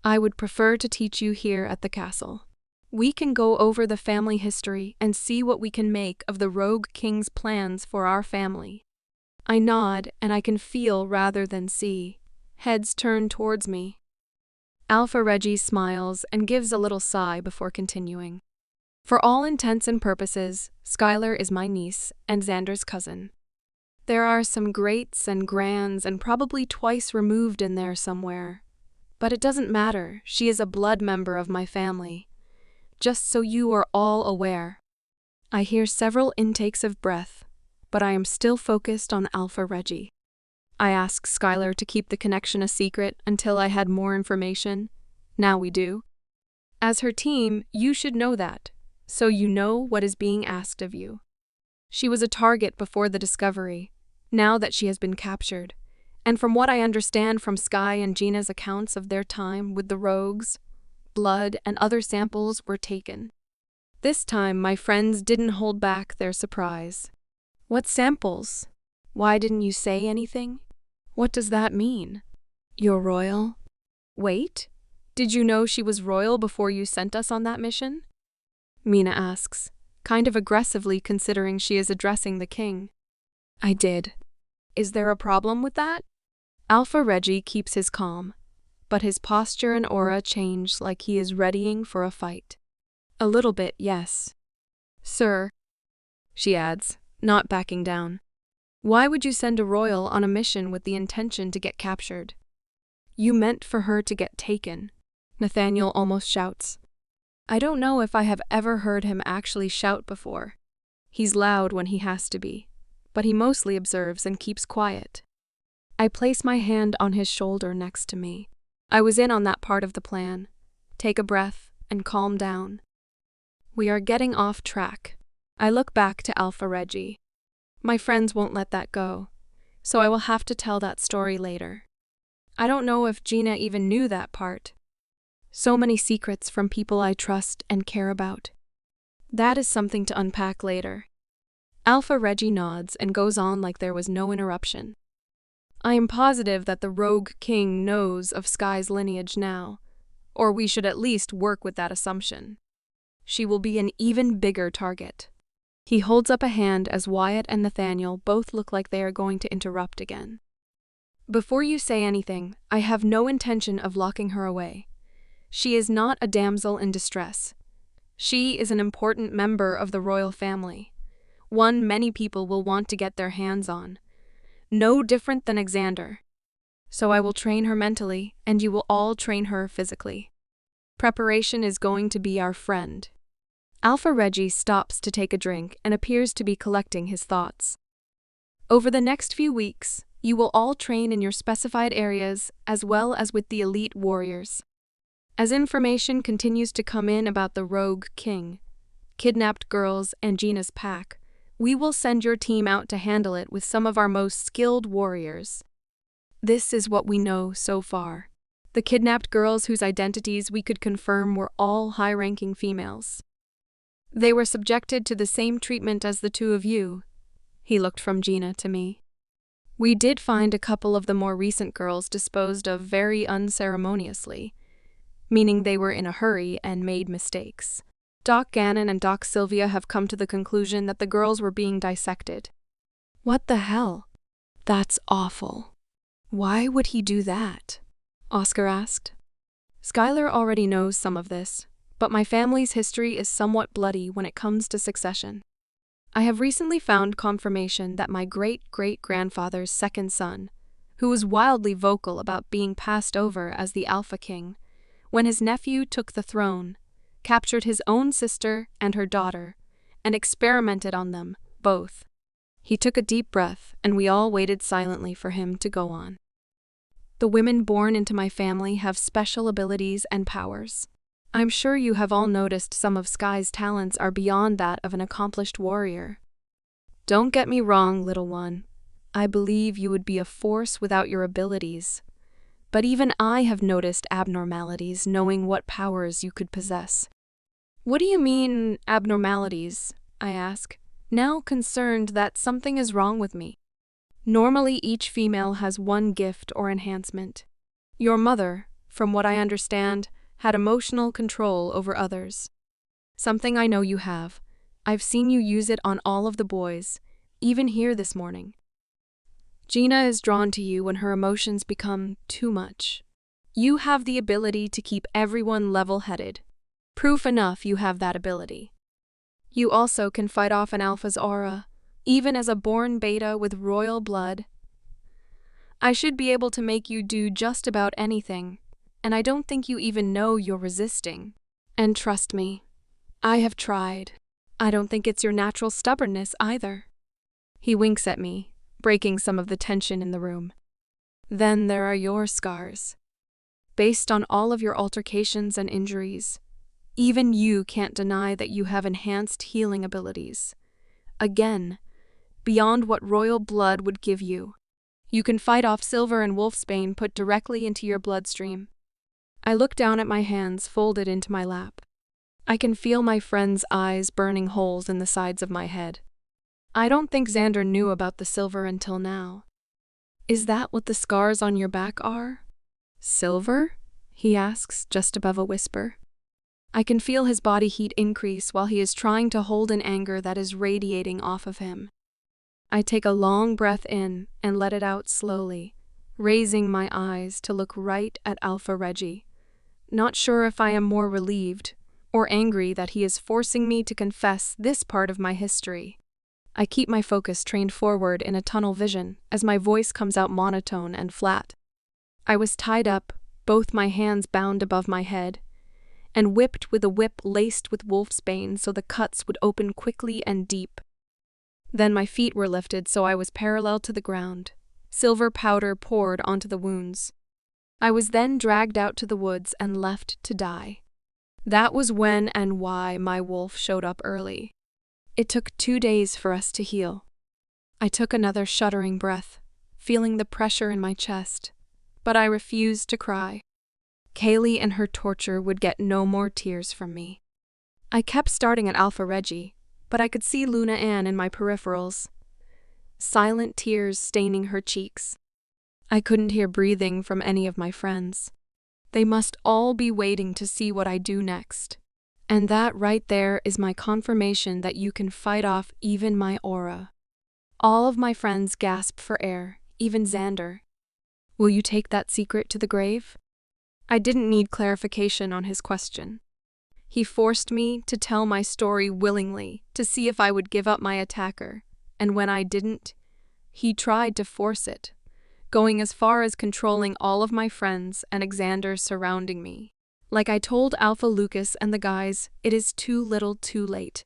I would prefer to teach you here at the castle. We can go over the family history and see what we can make of the Rogue King's plans for our family. I nod, and I can feel rather than see. Heads turn towards me. Alpha Reggie smiles and gives a little sigh before continuing. For all intents and purposes, Skylar is my niece and Xander's cousin. There are some greats and grands and probably twice removed in there somewhere. But it doesn't matter, she is a blood member of my family. Just so you are all aware. I hear several intakes of breath, but I am still focused on Alpha Reggie. I asked Skylar to keep the connection a secret until I had more information. Now we do. As her team, you should know that, so you know what is being asked of you. She was a target before the discovery, now that she has been captured. And from what I understand from Sky and Gina's accounts of their time with the rogues, blood and other samples were taken. This time, my friends didn't hold back their surprise. What samples? Why didn't you say anything? What does that mean? You're royal? Wait, did you know she was royal before you sent us on that mission? Mina asks, kind of aggressively considering she is addressing the king. I did. Is there a problem with that? Alpha Reggie keeps his calm, but his posture and aura change like he is readying for a fight. A little bit, yes. Sir, she adds, not backing down. Why would you send a royal on a mission with the intention to get captured? You meant for her to get taken, Nathaniel almost shouts. I don't know if I have ever heard him actually shout before. He's loud when he has to be, but he mostly observes and keeps quiet. I place my hand on his shoulder next to me. I was in on that part of the plan. Take a breath and calm down. We are getting off track. I look back to Alpha Reggie. My friends won't let that go, so I will have to tell that story later. I don't know if Gina even knew that part. So many secrets from people I trust and care about. That is something to unpack later. Alpha Reggie nods and goes on like there was no interruption. I am positive that the Rogue King knows of Sky's lineage now, or we should at least work with that assumption. She will be an even bigger target. He holds up a hand as Wyatt and Nathaniel both look like they are going to interrupt again. Before you say anything, I have no intention of locking her away. She is not a damsel in distress. She is an important member of the royal family, one many people will want to get their hands on. No different than Xander. So I will train her mentally, and you will all train her physically. Preparation is going to be our friend. Alpha Reggie stops to take a drink and appears to be collecting his thoughts. Over the next few weeks, you will all train in your specified areas as well as with the elite warriors. As information continues to come in about the Rogue King, kidnapped girls, and Gina's pack, we will send your team out to handle it with some of our most skilled warriors. This is what we know so far. The kidnapped girls whose identities we could confirm were all high-ranking females. They were subjected to the same treatment as the two of you. He looked from Gina to me. We did find a couple of the more recent girls disposed of very unceremoniously, meaning they were in a hurry and made mistakes. Doc Gannon and Doc Sylvia have come to the conclusion that the girls were being dissected. What the hell? That's awful. Why would he do that? Oscar asked. Skylar already knows some of this, but my family's history is somewhat bloody when it comes to succession. I have recently found confirmation that my great-great-grandfather's second son, who was wildly vocal about being passed over as the Alpha King, when his nephew took the throne, captured his own sister and her daughter, and experimented on them, both. He took a deep breath, and we all waited silently for him to go on. The women born into my family have special abilities and powers. I'm sure you have all noticed some of Sky's talents are beyond that of an accomplished warrior. Don't get me wrong, little one. I believe you would be a force without your abilities. But even I have noticed abnormalities knowing what powers you could possess. What do you mean, abnormalities? I ask, now concerned that something is wrong with me. Normally each female has one gift or enhancement. Your mother, from what I understand, had emotional control over others. Something I know you have. I've seen you use it on all of the boys, even here this morning. Gina is drawn to you when her emotions become too much. You have the ability to keep everyone level-headed. Proof enough you have that ability. You also can fight off an alpha's aura, even as a born beta with royal blood. I should be able to make you do just about anything, and I don't think you even know you're resisting. And trust me, I have tried. I don't think it's your natural stubbornness either. He winks at me, breaking some of the tension in the room. Then there are your scars. Based on all of your altercations and injuries, even you can't deny that you have enhanced healing abilities. Again, beyond what royal blood would give you. You can fight off silver and wolfsbane put directly into your bloodstream. I look down at my hands folded into my lap. I can feel my friend's eyes burning holes in the sides of my head. I don't think Xander knew about the silver until now. Is that what the scars on your back are? Silver? He asks, just above a whisper. I can feel his body heat increase while he is trying to hold an anger that is radiating off of him. I take a long breath in and let it out slowly, raising my eyes to look right at Alpha Reggie. Not sure if I am more relieved or angry that he is forcing me to confess this part of my history. I keep my focus trained forward in a tunnel vision as my voice comes out monotone and flat. I was tied up, both my hands bound above my head, and whipped with a whip laced with wolfsbane so the cuts would open quickly and deep. Then my feet were lifted so I was parallel to the ground. Silver powder poured onto the wounds. I was then dragged out to the woods and left to die. That was when and why my wolf showed up early. It took 2 days for us to heal. I took another shuddering breath, feeling the pressure in my chest, but I refused to cry. Kaylee and her torture would get no more tears from me. I kept starting at Alpha Reggie, but I could see Luna Ann in my peripherals, silent tears staining her cheeks. I couldn't hear breathing from any of my friends. They must all be waiting to see what I do next. And that right there is my confirmation that you can fight off even my aura. All of my friends gasp for air, even Xander. Will you take that secret to the grave? I didn't need clarification on his question. He forced me to tell my story willingly to see if I would give up my attacker, and when I didn't, he tried to force it, going as far as controlling all of my friends and Xander surrounding me. Like I told Alpha Lucas and the guys, it is too little too late.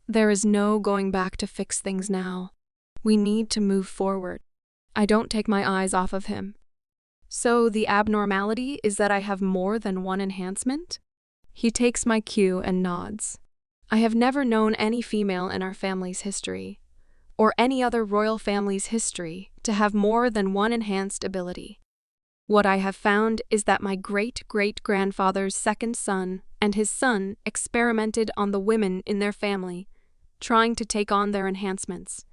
There is no going back to fix things now. We need to move forward. I don't take my eyes off of him. So the abnormality is that I have more than one enhancement? He takes my cue and nods. I have never known any female in our family's history, or any other royal family's history, to have more than one enhanced ability. What I have found is that my great-great-grandfather's second son and his son experimented on the women in their family, trying to take on their enhancements,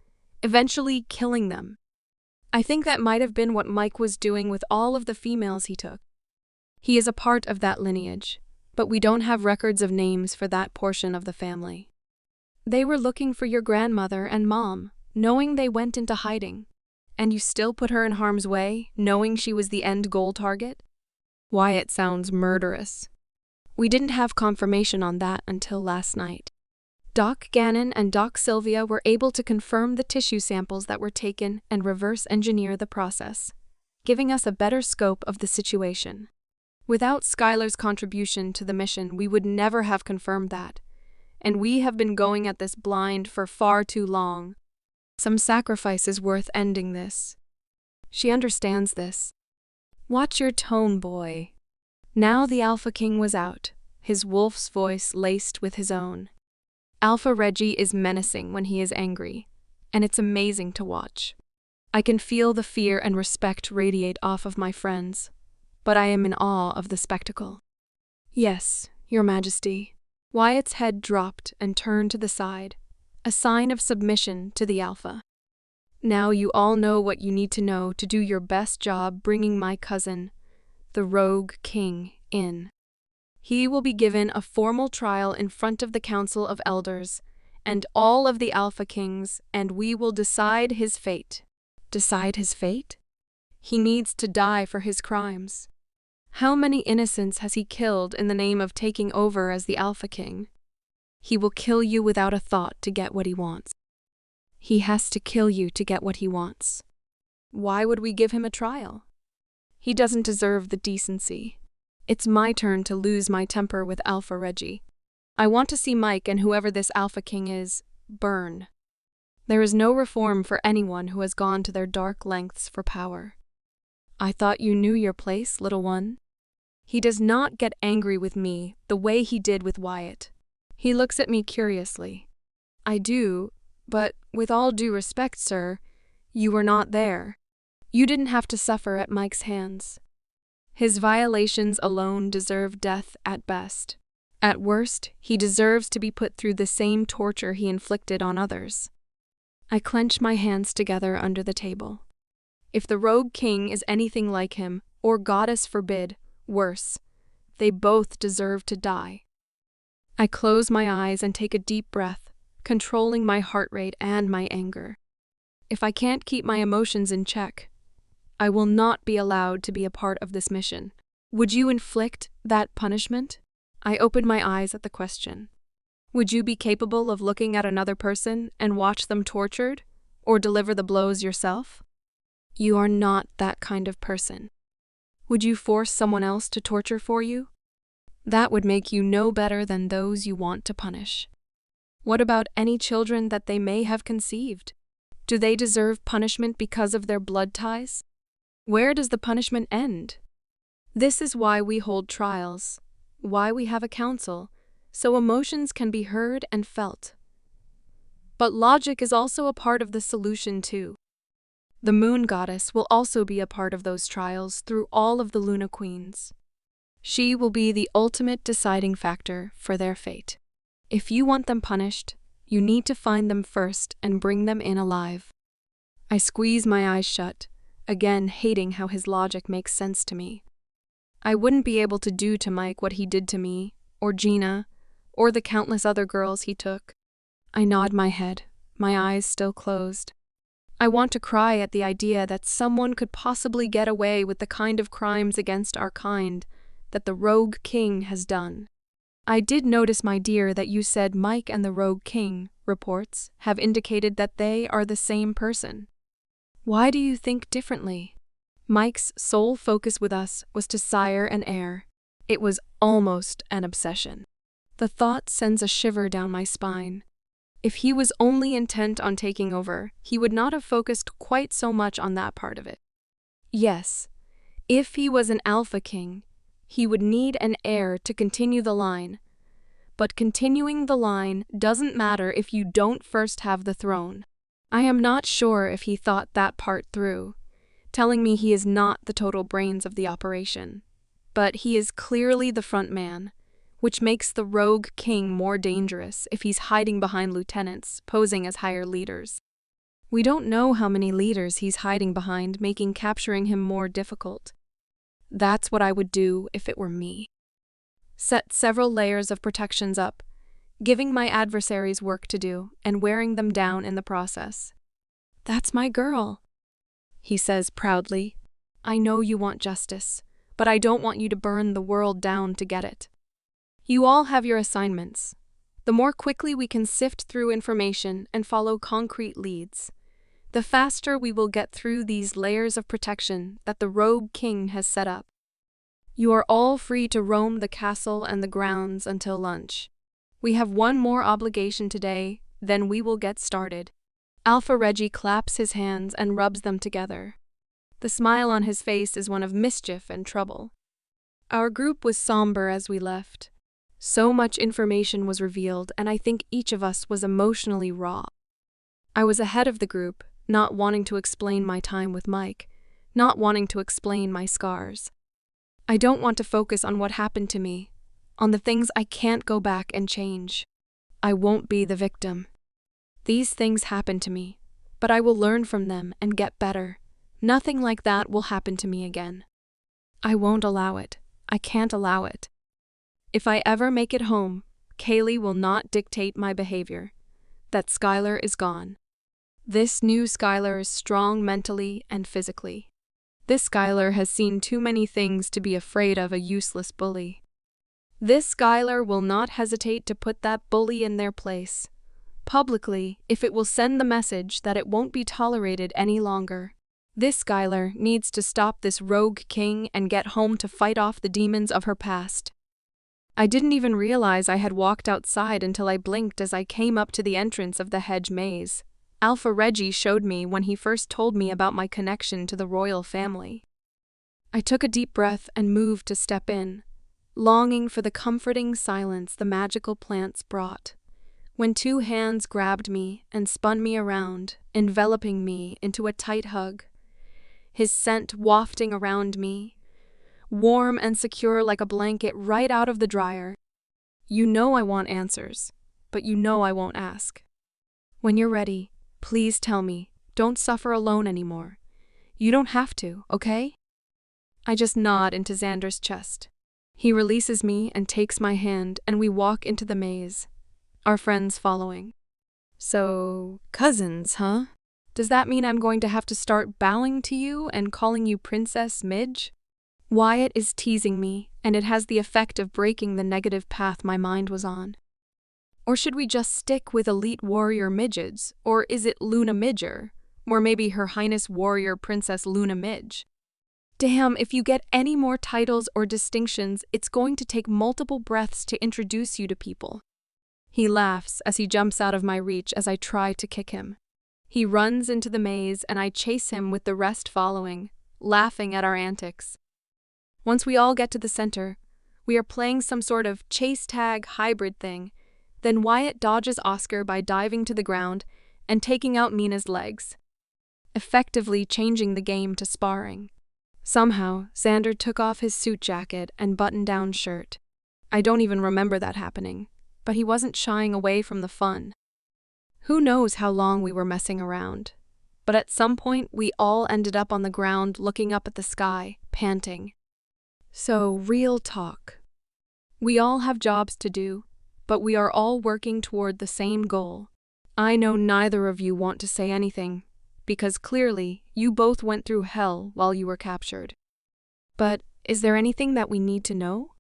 eventually killing them. I think that might have been what Mike was doing with all of the females he took. He is a part of that lineage, but we don't have records of names for that portion of the family. They were looking for your grandmother and mom, knowing they went into hiding. And you still put her in harm's way, knowing she was the end goal target? Why, it sounds murderous. We didn't have confirmation on that until last night. Doc Gannon and Doc Sylvia were able to confirm the tissue samples that were taken and reverse engineer the process, giving us a better scope of the situation. Without Skylar's contribution to the mission, we would never have confirmed that, and we have been going at this blind for far too long. Some sacrifice is worth ending this. She understands this. Watch your tone, boy. Now the Alpha King was out, his wolf's voice laced with his own. Alpha Reggie is menacing when he is angry, and it's amazing to watch. I can feel the fear and respect radiate off of my friends, but I am in awe of the spectacle. Yes, Your Majesty. Wyatt's head dropped and turned to the side, a sign of submission to the Alpha. Now you all know what you need to know to do your best job bringing my cousin, the Rogue King, in. He will be given a formal trial in front of the Council of Elders and all of the Alpha Kings, and we will decide his fate. Decide his fate? He needs to die for his crimes. How many innocents has he killed in the name of taking over as the Alpha King? He will kill you without a thought to get what he wants. He has to kill you to get what he wants. Why would we give him a trial? He doesn't deserve the decency. It's my turn to lose my temper with Alpha Reggie. I want to see Mike and whoever this Alpha King is, burn. There is no reform for anyone who has gone to their dark lengths for power. I thought you knew your place, little one. He does not get angry with me the way he did with Wyatt. He looks at me curiously. I do, but with all due respect, sir, you were not there. You didn't have to suffer at Mike's hands. His violations alone deserve death at best. At worst, he deserves to be put through the same torture he inflicted on others. I clench my hands together under the table. If the Rogue King is anything like him, or goddess forbid, worse, they both deserve to die. I close my eyes and take a deep breath, controlling my heart rate and my anger. If I can't keep my emotions in check, I will not be allowed to be a part of this mission. Would you inflict that punishment? I open my eyes at the question. Would you be capable of looking at another person and watch them tortured, or deliver the blows yourself? You are not that kind of person. Would you force someone else to torture for you? That would make you no better than those you want to punish. What about any children that they may have conceived? Do they deserve punishment because of their blood ties? Where does the punishment end? This is why we hold trials. why we have a council, so emotions can be heard and felt. But logic is also a part of the solution too. The moon goddess will also be a part of those trials through all of the Luna Queens. She will be the ultimate deciding factor for their fate. If you want them punished, you need to find them first and bring them in alive. I squeeze my eyes shut, again hating how his logic makes sense to me. I wouldn't be able to do to Mike what he did to me, or Gina, or the countless other girls he took. I nod my head, my eyes still closed. I want to cry at the idea that someone could possibly get away with the kind of crimes against our kind that the Rogue King has done. I did notice, my dear, that you said Mike and the Rogue King, reports, have indicated that they are the same person. Why do you think differently? Mike's sole focus with us was to sire an heir. It was almost an obsession. The thought sends a shiver down my spine. If he was only intent on taking over, he would not have focused quite so much on that part of it. Yes, if he was an Alpha King, he would need an heir to continue the line. But continuing the line doesn't matter if you don't first have the throne. I am not sure if he thought that part through, telling me he is not the total brains of the operation. But he is clearly the front man, which makes the Rogue King more dangerous if he's hiding behind lieutenants, posing as higher leaders. We don't know how many leaders he's hiding behind, making capturing him more difficult. That's what I would do if it were me. Set several layers of protections up, giving my adversaries work to do and wearing them down in the process. That's my girl, he says proudly. I know you want justice, but I don't want you to burn the world down to get it. You all have your assignments. The more quickly we can sift through information and follow concrete leads, the faster we will get through these layers of protection that the Rogue King has set up. You are all free to roam the castle and the grounds until lunch. We have one more obligation today, then we will get started. Alpha Reggie claps his hands and rubs them together. The smile on his face is one of mischief and trouble. Our group was somber as we left. So much information was revealed, and I think each of us was emotionally raw. I was ahead of the group, not wanting to explain my time with Mike, not wanting to explain my scars. I don't want to focus on what happened to me, on the things I can't go back and change. I won't be the victim. These things happened to me, but I will learn from them and get better. Nothing like that will happen to me again. I won't allow it. I can't allow it. If I ever make it home, Kaylee will not dictate my behavior. That Skylar is gone. This new Skylar is strong mentally and physically. This Skylar has seen too many things to be afraid of a useless bully. This Skylar will not hesitate to put that bully in their place, publicly, if it will send the message that it won't be tolerated any longer. This Skylar needs to stop this Rogue King and get home to fight off the demons of her past. I didn't even realize I had walked outside until I blinked as I came up to the entrance of the hedge maze. Alpha Reggie showed me when he first told me about my connection to the royal family. I took a deep breath and moved to step in, longing for the comforting silence the magical plants brought, when two hands grabbed me and spun me around, enveloping me into a tight hug, his scent wafting around me, warm and secure like a blanket right out of the dryer. You know I want answers, but you know I won't ask. When you're ready, please tell me. Don't suffer alone anymore. You don't have to, okay? I just nod into Xander's chest. He releases me and takes my hand, and we walk into the maze, our friends following. So, cousins, huh? Does that mean I'm going to have to start bowing to you and calling you Princess Midge? Wyatt is teasing me, and it has the effect of breaking the negative path my mind was on. Or should we just stick with Elite Warrior Midgets, or is it Luna Midger? Or maybe Her Highness Warrior Princess Luna Midge? Damn, if you get any more titles or distinctions, it's going to take multiple breaths to introduce you to people. He laughs as he jumps out of my reach as I try to kick him. He runs into the maze and I chase him with the rest following, laughing at our antics. Once we all get to the center, We are playing some sort of chase tag hybrid thing. Then Wyatt dodges Oscar by diving to the ground and taking out Mina's legs, effectively changing the game to sparring. Somehow, Xander took off his suit jacket and button-down shirt. I don't even remember that happening, but he wasn't shying away from the fun. Who knows how long we were messing around, but at some point we all ended up on the ground looking up at the sky, panting. So, real talk. We all have jobs to do, but we are all working toward the same goal. I know neither of you want to say anything, because clearly you both went through hell while you were captured. But is there anything that we need to know?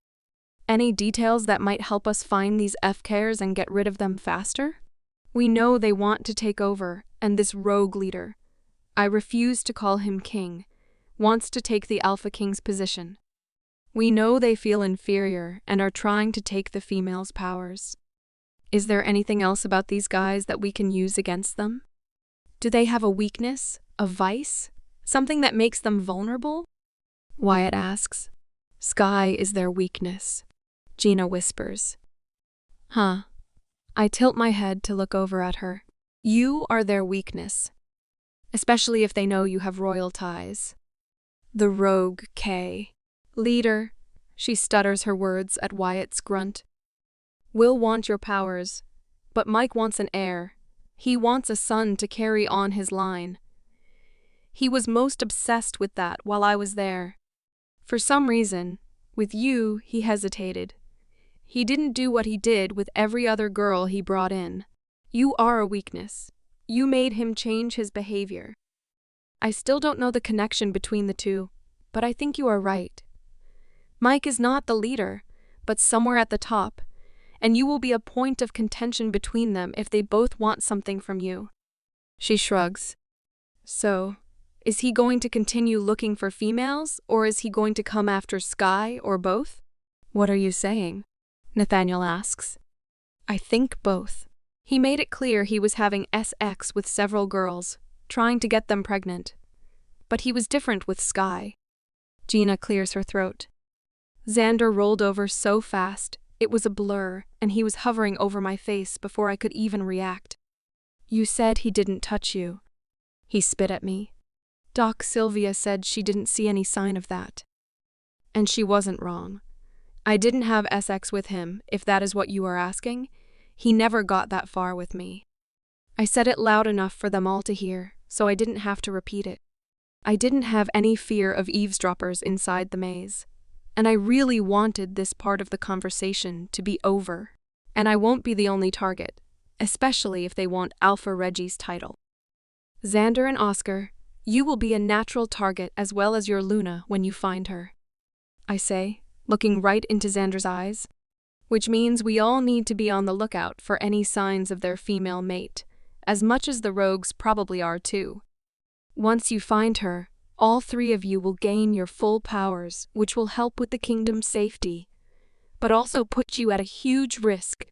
Any details that might help us find these FKers and get rid of them faster? We know they want to take over, and this rogue leader, I refuse to call him king, wants to take the Alpha King's position. We know they feel inferior and are trying to take the females' powers. Is there anything else about these guys that we can use against them? Do they have a weakness, a vice, something that makes them vulnerable? Wyatt asks. Sky is their weakness, Gina whispers. Huh. I tilt my head to look over at her. You are their weakness, especially if they know you have royal ties. The rogue K. Leader, she stutters her words at Wyatt's grunt. Will want your powers, but Mike wants an heir. He wants a son to carry on his line. He was most obsessed with that while I was there. For some reason, with you, he hesitated. He didn't do what he did with every other girl he brought in. You are a weakness. You made him change his behavior. I still don't know the connection between the two, but I think you are right. Mike is not the leader, but somewhere at the top, and you will be a point of contention between them if they both want something from you. She shrugs. So, is he going to continue looking for females, or is he going to come after Sky, or both? What are you saying? Nathaniel asks. I think both. He made it clear he was having sex with several girls, trying to get them pregnant. But he was different with Sky. Gina clears her throat. Xander rolled over so fast, it was a blur, and he was hovering over my face before I could even react. You said he didn't touch you. He spit at me. Doc Sylvia said she didn't see any sign of that. And she wasn't wrong. I didn't have sex with him, if that is what you are asking. He never got that far with me. I said it loud enough for them all to hear, so I didn't have to repeat it. I didn't have any fear of eavesdroppers inside the maze. And I really wanted this part of the conversation to be over. And I won't be the only target, especially if they want Alpha Reggie's title. Xander and Oscar, you will be a natural target as well as your Luna when you find her. I say, looking right into Xander's eyes, which means we all need to be on the lookout for any signs of their female mate, as much as the rogues probably are too. Once you find her, all three of you will gain your full powers, which will help with the kingdom's safety, but also put you at a huge risk.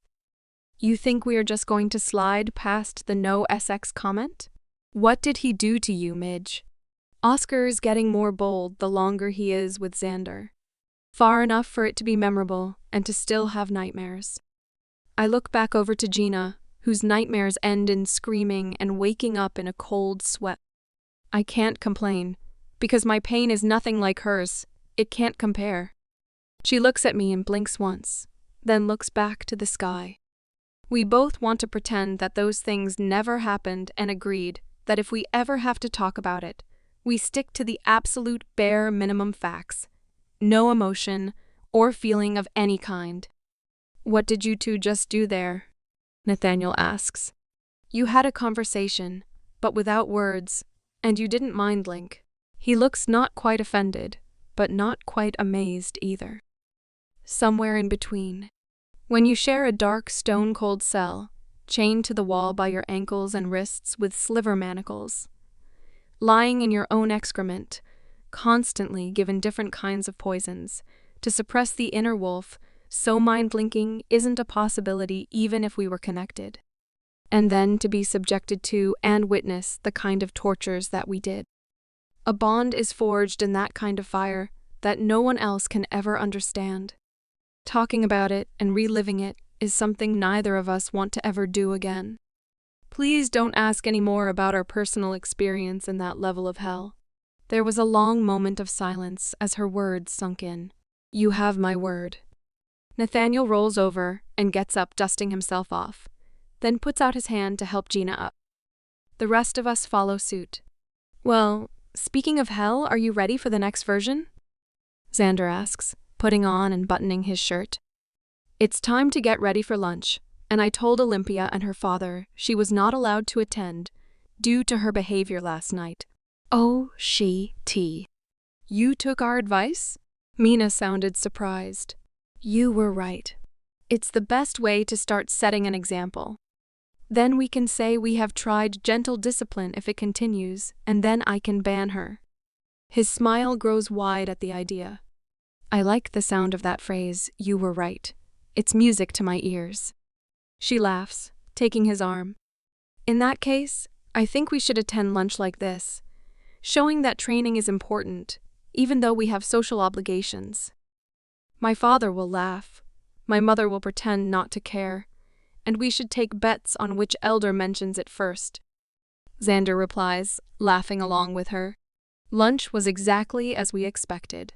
You think we are just going to slide past the no SX comment? What did he do to you, Midge? Oscar is getting more bold the longer he is with Xander. Far enough for it to be memorable and to still have nightmares. I look back over to Gina, whose nightmares end in screaming and waking up in a cold sweat. I can't complain, because my pain is nothing like hers. It can't compare. She looks at me and blinks once, then looks back to the sky. We both want to pretend that those things never happened and agreed that if we ever have to talk about it, we stick to the absolute bare minimum facts. No emotion or feeling of any kind. What did you two just do there? Nathaniel asks. You had a conversation, but without words, and you didn't mind Link. He looks not quite offended, but not quite amazed either. Somewhere in between. When you share a dark, stone-cold cell, chained to the wall by your ankles and wrists with sliver manacles, lying in your own excrement, constantly given different kinds of poisons, to suppress the inner wolf, so mind-linking isn't a possibility even if we were connected. And then to be subjected to and witness the kind of tortures that we did. A bond is forged in that kind of fire that no one else can ever understand. Talking about it and reliving it is something neither of us want to ever do again. Please don't ask any more about our personal experience in that level of hell." There was a long moment of silence as her words sunk in. "You have my word." Nathaniel rolls over and gets up, dusting himself off, then puts out his hand to help Gina up. The rest of us follow suit. "Well, speaking of hell, are you ready for the next version?" Xander asks, putting on and buttoning his shirt. "It's time to get ready for lunch, and I told Olympia and her father she was not allowed to attend due to her behavior last night." "Oh, you took our advice?" Mina sounded surprised. "You were right. It's the best way to start setting an example. Then we can say we have tried gentle discipline if it continues, and then I can ban her." His smile grows wide at the idea. I like the sound of that phrase, "you were right." It's music to my ears. She laughs, taking his arm. "In that case, I think we should attend lunch like this, showing that training is important, even though we have social obligations. My father will laugh, my mother will pretend not to care, and we should take bets on which elder mentions it first." Xander replies, laughing along with her. Lunch was exactly as we expected.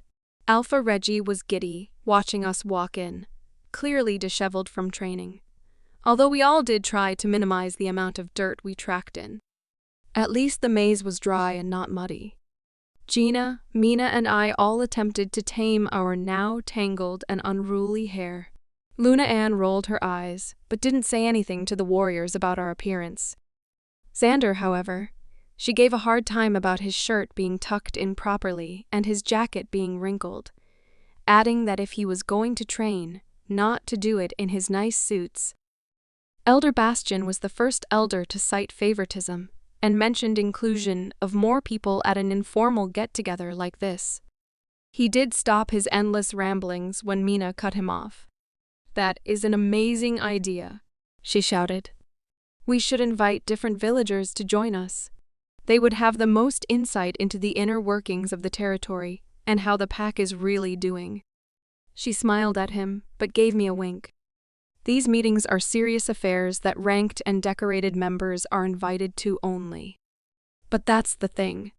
Alpha Reggie was giddy, watching us walk in, clearly disheveled from training, although we all did try to minimize the amount of dirt we tracked in. At least the maze was dry and not muddy. Gina, Mina, and I all attempted to tame our now tangled and unruly hair. Luna Ann rolled her eyes, but didn't say anything to the warriors about our appearance. Xander, however, she gave a hard time about his shirt being tucked in properly and his jacket being wrinkled, adding that if he was going to train, not to do it in his nice suits. Elder Bastian was the first elder to cite favoritism and mentioned inclusion of more people at an informal get-together like this. He did stop his endless ramblings when Mina cut him off. "That is an amazing idea," she shouted. "We should invite different villagers to join us. They would have the most insight into the inner workings of the territory and how the pack is really doing." She smiled at him, but gave me a wink. These meetings are serious affairs that ranked and decorated members are invited to only. But that's the thing.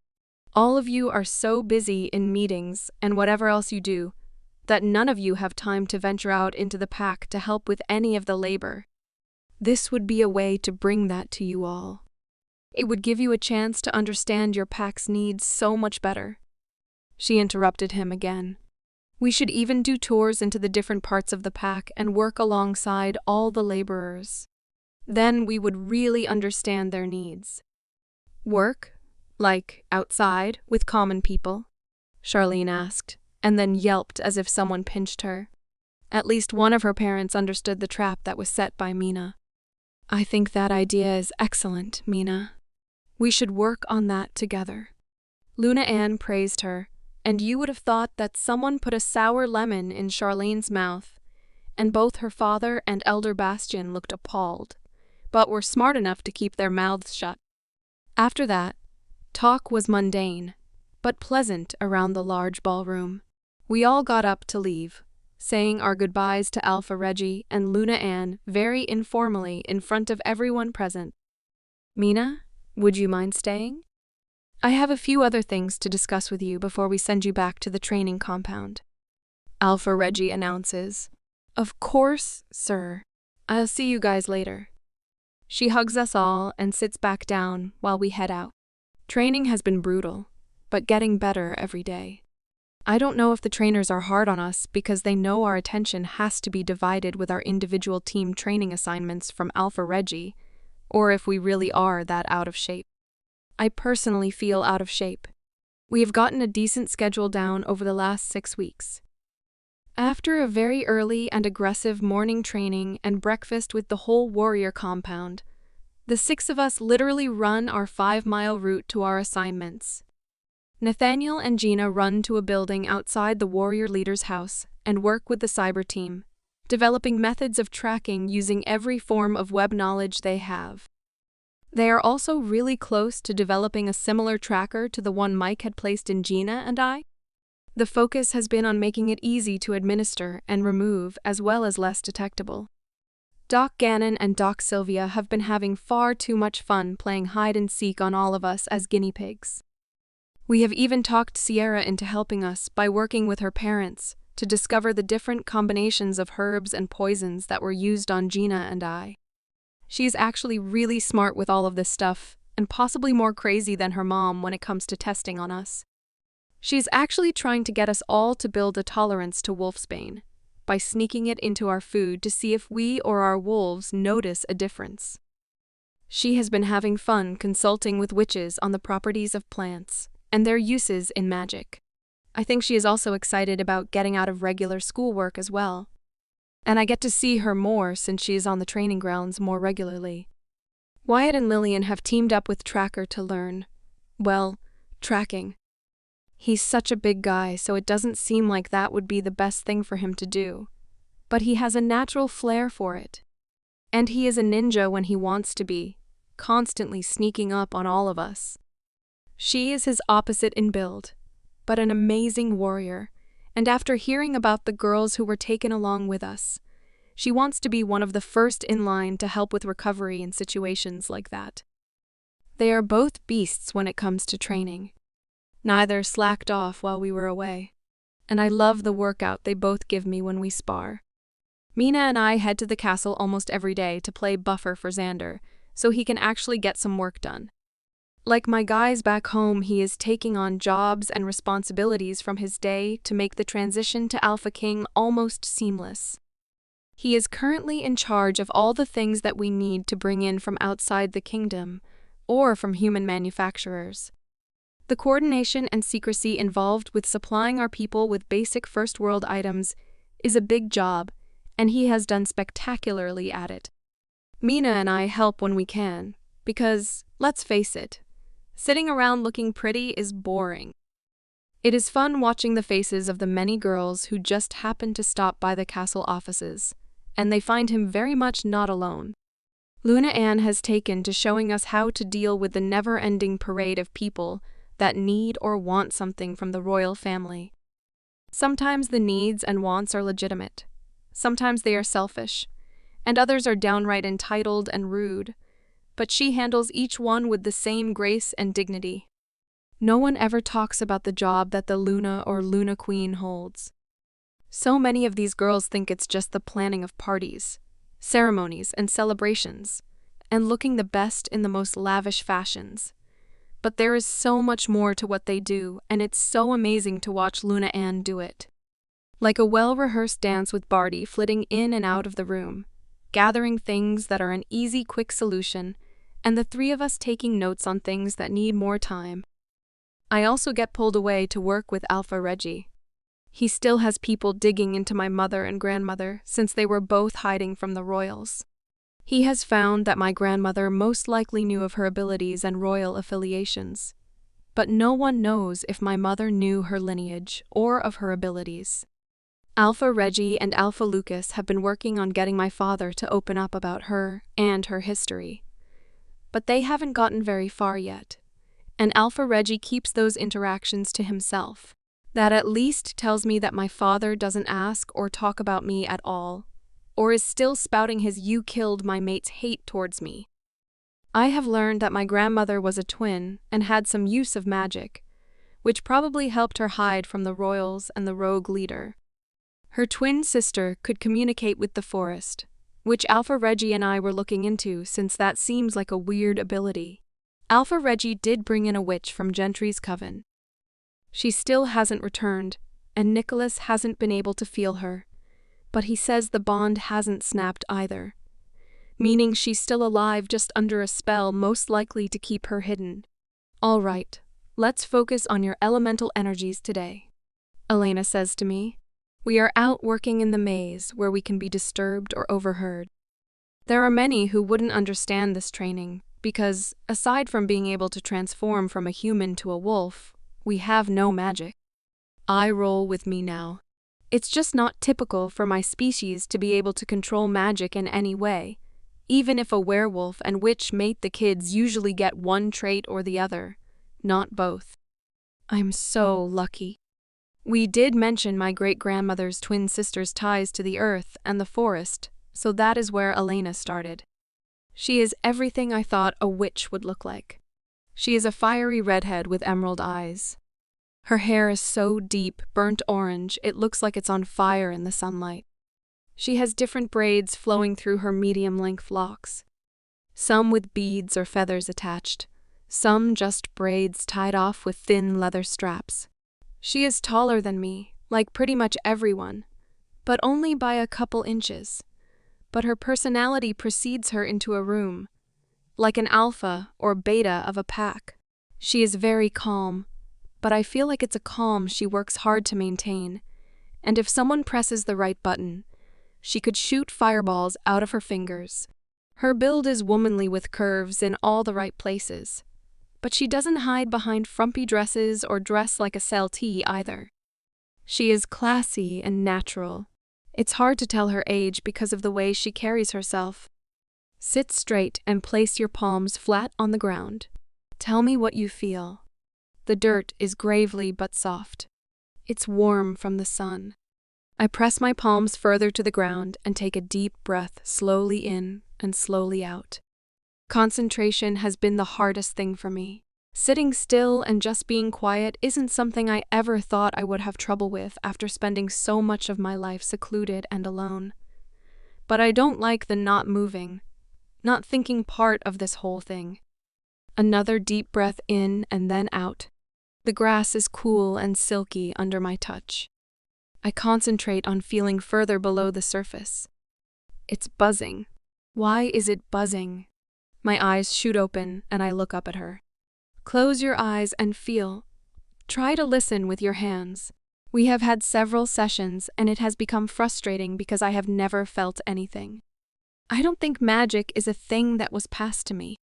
All of you are so busy in meetings and whatever else you do, that none of you have time to venture out into the pack to help with any of the labor. This would be a way to bring that to you all. It would give you a chance to understand your pack's needs so much better. She interrupted him again. "We should even do tours into the different parts of the pack and work alongside all the laborers. Then we would really understand their needs." "Work? Like outside, with common people?" Charlene asked, and then yelped as if someone pinched her. At least one of her parents understood the trap that was set by Mina. "I think that idea is excellent, Mina. We should work on that together." Luna Ann praised her, and you would have thought that someone put a sour lemon in Charlene's mouth, and both her father and Elder Bastian looked appalled, but were smart enough to keep their mouths shut. After that, talk was mundane, but pleasant around the large ballroom. We all got up to leave, saying our goodbyes to Alpha Reggie and Luna Ann very informally in front of everyone present. "Mina, would you mind staying? I have a few other things to discuss with you before we send you back to the training compound," Alpha Reggie announces. "Of course, sir. I'll see you guys later." She hugs us all and sits back down while we head out. Training has been brutal, but getting better every day. I don't know if the trainers are hard on us because they know our attention has to be divided with our individual team training assignments from Alpha Reggie, or if we really are that out of shape. I personally feel out of shape. We have gotten a decent schedule down over the last 6 weeks. After a very early and aggressive morning training and breakfast with the whole warrior compound, the 6 of us literally run our 5-mile route to our assignments. Nathaniel and Gina run to a building outside the warrior leader's house and work with the cyber team, developing methods of tracking using every form of web knowledge they have. They are also really close to developing a similar tracker to the one Mike had placed in Gina and I. The focus has been on making it easy to administer and remove as well as less detectable. Doc Gannon and Doc Sylvia have been having far too much fun playing hide-and-seek on all of us as guinea pigs. We have even talked Sierra into helping us by working with her parents to discover the different combinations of herbs and poisons that were used on Gina and I. She's actually really smart with all of this stuff, and possibly more crazy than her mom when it comes to testing on us. She's actually trying to get us all to build a tolerance to wolfsbane by sneaking it into our food to see if we or our wolves notice a difference. She has been having fun consulting with witches on the properties of plants and their uses in magic. I think she is also excited about getting out of regular schoolwork as well. And I get to see her more since she is on the training grounds more regularly. Wyatt and Lillian have teamed up with Tracker to learn, well, tracking. He's such a big guy, so it doesn't seem like that would be the best thing for him to do. But he has a natural flair for it. And he is a ninja when he wants to be, constantly sneaking up on all of us. She is his opposite in build, but an amazing warrior, and after hearing about the girls who were taken along with us, she wants to be one of the first in line to help with recovery in situations like that. They are both beasts when it comes to training. Neither slacked off while we were away, and I love the workout they both give me when we spar. Mina and I head to the castle almost every day to play buffer for Xander, so he can actually get some work done. Like my guys back home, he is taking on jobs and responsibilities from his day to make the transition to Alpha King almost seamless. He is currently in charge of all the things that we need to bring in from outside the kingdom, or from human manufacturers. The coordination and secrecy involved with supplying our people with basic first-world items is a big job, and he has done spectacularly at it. Mina and I help when we can, because, let's face it, sitting around looking pretty is boring. It is fun watching the faces of the many girls who just happen to stop by the castle offices, and they find him very much not alone. Luna Ann has taken to showing us how to deal with the never-ending parade of people that need or want something from the royal family. Sometimes the needs and wants are legitimate. Sometimes they are selfish, and others are downright entitled and rude, but she handles each one with the same grace and dignity. No one ever talks about the job that the Luna or Luna Queen holds. So many of these girls think it's just the planning of parties, ceremonies, and celebrations, and looking the best in the most lavish fashions. But there is so much more to what they do, and it's so amazing to watch Luna Ann do it. Like a well-rehearsed dance with Barty flitting in and out of the room, gathering things that are an easy, quick solution, and the three of us taking notes on things that need more time. I also get pulled away to work with Alpha Reggie. He still has people digging into my mother and grandmother since they were both hiding from the royals. He has found that my grandmother most likely knew of her abilities and royal affiliations, but no one knows if my mother knew her lineage or of her abilities. Alpha Reggie and Alpha Lucas have been working on getting my father to open up about her and her history, but they haven't gotten very far yet, and Alpha Reggie keeps those interactions to himself. That at least tells me that my father doesn't ask or talk about me at all, or is still spouting his "you killed my mate's" hate towards me. I have learned that my grandmother was a twin and had some use of magic, which probably helped her hide from the royals and the rogue leader. Her twin sister could communicate with the forest, which Alpha Reggie and I were looking into since that seems like a weird ability. Alpha Reggie did bring in a witch from Gentry's coven. She still hasn't returned, and Nicholas hasn't been able to feel her, but he says the bond hasn't snapped either, meaning she's still alive just under a spell most likely to keep her hidden. All right, let's focus on your elemental energies today, Elena says to me. We are out working in the maze where we can be disturbed or overheard. There are many who wouldn't understand this training because, aside from being able to transform from a human to a wolf, we have no magic. I roll with me now. It's just not typical for my species to be able to control magic in any way. Even if a werewolf and witch mate, the kids usually get one trait or the other, not both. I'm so lucky. We did mention my great-grandmother's twin sister's ties to the earth and the forest, so that is where Elena started. She is everything I thought a witch would look like. She is a fiery redhead with emerald eyes. Her hair is so deep, burnt orange, it looks like it's on fire in the sunlight. She has different braids flowing through her medium-length locks. Some with beads or feathers attached, some just braids tied off with thin leather straps. She is taller than me, like pretty much everyone, but only by a couple inches. But her personality precedes her into a room, like an alpha or beta of a pack. She is very calm, but I feel like it's a calm she works hard to maintain, and if someone presses the right button, she could shoot fireballs out of her fingers. Her build is womanly with curves in all the right places, but she doesn't hide behind frumpy dresses or dress like a celtie either. She is classy and natural. It's hard to tell her age because of the way she carries herself. Sit straight and place your palms flat on the ground. Tell me what you feel. The dirt is gravely but soft. It's warm from the sun. I press my palms further to the ground and take a deep breath slowly in and slowly out. Concentration has been the hardest thing for me. Sitting still and just being quiet isn't something I ever thought I would have trouble with after spending so much of my life secluded and alone. But I don't like the not moving, not thinking part of this whole thing. Another deep breath in and then out. The grass is cool and silky under my touch. I concentrate on feeling further below the surface. It's buzzing. Why is it buzzing? My eyes shoot open and I look up at her. Close your eyes and feel. Try to listen with your hands. We have had several sessions and it has become frustrating because I have never felt anything. I don't think magic is a thing that was passed to me.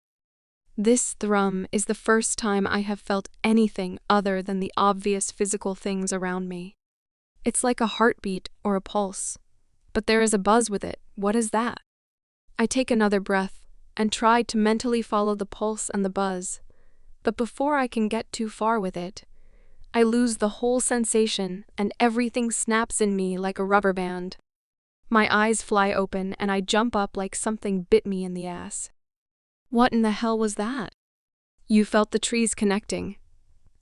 This thrum is the first time I have felt anything other than the obvious physical things around me. It's like a heartbeat or a pulse. But there is a buzz with it. What is that? I take another breath and try to mentally follow the pulse and the buzz. But before I can get too far with it, I lose the whole sensation and everything snaps in me like a rubber band. My eyes fly open and I jump up like something bit me in the ass. What in the hell was that? You felt the trees connecting.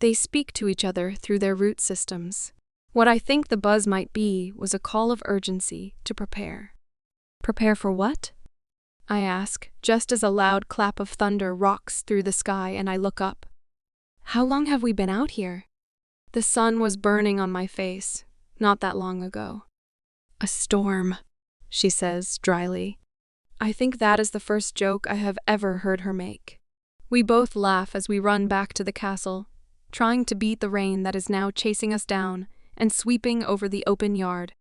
They speak to each other through their root systems. What I think the buzz might be was a call of urgency to prepare. Prepare for what? I ask, just as a loud clap of thunder rocks through the sky and I look up. How long have we been out here? The sun was burning on my face, not that long ago. A storm, she says dryly. I think that is the first joke I have ever heard her make. We both laugh as we run back to the castle, trying to beat the rain that is now chasing us down and sweeping over the open yard.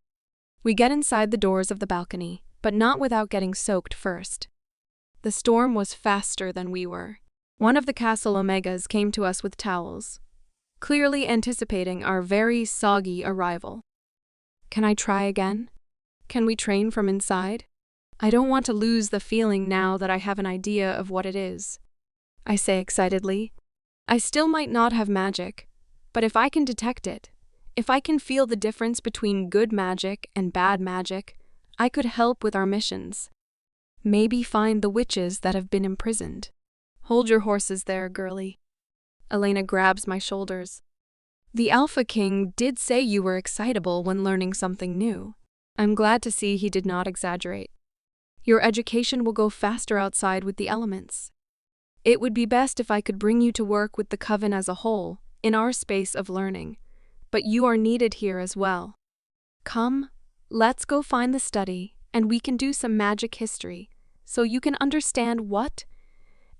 We get inside the doors of the balcony, but not without getting soaked first. The storm was faster than we were. One of the castle omegas came to us with towels, clearly anticipating our very soggy arrival. Can I try again? Can we train from inside? I don't want to lose the feeling now that I have an idea of what it is. I say excitedly. I still might not have magic, but if I can detect it, if I can feel the difference between good magic and bad magic, I could help with our missions. Maybe find the witches that have been imprisoned. Hold your horses there, girlie. Elena grabs my shoulders. The Alpha King did say you were excitable when learning something new. I'm glad to see he did not exaggerate. Your education will go faster outside with the elements. It would be best if I could bring you to work with the Coven as a whole, in our space of learning, but you are needed here as well. Come, let's go find the study, and we can do some magic history, so you can understand what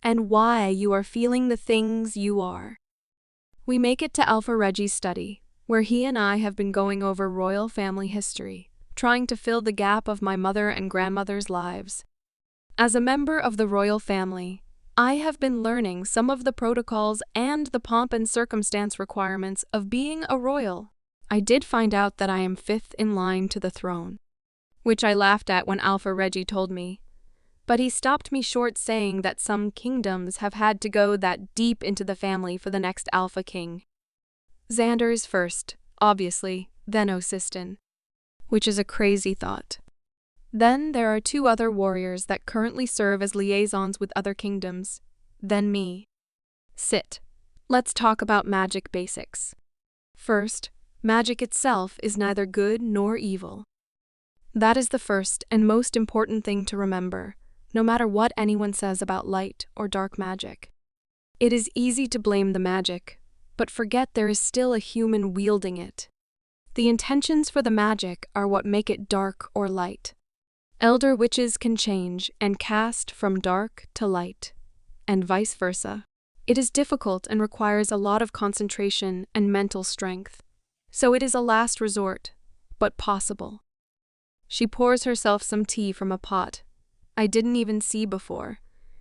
and why you are feeling the things you are. We make it to Alpha Reggie's study, where he and I have been going over royal family history, trying to fill the gap of my mother and grandmother's lives. As a member of the royal family, I have been learning some of the protocols and the pomp and circumstance requirements of being a royal. I did find out that I am fifth in line to the throne, which I laughed at when Alpha Reggie told me. But he stopped me short saying that some kingdoms have had to go that deep into the family for the next Alpha King. Xander is first, obviously, then Osistin, which is a crazy thought. Then there are 2 other warriors that currently serve as liaisons with other kingdoms. Then me. Sit. Let's talk about magic basics. First, magic itself is neither good nor evil. That is the first and most important thing to remember, no matter what anyone says about light or dark magic. It is easy to blame the magic, but forget there is still a human wielding it. The intentions for the magic are what make it dark or light. Elder witches can change and cast from dark to light, and vice versa. It is difficult and requires a lot of concentration and mental strength, so it is a last resort, but possible. She pours herself some tea from a pot I didn't even see before,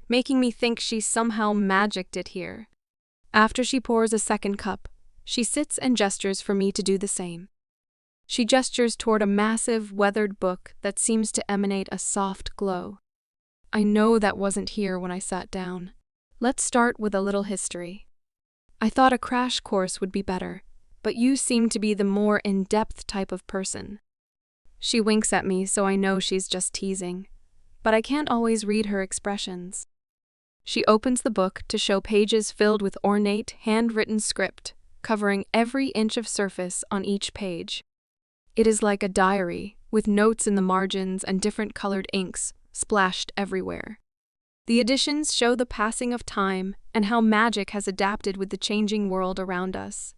making me think she somehow magicked it here. After she pours a second cup, she sits and gestures for me to do the same. She gestures toward a massive, weathered book that seems to emanate a soft glow. I know that wasn't here when I sat down. Let's start with a little history. I thought a crash course would be better, but you seem to be the more in-depth type of person. She winks at me, so I know she's just teasing, but I can't always read her expressions. She opens the book to show pages filled with ornate, handwritten script, covering every inch of surface on each page. It is like a diary, with notes in the margins and different colored inks splashed everywhere. The additions show the passing of time and how magic has adapted with the changing world around us.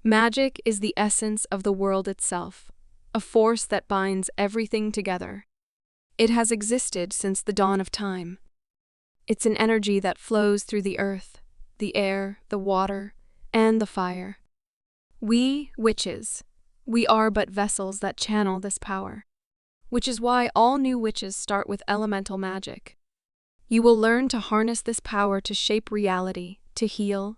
Magic is the essence of the world itself, a force that binds everything together. It has existed since the dawn of time. It's an energy that flows through the earth, the air, the water, and the fire. We, witches, we are but vessels that channel this power, which is why all new witches start with elemental magic. You will learn to harness this power to shape reality, to heal,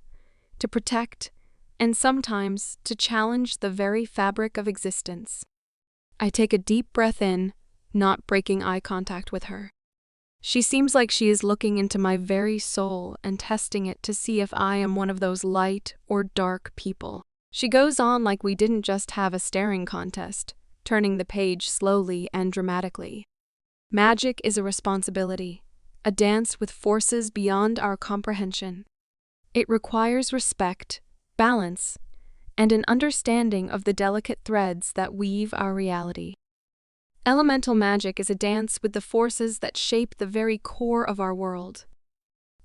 to protect, and sometimes to challenge the very fabric of existence. I take a deep breath in, not breaking eye contact with her. She seems like she is looking into my very soul and testing it to see if I am one of those light or dark people. She goes on like we didn't just have a staring contest, turning the page slowly and dramatically. Magic is a responsibility, a dance with forces beyond our comprehension. It requires respect, balance, and an understanding of the delicate threads that weave our reality. Elemental magic is a dance with the forces that shape the very core of our world.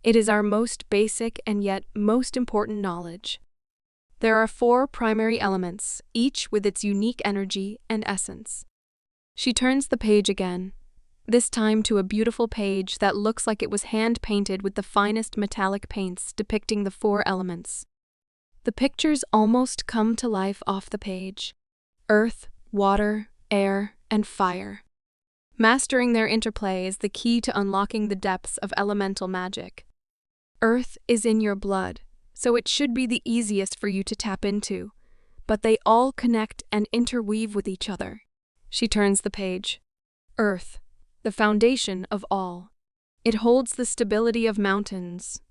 It is our most basic and yet most important knowledge. There are 4 primary elements, each with its unique energy and essence. She turns the page again, this time to a beautiful page that looks like it was hand-painted with the finest metallic paints depicting the 4 elements. The pictures almost come to life off the page. Earth, water, air, and fire. Mastering their interplay is the key to unlocking the depths of elemental magic. Earth is in your blood, so it should be the easiest for you to tap into, but they all connect and interweave with each other. She turns the page. Earth, the foundation of all. It holds the stability of mountains,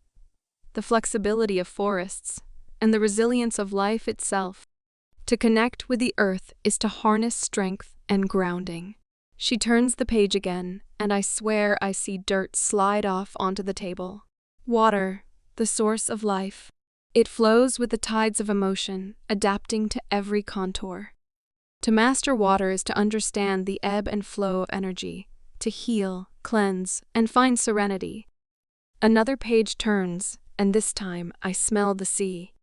the flexibility of forests, and the resilience of life itself. To connect with the earth is to harness strength and grounding. She turns the page again, and I swear I see dirt slide off onto the table. Water, the source of life. It flows with the tides of emotion, adapting to every contour. To master water is to understand the ebb and flow of energy, to heal, cleanse, and find serenity. Another page turns, and this time I smell the sea.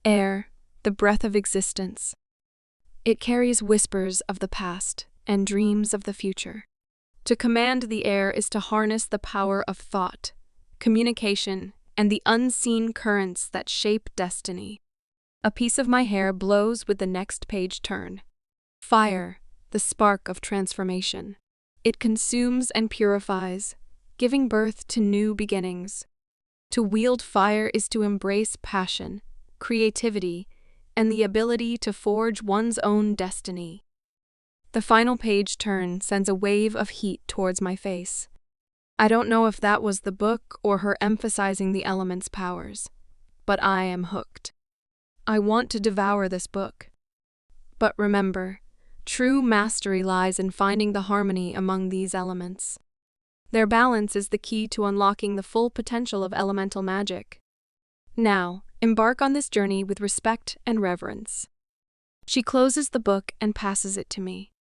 Air, the breath of existence. It carries whispers of the past and dreams of the future. To command the air is to harness the power of thought, communication, and the unseen currents that shape destiny. A piece of my hair blows with the next page turn. Fire, the spark of transformation. It consumes and purifies, giving birth to new beginnings. To wield fire is to embrace passion, creativity, and the ability to forge one's own destiny. The final page turn sends a wave of heat towards my face. I don't know if that was the book or her emphasizing the element's powers, but I am hooked. I want to devour this book. But remember, true mastery lies in finding the harmony among these elements. Their balance is the key to unlocking the full potential of elemental magic. Now, embark on this journey with respect and reverence. She closes the book and passes it to me.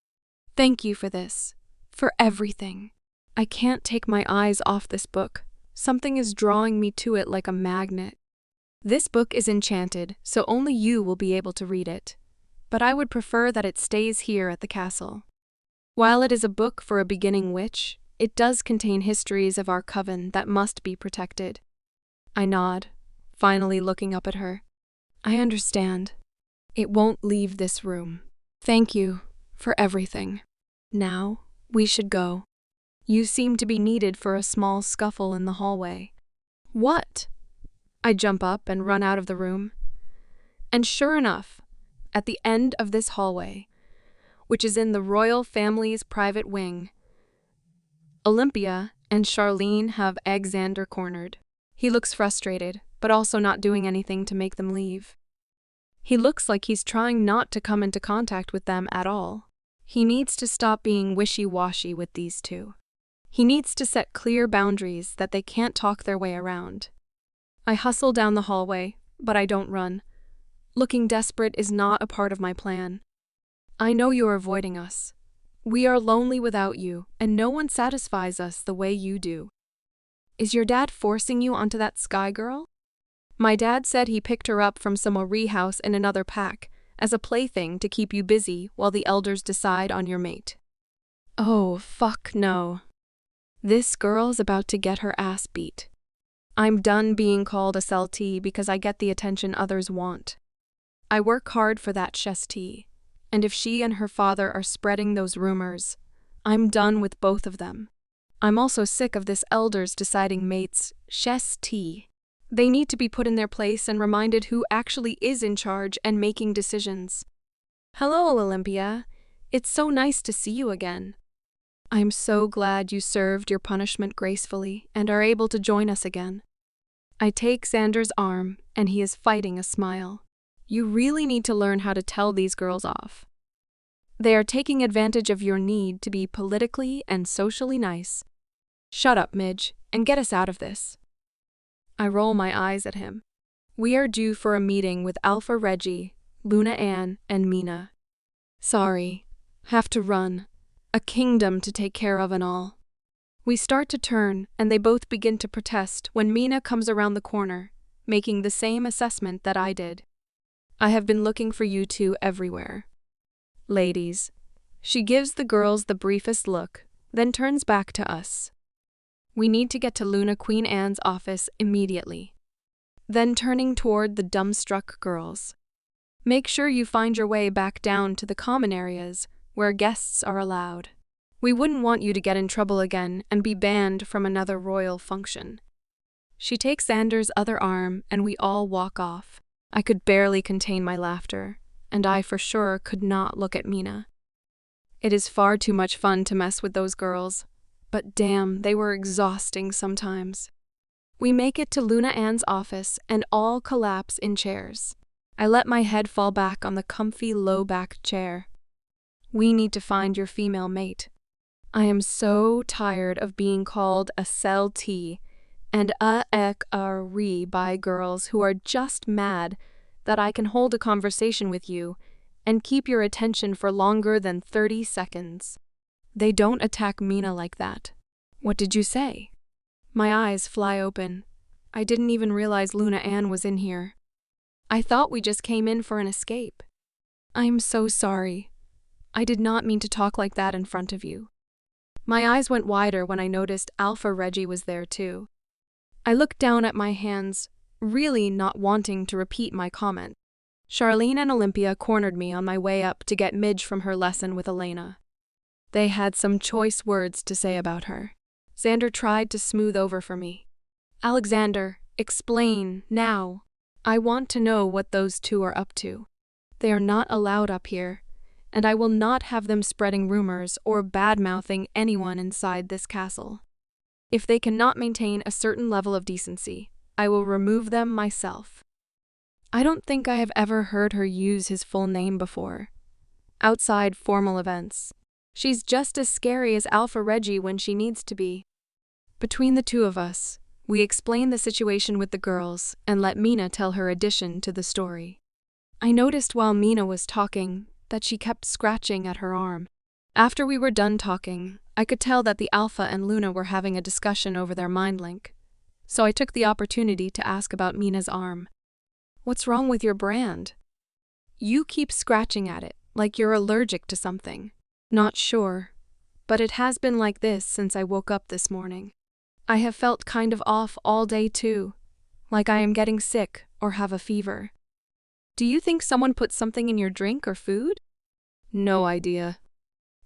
Thank you for this, for everything. I can't take my eyes off this book. Something is drawing me to it like a magnet. This book is enchanted, so only you will be able to read it. But I would prefer that it stays here at the castle. While it is a book for a beginning witch, it does contain histories of our coven that must be protected. I nod, finally looking up at her. I understand. It won't leave this room. Thank you for everything. Now, we should go. You seem to be needed for a small scuffle in the hallway. What? I jump up and run out of the room. And sure enough, at the end of this hallway, which is in the royal family's private wing, Olympia and Charlene have Alexander cornered. He looks frustrated, but also not doing anything to make them leave. He looks like he's trying not to come into contact with them at all. He needs to stop being wishy-washy with these two. He needs to set clear boundaries that they can't talk their way around. I hustle down the hallway, but I don't run. Looking desperate is not a part of my plan. I know you're avoiding us. We are lonely without you, and no one satisfies us the way you do. Is your dad forcing you onto that Sky girl? My dad said he picked her up from some Ori house in another pack, as a plaything to keep you busy while the elders decide on your mate. Oh, fuck no. This girl's about to get her ass beat. I'm done being called a SLT because I get the attention others want. I work hard for that Shesti, and if she and her father are spreading those rumors, I'm done with both of them. I'm also sick of this elders deciding mates, Shesti. They need to be put in their place and reminded who actually is in charge and making decisions. Hello, Olympia. It's so nice to see you again. I'm so glad you served your punishment gracefully and are able to join us again. I take Xander's arm, and he is fighting a smile. You really need to learn how to tell these girls off. They are taking advantage of your need to be politically and socially nice. Shut up, Midge, and get us out of this. I roll my eyes at him. We are due for a meeting with Alpha Reggie, Luna Ann, and Mina. Sorry, have to run. A kingdom to take care of and all. We start to turn, and they both begin to protest when Mina comes around the corner, making the same assessment that I did. I have been looking for you two everywhere. Ladies. She gives the girls the briefest look, then turns back to us. We need to get to Luna Queen Anne's office immediately. Then turning toward the dumbstruck girls. Make sure you find your way back down to the common areas where guests are allowed. We wouldn't want you to get in trouble again and be banned from another royal function. She takes Xander's other arm and we all walk off. I could barely contain my laughter, and I for sure could not look at Mina. It is far too much fun to mess with those girls, but damn, they were exhausting sometimes. We make it to Luna Ann's office and all collapse in chairs. I let my head fall back on the comfy low-backed chair. We need to find your female mate. I am so tired of being called a SLT and a by girls who are just mad that I can hold a conversation with you and keep your attention for longer than 30 seconds. They don't attack Mina like that. What did you say? My eyes fly open. I didn't even realize Luna Ann was in here. I thought we just came in for an escape. I'm so sorry. I did not mean to talk like that in front of you. My eyes went wider when I noticed Alpha Reggie was there too. I looked down at my hands, really not wanting to repeat my comment. Charlene and Olympia cornered me on my way up to get Midge from her lesson with Elena. They had some choice words to say about her. Xander tried to smooth over for me. Alexander, explain, now. I want to know what those two are up to. They are not allowed up here, and I will not have them spreading rumors or bad-mouthing anyone inside this castle. If they cannot maintain a certain level of decency, I will remove them myself. I don't think I have ever heard her use his full name before. outside formal events. She's just as scary as Alpha Reggie when she needs to be. Between the two of us, we explained the situation with the girls and let Mina tell her addition to the story. I noticed while Mina was talking that she kept scratching at her arm. After we were done talking, I could tell that the Alpha and Luna were having a discussion over their mind link, so I took the opportunity to ask about Mina's arm. "What's wrong with your brand? You keep scratching at it, like you're allergic to something." "Not sure, but it has been like this since I woke up this morning. I have felt kind of off all day too, like I am getting sick or have a fever." "Do you think someone put something in your drink or food?" "No idea."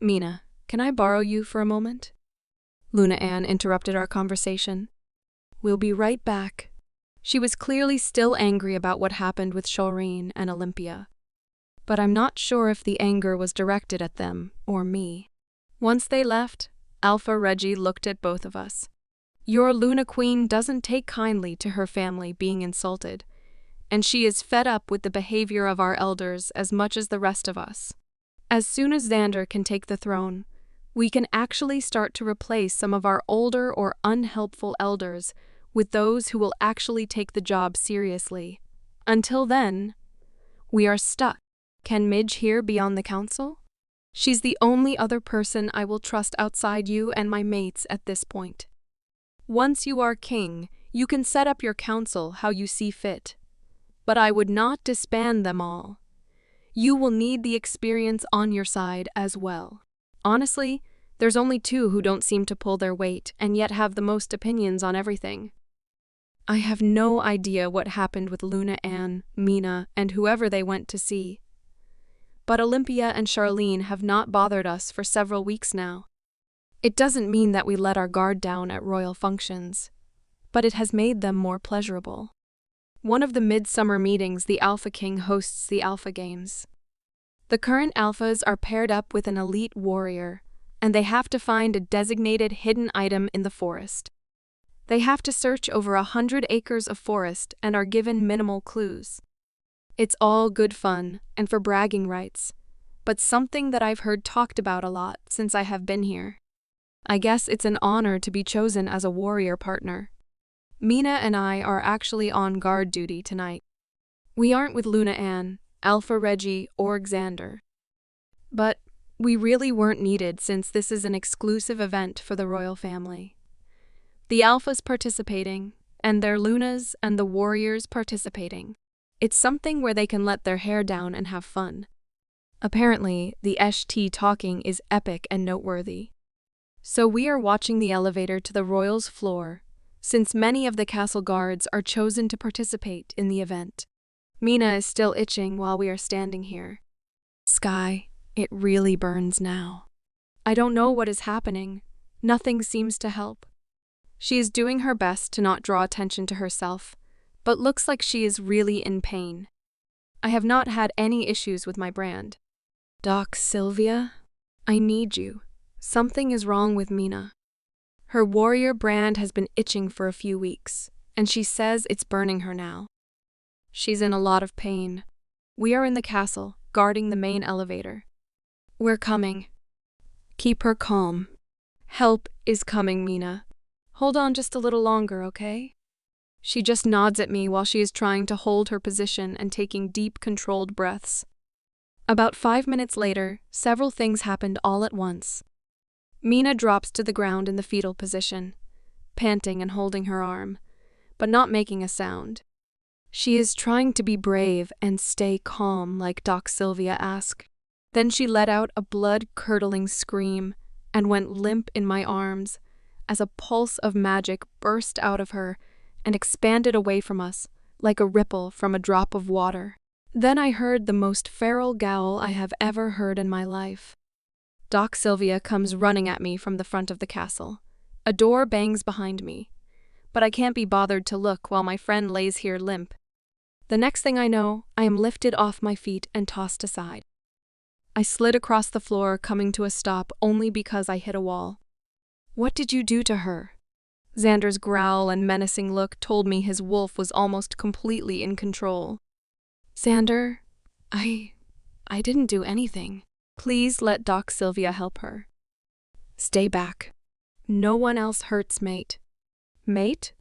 "Mina, can I borrow you for a moment?" Luna Ann interrupted our conversation. "We'll be right back." She was clearly still angry about what happened with Shoreen and Olympia. But I'm not sure if the anger was directed at them or me. Once they left, Alpha Reggie looked at both of us. "Your Luna Queen doesn't take kindly to her family being insulted, and she is fed up with the behavior of our elders as much as the rest of us. As soon as Xander can take the throne, we can actually start to replace some of our older or unhelpful elders with those who will actually take the job seriously. Until then, we are stuck. Can Midge here be on the council? She's the only other person I will trust outside you and my mates at this point. Once you are king, you can set up your council how you see fit. But I would not disband them all. You will need the experience on your side as well. Honestly, there's only two who don't seem to pull their weight and yet have the most opinions on everything. I have no idea what happened with Luna Ann, Mina, and whoever they went to see. But Olympia and Charlene have not bothered us for several weeks now. It doesn't mean that we let our guard down at royal functions, but it has made them more pleasurable. One of the midsummer meetings, the Alpha King hosts the Alpha Games. The current Alphas are paired up with an elite warrior, and they have to find a designated hidden item in the forest. They have to search over 100 acres of forest and are given minimal clues. It's all good fun and for bragging rights, but something that I've heard talked about a lot since I have been here. I guess it's an honor to be chosen as a warrior partner. Mina and I are actually on guard duty tonight. We aren't with Luna Ann, Alpha Reggie, or Xander. But we really weren't needed since this is an exclusive event for the royal family. The Alphas participating, and their Lunas and the warriors participating. It's something where they can let their hair down and have fun. Apparently, the ST talking is epic and noteworthy. So we are watching the elevator to the royals' floor, since many of the castle guards are chosen to participate in the event. Mina is still itching while we are standing here. Sky, it really burns now. I don't know what is happening. Nothing seems to help. She is doing her best to not draw attention to herself, but looks like she is really in pain. I have not had any issues with my brand. Doc Sylvia, I need you. Something is wrong with Mina. Her warrior brand has been itching for a few weeks, and she says it's burning her now. She's in a lot of pain. We are in the castle, guarding the main elevator. We're coming. Keep her calm. Help is coming, Mina. Hold on just a little longer, okay? She just nods at me while she is trying to hold her position and taking deep, controlled breaths. About 5 minutes later, several things happened all at once. Mina drops to the ground in the fetal position, panting and holding her arm, but not making a sound. She is trying to be brave and stay calm, like Doc Sylvia asked. Then she let out a blood-curdling scream and went limp in my arms as a pulse of magic burst out of her and expanded away from us like a ripple from a drop of water. Then I heard the most feral growl I have ever heard in my life. Doc Sylvia comes running at me from the front of the castle. A door bangs behind me, but I can't be bothered to look while my friend lays here limp. The next thing I know, I am lifted off my feet and tossed aside. I slid across the floor, coming to a stop only because I hit a wall. What did you do to her? Xander's growl and menacing look told me his wolf was almost completely in control. Xander, I didn't do anything. Please let Doc Sylvia help her. Stay back. No one else hurts, mate. Mate?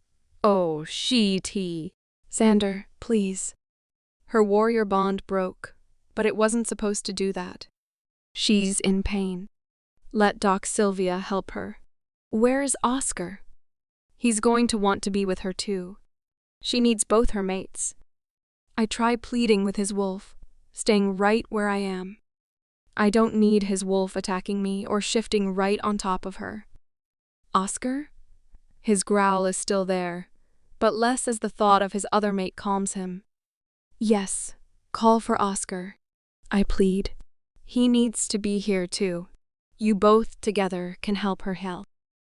Oh, she-tea. Xander, please. Her warrior bond broke, but it wasn't supposed to do that. She's in pain. Let Doc Sylvia help her. Where is Oscar? He's going to want to be with her too. She needs both her mates. I try pleading with his wolf, staying right where I am. I don't need his wolf attacking me or shifting right on top of her. Oscar? His growl is still there, but less as the thought of his other mate calms him. Yes, call for Oscar, I plead. He needs to be here too. You both together can help her heal.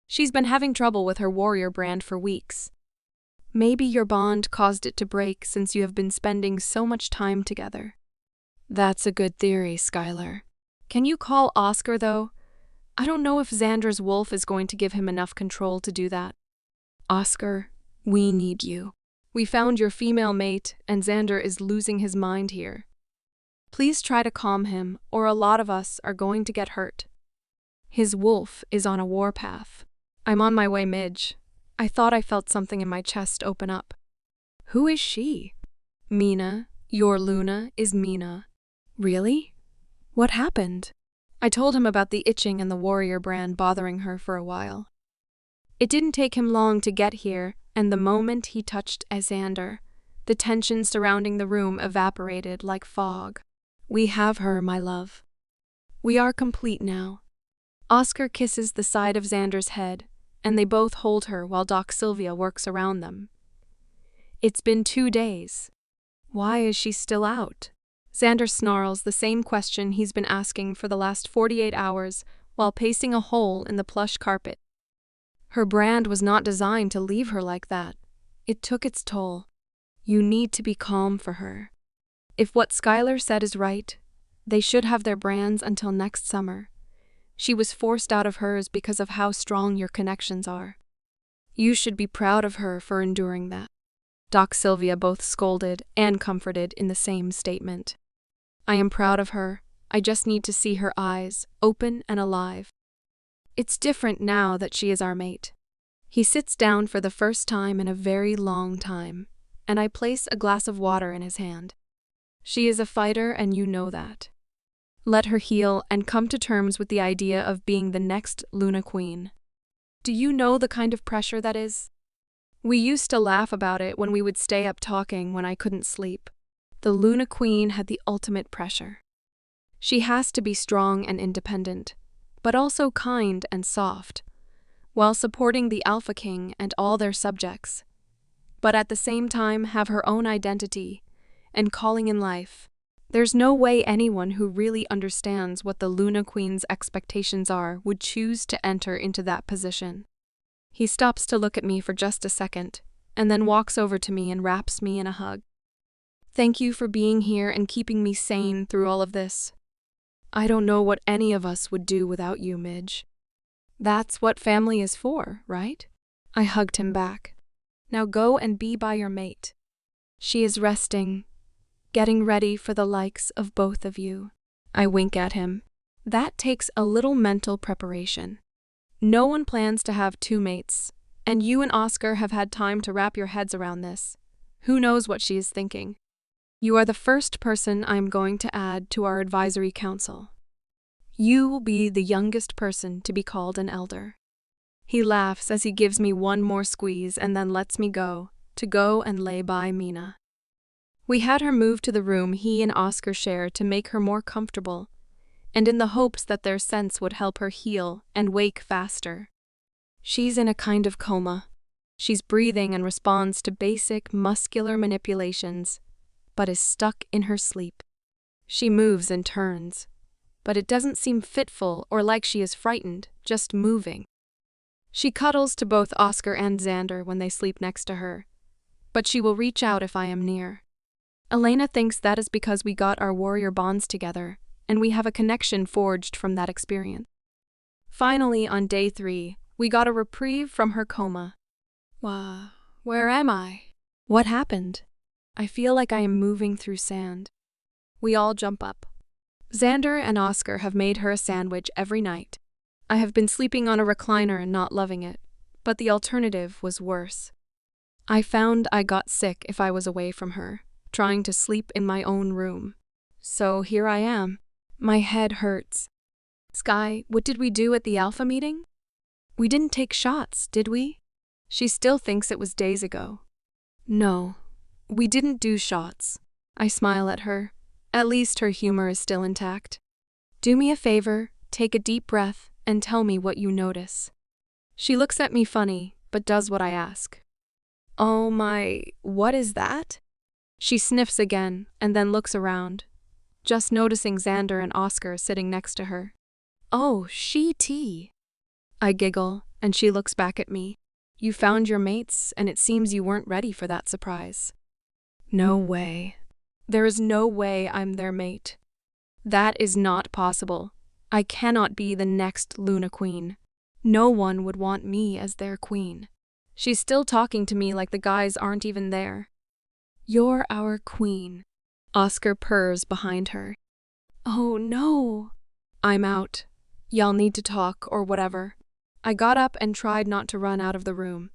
She's been having trouble with her warrior brand for weeks. Maybe your bond caused it to break since you have been spending so much time together. That's a good theory, Skylar. Can you call Oscar, though? I don't know if Xander's wolf is going to give him enough control to do that. Oscar, we need you. We found your female mate, and Xander is losing his mind here. Please try to calm him, or a lot of us are going to get hurt. His wolf is on a warpath. I'm on my way, Midge. I thought I felt something in my chest open up. Who is she? Mina. Your Luna is Mina. Really? What happened? I told him about the itching and the warrior brand bothering her for a while. It didn't take him long to get here, and the moment he touched Xander, the tension surrounding the room evaporated like fog. We have her, my love. We are complete now. Oscar kisses the side of Xander's head, and they both hold her while Doc Sylvia works around them. It's been 2 days. Why is she still out? Xander snarls the same question he's been asking for the last 48 hours while pacing a hole in the plush carpet. Her brand was not designed to leave her like that. It took its toll. You need to be calm for her. If what Skylar said is right, they should have their brands until next summer. She was forced out of hers because of how strong your connections are. You should be proud of her for enduring that. Doc Sylvia both scolded and comforted in the same statement. I am proud of her. I just need to see her eyes, open and alive. It's different now that she is our mate. He sits down for the first time in a very long time, and I place a glass of water in his hand. She is a fighter, and you know that. Let her heal and come to terms with the idea of being the next Luna Queen. Do you know the kind of pressure that is? We used to laugh about it when we would stay up talking when I couldn't sleep. The Luna Queen had the ultimate pressure. She has to be strong and independent, but also kind and soft, while supporting the Alpha King and all their subjects, but at the same time have her own identity and calling in life. There's no way anyone who really understands what the Luna Queen's expectations are would choose to enter into that position. He stops to look at me for just a second, and then walks over to me and wraps me in a hug. Thank you for being here and keeping me sane through all of this. I don't know what any of us would do without you, Midge. That's what family is for, right? I hugged him back. Now go and be by your mate. She is resting, getting ready for the likes of both of you. I wink at him. That takes a little mental preparation. No one plans to have 2 mates, and you and Oscar have had time to wrap your heads around this. Who knows what she is thinking? You are the first person I'm going to add to our advisory council. You will be the youngest person to be called an elder. He laughs as he gives me one more squeeze and then lets me go and lay by Mina. We had her move to the room he and Oscar shared to make her more comfortable, and in the hopes that their scents would help her heal and wake faster. She's in a kind of coma. She's breathing and responds to basic muscular manipulations, but is stuck in her sleep. She moves and turns, but it doesn't seem fitful or like she is frightened, just moving. She cuddles to both Oscar and Xander when they sleep next to her, but she will reach out if I am near. Elena thinks that is because we got our warrior bonds together, and we have a connection forged from that experience. Finally, on day 3, we got a reprieve from her coma. Where am I? What happened? I feel like I am moving through sand. We all jump up. Xander and Oscar have made her a sandwich every night. I have been sleeping on a recliner and not loving it, but the alternative was worse. I found I got sick if I was away from her, trying to sleep in my own room. So here I am. My head hurts. Sky, what did we do at the Alpha meeting? We didn't take shots, did we? She still thinks it was days ago. No, we didn't do shots. I smile at her. At least her humor is still intact. Do me a favor, take a deep breath, and tell me what you notice. She looks at me funny, but does what I ask. Oh my, what is that? She sniffs again, and then looks around, just noticing Xander and Oscar sitting next to her. Oh, she. I giggle, and she looks back at me. You found your mates, and it seems you weren't ready for that surprise. No way. There is no way I'm their mate. That is not possible. I cannot be the next Luna Queen. No one would want me as their queen. She's still talking to me like the guys aren't even there. You're our queen. Oscar purrs behind her. Oh no. I'm out. Y'all need to talk or whatever. I got up and tried not to run out of the room.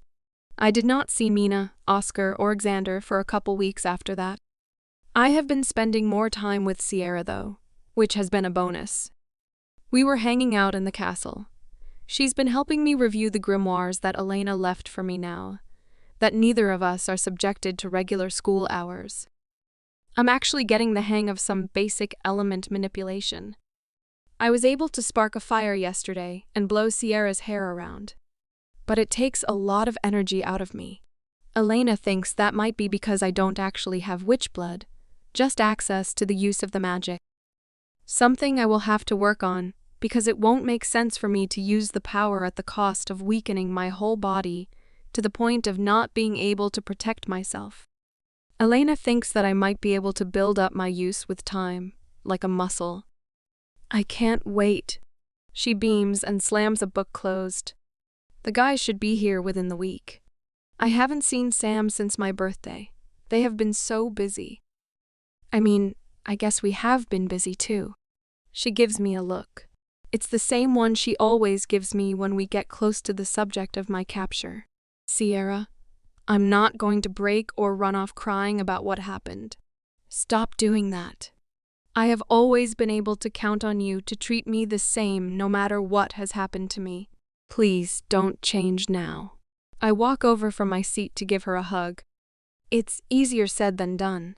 I did not see Mina, Oscar, or Xander for a couple weeks after that. I have been spending more time with Sierra though, which has been a bonus. We were hanging out in the castle. She's been helping me review the grimoires that Elena left for me now, that neither of us are subjected to regular school hours. I'm actually getting the hang of some basic element manipulation. I was able to spark a fire yesterday and blow Sierra's hair around. But it takes a lot of energy out of me. Elena thinks that might be because I don't actually have witch blood, just access to the use of the magic. Something I will have to work on, because it won't make sense for me to use the power at the cost of weakening my whole body to the point of not being able to protect myself. Elena thinks that I might be able to build up my use with time, like a muscle. I can't wait. She beams and slams a book closed. The guys should be here within the week. I haven't seen Sam since my birthday. They have been so busy. I guess we have been busy too. She gives me a look. It's the same one she always gives me when we get close to the subject of my capture. Sierra, I'm not going to break or run off crying about what happened. Stop doing that. I have always been able to count on you to treat me the same no matter what has happened to me. Please don't change now. I walk over from my seat to give her a hug. It's easier said than done.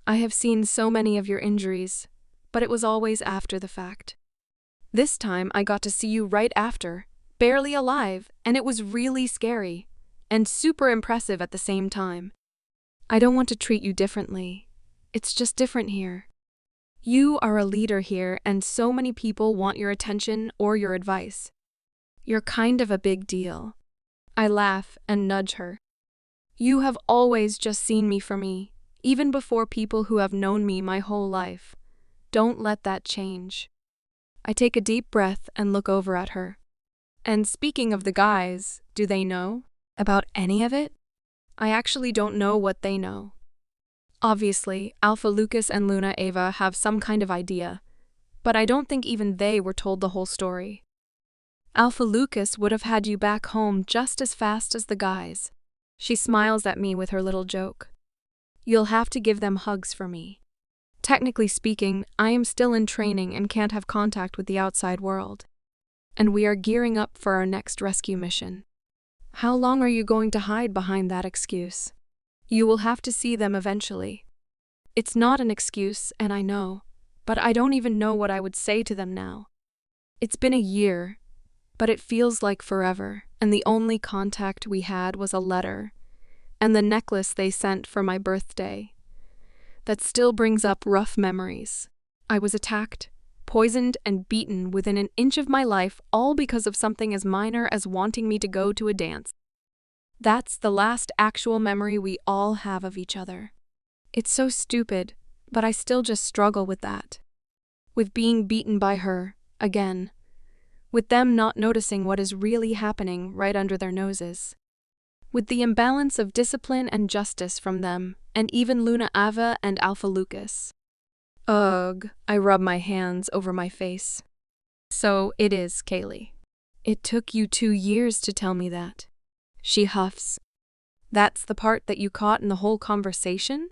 I have seen so many of your injuries, but it was always after the fact. This time I got to see you right after, barely alive, and it was really scary, and super impressive at the same time. I don't want to treat you differently. It's just different here. You are a leader here, and so many people want your attention or your advice. You're kind of a big deal. I laugh and nudge her. You have always just seen me for me, even before people who have known me my whole life. Don't let that change. I take a deep breath and look over at her. And speaking of the guys, do they know about any of it? I actually don't know what they know. Obviously, Alpha Lucas and Luna Ava have some kind of idea, but I don't think even they were told the whole story. Alpha Lucas would have had you back home just as fast as the guys. She smiles at me with her little joke. You'll have to give them hugs for me. Technically speaking, I am still in training and can't have contact with the outside world. And we are gearing up for our next rescue mission. How long are you going to hide behind that excuse? You will have to see them eventually. It's not an excuse, and I know, but I don't even know what I would say to them now. It's been a year, but it feels like forever, and the only contact we had was a letter, and the necklace they sent for my birthday. That still brings up rough memories. I was attacked, poisoned, and beaten within an inch of my life, all because of something as minor as wanting me to go to a dance. That's the last actual memory we all have of each other. It's so stupid, but I still just struggle with that. With being beaten by her, again. With them not noticing what is really happening right under their noses. With the imbalance of discipline and justice from them, and even Luna Ava and Alpha Lucas. Ugh, I rub my hands over my face. So it is, Kaylee. It took you 2 years to tell me that. She huffs. That's the part that you caught in the whole conversation?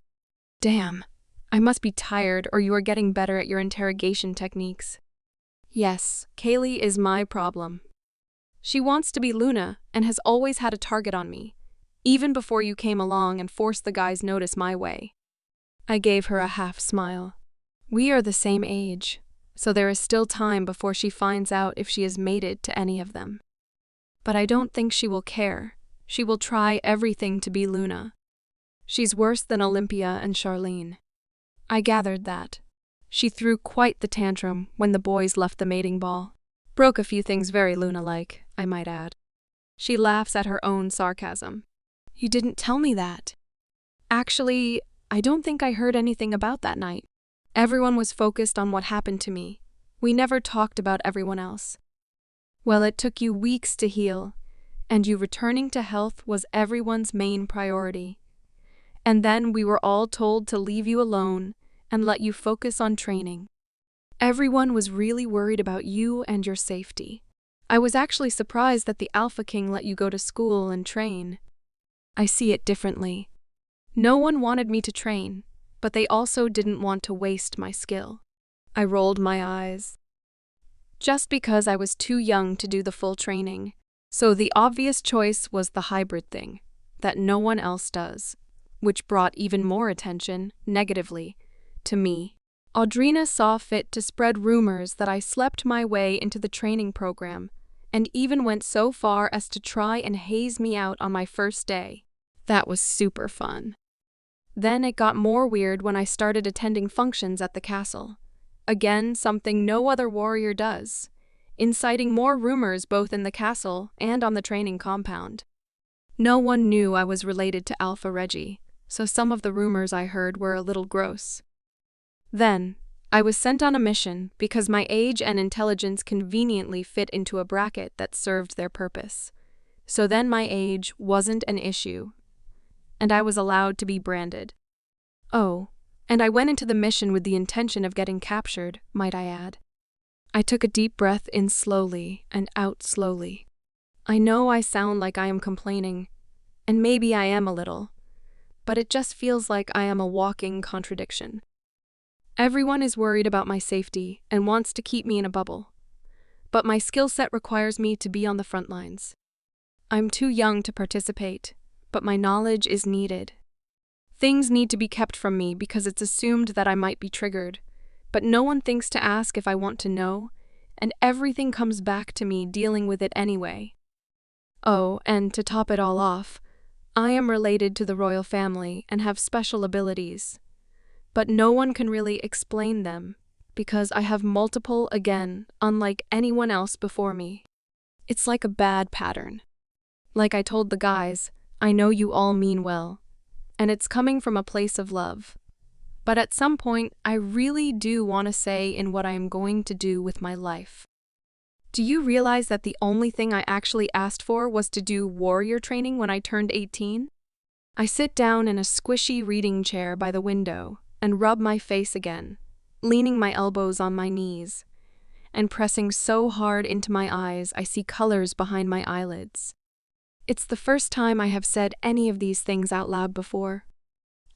Damn. I must be tired or you are getting better at your interrogation techniques. Yes, Kaylee is my problem. She wants to be Luna and has always had a target on me, even before you came along and forced the guys' notice my way. I gave her a half smile. We are the same age, so there is still time before she finds out if she is mated to any of them. But I don't think she will care. She will try everything to be Luna. She's worse than Olympia and Charlene. I gathered that. She threw quite the tantrum when the boys left the mating ball. Broke a few things very Luna-like, I might add. She laughs at her own sarcasm. You didn't tell me that. Actually, I don't think I heard anything about that night. Everyone was focused on what happened to me. We never talked about everyone else. Well, it took you weeks to heal, and you returning to health was everyone's main priority. And then we were all told to leave you alone and let you focus on training. Everyone was really worried about you and your safety. I was actually surprised that the Alpha King let you go to school and train. I see it differently. No one wanted me to train, but they also didn't want to waste my skill. I rolled my eyes. Just because I was too young to do the full training, so the obvious choice was the hybrid thing, that no one else does, which brought even more attention, negatively, to me. Audrina saw fit to spread rumors that I slept my way into the training program, and even went so far as to try and haze me out on my first day. That was super fun. Then it got more weird when I started attending functions at the castle. Again, something no other warrior does, inciting more rumors both in the castle and on the training compound. No one knew I was related to Alpha Reggie, so some of the rumors I heard were a little gross. Then, I was sent on a mission because my age and intelligence conveniently fit into a bracket that served their purpose. So then my age wasn't an issue, and I was allowed to be branded. Oh, and I went into the mission with the intention of getting captured, might I add. I took a deep breath in slowly and out slowly. I know I sound like I am complaining, and maybe I am a little, but it just feels like I am a walking contradiction. Everyone is worried about my safety and wants to keep me in a bubble, but my skill set requires me to be on the front lines. I'm too young to participate, but my knowledge is needed. Things need to be kept from me because it's assumed that I might be triggered, but no one thinks to ask if I want to know, and everything comes back to me dealing with it anyway. Oh, and to top it all off, I am related to the royal family and have special abilities. But no one can really explain them, because I have multiple again, unlike anyone else before me. It's like a bad pattern. Like I told the guys, I know you all mean well, and it's coming from a place of love. But at some point, I really do want to say in what I am going to do with my life. Do you realize that the only thing I actually asked for was to do warrior training when I turned 18? I sit down in a squishy reading chair by the window and rub my face again, leaning my elbows on my knees, and pressing so hard into my eyes I see colors behind my eyelids. It's the first time I have said any of these things out loud before.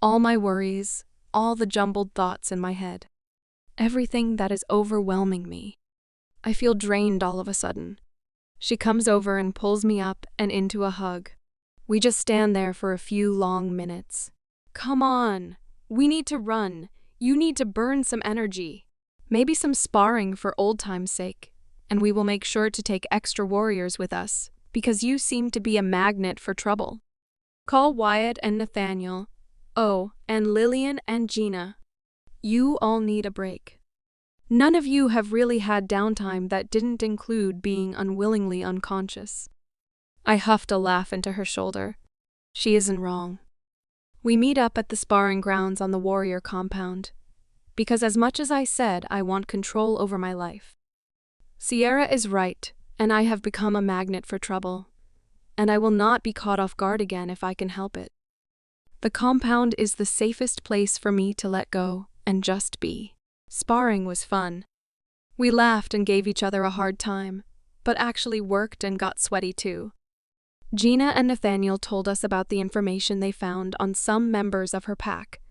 All my worries, all the jumbled thoughts in my head, everything that is overwhelming me. I feel drained all of a sudden. She comes over and pulls me up and into a hug. We just stand there for a few long minutes. Come on! We need to run. You need to burn some energy. Maybe some sparring for old time's sake. And we will make sure to take extra warriors with us, because you seem to be a magnet for trouble. Call Wyatt and Nathaniel. Oh, and Lillian and Gina. You all need a break. None of you have really had downtime that didn't include being unwillingly unconscious. I huffed a laugh into her shoulder. She isn't wrong. We meet up at the sparring grounds on the warrior compound, because as much as I said I want control over my life, Sierra is right, and I have become a magnet for trouble, and I will not be caught off guard again if I can help it. The compound is the safest place for me to let go and just be. Sparring was fun. We laughed and gave each other a hard time, but actually worked and got sweaty too. Gina and Nathaniel told us about the information they found on some members of her pack,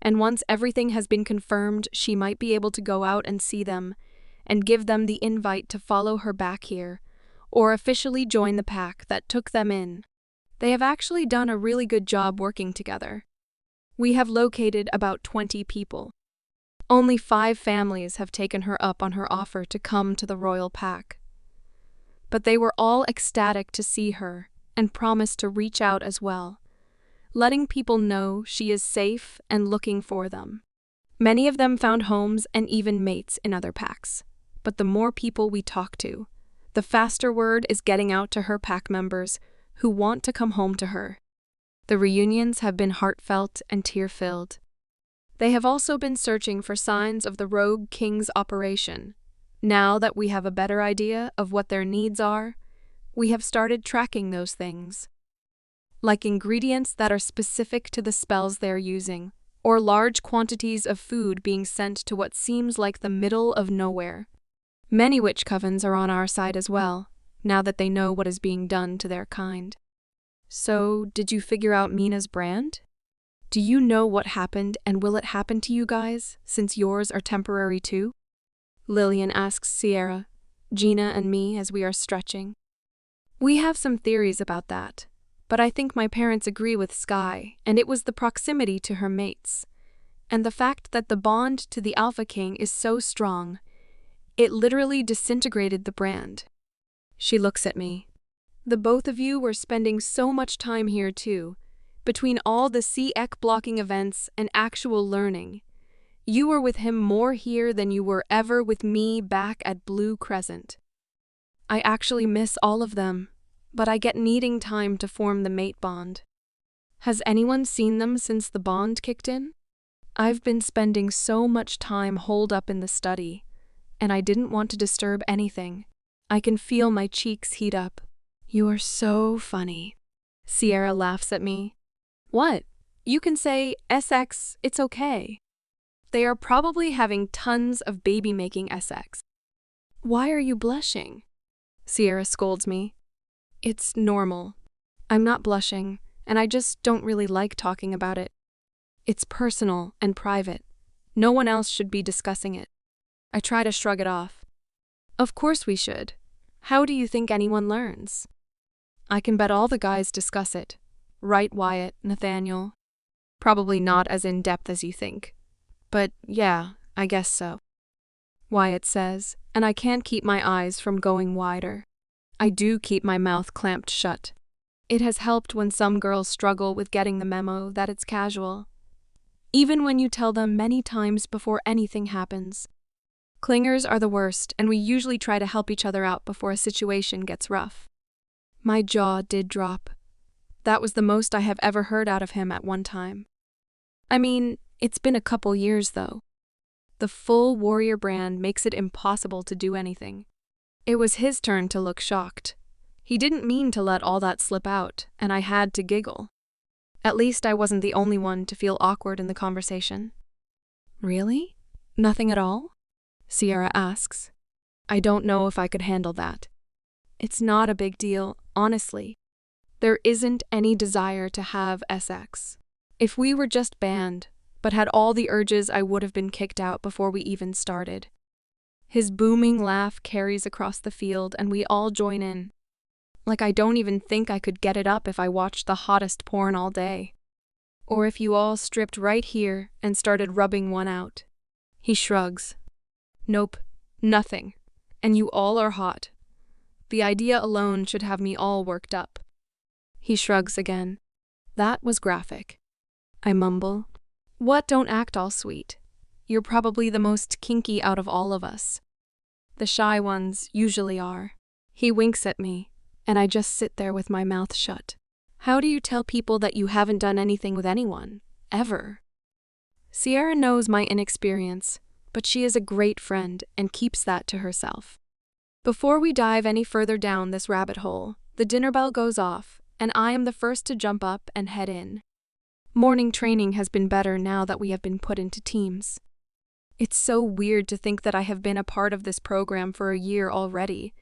and once everything has been confirmed, she might be able to go out and see them and give them the invite to follow her back here, or officially join the pack that took them in. They have actually done a really good job working together. We have located about 20 people. Only 5 families have taken her up on her offer to come to the royal pack. But they were all ecstatic to see her and promised to reach out as well, letting people know she is safe and looking for them. Many of them found homes and even mates in other packs, but the more people we talk to, the faster word is getting out to her pack members who want to come home to her. The reunions have been heartfelt and tear-filled. They have also been searching for signs of the Rogue King's operation. Now that we have a better idea of what their needs are, we have started tracking those things, like ingredients that are specific to the spells they're using, or large quantities of food being sent to what seems like the middle of nowhere. Many witch covens are on our side as well, now that they know what is being done to their kind. So, did you figure out Mina's brand? Do you know what happened, and will it happen to you guys, since yours are temporary too? Lillian asks Sierra, Gina, and me as we are stretching. We have some theories about that, but I think my parents agree with Sky, and it was the proximity to her mates, and the fact that the bond to the Alpha King is so strong, it literally disintegrated the brand. She looks at me. The both of you were spending so much time here too, between all the CEC blocking events and actual learning. You were with him more here than you were ever with me back at Blue Crescent. I actually miss all of them, but I get needing time to form the mate bond. Has anyone seen them since the bond kicked in? I've been spending so much time holed up in the study, and I didn't want to disturb anything. I can feel my cheeks heat up. You are so funny. Sierra laughs at me. What? You can say, SX, it's okay. They are probably having tons of baby-making SX. Why are you blushing? Sierra scolds me. It's normal. I'm not blushing, and I just don't really like talking about it. It's personal and private. No one else should be discussing it. I try to shrug it off. Of course we should. How do you think anyone learns? I can bet all the guys discuss it. Right, Wyatt, Nathaniel? Probably not as in-depth as you think. But yeah, I guess so. Wyatt says, and I can't keep my eyes from going wider. I do keep my mouth clamped shut. It has helped when some girls struggle with getting the memo that it's casual, even when you tell them many times before anything happens. Clingers are the worst, and we usually try to help each other out before a situation gets rough. My jaw did drop. That was the most I have ever heard out of him at one time. I mean, it's been a couple years though. The full warrior brand makes it impossible to do anything. It was his turn to look shocked. He didn't mean to let all that slip out, and I had to giggle. At least I wasn't the only one to feel awkward in the conversation. Really? Nothing at all? Sierra asks. I don't know if I could handle that. It's not a big deal, honestly. There isn't any desire to have SX. If we were just banned, but had all the urges, I would have been kicked out before we even started. His booming laugh carries across the field, and we all join in. Like I don't even think I could get it up if I watched the hottest porn all day. Or if you all stripped right here and started rubbing one out. He shrugs. Nope, nothing. And you all are hot. The idea alone should have me all worked up. He shrugs again. That was graphic. I mumble. What? Don't act all sweet. You're probably the most kinky out of all of us. The shy ones usually are. He winks at me, and I just sit there with my mouth shut. How do you tell people that you haven't done anything with anyone, ever? Sierra knows my inexperience, but she is a great friend and keeps that to herself. Before we dive any further down this rabbit hole, the dinner bell goes off, and I am the first to jump up and head in. Morning training has been better now that we have been put into teams. It's so weird to think that I have been a part of this program for a year already,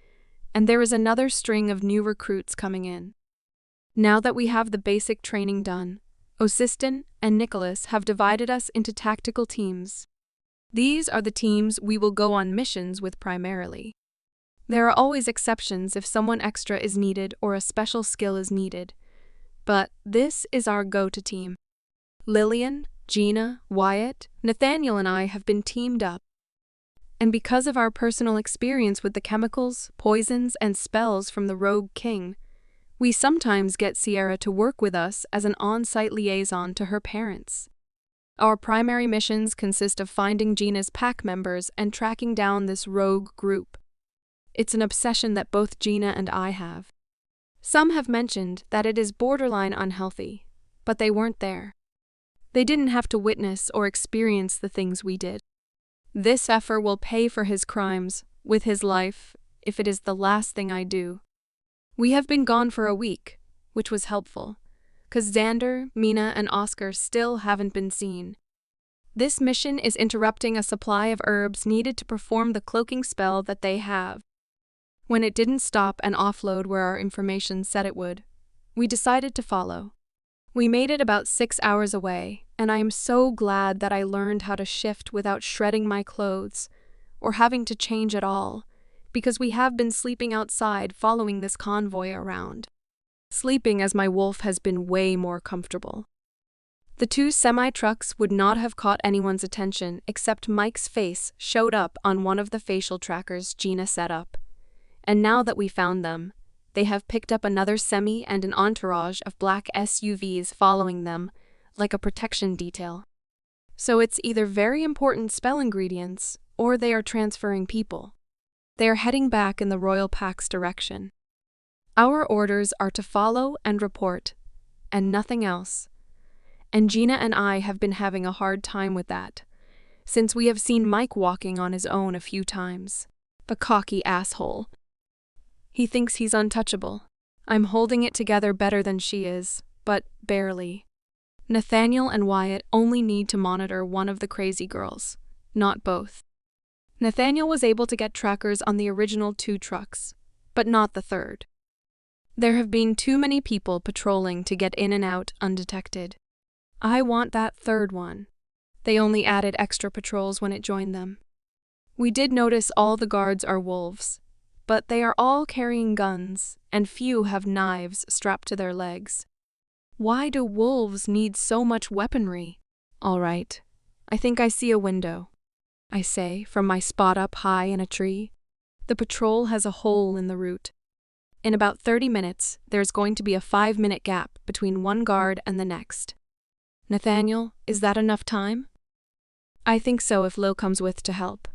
and there is another string of new recruits coming in. Now that we have the basic training done, Osistin and Nicholas have divided us into tactical teams. These are the teams we will go on missions with primarily. There are always exceptions if someone extra is needed or a special skill is needed, but this is our go-to team. Lillian, Gina, Wyatt, Nathaniel and I have been teamed up. And because of our personal experience with the chemicals, poisons, and spells from the Rogue King, we sometimes get Sierra to work with us as an on-site liaison to her parents. Our primary missions consist of finding Gina's pack members and tracking down this rogue group. It's an obsession that both Gina and I have. Some have mentioned that it is borderline unhealthy, but they weren't there. They didn't have to witness or experience the things we did. This effer will pay for his crimes with his life if it is the last thing I do. We have been gone for a week, which was helpful, because Xander, Mina, and Oscar still haven't been seen. This mission is interrupting a supply of herbs needed to perform the cloaking spell that they have. When it didn't stop and offload where our information said it would, we decided to follow. We made it about 6 hours away, and I am so glad that I learned how to shift without shredding my clothes or having to change at all, because we have been sleeping outside following this convoy around. Sleeping as my wolf has been way more comfortable. The 2 semi-trucks would not have caught anyone's attention except Mike's face showed up on one of the facial trackers Gina set up. And now that we found them, they have picked up another semi and an entourage of black SUVs following them, like a protection detail. So it's either very important spell ingredients, or they are transferring people. They are heading back in the Royal Pack's direction. Our orders are to follow and report, and nothing else. And Gina and I have been having a hard time with that, since we have seen Mike walking on his own a few times. The cocky asshole. He thinks he's untouchable. I'm holding it together better than she is, but barely. Nathaniel and Wyatt only need to monitor one of the crazy girls, not both. Nathaniel was able to get trackers on the original 2 trucks, but not the 3rd. There have been too many people patrolling to get in and out undetected. I want that 3rd one. They only added extra patrols when it joined them. We did notice all the guards are wolves, but they are all carrying guns, and few have knives strapped to their legs. Why do wolves need so much weaponry? All right, I think I see a window, I say from my spot up high in a tree. The patrol has a hole in the route. In about 30 minutes, there's going to be a 5-minute gap between one guard and the next. Nathaniel, is that enough time? I think so if Lil comes with to help.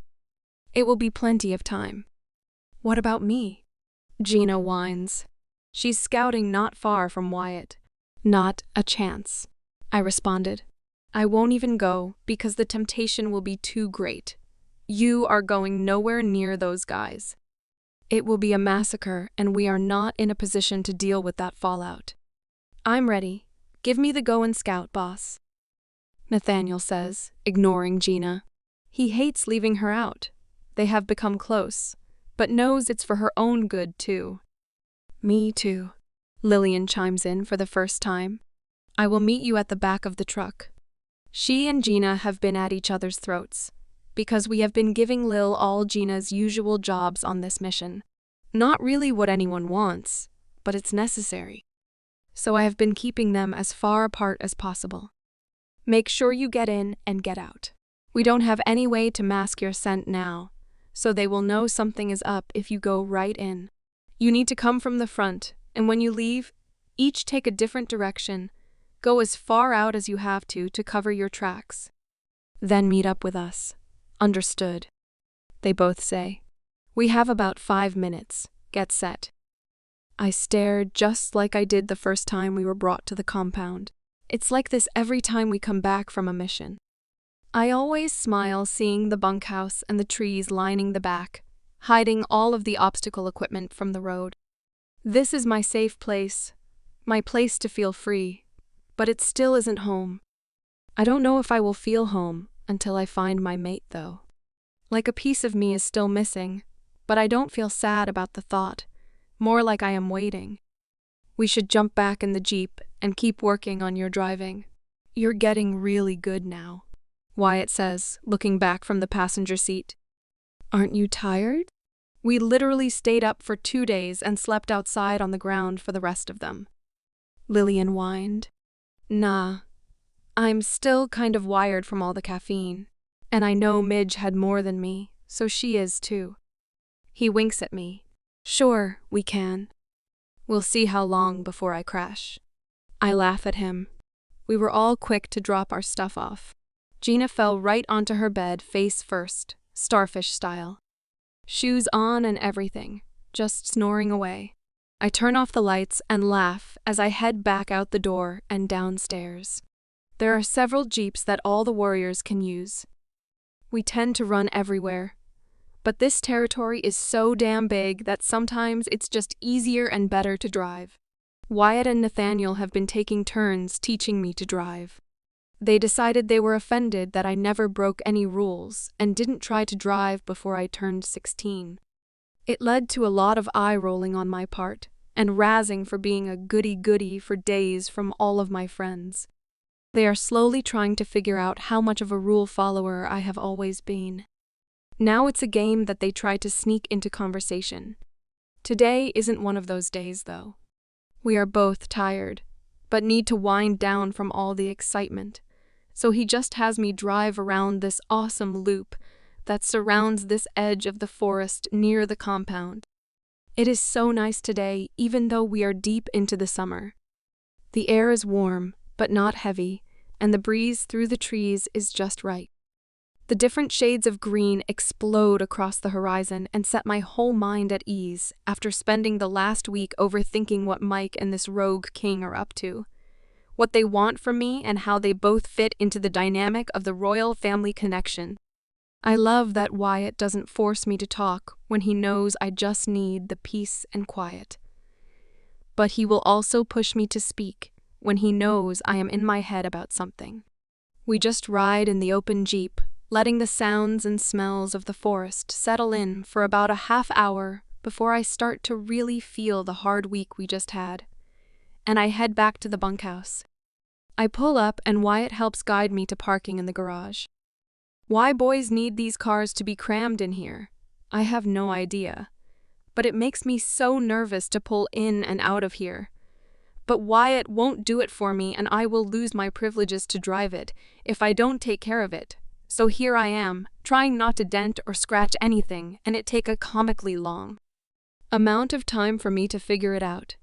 It will be plenty of time. What about me? Gina whines. She's scouting not far from Wyatt. Not a chance, I responded. I won't even go because the temptation will be too great. You are going nowhere near those guys. It will be a massacre and we are not in a position to deal with that fallout. I'm ready. Give me the go and scout, boss. Nathaniel says, ignoring Gina. He hates leaving her out. They have become close, but knows it's for her own good too. Me too. Lillian chimes in for the first time. I will meet you at the back of the truck. She and Gina have been at each other's throats, because we have been giving Lil all Gina's usual jobs on this mission. Not really what anyone wants, but it's necessary. So I have been keeping them as far apart as possible. Make sure you get in and get out. We don't have any way to mask your scent now, so they will know something is up if you go right in. You need to come from the front, and when you leave, each take a different direction. Go as far out as you have to cover your tracks. Then meet up with us. Understood, they both say. We have about 5 minutes. Get set. I stared just like I did the first time we were brought to the compound. It's like this every time we come back from a mission. I always smile seeing the bunkhouse and the trees lining the back, hiding all of the obstacle equipment from the road. This is my safe place, my place to feel free, but it still isn't home. I don't know if I will feel home until I find my mate, though. Like a piece of me is still missing, but I don't feel sad about the thought, more like I am waiting. We should jump back in the Jeep and keep working on your driving. You're getting really good now, Wyatt says, looking back from the passenger seat. Aren't you tired? We literally stayed up for 2 days and slept outside on the ground for the rest of them. Lillian whined. Nah, I'm still kind of wired from all the caffeine, and I know Midge had more than me, so she is too. He winks at me. Sure, we can. We'll see how long before I crash. I laugh at him. We were all quick to drop our stuff off. Gina fell right onto her bed face first, starfish style. Shoes on and everything, just snoring away. I turn off the lights and laugh as I head back out the door and downstairs. There are several Jeeps that all the warriors can use. We tend to run everywhere, but this territory is so damn big that sometimes it's just easier and better to drive. Wyatt and Nathaniel have been taking turns teaching me to drive. They decided they were offended that I never broke any rules and didn't try to drive before I turned 16. It led to a lot of eye-rolling on my part, and razzing for being a goody-goody for days from all of my friends. They are slowly trying to figure out how much of a rule follower I have always been. Now it's a game that they try to sneak into conversation. Today isn't one of those days, though. We are both tired, but need to wind down from all the excitement, so he just has me drive around this awesome loop that surrounds this edge of the forest near the compound. It is so nice today, even though we are deep into the summer. The air is warm, but not heavy, and the breeze through the trees is just right. The different shades of green explode across the horizon and set my whole mind at ease after spending the last week overthinking what Mike and this rogue king are up to, what they want from me, and how they both fit into the dynamic of the royal family connection. I love that Wyatt doesn't force me to talk when he knows I just need the peace and quiet. But he will also push me to speak when he knows I am in my head about something. We just ride in the open Jeep, letting the sounds and smells of the forest settle in for about a half hour before I start to really feel the hard week we just had, and I head back to the bunkhouse. I pull up and Wyatt helps guide me to parking in the garage. Why boys need these cars to be crammed in here, I have no idea, but it makes me so nervous to pull in and out of here. But Wyatt won't do it for me, and I will lose my privileges to drive it if I don't take care of it. So here I am, trying not to dent or scratch anything, and it take a comically long amount of time for me to figure it out.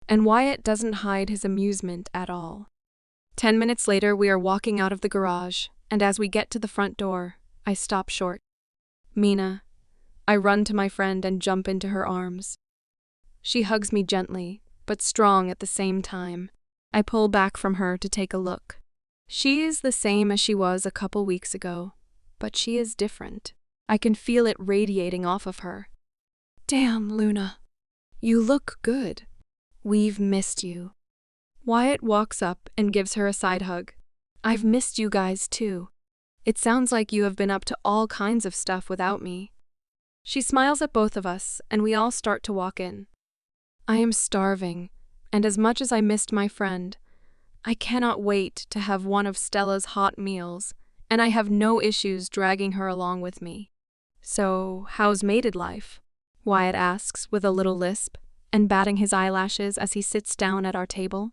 And Wyatt doesn't hide his amusement at all. 10 minutes later, we are walking out of the garage, and as we get to the front door, I stop short. Mina. I run to my friend and jump into her arms. She hugs me gently, but strong at the same time. I pull back from her to take a look. She is the same as she was a couple weeks ago, but she is different. I can feel it radiating off of her. Damn, Luna. You look good. We've missed you. Wyatt walks up and gives her a side hug. I've missed you guys too. It sounds like you have been up to all kinds of stuff without me. She smiles at both of us, and we all start to walk in. I am starving, and as much as I missed my friend, I cannot wait to have one of Stella's hot meals, and I have no issues dragging her along with me. So, how's mated life? Wyatt asks with a little lisp, and batting his eyelashes as he sits down at our table.